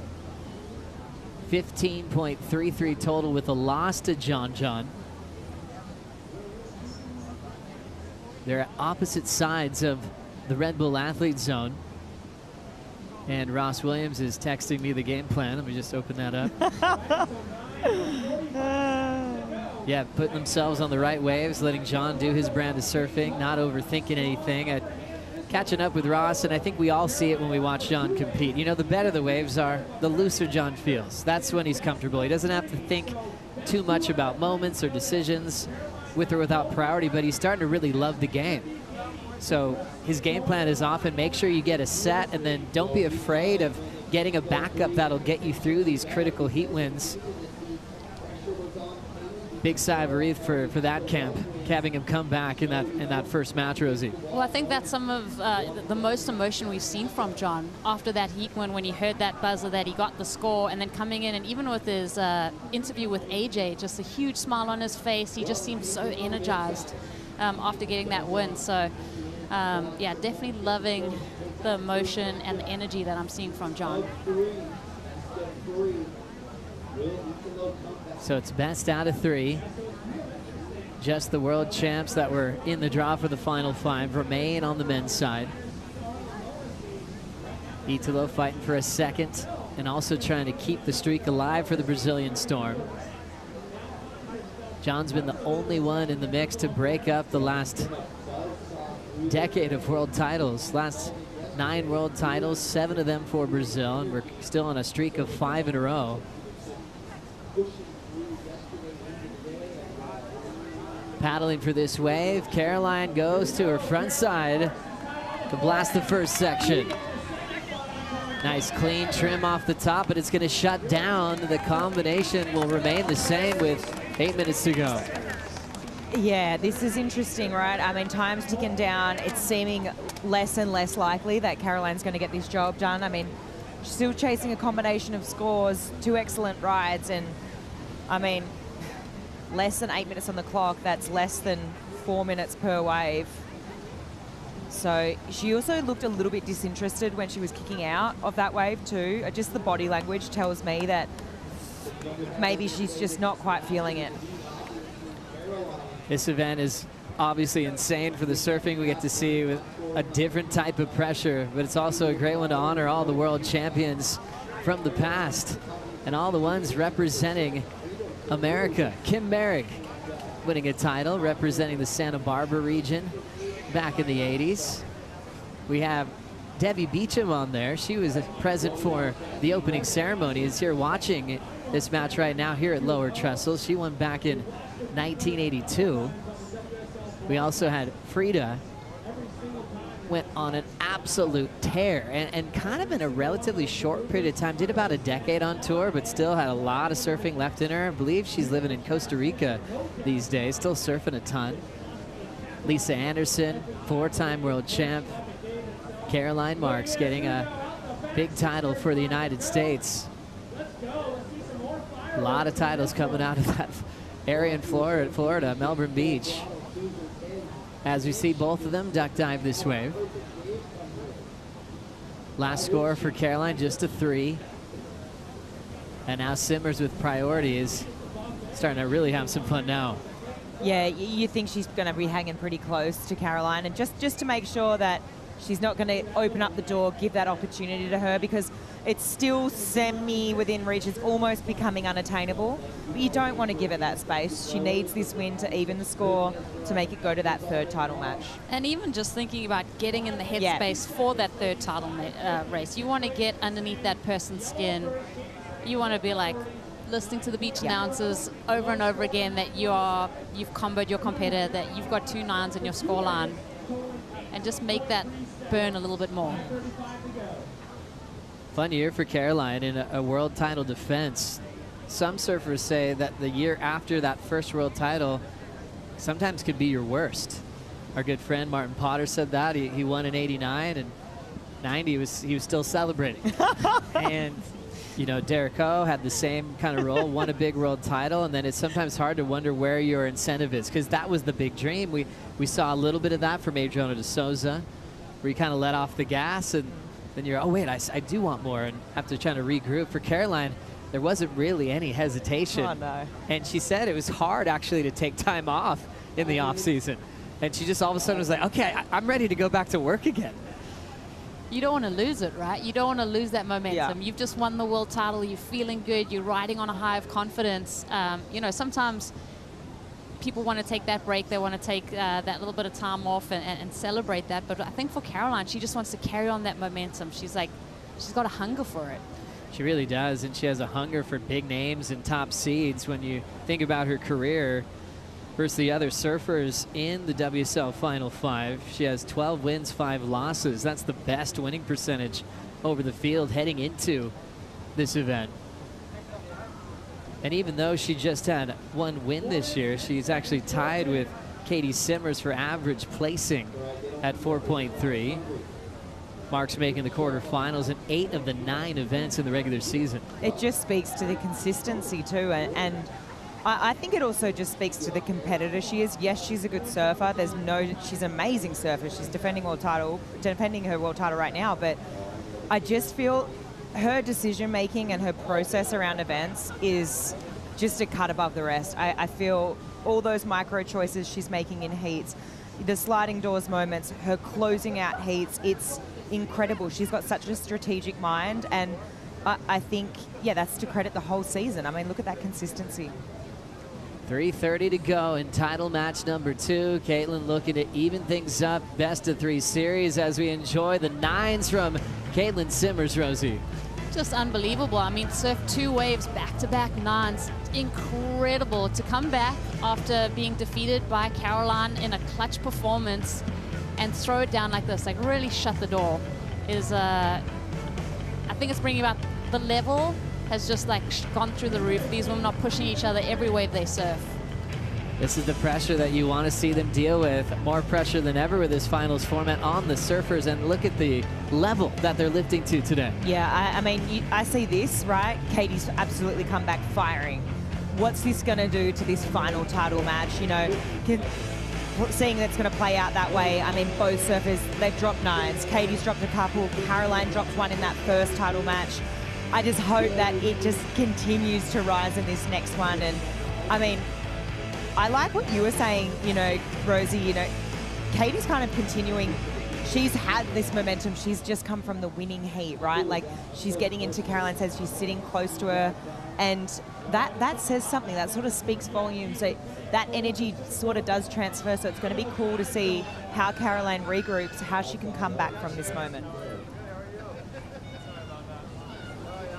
15.33 total with a loss to John John. They're at opposite sides of the Red Bull Athlete Zone. And Ross Williams is texting me the game plan. Let me just open that up. Yeah, putting themselves on the right waves, letting John do his brand of surfing, not overthinking anything. Catching up with Ross, and I think we all see it when we watch John compete. You know, the better the waves are, the looser John feels. That's when he's comfortable. He doesn't have to think too much about moments or decisions with or without priority, but he's starting to really love the game. So his game plan is often make sure you get a set, and then don't be afraid of getting a backup that'll get you through these critical heat wins. Big sigh of relief for that camp, having him come back in that first match, Rosie. Well, I think that's some of the most emotion we've seen from John after that heat win, when he heard that buzzer that he got the score, and then coming in, and even with his interview with AJ, just a huge smile on his face. He just seemed so energized. after getting that win. So, yeah, definitely loving the emotion and the energy that I'm seeing from John. So it's best out of 3. Just the world champs that were in the draw for the final 5 remain on the men's side. Italo fighting for a second and also trying to keep the streak alive for the Brazilian Storm. John's been the only one in the mix to break up the last decade of world titles. Last 9 world titles, 7 of them for Brazil, and we're still on a streak of 5 in a row. Paddling for this wave, Caroline goes to her front side to blast the first section. Nice clean trim off the top, but it's going to shut down. The combination will remain the same with 8 minutes to go. Yeah, this is interesting, right? I mean, time's ticking down. It's seeming less and less likely that Caroline's going to get this job done. I mean, she's still chasing a combination of scores, 2 excellent rides, and I mean, less than 8 minutes on the clock. That's less than 4 minutes per wave. So she also looked a little bit disinterested when she was kicking out of that wave too. Just the body language tells me that maybe she's just not quite feeling it. This event is obviously insane for the surfing we get to see, with a different type of pressure, but it's also a great one to honor all the world champions from the past and all the ones representing America. Kim Merrick winning a title representing the Santa Barbara region back in the 80s. We have Debbie Beecham on there. She was present for the opening ceremony. Is here watching this match right now here at Lower Trestles. She won back in 1982. We also had Frida, went on an absolute tear and kind of in a relatively short period of time. Did about a decade on tour, but still had a lot of surfing left in her. I believe she's living in Costa Rica these days, still surfing a ton. Lisa Anderson, 4-time world champ. Caroline Marks getting a big title for the United States. A lot of titles coming out of that area in Florida, Melbourne Beach. As we see both of them duck dive this wave. Last score for Caroline, just a 3. And now Simmers with priority is starting to really have some fun now. Yeah, you think she's going to be hanging pretty close to Caroline, and just to make sure that she's not going to open up the door, give that opportunity to her, because it's still semi within reach. It's almost becoming unattainable, but you don't want to give her that space. She needs this win to even the score to make it go to that 3rd title match. And even just thinking about getting in the headspace for that 3rd title race, you want to get underneath that person's skin. You want to be like listening to the beach announcers over and over again that you've comboed your competitor, that you've got 2 9s in your scoreline, and just make that burn a little bit more. Fun year for Caroline in a world title defense. Some surfers say that the year after that first world title sometimes could be your worst. Our good friend Martin Potter said that. He won in 89, and 90 he was still celebrating. And you know, Derek O had the same kind of role, won a big world title, and then it's sometimes hard to wonder where your incentive is, because that was the big dream. We saw a little bit of that from Adriana de Souza, where you kind of let off the gas, and then you're, oh wait, I do want more, and have to try to regroup. For Caroline, there wasn't really any hesitation. Oh, no. And she said it was hard actually to take time off in the off season. And she just all of a sudden was like, okay, I'm ready to go back to work again. You don't want to lose it, right? You don't want to lose that momentum. You've just won the world title. You're feeling good. You're riding on a high of confidence. You know, sometimes people want to take that break. They want to take that little bit of time off and celebrate that. But I think for Caroline, she just wants to carry on that momentum. She's like, she's got a hunger for it. She really does, and she has a hunger for big names and top seeds. When you think about her career versus the other surfers in the WSL Final 5, she has 12 wins, 5 losses. That's the best winning percentage over the field heading into this event. And even though she just had 1 win this year, she's actually tied with Katie Simmers for average placing at 4.3. Marks making the quarterfinals in 8 of the 9 events in the regular season. It just speaks to the consistency too, and I think it also just speaks to the competitor she is. Yes, she's a good surfer. She's an amazing surfer. She's defending her world title right now. But I just feel her decision making and her process around events is just a cut above the rest. I feel all those micro choices she's making in heats, the sliding doors moments, her closing out heats, it's incredible. She's got such a strategic mind, and I think, yeah, that's to credit the whole season. I mean, look at that consistency. 3:30 to go in title match number 2. Caitlin looking to even things up. Best of 3 series as we enjoy the 9s from Caitlin Simmers, Rosie. Just unbelievable. I mean, surf 2 waves, back-to-back 9s. Incredible to come back after being defeated by Caroline in a clutch performance and throw it down like this, like really shut the door. I think it's bringing about the level has just like gone through the roof. These women are pushing each other every wave they surf. This is the pressure that you want to see them deal with. More pressure than ever with this finals format on the surfers, and look at the level that they're lifting to today. Yeah, I mean, I see this, right? Katie's absolutely come back firing. What's this going to do to this final title match? You know, seeing that's going to play out that way. I mean, both surfers, they've dropped 9s. Katie's dropped a couple. Caroline dropped one in that first title match. I just hope that it just continues to rise in this next one. And I mean, I like what you were saying, you know, Rosie, you know, Katie's kind of continuing. She's had this momentum. She's just come from the winning heat, right? Like, she's getting into Caroline's head. She's sitting close to her. And that says something. That sort of speaks volumes. So that energy sort of does transfer. So it's going to be cool to see how Caroline regroups, how she can come back from this moment.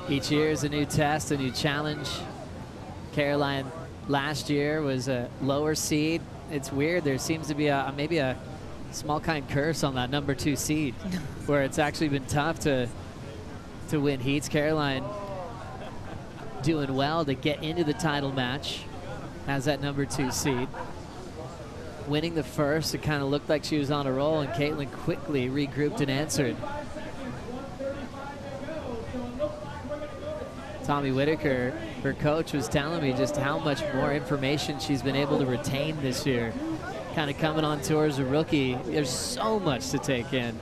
Each year is a new test, a new challenge. Caroline last year was a lower seed. It's weird. There seems to be maybe a small kind curse on that number 2 seed, where it's actually been tough to win heats. Caroline doing well to get into the title match as that number 2 seed. Winning the first, it kind of looked like she was on a roll, and Caitlin quickly regrouped and answered. Tommy Whitaker, her coach, was telling me just how much more information she's been able to retain this year. Kind of coming on tour as a rookie, there's so much to take in.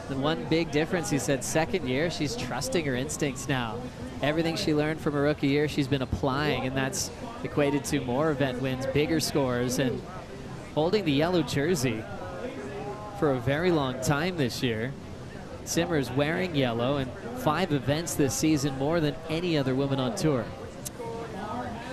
The one big difference, he said, second year, she's trusting her instincts now. Everything she learned from her rookie year, she's been applying, and that's equated to more event wins, bigger scores, and holding the yellow jersey for a very long time this year. Simmers wearing yellow in 5 events this season, more than any other woman on tour.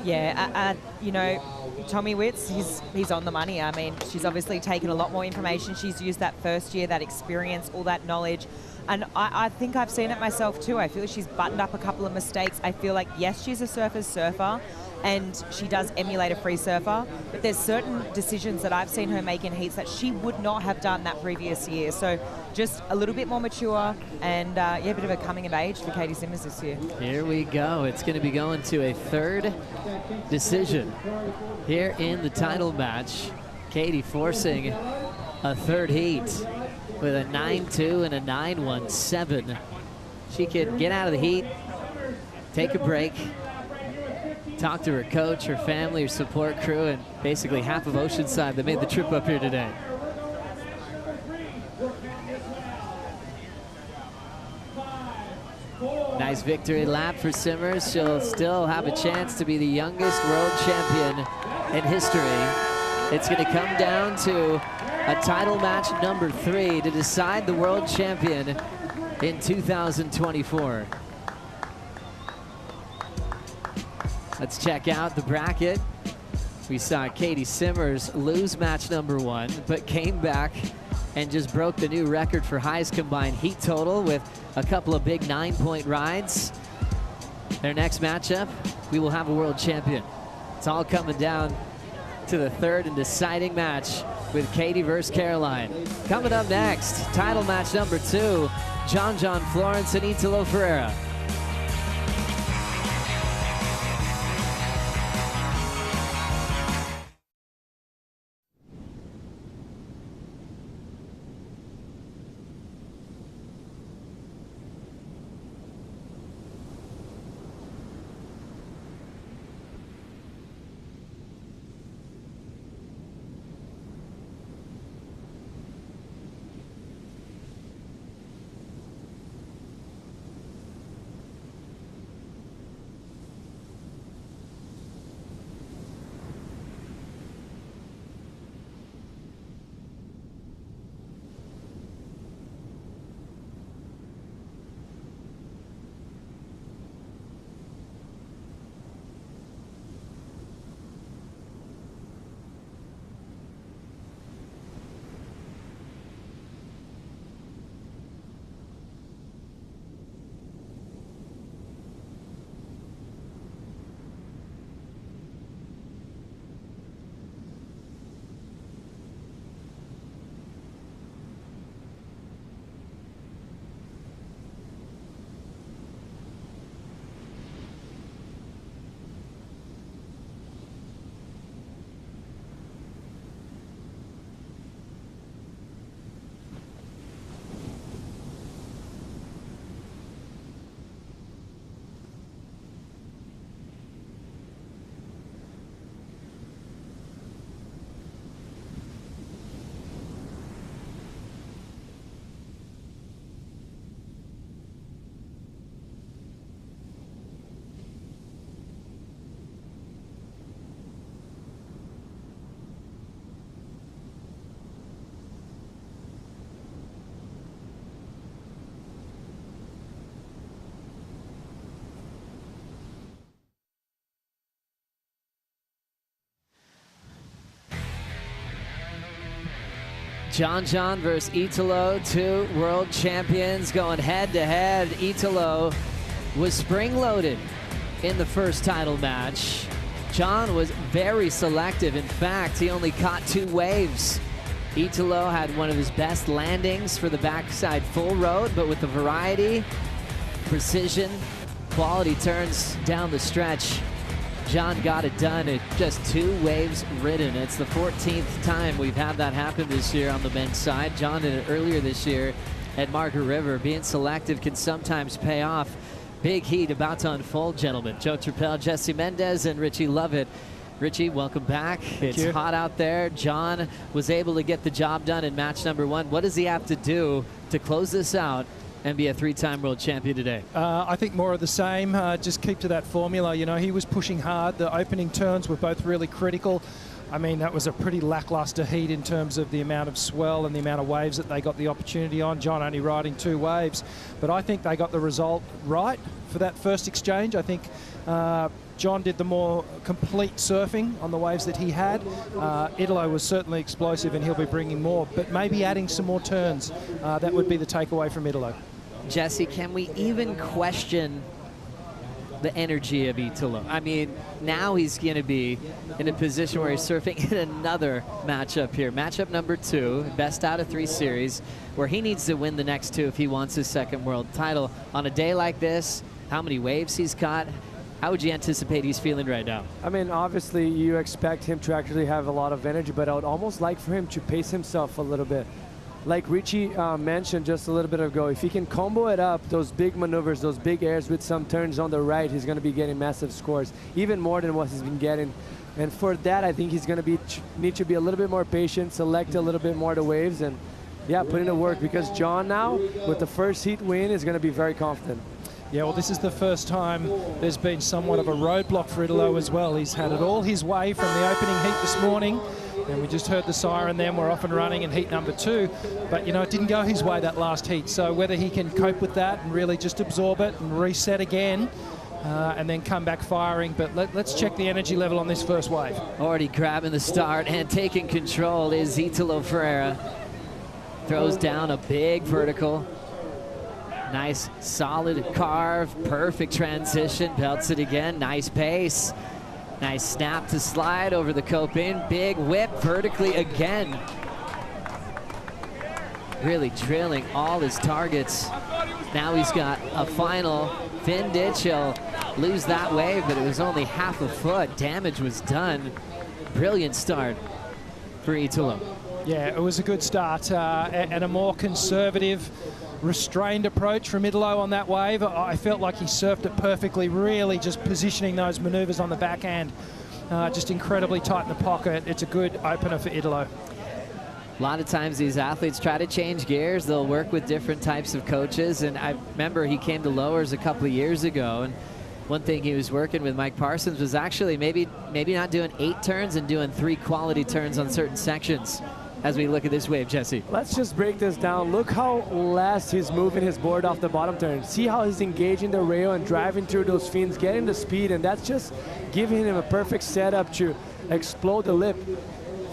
Yeah, you know, Tommy Witz, he's on the money. I mean, she's obviously taken a lot more information. She's used that first year, that experience, all that knowledge. And I think I've seen it myself too. I feel she's buttoned up a couple of mistakes. I feel like, yes, she's a surfer's surfer, and she does emulate a free surfer, but there's certain decisions that I've seen her make in heats that she would not have done that previous year. So just a little bit more mature, and yeah, a bit of a coming of age for Katie Simmers this year. Here we go. It's going to be going to a 3rd decision here in the title match. Katie forcing a 3rd heat with a 9-2 and a 9-1-7. She can get out of the heat, take a break, talk to her coach, her family, her support crew, and basically half of Oceanside that made the trip up here today. Nice victory lap for Simmers. She'll still have a chance to be the youngest world champion in history. It's going to come down to a title match number 3 to decide the world champion in 2024. Let's check out the bracket. We saw Katie Simmers lose match number 1, but came back and just broke the new record for highest combined heat total with a couple of big 9-point rides. Their next matchup, we will have a world champion. It's all coming down to the 3rd and deciding match with Katie versus Caroline. Coming up next, title match number 2, John John Florence and Italo Ferreira. John John versus Italo, 2 world champions going head-to-head. Italo was spring-loaded in the first title match. John was very selective. In fact, he only caught 2 waves. Italo had one of his best landings for the backside full road, but with the variety, precision, quality turns down the stretch, John got it done at just 2 waves ridden. It's the 14th time we've had that happen this year on the men's side. John did it earlier this year at Margaret River. Being selective can sometimes pay off. Big heat about to unfold, gentlemen. Joe Trappell, Jesse Mendez, and Richie Lovett. Richie, welcome back. It's hot out there. John was able to get the job done in match number 1. What does he have to do to close this out and be a 3-time world champion today? I think more of the same. Just keep to that formula. You know, he was pushing hard. The opening turns were both really critical. I mean, that was a pretty lackluster heat in terms of the amount of swell and the amount of waves that they got the opportunity on. John only riding 2 waves. But I think they got the result right for that first exchange. I think John did the more complete surfing on the waves that he had. Italo was certainly explosive, and he'll be bringing more, but maybe adding some more turns. That would be the takeaway from Italo. Jesse, can we even question the energy of Italo? I mean, now he's going to be in a position where he's surfing in another matchup here. Matchup number 2, best out of 3 series, where he needs to win the next 2 if he wants his 2nd world title. On a day like this, how many waves he's caught, how would you anticipate he's feeling right now? I mean, obviously you expect him to actually have a lot of energy, but I would almost like for him to pace himself a little bit. Like Richie mentioned just a little bit ago, if he can combo it up, those big maneuvers, those big airs with some turns on the right, he's going to be getting massive scores, even more than what he's been getting. And for that, I think he's going to need to be a little bit more patient, select a little bit more the waves, and yeah, put in the work, because John now, with the first heat win, is going to be very confident. Yeah, well, this is the first time there's been somewhat of a roadblock for Italo as well. He's had it all his way from the opening heat this morning, and we just heard the siren then. We're off and running in heat number 2. But, you know, it didn't go his way that last heat. So whether he can cope with that and really just absorb it and reset again and then come back firing. But let's check the energy level on this first wave. Already grabbing the start and taking control is Italo Ferreira. Throws down a big vertical. Nice, solid carve, perfect transition, belts it again, nice pace. Nice snap to slide over the coping, big whip vertically again. Really drilling all his targets. Now he's got a final fin ditch. He'll lose that wave, but it was only half a foot. Damage was done. Brilliant start for Italo. Yeah, it was a good start and a more conservative, restrained approach from Italo on that wave. I felt like he surfed it perfectly, really just positioning those maneuvers on the backhand. Just incredibly tight in the pocket. It's a good opener for Italo. A lot of times these athletes try to change gears. They'll work with different types of coaches. And I remember he came to Lowers a couple of years ago, and one thing he was working with Mike Parsons was actually maybe not doing 8 turns and doing 3 quality turns on certain sections. As we look at this wave, Jesse. Let's just break this down. Look how last he's moving his board off the bottom turn. See how he's engaging the rail and driving through those fins, getting the speed, and that's just giving him a perfect setup to explode the lip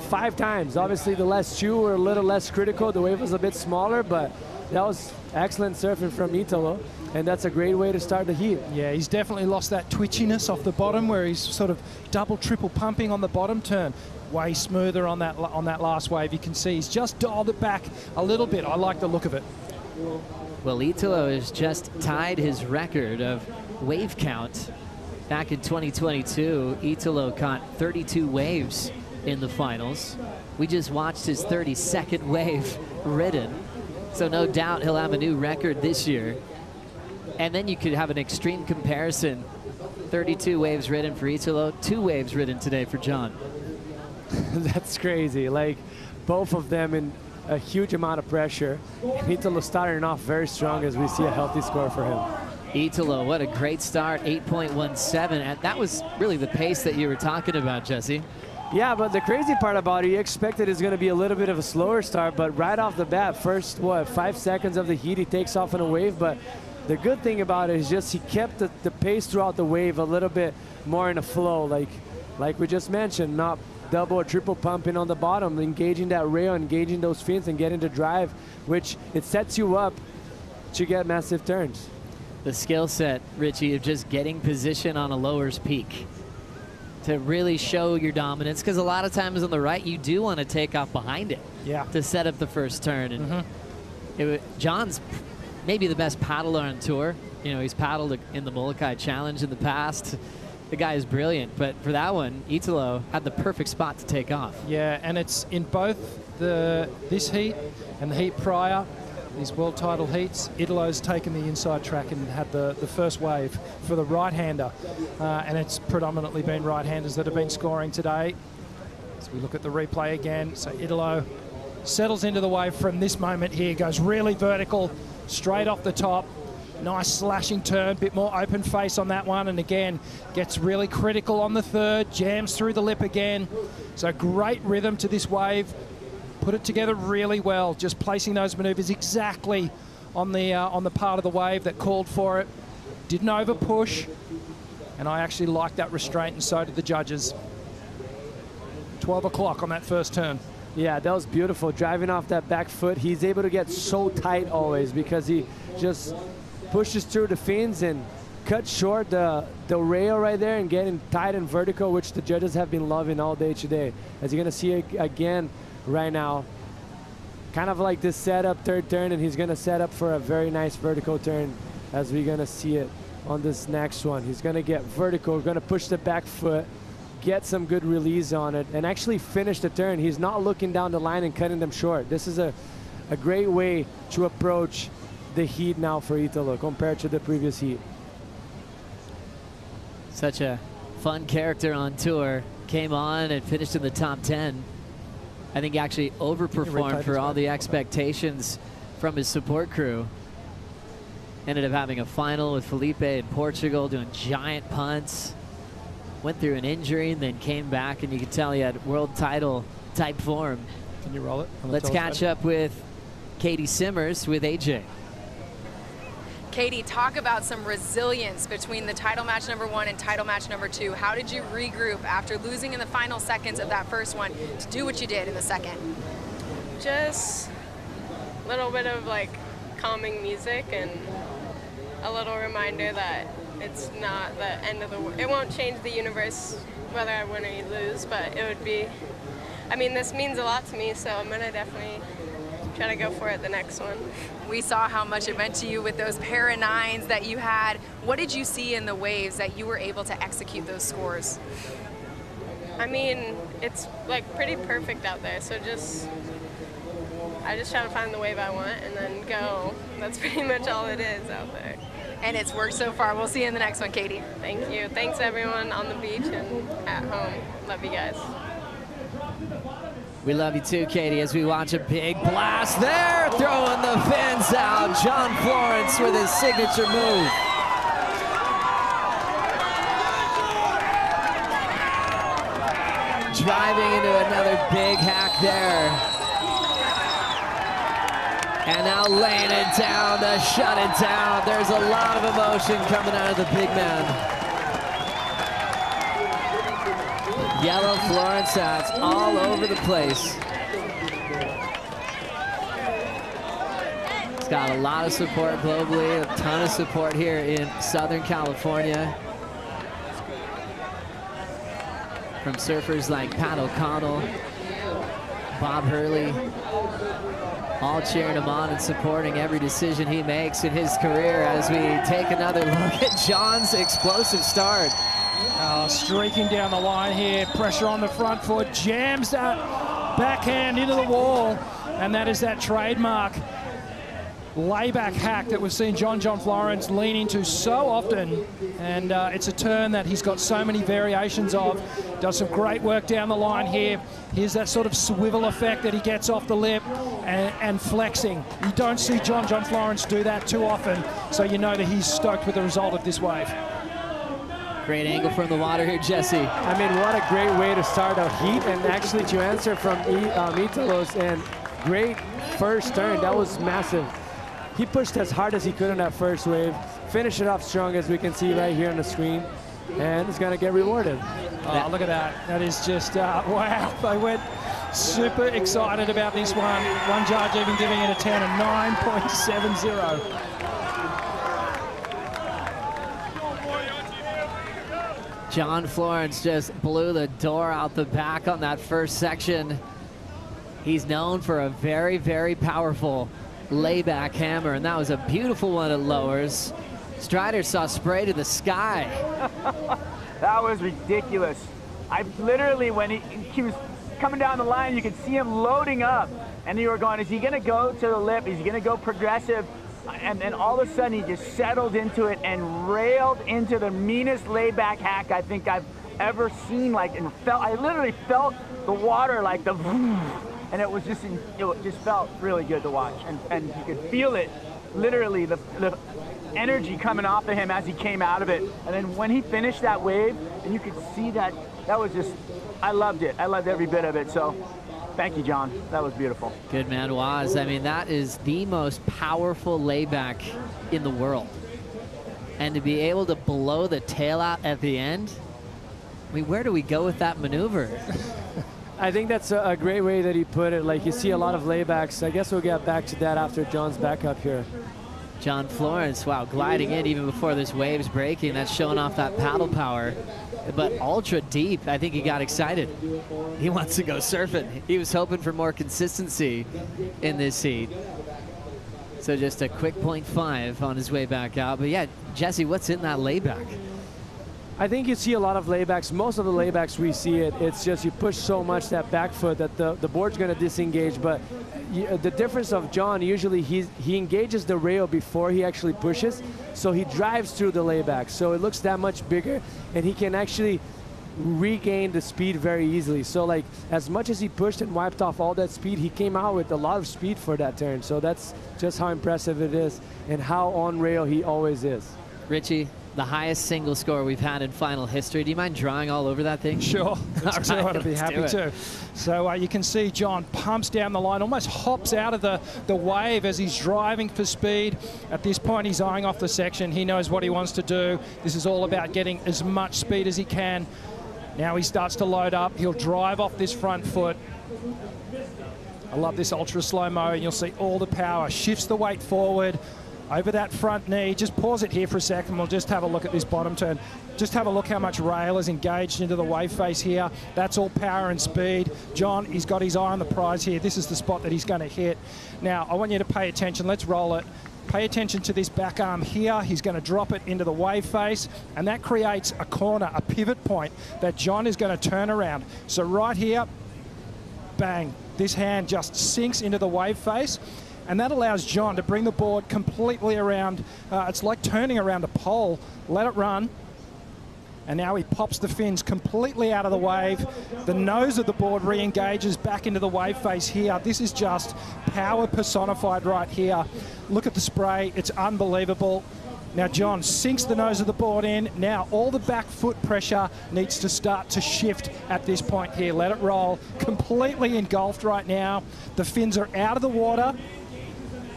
5 times. Obviously, the last 2 were a little less critical. The wave was a bit smaller, but that was excellent surfing from Italo, and that's a great way to start the heat. Yeah, he's definitely lost that twitchiness off the bottom where he's sort of double, triple pumping on the bottom turn. Way smoother on that last wave. You can see he's just dialed it back a little bit. I like the look of it. Well, Italo has just tied his record of wave count. Back in 2022, Italo caught 32 waves in the finals. We just watched his 32nd wave ridden. So no doubt he'll have a new record this year. And then you could have an extreme comparison. 32 waves ridden for Italo, 2 waves ridden today for John. That's crazy. Like, both of them in a huge amount of pressure. Italo starting off very strong as we see a healthy score for him. Italo, what a great start, 8.17. And that was really the pace that you were talking about, Jesse. Yeah, but the crazy part about it, you expected it's going to be a little bit of a slower start, but right off the bat, first, 5 seconds of the heat, he takes off in a wave. But the good thing about it is just he kept the pace throughout the wave a little bit more in a flow, like we just mentioned, not double or triple pumping on the bottom, engaging that rail, engaging those fins, and getting the drive, which it sets you up to get massive turns. The skill set, Richie, of just getting position on a lower's peak to really show your dominance, because a lot of times on the right, you do want to take off behind it to set up the first turn. And John's maybe the best paddler on tour. You know, he's paddled in the Molokai Challenge in the past. The guy is brilliant, but for that one, Italo had the perfect spot to take off. Yeah, and it's in both this heat and the heat prior, these world title heats, Italo's taken the inside track and had the first wave for the right-hander. And it's predominantly been right-handers that have been scoring today. As we look at the replay again, so Italo settles into the wave from this moment here, goes really vertical, straight off the top. Nice slashing turn, bit more open face on that one, and again, gets really critical on the third, jams through the lip again. So great rhythm to this wave. Put it together really well, just placing those maneuvers exactly on the part of the wave that called for it. Didn't over push, and I actually liked that restraint, and so did the judges. 12 o'clock on that first turn. Yeah, that was beautiful. Driving off that back foot, he's able to get so tight always because he just pushes through the fins and cuts short the rail right there and getting tight and vertical, which the judges have been loving all day today. As you're going to see again right now, kind of like this setup third turn, and he's going to set up for a very nice vertical turn as we're going to see it on this next one. He's going to get vertical, going to push the back foot, get some good release on it, and actually finish the turn. He's not looking down the line and cutting them short. This is a great way to approach the heat now for Italo compared to the previous heat. Such a fun character on tour. Came on and finished in the top 10. I think he actually overperformed for all the expectations from his support crew. Ended up having a final with Felipe in Portugal, doing giant punts. Went through an injury and then came back, and you could tell he had world title type form. Can you roll it? Let's catch up with Katie Simmers with AJ. Katie, talk about some resilience between the title match number 1 and title match number 2. How did you regroup after losing in the final seconds of that first one to do what you did in the second? Just a little bit of like calming music and a little reminder that it's not the end of the world. It won't change the universe whether I win or you lose, but it would be, I mean, this means a lot to me, so I'm gonna definitely try to go for it the next one. We saw how much it meant to you with those para 9s that you had. What did you see in the waves that you were able to execute those scores? I mean, it's like pretty perfect out there, so I just try to find the wave I want and then go. That's pretty much all it is out there. And it's worked so far. We'll see you in the next one, Katie. Thank you. Thanks everyone on the beach and at home. Love you guys. We love you too, Katie, as we watch a big blast there, throwing the fins out. John Florence with his signature move. Driving into another big hack there. And now laying it down to shut it down. There's a lot of emotion coming out of the big man. Yellow Florence hats all over the place. It's got a lot of support globally, a ton of support here in Southern California. From surfers like Pat O'Connell, Bob Hurley, all cheering him on and supporting every decision he makes in his career as we take another look at John's explosive start. Streaking down the line here, pressure on the front foot, jams that backhand into the wall, and that is that trademark layback hack that we've seen John John Florence lean into so often, and it's a turn that he's got so many variations of. Does some great work down the line here. Here's that sort of swivel effect that he gets off the lip and flexing. You don't see John John Florence do that too often, so you know that he's stoked with the result of this wave. Great angle from the water here, Jesse. I mean, what a great way to start a heat, and actually to answer from Italo's, and great first turn. That was massive. He pushed as hard as he could on that first wave, finished it off strong as we can see right here on the screen, and he's gonna get rewarded. Oh, look at that. That is just, wow. They went super excited about this one. One judge even giving it a 10, a 9.70. John Florence just blew the door out the back on that first section. He's known for a very, very powerful layback hammer, and that was a beautiful one at lowers. Strider saw spray to the sky. That was ridiculous. I literally, when he was coming down the line, you could see him loading up, and you were going, is he going to go to the lip? Is he going to go progressive? And then all of a sudden, he just settled into it and railed into the meanest layback hack I think I've ever seen. And I literally felt the water, like the vroom, and it was just, it just felt really good to watch. And you could feel it, literally, the energy coming off of him as he came out of it. And then when he finished that wave, and you could see that was just, I loved it. I loved every bit of it. So thank you, John. That was beautiful. Good man, Waz. I mean, that is the most powerful layback in the world. And to be able to blow the tail out at the end, I mean, where do we go with that maneuver? I think that's a great way that he put it. Like, you see a lot of laybacks. I guess we'll get back to that after John's back up here. John Florence, wow, gliding in even before this wave's breaking. That's showing off that paddle power. But ultra deep, I think he got excited. He wants to go surfing. He was hoping for more consistency in this heat. So just a quick 0.5 on his way back out. But yeah, Jesse, what's in that layback? I think you see a lot of laybacks. Most of the laybacks we see it's just you push so much that back foot that the board's going to disengage. But the difference of John, usually he engages the rail before he actually pushes, so he drives through the layback. So it looks that much bigger, and he can actually regain the speed very easily. So like, as much as he pushed and wiped off all that speed, he came out with a lot of speed for that turn. So that's just how impressive it is and how on rail he always is. Richie, the highest single score we've had in final history. Do you mind drawing all over that thing? Sure. Let's do it. I'd be happy to. So you can see John pumps down the line, almost hops out of the wave as he's driving for speed. At this point, he's eyeing off the section. He knows what he wants to do. This is all about getting as much speed as he can. Now he starts to load up. He'll drive off this front foot. I love this ultra slow-mo. You'll see all the power. Shifts the weight forward. Over that front knee. Just pause it here for a second. We'll just have a look at this bottom turn. Just have a look how much rail is engaged into the wave face here. That's all power and speed. John, he's got his eye on the prize here. This is the spot that he's going to hit. Now, I want you to pay attention. Let's roll it. Pay attention to this back arm here. He's going to drop it into the wave face, and that creates a corner, a pivot point that John is going to turn around. So right here, bang. This hand just sinks into the wave face. And that allows John to bring the board completely around. It's like turning around a pole. Let it run. And now he pops the fins completely out of the wave. The nose of the board re-engages back into the wave face here. This is just power personified right here. Look at the spray. It's unbelievable. Now John sinks the nose of the board in. Now all the back foot pressure needs to start to shift at this point here. Let it roll. Completely engulfed right now. The fins are out of the water.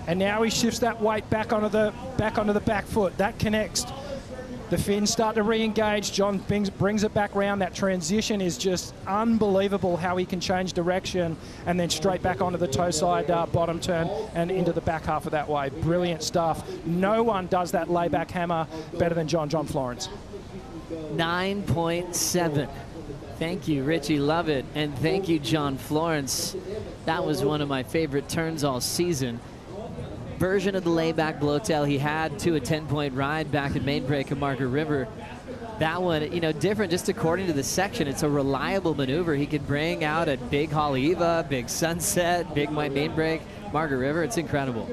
And now he shifts that weight back onto the back foot. That connects. The fins start to re-engage. John brings it back around. That transition is just unbelievable how he can change direction and then straight back onto the toe side bottom turn and into the back half of that wave. Brilliant stuff. No one does that layback hammer better than John John Florence. 9.7. Thank you, Richie. Love it. And thank you, John Florence. That was one of my favorite turns all season. Version of the layback blowtail he had to a 10-point ride back at main break of Margaret River. That one, you know, different just according to the section. It's a reliable maneuver. He could bring out at Big Haleiwa, Big Sunset, Big main break, Margaret River. It's incredible.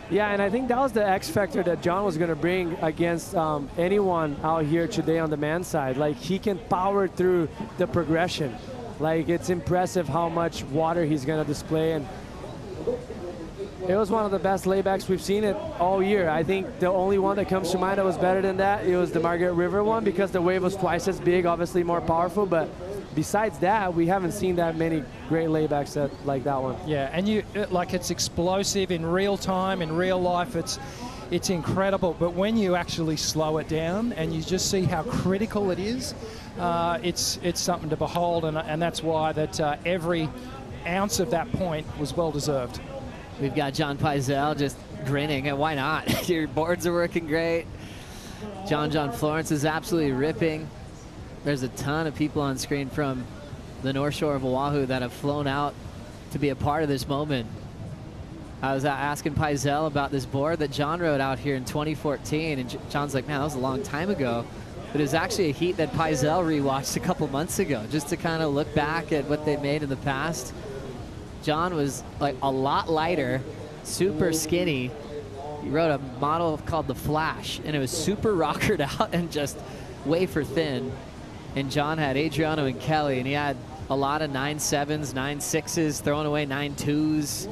Yeah, and I think that was the X factor that John was going to bring against anyone out here today on the men's side. Like, he can power through the progression. Like, it's impressive how much water he's going to display. And it was one of the best laybacks we've seen it all year. I think the only one that comes to mind that was better than that, it was the Margaret River one, because the wave was twice as big, obviously more powerful, but besides that, we haven't seen that many great laybacks like that one. Yeah, and it's explosive in real time, in real life. It's incredible, but when you actually slow it down and you just see how critical it is, it's something to behold, and that's why that every ounce of that point was well deserved. We've got John Pizel just grinning, and why not? Your boards are working great. John John Florence is absolutely ripping. There's a ton of people on screen from the North Shore of Oahu that have flown out to be a part of this moment. I was asking Pizel about this board that John rode out here in 2014, and John's like, man, that was a long time ago. But it was actually a heat that Pizel rewatched a couple months ago, just to kind of look back at what they made in the past. John was like a lot lighter, super skinny. He rode a model called the Flash, and it was super rockered out and just wafer thin. And John had Adriano and Kelly, and he had a lot of 9.7s, 9.6s, throwing away 9.2s.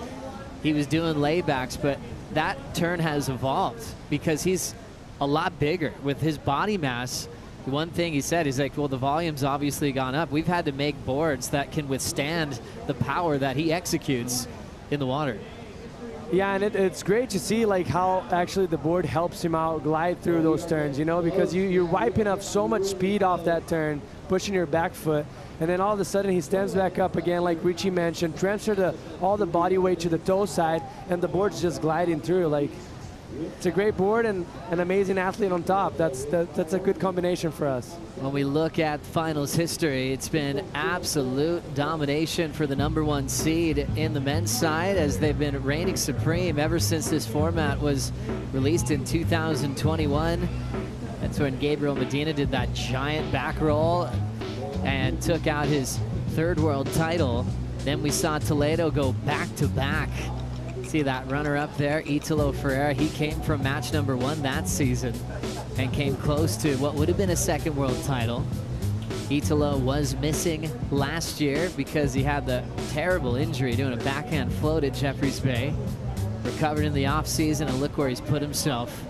He was doing laybacks, but that turn has evolved because he's a lot bigger with his body mass. The one thing he said, he's like, well, the volume's obviously gone up. We've had to make boards that can withstand the power that he executes in the water. Yeah, and it's great to see like how actually the board helps him out glide through those turns, you know, because you're wiping up so much speed off that turn, pushing your back foot, and then all of a sudden he stands back up again, like Richie mentioned, transfer all the body weight to the toe side, and the board's just gliding through. Like, it's a great board and an amazing athlete on top. That's a good combination for us. When we look at finals history, it's been absolute domination for the #1 seed in the men's side, as they've been reigning supreme ever since this format was released in 2021. That's when Gabriel Medina did that giant back roll and took out his 3rd world title. Then we saw Toledo go back-to-back. See that runner up there, Italo Ferreira. He came from match #1 that season and came close to what would have been a 2nd world title. Italo was missing last year because he had the terrible injury doing a backhand float at Jeffreys Bay. Recovered in the offseason, and look where he's put himself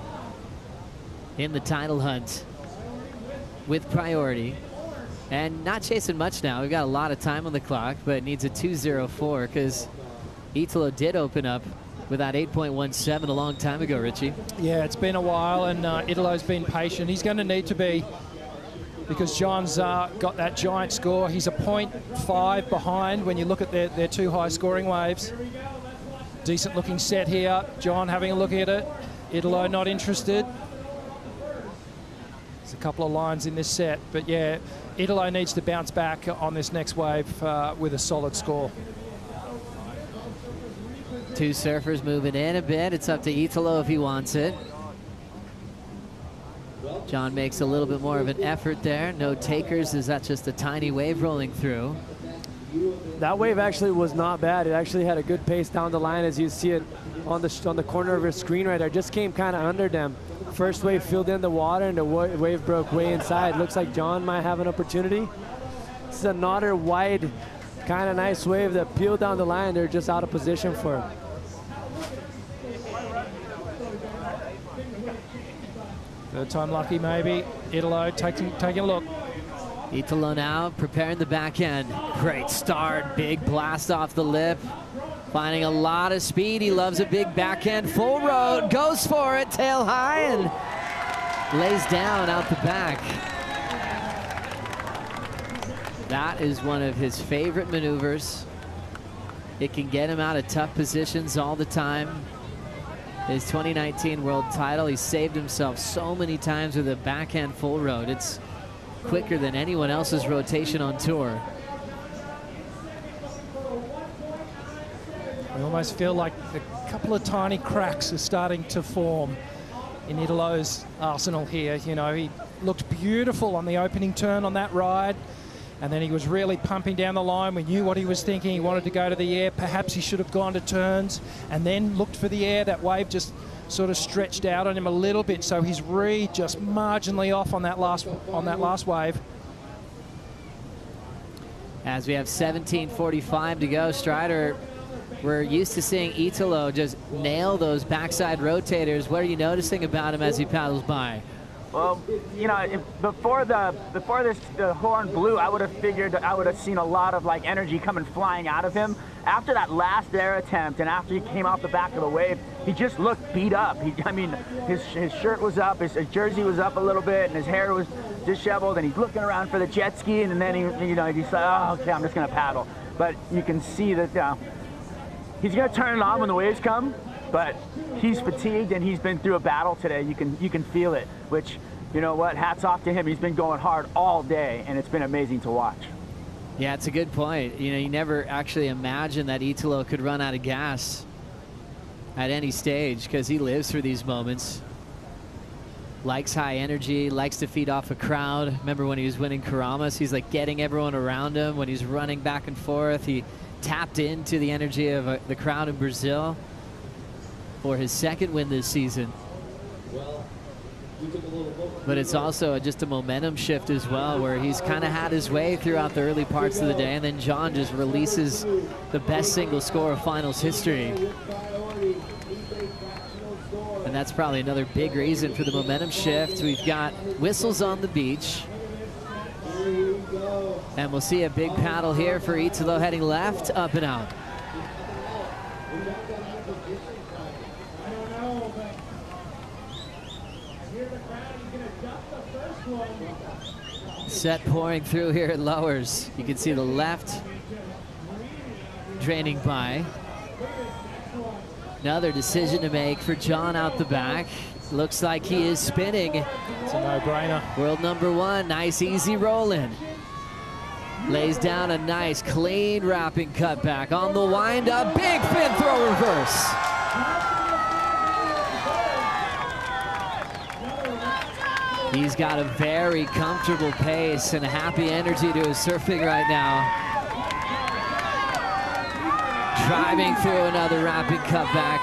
in the title hunt with priority. And not chasing much now. We've got a lot of time on the clock, but needs a 2:04 because Italo did open up with that 8.17 a long time ago, Richie. Yeah, it's been a while, and Italo's been patient. He's going to need to be, because John's got that giant score. He's a 0.5 behind when you look at their 2 high scoring waves. Decent looking set here. John having a look at it. Italo not interested. There's a couple of lines in this set, but yeah, Italo needs to bounce back on this next wave with a solid score. 2 surfers moving in a bit. It's up to Italo if he wants it. John makes a little bit more of an effort there. No takers. Is that just a tiny wave rolling through? That wave actually was not bad. It actually had a good pace down the line, as you see it on the corner of your screen right there. Just came kind of under them. First wave filled in the water, and the wave broke way inside. Looks like John might have an opportunity. This is another wide, kind of nice wave that peeled down the line. They're just out of position for it. Third time lucky, maybe. Italo taking a look. Italo now preparing the backhand. Great start, big blast off the lip. Finding a lot of speed. He loves a big backhand full road. Goes for it, tail high, and lays down out the back. That is one of his favorite maneuvers. It can get him out of tough positions all the time. His 2019 world title, he saved himself so many times with a backhand full road. It's quicker than anyone else's rotation on tour. I almost feel like a couple of tiny cracks are starting to form in Italo's arsenal here. You know, he looked beautiful on the opening turn on that ride, and then he was really pumping down the line. We knew what he was thinking. He wanted to go to the air. Perhaps he should have gone to turns and then looked for the air. That wave just sort of stretched out on him a little bit, so his read just marginally off on that last wave. As we have 17:45 to go, Strider, we're used to seeing Italo just nail those backside rotators. What are you noticing about him as he paddles by? Well, you know, before the horn blew, I would have figured I would have seen a lot of like energy coming flying out of him. After that last air attempt and after he came off the back of the wave, he just looked beat up. I mean, his shirt was up, his jersey was up a little bit, and his hair was disheveled, and he's looking around for the jet ski, and then he's like, oh, okay, I'm just gonna paddle. But you can see that he's gonna turn it on when the waves come. But he's fatigued and he's been through a battle today. You can feel it, which, you know what, hats off to him. He's been going hard all day and it's been amazing to watch. Yeah, it's a good point. You know, you never actually imagined that Italo could run out of gas at any stage because he lives through these moments. Likes high energy, likes to feed off a crowd. Remember when he was winning Karamas, he's like getting everyone around him. When he's running back and forth, he tapped into the energy of the crowd in Brazil for his second win this season. But it's also just a momentum shift as well, where he's kind of had his way throughout the early parts of the day, and then John just releases the best single score of finals history. And that's probably another big reason for the momentum shift. We've got whistles on the beach. And we'll see a big paddle here for Italo heading left, up and out. Set pouring through here at Lowers. You can see the left draining by. Another decision to make for John out the back. Looks like he is spinning. It's a no-brainer. World number one, nice easy roll-in. Lays down a nice clean wrapping cutback on the wind up. Big fin throw reverse. He's got a very comfortable pace and a happy energy to his surfing right now. Driving through another wrapping cutback.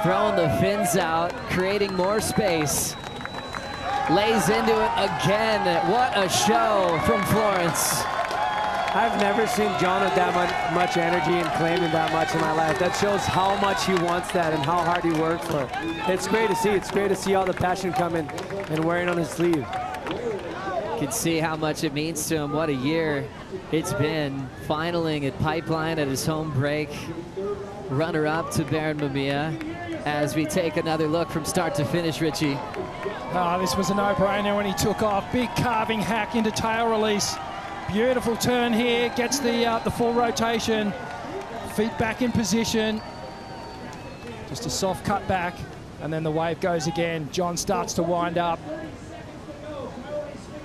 Throwing the fins out, creating more space. Lays into it again. What a show from Florence. I've never seen John with that much energy and claiming that much in my life. That shows how much he wants that and how hard he works for it. It's great to see. It's great to see all the passion coming and wearing on his sleeve. You can see how much it means to him. What a year it's been. Finaling at Pipeline at his home break. Runner-up to Baron Mamiya. As we take another look from start to finish, Richie. Oh, this was a no-brainer when he took off. Big carving hack into tail release. Beautiful turn here, gets the full rotation. Feet back in position. Just a soft cut back, and then the wave goes again. John starts to wind up.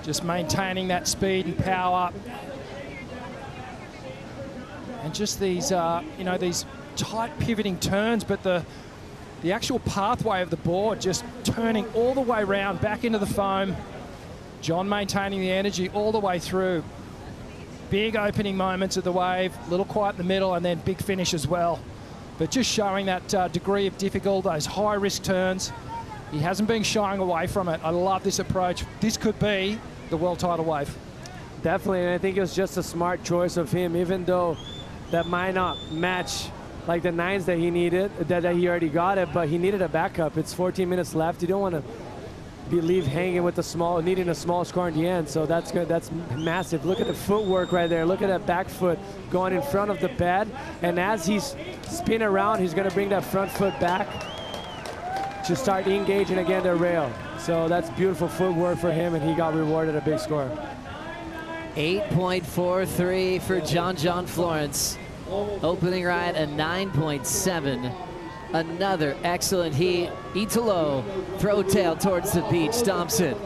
Just maintaining that speed and power. And just these, you know, these tight pivoting turns, but the actual pathway of the board just turning all the way around back into the foam. John maintaining the energy all the way through. Big opening moments of the wave, a little quiet in the middle, and then big finish as well. But just showing that degree of difficulty, those high-risk turns. He hasn't been shying away from it. I love this approach. This could be the world title wave. Definitely, and I think it was just a smart choice of him, even though that might not match like the nines that he needed, that he already got it, but he needed a backup. It's 14 minutes left. You don't want to leave hanging with needing a small score in the end, so that's good. That's massive. Look at the footwork right there. Look at that back foot going in front of the bed, and as he's spinning around, he's going to bring that front foot back to start engaging again the rail. So that's beautiful footwork for him, and he got rewarded a big score. 8.43 for John John Florence. Opening ride a 9.7. Another excellent heat. Italo, throw tail towards the beach, stomps it.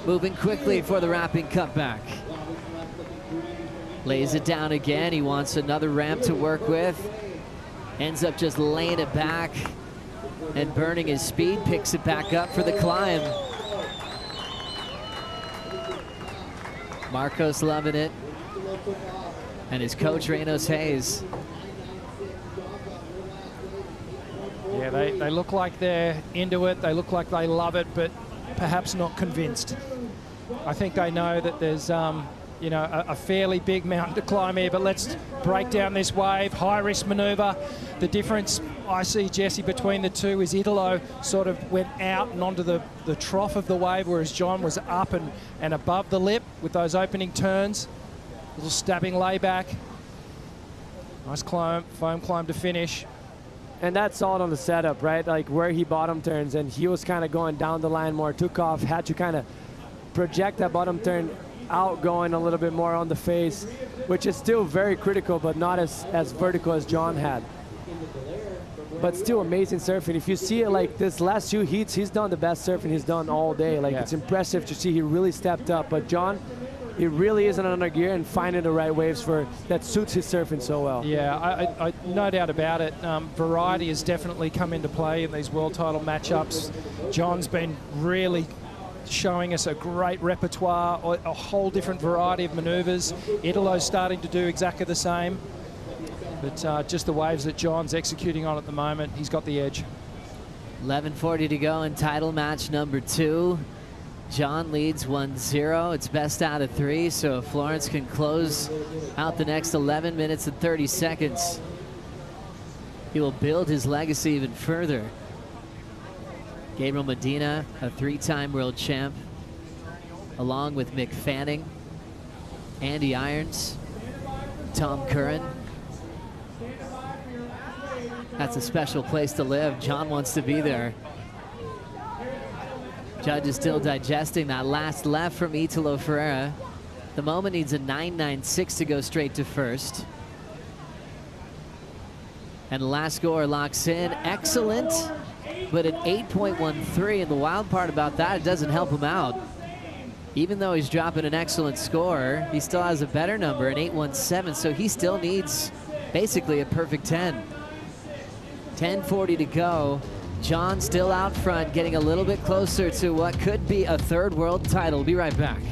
Moving quickly for the wrapping cutback. Lays it down again. He wants another ramp to work with. Ends up just laying it back and burning his speed. Picks it back up for the climb. Marcos loving it. And his coach, Reynos Hayes. Yeah, they look like they're into it. They look like they love it, but perhaps not convinced. I think they know that there's you know, a fairly big mountain to climb here, but let's break down this wave. High-risk maneuver. The difference I see, Jesse, between the two is Italo sort of went out and onto the trough of the wave, whereas John was up and above the lip with those opening turns. Little stabbing layback. Nice climb, foam climb to finish. And that's all on the setup, right? Like where he bottom turns, and he was kind of going down the line more, took off, had to kind of project that bottom turn out, going a little bit more on the face, which is still very critical, but not as vertical as John had. But still amazing surfing. If you see it like this last 2 heats, he's done the best surfing he's done all day. Like it's impressive to see he really stepped up. But John, he really is in another gear and finding the right waves that suits his surfing so well. Yeah, I no doubt about it. Variety has definitely come into play in these world title matchups. John's been really showing us a great repertoire, a whole different variety of maneuvers. Italo's starting to do exactly the same. But just the waves that John's executing on at the moment, he's got the edge. 11:40 to go in title match number 2. John leads 1-0. It's best out of 3, so if Florence can close out the next 11 minutes and 30 seconds, he will build his legacy even further. Gabriel Medina, a 3-time world champ, along with Mick Fanning, Andy Irons, Tom Curran. That's a special place to live. John wants to be there. Judge is still digesting that last left from Italo Ferreira. The moment needs a 9.96 to go straight to first. And the last score locks in. Excellent, but an 8.13. And the wild part about that, it doesn't help him out. Even though he's dropping an excellent score, he still has a better number, an 8.17. So he still needs basically a perfect 10. 10:40 to go. John still out front, getting a little bit closer to what could be a 3rd world title. Be right back.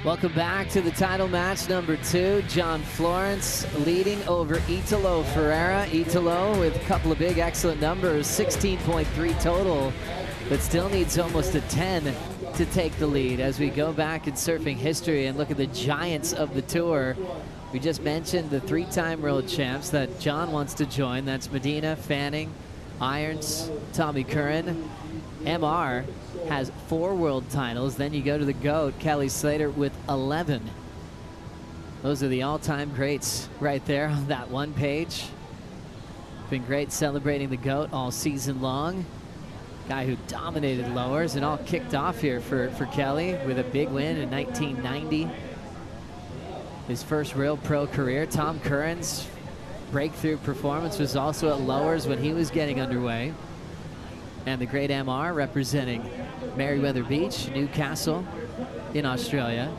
Welcome back to the title match number 2. John Florence leading over Italo Ferreira. Italo with a couple of big excellent numbers, 16.3 total, but still needs almost a 10 to take the lead. As we go back in surfing history and look at the giants of the tour, we just mentioned the 3-time world champs that John wants to join. That's Medina, Fanning, Irons, Tommy Curran. MR has 4 world titles. Then you go to the GOAT, Kelly Slater, with 11. Those are the all-time greats right there on that one page. Been great celebrating the GOAT all season long. Guy who dominated lowers, and all kicked off here for Kelly with a big win in 1990. His first real pro career. Tom Curran's breakthrough performance was also at lowers when he was getting underway. And the great MR representing Meriwether Beach, Newcastle in Australia.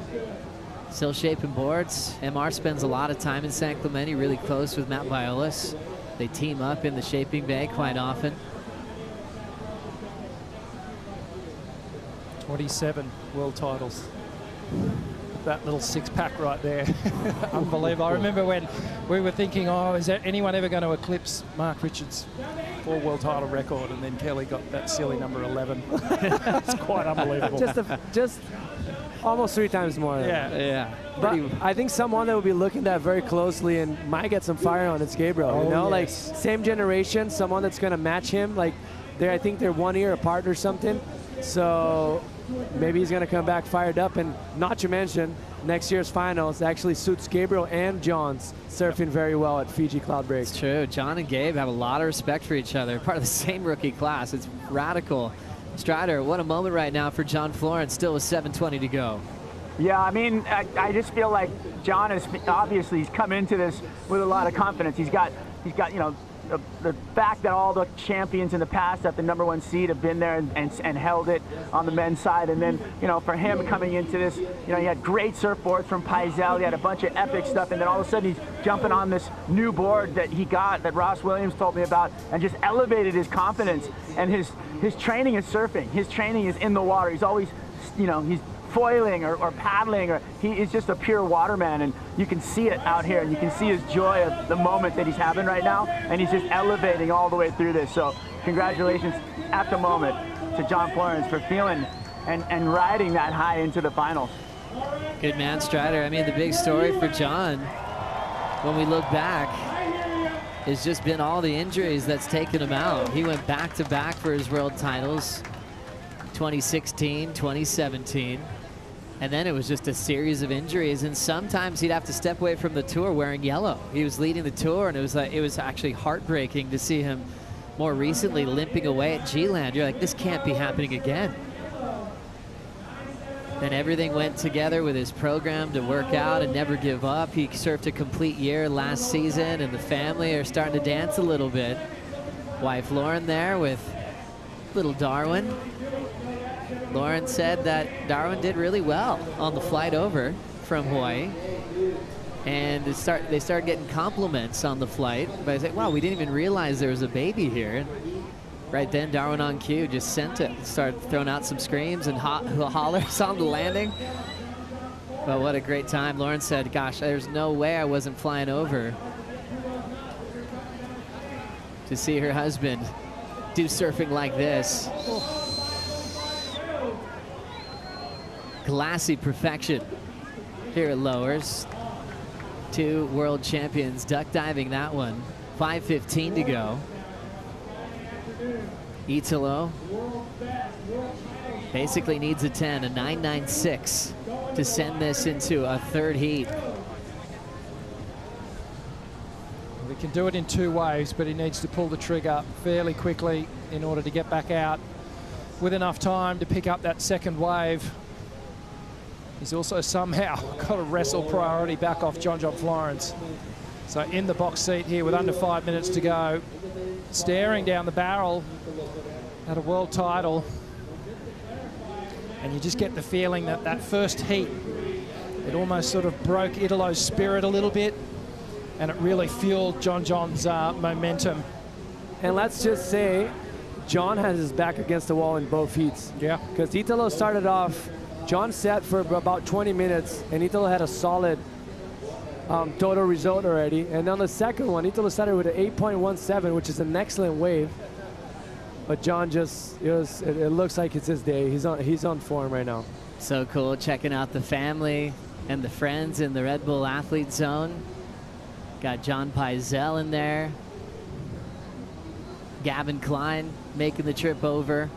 Still shaping boards. MR spends a lot of time in San Clemente, really close with Matt Violas. They team up in the shaping bay quite often. 27 world titles. That little 6-pack right there. Unbelievable. I remember when we were thinking, oh, is there anyone ever going to eclipse Mark Richards' 4 world title record? And then Kelly got that silly number 11. It's quite unbelievable. Almost 3 times more. Yeah. But I think someone that will be looking at that very closely and might get some fire on it's Gabriel. You know, like same generation, someone that's going to match him. Like, I think they're 1 year apart or something. So maybe he's going to come back fired up. And not to mention, next year's finals actually suits Gabriel and John's surfing very well at Fiji Cloudbreak. It's true. John and Gabe have a lot of respect for each other. Part of the same rookie class. It's radical. Strider, what a moment right now for John Florence, still with 7:20 to go. Yeah, I mean, I just feel like John is obviously he's come into this with a lot of confidence. He's got you know, the fact that all the champions in the past at the #1 seed have been there and held it on the men's side. And then, you know, for him coming into this, you know, he had great surfboards from Pizel. He had a bunch of epic stuff. And then all of a sudden he's jumping on this new board that he got, that Ross Williams told me about, and just elevated his confidence. And his training is surfing. His training is in the water. He's always, you know, he's foiling or paddling, or he is just a pure waterman, and you can see it out here, and you can see his joy of the moment that he's having right now, and he's just elevating all the way through this. So congratulations at the moment to John Florence for feeling and riding that high into the finals. Good man, Strider. I mean, the big story for John, when we look back, has just been all the injuries that's taken him out. He went back-to-back for his world titles, 2016, 2017. And then it was just a series of injuries, and sometimes he'd have to step away from the tour wearing yellow. He was leading the tour, and it was actually heartbreaking to see him more recently limping away at G-Land. You're like, this can't be happening again. Then everything went together with his program to work out and never give up. He surfed a complete year last season, and the family are starting to dance a little bit. Wife Lauren there with little Darwin. Lauren said that Darwin did really well on the flight over from Hawaii. And they started getting compliments on the flight. But I said, wow, we didn't even realize there was a baby here. And right then, Darwin on cue just sent it. Started throwing out some screams and hollers on the landing. But what a great time. Lauren said, gosh, there's no way I wasn't flying over to see her husband do surfing like this. Glassy perfection here at Lowers. 2 world champions duck diving that one. 5:15 to go. Italo basically needs a 10, a 9.96 to send this into a 3rd heat. We can do it in 2 waves, but he needs to pull the trigger fairly quickly in order to get back out with enough time to pick up that 2nd wave. He's also somehow got a wrestle priority back off John John Florence. So in the box seat here with under 5 minutes to go, staring down the barrel at a world title. And you just get the feeling that that first heat, it almost sort of broke Italo's spirit a little bit, and it really fueled John John's momentum. And let's just say, John has his back against the wall in both heats. Yeah. Because Italo started off, John sat for about 20 minutes, and Italo had a solid total result already. And on the second one, Italo started with an 8.17, which is an excellent wave. But John just, it looks like it's his day. He's on form right now. So cool, checking out the family and the friends in the Red Bull Athlete Zone. Got John Pizel in there. Gavin Klein making the trip over.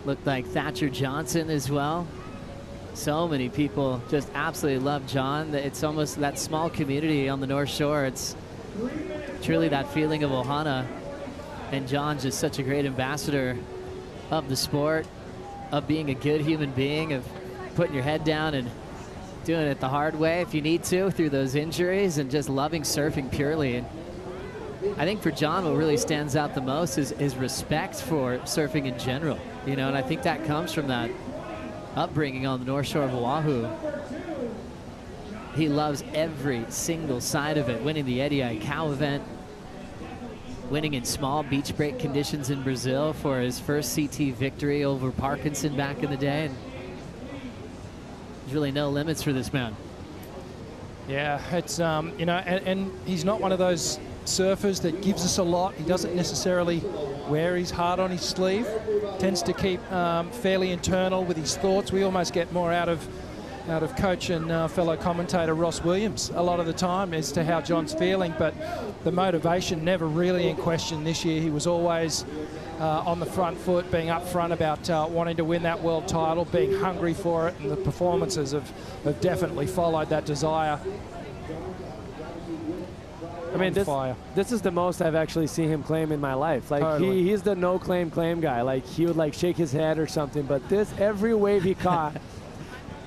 Looked like Thatcher Johnson as well. So many people just absolutely love John. It's almost that small community on the North Shore. It's truly that feeling of Ohana. And John's just such a great ambassador of the sport, of being a good human being, of putting your head down and doing it the hard way if you need to through those injuries, and just loving surfing purely. And I think for John, what really stands out the most is his respect for surfing in general. You know, and I think that comes from that upbringing on the North Shore of Oahu. He loves every single side of it, winning the Eddie Aikau event, winning in small beach break conditions in Brazil for his first CT victory over Parkinson back in the day. And there's really no limits for this man. Yeah, it's, you know, and he's not one of those surfers that gives us a lot. He doesn't necessarily wear his heart on his sleeve. Tends to keep fairly internal with his thoughts. We almost get more out of coach and fellow commentator Ross Williams a lot of the time as to how John's feeling, but the motivation never really in question this year. He was always on the front foot, being upfront about wanting to win that world title, being hungry for it, and the performances have definitely followed that desire. I mean, this is the most I've actually seen him claim in my life. Like, totally. he's the no claim guy. Like, he would like shake his head or something, but every wave he caught,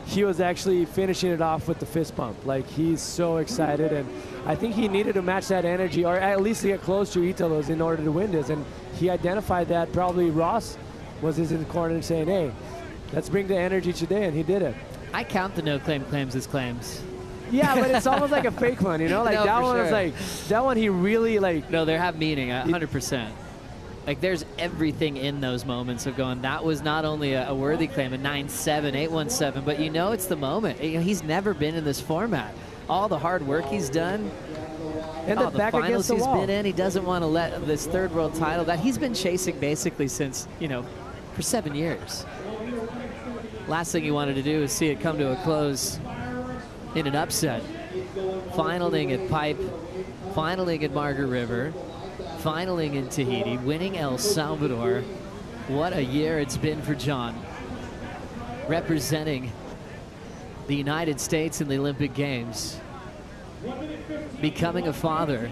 he was actually finishing it off with the fist bump. Like, he's so excited, and I think he needed to match that energy, or at least to get close to Italo's in order to win this, and he identified that. Probably Ross was in the corner saying, hey, let's bring the energy today, and he did it. I count the no claim claims as claims. Yeah, but it's almost like a fake one, you know? Like, No, that for one was sure. like, that one he really, like... No, they have meaning, 100%. Like, there's everything in those moments of going, that was not only a worthy claim, a 9-7, 8-1-7, but you know it's the moment. You know, he's never been in this format. All the hard work he's done, and the back finals against the he's wall. been in, he doesn't want to let this third world title that he's been chasing basically since, you know, for 7 years. Last thing he wanted to do is see it come to a close in an upset. Finaling at Pipe, finaling at Margaret River, finaling in Tahiti, winning El Salvador. What a year it's been for John. Representing the United States in the Olympic Games. Becoming a father.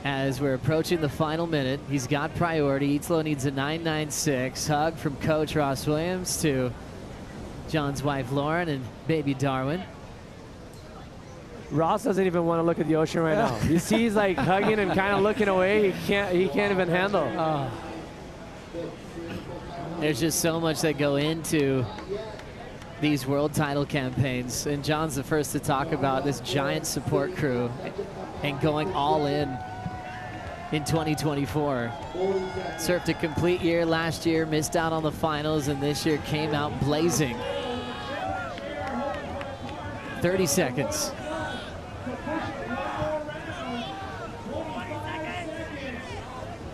As we're approaching the final minute, he's got priority. Italo needs a 9.96. Hug from Coach Ross Williams to John's wife Lauren and baby Darwin. Ross doesn't even want to look at the ocean right now. You see he's like hugging and kind of looking away. He can't even handle. There's just so much that go into these world title campaigns, and John's the first to talk about this giant support crew and going all in 2024. Surfed a complete year last year, missed out on the finals, and this year came out blazing. 30 seconds.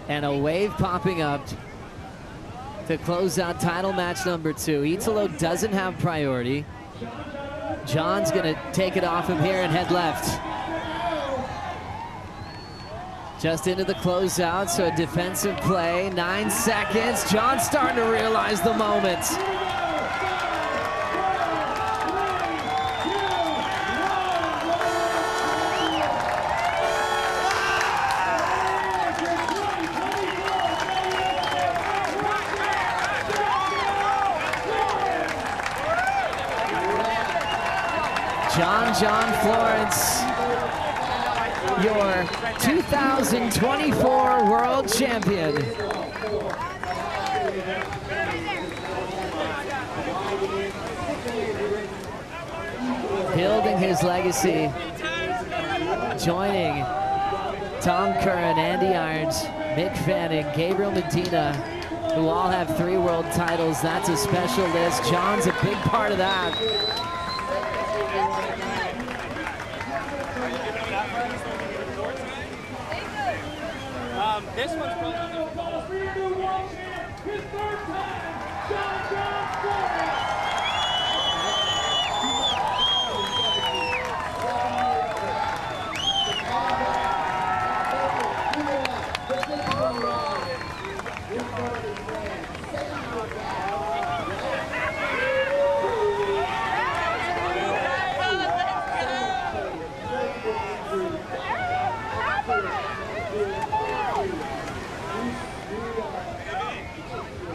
And a wave popping up to close out title match number 2. Italo doesn't have priority. John's gonna take it off him here and head left. Just into the closeout, so a defensive play, 9 seconds. John's starting to realize the moment. John John Florence, your 2024 world champion. Building his legacy, joining Tom Curran, Andy Irons, Mick Fanning, Gabriel Medina, who all have 3 world titles. That's a special list. John's a big part of that. This one's probably his third time, John John Florence.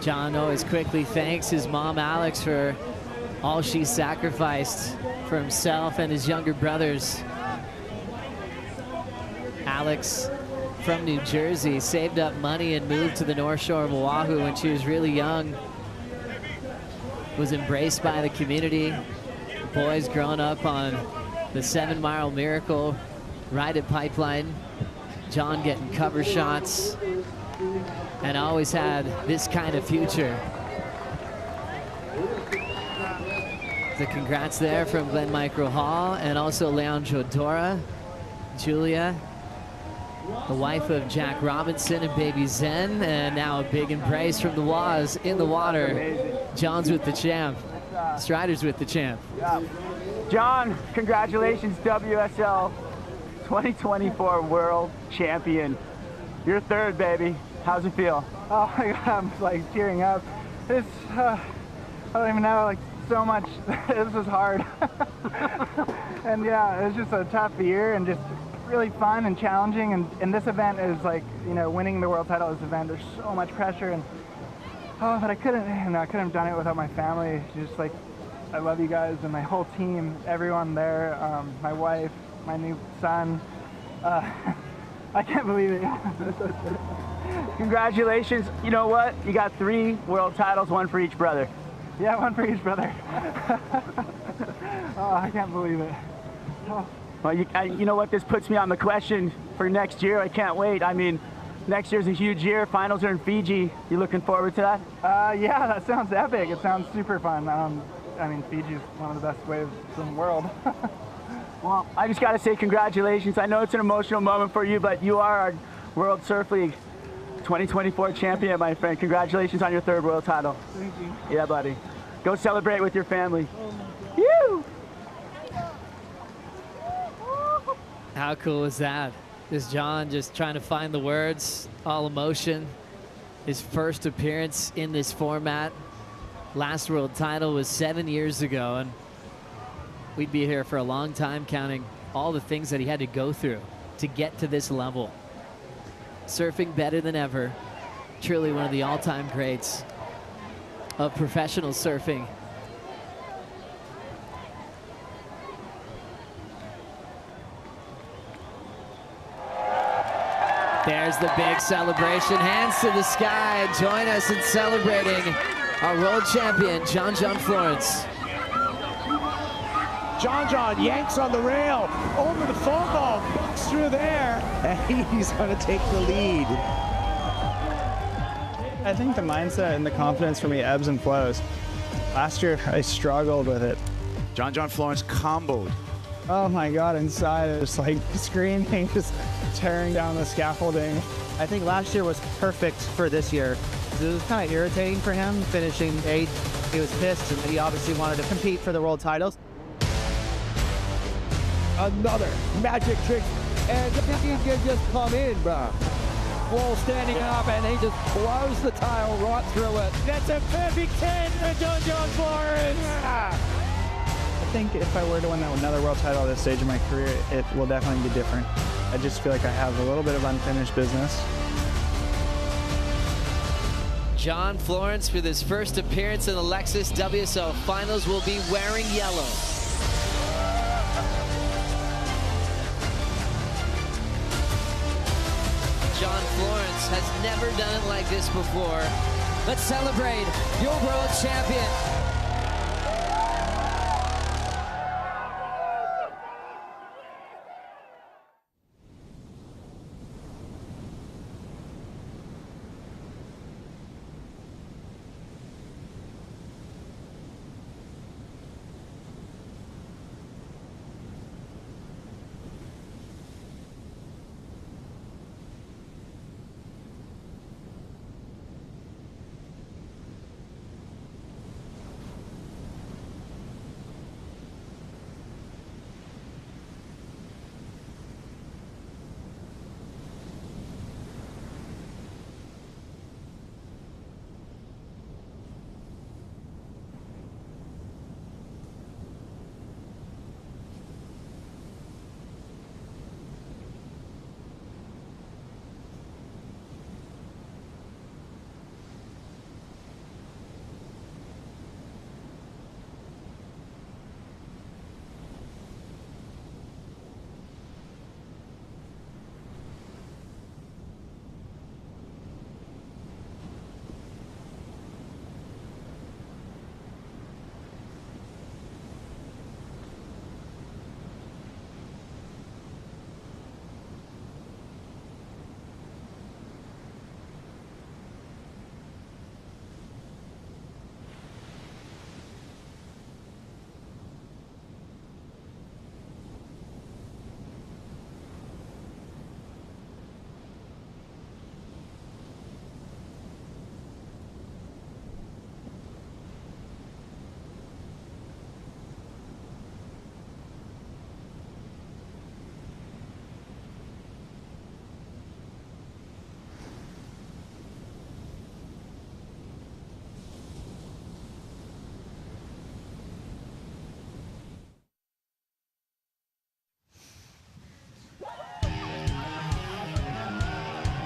John always quickly thanks his mom, Alex, for all she sacrificed for himself and his younger brothers. Alex, from New Jersey, saved up money and moved to the North Shore of Oahu when she was really young. Was embraced by the community. Boys growing up on the 7 Mile Miracle, right at Pipeline. John getting cover shots, and always had this kind of future. The congrats there from Glenn Micro Hall and also Leandro Dora, Julia, the wife of Jack Robinson and baby Zen, and now a big embrace from the Waz in the water. John's with the champ. Strider's with the champ. Yeah. John, congratulations, WSL 2024 World Champion. You're third, baby. How's it feel? Oh my God, I'm like tearing up. It's, I don't even know, like so much. This was hard. And yeah, it was just a tough year and just really fun and challenging. And this event is like, you know, winning the world title at this event, there's so much pressure. And oh, but I couldn't have done it without my family. Just like, I love you guys and my whole team, everyone there, my wife, my new son. I can't believe it. Congratulations. You know what? You got 3 world titles, 1 for each brother. Yeah, 1 for each brother. Oh, I can't believe it. Oh. Well, you know what? This puts me on the question for next year. I can't wait. I mean, next year's a huge year. Finals are in Fiji. You looking forward to that? Yeah, that sounds epic. It sounds super fun. I mean, Fiji is one of the best waves in the world. Well, I just got to say congratulations. I know it's an emotional moment for you, but you are our World Surf League 2024 champion, my friend. Congratulations on your 3rd world title. Thank you. Yeah, buddy. Go celebrate with your family. You. How cool is that? Is John just trying to find the words, all emotion. His first appearance in this format. Last world title was 7 years ago, and we'd be here for a long time counting all the things that he had to go through to get to this level. Surfing better than ever. Truly one of the all-time greats of professional surfing. There's the big celebration. Hands to the sky. Join us in celebrating our world champion, John John Florence. John John yanks on the rail, over the foam ball, bucks through there, and he's going to take the lead. I think the mindset and the confidence for me ebbs and flows. Last year, I struggled with it. John John Florence comboed. Oh my God, inside, it was like screaming, just tearing down the scaffolding. I think last year was perfect for this year. It was kind of irritating for him, finishing 8th. He was pissed, and he obviously wanted to compete for the world titles. Another magic trick, and he can just come in, bro. Wall standing up, and he just blows the tail right through it. That's a perfect 10 for John John Florence. Yeah. I think if I were to win another world title at this stage of my career, it will definitely be different. I just feel like I have a little bit of unfinished business. John Florence, for this first appearance in the Lexus WSL Finals, will be wearing yellow. John Florence has never done it like this before. Let's celebrate your world champion.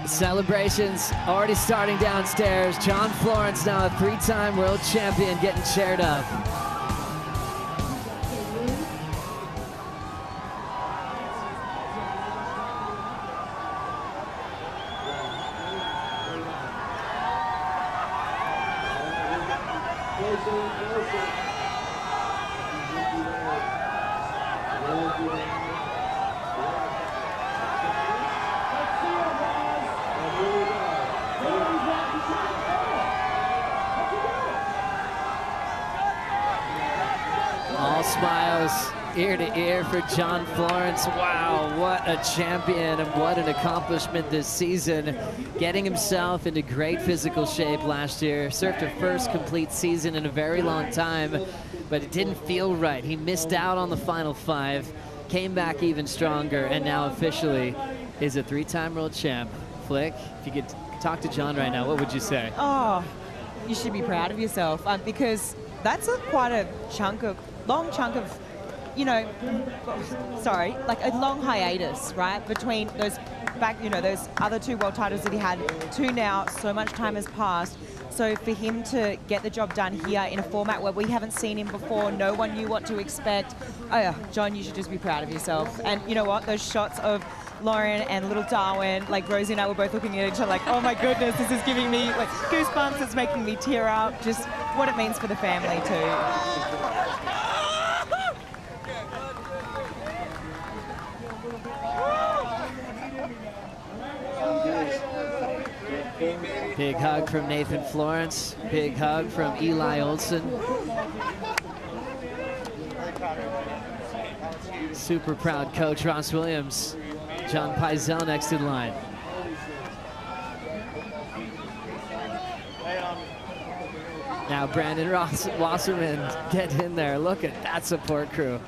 Celebrations already starting downstairs. John Florence, now a 3-time world champion, getting cheered up. All smiles, ear to ear for John Florence. Wow, what a champion and what an accomplishment this season. Getting himself into great physical shape last year. Surfed a first complete season in a very long time, but it didn't feel right. He missed out on the final 5, came back even stronger, and now officially is a 3-time world champ. Flick, if you could talk to John right now, what would you say? Oh, you should be proud of yourself because that's quite a long chunk of, you know, sorry, like a long hiatus, right? Between those those other 2 world titles that he had, 2 now, so much time has passed. So for him to get the job done here in a format where we haven't seen him before, no one knew what to expect. Oh yeah, John, you should just be proud of yourself. And you know what, those shots of Lauren and little Darwin, like Rosie and I were both looking at each other like, oh my goodness, this is giving me like goosebumps, it's making me tear up, just what it means for the family too. Big hug from Nathan Florence. Big hug from Eli Olsen. Super proud coach Ross Williams. John Pizell next in line. Now Brandon Wasserman, get in there. Look at that support crew.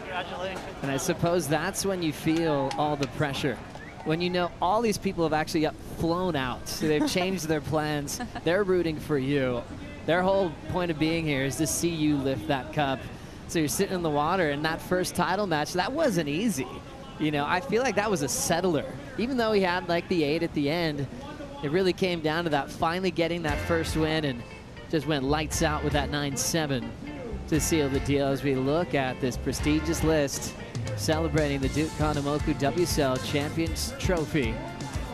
Congratulations. And I suppose that's when you feel all the pressure. When you know all these people have actually got flown out. So they've changed their plans. They're rooting for you. Their whole point of being here is to see you lift that cup. So you're sitting in the water, and that first title match, that wasn't easy. You know, I feel like that was a settler. Even though he had like the 8 at the end, it really came down to that finally getting that first win and just went lights out with that 9-7 to seal the deal as we look at this prestigious list celebrating the Duke Kahanamoku WSL Champions Trophy.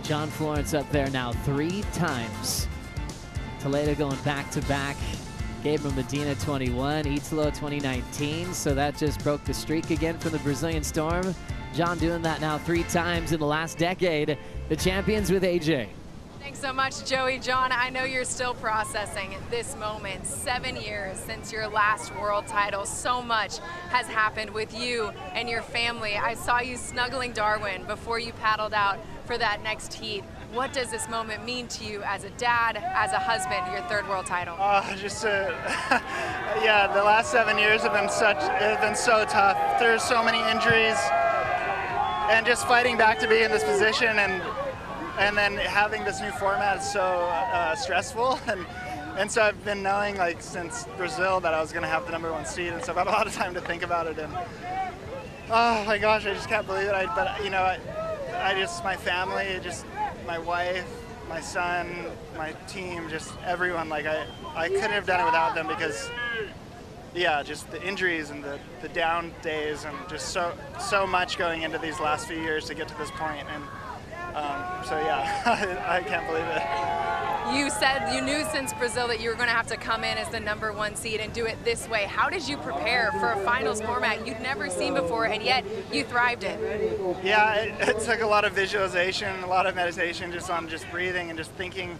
John Florence up there now 3 times. Toledo going back-to-back. Gabriel Medina 21, Italo 2019, so that just broke the streak again from the Brazilian Storm. John doing that now 3 times in the last decade. The champions with AJ. Thanks so much, Joey. John, I know you're still processing this moment. 7 years since your last world title. So much has happened with you and your family. I saw you snuggling Darwin before you paddled out for that next heat. What does this moment mean to you as a dad, as a husband, your 3rd world title? Yeah, the last 7 years have been so tough. There's so many injuries, and just fighting back to be in this position, and then having this new format is so stressful. And so I've been knowing like since Brazil that I was going to have the #1 seed, and so I've had a lot of time to think about it. And oh my gosh, I just can't believe it. But you know, my family, just my wife, my son, my team, just everyone. Like I couldn't have done it without them because, yeah, just the injuries and the down days and just so much going into these last few years to get to this point. And so yeah, I can't believe it. You said you knew since Brazil that you were going to have to come in as the #1 seed and do it this way. How did you prepare for a finals format you'd never seen before, and yet you thrived it? Yeah, it took a lot of visualization, a lot of meditation, just on just breathing and just thinking,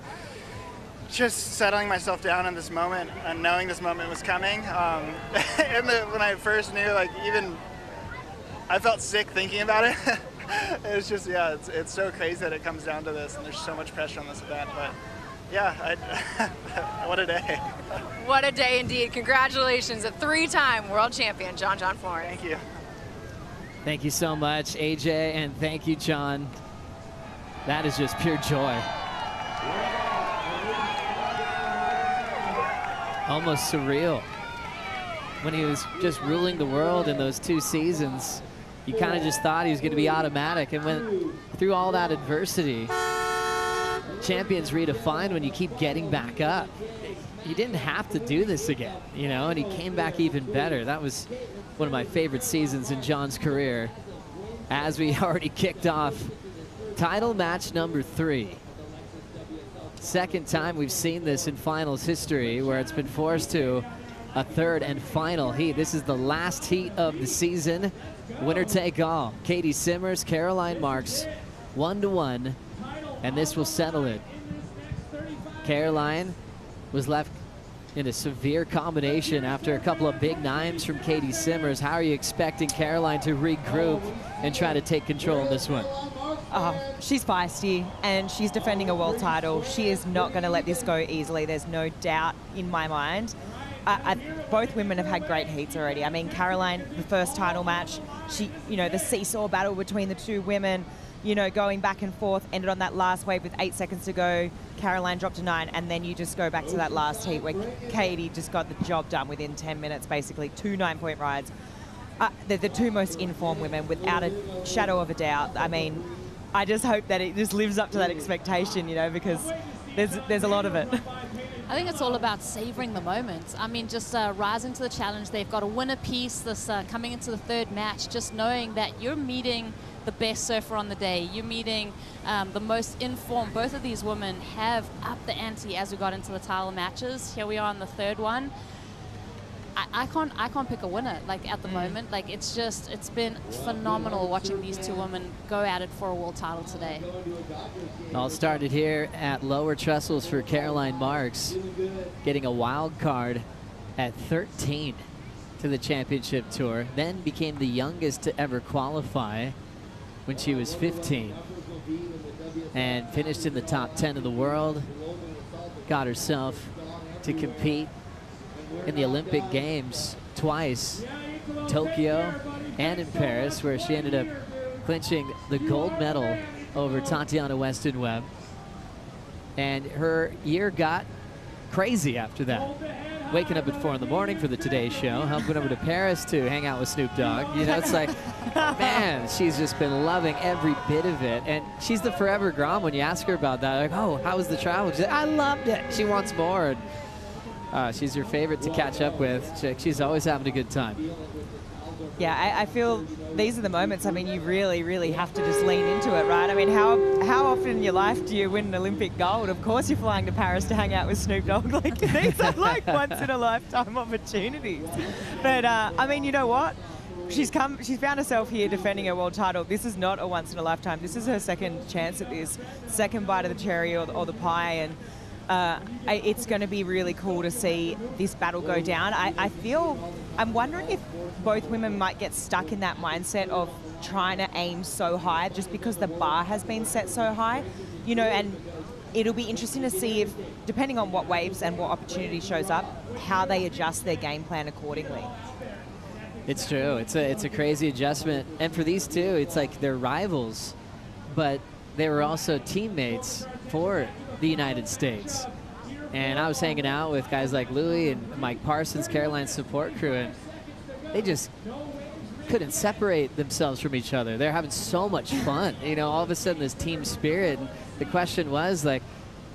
just settling myself down in this moment and knowing this moment was coming. When I first knew, like even I felt sick thinking about it. It's just, yeah, it's so crazy that it comes down to this, and there's so much pressure on this event. But yeah, what a day. What a day indeed. Congratulations, a 3-time world champion, John John Florence. Thank you. Thank you so much, AJ, and thank you, John. That is just pure joy. Almost surreal. When he was just ruling the world in those 2 seasons, you kind of just thought he was going to be automatic, and went through all that adversity champions redefined when you keep getting back up. He didn't have to do this again, you know, and he came back even better. That was one of my favorite seasons in John's career, as we already kicked off title match number 3. Second time we've seen this in finals history, where it's been forced to a third and final heat. This is the last heat of the season. Winner take all. Katie Simmers, Caroline Marks, 1-1, and this will settle it. Caroline was left in a severe combination after a couple of big nimes from Katie Simmers. How are you expecting Caroline to regroup and try to take control of this one? She's feisty, and she's defending a world title. She is not going to let this go easily. There's no doubt in my mind. Both women have had great heats already. I mean, Caroline, the first title match, the seesaw battle between the two women, going back and forth, ended on that last wave with 8 seconds to go. Caroline dropped to 9, and then you just go back to that last heat where Katie just got the job done within 10 minutes, basically. 2 9-point rides. They're the two most informed women, without a shadow of a doubt. I mean, I just hope that it just lives up to that expectation, because there's a lot of it. I think it's all about savoring the moment. I mean, just rising to the challenge. They've got a winner piece this coming into the third match, just knowing that you're meeting the best surfer on the day. You're meeting the most informed. Both of these women have upped the ante as we got into the title matches. Here we are in the third one. I can't pick a winner at the moment. It's been phenomenal watching these two women go at it for a world title today. All started here at Lower Trestles for Caroline Marks, getting a wild card at 13 to the championship tour, then became the youngest to ever qualify when she was 15, and finished in the top 10 of the world. Got herself to compete in the Olympic Games twice, Tokyo and in Paris, where she ended up clinching the gold medal over Tatiana Weston-Webb. And her year got crazy after that. Waking up at 4 in the morning for the Today Show, went over to Paris to hang out with Snoop Dogg. It's like, man, she's just been loving every bit of it. And she's the forever Grom. When you ask her about that, like, oh, how was the travel? She's like, I loved it. She wants more. And, she's your favorite to catch up with. She's always having a good time. Yeah, I feel these are the moments, I mean, you really, really have to just lean into it, right? I mean, how often in your life do you win an Olympic gold? Of course you're flying to Paris to hang out with Snoop Dogg. These are once-in-a-lifetime opportunities. But, I mean, you know what? She's found herself here defending her world title. This is not a once-in-a-lifetime. This is her second chance at this, second bite of the cherry or the pie, and it's going to be really cool to see this battle go down. I'm wondering if both women might get stuck in that mindset of trying to aim so high just because the bar has been set so high, and it'll be interesting to see if, depending on what waves and what opportunity shows up, how they adjust their game plan accordingly. It's true. It's a crazy adjustment. And for these two, it's like they're rivals, but they were also teammates for the United States. And I was hanging out with guys like Louie and Mike Parsons, Caroline's support crew, and they just couldn't separate themselves from each other. They're having so much fun. All of a sudden this team spirit. And the question was, like,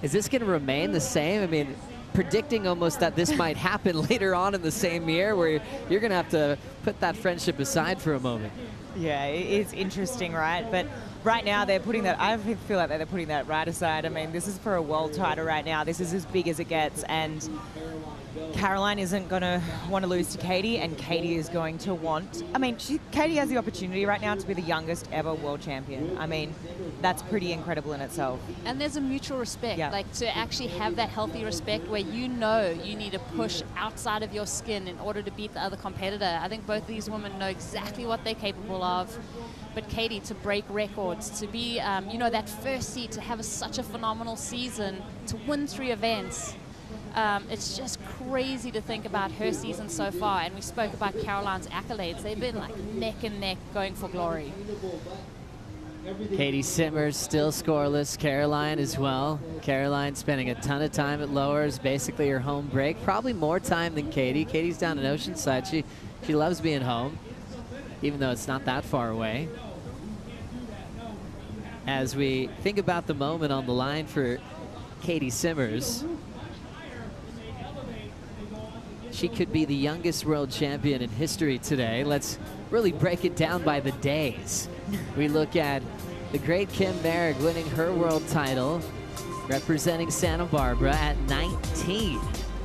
is this going to remain the same? I mean, predicting almost that this might happen later on in the same year, where you're going to have to put that friendship aside for a moment. Yeah, it's interesting, right? But right now they're putting that, I feel like they're putting that right aside. I mean, this is for a world title right now. This is as big as it gets, and Caroline isn't going to want to lose to Katie, and Katie is going to want, Katie has the opportunity right now to be the youngest ever world champion. I mean, that's pretty incredible in itself. And there's a mutual respect, to actually have that healthy respect where you need to push outside of your skin in order to beat the other competitor. I think both of these women know exactly what they're capable of. But Katie, to break records, to be, that first seed, to have such a phenomenal season, to win 3 events, it's just crazy to think about her season so far. And we spoke about Caroline's accolades. They've been like neck and neck going for glory. Katie Simmers still scoreless. Caroline as well. Caroline spending a ton of time at Lowers, basically her home break. Probably more time than Katie. Katie's down in Oceanside. She loves being home, even though it's not that far away. as we think about the moment on the line for Katie Simmers. She could be the youngest world champion in history today. Let's really break it down by the days. We look at the great Kim Merrick winning her world title, representing Santa Barbara at 19,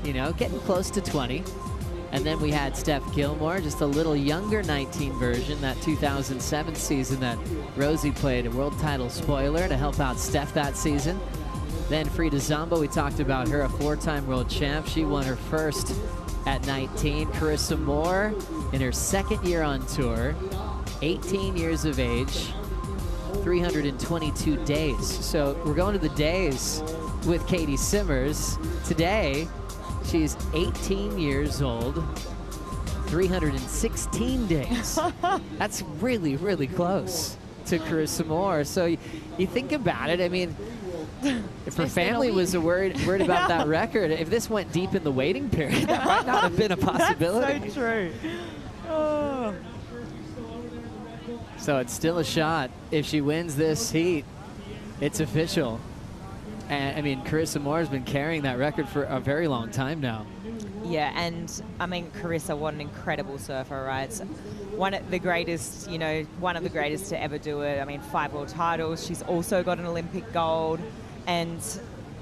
you know, getting close to 20. And then we had Steph Gilmore, just a little younger 19 version, that 2007 season that Rosie played a world title spoiler to help out Steph that season. Then Frida Zamba, we talked about her, a 4-time world champ. She won her first at 19. Carissa Moore in her second year on tour, 18 years of age, 322 days. So we're going to the days with Katie Simmers. Today, she's 18 years old, 316 days. That's really, really close to Carissa Moore. So you think about it, I mean, if her family was worried about that record, if this went deep in the waiting period, that might not have been a possibility. That's so true. Oh. So it's still a shot. If she wins this heat, it's official. And I mean, Carissa Moore has been carrying that record for a very long time now. Yeah, and I mean, Carissa, what an incredible surfer, right? So one of the greatest, you know, one of the greatest to ever do it. I mean, 5 world titles. She's also got an Olympic gold. And,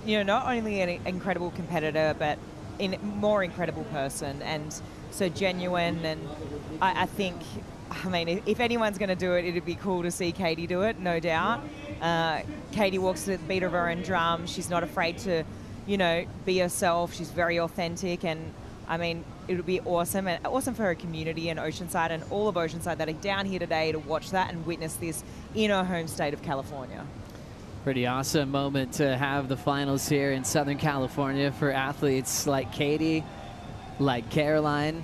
you know, not only an incredible competitor, but a more incredible person. And so genuine. And I think, I mean, if anyone's going to do it, it'd be cool to see Katie do it, no doubt. Katie walks to the beat of her own drum. She's not afraid to, you know, be herself. She's very authentic. And, I mean, it would be awesome. And awesome for her community in Oceanside and all of Oceanside that are down here today to watch that and witness this in her home state of California. Pretty awesome moment to have the finals here in Southern California for athletes like Katie, like Caroline,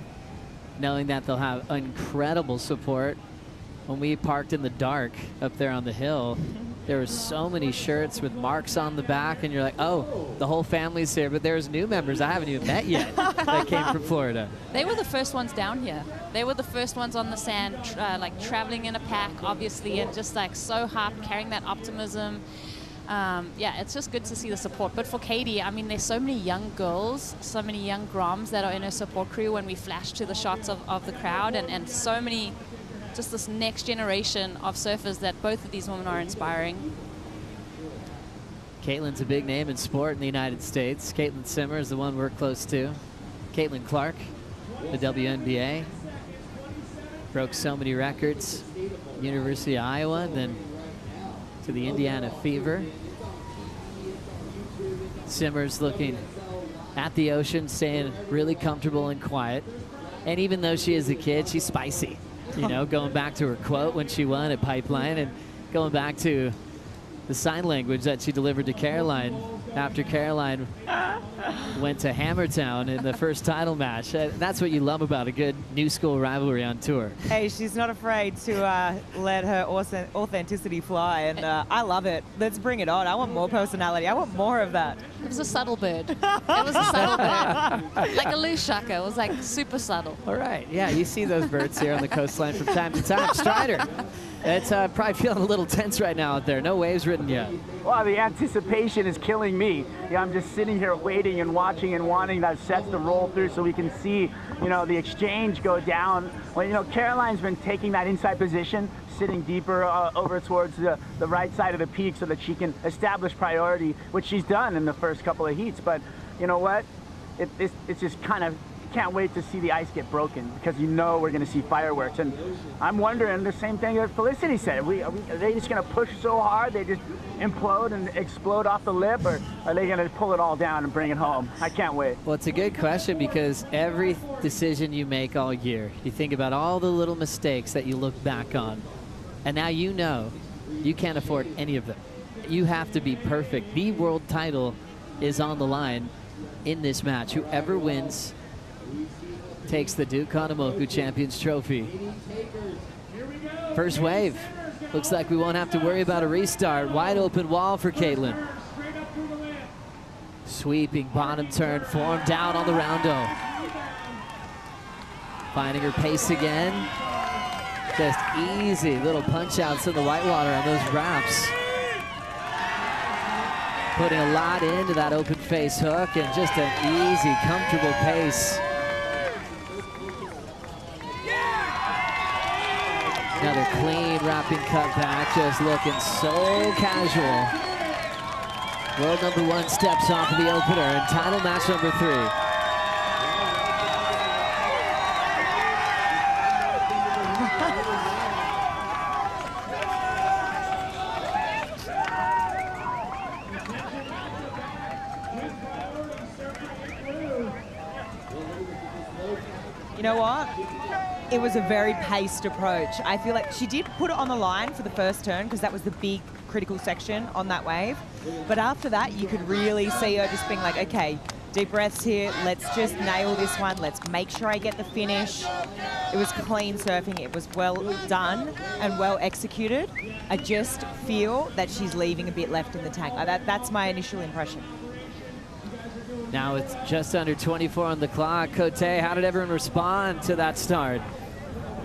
knowing that they'll have incredible support. When we parked in the dark up there on the hill, there were so many shirts with marks on the back, and you're like, oh, the whole family's here, but there's new members I haven't even met yet that came from Florida. They were the first ones down here. They were the first ones on the sand, like traveling in a pack, obviously, and just like so hyped, carrying that optimism. Yeah, it's just good to see the support. But for Katie, I mean, there's so many young girls, so many young Groms that are in her support crew when we flash to the shots of the crowd, and so many, just this next generation of surfers that both of these women are inspiring. Caitlin's a big name in sport in the United States. Caitlin Simmer is the one we're close to. Caitlin Clark, the WNBA. Broke so many records. University of Iowa, then to the Indiana Fever. Simmers looking at the ocean, staying really comfortable and quiet. And even though she is a kid, she's spicy. You know, going back to her quote when she won at Pipeline, and going back to the sign language that she delivered to Caroline after Caroline went to Hammertown in the first title match. That's what you love about a good new school rivalry on tour. Hey, she's not afraid to let her authenticity fly, and I love it. Let's bring it on. I want more personality. I want more of that. It was a subtle bird. It was a subtle bird. Like a loose shaka. It was like super subtle. All right. Yeah, you see those birds here on the coastline from time to time. Strider, it's probably feeling a little tense right now out there. No waves written yet. Wow, the anticipation is killing me. Yeah, I'm just sitting here waiting and watching and wanting those sets to roll through so we can see, you know, the exchange go down. Well, you know, Caroline's been taking that inside position, sitting deeper over towards the right side of the peak so that she can establish priority, which she's done in the first couple of heats. But you know what? It's just kind of, can't wait to see the ice get broken, because you know we're going to see fireworks. And I'm wondering the same thing that Felicity said. Are they just going to push so hard they just implode and explode off the lip, or are they going to pull it all down and bring it home? I can't wait. Well, it's a good question, because every decision you make all year, you think about all the little mistakes that you look back on, and now you know you can't afford any of them. You have to be perfect. The world title is on the line in this match. Whoever wins takes the Duke Kahanamoku Champions Trophy. First wave. Looks like we won't have to worry about a restart. Wide open wall for Caitlin. Sweeping bottom turn, form down on the roundo. Finding her pace again. Just easy little punch outs in the whitewater on those wraps. Putting a lot into that open face hook and just an easy, comfortable pace. Another clean wrapping cut back, just looking so casual. World #1 steps off of the opener in title match #3. You know what? It was a very paced approach. I feel like she did put it on the line for the first turn because that was the big critical section on that wave. But after that, you could really see her just being like, okay, deep breaths here. Let's just nail this one. Let's make sure I get the finish. It was clean surfing. It was well done and well executed. I just feel that she's leaving a bit left in the tank. That's my initial impression. Now it's just under 24 on the clock. Cote, how did everyone respond to that start?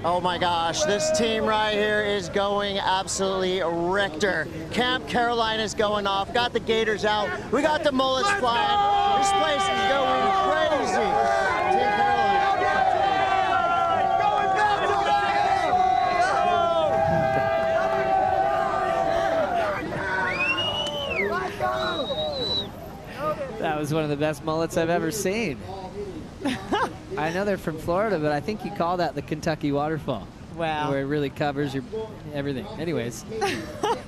Oh my gosh, this team right here is going absolutely Richter. Camp Caroline is going off. Got the gators out. We got the mullets flying. This place is going crazy. Team Caroline. That was one of the best mullets I've ever seen. I know they're from Florida, but I think you call that the Kentucky waterfall. Wow. Where it really covers your everything. Anyways,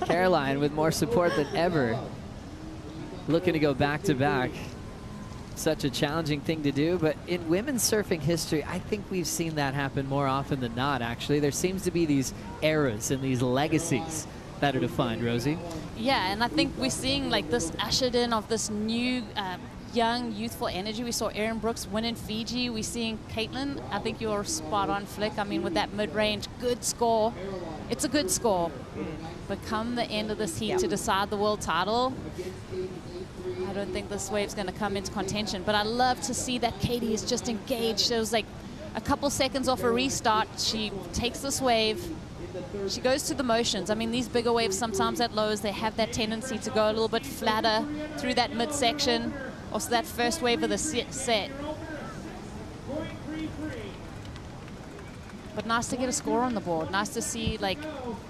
Caroline with more support than ever. Looking to go back to back. Such a challenging thing to do, but in women's surfing history, I think we've seen that happen more often than not, actually. There seems to be these eras and these legacies that are defined, Rosie. Yeah, and I think we're seeing like this ushered in of this new young, youthful energy. We saw Erin Brooks win in Fiji. We're seeing Caitlin. I think you're spot on, Flick. I mean, with that mid-range, good score. It's a good score. But come the end of this heat to decide the world title, I don't think this wave's going to come into contention. But I love to see that Katie is just engaged. It was like a couple seconds off a restart. She takes this wave. She goes through the motions. I mean, these bigger waves, sometimes at lows, they have that tendency to go a little bit flatter through that midsection. Also, that first wave of the set. But nice to get a score on the board. Nice to see, like,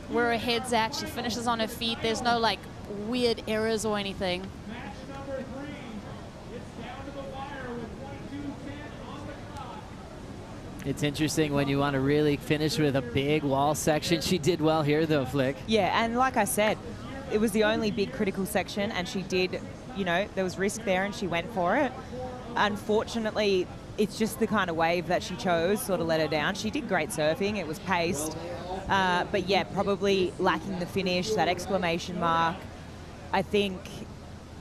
where her head's at. She finishes on her feet. There's no, like, weird errors or anything. It's interesting when you want to really finish with a big wall section. She did well here, though, Flick. Yeah, and like I said, it was the only big critical section, and she did, you know, there was risk there, and she went for it. Unfortunately, it's just the kind of wave that she chose sort of let her down. She did great surfing. It was paced. But, yeah, probably lacking the finish, that exclamation mark. I think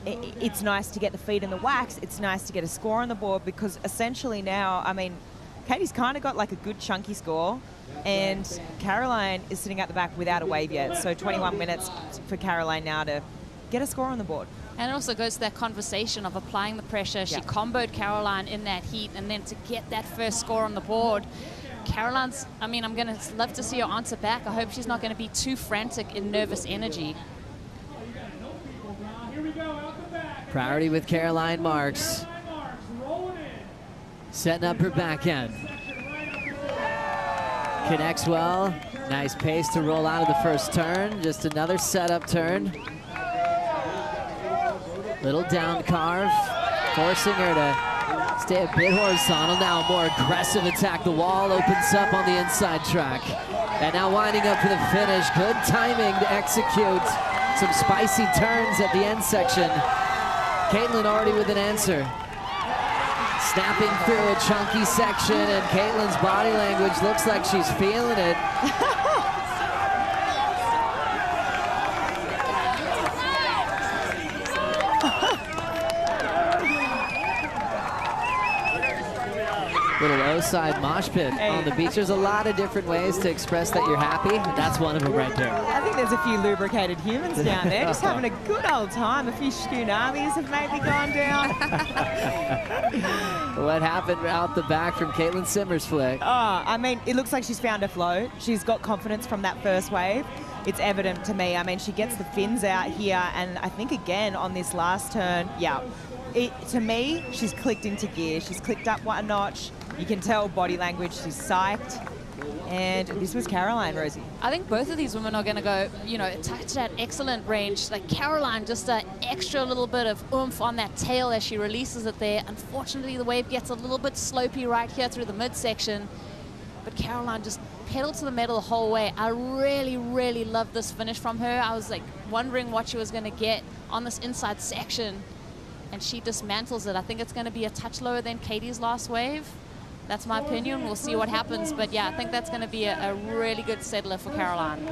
it's nice to get the feet in the wax. It's nice to get a score on the board because essentially now, I mean, Katie's kind of got like a good chunky score, and Caroline is sitting at the back without a wave yet. So 21 minutes for Caroline now to get a score on the board. And it also goes to that conversation of applying the pressure. She comboed Caroline in that heat, and then to get that first score on the board. Caroline's, I mean, I'm going to love to see her answer back. I hope she's not going to be too frantic in nervous energy. Priority with Caroline Marks. Setting up her backhand. Connects well. Nice pace to roll out of the first turn. Just another setup turn. Little down carve, forcing her to stay a bit horizontal. Now a more aggressive attack. The wall opens up on the inside track. And now winding up for the finish. Good timing to execute some spicy turns at the end section. Caitlin already with an answer. Snapping through a chunky section, and Caitlin's body language looks like she's feeling it. Little O-side mosh pit on the beach. There's a lot of different ways to express that you're happy. That's one of them right there. I think there's a few lubricated humans down there just having a good old time. A few tsunamis have maybe gone down. What happened out the back from Caitlin Simmers' flick? Oh, I mean, it looks like she's found her flow. She's got confidence from that first wave. It's evident to me. I mean, she gets the fins out here, and I think again on this last turn, yeah. To me, she's clicked into gear. She's clicked up one notch. You can tell body language, she's psyched. And this was Caroline, Rosie. I think both of these women are going to go, you know, touch that excellent range. Like Caroline, just an extra little bit of oomph on that tail as she releases it there. Unfortunately, the wave gets a little bit slopey right here through the midsection. But Caroline just pedal to the metal the whole way. I really, really love this finish from her. I was like wondering what she was going to get on this inside section. And she dismantles it. I think it's going to be a touch lower than Katie's last wave. That's my opinion. We'll see what happens. But yeah, I think that's going to be a really good settler for Caroline.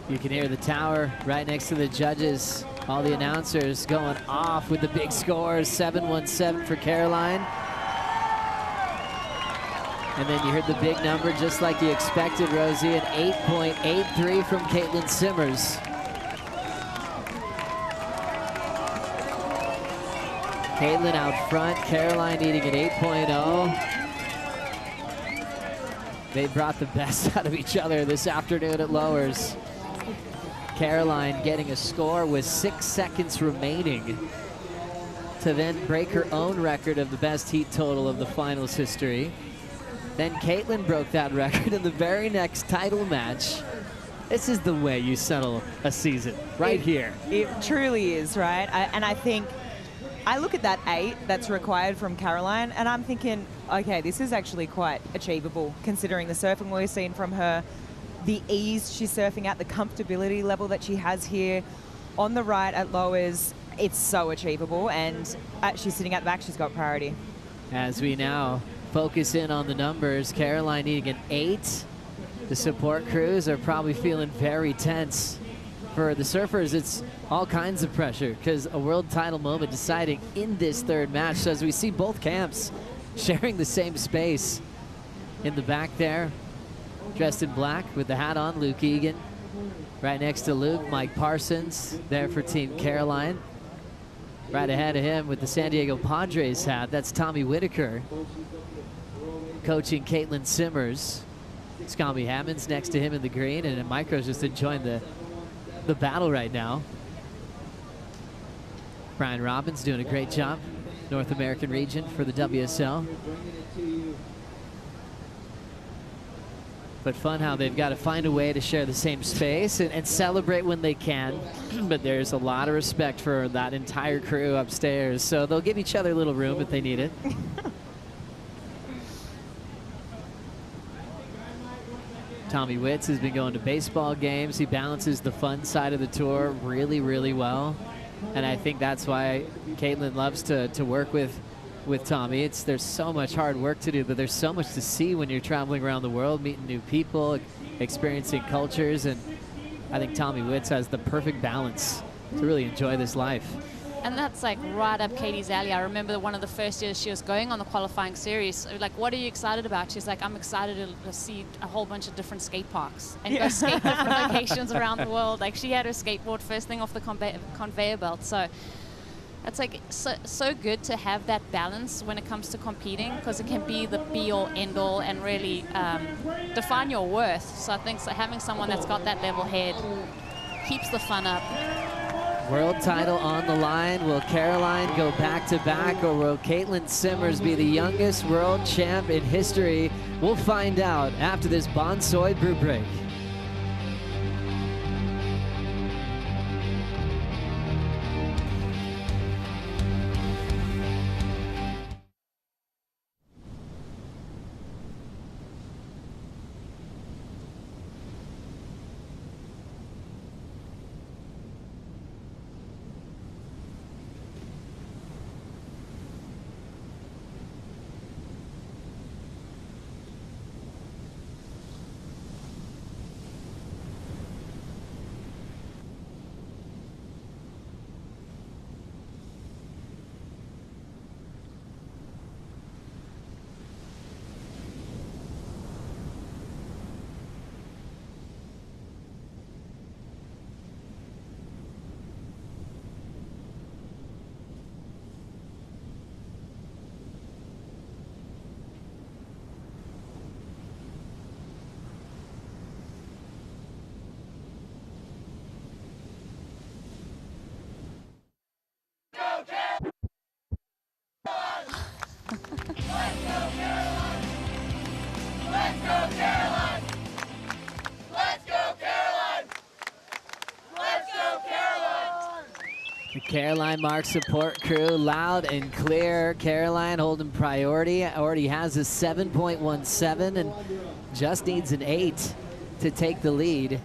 You can hear the tower right next to the judges. All the announcers going off with the big scores. 7-1-7 for Caroline. And then you heard the big number just like you expected, Rosie, an 8.83 from Caitlin Simmers. Caitlin out front, Caroline needing an 8.0. They brought the best out of each other this afternoon at Lowers. Caroline getting a score with 6 seconds remaining to then break her own record of the best heat total of the finals history. Then Caitlin broke that record in the very next title match. This is the way you settle a season, right here. It truly is, right? And I think, I look at that 8 that's required from Caroline, and I'm thinking, okay, this is actually quite achievable, considering the surfing we've seen from her, the ease she's surfing at, the comfortability level that she has here. On the right at Lowers, it's so achievable, and she's sitting at the back, she's got priority. As we now focus in on the numbers, Caroline needing an 8. The support crews are probably feeling very tense. For the surfers, it's all kinds of pressure because a world title moment deciding in this third match. So as we see both camps sharing the same space. In the back there, dressed in black with the hat on, Luke Egan. Right next to Luke, Mike Parsons there for Team Caroline. Right ahead of him with the San Diego Padres hat, that's Tommy Whitaker, coaching Caitlin Simmers. Scamby Hammond's next to him in the green, and Micro's just enjoying the battle right now. Brian Robbins doing a great job, North American region for the WSL. But fun how they've got to find a way to share the same space and celebrate when they can. But there's a lot of respect for that entire crew upstairs, so they'll give each other a little room if they need it. Tommy Witz has been going to baseball games. He balances the fun side of the tour really, really well. And I think that's why Caitlin loves to work with Tommy. There's so much hard work to do, but there's so much to see when you're traveling around the world, meeting new people, experiencing cultures. And I think Tommy Witz has the perfect balance to really enjoy this life. And that's like right up Katie's alley. I remember one of the first years she was going on the qualifying series. Like, what are you excited about? She's like, I'm excited to see a whole bunch of different skate parks and go skate different locations around the world. Like, she had her skateboard first thing off the conveyor belt. So it's like so good to have that balance when it comes to competing, because it can be the be-all, end-all and really define your worth. So I think having someone that's got that level head keeps the fun up. World title on the line. Will Caroline go back-to-back, or will Caitlin Simmers be the youngest world champ in history? We'll find out after this Bonsoi brew break. The Caroline Marks support crew, loud and clear. Caroline holding priority, already has a 7.17 and just needs an 8 to take the lead.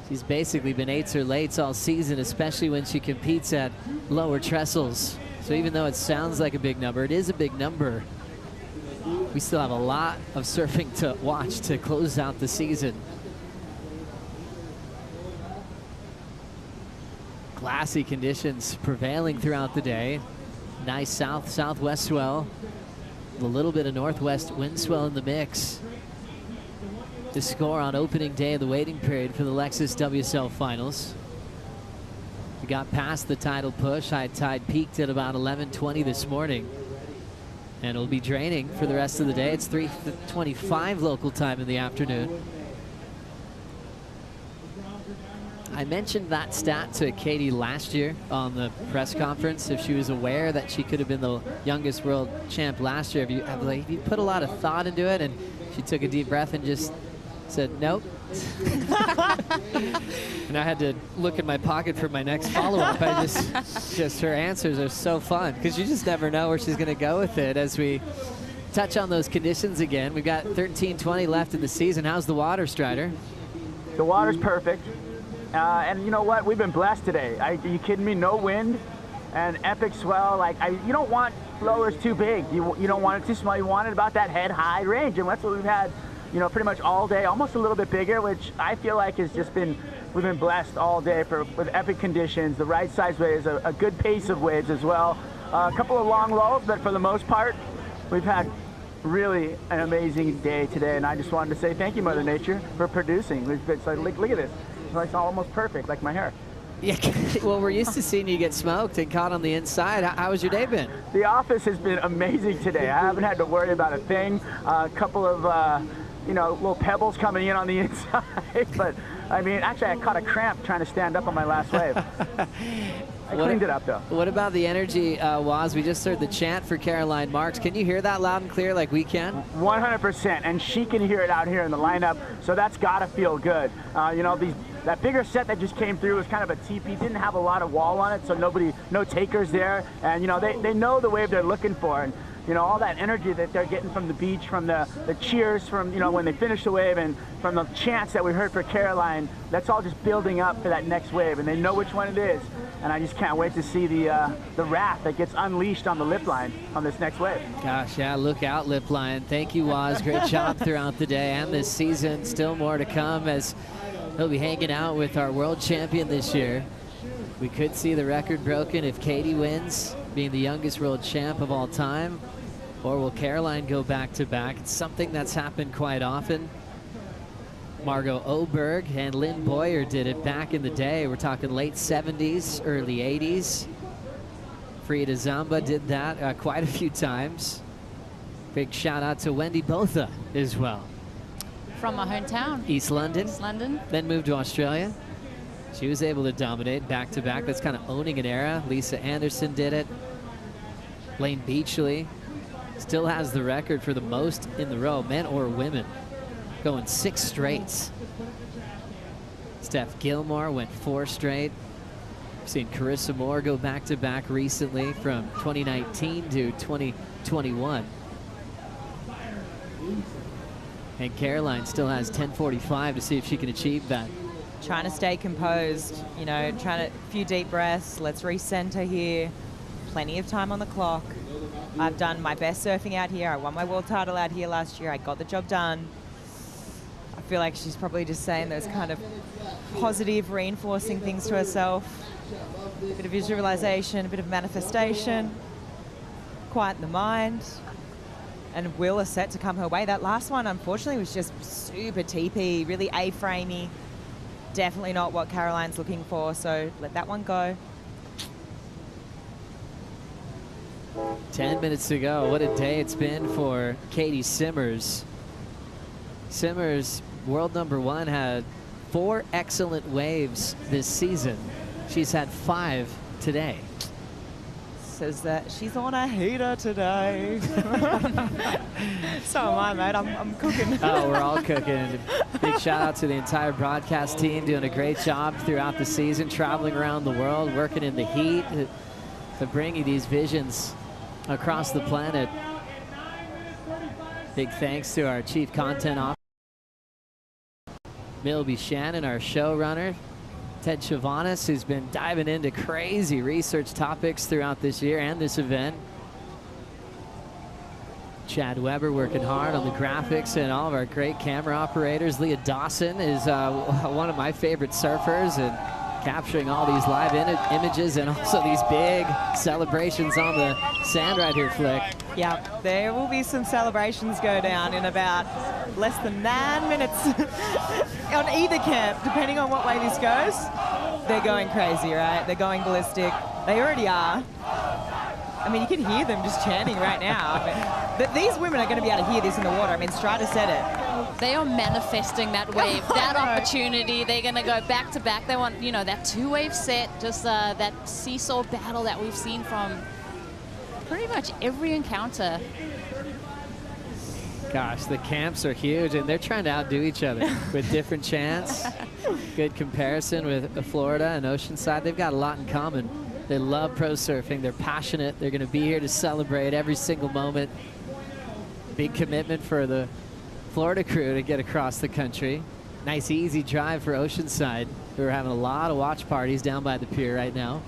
She's basically been 8s or lates all season, especially when she competes at Lower Trestles. So even though it sounds like a big number, it is a big number. We still have a lot of surfing to watch to close out the season. Glassy conditions prevailing throughout the day. Nice south-southwest swell. A little bit of northwest wind swell in the mix. The score on opening day of the waiting period for the Lexus WSL Finals. We got past the tidal push. High tide peaked at about 11:20 this morning. And it'll be draining for the rest of the day. It's 3:25 local time in the afternoon. I mentioned that stat to Katie last year on the press conference, if she was aware that she could have been the youngest world champ last year. Have you put a lot of thought into it? And she took a deep breath and just said, nope. And I had to look in my pocket for my next follow-up. Just her answers are so fun because you just never know where she's going to go with it. As we touch on those conditions again, we've got 13:20 left in the season. How's the water, Strider? The water's perfect. And you know what? We've been blessed today. Are you kidding me? No wind and epic swell. You don't want blowers too big. You don't want it too small. You want it about that head-high range, and that's what we've had, pretty much all day. Almost a little bit bigger, which I feel like has just been, we've been blessed all day with epic conditions, the right size waves, a good pace of waves as well. A couple of long lulls, but for the most part, we've had really an amazing day today, and I just wanted to say thank you, Mother Nature, for producing. It's like, look at this. It's almost perfect, like my hair. Yeah, well, we're used to seeing you get smoked and caught on the inside. How has your day been? The office has been amazing today. I haven't had to worry about a thing. A couple of, little pebbles coming in on the inside. But, I mean, actually, I caught a cramp trying to stand up on my last wave. I cleaned it up, though. What about the energy, Waz? We just heard the chant for Caroline Marks. Can you hear that loud and clear like we can? 100%, and she can hear it out here in the lineup, so that's got to feel good. That bigger set that just came through was kind of a teepee, didn't have a lot of wall on it, so no takers there, and they know the wave they're looking for, and all that energy that they're getting from the beach, from the cheers, from when they finish the wave, and from the chants that we heard for Caroline, that's all just building up for that next wave, and they know which one it is, and I just can't wait to see the wrath that gets unleashed on the lip line on this next wave. Gosh, yeah, look out, lip line. Thank you, Waz. Great job throughout the day and this season. Still more to come as he'll be hanging out with our world champion this year. We could see the record broken if Katie wins, being the youngest world champ of all time. Or will Caroline go back-to-back? It's something that's happened quite often. Margot Oberg and Lynn Boyer did it back in the day. We're talking late 70s, early 80s. Frida Zamba did that quite a few times. Big shout out to Wendy Botha as well. From my hometown. East London. East London. Then moved to Australia. She was able to dominate back-to-back. That's kind of owning an era. Lisa Anderson did it. Lane Beachley still has the record for the most in the row, men or women, going 6 straights. Steph Gilmore went 4 straight. We've seen Carissa Moore go back-to-back recently from 2019 to 2021. And Caroline still has 10:45 to see if she can achieve that. Trying to stay composed, a few deep breaths. Let's recenter here. Plenty of time on the clock. I've done my best surfing out here. I won my world title out here last year. I got the job done. I feel like she's probably just saying those kind of positive, reinforcing things to herself. A bit of visualization, a bit of manifestation. Quieten the mind. And will is set to come her way. That last one, unfortunately, was just super teepee, really A-framey. Definitely not what Caroline's looking for, so let that one go. 10 minutes to go. What a day it's been for Katie Simmers. Simmers, world #1, had 4 excellent waves this season. She's had 5 today. says that she's on a heater today. So am I, mate. I'm cooking. Oh, we're all cooking. Big shout out to the entire broadcast team doing a great job throughout the season, traveling around the world, working in the heat to bring you these visions across the planet. Big thanks to our chief content officer, Milby Shannon, our showrunner, Ted Chavanis, who's been diving into crazy research topics throughout this year and this event. Chad Weber working hard on the graphics, and all of our great camera operators. Leah Dawson is one of my favorite surfers, and capturing all these live images and also these big celebrations on the sand right here, Flick. Yeah, there will be some celebrations go down in about less than 9 minutes on either camp, depending on what way this goes. They're going crazy, right? They're going ballistic. They already are. I mean, you can hear them just chanting right now. I mean, these women are going to be able to hear this in the water. I mean, Strider said it. They are manifesting that wave, that opportunity. They're going to go back to back. They want, you know, that two-wave set, just that seesaw battle that we've seen from pretty much every encounter. Gosh, the camps are huge, and they're trying to outdo each other with different chants. Good comparison with Florida and Oceanside. They've got a lot in common. They love pro surfing. They're passionate. They're going to be here to celebrate every single moment. Big commitment for the Florida crew to get across the country. Nice, easy drive for Oceanside, who are having a lot of watch parties down by the pier right now.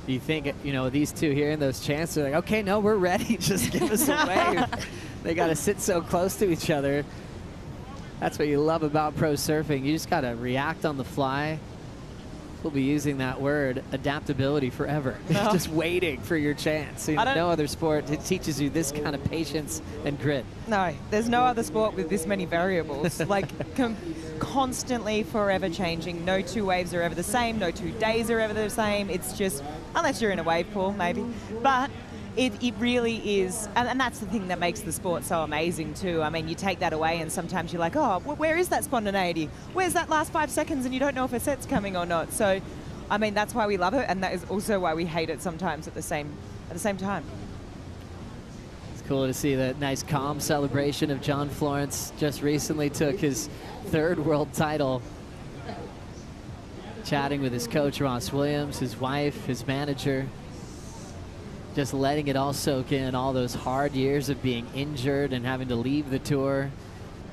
You think, you know, these two here and those chants are like, okay, no, we're ready. Just give us a wave. They got to sit so close to each other. That's what you love about pro surfing. You just got to react on the fly. We'll be using that word, adaptability, forever. No. Just waiting for your chance. You know, no other sport it teaches you this kind of patience and grit. No, there's no other sport with this many variables. Like constantly forever changing. No two waves are ever the same. No 2 days are ever the same. It's just, unless you're in a wave pool, maybe. But it really is, and that's the thing that makes the sport so amazing too. I mean, you take that away and sometimes you're like, oh, where is that spontaneity? Where's that last 5 seconds? And you don't know if a set's coming or not. So, I mean, that's why we love it, and that is also why we hate it sometimes at the same time. It's cool to see that nice calm celebration of John Florence. Just recently took his 3rd world title. Chatting with his coach, Ross Williams, his wife, his manager. Just letting it all soak in, all those hard years of being injured and having to leave the tour.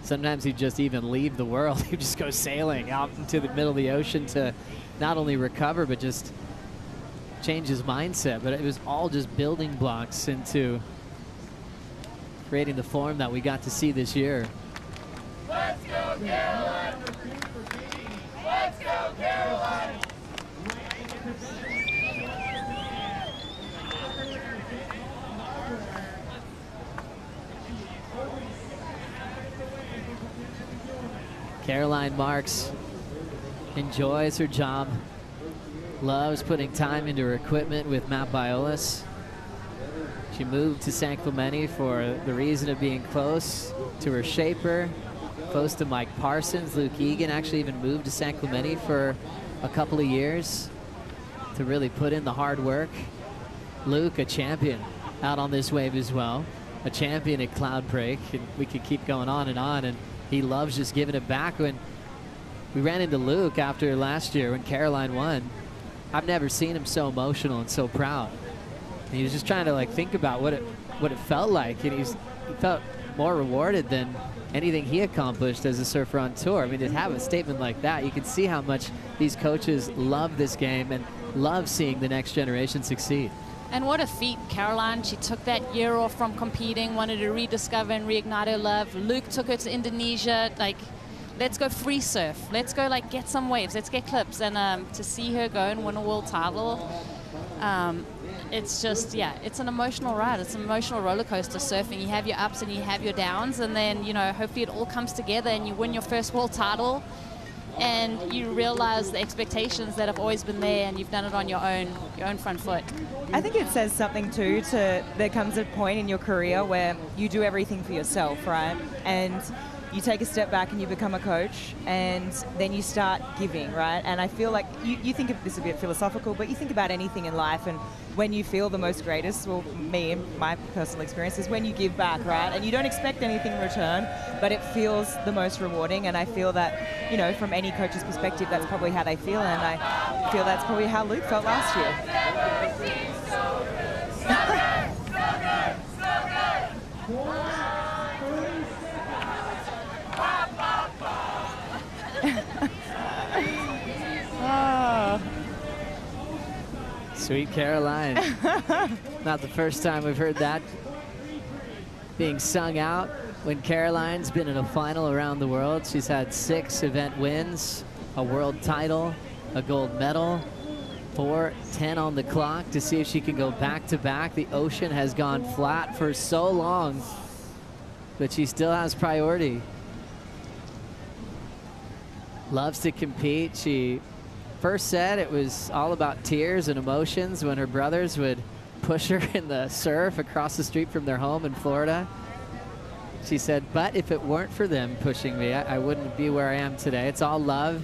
Sometimes he'd just even leave the world. He'd just go sailing out into the middle of the ocean to not only recover, but just change his mindset. But it was all just building blocks into creating the form that we got to see this year. Let's go, Caroline! Let's go, Caroline! Caroline Marks enjoys her job, loves putting time into her equipment with Matt Biolas. She moved to San Clemente for the reason of being close to her shaper, close to Mike Parsons. Luke Egan actually even moved to San Clemente for a couple of years to really put in the hard work. Luke, a champion out on this wave as well, a champion at Cloudbreak, and we could keep going on, and he loves just giving it back. When we ran into Luke after last year when Caroline won, I've never seen him so emotional and so proud. And he was just trying to like think about what it felt like, and he felt more rewarded than anything he accomplished as a surfer on tour. I mean, to have a statement like that, you can see how much these coaches love this game and love seeing the next generation succeed. And what a feat, Caroline. She took that year off from competing, wanted to rediscover and reignite her love. Luke took her to Indonesia. Like, let's go free surf. Let's go, like, get some waves. Let's get clips. And to see her go and win a world title, it's just, yeah, it's an emotional ride. It's an emotional roller coaster surfing. You have your ups and you have your downs, and then, you know, hopefully it all comes together and you win your first world title. And you realize the expectations that have always been there, and you've done it on your own front foot. I think it says something too there comes a point in your career where you do everything for yourself, right? And you take a step back and you become a coach, and then you start giving, right? And I feel like you think of this a bit philosophical, but you think about anything in life, and when you feel the most greatest, well, me and my personal experience is when you give back, right? And you don't expect anything in return, but it feels the most rewarding. And I feel that, you know, from any coach's perspective, that's probably how they feel, and I feel that's probably how Luke felt last year. Oh. Sweet Caroline. Not the first time we've heard that being sung out. When Caroline's been in a final around the world, she's had 6 event wins, a world title, a gold medal, 4:10 on the clock to see if she can go back to back. The ocean has gone flat for so long, but she still has priority. Loves to compete. She first said it was all about tears and emotions when her brothers would push her in the surf across the street from their home in Florida. She said, but if it weren't for them pushing me, I wouldn't be where I am today. It's all love.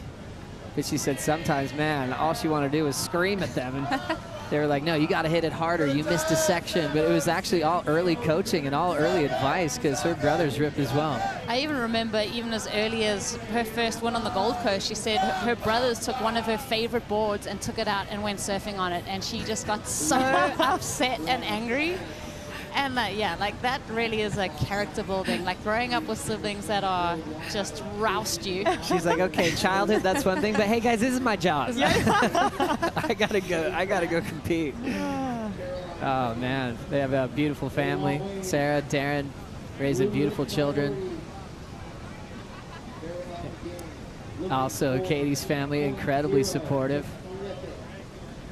But she said sometimes, man, all she wanted to do was scream at them. And they were like, no, you got to hit it harder. You missed a section. But it was actually all early coaching and all early advice because her brothers ripped as well. I even remember even as early as her first win on the Gold Coast, she said her brothers took one of her favorite boards and took it out and went surfing on it. And she just got so upset and angry. And yeah, like that really is a character building. Like growing up with siblings that are just roust you. She's like, okay, childhood, that's one thing, but hey guys, this is my job. I gotta go compete. Oh man, they have a beautiful family. Sarah, Darren, raising beautiful children. Also, Katie's family, incredibly supportive.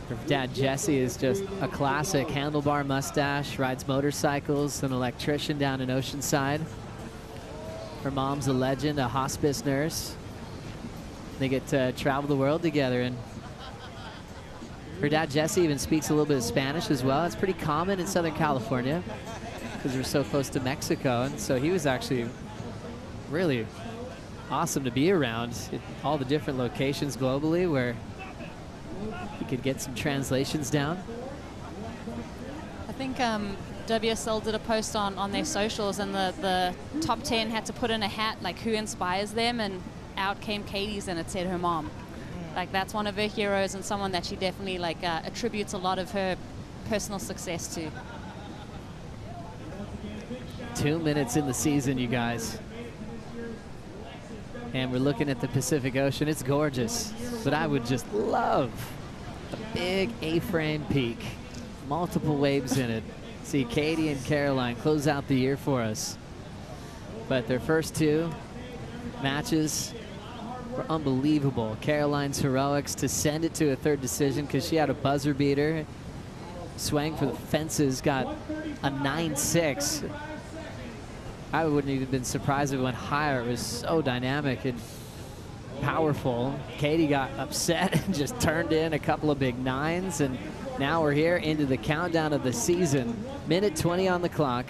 Her dad, Jesse, is just a classic handlebar mustache, rides motorcycles, an electrician down in Oceanside. Her mom's a legend, a hospice nurse. They get to travel the world together, and her dad, Jesse, even speaks a little bit of Spanish as well. It's pretty common in Southern California because we're so close to Mexico, and so he was actually really awesome to be around at all the different locations globally where he could get some translations down. I think WSL did a post on their socials, and the top 10 had to put in a hat like who inspires them, and out came Katie's, and it said her mom. Like that's one of her heroes and someone that she definitely like attributes a lot of her personal success to. 2 minutes in the season, you guys. And we're looking at the Pacific Ocean. It's gorgeous, but I would just love a big A-frame peak, multiple waves in it. See Katie and Caroline close out the year for us. But their first 2 matches were unbelievable. Caroline's heroics to send it to a 3rd decision because she had a buzzer beater. Swang for the fences, got a 9-6. I wouldn't even been surprised if it went higher. It was so dynamic and powerful. Katie got upset and just turned in a couple of big 9s, and now we're here into the countdown of the season. Minute 20 on the clock.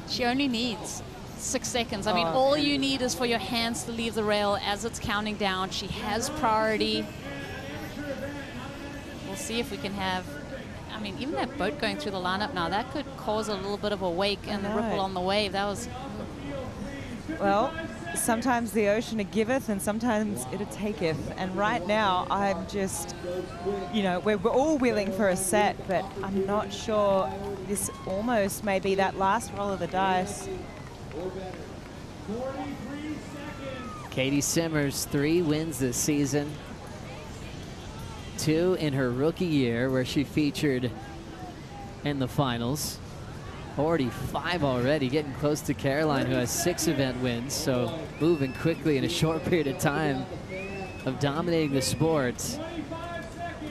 She only needs 6 seconds. I mean, all you need is for your hands to leave the rail as it's counting down. She has priority. We'll see if we can have, I mean, even that boat going through the lineup now, that could cause a little bit of a wake and the ripple on the wave. That was... Well, sometimes the ocean it giveth and sometimes it taketh. And right now, I'm just, you know, we're all willing for a set, but I'm not sure. This almost may be that last roll of the dice. Katie Simmers, 3 wins this season. 2 in her rookie year where she featured in the finals. Already 5 already, getting close to Caroline, who has 6 event wins. So moving quickly in a short period of time of dominating the sport.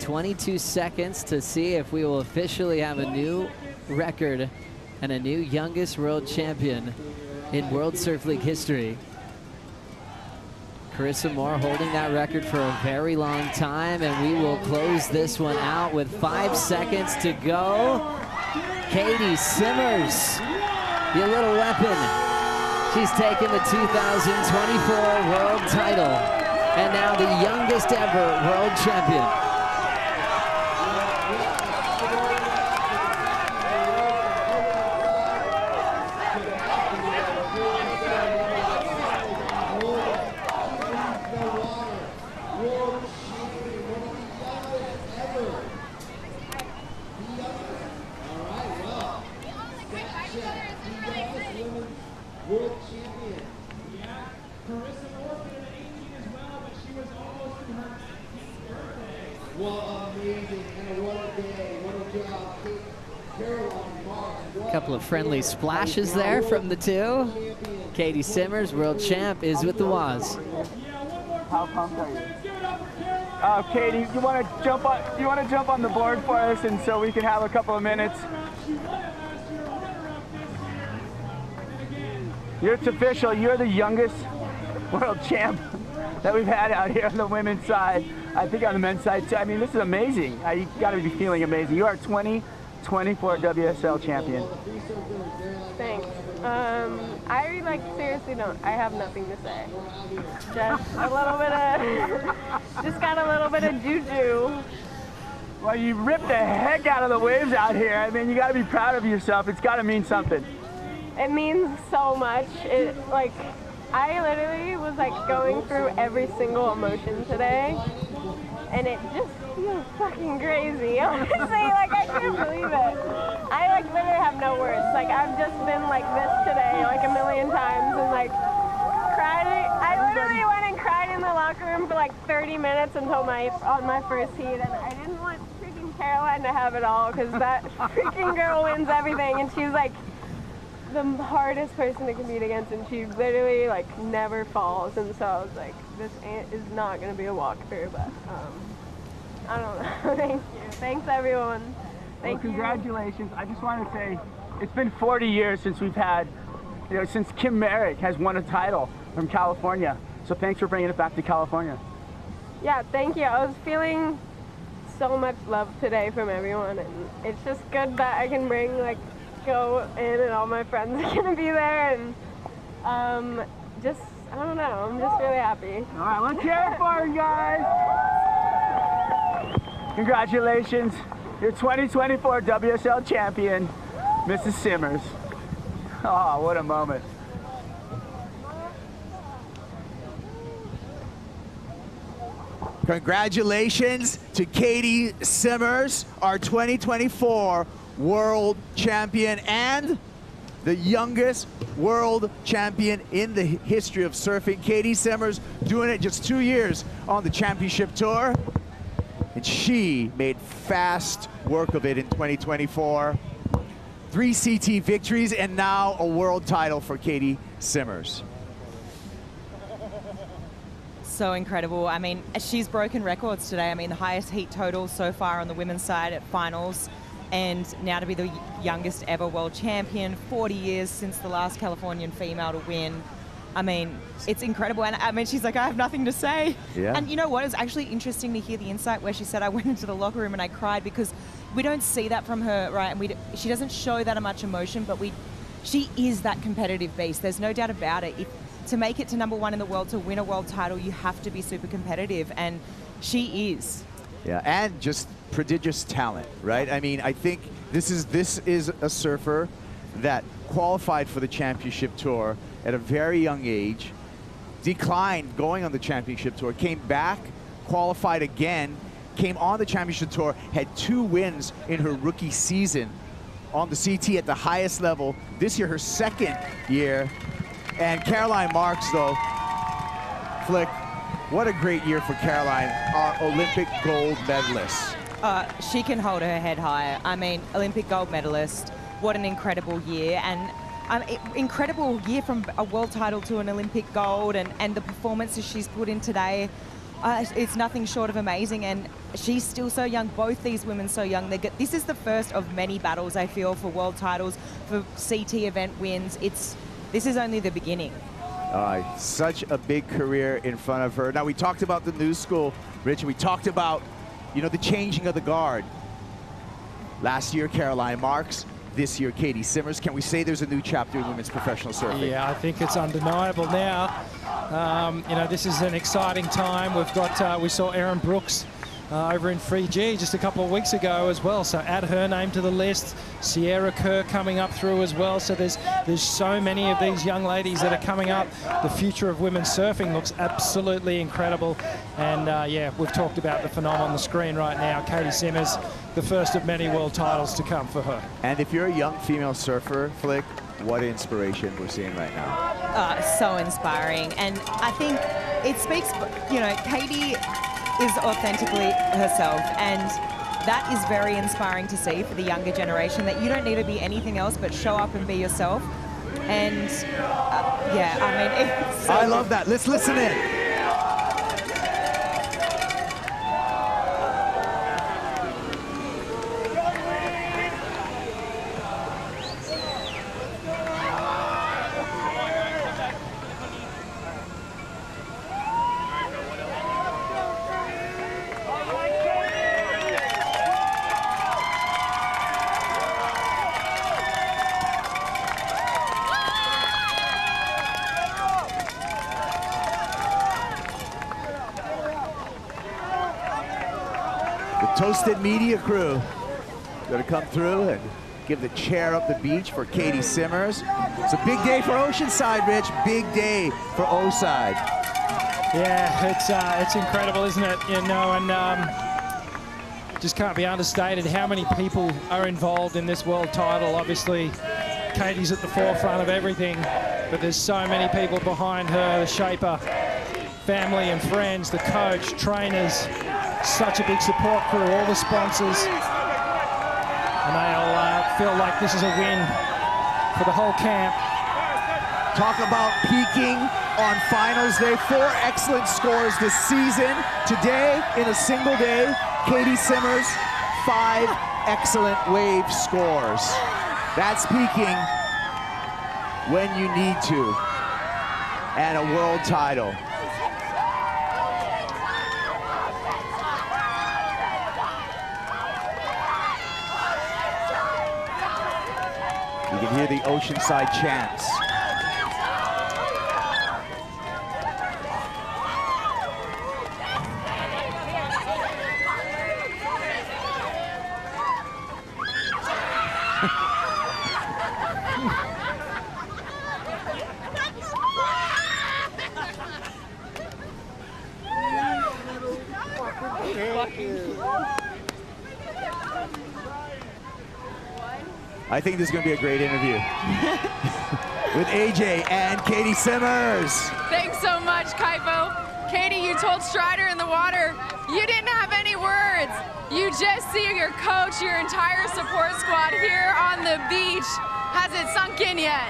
22 seconds to see if we will officially have a new record and a new youngest world champion in World Surf League history. Carissa Moore holding that record for a very long time, and we will close this one out with 5 seconds to go. Katie Simmers your little weapon. She's taken the 2024 world title and now the youngest ever world champion. Couple of friendly splashes there from the two. Katie Simmers, world champ, is with the Waz. How pumped are you? Katie, you want to jump on the board for us, and so we can have a couple of minutes. It's official. You're the youngest world champ that we've had out here on the women's side. I think on the men's side too. I mean, this is amazing. You got to be feeling amazing. You are 2024 WSL champion. Thanks. I seriously don't. I have nothing to say. Just a little bit of, just got a little bit of juju. Well, you ripped the heck out of the waves out here. I mean, you got to be proud of yourself. It's got to mean something. It means so much. I literally was going through every single emotion today, and it just feels fucking crazy. Honestly, I can't believe it. I literally have no words. I've just been like this today a million times and cried. I literally went and cried in the locker room for 30 minutes until on my first heat, and I didn't want freaking Caroline to have it all because that freaking girl wins everything, and she's the hardest person to compete against, and she literally never falls, and so I was this is not going to be a walkthrough, but I don't know. Thank you. Thanks everyone. Thank you. Congratulations. I just want to say it's been 40 years since we've had, since Kim Merrick has won a title from California, so thanks for bringing it back to California. Yeah, thank you. I was feeling so much love today from everyone, and it's just good that I can bring go in and all my friends are gonna be there, and I don't know, I'm just really happy. All right, let's hear it for you guys. Congratulations, you're 2024 WSL champion, Mrs. Simmers. Oh, what a moment. Congratulations to Katie Simmers, our 2024 world champion and the youngest world champion in the history of surfing. Katie Simmers doing it just 2 years on the championship tour, and she made fast work of it in 2024. 3 CT victories and now a world title for Katie Simmers. So incredible. I mean, she's broken records today. I mean, the highest heat total so far on the women's side at finals, and now to be the youngest ever world champion, 40 years since the last Californian female to win. I mean, it's incredible. And I mean, she's like, I have nothing to say. Yeah. And you know what? It's actually interesting to hear the insight where she said, I went into the locker room and I cried, because we don't see that from her, right? And she doesn't show that much emotion, but she is that competitive beast. There's no doubt about it. To make it to #1 in the world, to win a world title, you have to be super competitive, and she is. Yeah, and just prodigious talent, right? I mean, I think this is a surfer that qualified for the championship tour at a very young age, declined going on the championship tour, came back, qualified again, came on the championship tour, had 2 wins in her rookie season on the CT at the highest level. This year, her 2nd year. And Caroline Marks, though, Flick, what a great year for Caroline, our Olympic gold medalist. She can hold her head high. I mean, Olympic gold medalist, what an incredible year. And incredible year from a world title to an Olympic gold, and the performances she's put in today, it's nothing short of amazing. And she's still so young, both these women so young. This is the first of many battles, I feel, for world titles, for CT event wins. This is only the beginning. Such a big career in front of her. Now, we talked about the new school, Rich. We talked about, the changing of the guard. Last year, Caroline Marks. this year, Katie Simmers. Can we say there's a new chapter in women's professional surfing? Yeah, I think it's undeniable now. You know, this is an exciting time. We've got, we saw Erin Brooks over in Fiji just a couple of weeks ago as well. So add her name to the list. Sierra Kerr coming up through as well. So there's so many of these young ladies that are coming up. The future of women's surfing looks absolutely incredible. And yeah, we've talked about the phenom on the screen right now. Katie Simmers, the first of many world titles to come for her. And if you're a young female surfer, Flick, what inspiration we're seeing right now. So inspiring. And I think it speaks, you know, Katie is authentically herself, and that is very inspiring to see for the younger generation, that you don't need to be anything else but show up and be yourself. And yeah, I mean, it's so I love that. Let's listen in. Toasted media crew going to come through and give the chair up the beach for Katie Simmers. It's a big day for Oceanside, Rich. Big day for O-Side. Yeah, it's incredible, isn't it? You know, and just can't be understated how many people are involved in this world title. Obviously, Katie's at the forefront of everything, but there's so many people behind her, the shaper, family and friends, the coach, trainers. Such a big support crew, all the sponsors, and they'll feel like this is a win for the whole camp. Talk about peaking on finals day. 4 excellent scores this season. Today, in a single day, Katie Simmers, 5 excellent wave scores. That's peaking when you need to, and a world title. You can hear the Oceanside chants. I think this is going to be a great interview with AJ and Katie Simmers. Thanks so much, Kaipo. Katie, you told Strider in the water you didn't have any words. You just see your coach, your entire support squad here on the beach. Has it sunk in yet?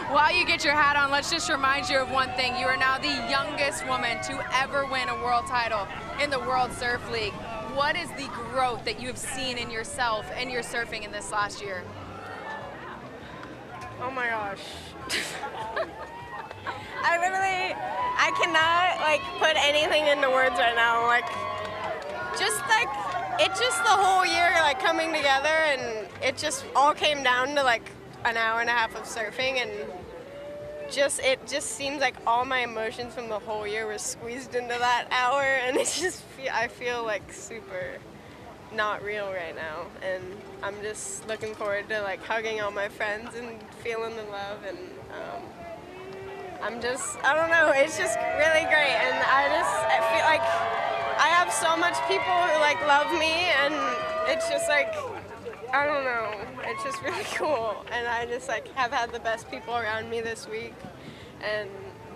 While you get your hat on, let's just remind you of one thing. You are now the youngest woman to ever win a world title in the World Surf League. What is the growth that you have seen in yourself and your surfing in this last year? Oh my gosh. I cannot like put anything into words right now. It's just the whole year like coming together, and it just all came down to like an hour and a half of surfing, and it just seems like all my emotions from the whole year were squeezed into that hour, and I feel like super not real right now, and I'm just looking forward to like hugging all my friends and feeling the love, and I don't know, it's just really great, and I feel like I have so much people who like love me, and it's just like, I don't know, it's just really cool, and I just like have had the best people around me this week, and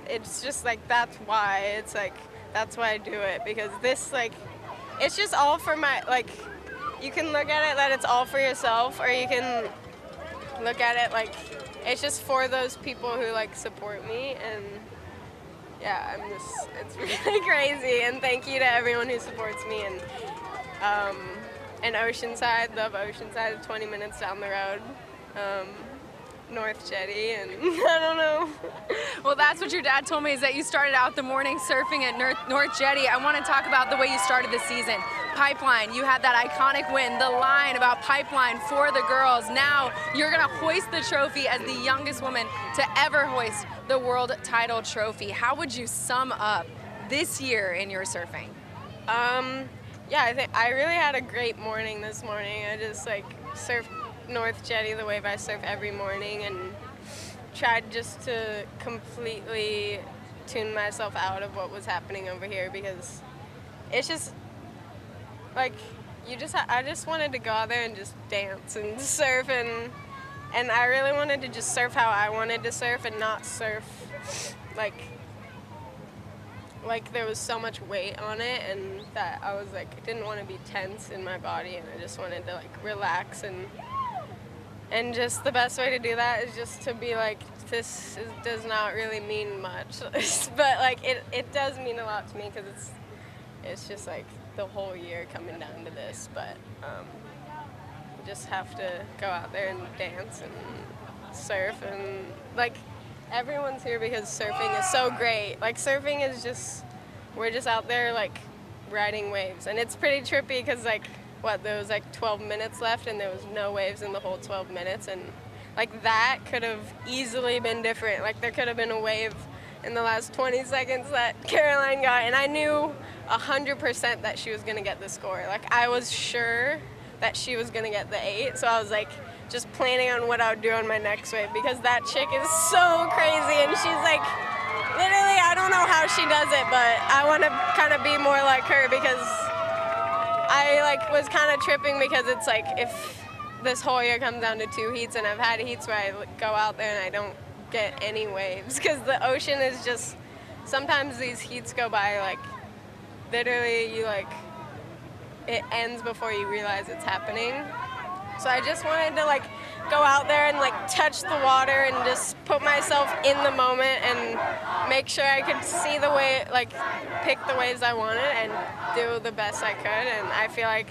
it's just like that's why I do it, because this like it's just all for my, like, you can look at it that it's all for yourself, or you can look at it like it's just for those people who like support me, and yeah, it's really crazy, and thank you to everyone who supports me, and Oceanside, love Oceanside, 20 minutes down the road, North Jetty, and I don't know. Well, that's what your dad told me, is that you started out the morning surfing at North Jetty. I want to talk about the way you started the season. Pipeline, you had that iconic win, the line about Pipeline for the girls. Now you're gonna hoist the trophy as the youngest woman to ever hoist the world title trophy. How would you sum up this year in your surfing? Yeah, I think I really had a great morning this morning. I just like surfed North Jetty the wave I surf every morning and tried just to completely tune myself out of what was happening over here, because it's just like I just wanted to go out there and just dance and surf, and I really wanted to just surf how I wanted to surf and not surf like there was so much weight on it, and that I was like, I didn't want to be tense in my body, and I just wanted to like relax, and just the best way to do that is just to be like, does not really mean much, but like it does mean a lot to me, because it's just like the whole year coming down to this, but you just have to go out there and dance and surf, and like everyone's here because surfing is so great. Like surfing is just, we're just out there like riding waves, and it's pretty trippy because like there was like 12 minutes left and there was no waves in the whole 12 minutes, and like that could have easily been different. Like there could have been a wave in the last 20 seconds that Caroline got, and I knew 100% that she was gonna get the score. Like I was sure that she was gonna get the 8, so I was like just planning on what I would do on my next wave, because that chick is so crazy, and she's like, literally, I don't know how she does it, but I want to kind of be more like her, because I like was kind of tripping, because it's like if this whole year comes down to 2 heats, and I've had heats where I go out there and I don't get any waves, because the ocean is just, sometimes these heats go by like literally you like, it ends before you realize it's happening. So I just wanted to like go out there and like touch the water and just put myself in the moment and make sure I could see the way, like pick the waves I wanted and do the best I could. And I feel like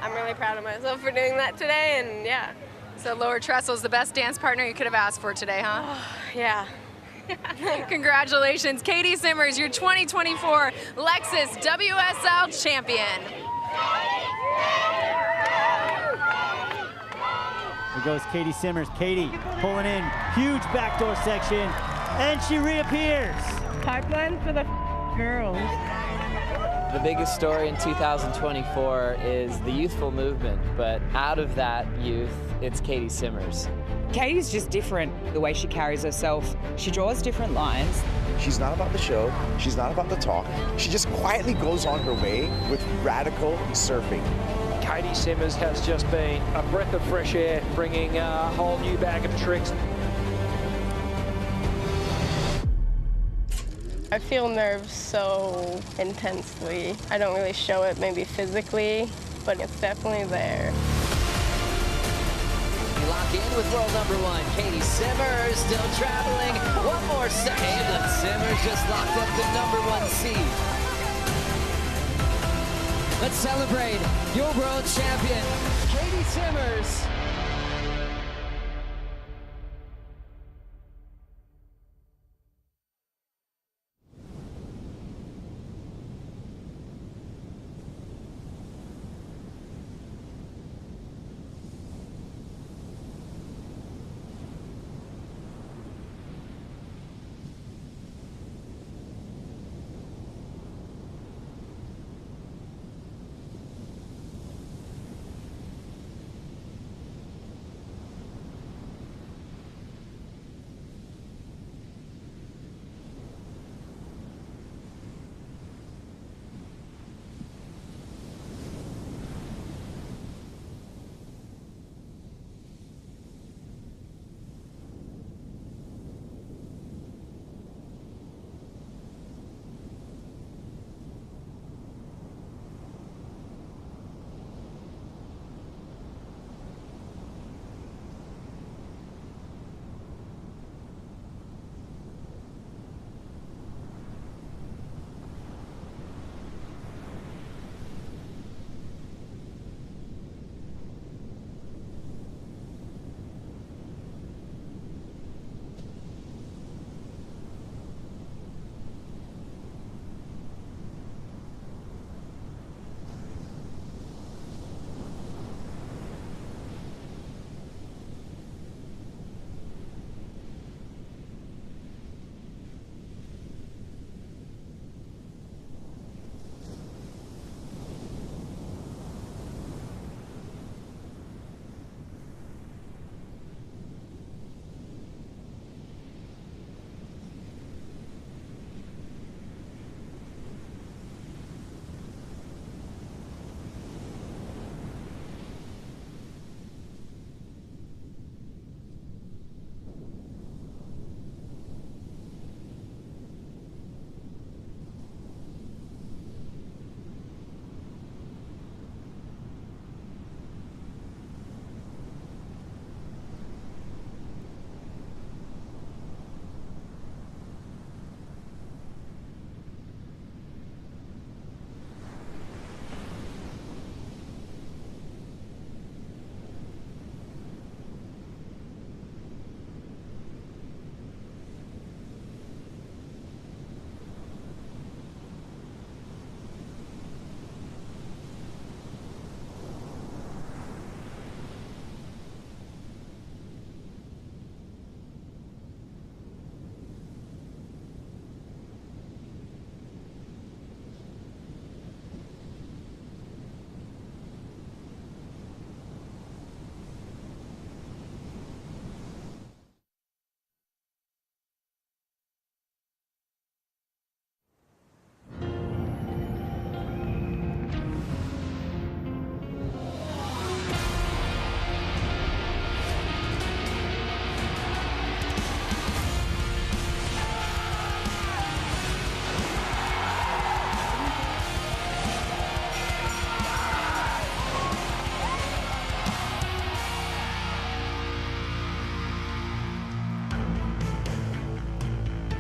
I'm really proud of myself for doing that today, and yeah. So Lower Trestles, the best dance partner you could have asked for today, huh? Yeah. Congratulations, Katie Simmers, your 2024 Lexus WSL champion. There goes Katie Simmers. Katie pulling in, huge backdoor section, and she reappears. Pipeline for the girls. The biggest story in 2024 is the youthful movement, but out of that youth, it's Katie Simmers. Katie's just different, the way she carries herself. She draws different lines. She's not about the show. She's not about the talk. She just quietly goes on her way with radical surfing. Katie Simmers has just been a breath of fresh air, bringing a whole new bag of tricks. I feel nerves so intensely. I don't really show it maybe physically, but it's definitely there. You lock in with world #1, Katie Simmers, still traveling. One more second, and Simmers just locked up the #1 seed. Let's celebrate your world champion, Katie Simmers.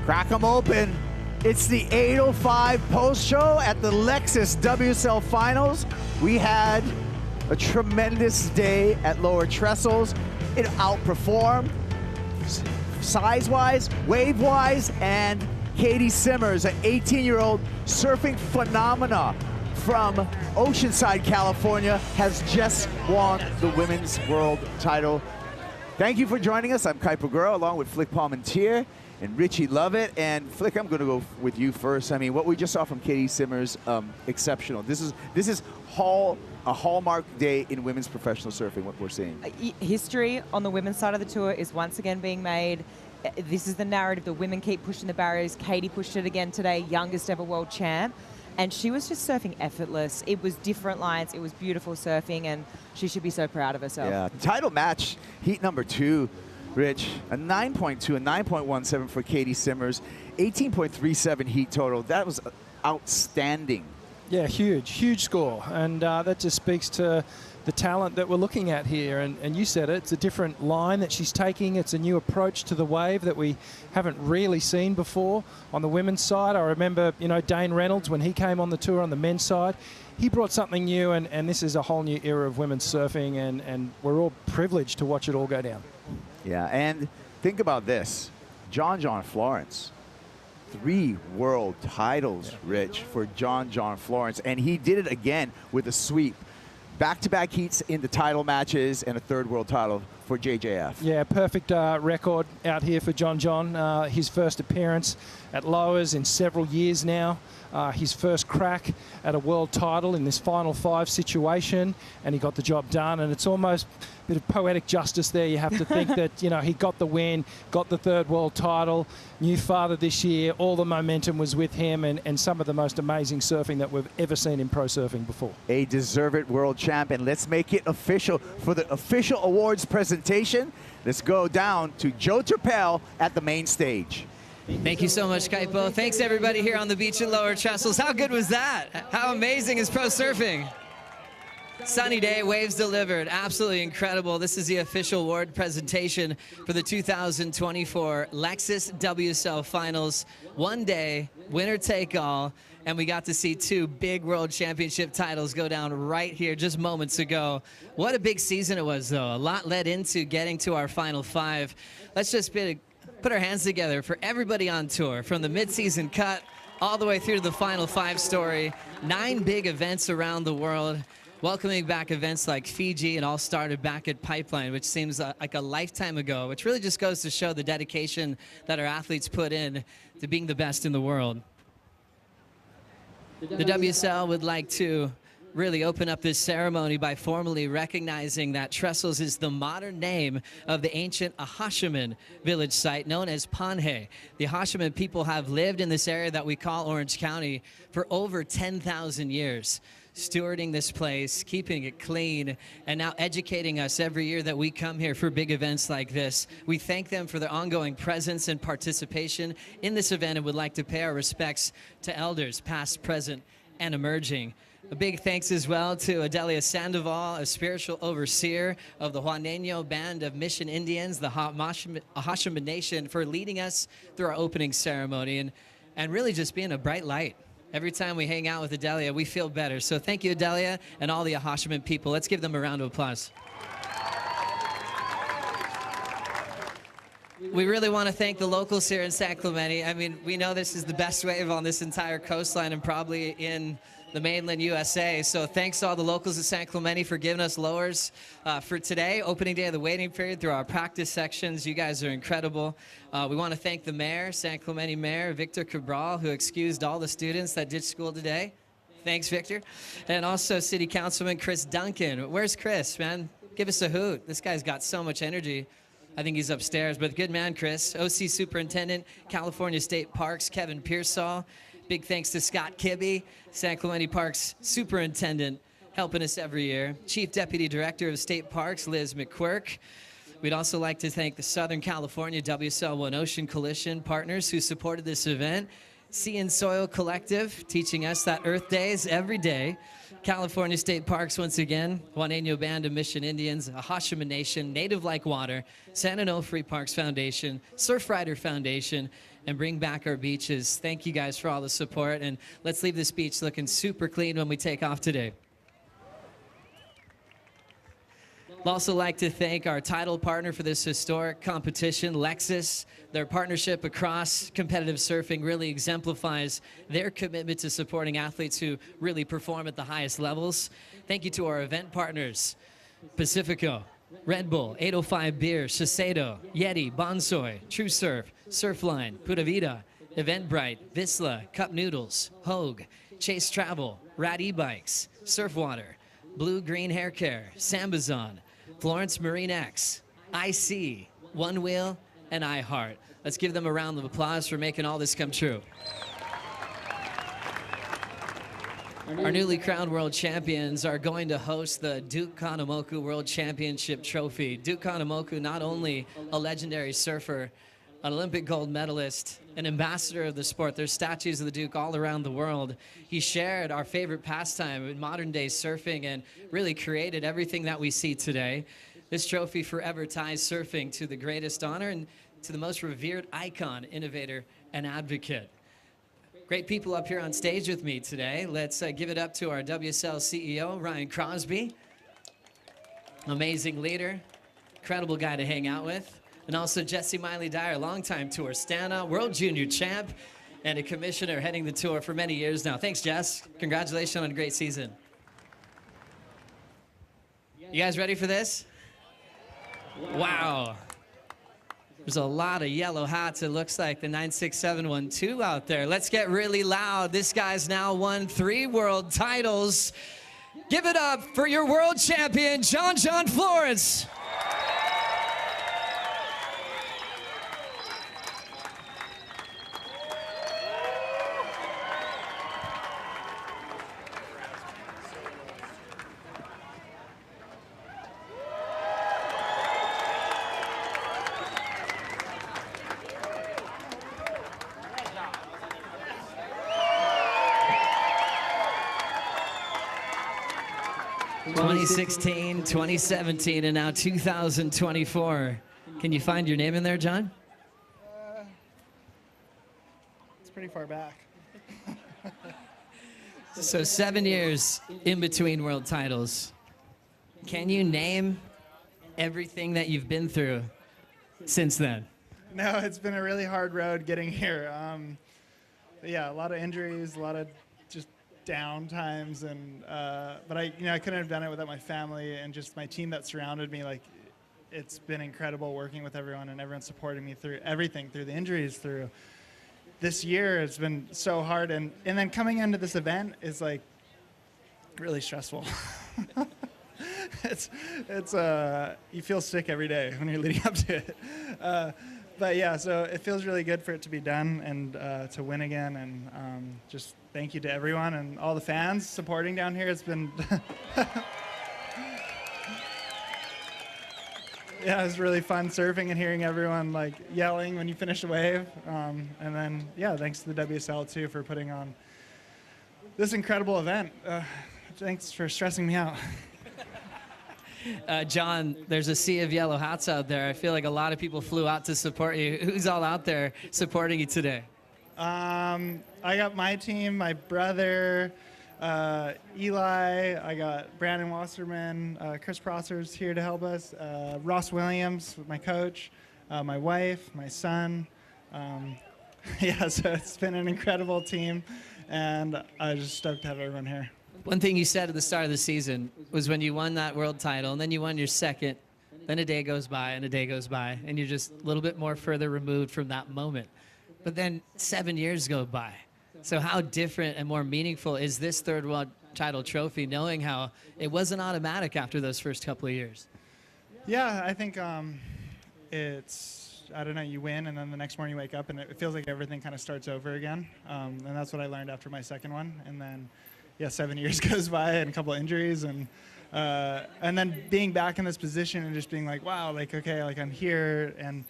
Crack them open. It's the 8:05 post show at the Lexus WSL Finals. We had a tremendous day at Lower Trestles. It outperformed size-wise, wave-wise, and Katie Simmers, an 18-year-old surfing phenomena from Oceanside, California, has just won the women's world title. Thank you for joining us. I'm Kuiper Guerrero, along with Flick Palmentier and Richie Lovett. And Flick, I'm going to go with you first. I mean, what we just saw from Katie Simmers, exceptional. This is a hallmark day in women's professional surfing, what we're seeing. History on the women's side of the tour is once again being made. This is the narrative. The women keep pushing the barriers. Katie pushed it again today, youngest ever world champ. And she was just surfing effortless. It was different lines. It was beautiful surfing, and she should be so proud of herself. Yeah, title match, heat number 2, Rich, a 9.2, a 9.17 for Katie Simmers, 18.37 heat total. That was outstanding. Yeah, huge score. And that just speaks to the talent that we're looking at here. And you said it, it's a different line that she's taking. It's a new approach to the wave that we haven't really seen before on the women's side. I remember, you know, Dane Reynolds, when he came on the tour on the men's side, he brought something new, and this is a whole new era of women's surfing, and we're all privileged to watch it all go down. Yeah, and think about this. John John Florence. 3 world titles, Rich, for John John Florence, and he did it again with a sweep. Back-to-back heats in the title matches and a 3rd world title for JJF. Yeah, perfect record out here for John John. His first appearance at Lowers in several years now. His first crack at a world title in this Final 5 situation, and he got the job done. And it's almost a bit of poetic justice there. You have to think that, you know, he got the win, got the 3rd world title, new father this year. All the momentum was with him, and some of the most amazing surfing that we've ever seen in pro surfing before. A deserved world champion. Let's make it official for the official awards presentation. Let's go down to Joe Turpel at the main stage. Thank you so much, Kuiper. Thanks, everybody here on the beach at Lower Trestles. How good was that? How amazing is pro surfing? Sunny day, waves delivered. Absolutely incredible. This is the official award presentation for the 2024 Lexus WSL Finals. One day, winner take all. And we got to see 2 big world championship titles go down right here just moments ago. What a big season it was, though. A lot led into getting to our Final 5. Let's just put our hands together for everybody on tour, from the mid-season cut all the way through to the Final 5 story. 9 big events around the world, welcoming back events like Fiji, and all started back at Pipeline, which seems like a lifetime ago, which really just goes to show the dedication that our athletes put in to being the best in the world. The WSL would like to really open up this ceremony by formally recognizing that Trestles is the modern name of the ancient Ahashiman village site known as Panhe. The Ahashiman people have lived in this area that we call Orange County for over 10,000 years, stewarding this place, keeping it clean, and now educating us every year that we come here for big events like this. We thank them for their ongoing presence and participation in this event, and would like to pay our respects to elders, past, present, and emerging. A big thanks as well to Adelia Sandoval, a spiritual overseer of the Juaneño Band of Mission Indians, the Ahashiman Nation, for leading us through our opening ceremony, and really just being a bright light. Every time we hang out with Adelia, we feel better. So thank you, Adelia, and all the Ahashiman people. Let's give them a round of applause. We really want to thank the locals here in San Clemente. I mean, we know this is the best wave on this entire coastline and probably in the mainland USA. So thanks to all the locals at San Clemente for giving us lowers for today, opening day of the waiting period, through our practice sections. You guys are incredible. We want to thank the mayor, San Clemente Mayor Victor Cabral, who excused all the students that did school today. Thanks, Victor. And also City Councilman Chris Duncan. Where's Chris, man? Give us a hoot. This guy's got so much energy. I think he's upstairs, but good man, Chris. OC Superintendent, California State Parks, Kevin Pearsall. Big thanks to Scott Kibbe, San Clemente Parks Superintendent, helping us every year. Chief Deputy Director of State Parks, Liz McQuirk. We'd also like to thank the Southern California WSL One Ocean Coalition partners who supported this event. Sea and Soil Collective, teaching us that Earth Day is every day. California State Parks once again, Juaneño Band of Mission Indians, a Hashima Nation, Native Like Water, San Onofre Parks Foundation, Surfrider Foundation, and Bring Back Our Beaches. Thank you guys for all the support, and let's leave this beach looking super clean when we take off today. I'd also like to thank our title partner for this historic competition, Lexus. Their partnership across competitive surfing really exemplifies their commitment to supporting athletes who really perform at the highest levels. Thank you to our event partners, Pacifico, Red Bull, 805 Beer, Shiseido, Yeti, Bonsoy, True Surf, Surfline, Pura Vida, Eventbrite, Visla, Cup Noodles, Hogue, Chase Travel, Rad E-Bikes, Surfwater, Blue Green Hair Care, Sambazon, Florence Marine X, IC, One Wheel, and iHeart. Let's give them a round of applause for making all this come true. Our newly crowned world champions are going to host the Duke Kahanamoku World Championship Trophy. Duke Kahanamoku, not only a legendary surfer, an Olympic gold medalist, an ambassador of the sport. There's statues of the Duke all around the world. He shared our favorite pastime in modern day surfing and really created everything that we see today. This trophy forever ties surfing to the greatest honor and to the most revered icon, innovator, and advocate. Great people up here on stage with me today. Let's give it up to our WSL CEO, Ryan Crosby. Amazing leader, incredible guy to hang out with. And also Jesse Miley-Dyer, longtime tour Stana, world junior champ, and a commissioner heading the tour for many years now. Thanks, Jess. Congratulations on a great season. You guys ready for this? Wow. There's a lot of yellow hats. It looks like the 96712 out there. Let's get really loud. This guy's now won 3 world titles. Give it up for your world champion, John John Florence. '16, 2017, and now 2024. Can you find your name in there, John? It's pretty far back. So 7 years in between world titles. Can you name everything that you've been through since then? No, it's been a really hard road getting here. Yeah, a lot of injuries, a lot of just down times, and but I couldn't have done it without my family and just my team that surrounded me. Like, it's been incredible working with everyone, and everyone supporting me through everything, through the injuries, through this year. It's been so hard, and then coming into this event is like really stressful. it's you feel sick every day when you're leading up to it. But yeah, so it feels really good for it to be done and to win again, and just thank you to everyone and all the fans supporting down here. It's been yeah, it was really fun surfing and hearing everyone like yelling when you finish a wave. And then yeah, thanks to the WSL too for putting on this incredible event. Thanks for stressing me out. John, there's a sea of yellow hats out there. I feel like a lot of people flew out to support you. Who's all out there supporting you today? I got my team, my brother, Eli, I got Brandon Wasserman, Chris Prosser's here to help us, Ross Williams, my coach, my wife, my son. Yeah, so it's been an incredible team, and I'm just stoked to have everyone here. One thing you said at the start of the season was when you won that world title, and then you won your second, then a day goes by and a day goes by, and you're just a little bit more further removed from that moment. But then 7 years go by. So how different and more meaningful is this third world title trophy, knowing how it wasn't automatic after those first couple of years? Yeah, I think it's, I don't know, you win, and then the next morning you wake up, and it feels like everything kind of starts over again. And that's what I learned after my second one. And then, yeah, 7 years goes by and a couple of injuries, and then being back in this position and just being like, wow, like, okay, like I'm here, and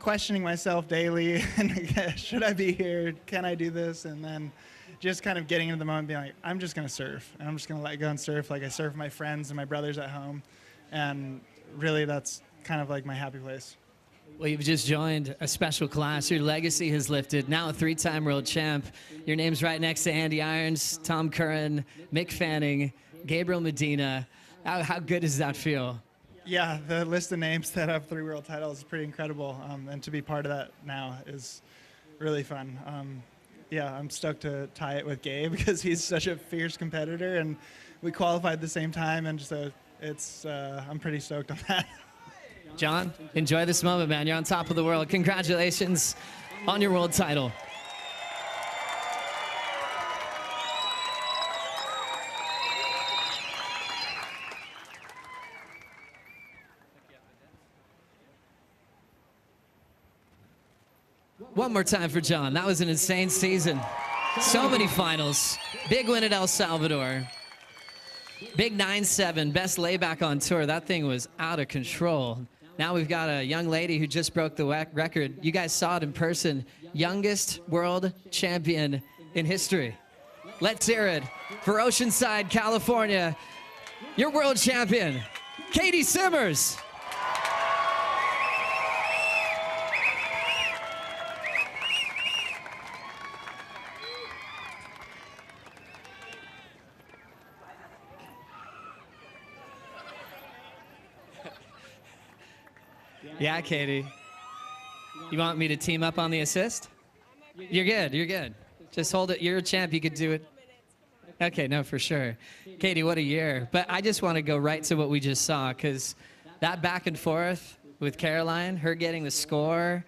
questioning myself daily, and should I be here? Can I do this? And then just kind of getting into the moment, being like, I'm just going to surf. And I'm just going to let go and surf like I surf my friends and my brothers at home. And really, that's kind of like my happy place. Well, you've just joined a special class. Your legacy has lifted. Now a 3-time world champ. Your name's right next to Andy Irons, Tom Curran, Mick Fanning, Gabriel Medina. How good does that feel? Yeah, the list of names that have 3 world titles is pretty incredible. And to be part of that now is really fun. Yeah, I'm stoked to tie it with Gabe because he's such a fierce competitor, and we qualified at the same time, and so it's I'm pretty stoked on that. John, enjoy this moment, man. You're on top of the world. Congratulations on your world title. One more time for John. That was an insane season. So many finals. Big win at El Salvador. Big 9-7, best layback on tour. That thing was out of control. Now we've got a young lady who just broke the record. You guys saw it in person. Youngest world champion in history. Let's hear it for Oceanside, California. Your world champion, Katie Simmers. Yeah, Katie. You want me to team up on the assist? You're good, you're good. Just hold it. You're a champ, you could do it. Okay, no, for sure. Katie, what a year. But I just want to go right to what we just saw, because that back and forth with Caroline, her getting the score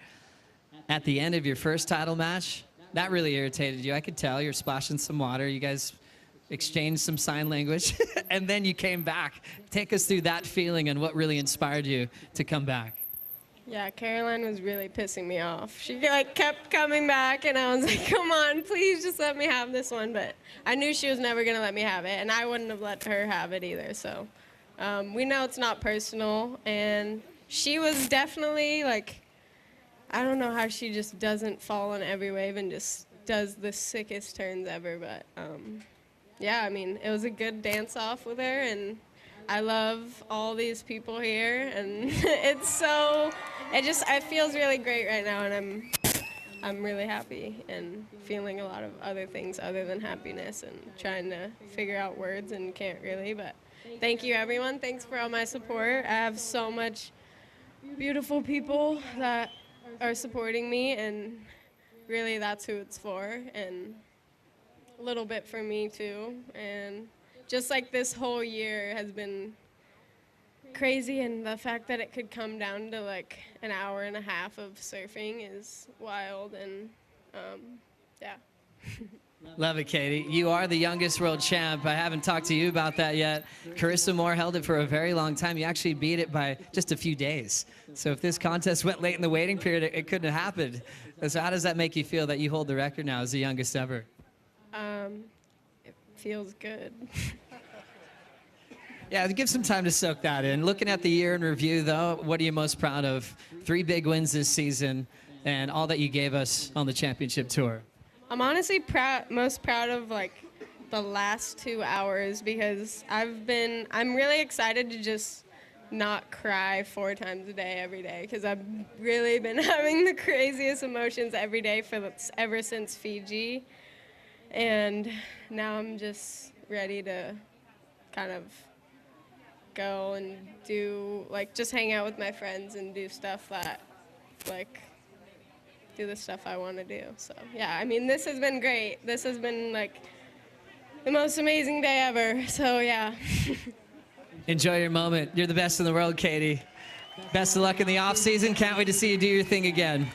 at the end of your first title match, that really irritated you. I could tell you're splashing some water. You guys exchanged some sign language, and then you came back. Take us through that feeling and what really inspired you to come back. Yeah, Caroline was really pissing me off. She like kept coming back, and I was like, come on, please just let me have this one. But I knew she was never going to let me have it, and I wouldn't have let her have it either. So we know it's not personal, and she was definitely like, I don't know how she just doesn't fall on every wave and just does the sickest turns ever. But yeah, I mean, it was a good dance-off with her, and I love all these people here, and it feels really great right now, and I'm really happy and feeling a lot of other things other than happiness and trying to figure out words and can't really, but thank you everyone. Thanks for all my support. I have so much beautiful people that are supporting me, and really that's who it's for, and a little bit for me too, and just like this whole year has been crazy, and the fact that it could come down to like an hour and a half of surfing is wild, and yeah. Love it, Katie. You are the youngest world champ. I haven't talked to you about that yet. Carissa Moore held it for a very long time. You actually beat it by just a few days. So if this contest went late in the waiting period, it couldn't have happened. So how does that make you feel that you hold the record now as the youngest ever? It feels good. Yeah, give some time to soak that in. Looking at the year in review, though, what are you most proud of? 3 big wins this season and all that you gave us on the championship tour. I'm honestly most proud of like the last 2 hours, because I'm really excited to just not cry 4 times a day every day, because I've really been having the craziest emotions every day ever since Fiji, and now I'm just ready to kind of go and do, like, just hang out with my friends and do stuff that, like, do the stuff I want to do. So, yeah, I mean, this has been great. This has been, like, the most amazing day ever. So, yeah. Enjoy your moment. You're the best in the world, Katie. Best of luck in the off-season. Can't wait to see you do your thing again.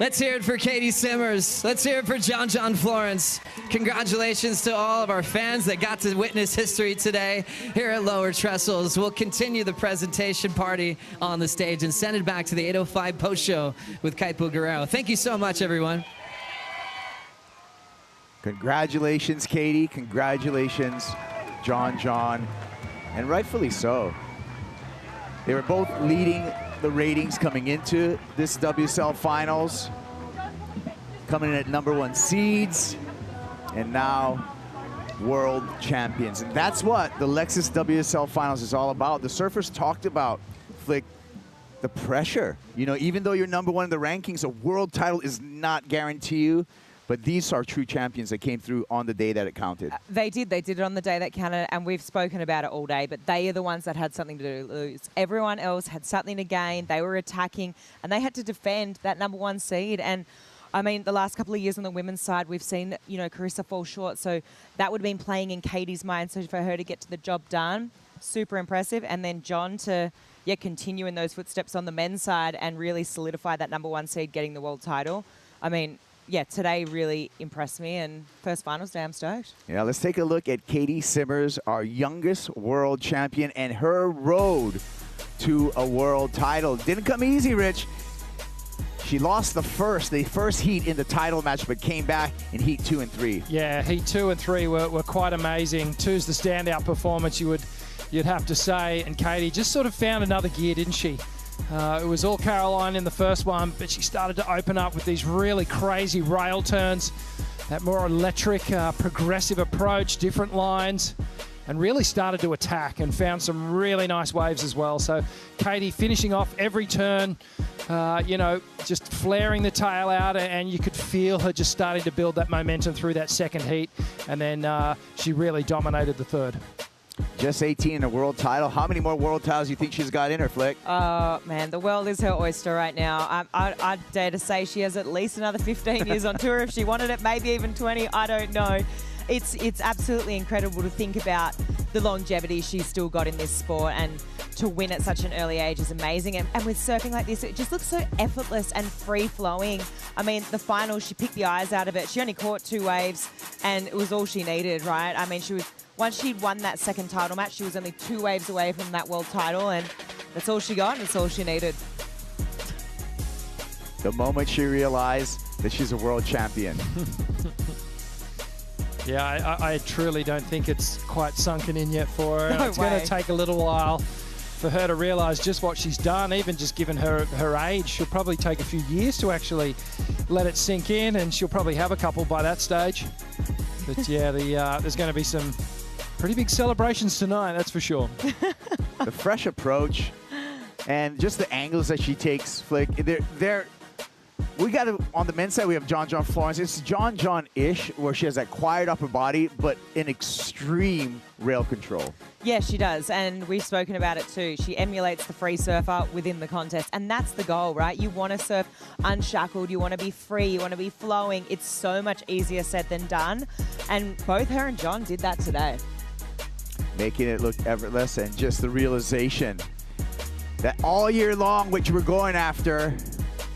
Let's hear it for Katie Simmers. Let's hear it for John John Florence. Congratulations to all of our fans that got to witness history today here at Lower Trestles. We'll continue the presentation party on the stage and send it back to the 8:05 post show with Kaipo Guerrero. Thank you so much, everyone. Congratulations, Katie. Congratulations, John John. And rightfully so. They were both leading the ratings coming into this WSL Finals. Coming in at #1 seeds, and now world champions. And that's what the Lexus WSL Finals is all about. The surfers talked about, Flick, the pressure. You know, even though you're #1 in the rankings, a world title is not guaranteed you. But these are true champions that came through on the day that it counted. They did it on the day that counted, and we've spoken about it all day, but they are the ones that had something to lose. Everyone else had something to gain. They were attacking, and they had to defend that #1 seed. And I mean, the last couple of years on the women's side, we've seen, you know, Carissa fall short. So that would have been playing in Katie's mind. So for her to get to the job done, super impressive. And then John to, continue in those footsteps on the men's side and really solidify that #1 seed getting the world title. I mean, today really impressed me, and first finals day, I'm stoked. Yeah, let's take a look at Katie Simmers, our youngest world champion, and her road to a world title. Didn't come easy, Rich. She lost the first heat in the title match, but came back in heat 2 and 3. Yeah, heat 2 and 3 were quite amazing. 2's the standout performance, you'd have to say, and Katie just sort of found another gear, didn't she? It was all Caroline in the first one, but she started to open up with these really crazy rail turns, that more electric, progressive approach, different lines, and really started to attack and found some really nice waves as well. So Katie finishing off every turn, just flaring the tail out, and you could feel her just starting to build that momentum through that second heat, and then she really dominated the third. Just 18 in a world title. How many more world titles do you think she's got in her, Flick? Oh, man, the world is her oyster right now. I'd dare to say she has at least another 15 years on tour if she wanted it, maybe even 20. I don't know. It's absolutely incredible to think about the longevity she's still got in this sport, and to win at such an early age is amazing. And with surfing like this, it just looks so effortless and free-flowing. I mean, the final, she picked the eyes out of it. She only caught 2 waves, and it was all she needed, right? I mean, once she'd won that second title match, she was only 2 waves away from that world title, and that's all she got, and it's all she needed. The moment she realized that she's a world champion. Yeah, I truly don't think it's quite sunken in yet for her. No it's going way. to take a little while for her to realize just what she's done, even just given her age. She'll probably take a few years to actually let it sink in, and she'll probably have a couple by that stage. But yeah, there's going to be some pretty big celebrations tonight, that's for sure. The fresh approach and just the angles that she takes, Flick, we got to, on the men's side, we have John John Florence. It's John John-ish, where she has that quiet upper body, but an extreme rail control. Yeah, she does, and we've spoken about it too. She emulates the free surfer within the contest, and that's the goal, right? You want to surf unshackled, you want to be free, you want to be flowing. It's so much easier said than done, and both her and John did that today. Making it look effortless, and just the realization that all year long, what you were going after,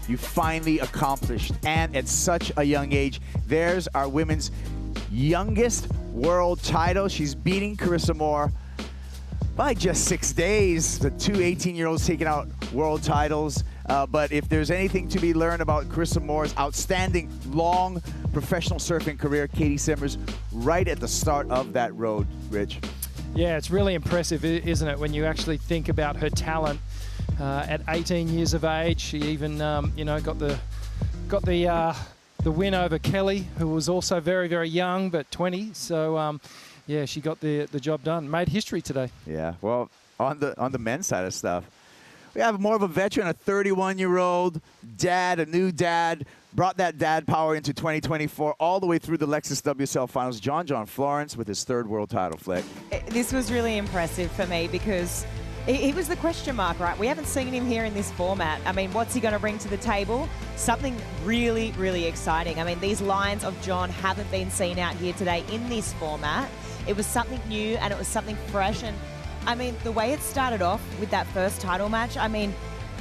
you finally accomplished, and at such a young age. There's our women's youngest world title. She's beating Carissa Moore by just 6 days. The 2 18-year-olds taking out world titles. But if there's anything to be learned about Carissa Moore's outstanding long professional surfing career, Katie Simmers right at the start of that road, Rich. Yeah, it's really impressive, isn't it, when you actually think about her talent. At 18 years of age, she even, got the win over Kelly, who was also very, very young, but 20. So, yeah, she got the job done. Made history today. Yeah, well, on the men's side of stuff, we have more of a veteran, a 31-year-old dad, a new dad, brought that dad power into 2024 all the way through the Lexus WSL Finals. John John Florence with his 3rd world title, Flick. This was really impressive for me because he was the question mark, right? We haven't seen him here in this format. I mean, what's he going to bring to the table? Something really, really exciting. I mean, these lines of John haven't been seen out here today in this format. It was something new and it was something fresh. And I mean, the way it started off with that first title match, I mean,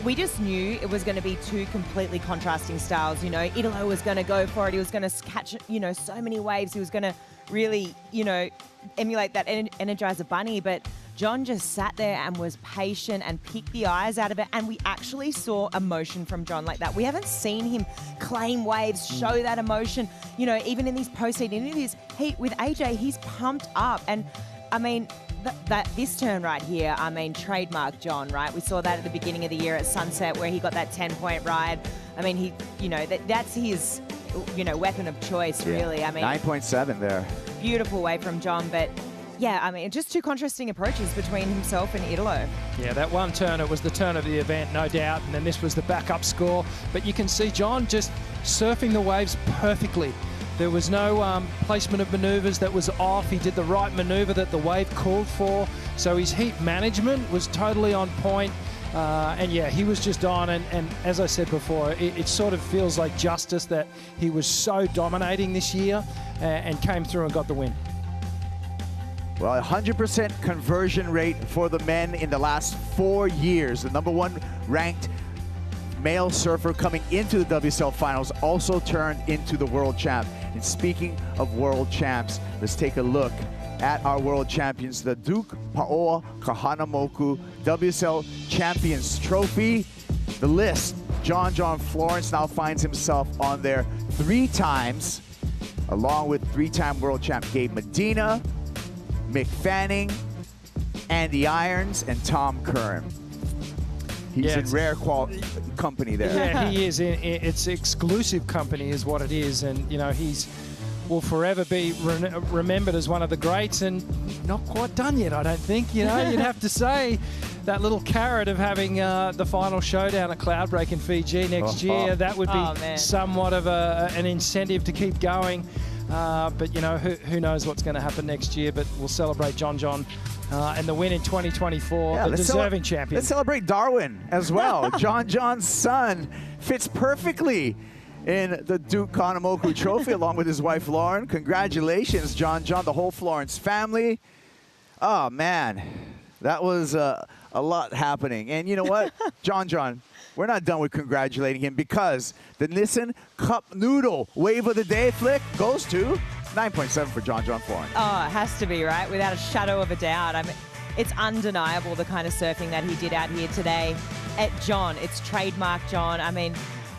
we just knew it was going to be 2 completely contrasting styles. You know, Italo was going to go for it. He was going to catch, so many waves. He was going to really, emulate that Energizer Bunny. But John just sat there and was patient and picked the eyes out of it. And we actually saw emotion from John like that. We haven't seen him claim waves, show that emotion. Even in these post-heat interviews, with AJ, he's pumped up. And I mean, this turn right here, I mean, trademark John, right? We saw that at the beginning of the year at Sunset where he got that 10-point ride. I mean, he, you know, that's his, you know, weapon of choice, really. I mean, 9.7 there. Beautiful way from John, but yeah, I mean, just two contrasting approaches between himself and Italo. Yeah, that one turn, it was the turn of the event, no doubt, and then this was the backup score. But you can see John just surfing the waves perfectly. There was no placement of maneuvers that was off. He did the right maneuver that the wave called for. So his heat management was totally on point. And yeah, he was just on. And as I said before, it sort of feels like justice that he was so dominating this year and came through and got the win. Well, 100% conversion rate for the men in the last 4 years. The #1 ranked male surfer coming into the WSL Finals also turned into the world champ. And speaking of world champs, let's take a look at our world champions, the Teahupo'o Kahanamoku WSL Champions Trophy. The list, John John Florence now finds himself on there 3 times, along with 3-time world champ Gabe Medina, Mick Fanning, Andy Irons, and Tom Curran. He's in rare company there. Yeah, he is. It's exclusive company is what it is. And, you know, will forever be remembered as one of the greats and not quite done yet, I don't think. You know, you'd have to say that little carrot of having the final showdown at Cloudbreak in Fiji next year, that would be somewhat of an incentive to keep going. But, you know, who knows what's going to happen next year. But we'll celebrate John John and the win in 2024, the deserving champion. Let's celebrate Darwin as well. John John's son fits perfectly in the Duke Kahanamoku Trophy along with his wife Lauren. Congratulations, John John, the whole Florence family. Oh, man, that was a lot happening. And you know what, John John, we're not done with congratulating him because the Nissan Cup Noodle Wave of the Day flick goes to 9.7 for John John Florence. Oh, it has to be, right? Without a shadow of a doubt. I mean, it's undeniable the kind of surfing that he did out here today at John. It's trademark John. I mean,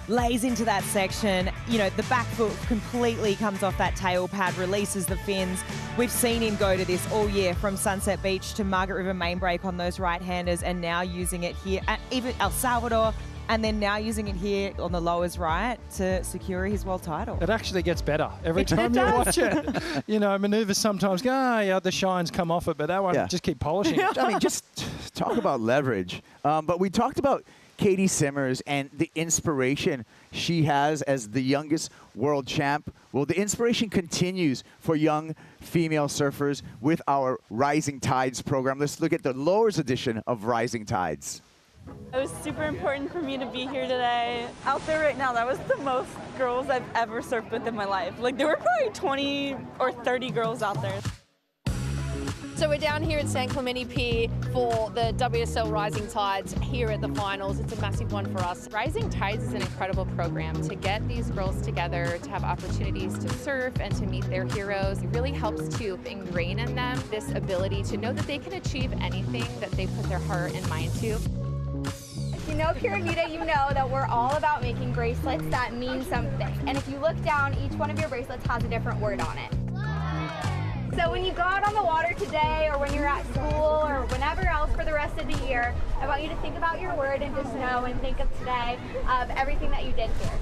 lays into that section. You know, the back foot completely comes off that tail pad, releases the fins. We've seen him go to this all year from Sunset Beach to Margaret River main break on those right-handers and now using it here at even El Salvador. And then now using it here on the lowers right to secure his world title. It actually gets better every time you watch it. You know, maneuvers sometimes go, yeah, the shines come off it, but that one, just keep polishing it. I mean, just talk about leverage. But we talked about Katie Simmers and the inspiration she has as the youngest world champ. Well, the inspiration continues for young female surfers with our Rising Tides program. Let's look at the lowers edition of Rising Tides. It was super important for me to be here today. Out there right now, that was the most girls I've ever surfed with in my life. Like, there were probably 20 or 30 girls out there. So we're down here at San Clemente Pier for the WSL Rising Tides here at the finals. It's a massive one for us. Rising Tides is an incredible program to get these girls together, to have opportunities to surf and to meet their heroes. It really helps to ingrain in them this ability to know that they can achieve anything that they put their heart and mind to. If you know Pura Vida, you know that we're all about making bracelets that mean something. And if you look down, each one of your bracelets has a different word on it. So when you go out on the water today, or when you're at school, or whenever else for the rest of the year, I want you to think about your word and just know and think of today of everything that you did here.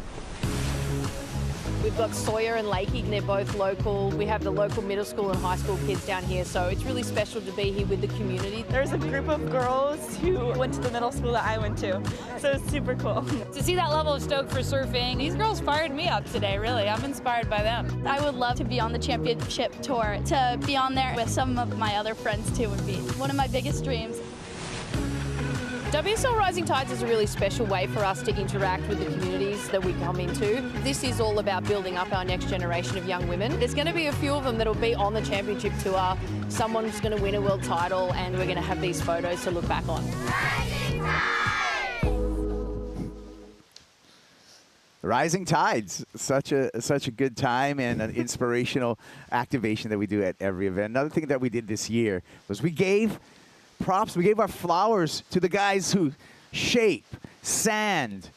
We've got Sawyer and Lakey, and they're both local. We have the local middle school and high school kids down here, so it's really special to be here with the community. There's a group of girls who went to the middle school that I went to, so it's super cool. To see that level of stoke for surfing, these girls fired me up today, really. I'm inspired by them. I would love to be on the championship tour. To be on there with some of my other friends, too, would be one of my biggest dreams. WSL Rising Tides is a really special way for us to interact with the communities that we come into. This is all about building up our next generation of young women. There's going to be a few of them that'll be on the championship tour. Someone's going to win a world title, and we're going to have these photos to look back on. Rising Tides, such a good time and an inspirational activation that we do at every event. Another thing that we did this year was we gave props, we gave our flowers to the guys who shape, sand,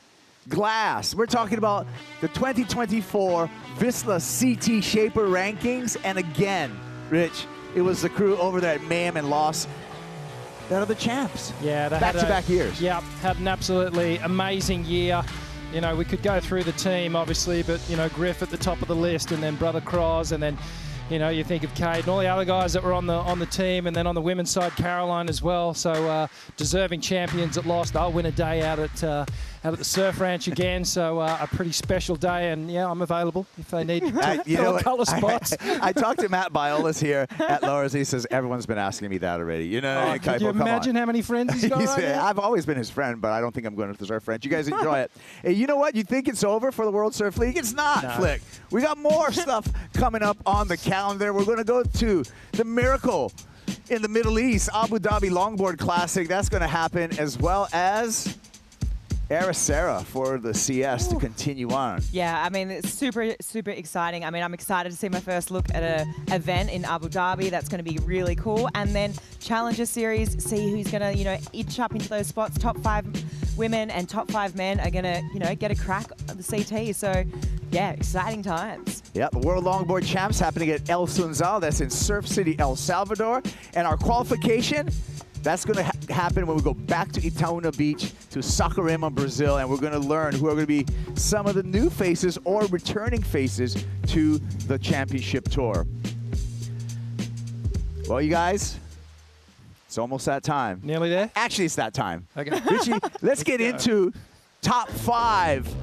glass. We're talking about the 2024 Vizsla CT Shaper rankings. And again, Rich, it was the crew over there at Mayhem and Loss that are the champs. Yeah, they back-to-back years. Yeah, had an absolutely amazing year. You know, we could go through the team, obviously, but, you know, Griff at the top of the list, and then Brother Cross, and then, you know, you think of Kate and all the other guys that were on the team, and then on the women's side, Caroline as well. So deserving champions at Lost. They'll win a day out at the Surf Ranch again. So a pretty special day, and yeah, I'm available if they need colour spots. I talked to Matt Biolas here at Lowers. He says everyone's been asking me that already. You know, can you imagine how many friends he's got right now? I've always been his friend, but I don't think I'm going to the Surf Ranch. You guys enjoy it. Hey, you know what? You think it's over for the World Surf League? It's not, Flick. We got more stuff coming up on the calendar. We're going to go to the Miracle in the Middle East, Abu Dhabi Longboard Classic. That's going to happen, as well as Sarah for the CS to continue on. Yeah, I mean, it's super, super exciting. I mean, I'm excited to see my first look at an event in Abu Dhabi. That's going to be really cool. And then Challenger Series, see who's going to, you know, itch up into those spots. Top 5 women and top 5 men are going to, you know, get a crack at the CT. So, yeah, exciting times. Yep, World Longboard Champs happening at El Sunzal. That's in Surf City, El Salvador. And our qualification, that's going to happen when we go back to Itaúna Beach to Saquarema, Brazil, and we're going to learn who are going to be some of the new faces or returning faces to the championship tour. Well, you guys, it's almost that time. Nearly there? Actually, it's that time. Okay. Richie, let's get into top 5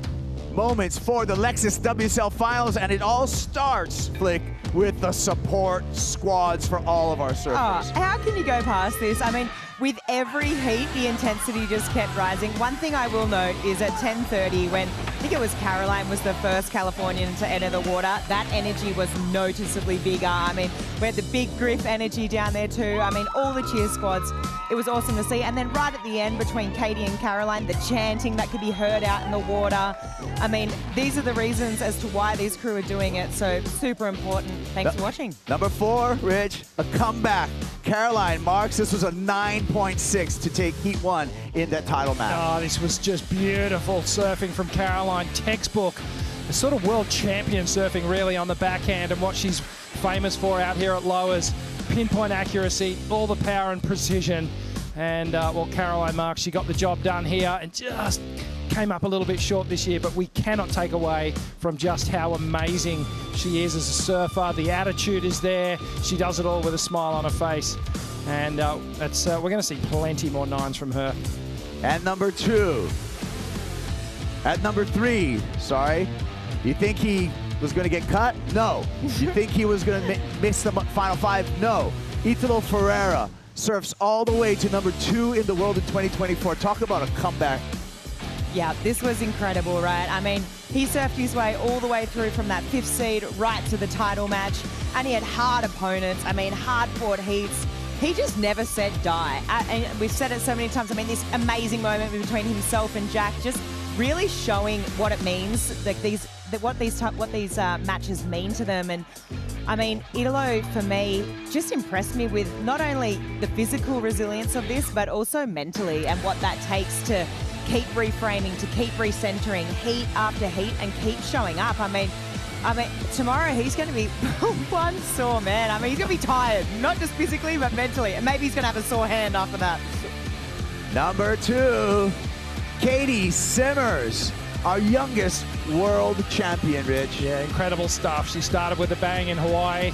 moments for the Lexus WSL Finals, and it all starts, Flick, with the support squads for all of our surfers. Oh, how can you go past this? I mean, with every heat, the intensity just kept rising. One thing I will note is at 10:30, when I think it was Caroline was the first Californian to enter the water, that energy was noticeably bigger. I mean, we had the big Griff energy down there too. I mean, all the cheer squads. It was awesome to see. And then right at the end, between Katie and Caroline, the chanting that could be heard out in the water. I mean, these are the reasons as to why these crew are doing it. So super important. Thanks for watching. Number 4, Rich, a comeback. Caroline Marks, this was a 9.6 to take Heat 1 in that title match. Oh, this was just beautiful surfing from Caroline. Textbook. A sort of world champion surfing really on the backhand, and what she's famous for out here at Lowers. Pinpoint accuracy, all the power and precision. And, well, Caroline Marks, she got the job done here and just came up a little bit short this year, but we cannot take away from just how amazing she is as a surfer. The attitude is there. She does it all with a smile on her face. And we're going to see plenty more 9s from her. And number 2. At number 3, sorry. You think he was going to get cut? No. You think he was going to miss the final 5? No. Italo Ferreira surfs all the way to number 2 in the world in 2024. Talk about a comeback. Yeah, this was incredible, right? I mean, he surfed his way all the way through from that 5th seed right to the title match, and he had hard opponents. I mean, hard-fought heats. He just never said die. And we've said it so many times. I mean, this amazing moment between himself and Jack, just really showing what it means, like what these matches mean to them. And I mean, Italo, for me, just impressed me with not only the physical resilience of this, but also mentally, and what that takes to keep reframing, to keep recentering, heat after heat, and keep showing up. I mean, tomorrow he's going to be one sore man. I mean, he's going to be tired, not just physically, but mentally. And maybe he's going to have a sore hand after that. Number 2, Katie Simmers, our youngest world champion, Rich. Yeah, incredible stuff. She started with a bang in Hawaii,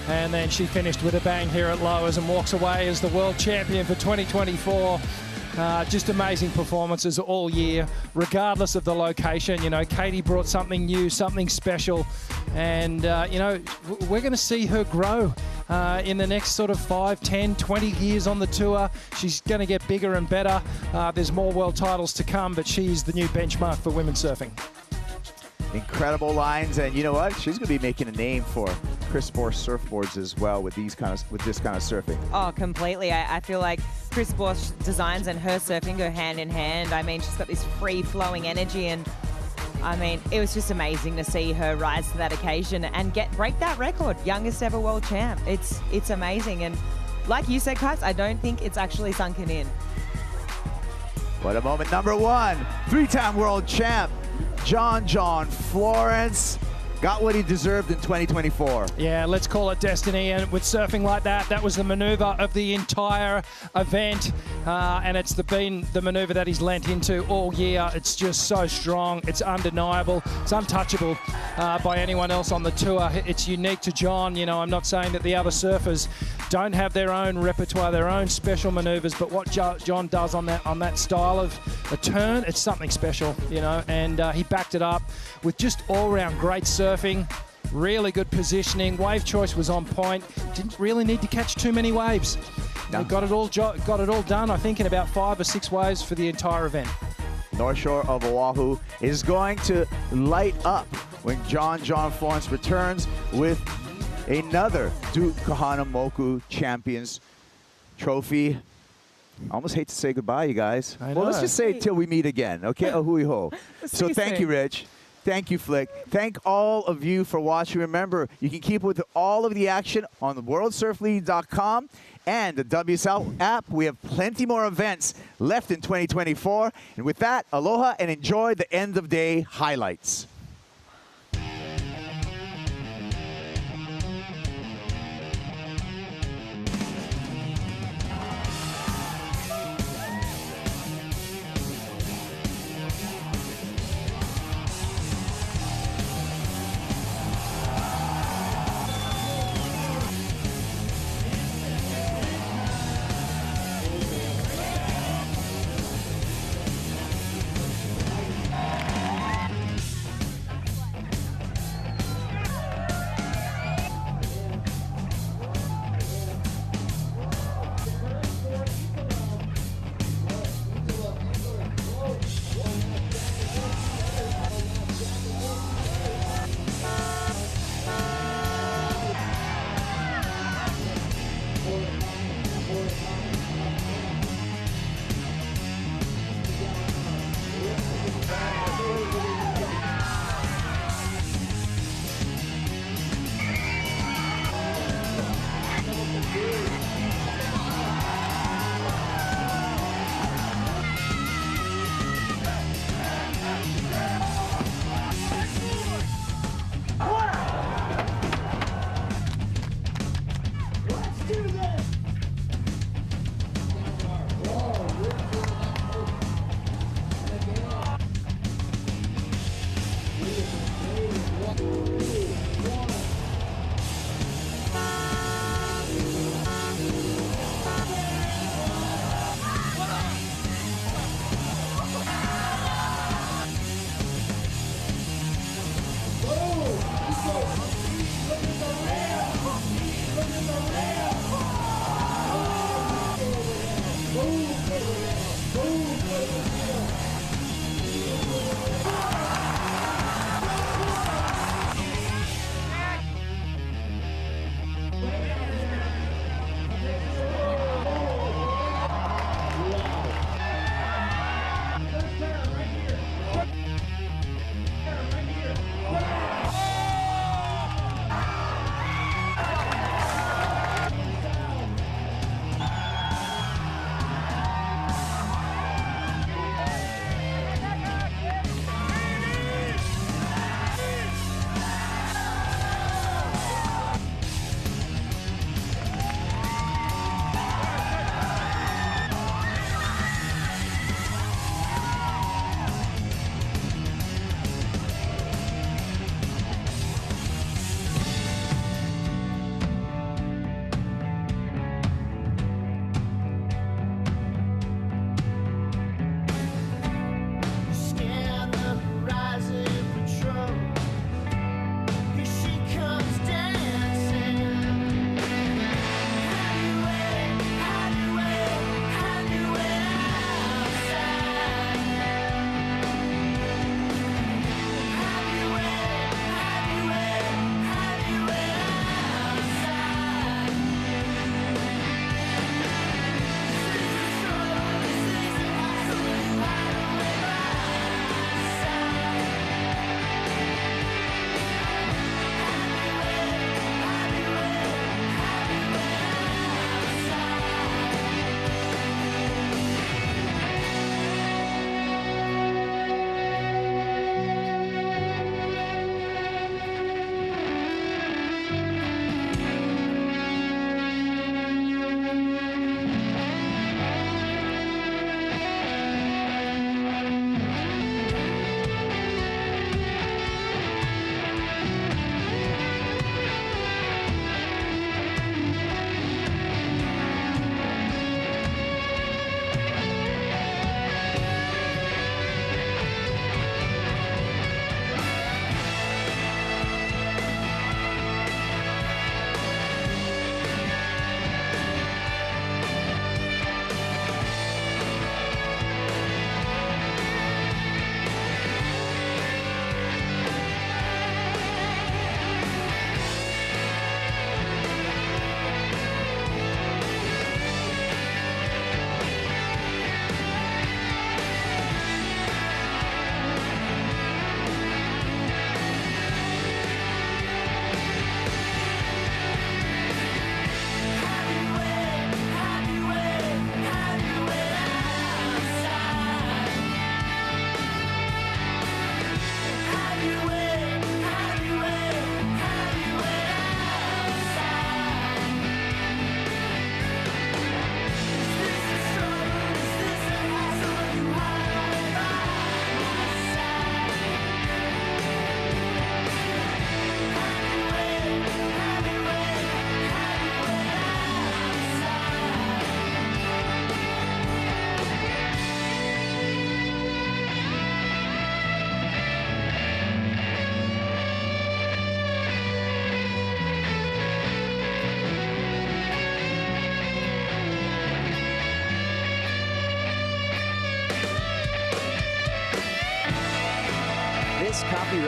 and then she finished with a bang here at Lowers and walks away as the world champion for 2024. Just amazing performances all year, regardless of the location. You know, Katie brought something new, something special, and, you know, we're going to see her grow in the next sort of 5, 10, 20 years on the tour. She's going to get bigger and better. There's more world titles to come, but she's the new benchmark for women's surfing. Incredible lines, and you know what? She's going to be making a name for Chris Bosch surfboards as well with this kind of surfing. Oh, completely. I feel like Chris Bosch designs and her surfing go hand in hand. I mean, she's got this free-flowing energy, and I mean, it was just amazing to see her rise to that occasion and break that record, youngest ever world champ. It's amazing, and like you said, Kites, I don't think it's actually sunken in. What a moment. Number 1, 3-time world champ, John John Florence. got what he deserved in 2024. Yeah, let's call it destiny. And with surfing like that, that was the maneuver of the entire event. And it's been the maneuver that he's lent into all year. It's just so strong. It's undeniable. It's untouchable by anyone else on the tour. It's unique to John. You know, I'm not saying that the other surfers don't have their own repertoire, their own special maneuvers, but what John does on that style of a turn, it's something special, you know, and he backed it up with just all-round great surfing, really good positioning. Wave choice was on point. Didn't really need to catch too many waves. No. He got it all done, I think, in about 5 or 6 waves for the entire event. North Shore of Oahu is going to light up when John John Florence returns with another Duke Kahanamoku Champions Trophy. I almost hate to say goodbye, you guys. Well, let's just say till we meet again, okay? Ahui ho. So thank you, Rich. Thank you, Flick. Thank all of you for watching. Remember, you can keep with all of the action on the worldsurfleague.com and the WSL app. We have plenty more events left in 2024. And with that, aloha and enjoy the end of day highlights.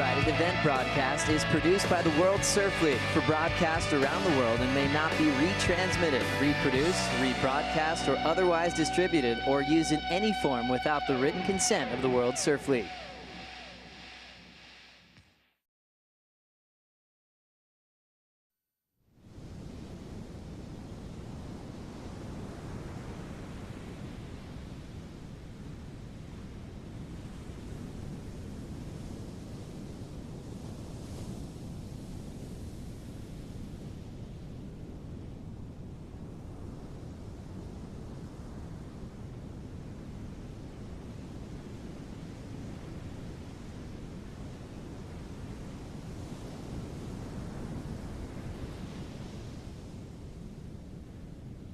copyrighted event broadcast is produced by the World Surf League for broadcast around the world and may not be retransmitted, reproduced, rebroadcast, or otherwise distributed or used in any form without the written consent of the World Surf League.